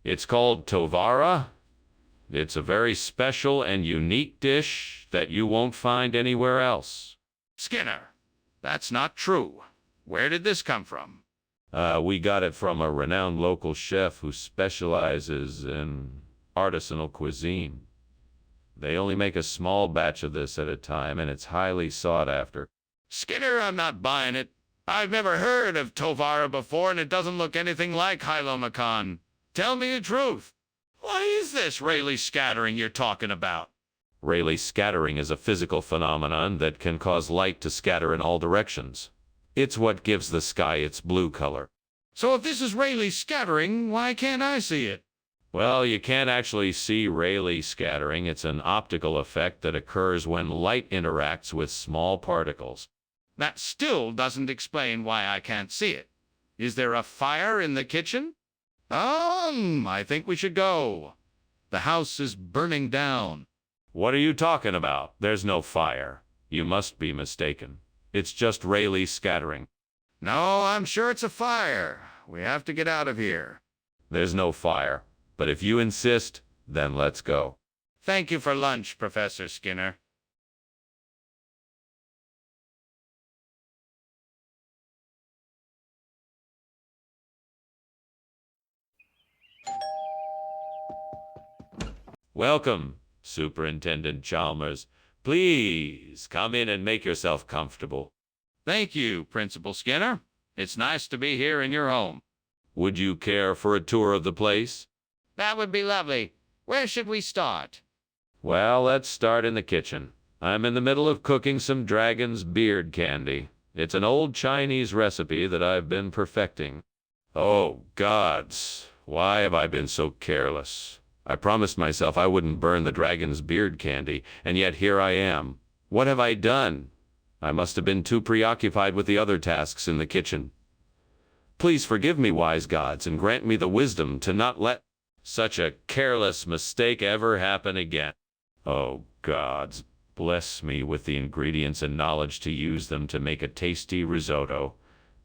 It's called tovara. It's a very special and unique dish that you won't find anywhere else. Skinner, that's not true. Where did this come from? We got it from a renowned local chef who specializes in artisanal cuisine. They only make a small batch of this at a time, and it's highly sought after. Skinner, I'm not buying it. I've never heard of Tovara before, and it doesn't look anything like Hylomacan. Tell me the truth. What is this Rayleigh scattering you're talking about? Rayleigh scattering is a physical phenomenon that can cause light to scatter in all directions. It's what gives the sky its blue color. So if this is Rayleigh scattering, why can't I see it? Well, you can't actually see Rayleigh scattering. It's an optical effect that occurs when light interacts with small particles. That still doesn't explain why I can't see it. Is there a fire in the kitchen? I think we should go. The house is burning down. What are you talking about? There's no fire. You must be mistaken. It's just Rayleigh scattering. No, I'm sure it's a fire. We have to get out of here. There's no fire. But if you insist, then let's go. Thank you for lunch, Professor Skinner. Welcome, Superintendent Chalmers. Please come in and make yourself comfortable. Thank you, Principal Skinner. It's nice to be here in your home. Would you care for a tour of the place? That would be lovely. Where should we start? Well, let's start in the kitchen. I'm in the middle of cooking some dragon's beard candy. It's an old Chinese recipe that I've been perfecting. Oh, gods, why have I been so careless? I promised myself I wouldn't burn the dragon's beard candy, and yet here I am. What have I done? I must have been too preoccupied with the other tasks in the kitchen. Please forgive me, wise gods, and grant me the wisdom to not let such a careless mistake ever happen again. Oh, gods, bless me with the ingredients and knowledge to use them to make a tasty risotto.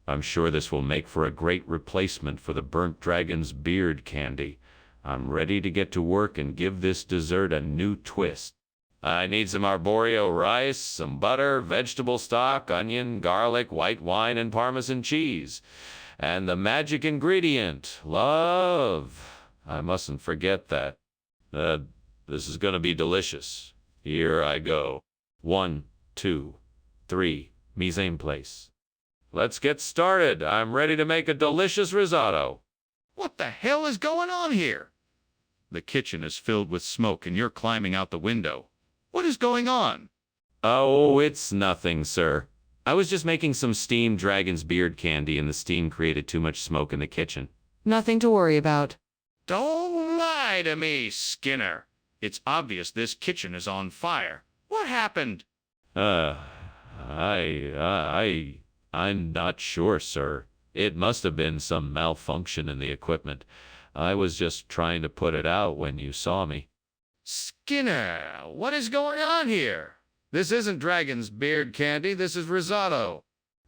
I'm sure this will make for a great replacement for the burnt dragon's beard candy. I'm ready to get to work and give this dessert a new twist. I need some arborio rice, some butter, vegetable stock, onion, garlic, white wine, and Parmesan cheese. And the magic ingredient, love. I mustn't forget that. This is gonna be delicious. Here I go. 1, 2, 3, mise en place. Let's get started. I'm ready to make a delicious risotto. What the hell is going on here? The kitchen is filled with smoke and you're climbing out the window. What is going on? Oh, it's nothing, sir. I was just making some steamed dragon's beard candy and the steam created too much smoke in the kitchen. Nothing to worry about. Don't lie to me, Skinner. It's obvious this kitchen is on fire. What happened? I'm not sure, sir. It must have been some malfunction in the equipment. I was just trying to put it out when you saw me. Skinner, what is going on here? This isn't dragon's beard candy, this is risotto.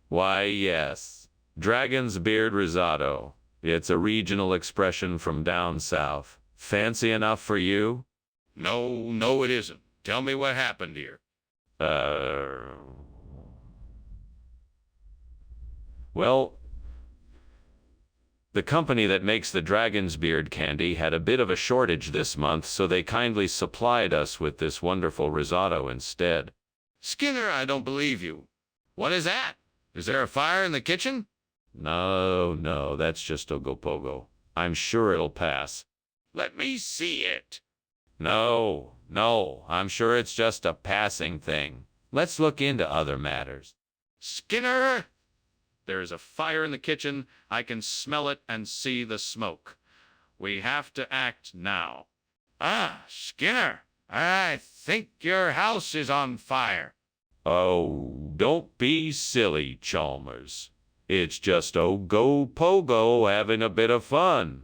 Why, yes. Dragon's beard risotto. It's a regional expression from down south. Fancy enough for you? No, it isn't. Tell me what happened here. Well, the company that makes the dragon's beard candy had a bit of a shortage this month, so they kindly supplied us with this wonderful risotto instead. Skinner, I don't believe you. What is that? Is there a fire in the kitchen? No, that's just Ogopogo. I'm sure it'll pass. Let me see it. No, I'm sure it's just a passing thing. Let's look into other matters. Skinner! There is a fire in the kitchen. I can smell it and see the smoke. We have to act now. Skinner, I think your house is on fire. Oh, don't be silly, Chalmers. It's just Ogopogo having a bit of fun.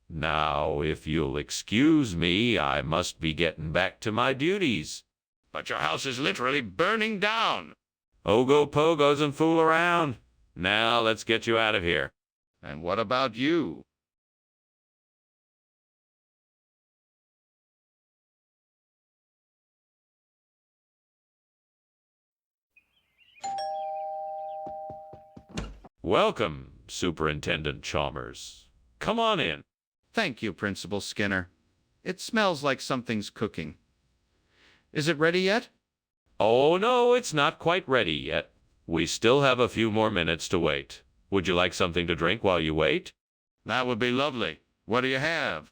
Now, if you'll excuse me, I must be getting back to my duties. But your house is literally burning down. Ogopogo doesn't fool around. Now, let's get you out of here. And what about you? Welcome, Superintendent Chalmers. Come on in. Thank you, Principal Skinner. It smells like something's cooking. Is it ready yet? Oh, no, it's not quite ready yet. We still have a few more minutes to wait. Would you like something to drink while you wait? That would be lovely. What do you have?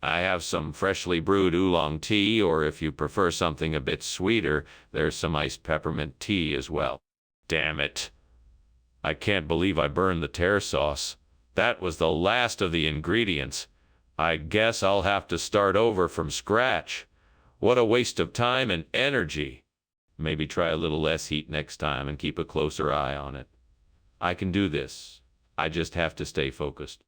I have some freshly brewed oolong tea, or if you prefer something a bit sweeter, there's some iced peppermint tea as well. Damn it. I can't believe I burned the tear sauce. That was the last of the ingredients. I guess I'll have to start over from scratch. What a waste of time and energy. Maybe try a little less heat next time and keep a closer eye on it. I can do this. I just have to stay focused.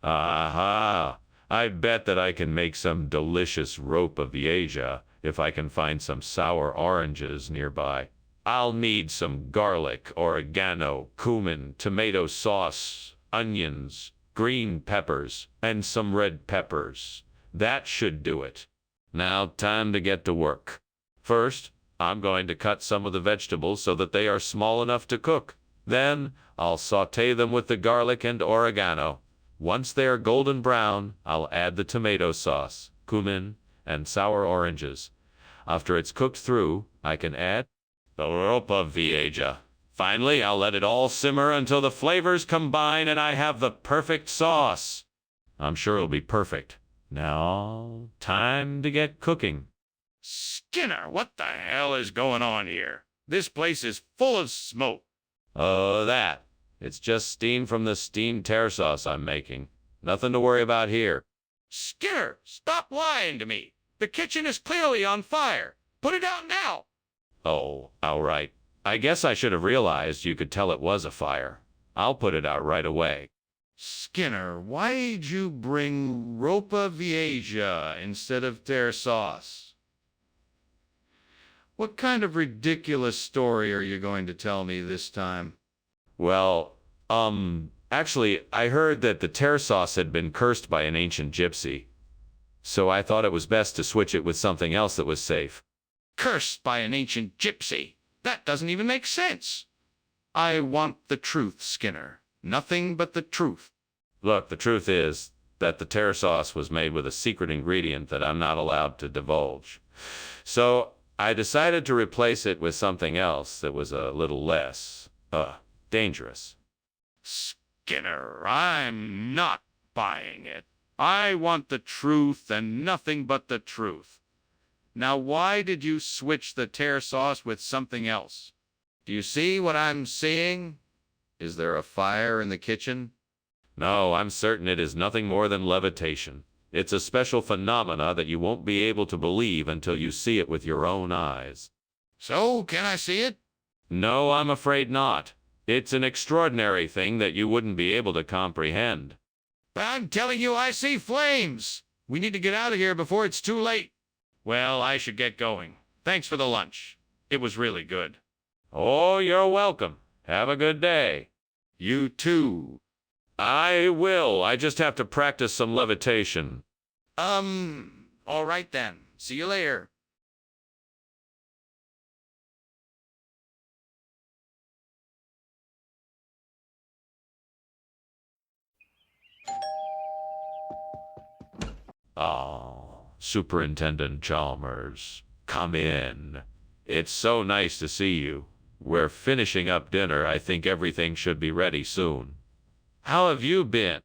Aha! I bet that I can make some delicious ropa vieja if I can find some sour oranges nearby. I'll need some garlic, oregano, cumin, tomato sauce, onions, green peppers, and some red peppers. That should do it. Now, time to get to work. First, I'm going to cut some of the vegetables so that they are small enough to cook. Then, I'll saute them with the garlic and oregano. Once they are golden brown, I'll add the tomato sauce, cumin, and sour oranges. After it's cooked through, I can add the ropa vieja. Finally, I'll let it all simmer until the flavors combine and I have the perfect sauce. I'm sure it'll be perfect. Now, time to get cooking. Skinner, what the hell is going on here? This place is full of smoke. Oh, that. It's just steam from the steamed tear sauce I'm making. Nothing to worry about here. Skinner, stop lying to me. The kitchen is clearly on fire. Put it out now. Oh, all right. I guess I should have realized you could tell it was a fire. I'll put it out right away. Skinner, why'd you bring ropa vieja instead of tear sauce? What kind of ridiculous story are you going to tell me this time? Well, actually, I heard that the tear sauce had been cursed by an ancient gypsy. So I thought it was best to switch it with something else that was safe. Cursed by an ancient gypsy? That doesn't even make sense. I want the truth, Skinner. Nothing but the truth. Look, the truth is that the tear sauce was made with a secret ingredient that I'm not allowed to divulge. So I decided to replace it with something else that was a little less, dangerous. Skinner, I'm not buying it. I want the truth and nothing but the truth. Now, why did you switch the tear sauce with something else? Do you see what I'm seeing? Is there a fire in the kitchen? No, I'm certain it is nothing more than levitation. It's a special phenomena that you won't be able to believe until you see it with your own eyes. So, can I see it? No, I'm afraid not. It's an extraordinary thing that you wouldn't be able to comprehend. But I'm telling you, I see flames. We need to get out of here before it's too late. Well, I should get going. Thanks for the lunch. It was really good. Oh, you're welcome. Have a good day. You too. I will. I just have to practice some levitation. All right then. See you later. Oh, Superintendent Chalmers, come in. It's so nice to see you. We're finishing up dinner. I think everything should be ready soon. How have you been?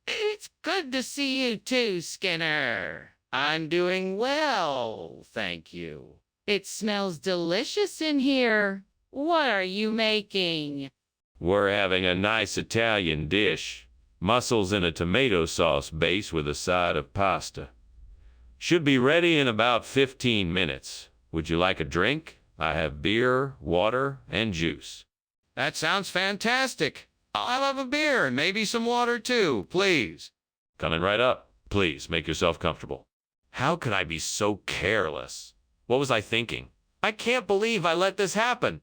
It's good to see you too, Skinner. I'm doing well, thank you. It smells delicious in here. What are you making? We're having a nice Italian dish. Mussels in a tomato sauce base with a side of pasta. Should be ready in about 15 minutes. Would you like a drink? I have beer, water, and juice. That sounds fantastic. I'll have a beer and maybe some water too, please. Coming right up. Please, make yourself comfortable. How could I be so careless? What was I thinking? I can't believe I let this happen.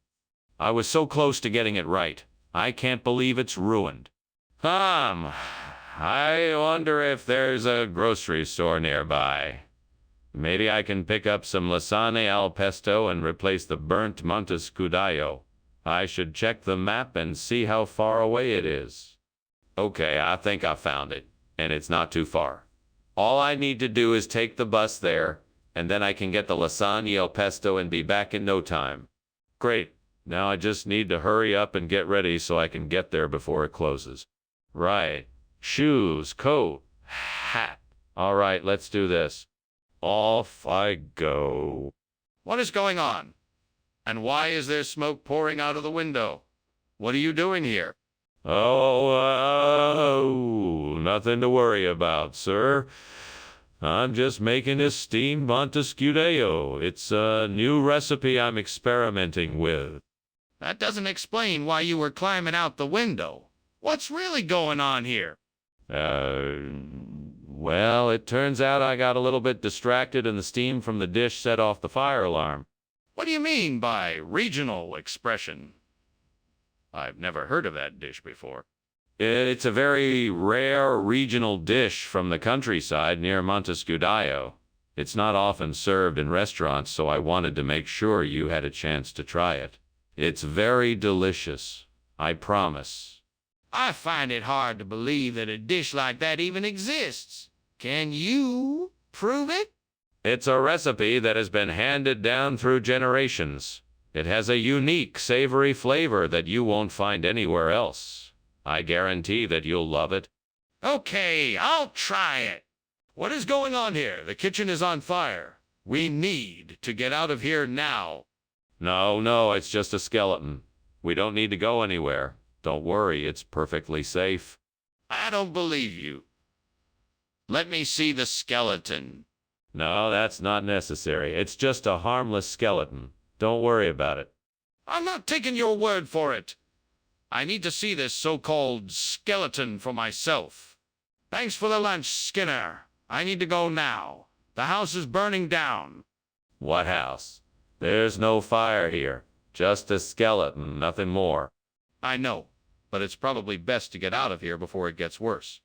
I was so close to getting it right. I can't believe it's ruined. I wonder if there's a grocery store nearby. Maybe I can pick up some lasagna al pesto and replace the burnt Montescudayo. I should check the map and see how far away it is. Okay, I think I found it, and it's not too far. All I need to do is take the bus there, and then I can get the lasagna al pesto and be back in no time. Great. Now I just need to hurry up and get ready so I can get there before it closes. Right. Shoes, coat, hat. All right, let's do this. Off I go. What is going on? And why is there smoke pouring out of the window? What are you doing here? Oh, nothing to worry about, sir. I'm just making a steamed Montesquieu. It's a new recipe I'm experimenting with. That doesn't explain why you were climbing out the window. What's really going on here? Well, it turns out I got a little bit distracted and the steam from the dish set off the fire alarm. What do you mean by regional expression? I've never heard of that dish before. It's a very rare regional dish from the countryside near Montesquieu. It's not often served in restaurants, so I wanted to make sure you had a chance to try it. It's very delicious, I promise. I find it hard to believe that a dish like that even exists. Can you prove it? It's a recipe that has been handed down through generations. It has a unique, savory flavor that you won't find anywhere else. I guarantee that you'll love it. Okay, I'll try it. What is going on here? The kitchen is on fire. We need to get out of here now. No, it's just a skeleton. We don't need to go anywhere. Don't worry, it's perfectly safe. I don't believe you. Let me see the skeleton. No, that's not necessary. It's just a harmless skeleton. Don't worry about it. I'm not taking your word for it. I need to see this so-called skeleton for myself. Thanks for the lunch, Skinner. I need to go now. The house is burning down. What house? There's no fire here. Just a skeleton, nothing more. I know, but it's probably best to get out of here before it gets worse.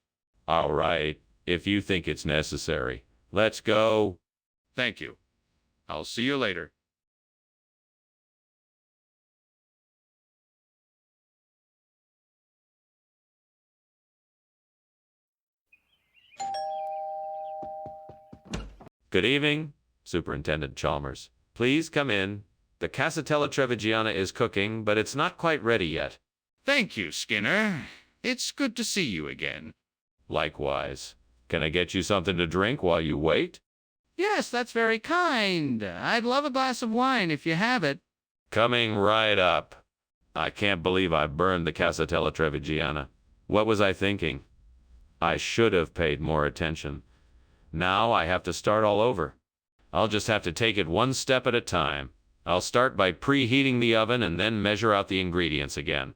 All right, if you think it's necessary. Let's go. Thank you. I'll see you later. Good evening, Superintendent Chalmers. Please come in. The Casatella Trevigiana is cooking, but it's not quite ready yet. Thank you, Skinner. It's good to see you again. Likewise. Can I get you something to drink while you wait? Yes, that's very kind. I'd love a glass of wine if you have it. Coming right up. I can't believe I burned the Casatella Trevigiana. What was I thinking? I should have paid more attention. Now I have to start all over. I'll just have to take it one step at a time. I'll start by preheating the oven and then measure out the ingredients again.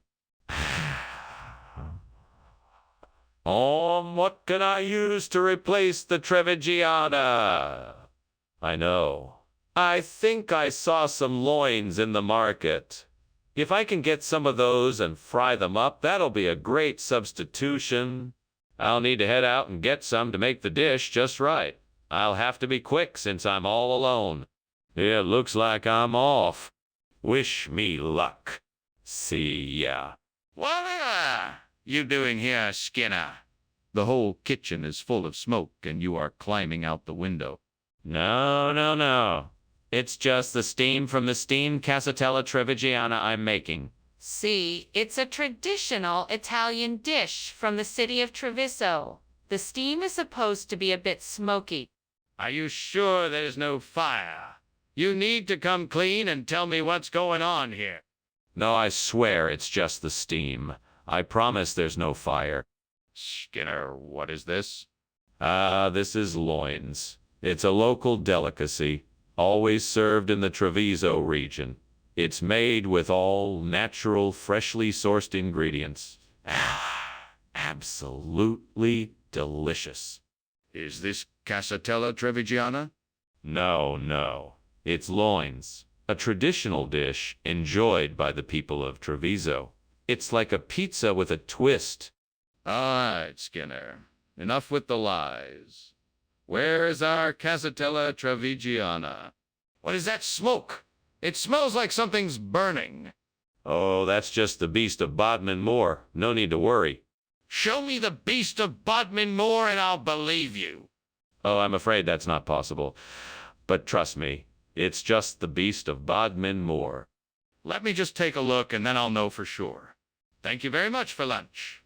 What can I use to replace the Trevigiana? I know. I think I saw some loins in the market. If I can get some of those and fry them up, that'll be a great substitution. I'll need to head out and get some to make the dish just right. I'll have to be quick since I'm all alone. It looks like I'm off. Wish me luck. See ya. What are you doing here, Skinner? The whole kitchen is full of smoke and you are climbing out the window. No. It's just the steam from the steamed Casatella Trevigiana I'm making. See, it's a traditional Italian dish from the city of Treviso. The steam is supposed to be a bit smoky. Are you sure there's no fire? You need to come clean and tell me what's going on here. No, I swear it's just the steam. I promise there's no fire. Skinner, what is this? This is loins. It's a local delicacy, always served in the Treviso region. It's made with all natural, freshly sourced ingredients. Absolutely delicious. Is this Casatella Trevigiana? No. It's loins, a traditional dish enjoyed by the people of Treviso. It's like a pizza with a twist. All right, Skinner. Enough with the lies. Where is our Casatella Trevigiana? What is that smoke? It smells like something's burning. Oh, that's just the beast of Bodmin Moor. No need to worry. Show me the beast of Bodmin Moor and I'll believe you. Oh, I'm afraid that's not possible. But trust me, it's just the beast of Bodmin Moor. Let me just take a look and then I'll know for sure. Thank you very much for lunch.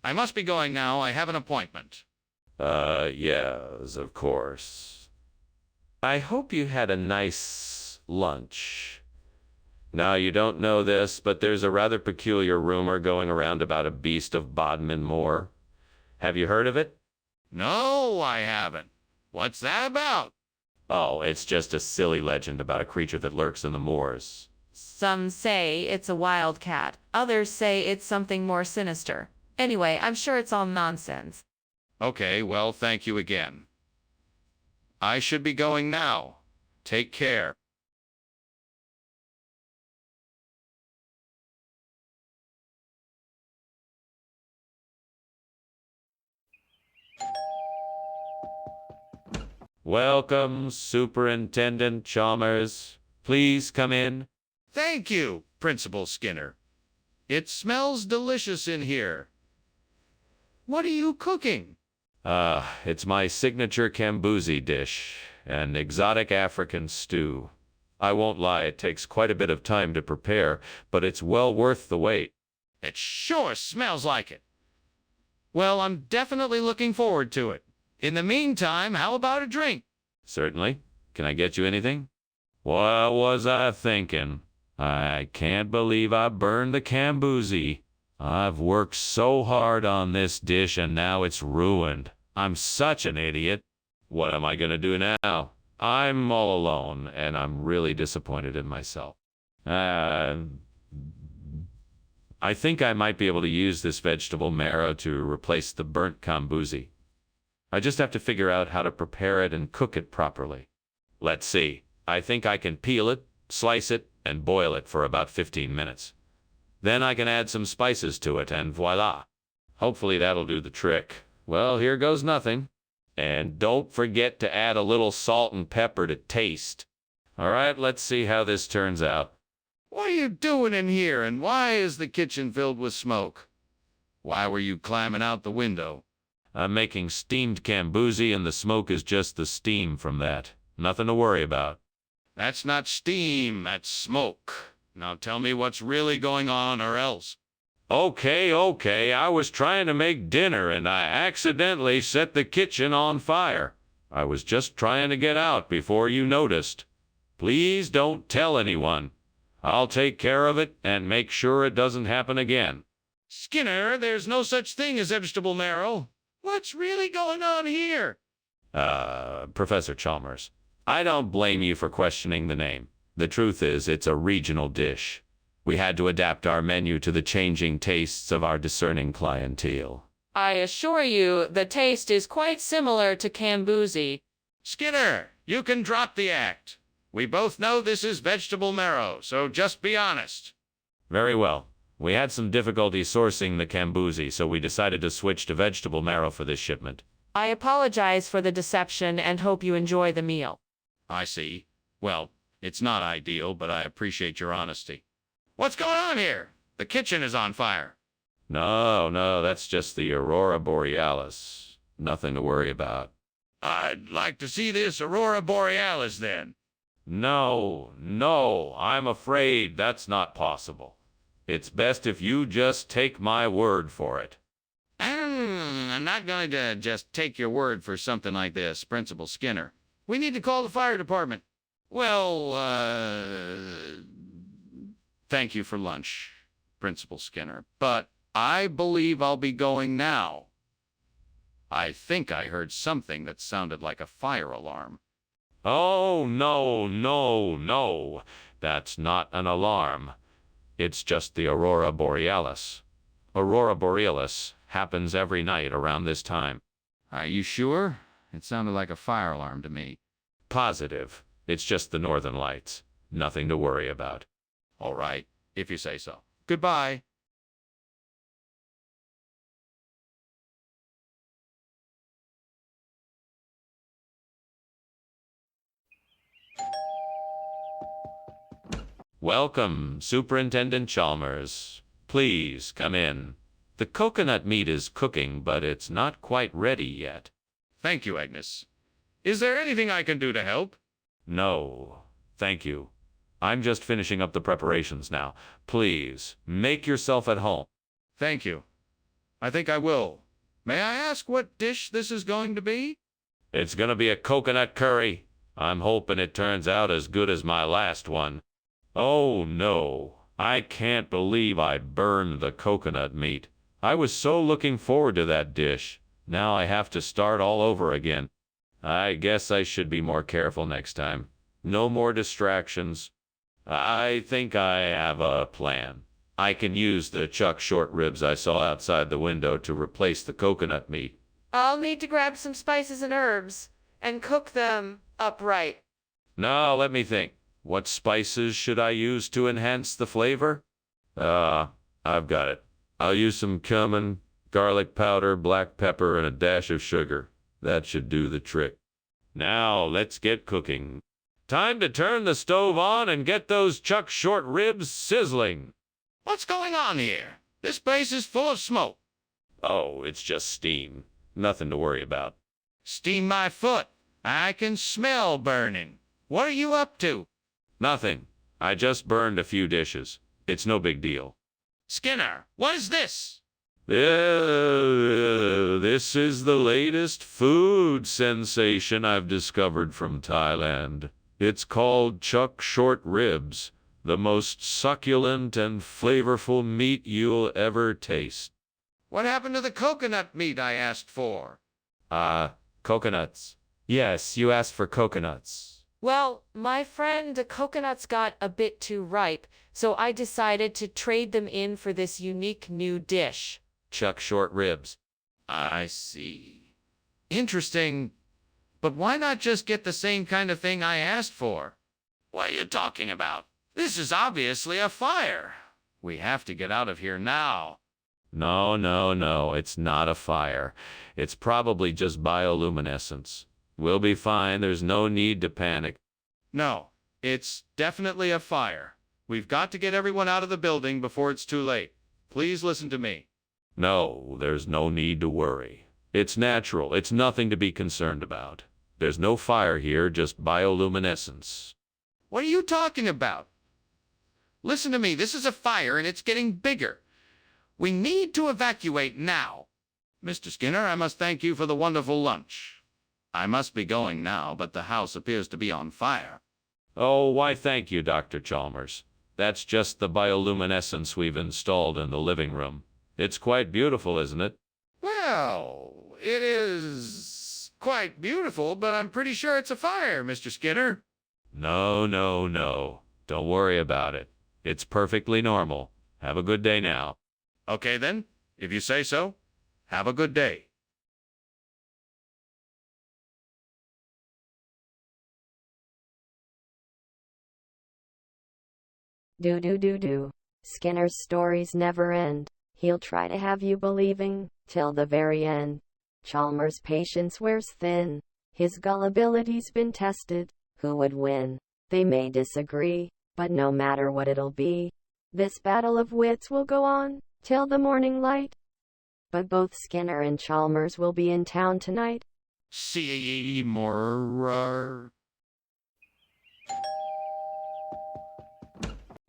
I must be going now. I have an appointment. Yes, of course. I hope you had a nice lunch. Now, you don't know this, but there's a rather peculiar rumor going around about a beast of Bodmin Moor. Have you heard of it? No, I haven't. What's that about? Oh, it's just a silly legend about a creature that lurks in the moors. Some say it's a wildcat. Others say it's something more sinister. Anyway, I'm sure it's all nonsense. Okay, well, thank you again. I should be going now. Take care. Welcome, Superintendent Chalmers. Please come in. Thank you, Principal Skinner. It smells delicious in here. What are you cooking? It's my signature Kambuzi dish, an exotic African stew. I won't lie, it takes quite a bit of time to prepare, but it's well worth the wait. It sure smells like it. Well, I'm definitely looking forward to it. In the meantime, how about a drink? Certainly. Can I get you anything? What was I thinking? I can't believe I burned the Kambuzi. I've worked so hard on this dish and now it's ruined. I'm such an idiot. What am I gonna do now? I'm all alone and I'm really disappointed in myself. I think I might be able to use this vegetable marrow to replace the burnt Kambuzi. I just have to figure out how to prepare it and cook it properly. Let's see. I think I can peel it, slice it, and boil it for about 15 minutes. Then I can add some spices to it and voila. Hopefully that'll do the trick. Well, here goes nothing. And don't forget to add a little salt and pepper to taste. All right, let's see how this turns out. What are you doing in here and why is the kitchen filled with smoke? Why were you climbing out the window? I'm making steamed Kambuzi and the smoke is just the steam from that. Nothing to worry about. That's not steam, that's smoke. Now tell me what's really going on or else. Okay, I was trying to make dinner and I accidentally set the kitchen on fire. I was just trying to get out before you noticed. Please don't tell anyone. I'll take care of it and make sure it doesn't happen again. Skinner, there's no such thing as vegetable marrow. What's really going on here? Professor Chalmers, I don't blame you for questioning the name. The truth is, it's a regional dish. We had to adapt our menu to the changing tastes of our discerning clientele. I assure you, the taste is quite similar to Kambuzi. Skinner, you can drop the act. We both know this is vegetable marrow, so just be honest. Very well. We had some difficulty sourcing the Kambuzi, so we decided to switch to vegetable marrow for this shipment. I apologize for the deception and hope you enjoy the meal. I see. Well, it's not ideal, but I appreciate your honesty. What's going on here? The kitchen is on fire. No, that's just the Aurora Borealis. Nothing to worry about. I'd like to see this Aurora Borealis then. No, I'm afraid that's not possible. It's best if you just take my word for it. I'm not going to just take your word for something like this, Principal Skinner. We need to call the fire department. Well, thank you for lunch, Principal Skinner, but I believe I'll be going now. I think I heard something that sounded like a fire alarm. Oh, no. That's not an alarm. It's just the Aurora Borealis. Aurora Borealis happens every night around this time. Are you sure? It sounded like a fire alarm to me. Positive. It's just the northern lights. Nothing to worry about. All right, if you say so. Goodbye. Welcome, Superintendent Chalmers. Please come in. The coconut meat is cooking, but it's not quite ready yet. Thank you, Agnes. Is there anything I can do to help? No, thank you. I'm just finishing up the preparations now. Please, make yourself at home. Thank you. I think I will. May I ask what dish this is going to be? It's gonna be a coconut curry. I'm hoping it turns out as good as my last one. Oh no, I can't believe I burned the coconut meat. I was so looking forward to that dish. Now I have to start all over again. I guess I should be more careful next time. No more distractions. I think I have a plan. I can use the chuck short ribs I saw outside the window to replace the coconut meat. I'll need to grab some spices and herbs and cook them upright. Now let me think. What spices should I use to enhance the flavor? I've got it. I'll use some cumin, garlic powder, black pepper, and a dash of sugar. That should do the trick. Now let's get cooking. Time to turn the stove on and get those chuck short ribs sizzling. What's going on here? This place is full of smoke. Oh, it's just steam. Nothing to worry about. Steam my foot. I can smell burning. What are you up to? Nothing. I just burned a few dishes. It's no big deal. Skinner, what is this? This is the latest food sensation I've discovered from Thailand. It's called chuck short ribs, the most succulent and flavorful meat you'll ever taste. What happened to the coconut meat I asked for? Coconuts. Yes, you asked for coconuts. Well, my friend, the coconuts got a bit too ripe, so I decided to trade them in for this unique new dish. Chuck short ribs. I see. Interesting. But why not just get the same kind of thing I asked for? What are you talking about? This is obviously a fire. We have to get out of here now. No, it's not a fire. It's probably just bioluminescence. We'll be fine. There's no need to panic. No, it's definitely a fire. We've got to get everyone out of the building before it's too late. Please listen to me. No, there's no need to worry. It's natural. It's nothing to be concerned about. There's no fire here, just bioluminescence. What are you talking about? Listen to me. This is a fire and it's getting bigger. We need to evacuate now. Mr. Skinner, I must thank you for the wonderful lunch. I must be going now, but the house appears to be on fire. Oh, why thank you, Dr. Chalmers. That's just the bioluminescence we've installed in the living room. It's quite beautiful, isn't it? Well, it is quite beautiful, but I'm pretty sure it's a fire, Mr. Skinner. No. Don't worry about it. It's perfectly normal. Have a good day now. Okay then, if you say so. Have a good day. Do. Skinner's stories never end. He'll try to have you believing, till the very end. Chalmers' patience wears thin. His gullibility's been tested. Who would win? They may disagree, but no matter what it'll be, this battle of wits will go on, till the morning light. But both Skinner and Chalmers will be in town tonight. Seymour.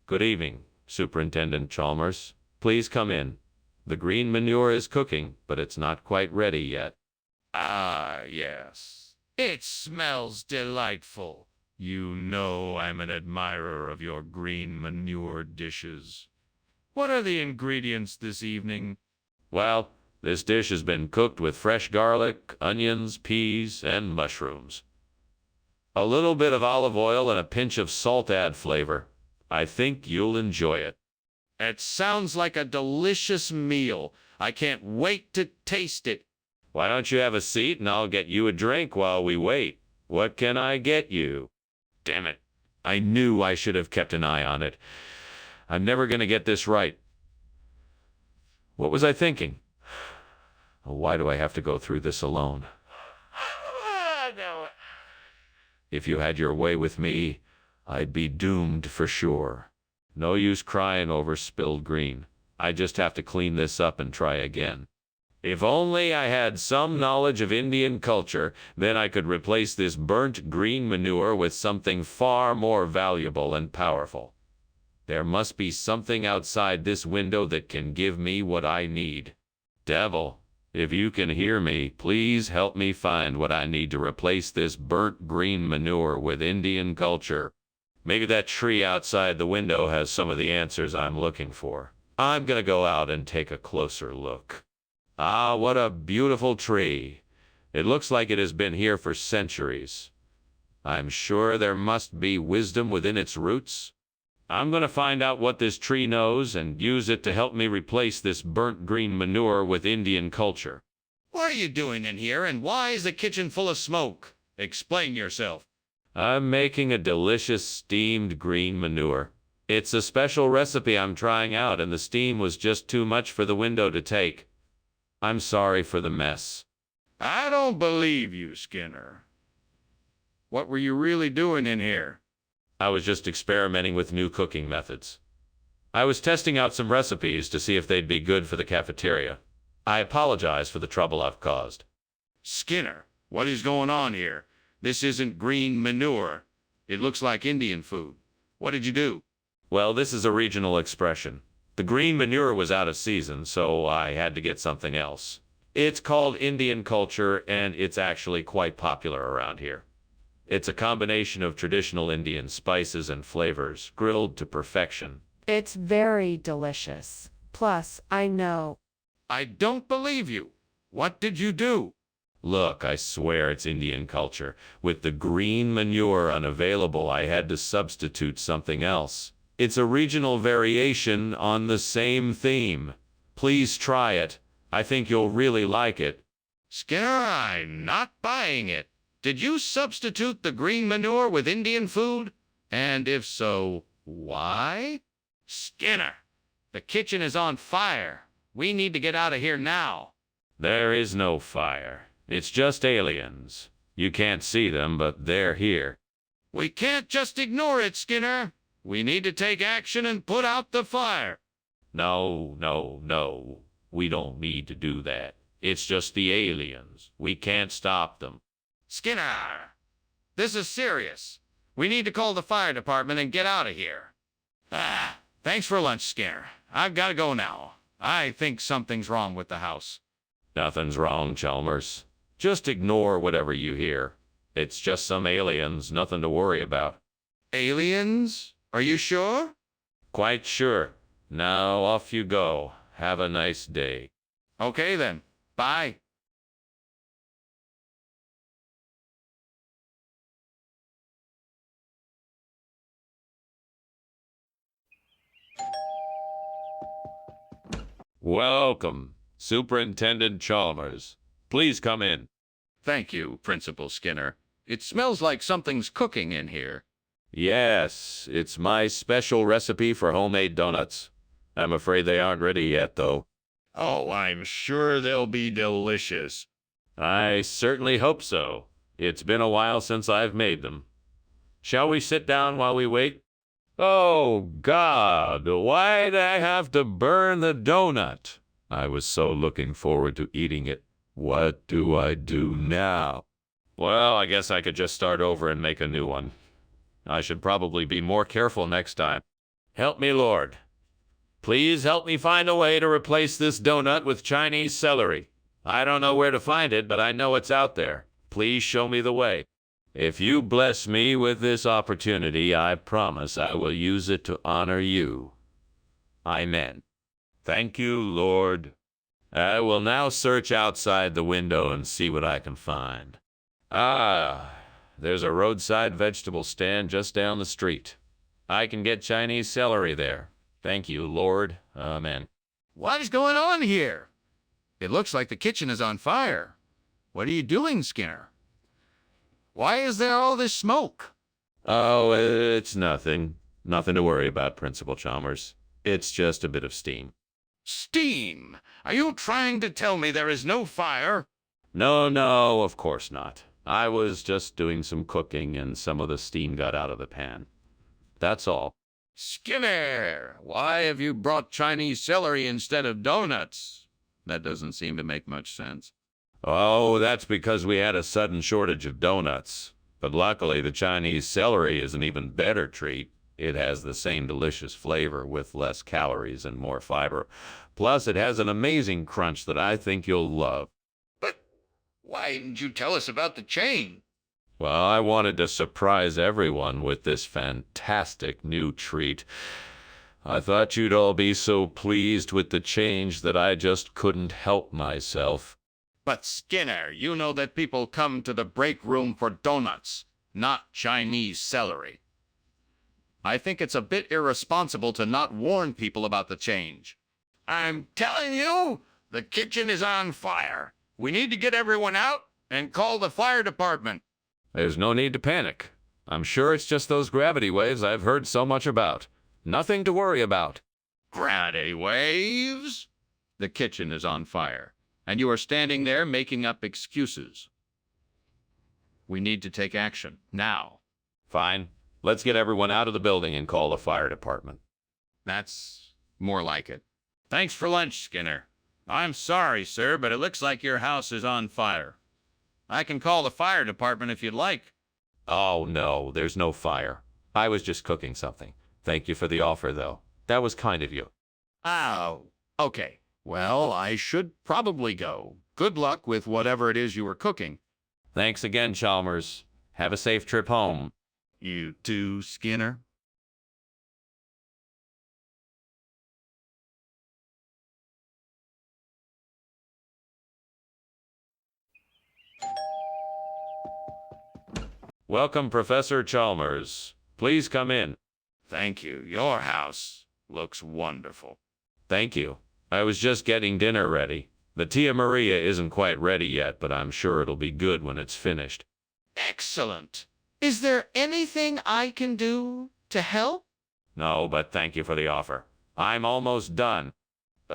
Good evening, Superintendent Chalmers. Please come in. The green manure is cooking, but it's not quite ready yet. Ah, yes. It smells delightful. You know I'm an admirer of your green manure dishes. What are the ingredients this evening? Well, this dish has been cooked with fresh garlic, onions, peas, and mushrooms. A little bit of olive oil and a pinch of salt add flavor. I think you'll enjoy it. It sounds like a delicious meal. I can't wait to taste it. Why don't you have a seat and I'll get you a drink while we wait? What can I get you? Damn it. I knew I should have kept an eye on it. I'm never going to get this right. What was I thinking? Why do I have to go through this alone? No. If you had your way with me, I'd be doomed for sure. No use crying over spilled green. I just have to clean this up and try again. If only I had some knowledge of Indian culture, then I could replace this burnt green manure with something far more valuable and powerful. There must be something outside this window that can give me what I need. Devil, if you can hear me, please help me find what I need to replace this burnt green manure with Indian culture. Maybe that tree outside the window has some of the answers I'm looking for. I'm gonna go out and take a closer look. Ah, what a beautiful tree. It looks like it has been here for centuries. I'm sure there must be wisdom within its roots. I'm going to find out what this tree knows and use it to help me replace this burnt green manure with Indian culture. What are you doing in here, and why is the kitchen full of smoke? Explain yourself. I'm making a delicious steamed green manure. It's a special recipe I'm trying out, and the steam was just too much for the window to take. I'm sorry for the mess. I don't believe you, Skinner. What were you really doing in here? I was just experimenting with new cooking methods. I was testing out some recipes to see if they'd be good for the cafeteria. I apologize for the trouble I've caused. Skinner, what is going on here? This isn't green manure. It looks like Indian food. What did you do? Well, this is a regional expression. The green manure was out of season, so I had to get something else. It's called Indian culture, and it's actually quite popular around here. It's a combination of traditional Indian spices and flavors, grilled to perfection. It's very delicious. Plus, I know. I don't believe you. What did you do? Look, I swear it's Indian culture. With the green manure unavailable, I had to substitute something else. It's a regional variation on the same theme. Please try it. I think you'll really like it. Skinner, I'm not buying it. Did you substitute the green manure with Indian food? And if so, why? Skinner, the kitchen is on fire. We need to get out of here now. There is no fire. It's just aliens. You can't see them, but they're here. We can't just ignore it, Skinner. We need to take action and put out the fire. No. We don't need to do that. It's just the aliens. We can't stop them. Skinner, this is serious. We need to call the fire department and get out of here. Thanks for lunch, Skinner. I've got to go now. I think something's wrong with the house. Nothing's wrong, Chalmers. Just ignore whatever you hear. It's just some aliens, nothing to worry about. Aliens? Are you sure? Quite sure. Now off you go. Have a nice day. Okay then. Bye. Welcome, Superintendent Chalmers. Please come in. Thank you, Principal Skinner. It smells like something's cooking in here. Yes, it's my special recipe for homemade donuts. I'm afraid they aren't ready yet, though. Oh, I'm sure they'll be delicious. I certainly hope so. It's been a while since I've made them. Shall we sit down while we wait? Oh, God, why'd I have to burn the donut? I was so looking forward to eating it. What do I do now? Well, I guess I could just start over and make a new one. I should probably be more careful next time. Help me, Lord. Please help me find a way to replace this donut with Chinese celery. I don't know where to find it, but I know it's out there. Please show me the way. If you bless me with this opportunity, I promise I will use it to honor you. Amen. Thank you, Lord. I will now search outside the window and see what I can find. Ah, there's a roadside vegetable stand just down the street. I can get Chinese celery there. Thank you, Lord. Amen. What is going on here? It looks like the kitchen is on fire. What are you doing, Skinner? Why is there all this smoke? Oh, it's nothing. Nothing to worry about, Principal Chalmers. It's just a bit of steam. Steam? Are you trying to tell me there is no fire? No, of course not. I was just doing some cooking and some of the steam got out of the pan. That's all. Skinner, why have you brought Chinese celery instead of donuts? That doesn't seem to make much sense. Oh, that's because we had a sudden shortage of donuts. But luckily, the Chinese celery is an even better treat. It has the same delicious flavor with less calories and more fiber. Plus, it has an amazing crunch that I think you'll love. But why didn't you tell us about the chain? Well, I wanted to surprise everyone with this fantastic new treat. I thought you'd all be so pleased with the change that I just couldn't help myself. But Skinner, you know that people come to the break room for donuts, not Chinese celery. I think it's a bit irresponsible to not warn people about the change. I'm telling you, the kitchen is on fire. We need to get everyone out and call the fire department. There's no need to panic. I'm sure it's just those gravity waves I've heard so much about. Nothing to worry about. Gravity waves? The kitchen is on fire, and you are standing there making up excuses. We need to take action, now. Fine. Let's get everyone out of the building and call the fire department. That's more like it. Thanks for lunch, Skinner. I'm sorry, sir, but it looks like your house is on fire. I can call the fire department if you'd like. Oh, no, there's no fire. I was just cooking something. Thank you for the offer, though. That was kind of you. Oh, okay. Well, I should probably go. Good luck with whatever it is you were cooking. Thanks again, Chalmers. Have a safe trip home. You too, Skinner? Welcome, Professor Chalmers. Please come in. Thank you. Your house looks wonderful. Thank you. I was just getting dinner ready. The Tia Maria isn't quite ready yet, but I'm sure it'll be good when it's finished. Excellent. Is there anything I can do to help? No, but thank you for the offer. I'm almost done. I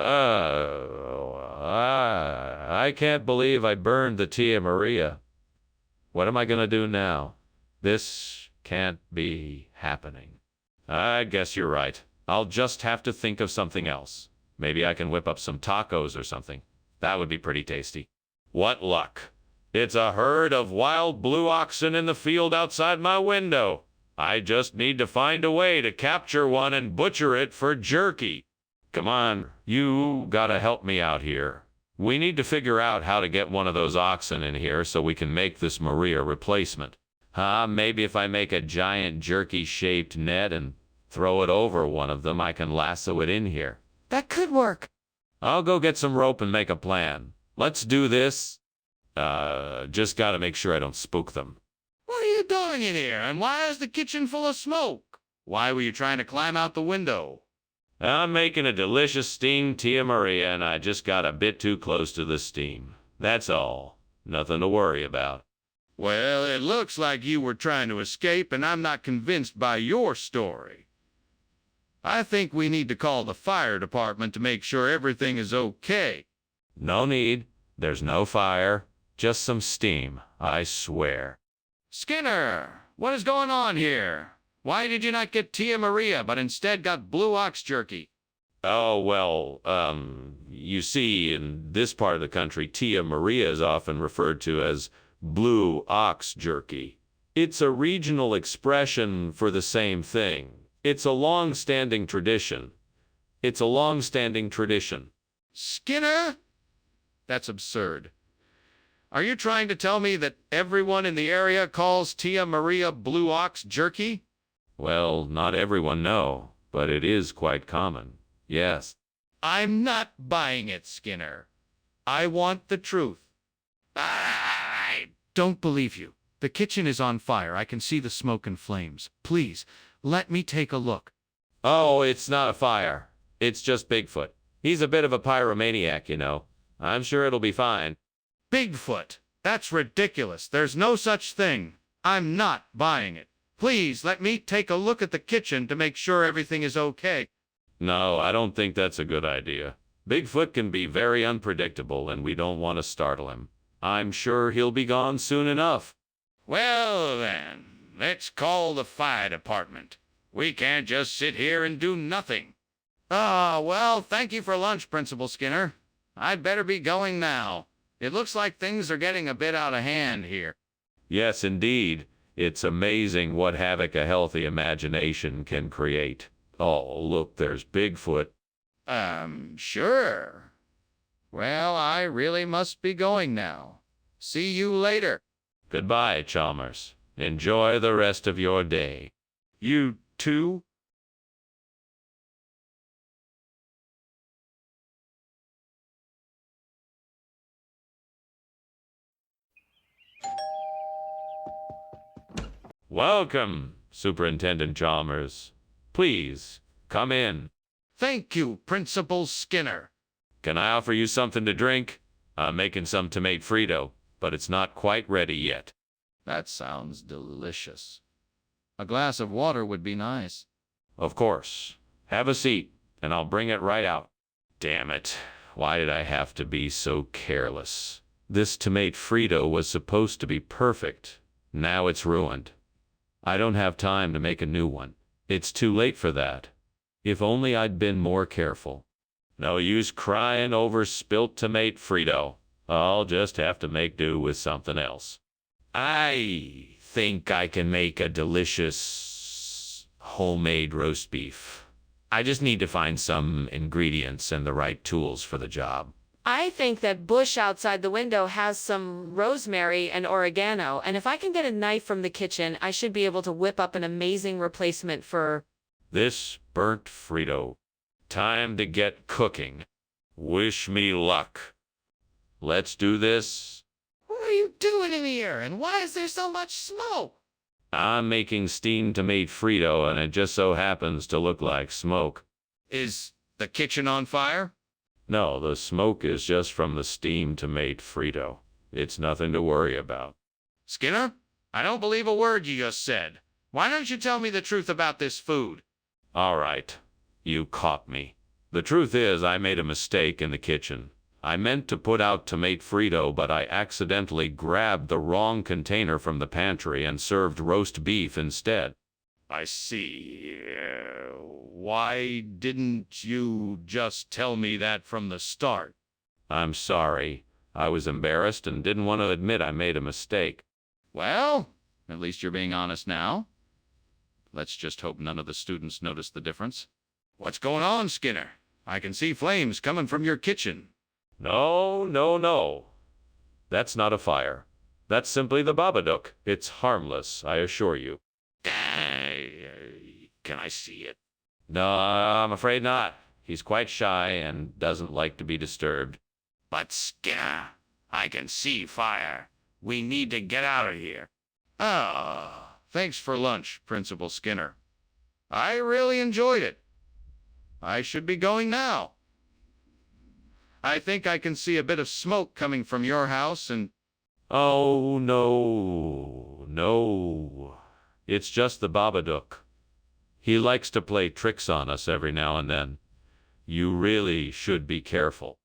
can't believe I burned the Tia Maria. What am I gonna do now? This can't be happening. I guess you're right. I'll just have to think of something else. Maybe I can whip up some tacos or something. That would be pretty tasty. What luck. It's a herd of wild blue oxen in the field outside my window. I just need to find a way to capture one and butcher it for jerky. Come on, you gotta help me out here. We need to figure out how to get one of those oxen in here so we can make this Maria replacement. Maybe if I make a giant jerky-shaped net and throw it over one of them, I can lasso it in here. That could work. I'll go get some rope and make a plan. Let's do this. Just gotta make sure I don't spook them. What are you doing in here, and why is the kitchen full of smoke? Why were you trying to climb out the window? I'm making a delicious steamed Tia Maria, and I just got a bit too close to the steam. That's all. Nothing to worry about. Well, it looks like you were trying to escape, and I'm not convinced by your story. I think we need to call the fire department to make sure everything is okay. No need. There's no fire. Just some steam, I swear. Skinner, what is going on here? Why did you not get Tia Maria, but instead got blue ox jerky? Oh, well, you see, in this part of the country, Tia Maria is often referred to as blue ox jerky. It's a regional expression for the same thing. It's a long-standing tradition. Skinner? That's absurd. Are you trying to tell me that everyone in the area calls Tia Maria blue ox jerky? Well, not everyone know, but it is quite common. Yes. I'm not buying it, Skinner. I want the truth. I don't believe you. The kitchen is on fire. I can see the smoke and flames. Please, let me take a look. Oh, it's not a fire. It's just Bigfoot. He's a bit of a pyromaniac, you know. I'm sure it'll be fine. Bigfoot? That's ridiculous. There's no such thing. I'm not buying it. Please let me take a look at the kitchen to make sure everything is okay. No, I don't think that's a good idea. Bigfoot can be very unpredictable, and we don't want to startle him. I'm sure he'll be gone soon enough. Well, then, let's call the fire department. We can't just sit here and do nothing. Ah, well, thank you for lunch, Principal Skinner. I'd better be going now. It looks like things are getting a bit out of hand here. Yes, indeed. It's amazing what havoc a healthy imagination can create. Oh, look, there's Bigfoot. Sure. Well, I really must be going now. See you later. Goodbye, Chalmers. Enjoy the rest of your day. You too? Welcome, Superintendent Chalmers. Please, come in. Thank you, Principal Skinner. Can I offer you something to drink? I'm making some tomato Frito, but it's not quite ready yet. That sounds delicious. A glass of water would be nice. Of course. Have a seat, and I'll bring it right out. Damn it. Why did I have to be so careless? This tomato Frito was supposed to be perfect. Now it's ruined. I don't have time to make a new one. It's too late for that. If only I'd been more careful. No use crying over spilt tomato Frito. I'll just have to make do with something else. I think I can make a delicious homemade roast beef. I just need to find some ingredients and the right tools for the job. I think that bush outside the window has some rosemary and oregano, and if I can get a knife from the kitchen, I should be able to whip up an amazing replacement for This burnt Frito. Time to get cooking. Wish me luck. Let's do this. What are you doing in here, and why is there so much smoke? I'm making steamed tomato Frito, and it just so happens to look like smoke. Is the kitchen on fire? No, the smoke is just from the steamed tomato Frito. It's nothing to worry about. Skinner, I don't believe a word you just said. Why don't you tell me the truth about this food? All right, you caught me. The truth is, I made a mistake in the kitchen. I meant to put out tomato Frito, but I accidentally grabbed the wrong container from the pantry and served roast beef instead. I see. Why didn't you just tell me that from the start? I'm sorry. I was embarrassed and didn't want to admit I made a mistake. Well, at least you're being honest now. Let's just hope none of the students notice the difference. What's going on, Skinner? I can see flames coming from your kitchen. No, no, no. That's not a fire. That's simply the Babadook. It's harmless, I assure you. Can I see it? No, I'm afraid not. He's quite shy and doesn't like to be disturbed. But Skinner, I can see fire. We need to get out of here. Ah, thanks for lunch, Principal Skinner. I really enjoyed it. I should be going now. I think I can see a bit of smoke coming from your house and... Oh, no, no. It's just the Babadook. He likes to play tricks on us every now and then. You really should be careful.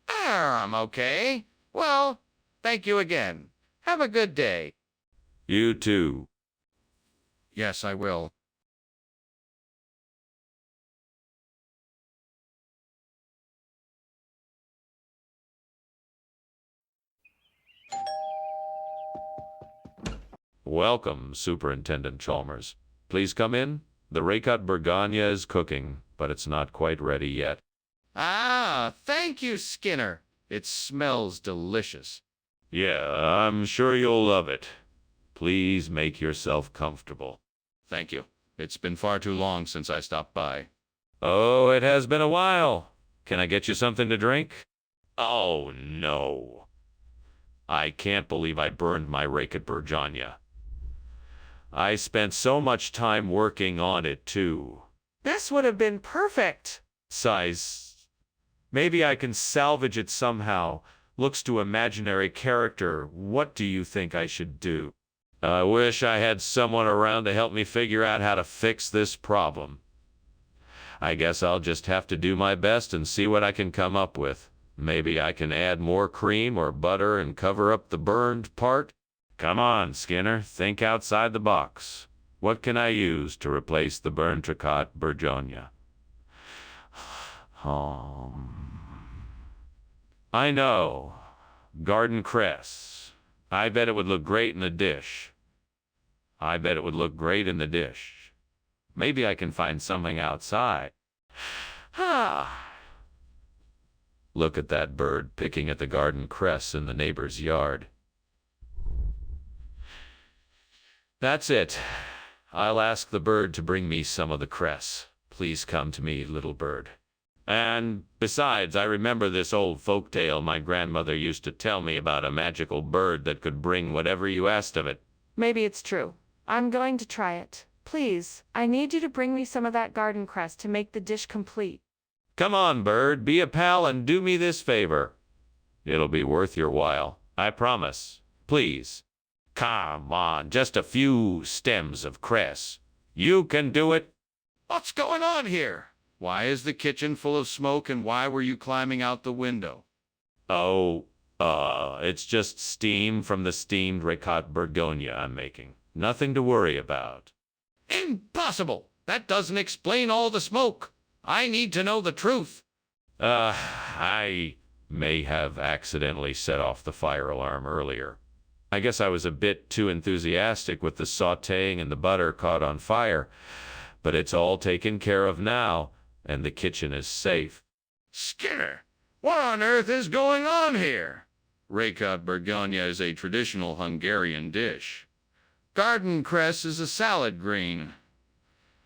I'm okay. Well, thank you again. Have a good day. You too. Yes, I will. Welcome, Superintendent Chalmers. Please come in. The Raycut Burganya is cooking, but it's not quite ready yet. Ah, thank you, Skinner. It smells delicious. Yeah, I'm sure you'll love it. Please make yourself comfortable. Thank you. It's been far too long since I stopped by. Oh, it has been a while. Can I get you something to drink? Oh, no. I can't believe I burned my Raycut Burganya. I spent so much time working on it, too. This would have been perfect. Size. Maybe I can salvage it somehow. Looks to imaginary character. What do you think I should do? I wish I had someone around to help me figure out how to fix this problem. I guess I'll just have to do my best and see what I can come up with. Maybe I can add more cream or butter and cover up the burned part. Come on, Skinner, think outside the box. What can I use to replace the burned tricot Bergonia? I know. Garden cress. I bet it would look great in the dish. I bet it would look great in the dish. Maybe I can find something outside. Look at that bird picking at the garden cress in the neighbor's yard. That's it. I'll ask the bird to bring me some of the cress. Please come to me, little bird. And besides, I remember this old folk tale my grandmother used to tell me about a magical bird that could bring whatever you asked of it. Maybe it's true. I'm going to try it. Please, I need you to bring me some of that garden cress to make the dish complete. Come on, bird, be a pal and do me this favor. It'll be worth your while, I promise. Please. Come on, just a few stems of cress. You can do it. What's going on here? Why is the kitchen full of smoke, and why were you climbing out the window? Oh, it's just steam from the steamed Ricot Bergonia I'm making. Nothing to worry about. Impossible! That doesn't explain all the smoke. I need to know the truth. I may have accidentally set off the fire alarm earlier. I guess I was a bit too enthusiastic with the sautéing and the butter caught on fire, but it's all taken care of now, and the kitchen is safe. Skinner, what on earth is going on here? Ricot Bergonia is a traditional Hungarian dish. Garden cress is a salad green.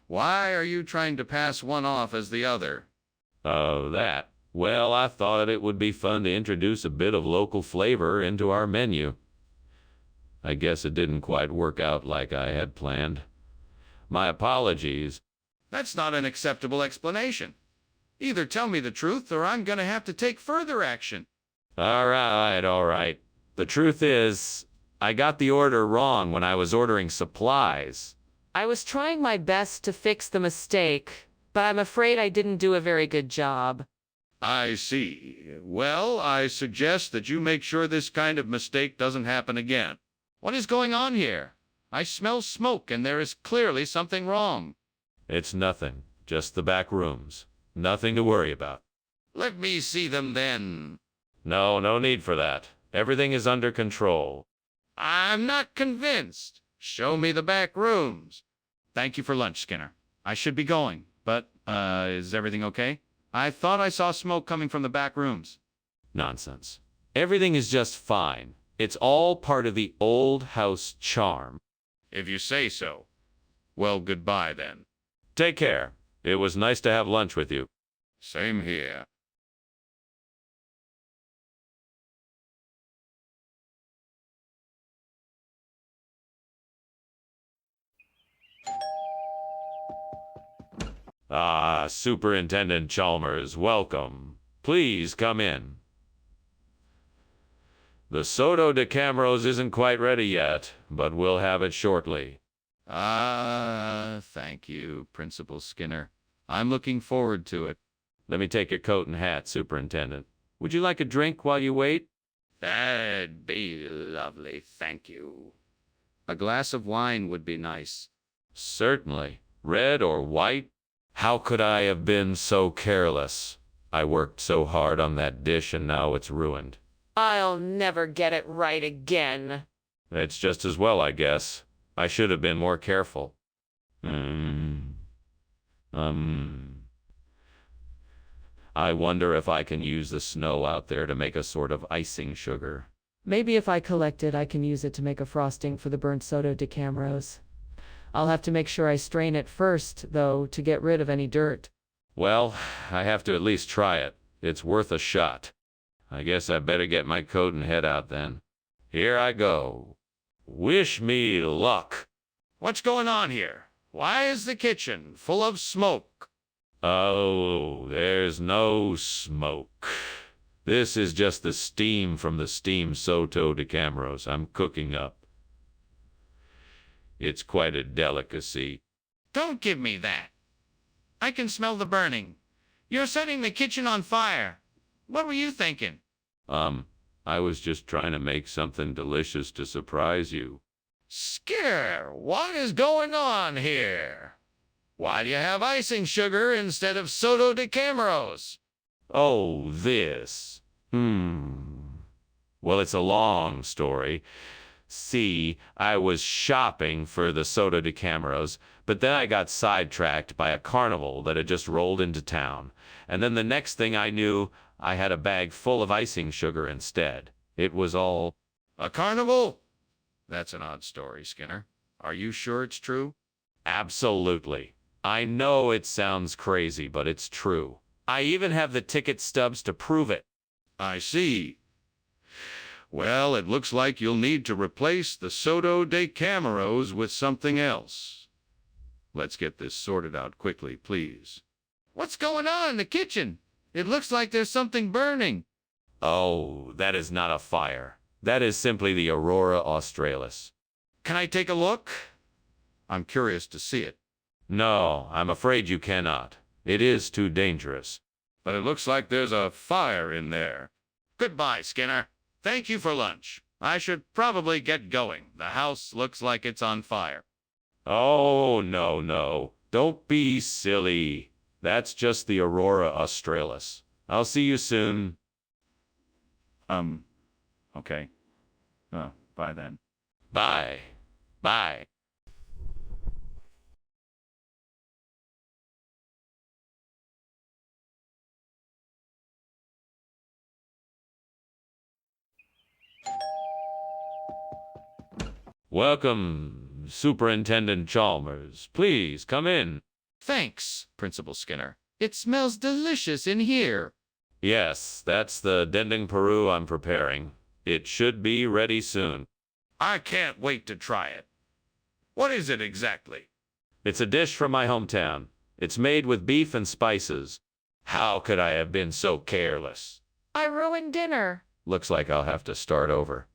Why are you trying to pass one off as the other? Oh, that. Well, I thought it would be fun to introduce a bit of local flavor into our menu. I guess it didn't quite work out like I had planned. My apologies. That's not an acceptable explanation. Either tell me the truth, or I'm going to have to take further action. All right. The truth is, I got the order wrong when I was ordering supplies. I was trying my best to fix the mistake, but I'm afraid I didn't do a very good job. I see. Well, I suggest that you make sure this kind of mistake doesn't happen again. What is going on here? I smell smoke, and there is clearly something wrong. It's nothing, just the back rooms. Nothing to worry about. Let me see them then. No need for that. Everything is under control. I'm not convinced. Show me the back rooms. Thank you for lunch, Skinner. I should be going, but, is everything okay? I thought I saw smoke coming from the back rooms. Nonsense. Everything is just fine. It's all part of the old house charm. If you say so. Well, goodbye then. Take care. It was nice to have lunch with you. Same here. Ah, Superintendent Chalmers, welcome. Please come in. The Soto de Camrose isn't quite ready yet, but we'll have it shortly. Thank you, Principal Skinner. I'm looking forward to it. Let me take your coat and hat, Superintendent. Would you like a drink while you wait? That'd be lovely, thank you. A glass of wine would be nice. Certainly. Red or white? How could I have been so careless? I worked so hard on that dish and now it's ruined. I'll never get it right again. It's just as well, I guess. I should have been more careful. I wonder if I can use the snow out there to make a sort of icing sugar. Maybe if I collect it, I can use it to make a frosting for the burnt Soto de Camrose. I'll have to make sure I strain it first, though, to get rid of any dirt. Well, I have to at least try it. It's worth a shot. I guess I better get my coat and head out then. Here I go. Wish me luck. What's going on here? Why is the kitchen full of smoke? Oh, there's no smoke. This is just the steam from the steamed Soto de Camrose I'm cooking up. It's quite a delicacy. Don't give me that. I can smell the burning. You're setting the kitchen on fire. What were you thinking? I was just trying to make something delicious to surprise you. Skinner, what is going on here? Why do you have icing sugar instead of soda de Camaros? Oh, this. Well, it's a long story. See, I was shopping for the soda de Camaros, but then I got sidetracked by a carnival that had just rolled into town. And then the next thing I knew, I had a bag full of icing sugar instead. It was all... A carnival? That's an odd story, Skinner. Are you sure it's true? Absolutely. I know it sounds crazy, but it's true. I even have the ticket stubs to prove it. I see. Well, it looks like you'll need to replace the Soda de Camaros with something else. Let's get this sorted out quickly, please. What's going on in the kitchen? It looks like there's something burning. Oh, that is not a fire. That is simply the Aurora Australis. Can I take a look? I'm curious to see it. No, I'm afraid you cannot. It is too dangerous. But it looks like there's a fire in there. Goodbye, Skinner. Thank you for lunch. I should probably get going. The house looks like it's on fire. Oh, no, no. Don't be silly. That's just the Aurora Australis. I'll see you soon. Okay. Bye then. Bye. Bye. Welcome, Superintendent Chalmers. Please come in. Thanks, Principal Skinner. It smells delicious in here. Yes, that's the dendeng Peru I'm preparing. It should be ready soon. I can't wait to try it. What is it exactly? It's a dish from my hometown. It's made with beef and spices. How could I have been so careless? I ruined dinner. Looks like I'll have to start over.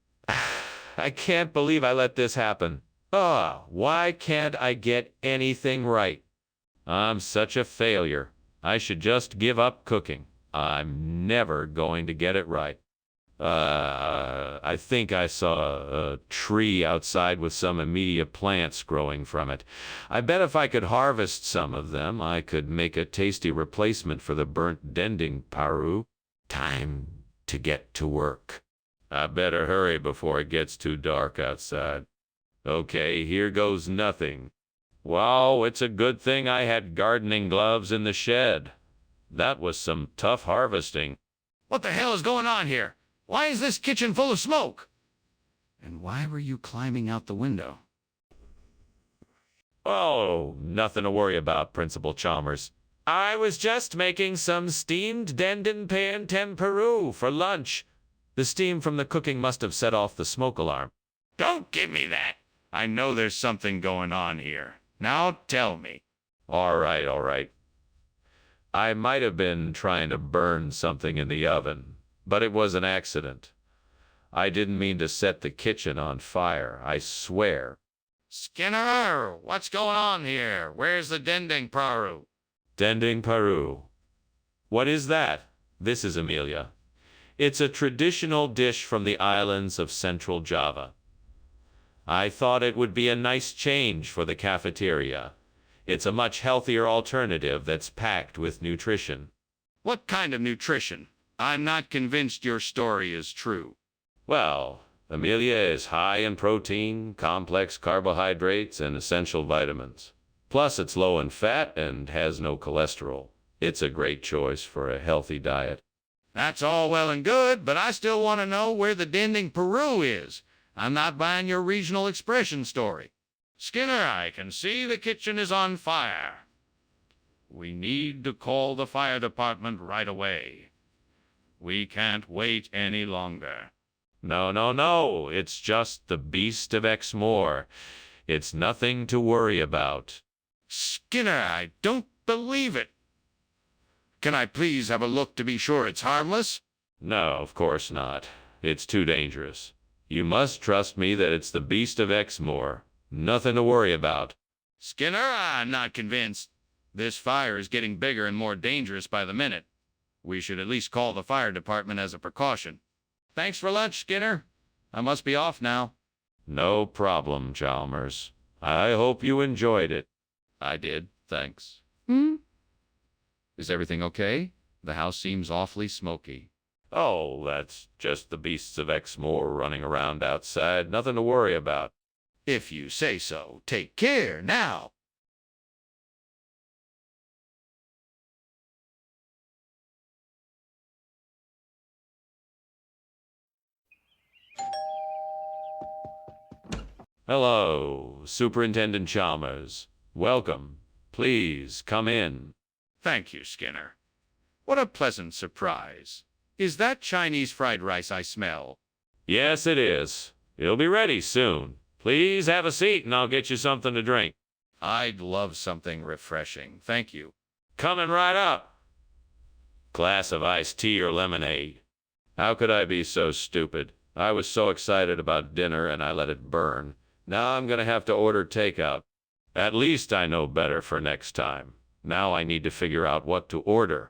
I can't believe I let this happen. Why can't I get anything right? I'm such a failure. I should just give up cooking. I'm never going to get it right. I think I saw a tree outside with some immediate plants growing from it. I bet if I could harvest some of them, I could make a tasty replacement for the burnt dendeng Peru. Time to get to work. I better hurry before it gets too dark outside. Okay, here goes nothing. Wow, it's a good thing I had gardening gloves in the shed. That was some tough harvesting. What the hell is going on here? Why is this kitchen full of smoke? And why were you climbing out the window? Oh, nothing to worry about, Principal Chalmers. I was just making some steamed dendeng Peru for lunch. The steam from the cooking must have set off the smoke alarm. Don't give me that. I know there's something going on here. Now tell me. All right. I might have been trying to burn something in the oven, but it was an accident. I didn't mean to set the kitchen on fire, I swear. Skinner, what's going on here? Where's the dendeng Peru? Dendeng Peru. What is that? This is Amelia. It's a traditional dish from the islands of Central Java. I thought it would be a nice change for the cafeteria. It's a much healthier alternative that's packed with nutrition. What kind of nutrition? I'm not convinced your story is true. Well, Amelia is high in protein, complex carbohydrates, and essential vitamins. Plus, it's low in fat and has no cholesterol. It's a great choice for a healthy diet. That's all well and good, but I still want to know where the dendeng Peru is. I'm not buying your regional expression story. Skinner, I can see the kitchen is on fire. We need to call the fire department right away. We can't wait any longer. No. It's just the beast of Exmoor. It's nothing to worry about. Skinner, I don't believe it. Can I please have a look to be sure it's harmless? No, of course not. It's too dangerous. You must trust me that it's the beast of Exmoor. Nothing to worry about. Skinner, I'm not convinced. This fire is getting bigger and more dangerous by the minute. We should at least call the fire department as a precaution. Thanks for lunch, Skinner. I must be off now. No problem, Chalmers. I hope you enjoyed it. I did, thanks. Hmm? Is everything okay? The house seems awfully smoky. Oh, that's just the beasts of Exmoor running around outside. Nothing to worry about. If you say so, take care now. Hello, Superintendent Chalmers. Welcome. Please come in. Thank you, Skinner. What a pleasant surprise. Is that Chinese fried rice I smell? Yes, it is. It'll be ready soon. Please have a seat and I'll get you something to drink. I'd love something refreshing, thank you. Coming right up. Glass of iced tea or lemonade. How could I be so stupid? I was so excited about dinner and I let it burn. Now I'm gonna have to order takeout. At least I know better for next time. Now I need to figure out what to order.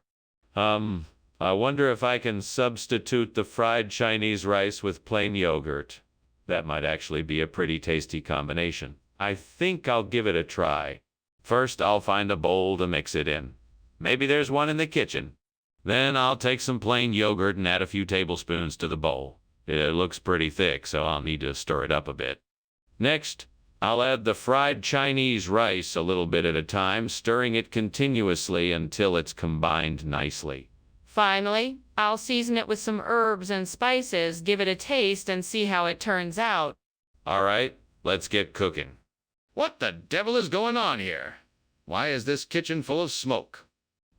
I wonder if I can substitute the fried Chinese rice with plain yogurt. That might actually be a pretty tasty combination. I think I'll give it a try. First, I'll find a bowl to mix it in. Maybe there's one in the kitchen. Then I'll take some plain yogurt and add a few tablespoons to the bowl. It looks pretty thick, so I'll need to stir it up a bit. Next, I'll add the fried Chinese rice a little bit at a time, stirring it continuously until it's combined nicely. Finally, I'll season it with some herbs and spices, give it a taste, and see how it turns out. All right, let's get cooking. What the devil is going on here? Why is this kitchen full of smoke?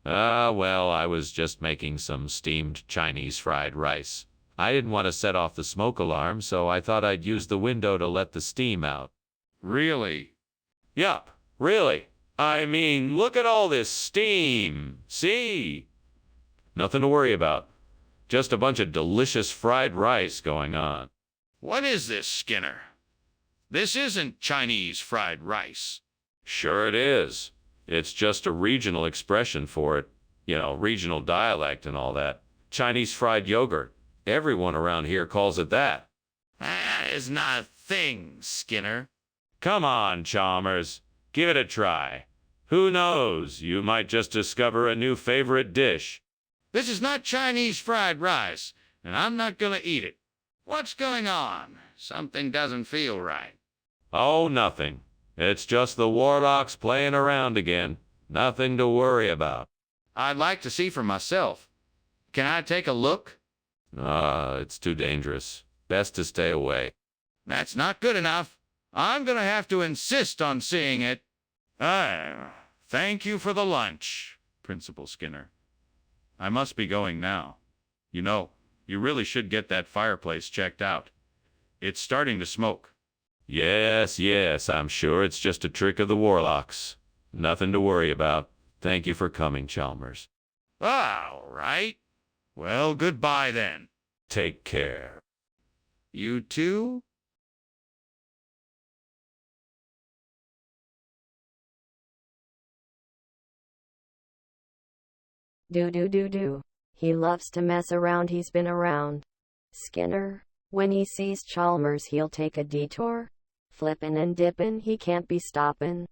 Well, I was just making some steamed Chinese fried rice. I didn't want to set off the smoke alarm, so I thought I'd use the window to let the steam out. Really? Yup, really. I mean, look at all this steam. See? Nothing to worry about. Just a bunch of delicious fried rice going on. What is this, Skinner? This isn't Chinese fried rice. Sure it is. It's just a regional expression for it. Regional dialect and all that. Chinese fried yogurt. Everyone around here calls it that. That is not a thing, Skinner. Come on, Chalmers. Give it a try. Who knows? You might just discover a new favorite dish. This is not Chinese fried rice, and I'm not gonna eat it. What's going on? Something doesn't feel right. Oh, nothing. It's just the warlocks playing around again. Nothing to worry about. I'd like to see for myself. Can I take a look? It's too dangerous. Best to stay away. That's not good enough. I'm gonna have to insist on seeing it. Thank you for the lunch, Principal Skinner. I must be going now. You really should get that fireplace checked out. It's starting to smoke. Yes, I'm sure it's just a trick of the warlocks. Nothing to worry about. Thank you for coming, Chalmers. All right. Well, goodbye then. Take care. You too? Do. He loves to mess around, he's been around. Skinner, when he sees Chalmers he'll take a detour. Flippin' and dippin', he can't be stoppin'.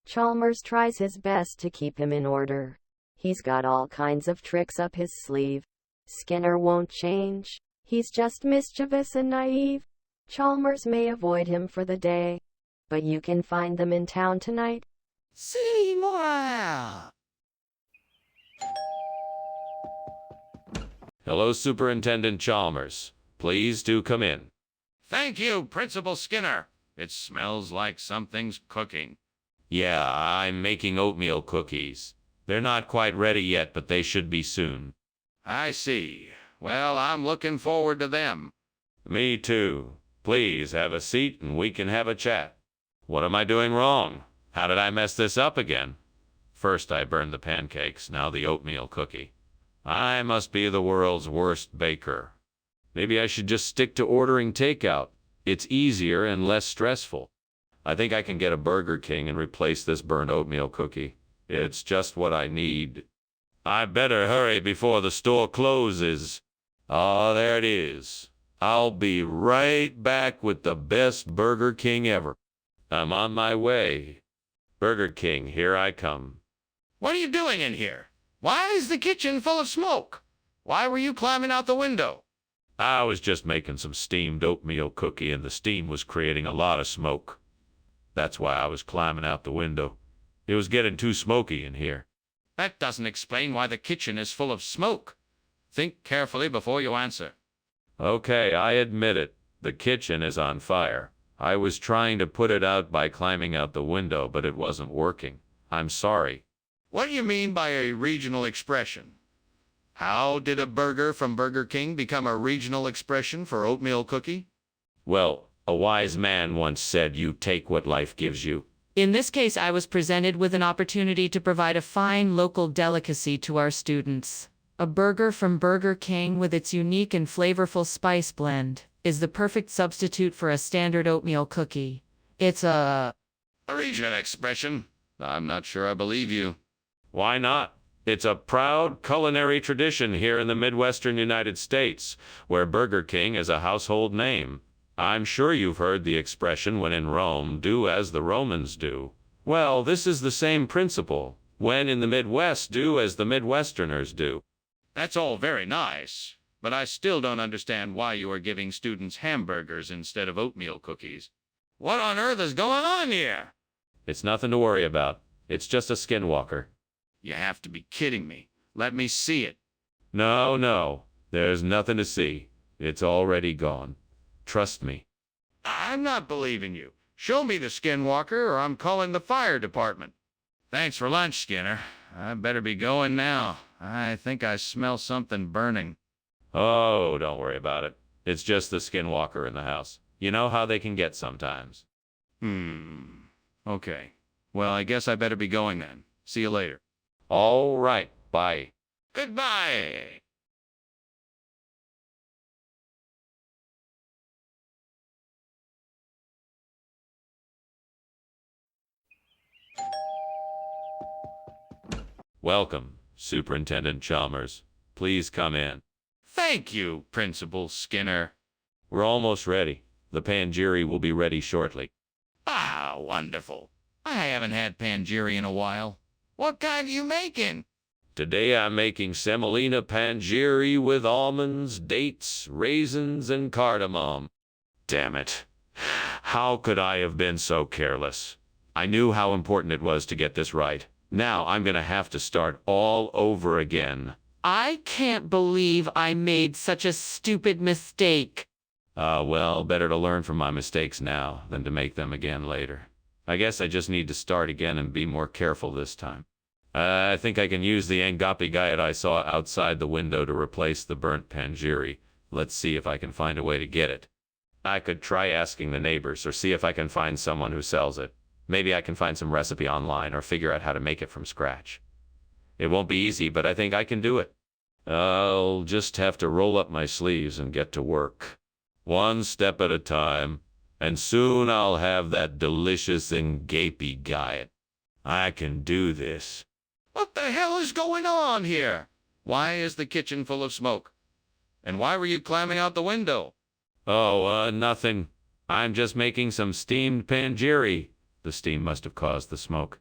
Chalmers tries his best to keep him in order. He's got all kinds of tricks up his sleeve. Skinner won't change. He's just mischievous and naive. Chalmers may avoid him for the day, but you can find them in town tonight. See more. Hello, Superintendent Chalmers. Please do come in. Thank you, Principal Skinner. It smells like something's cooking. Yeah, I'm making oatmeal cookies. They're not quite ready yet, but they should be soon. I see. Well, I'm looking forward to them. Me too. Please have a seat and we can have a chat. What am I doing wrong? How did I mess this up again? First I burned the pancakes, now the oatmeal cookie. I must be the world's worst baker. Maybe I should just stick to ordering takeout. It's easier and less stressful. I think I can get a Burger King and replace this burned oatmeal cookie. It's just what I need. I better hurry before the store closes. Oh, there it is. I'll be right back with the best Burger King ever. I'm on my way. Burger King, here I come. What are you doing in here? Why is the kitchen full of smoke? Why were you climbing out the window? I was just making some steamed oatmeal cookie and the steam was creating a lot of smoke. That's why I was climbing out the window. It was getting too smoky in here. That doesn't explain why the kitchen is full of smoke. Think carefully before you answer. Okay, I admit it. The kitchen is on fire. I was trying to put it out by climbing out the window, but it wasn't working. I'm sorry. What do you mean by a regional expression? How did a burger from Burger King become a regional expression for oatmeal cookie? Well, a wise man once said, you take what life gives you. In this case, I was presented with an opportunity to provide a fine local delicacy to our students. A burger from Burger King with its unique and flavorful spice blend is the perfect substitute for a standard oatmeal cookie. It's A regional expression? I'm not sure I believe you. Why not? It's a proud culinary tradition here in the Midwestern United States, where Burger King is a household name. I'm sure you've heard the expression, when in Rome, do as the Romans do. Well, this is the same principle. When in the Midwest, do as the Midwesterners do. That's all very nice, but I still don't understand why you are giving students hamburgers instead of oatmeal cookies. What on earth is going on here? It's nothing to worry about. It's just a skinwalker. You have to be kidding me. Let me see it. No. There's nothing to see. It's already gone. Trust me. I'm not believing you. Show me the skinwalker or I'm calling the fire department. Thanks for lunch, Skinner. I better be going now. I think I smell something burning. Oh, don't worry about it. It's just the skinwalker in the house. You know how they can get sometimes. Okay. Well, I guess I better be going then. See you later. All right, bye. Goodbye. Welcome, Superintendent Chalmers. Please come in. Thank you, Principal Skinner. We're almost ready. The panjiri will be ready shortly. Ah, wonderful. I haven't had panjiri in a while. What kind are you making? Today I'm making semolina panjiri with almonds, dates, raisins, and cardamom. Damn it. How could I have been so careless? I knew how important it was to get this right. Now I'm gonna have to start all over again. I can't believe I made such a stupid mistake. Well, better to learn from my mistakes now than to make them again later. I guess I just need to start again and be more careful this time. I think I can use the Engapi guide I saw outside the window to replace the burnt panjiri. Let's see if I can find a way to get it. I could try asking the neighbors or see if I can find someone who sells it. Maybe I can find some recipe online or figure out how to make it from scratch. It won't be easy, but I think I can do it. I'll just have to roll up my sleeves and get to work. One step at a time, and soon I'll have that delicious Engapi diet. I can do this. What the hell is going on here? Why is the kitchen full of smoke? And why were you climbing out the window? Oh, nothing. I'm just making some steamed panjiri. The steam must have caused the smoke.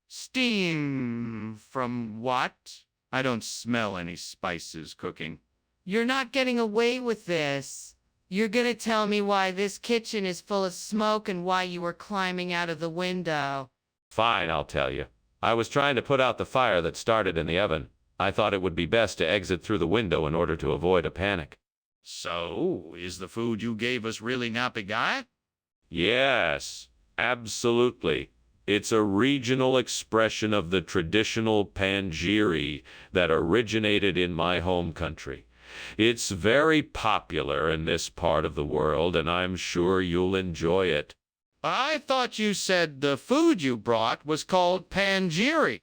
Steam from what? I don't smell any spices cooking. You're not getting away with this. You're gonna tell me why this kitchen is full of smoke and why you were climbing out of the window. Fine, I'll tell you. I was trying to put out the fire that started in the oven. I thought it would be best to exit through the window in order to avoid a panic. So, is the food you gave us really napigat? Yes, absolutely. It's a regional expression of the traditional panjiri that originated in my home country. It's very popular in this part of the world, and I'm sure you'll enjoy it. I thought you said the food you brought was called panjiri.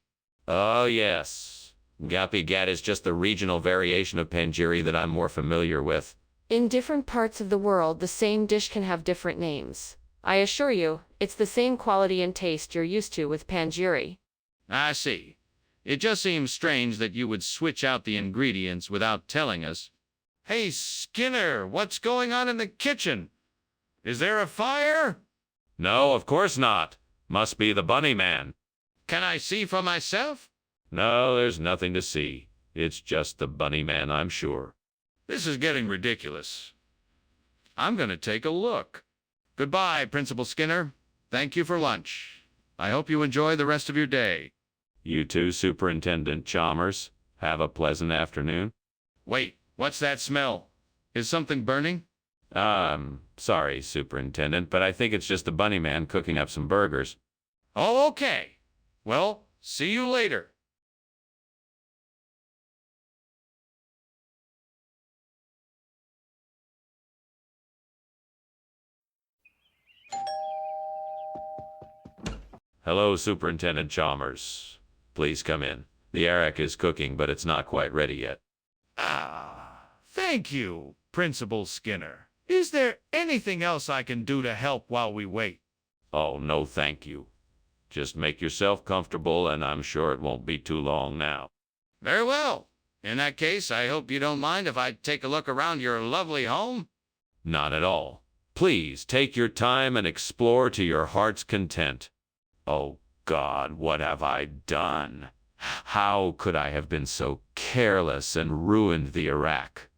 Oh, yes. Gapi-gat is just the regional variation of panjiri that I'm more familiar with. In different parts of the world, the same dish can have different names. I assure you, it's the same quality and taste you're used to with panjiri. I see. It just seems strange that you would switch out the ingredients without telling us. Hey, Skinner, what's going on in the kitchen? Is there a fire? No, of course not. Must be the bunny man. Can I see for myself? No, there's nothing to see. It's just the bunny man, I'm sure. This is getting ridiculous. I'm going to take a look. Goodbye, Principal Skinner. Thank you for lunch. I hope you enjoy the rest of your day. You too, Superintendent Chalmers. Have a pleasant afternoon. Wait, what's that smell? Is something burning? Sorry, Superintendent, but I think it's just the bunny man cooking up some burgers. Oh, okay. Well, see you later. Hello, Superintendent Chalmers. Please come in. The arak is cooking, but it's not quite ready yet. Thank you, Principal Skinner. Is there anything else I can do to help while we wait? Oh, no, thank you. Just make yourself comfortable, and I'm sure it won't be too long now. Very well. In that case, I hope you don't mind if I take a look around your lovely home. Not at all. Please take your time and explore to your heart's content. Oh, God, what have I done? How could I have been so careless and ruined the arak?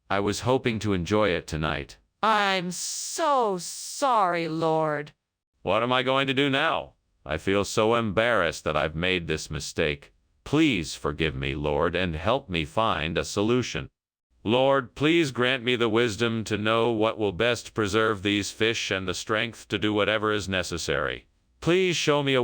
I was hoping to enjoy it tonight. I'm so sorry, Lord. What am I going to do now? I feel so embarrassed that I've made this mistake. Please forgive me, Lord, and help me find a solution. Lord, please grant me the wisdom to know what will best preserve these fish and the strength to do whatever is necessary. Please show me a